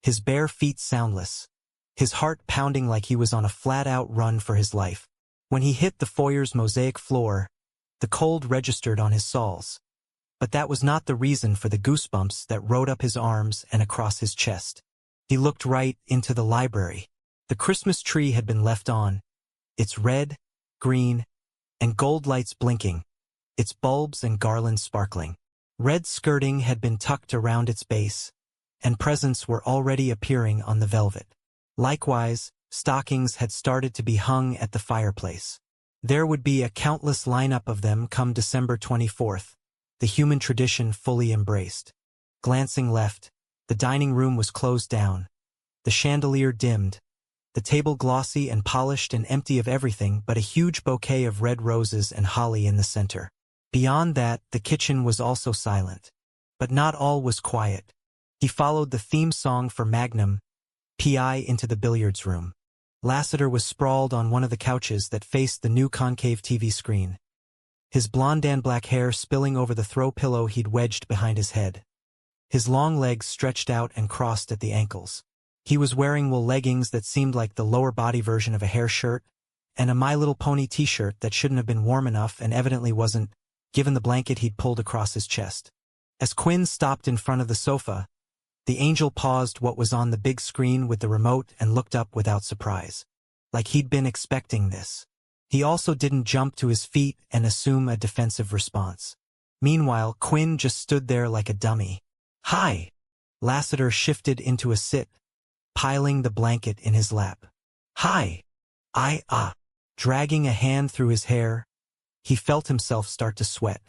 his bare feet soundless, his heart pounding like he was on a flat-out run for his life. When he hit the foyer's mosaic floor, the cold registered on his soles. But that was not the reason for the goosebumps that rode up his arms and across his chest. He looked right into the library. The Christmas tree had been left on, its red, green, and gold lights blinking, its bulbs and garlands sparkling. Red skirting had been tucked around its base, and presents were already appearing on the velvet. Likewise, stockings had started to be hung at the fireplace. There would be a countless lineup of them come December 24th, the human tradition fully embraced. Glancing left, the dining room was closed down, the chandelier dimmed, the the table glossy and polished and empty of everything but a huge bouquet of red roses and holly in the center. Beyond that, the kitchen was also silent. But not all was quiet. He followed the theme song for Magnum, P.I. into the billiards room. Lassiter was sprawled on one of the couches that faced the new concave TV screen. His blonde and black hair spilling over the throw pillow he'd wedged behind his head. His long legs stretched out and crossed at the ankles. He was wearing wool leggings that seemed like the lower body version of a hair shirt, and a My Little Pony t-shirt that shouldn't have been warm enough and evidently wasn't, given the blanket he'd pulled across his chest. As Quinn stopped in front of the sofa, the angel paused what was on the big screen with the remote and looked up without surprise. Like he'd been expecting this. He also didn't jump to his feet and assume a defensive response. Meanwhile, Quinn just stood there like a dummy. "Hi!" Lassiter shifted into a sit, piling the blanket in his lap. "Hi! Dragging a hand through his hair, he felt himself start to sweat.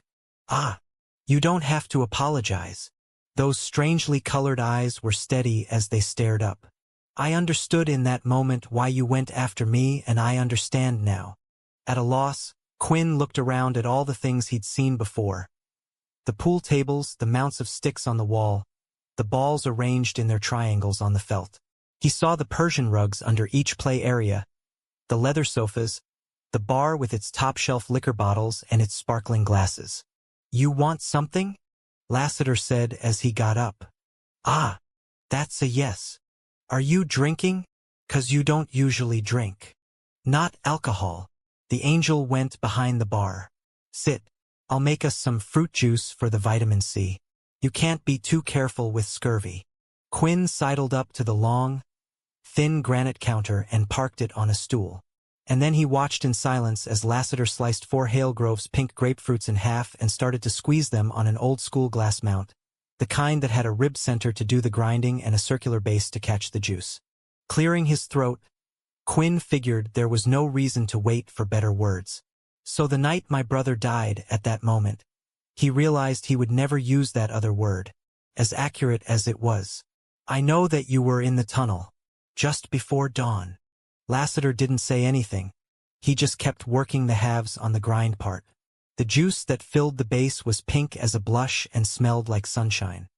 You don't have to apologize." Those strangely colored eyes were steady as they stared up. "I understood in that moment why you went after me, and I understand now." At a loss, Quinn looked around at all the things he'd seen before. The pool tables, the mounts of sticks on the wall, the balls arranged in their triangles on the felt. He saw the Persian rugs under each play area, the leather sofas, the bar with its top-shelf liquor bottles and its sparkling glasses. "You want something?" Lassiter said as he got up. That's a yes. Are you drinking? 'Cause you don't usually drink." "Not alcohol." The angel went behind the bar. "Sit. I'll make us some fruit juice for the vitamin C. You can't be too careful with scurvy." Quinn sidled up to the long, thin granite counter and parked it on a stool. And then he watched in silence as Lassiter sliced 4 Halegrove's pink grapefruits in half and started to squeeze them on an old-school glass mount, the kind that had a rib center to do the grinding and a circular base to catch the juice. Clearing his throat, Quinn figured there was no reason to wait for better words. "So the night my brother died," at that moment, he realized he would never use that other word, as accurate as it was. "I know that you were in the tunnel, just before dawn." Lassiter didn't say anything. He just kept working the halves on the grind part. The juice that filled the base was pink as a blush and smelled like sunshine.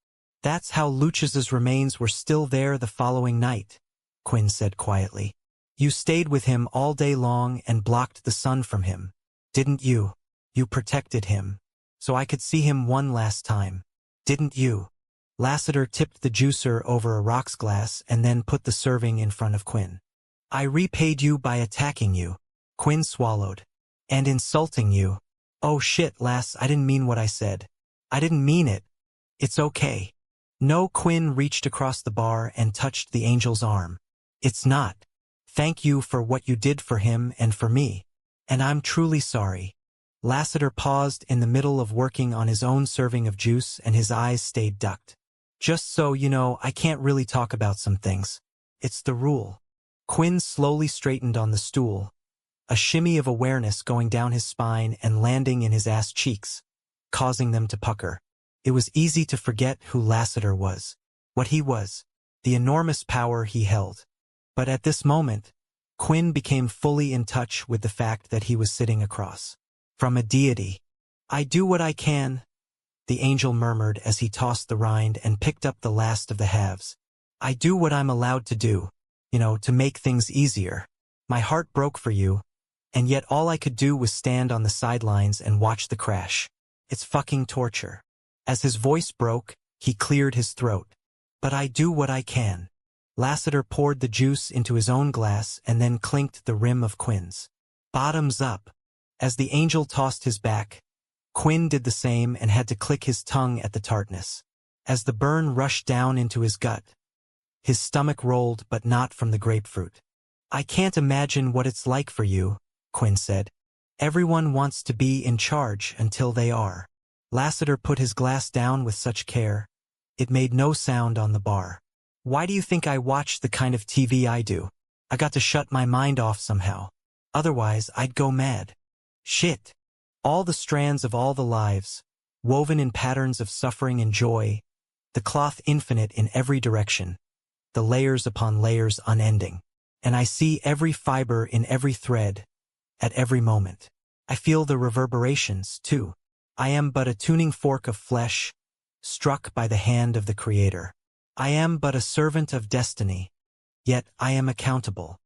"That's how Luches's remains were still there the following night," Quinn said quietly. "You stayed with him all day long and blocked the sun from him, didn't you? You protected him, so I could see him one last time, didn't you?" Lassiter tipped the juicer over a rocks glass and then put the serving in front of Quinn. "I repaid you by attacking you." Quinn swallowed. "And insulting you." "Oh shit, Lass, I didn't mean what I said. I didn't mean it. It's okay." "No." Quinn reached across the bar and touched the angel's arm. "It's not. Thank you for what you did for him and for me. And I'm truly sorry." Lassiter paused in the middle of working on his own serving of juice and his eyes stayed ducked. "Just so you know, I can't really talk about some things. It's the rule." Quinn slowly straightened on the stool, a shimmy of awareness going down his spine and landing in his ass cheeks, causing them to pucker. It was easy to forget who Lassiter was, what he was, the enormous power he held. But at this moment, Quinn became fully in touch with the fact that he was sitting across from a deity. "I do what I can," the angel murmured as he tossed the rind and picked up the last of the halves. "I do what I'm allowed to do. To make things easier. My heart broke for you, and yet all I could do was stand on the sidelines and watch the crash. It's fucking torture." As his voice broke, he cleared his throat. "But I do what I can." Lassiter poured the juice into his own glass and then clinked the rim of Quinn's. "Bottoms up." As the angel tossed his back, Quinn did the same and had to click his tongue at the tartness. As the burn rushed down into his gut, his stomach rolled, but not from the grapefruit. "I can't imagine what it's like for you," Quinn said. "Everyone wants to be in charge until they are." Lassiter put his glass down with such care. It made no sound on the bar. "Why do you think I watch the kind of TV I do? I got to shut my mind off somehow. Otherwise, I'd go mad. Shit. All the strands of all the lives, woven in patterns of suffering and joy, the cloth infinite in every direction, the layers upon layers unending. and I see every fiber in every thread, at every moment. I feel the reverberations, too. I am but a tuning fork of flesh, struck by the hand of the Creator. I am but a servant of destiny, yet I am accountable.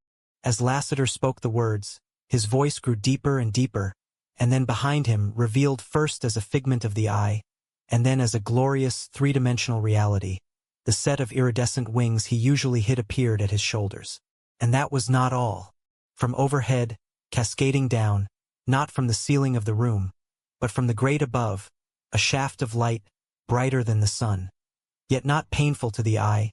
As Lassiter spoke the words, his voice grew deeper and deeper, and then behind him, revealed first as a figment of the eye, and then as a glorious three-dimensional reality, the set of iridescent wings he usually hid appeared at his shoulders. And that was not all. From overhead, cascading down, not from the ceiling of the room, but from the grate above, a shaft of light, brighter than the sun, yet not painful to the eye,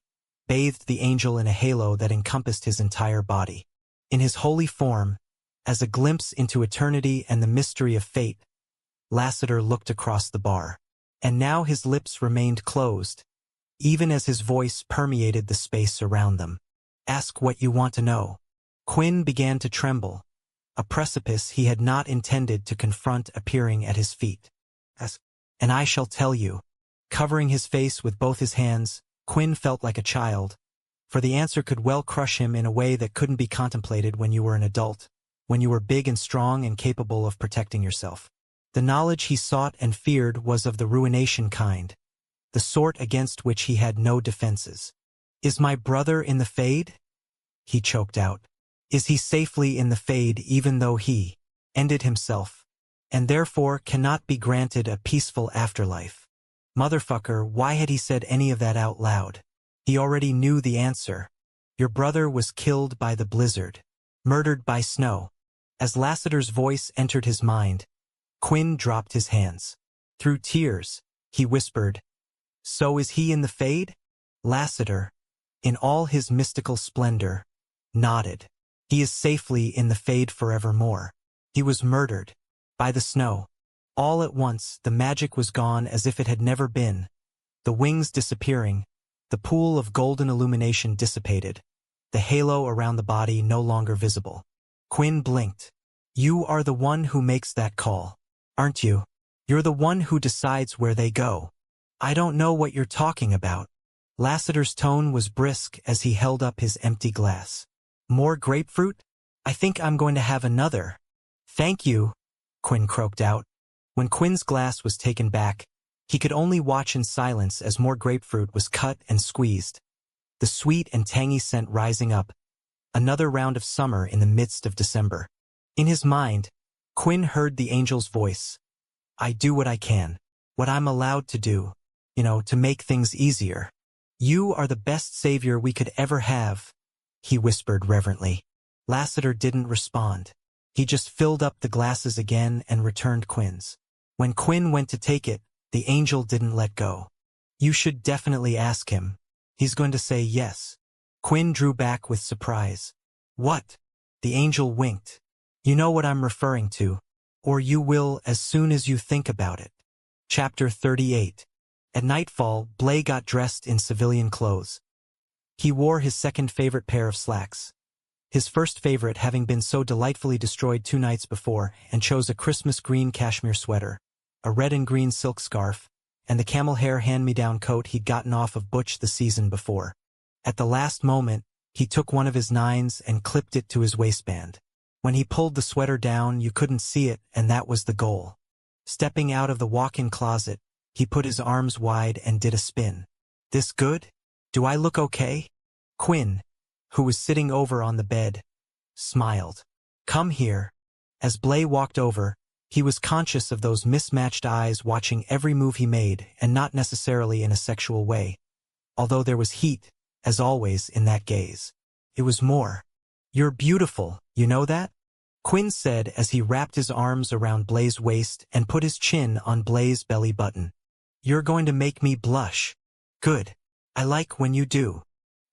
bathed the angel in a halo that encompassed his entire body. In his holy form, as a glimpse into eternity and the mystery of fate, Lassiter looked across the bar. And now his lips remained closed, even as his voice permeated the space around them. Ask what you want to know. Quinn began to tremble, a precipice he had not intended to confront appearing at his feet. And I shall tell you. Covering his face with both his hands, Quinn felt like a child, for the answer could well crush him in a way that couldn't be contemplated when you were an adult, when you were big and strong and capable of protecting yourself. The knowledge he sought and feared was of the ruination kind, the sort against which he had no defenses. Is my brother in the Fade? He choked out. Is he safely in the Fade even though he ended himself, and therefore cannot be granted a peaceful afterlife? Motherfucker, why had he said any of that out loud? He already knew the answer. Your brother was killed by the blizzard, murdered by snow. As Lassiter's voice entered his mind, Quinn dropped his hands. Through tears, he whispered, So is he in the Fade? Lassiter, in all his mystical splendor, nodded. He is safely in the Fade forevermore. He was murdered by the snow. All at once, the magic was gone as if it had never been. The wings disappearing, the pool of golden illumination dissipated, the halo around the body no longer visible. Quinn blinked. You are the one who makes that call, aren't you? You're the one who decides where they go. I don't know what you're talking about. Lassiter's tone was brisk as he held up his empty glass. More grapefruit? I think I'm going to have another. Thank you, Quinn croaked out. When Quinn's glass was taken back, he could only watch in silence as more grapefruit was cut and squeezed, the sweet and tangy scent rising up, another round of summer in the midst of December. In his mind, Quinn heard the angel's voice. I do what I can, what I'm allowed to do, to make things easier. You are the best savior we could ever have, he whispered reverently. Lassiter didn't respond. He just filled up the glasses again and returned Quinn's. When Quinn went to take it, the angel didn't let go. You should definitely ask him. He's going to say yes. Quinn drew back with surprise. What? The angel winked. You know what I'm referring to, or you will as soon as you think about it. Chapter 38. At nightfall, Blay got dressed in civilian clothes. He wore his second favorite pair of slacks. His first favorite having been so delightfully destroyed 2 nights before, and chose a Christmas green cashmere sweater, a red and green silk scarf, and the camel hair hand-me-down coat he'd gotten off of Butch the season before. At the last moment, he took one of his 9s and clipped it to his waistband. When he pulled the sweater down, you couldn't see it, and that was the goal. Stepping out of the walk-in closet, he put his arms wide and did a spin. This good? Do I look okay? Quinn, who was sitting over on the bed, smiled. Come here. As Blay walked over, he was conscious of those mismatched eyes watching every move he made, and not necessarily in a sexual way. Although there was heat, as always, in that gaze. It was more. You're beautiful, you know that? Quinn said as he wrapped his arms around Blay's waist and put his chin on Blay's belly button. You're going to make me blush. Good. I like when you do.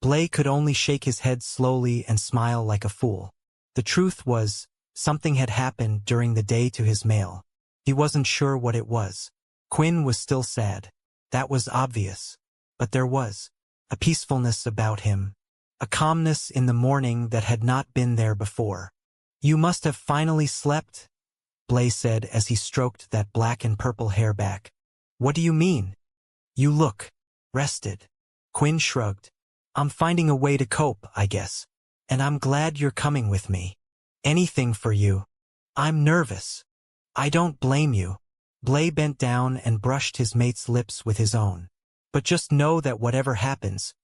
Blay could only shake his head slowly and smile like a fool. The truth was, something had happened during the day to his mail. He wasn't sure what it was. Quinn was still sad. That was obvious. But there was a peacefulness about him, a calmness in the morning that had not been there before. You must have finally slept, Blay said as he stroked that black and purple hair back. What do you mean? You look rested. Quinn shrugged. I'm finding a way to cope, I guess. And I'm glad you're coming with me. Anything for you. I'm nervous. I don't blame you. Blay bent down and brushed his mate's lips with his own. But just know that whatever happens,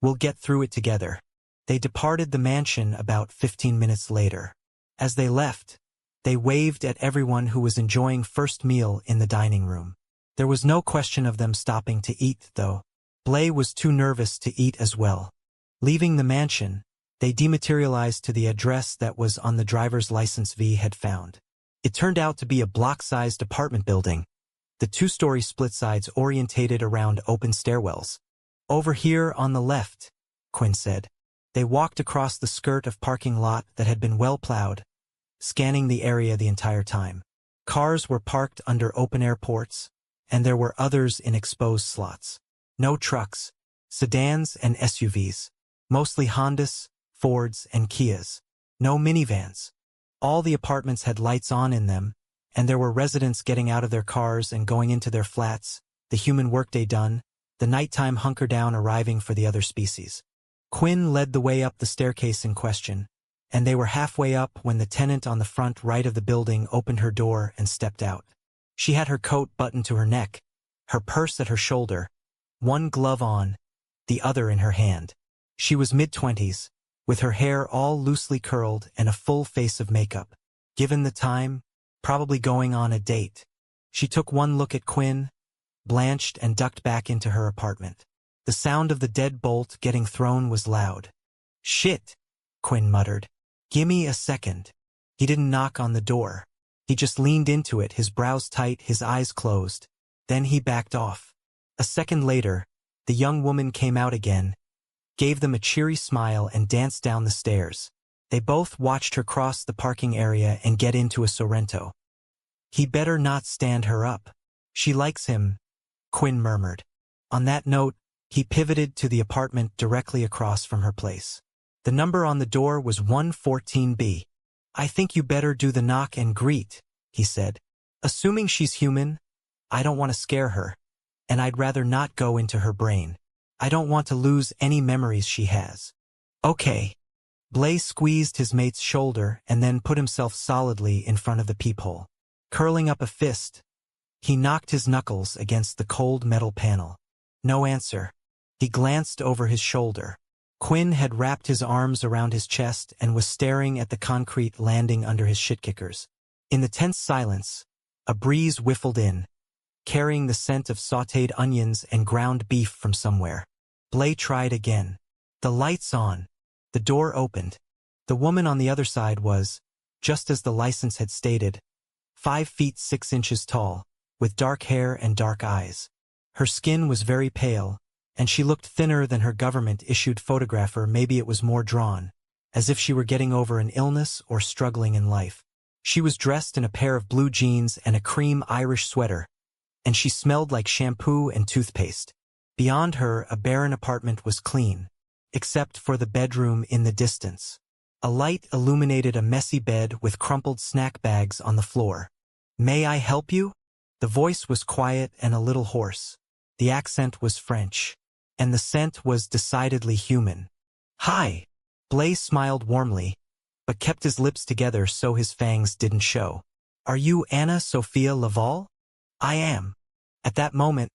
we'll get through it together. They departed the mansion about 15 minutes later. As they left, they waved at everyone who was enjoying first meal in the dining room. There was no question of them stopping to eat, though. Blay was too nervous to eat as well. Leaving the mansion, they dematerialized to the address that was on the driver's license V had found. It turned out to be a block-sized apartment building, the two-story split sides orientated around open stairwells. Over here on the left, Quinn said. They walked across the skirt of parking lot that had been well plowed, scanning the area the entire time. Cars were parked under open-air ports, and there were others in exposed slots. No trucks, sedans and SUVs, mostly Hondas, Fords, and Kias. No minivans. All the apartments had lights on in them, and there were residents getting out of their cars and going into their flats, the human workday done, the nighttime hunker down arriving for the other species. Quinn led the way up the staircase in question, and they were halfway up when the tenant on the front right of the building opened her door and stepped out. She had her coat buttoned to her neck, her purse at her shoulder, one glove on, the other in her hand. She was mid-20s, with her hair all loosely curled and a full face of makeup. Given the time, probably going on a date. She took one look at Quinn, blanched and ducked back into her apartment. The sound of the deadbolt getting thrown was loud. "Shit," Quinn muttered. "Gimme a second." He didn't knock on the door. He just leaned into it, his brows tight, his eyes closed. Then he backed off. A second later, the young woman came out again, gave them a cheery smile and danced down the stairs. They both watched her cross the parking area and get into a Sorrento. "He better not stand her up. She likes him," Quinn murmured. On that note, he pivoted to the apartment directly across from her place. The number on the door was 114B. "I think you better do the knock and greet," he said. "Assuming she's human, I don't want to scare her, and I'd rather not go into her brain. I don't want to lose any memories she has." "Okay." Blay squeezed his mate's shoulder and then put himself solidly in front of the peephole. Curling up a fist, he knocked his knuckles against the cold metal panel. No answer. He glanced over his shoulder. Quinn had wrapped his arms around his chest and was staring at the concrete landing under his shit-kickers. In the tense silence, a breeze whiffled in, carrying the scent of sautéed onions and ground beef from somewhere. Blay tried again. The lights on. The door opened. The woman on the other side was, just as the license had stated, 5 feet 6 inches tall, with dark hair and dark eyes. Her skin was very pale, and she looked thinner than her government-issued photographer. Maybe it was more drawn, as if she were getting over an illness or struggling in life. She was dressed in a pair of blue jeans and a cream Irish sweater, and she smelled like shampoo and toothpaste. Beyond her, a barren apartment was clean, except for the bedroom in the distance. A light illuminated a messy bed with crumpled snack bags on the floor. "May I help you?" The voice was quiet and a little hoarse. The accent was French, and the scent was decidedly human. "Hi." Blay smiled warmly, but kept his lips together so his fangs didn't show. "Are you Anna Sophia Laval?" "I am." At that moment,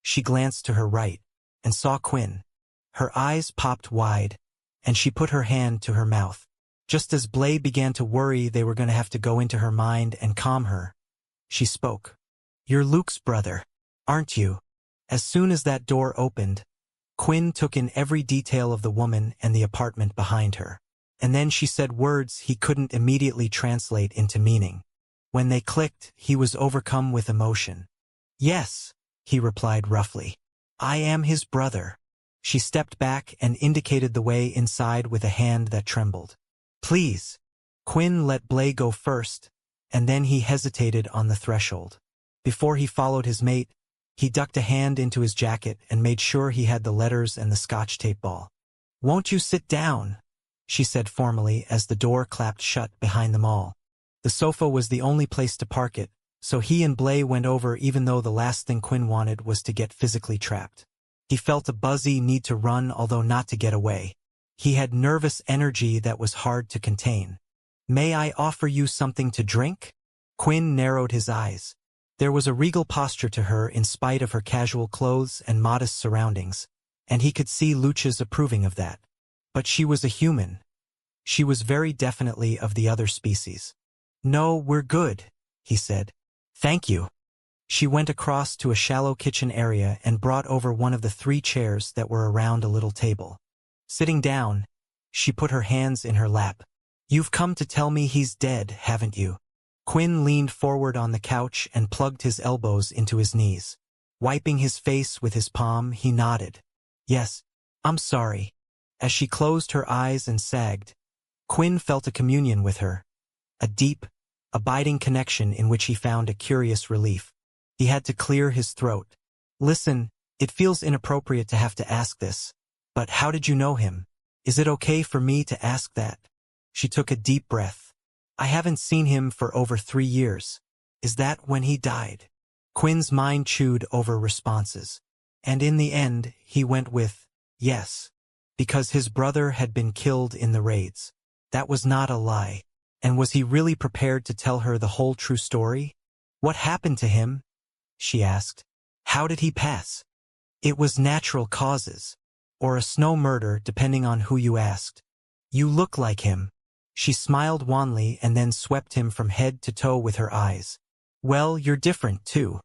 she glanced to her right and saw Quinn. Her eyes popped wide, and she put her hand to her mouth. Just as Blay began to worry they were going to have to go into her mind and calm her, she spoke. "You're Luke's brother, aren't you?" As soon as that door opened, Quinn took in every detail of the woman and the apartment behind her. And then she said words he couldn't immediately translate into meaning. When they clicked, he was overcome with emotion. "Yes," he replied roughly. "I am his brother." She stepped back and indicated the way inside with a hand that trembled. "Please." Quinn let Blay go first, and then he hesitated on the threshold. Before he followed his mate, he ducked a hand into his jacket and made sure he had the letters and the Scotch tape ball. "Won't you sit down?" she said formally as the door clapped shut behind them all. The sofa was the only place to park it, so he and Blay went over even though the last thing Quinn wanted was to get physically trapped. He felt a buzzy need to run, although not to get away. He had nervous energy that was hard to contain. "May I offer you something to drink?" Quinn narrowed his eyes. There was a regal posture to her in spite of her casual clothes and modest surroundings, and he could see Lucha's approving of that. But she was a human. She was very definitely of the other species. "No, we're good," he said. "Thank you." She went across to a shallow kitchen area and brought over one of the 3 chairs that were around a little table. Sitting down, she put her hands in her lap. "You've come to tell me he's dead, haven't you?" Quinn leaned forward on the couch and plugged his elbows into his knees. Wiping his face with his palm, he nodded. "Yes, I'm sorry." As she closed her eyes and sagged, Quinn felt a communion with her, a deep, abiding connection in which he found a curious relief. He had to clear his throat. "Listen, it feels inappropriate to have to ask this, but how did you know him? Is it okay for me to ask that?" She took a deep breath. "I haven't seen him for over 3 years. Is that when he died?" Quinn's mind chewed over responses. And in the end, he went with, yes. Because his brother had been killed in the raids. That was not a lie. And was he really prepared to tell her the whole true story? "What happened to him?" she asked. "How did he pass?" "It was natural causes. Or a snow murder, depending on who you asked." "You look like him." She smiled wanly and then swept him from head to toe with her eyes. "Well, you're different, too."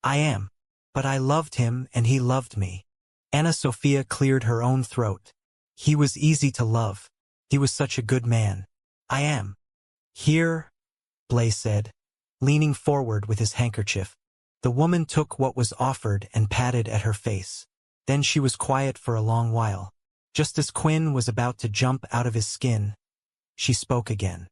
"I am. But I loved him and he loved me." Anna Sophia cleared her own throat. "He was easy to love. He was such a good man." "I am." "Here," Blaise said, leaning forward with his handkerchief. The woman took what was offered and patted at her face. Then she was quiet for a long while. Just as Quinn was about to jump out of his skin, she spoke again.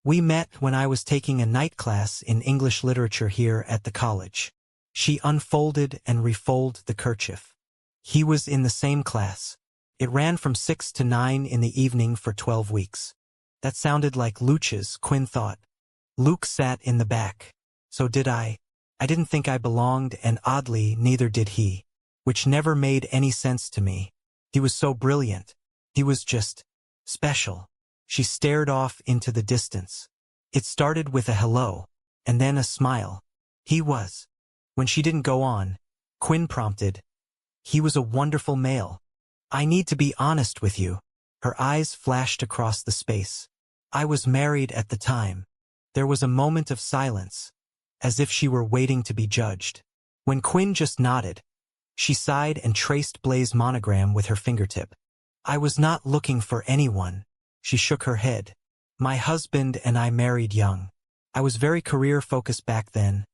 "We met when I was taking a night class in English literature here at the college." She unfolded and refolded the kerchief. "He was in the same class. It ran from 6 to 9 in the evening for 12 weeks. That sounded like Lucha's, Quinn thought. Luke sat in the back. So did I. I didn't think I belonged, and oddly, neither did he. Which never made any sense to me. He was so brilliant. He was just special." She stared off into the distance. It started with a hello, and then a smile. "He was." When she didn't go on, Quinn prompted, "He was a wonderful male. I need to be honest with you." Her eyes flashed across the space. "I was married at the time." There was a moment of silence, as if she were waiting to be judged. When Quinn just nodded, she sighed and traced Blaise's monogram with her fingertip. "I was not looking for anyone." She shook her head. "My husband and I married young. I was very career-focused back then,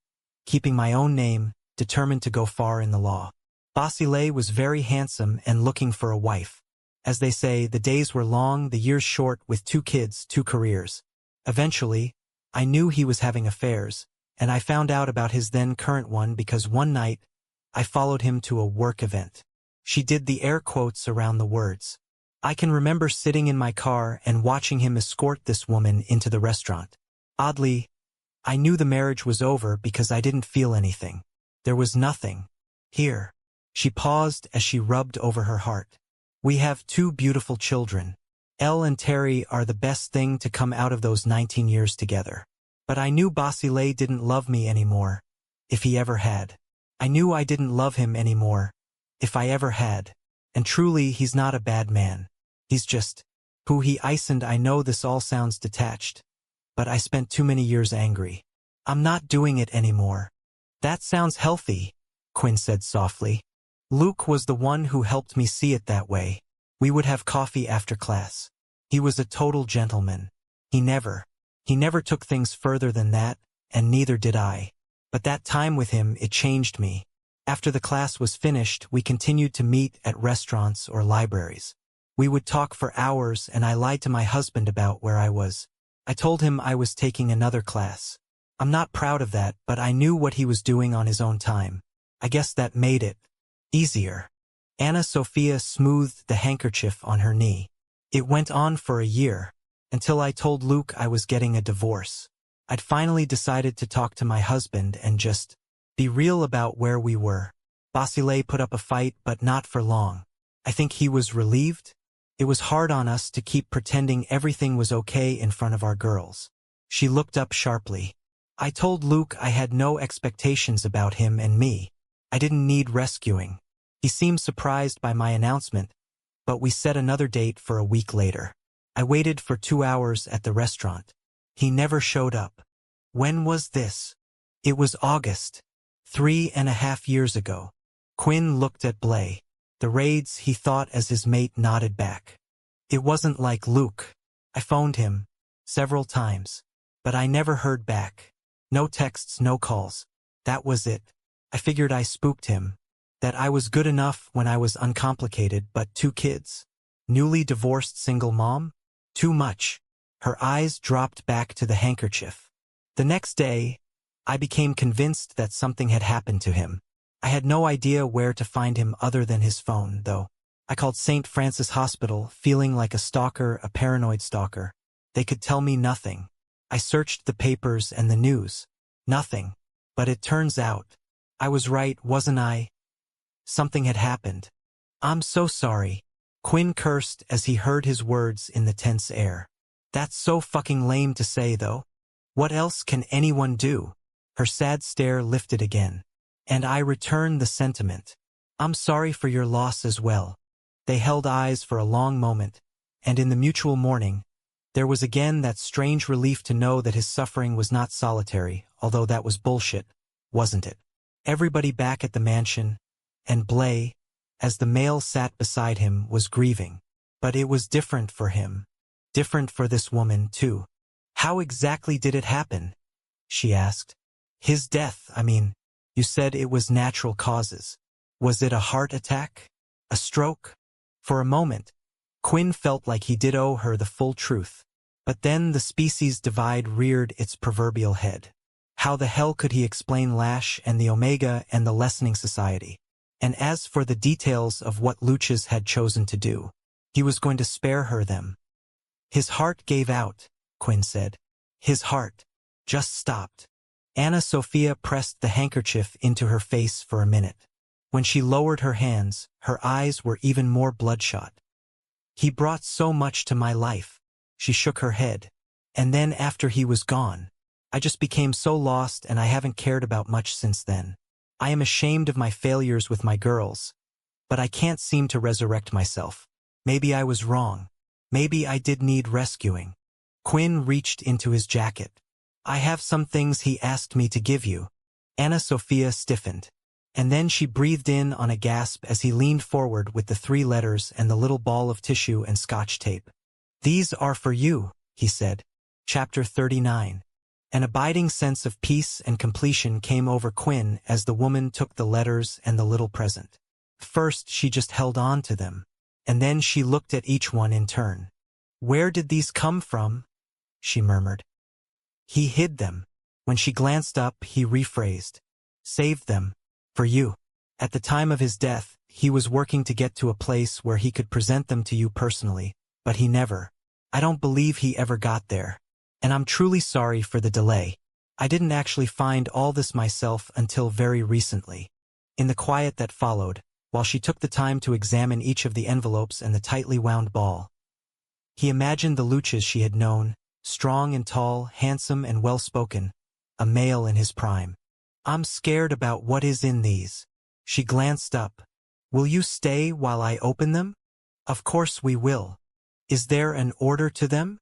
keeping my own name, determined to go far in the law. Basile was very handsome and looking for a wife. As they say, the days were long, the years short, with 2 kids, 2 careers. Eventually, I knew he was having affairs, and I found out about his then current one because one night, I followed him to a work event." She did the air quotes around the words. "I can remember sitting in my car and watching him escort this woman into the restaurant. Oddly, I knew the marriage was over because I didn't feel anything. There was nothing. Here." She paused as she rubbed over her heart. "We have 2 beautiful children. Elle and Terry are the best thing to come out of those 19 years together. But I knew Basile didn't love me anymore, if he ever had. I knew I didn't love him anymore, if I ever had. And truly, he's not a bad man. He's just who he is, and I know this all sounds detached, but I spent too many years angry. I'm not doing it anymore." "That sounds healthy," Quinn said softly. "Luke was the one who helped me see it that way. We would have coffee after class. He was a total gentleman. He never took things further than that, and neither did I. But that time with him, it changed me. After the class was finished, we continued to meet at restaurants or libraries. We would talk for hours, and I lied to my husband about where I was. I told him I was taking another class. I'm not proud of that, but I knew what he was doing on his own time. I guess that made it easier." Anna Sophia smoothed the handkerchief on her knee. "It went on for a year, until I told Luke I was getting a divorce. I'd finally decided to talk to my husband and just be real about where we were. Basile put up a fight, but not for long. I think he was relieved. It was hard on us to keep pretending everything was okay in front of our girls. She looked up sharply. I told Luke I had no expectations about him and me. I didn't need rescuing. He seemed surprised by my announcement, but we set another date for a week later. I waited for 2 hours at the restaurant. He never showed up. When was this? It was August, 3.5 years ago. Quinn looked at Blay. The raids, he thought as his mate nodded back. It wasn't like Luke. I phoned him several times, but I never heard back. No texts, no calls. That was it. I figured I spooked him. That I was good enough when I was uncomplicated, but 2 kids. Newly divorced single mom? Too much. Her eyes dropped back to the handkerchief. The next day, I became convinced that something had happened to him. I had no idea where to find him other than his phone, though. I called St. Francis Hospital, feeling like a stalker, a paranoid stalker. They could tell me nothing. I searched the papers and the news. Nothing. But it turns out, I was right, wasn't I? Something had happened. I'm so sorry. Quinn cursed as he heard his words in the tense air. That's so fucking lame to say, though. What else can anyone do? Her sad stare lifted again. And I returned the sentiment. I'm sorry for your loss as well. They held eyes for a long moment, and in the mutual mourning, there was again that strange relief to know that his suffering was not solitary, although that was bullshit, wasn't it? Everybody back at the mansion, and Blay, as the male sat beside him, was grieving. But it was different for him. Different for this woman, too. How exactly did it happen? She asked. His death, I mean. You said it was natural causes. Was it a heart attack? A stroke? For a moment, Quinn felt like he did owe her the full truth. But then the species divide reared its proverbial head. How the hell could he explain Lash and the Omega and the Lessening Society? And as for the details of what Luchas had chosen to do, he was going to spare her them. His heart gave out, Quinn said. His heart just stopped. Anna Sophia pressed the handkerchief into her face for a minute. When she lowered her hands, her eyes were even more bloodshot. He brought so much to my life. She shook her head. And then after he was gone, I just became so lost and I haven't cared about much since then. I am ashamed of my failures with my girls, but I can't seem to resurrect myself. Maybe I was wrong. Maybe I did need rescuing. Quinn reached into his jacket. I have some things he asked me to give you. Anna Sophia stiffened. And then she breathed in on a gasp as he leaned forward with the 3 letters and the little ball of tissue and scotch tape. These are for you, he said. Chapter 39. An abiding sense of peace and completion came over Quinn as the woman took the letters and the little present. First, she just held on to them. And then she looked at each one in turn. Where did these come from? She murmured. He hid them. When she glanced up, he rephrased. Saved them. For you. At the time of his death, he was working to get to a place where he could present them to you personally, but he never. I don't believe he ever got there. And I'm truly sorry for the delay. I didn't actually find all this myself until very recently. In the quiet that followed, while she took the time to examine each of the envelopes and the tightly wound ball, he imagined the Luchas she had known, strong and tall, handsome and well-spoken, a male in his prime. I'm scared about what is in these. She glanced up. Will you stay while I open them? Of course we will. Is there an order to them?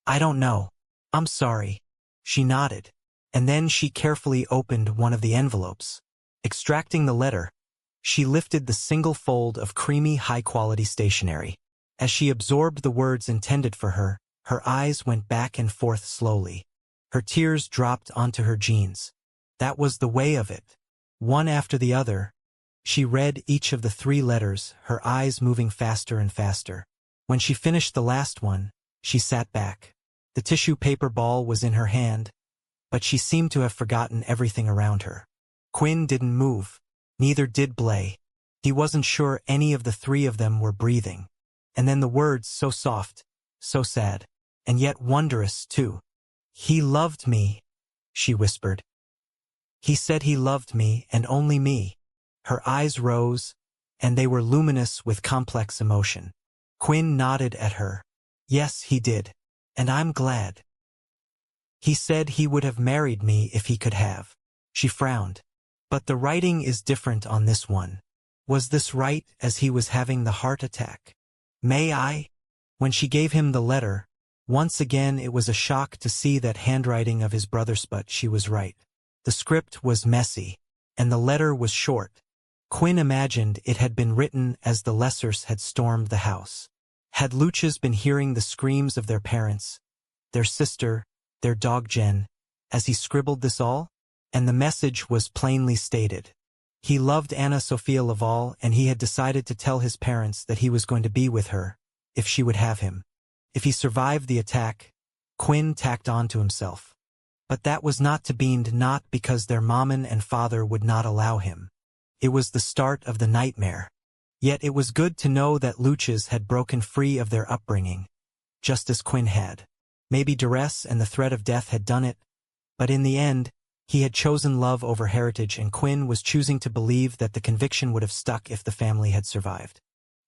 I don't know. I'm sorry. She nodded. And then she carefully opened one of the envelopes. Extracting the letter, she lifted the single fold of creamy, high-quality stationery. As she absorbed the words intended for her, her eyes went back and forth slowly. Her tears dropped onto her jeans. That was the way of it. One after the other, she read each of the 3 letters, her eyes moving faster and faster. When she finished the last one, she sat back. The tissue paper ball was in her hand, but she seemed to have forgotten everything around her. Quinn didn't move. Neither did Blay. He wasn't sure any of the 3 of them were breathing. And then the words, so soft, so sad, and yet wondrous, too. He loved me, she whispered. He said he loved me and only me. Her eyes rose, and they were luminous with complex emotion. Quinn nodded at her. Yes, he did. And I'm glad. He said he would have married me if he could have. She frowned. But the writing is different on this one. Was this right as he was having the heart attack? May I? When she gave him the letter, once again it was a shock to see that handwriting of his brother's, but she was right. The script was messy, and the letter was short. Quinn imagined it had been written as the Lessers had stormed the house. Had Luches been hearing the screams of their parents, their sister, their dog Jen, as he scribbled this all? And the message was plainly stated. He loved Anna Sophia Laval, and he had decided to tell his parents that he was going to be with her, if she would have him. If he survived the attack, Quinn tacked on to himself. But that was not to be, not because their mommin and father would not allow him. It was the start of the nightmare. Yet it was good to know that Luches had broken free of their upbringing, just as Quinn had. Maybe duress and the threat of death had done it, but in the end, he had chosen love over heritage, and Quinn was choosing to believe that the conviction would have stuck if the family had survived.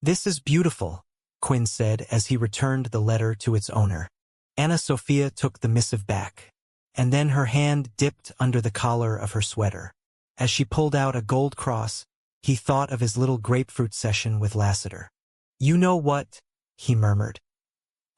This is beautiful, Quinn said as he returned the letter to its owner. Anna Sophia took the missive back, and then her hand dipped under the collar of her sweater. As she pulled out a gold cross, he thought of his little grapefruit session with Lassiter. You know what? He murmured.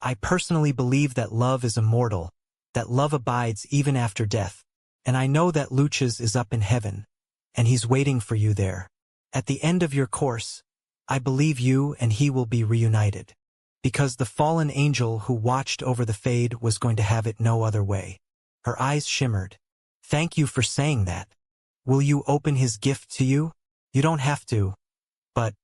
I personally believe that love is immortal, that love abides even after death, and I know that Luches is up in heaven, and he's waiting for you there. At the end of your course, I believe you and he will be reunited, because the fallen angel who watched over the fade was going to have it no other way. Her eyes shimmered. Thank you for saying that. Will you open his gift to you? You don't have to. But,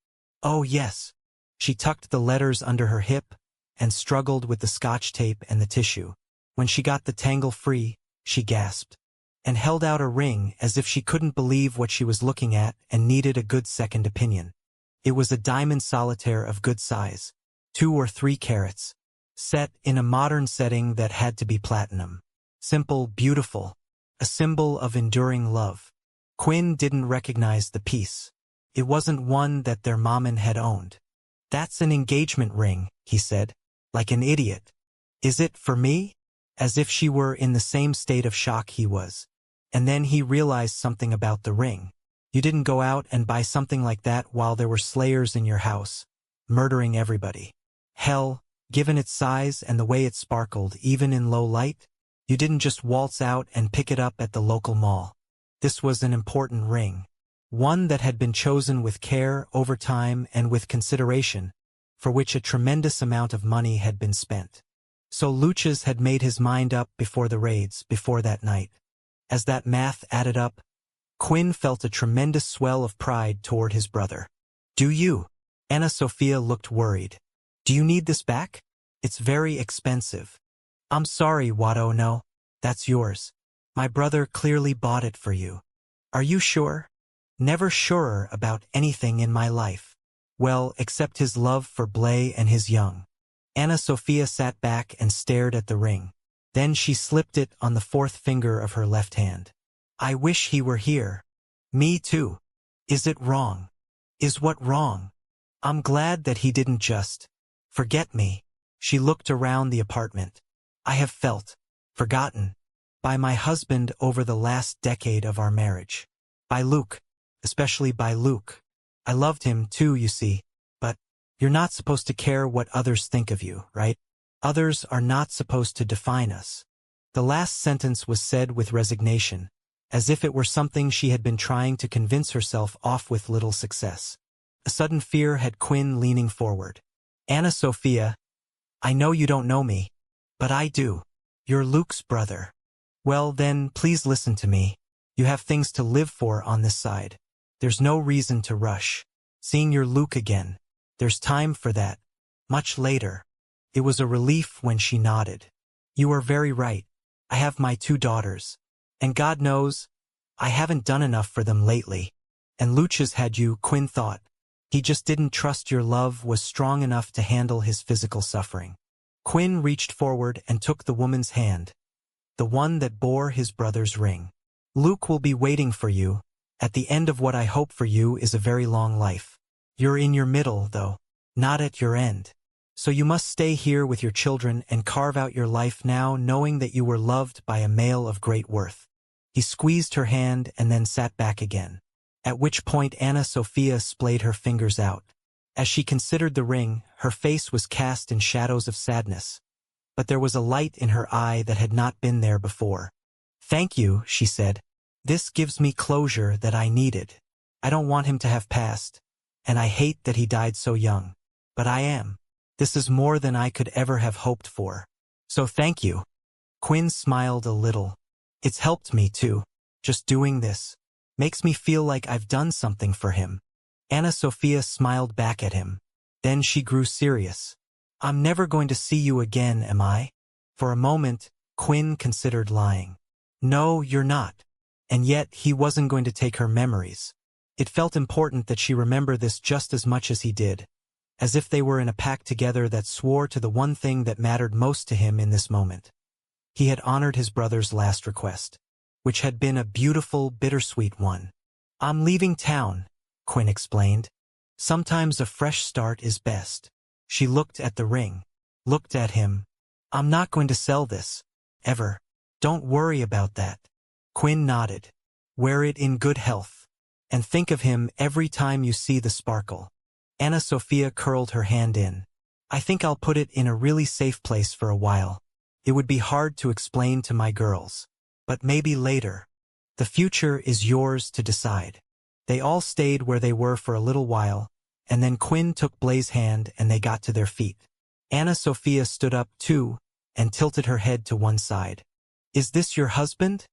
oh yes. She tucked the letters under her hip and struggled with the scotch tape and the tissue. When she got the tangle free, she gasped and held out a ring as if she couldn't believe what she was looking at and needed a good second opinion. It was a diamond solitaire of good size, 2 or 3 carats, set in a modern setting that had to be platinum. Simple, beautiful, a symbol of enduring love. Quinn didn't recognize the piece. It wasn't one that their mommin had owned. That's an engagement ring, he said, like an idiot. Is it for me? As if she were in the same state of shock he was. And then he realized something about the ring. You didn't go out and buy something like that while there were slayers in your house, murdering everybody. Hell, given its size and the way it sparkled even in low light, you didn't just waltz out and pick it up at the local mall. This was an important ring. One that had been chosen with care over time and with consideration, for which a tremendous amount of money had been spent. So Luches had made his mind up before the raids, before that night. As that math added up, Quinn felt a tremendous swell of pride toward his brother. Do you? Anna Sophia looked worried. Do you need this back? It's very expensive. I'm sorry, Watto, no. That's yours. My brother clearly bought it for you. Are you sure? Never surer about anything in my life. Well, except his love for Blay and his young. Anna Sophia sat back and stared at the ring. Then she slipped it on the 4th finger of her left hand. I wish he were here. Me too. Is it wrong? Is what wrong? I'm glad that he didn't just forget me. She looked around the apartment. I have felt forgotten by my husband over the last decade of our marriage. By Luke, especially by Luke. I loved him too, you see, but you're not supposed to care what others think of you, right? Others are not supposed to define us. The last sentence was said with resignation, as if it were something she had been trying to convince herself off with little success. A sudden fear had Quinn leaning forward. Anna Sophia, I know you don't know me, but I do. You're Luke's brother. Well then, please listen to me. You have things to live for on this side. There's no reason to rush. Seeing your Luke again. There's time for that. Much later. It was a relief when she nodded. You are very right. I have my 2 daughters. And God knows, I haven't done enough for them lately. And Luches had you, Quinn thought. He just didn't trust your love was strong enough to handle his physical suffering. Quinn reached forward and took the woman's hand. The one that bore his brother's ring. Luke will be waiting for you. At the end of what I hope for you is a very long life. You're in your middle, though. Not at your end. So you must stay here with your children and carve out your life now, knowing that you were loved by a male of great worth. He squeezed her hand and then sat back again. At which point Anna Sophia splayed her fingers out. As she considered the ring, her face was cast in shadows of sadness. But there was a light in her eye that had not been there before. "Thank you," she said. "This gives me closure that I needed. I don't want him to have passed, and I hate that he died so young. But I am. This is more than I could ever have hoped for. So thank you." Quinn smiled a little. "It's helped me too. Just doing this makes me feel like I've done something for him." Anna Sophia smiled back at him. Then she grew serious. "I'm never going to see you again, am I?" For a moment, Quinn considered lying. "No, you're not." And yet he wasn't going to take her memories. It felt important that she remember this just as much as he did, as if they were in a pact together that swore to the one thing that mattered most to him in this moment. He had honored his brother's last request, which had been a beautiful, bittersweet one. "I'm leaving town," Quinn explained. "Sometimes a fresh start is best." She looked at the ring, looked at him. "I'm not going to sell this, ever. Don't worry about that." Quinn nodded. "Wear it in good health. And think of him every time you see the sparkle." Anna Sophia curled her hand in. "I think I'll put it in a really safe place for a while. It would be hard to explain to my girls. But maybe later. The future is yours to decide." They all stayed where they were for a little while, and then Quinn took Blaze's hand and they got to their feet. Anna Sophia stood up too, and tilted her head to one side. "Is this your husband?"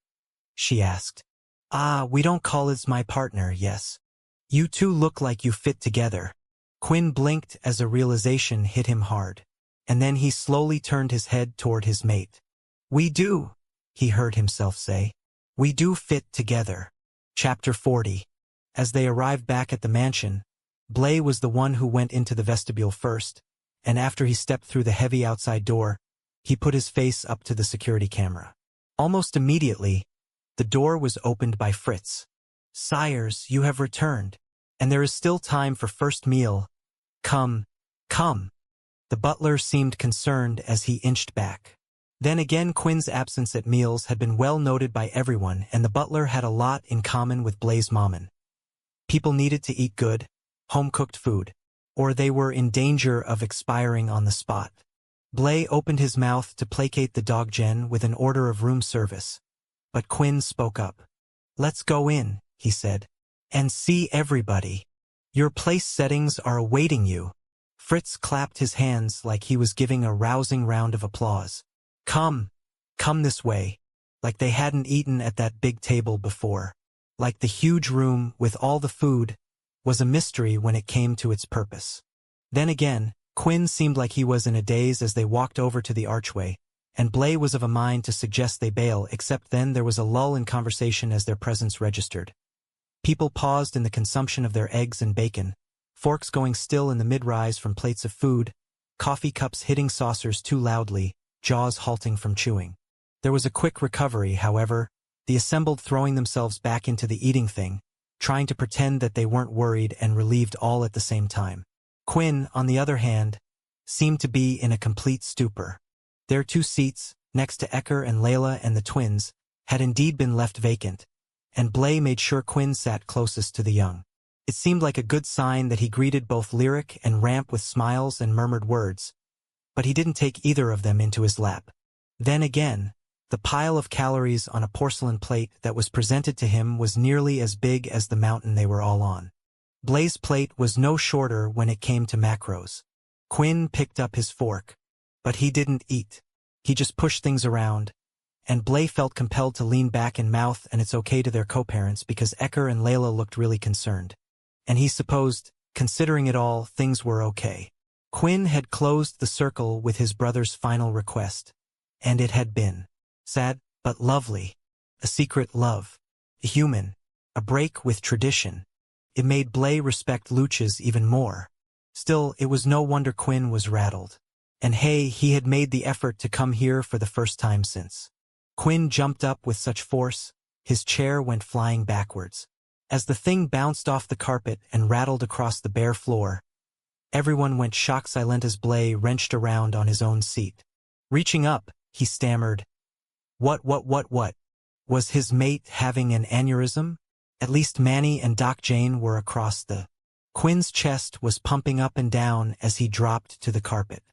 she asked. "Ah, we don't call it my partner, yes. You two look like you fit together." Quinn blinked as a realization hit him hard, and then he slowly turned his head toward his mate. "We do," he heard himself say. "We do fit together." Chapter 40. As they arrived back at the mansion, Blaze was the one who went into the vestibule first, and after he stepped through the heavy outside door, he put his face up to the security camera. Almost immediately, the door was opened by Fritz. "Sires, you have returned, and there is still time for first meal. Come, come." The butler seemed concerned as he inched back. Then again, Quinn's absence at meals had been well noted by everyone, and the butler had a lot in common with Blaze Mammon. People needed to eat good, home-cooked food, or they were in danger of expiring on the spot. Blaze opened his mouth to placate the dog Jen with an order of room service. But Quinn spoke up. "Let's go in," he said, "and see everybody. Your place settings are awaiting you." Fritz clapped his hands like he was giving a rousing round of applause. Come this way," like they hadn't eaten at that big table before. Like the huge room with all the food was a mystery when it came to its purpose. Then again, Quinn seemed like he was in a daze as they walked over to the archway, and Blaze was of a mind to suggest they bail, except then there was a lull in conversation as their presence registered. People paused in the consumption of their eggs and bacon, forks going still in the mid-rise from plates of food, coffee cups hitting saucers too loudly, jaws halting from chewing. There was a quick recovery, however, the assembled throwing themselves back into the eating thing, trying to pretend that they weren't worried and relieved all at the same time. Quinn, on the other hand, seemed to be in a complete stupor. Their 2 seats, next to Ecker and Layla and the twins, had indeed been left vacant, and Blaze made sure Quinn sat closest to the young. It seemed like a good sign that he greeted both Lyric and Ramp with smiles and murmured words, but he didn't take either of them into his lap. Then again, the pile of calories on a porcelain plate that was presented to him was nearly as big as the mountain they were all on. Blaze's plate was no shorter when it came to macros. Quinn picked up his fork, but he didn't eat. He just pushed things around, and Blaze felt compelled to lean back and mouth "and it's okay" to their co-parents because Ecker and Layla looked really concerned. And he supposed, considering it all, things were okay. Quinn had closed the circle with his brother's final request, and it had been sad, but lovely. A secret love. A human. A break with tradition. It made Blaze respect Luch's even more. Still, it was no wonder Quinn was rattled. And hey, he had made the effort to come here for the first time since. Quinn jumped up with such force, his chair went flying backwards. As the thing bounced off the carpet and rattled across the bare floor, Everyone went shock silent as Blay wrenched around on his own seat. Reaching up, he stammered, What? Was his mate having an aneurysm? At least Manny and Doc Jane were across the. Quinn's chest was pumping up and down as he dropped to the carpet.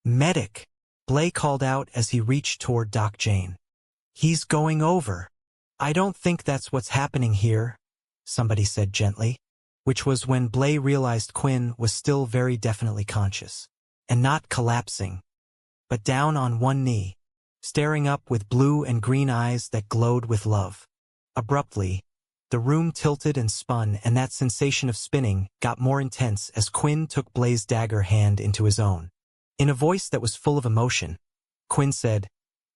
Medic! Blay called out as he reached toward Doc Jane. He's going over. I don't think that's what's happening here, somebody said gently, which was when Blay realized Quinn was still very definitely conscious, and not collapsing, but down on one knee, staring up with blue and green eyes that glowed with love. Abruptly, the room tilted and spun, and that sensation of spinning got more intense as Quinn took Blay's dagger hand into his own. In a voice that was full of emotion, Quinn said,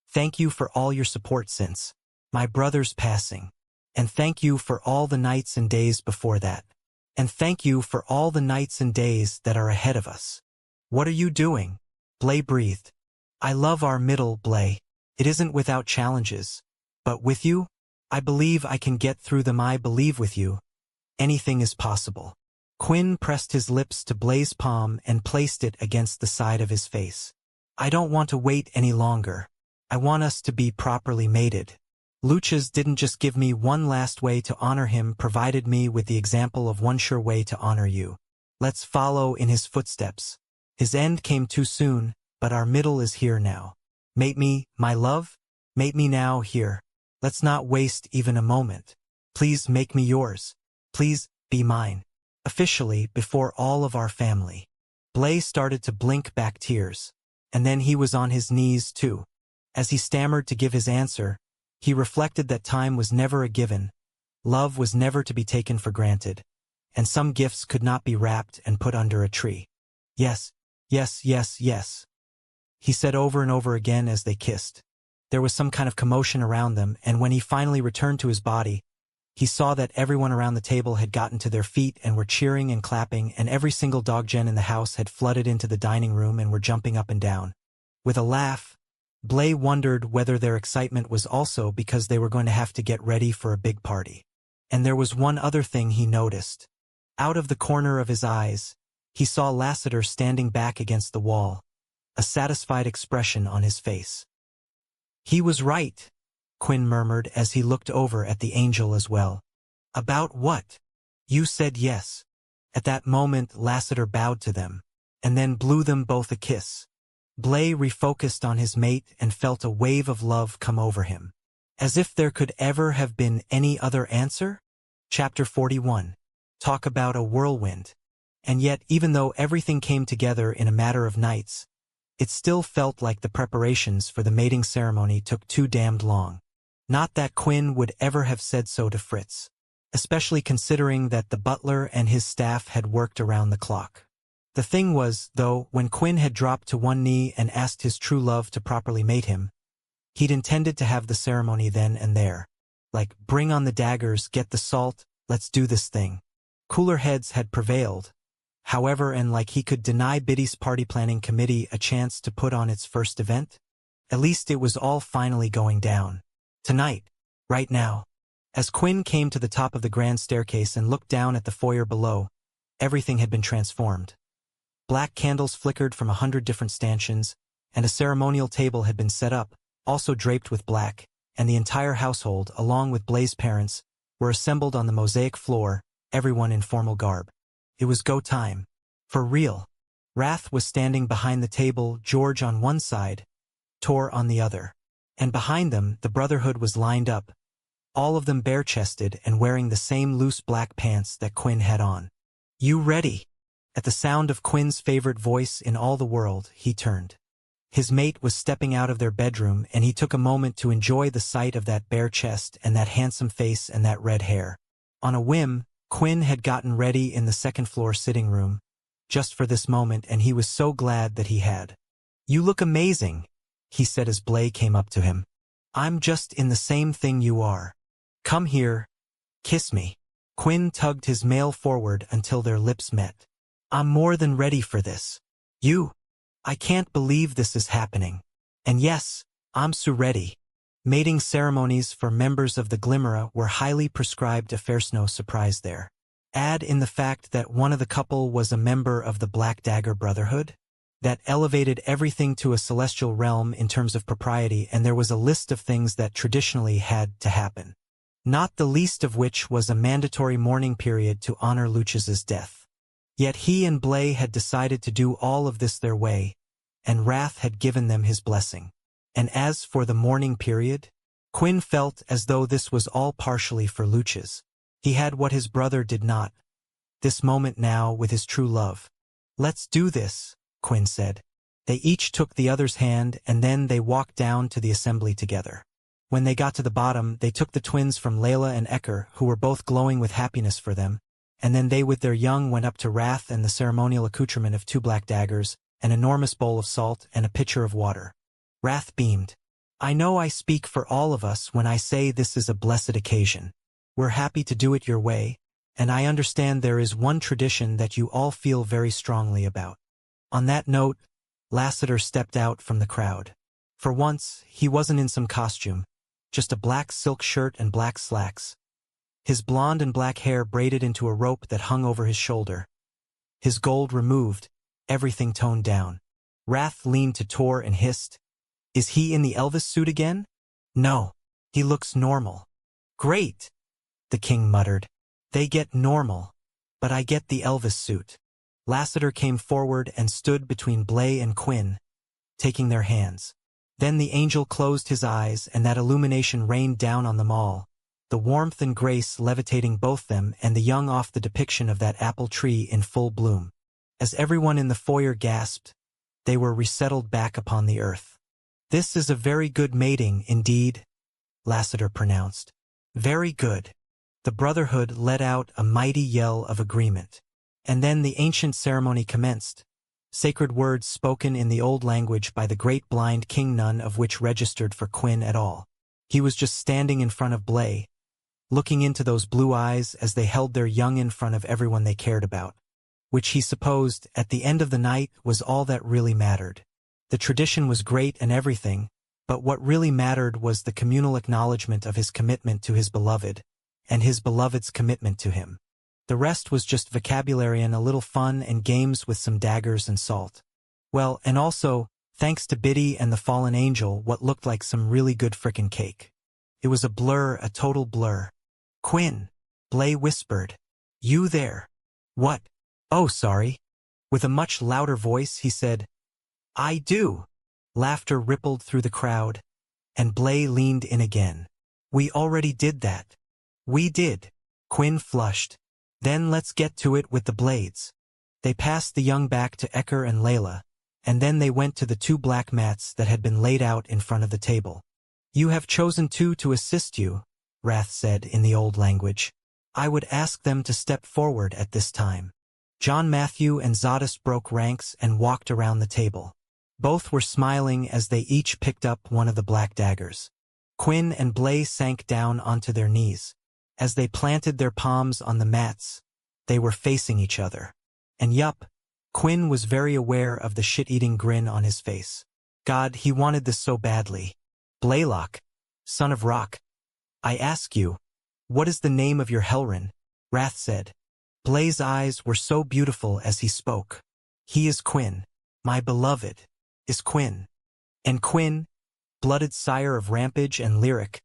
Thank you for all your support since my brother's passing. And thank you for all the nights and days before that. And thank you for all the nights and days that are ahead of us. What are you doing? Blay breathed. I love our middle, Blay. It isn't without challenges. But with you, I believe I can get through them. I believe with you, anything is possible. Quinn pressed his lips to Blay's palm and placed it against the side of his face. I don't want to wait any longer. I want us to be properly mated. Luchas didn't just give me one last way to honor him, provided me with the example of one sure way to honor you. Let's follow in his footsteps. His end came too soon, but our middle is here now. Mate me, my love? Mate me now, here. Let's not waste even a moment. Please make me yours. Please, be mine. Officially, before all of our family. Blay started to blink back tears. And then he was on his knees too. As he stammered to give his answer, he reflected that time was never a given, love was never to be taken for granted, and some gifts could not be wrapped and put under a tree. Yes, yes, yes, yes, he said over and over again as they kissed. There was some kind of commotion around them, and when he finally returned to his body, he saw that everyone around the table had gotten to their feet and were cheering and clapping, and every single dog gen in the house had flooded into the dining room and were jumping up and down. With a laugh, Blay wondered whether their excitement was also because they were going to have to get ready for a big party. And there was one other thing he noticed. Out of the corner of his eyes, he saw Lassiter standing back against the wall, a satisfied expression on his face. He was right, Quinn murmured as he looked over at the angel as well. About what? You said yes. At that moment Lassiter bowed to them, and then blew them both a kiss. Blay refocused on his mate and felt a wave of love come over him. As if there could ever have been any other answer? Chapter 41. Talk about a whirlwind. And yet, even though everything came together in a matter of nights, it still felt like the preparations for the mating ceremony took too damned long. Not that Quinn would ever have said so to Fritz, especially considering that the butler and his staff had worked around the clock. The thing was, though, when Quinn had dropped to one knee and asked his true love to properly mate him, he'd intended to have the ceremony then and there. Like, bring on the daggers, get the salt, let's do this thing. Cooler heads had prevailed, however, and like he could deny Biddy's party planning committee a chance to put on its first event. At least it was all finally going down. Tonight. Right now. As Quinn came to the top of the grand staircase and looked down at the foyer below, everything had been transformed. Black candles flickered from 100 different stanchions, and a ceremonial table had been set up, also draped with black, and the entire household, along with Blay's parents, were assembled on the mosaic floor, everyone in formal garb. It was go time. For real. Wrath was standing behind the table, George on one side, Tor on the other. And behind them, the Brotherhood was lined up, all of them bare-chested and wearing the same loose black pants that Quinn had on. You ready? At the sound of Quinn's favorite voice in all the world, he turned. His mate was stepping out of their bedroom, and he took a moment to enjoy the sight of that bare chest and that handsome face and that red hair. On a whim, Quinn had gotten ready in the second-floor sitting room, just for this moment, and he was so glad that he had. You look amazing, he said as Blay came up to him. I'm just in the same thing you are. Come here. Kiss me. Quinn tugged his male forward until their lips met. I'm more than ready for this. I can't believe this is happening. And yes, I'm so ready. Mating ceremonies for members of the Glimera were highly prescribed affairs, no surprise there. Add in the fact that one of the couple was a member of the Black Dagger Brotherhood. That elevated everything to a celestial realm in terms of propriety, and there was a list of things that traditionally had to happen. Not the least of which was a mandatory mourning period to honor Lucius's death. Yet he and Blay had decided to do all of this their way, and Wrath had given them his blessing. And as for the mourning period, Quinn felt as though this was all partially for Lucius. He had what his brother did not. This moment now with his true love. "Let's do this," Quinn said. They each took the other's hand, and then they walked down to the assembly together. When they got to the bottom, they took the twins from Layla and Ecker, who were both glowing with happiness for them, and then they with their young went up to Wrath and the ceremonial accoutrement of 2 black daggers, an enormous bowl of salt, and a pitcher of water. Wrath beamed. "I know I speak for all of us when I say this is a blessed occasion. We're happy to do it your way, and I understand there is one tradition that you all feel very strongly about." On that note, Lassiter stepped out from the crowd. For once, he wasn't in some costume, just a black silk shirt and black slacks. His blonde and black hair braided into a rope that hung over his shoulder. His gold removed, everything toned down. Wrath leaned to Tor and hissed, "Is he in the Elvis suit again?" "No. He looks normal." "Great," the king muttered. "They get normal, but I get the Elvis suit." Lassiter came forward and stood between Blay and Quinn, taking their hands. Then the angel closed his eyes, and that illumination rained down on them all, the warmth and grace levitating both them and the young off the depiction of that apple tree in full bloom. As everyone in the foyer gasped, they were resettled back upon the earth. "This is a very good mating indeed," Lassiter pronounced. "Very good." The Brotherhood let out a mighty yell of agreement. And then the ancient ceremony commenced, sacred words spoken in the old language by the great blind king, none of which registered for Quinn at all. He was just standing in front of Blay, looking into those blue eyes as they held their young in front of everyone they cared about, which he supposed, at the end of the night, was all that really mattered. The tradition was great and everything, but what really mattered was the communal acknowledgement of his commitment to his beloved, and his beloved's commitment to him. The rest was just vocabulary and a little fun and games with some daggers and salt. Well, and also, thanks to Biddy and the fallen angel, what looked like some really good frickin' cake. It was a blur, a total blur. "Quinn," Blay whispered. "You there?" "What? Oh, sorry." With a much louder voice, he said, "I do." Laughter rippled through the crowd, and Blay leaned in again. "We already did that." "We did." Quinn flushed. "Then let's get to it with the blades." They passed the young back to Ecker and Layla, and then they went to the 2 black mats that had been laid out in front of the table. "You have chosen 2 to assist you," Wrath said in the old language. "I would ask them to step forward at this time." John Matthew and Zadis broke ranks and walked around the table. Both were smiling as they each picked up one of the black daggers. Quinn and Blay sank down onto their knees. As they planted their palms on the mats, they were facing each other. And yup, Quinn was very aware of the shit-eating grin on his face. God, he wanted this so badly. "Blaylock, son of Rock, I ask you, what is the name of your Hellrin?" Wrath said. Blay's eyes were so beautiful as he spoke. "He is Quinn. My beloved is Quinn." "And Quinn, blooded sire of Rampage and Lyric,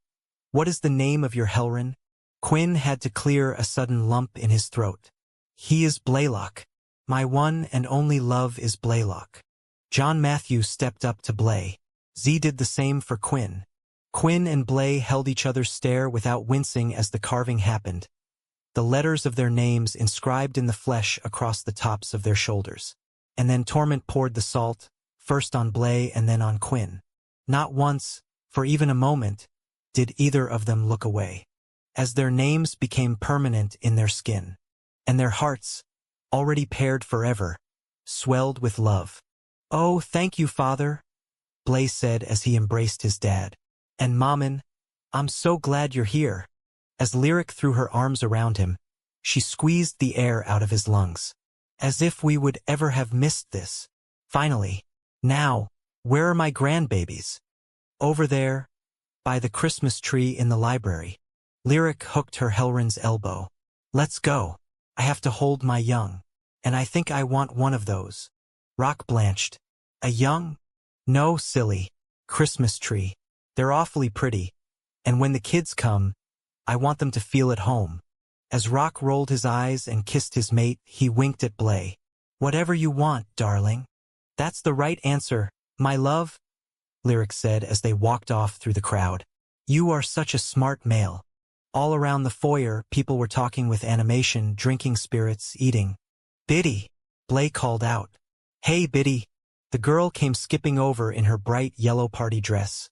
what is the name of your Hellrin?" Quinn had to clear a sudden lump in his throat. "He is Blaylock. My one and only love is Blaylock." John Matthew stepped up to Blay. Z did the same for Quinn. Quinn and Blay held each other's stare without wincing as the carving happened, the letters of their names inscribed in the flesh across the tops of their shoulders. And then Torment poured the salt, first on Blay and then on Quinn. Not once, for even a moment, did either of them look away, as their names became permanent in their skin, and their hearts, already paired forever, swelled with love. "Oh, thank you, Father," Blay said as he embraced his dad. "And Mommin, I'm so glad you're here." As Lyric threw her arms around him, she squeezed the air out of his lungs. "As if we would ever have missed this. Finally. Now, where are my grandbabies?" "Over there, by the Christmas tree in the library." Lyric hooked her Hellrin's elbow. "Let's go." I have to hold my young. And I think I want one of those. Rock blanched. A young? No, silly. Christmas tree. They're awfully pretty. And when the kids come, I want them to feel at home. As Rock rolled his eyes and kissed his mate, he winked at Blay. Whatever you want, darling. That's the right answer, my love, Lyric said as they walked off through the crowd. You are such a smart male. All around the foyer, people were talking with animation, drinking spirits, eating. Biddy, Blay called out. Hey, Biddy. The girl came skipping over in her bright yellow party dress.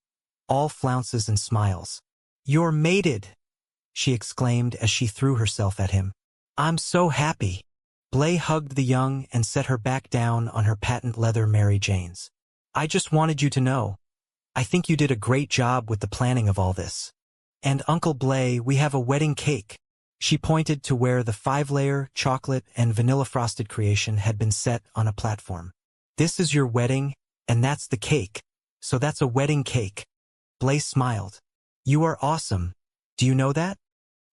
All flounces and smiles. You're mated, she exclaimed as she threw herself at him. I'm so happy. Blay hugged the young and set her back down on her patent leather Mary Janes. I just wanted you to know. I think you did a great job with the planning of all this. And Uncle Blay, we have a wedding cake. She pointed to where the 5-layer, chocolate, and vanilla-frosted creation had been set on a platform. This is your wedding, and that's the cake. So that's a wedding cake. Blay smiled. You are awesome. Do you know that?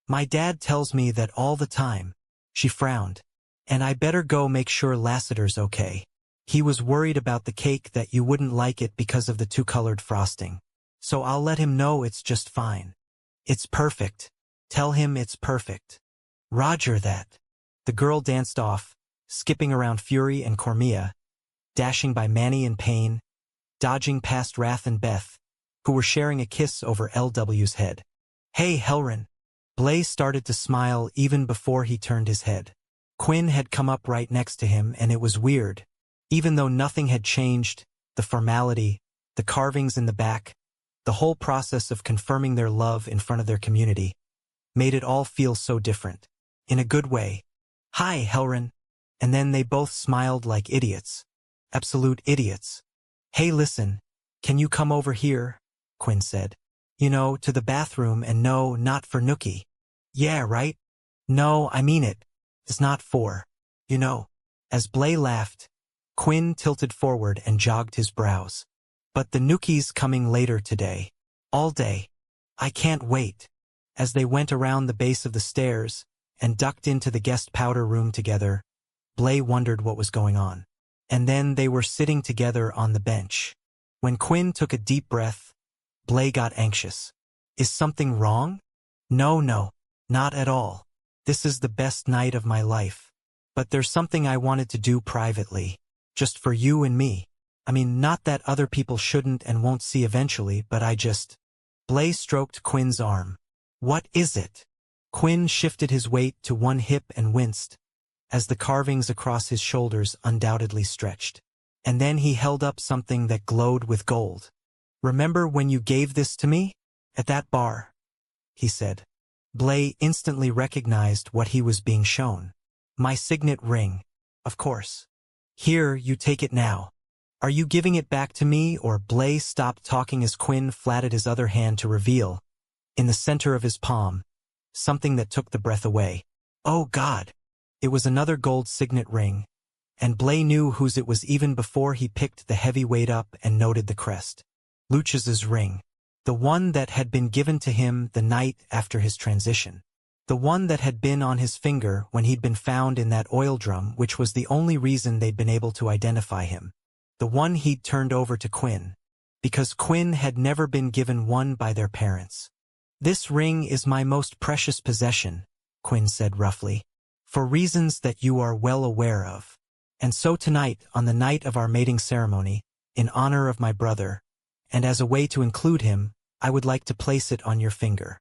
My dad tells me that all the time. She frowned. And I better go make sure Lassiter's okay. He was worried about the cake that you wouldn't like it because of the two-colored frosting. So I'll let him know it's just fine. It's perfect. Tell him it's perfect. Roger that. The girl danced off, skipping around Fury and Cormia, dashing by Manny and Payne, dodging past Wrath and Beth, who were sharing a kiss over LW's head. Hey, Helren. Blaze started to smile even before he turned his head. Quinn had come up right next to him, and it was weird. Even though nothing had changed, the formality, the carvings in the back, the whole process of confirming their love in front of their community, made it all feel so different. In a good way. Hi, Helren. And then they both smiled like idiots. Absolute idiots. Hey, listen. Can you come over here? Quinn said. You know, to the bathroom, and no, not for Nookie. Yeah, right? No, I mean it. It's not for. You know. As Blay laughed, Quinn tilted forward and jogged his brows. But the Nookie's coming later today. All day. I can't wait. As they went around the base of the stairs and ducked into the guest powder room together, Blay wondered what was going on. And then they were sitting together on the bench. When Quinn took a deep breath, Blay got anxious. Is something wrong? No, not at all. This is the best night of my life. But there's something I wanted to do privately. Just for you and me. I mean, not that other people shouldn't and won't see eventually, but I just... Blay stroked Quinn's arm. What is it? Quinn shifted his weight to one hip and winced, as the carvings across his shoulders undoubtedly stretched. And then he held up something that glowed with gold. Remember when you gave this to me? At that bar? He said. Blay instantly recognized what he was being shown. My signet ring, of course. Here, you take it now. Are you giving it back to me, or? Blay stopped talking as Quinn flatted his other hand to reveal, in the center of his palm, something that took the breath away. Oh God! It was another gold signet ring, and Blay knew whose it was even before he picked the heavy weight up and noted the crest. Lucius's ring. The one that had been given to him the night after his transition. The one that had been on his finger when he'd been found in that oil drum, which was the only reason they'd been able to identify him. The one he'd turned over to Quinn, because Quinn had never been given one by their parents. This ring is my most precious possession, Quinn said roughly, for reasons that you are well aware of. And so tonight, on the night of our mating ceremony, in honor of my brother, and as a way to include him, I would like to place it on your finger.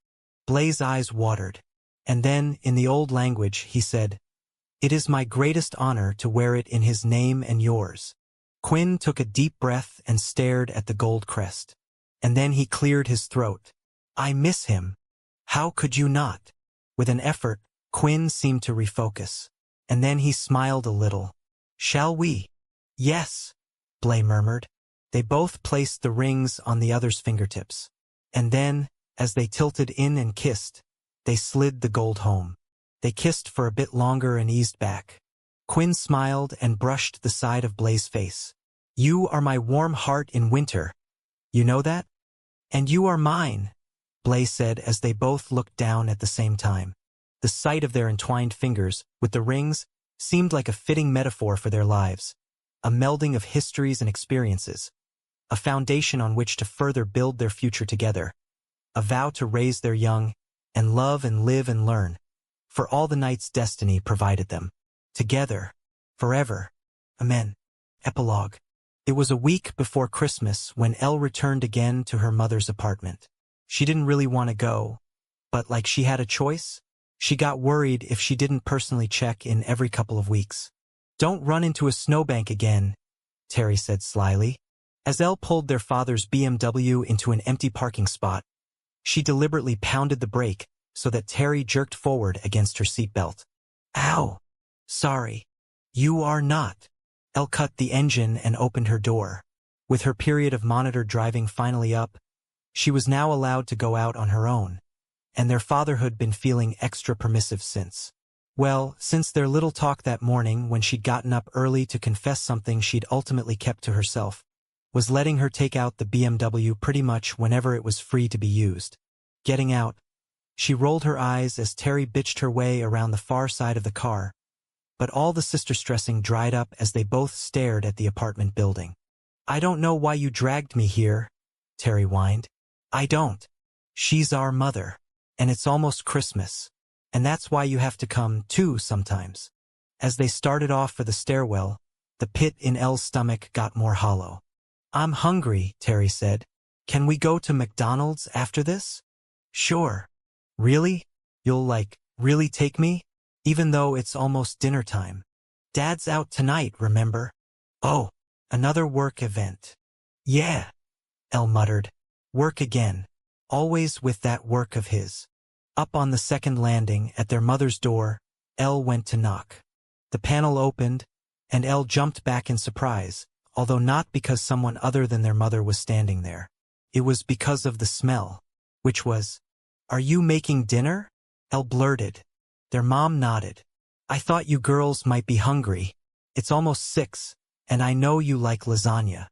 Blay's eyes watered. And then, in the old language, he said, It is my greatest honor to wear it in his name and yours. Quinn took a deep breath and stared at the gold crest. And then he cleared his throat. I miss him. How could you not? With an effort, Quinn seemed to refocus. And then he smiled a little. Shall we? Yes, Blay murmured. They both placed the rings on the other's fingertips. And then, as they tilted in and kissed, they slid the gold home. They kissed for a bit longer and eased back. Quinn smiled and brushed the side of Blay's face. You are my warm heart in winter. You know that? And you are mine, Blay said as they both looked down at the same time. The sight of their entwined fingers, with the rings, seemed like a fitting metaphor for their lives, a melding of histories and experiences, a foundation on which to further build their future together, a vow to raise their young, and love and live and learn, for all the night's destiny provided them. Together, forever. Amen. Epilogue. It was a week before Christmas when Elle returned again to her mother's apartment. She didn't really want to go, but like she had a choice, she got worried if she didn't personally check in every couple of weeks. "Don't run into a snowbank again," Terry said slyly. As Elle pulled their father's BMW into an empty parking spot, she deliberately pounded the brake so that Terry jerked forward against her seatbelt. "Ow! Sorry. You are not." Elle cut the engine and opened her door. With her period of monitored driving finally up, she was now allowed to go out on her own, and their fatherhood been feeling extra permissive since. Well, since their little talk that morning when she'd gotten up early to confess something she'd ultimately kept to herself, was letting her take out the BMW pretty much whenever it was free to be used. Getting out, she rolled her eyes as Terry bitched her way around the far side of the car, but all the sister-stressing dried up as they both stared at the apartment building. "I don't know why you dragged me here," Terry whined. "I don't. She's our mother, and it's almost Christmas, and that's why you have to come, too, sometimes." As they started off for the stairwell, the pit in Elle's stomach got more hollow. "I'm hungry," Terry said. "Can we go to McDonald's after this?" "Sure." "Really? You'll, really take me? Even though it's almost dinner time. Dad's out tonight, remember?" "Oh, another work event." "Yeah," Elle muttered. Work again. Always with that work of his. Up on the second landing, at their mother's door, Elle went to knock. The panel opened, and Elle jumped back in surprise, although not because someone other than their mother was standing there. It was because of the smell, which was, "Are you making dinner?" Elle blurted. Their mom nodded. "I thought you girls might be hungry. It's almost 6, and I know you like lasagna."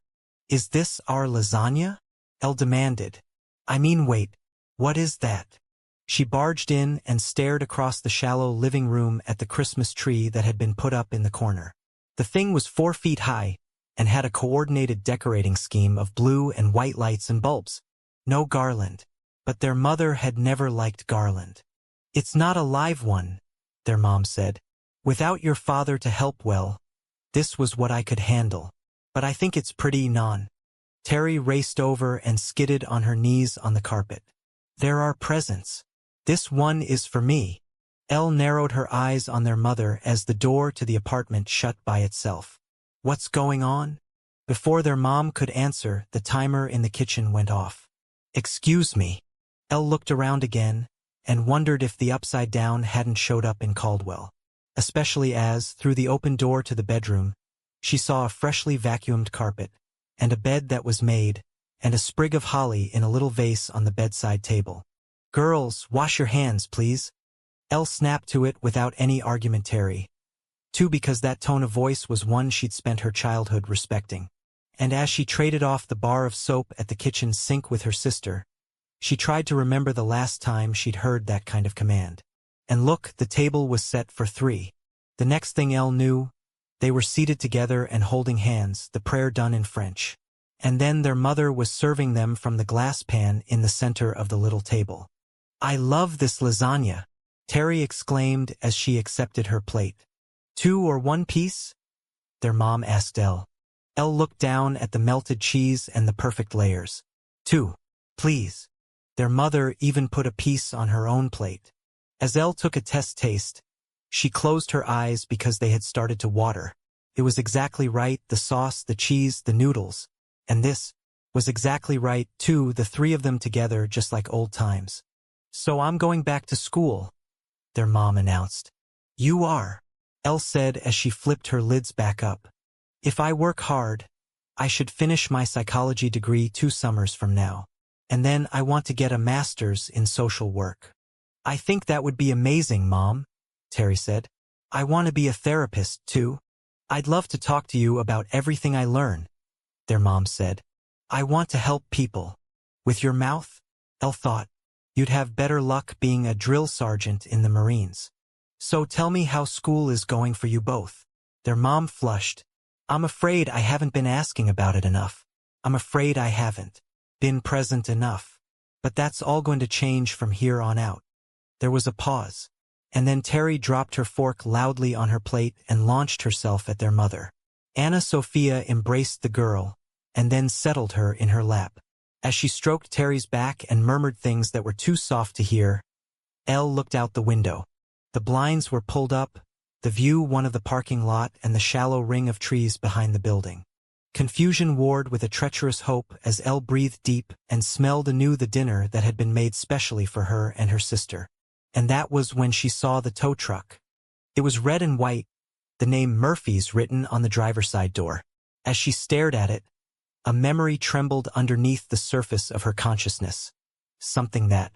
"Is this our lasagna?" Elle demanded. "I mean, wait, what is that?" She barged in and stared across the shallow living room at the Christmas tree that had been put up in the corner. The thing was 4 feet high and had a coordinated decorating scheme of blue and white lights and bulbs. No garland. But their mother had never liked garland. "It's not a live one," their mom said. "Without your father to help, well, this was what I could handle. But I think it's pretty non." Terry raced over and skidded on her knees on the carpet. "There are presents. This one is for me." Elle narrowed her eyes on their mother as the door to the apartment shut by itself. "What's going on?" Before their mom could answer, the timer in the kitchen went off. "Excuse me." Elle looked around again and wondered if the Upside Down hadn't showed up in Caldwell, especially as, through the open door to the bedroom, she saw a freshly vacuumed carpet, and a bed that was made, and a sprig of holly in a little vase on the bedside table. "Girls, wash your hands, please." Elle snapped to it without any argumentary. Too, because that tone of voice was one she'd spent her childhood respecting. And as she traded off the bar of soap at the kitchen sink with her sister, she tried to remember the last time she'd heard that kind of command. And look, the table was set for 3. The next thing Elle knew, they were seated together and holding hands, the prayer done in French. And then their mother was serving them from the glass pan in the center of the little table. "I love this lasagna," Terry exclaimed as she accepted her plate. "2 or 1 piece?" their mom asked Elle. Elle looked down at the melted cheese and the perfect layers. "2, please." Their mother even put a piece on her own plate. As Elle took a test taste, she closed her eyes because they had started to water. It was exactly right, the sauce, the cheese, the noodles. And this was exactly right, too, the 3 of them together just like old times. "So I'm going back to school," their mom announced. "You are," Elle said as she flipped her lids back up. "If I work hard, I should finish my psychology degree 2 summers from now. And then I want to get a master's in social work." "I think that would be amazing, Mom," Terry said. "I want to be a therapist, too. I'd love to talk to you about everything I learn," their mom said. "I want to help people." "With your mouth?" Elle thought. You'd have better luck being a drill sergeant in the Marines. So tell me how school is going for you both. Their mom flushed. I'm afraid I haven't been asking about it enough. I'm afraid I haven't been present enough. But that's all going to change from here on out. There was a pause. And then Terry dropped her fork loudly on her plate and launched herself at their mother. Anna Sophia embraced the girl, and then settled her in her lap. As she stroked Terry's back and murmured things that were too soft to hear, Elle looked out the window. The blinds were pulled up, the view one of the parking lot and the shallow ring of trees behind the building. Confusion warred with a treacherous hope as Elle breathed deep and smelled anew the dinner that had been made specially for her and her sister. And that was when she saw the tow truck. It was red and white, the name Murphy's written on the driver's side door. As she stared at it, a memory trembled underneath the surface of her consciousness. Something that,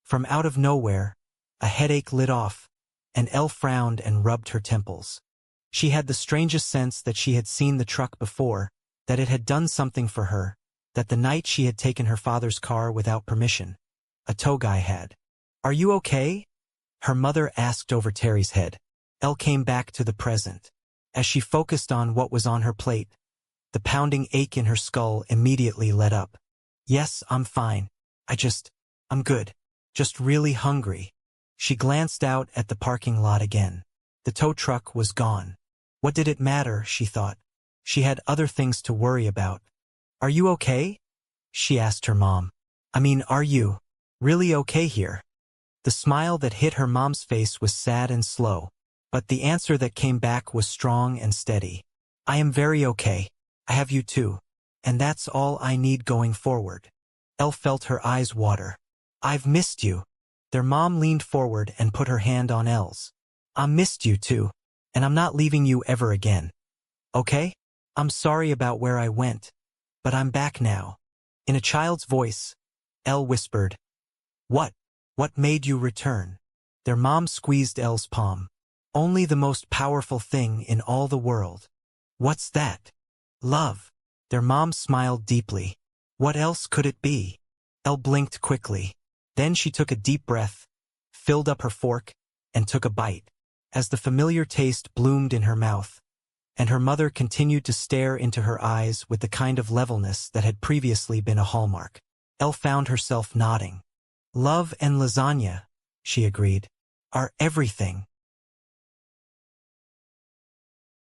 from out of nowhere, a headache lit off, and Elle frowned and rubbed her temples. She had the strangest sense that she had seen the truck before, that it had done something for her, that the night she had taken her father's car without permission, a tow guy had. Are you okay? Her mother asked over Terry's head. Elle came back to the present. As she focused on what was on her plate, the pounding ache in her skull immediately let up. Yes, I'm fine. I'm good. Just really hungry. She glanced out at the parking lot again. The tow truck was gone. What did it matter, she thought. She had other things to worry about. Are you okay? She asked her mom. Are you really okay here? The smile that hit her mom's face was sad and slow, but the answer that came back was strong and steady. I am very okay. I have you too. And that's all I need going forward. Elle felt her eyes water. I've missed you. Their mom leaned forward and put her hand on Elle's. I missed you too, and I'm not leaving you ever again. Okay? I'm sorry about where I went, but I'm back now. In a child's voice, Elle whispered, What made you return? Their mom squeezed Elle's palm. Only the most powerful thing in all the world. What's that? Love. Their mom smiled deeply. What else could it be? Elle blinked quickly. Then she took a deep breath, filled up her fork, and took a bite. As the familiar taste bloomed in her mouth, and her mother continued to stare into her eyes with the kind of levelness that had previously been a hallmark. Elle found herself nodding. Love and lasagna, she agreed, are everything.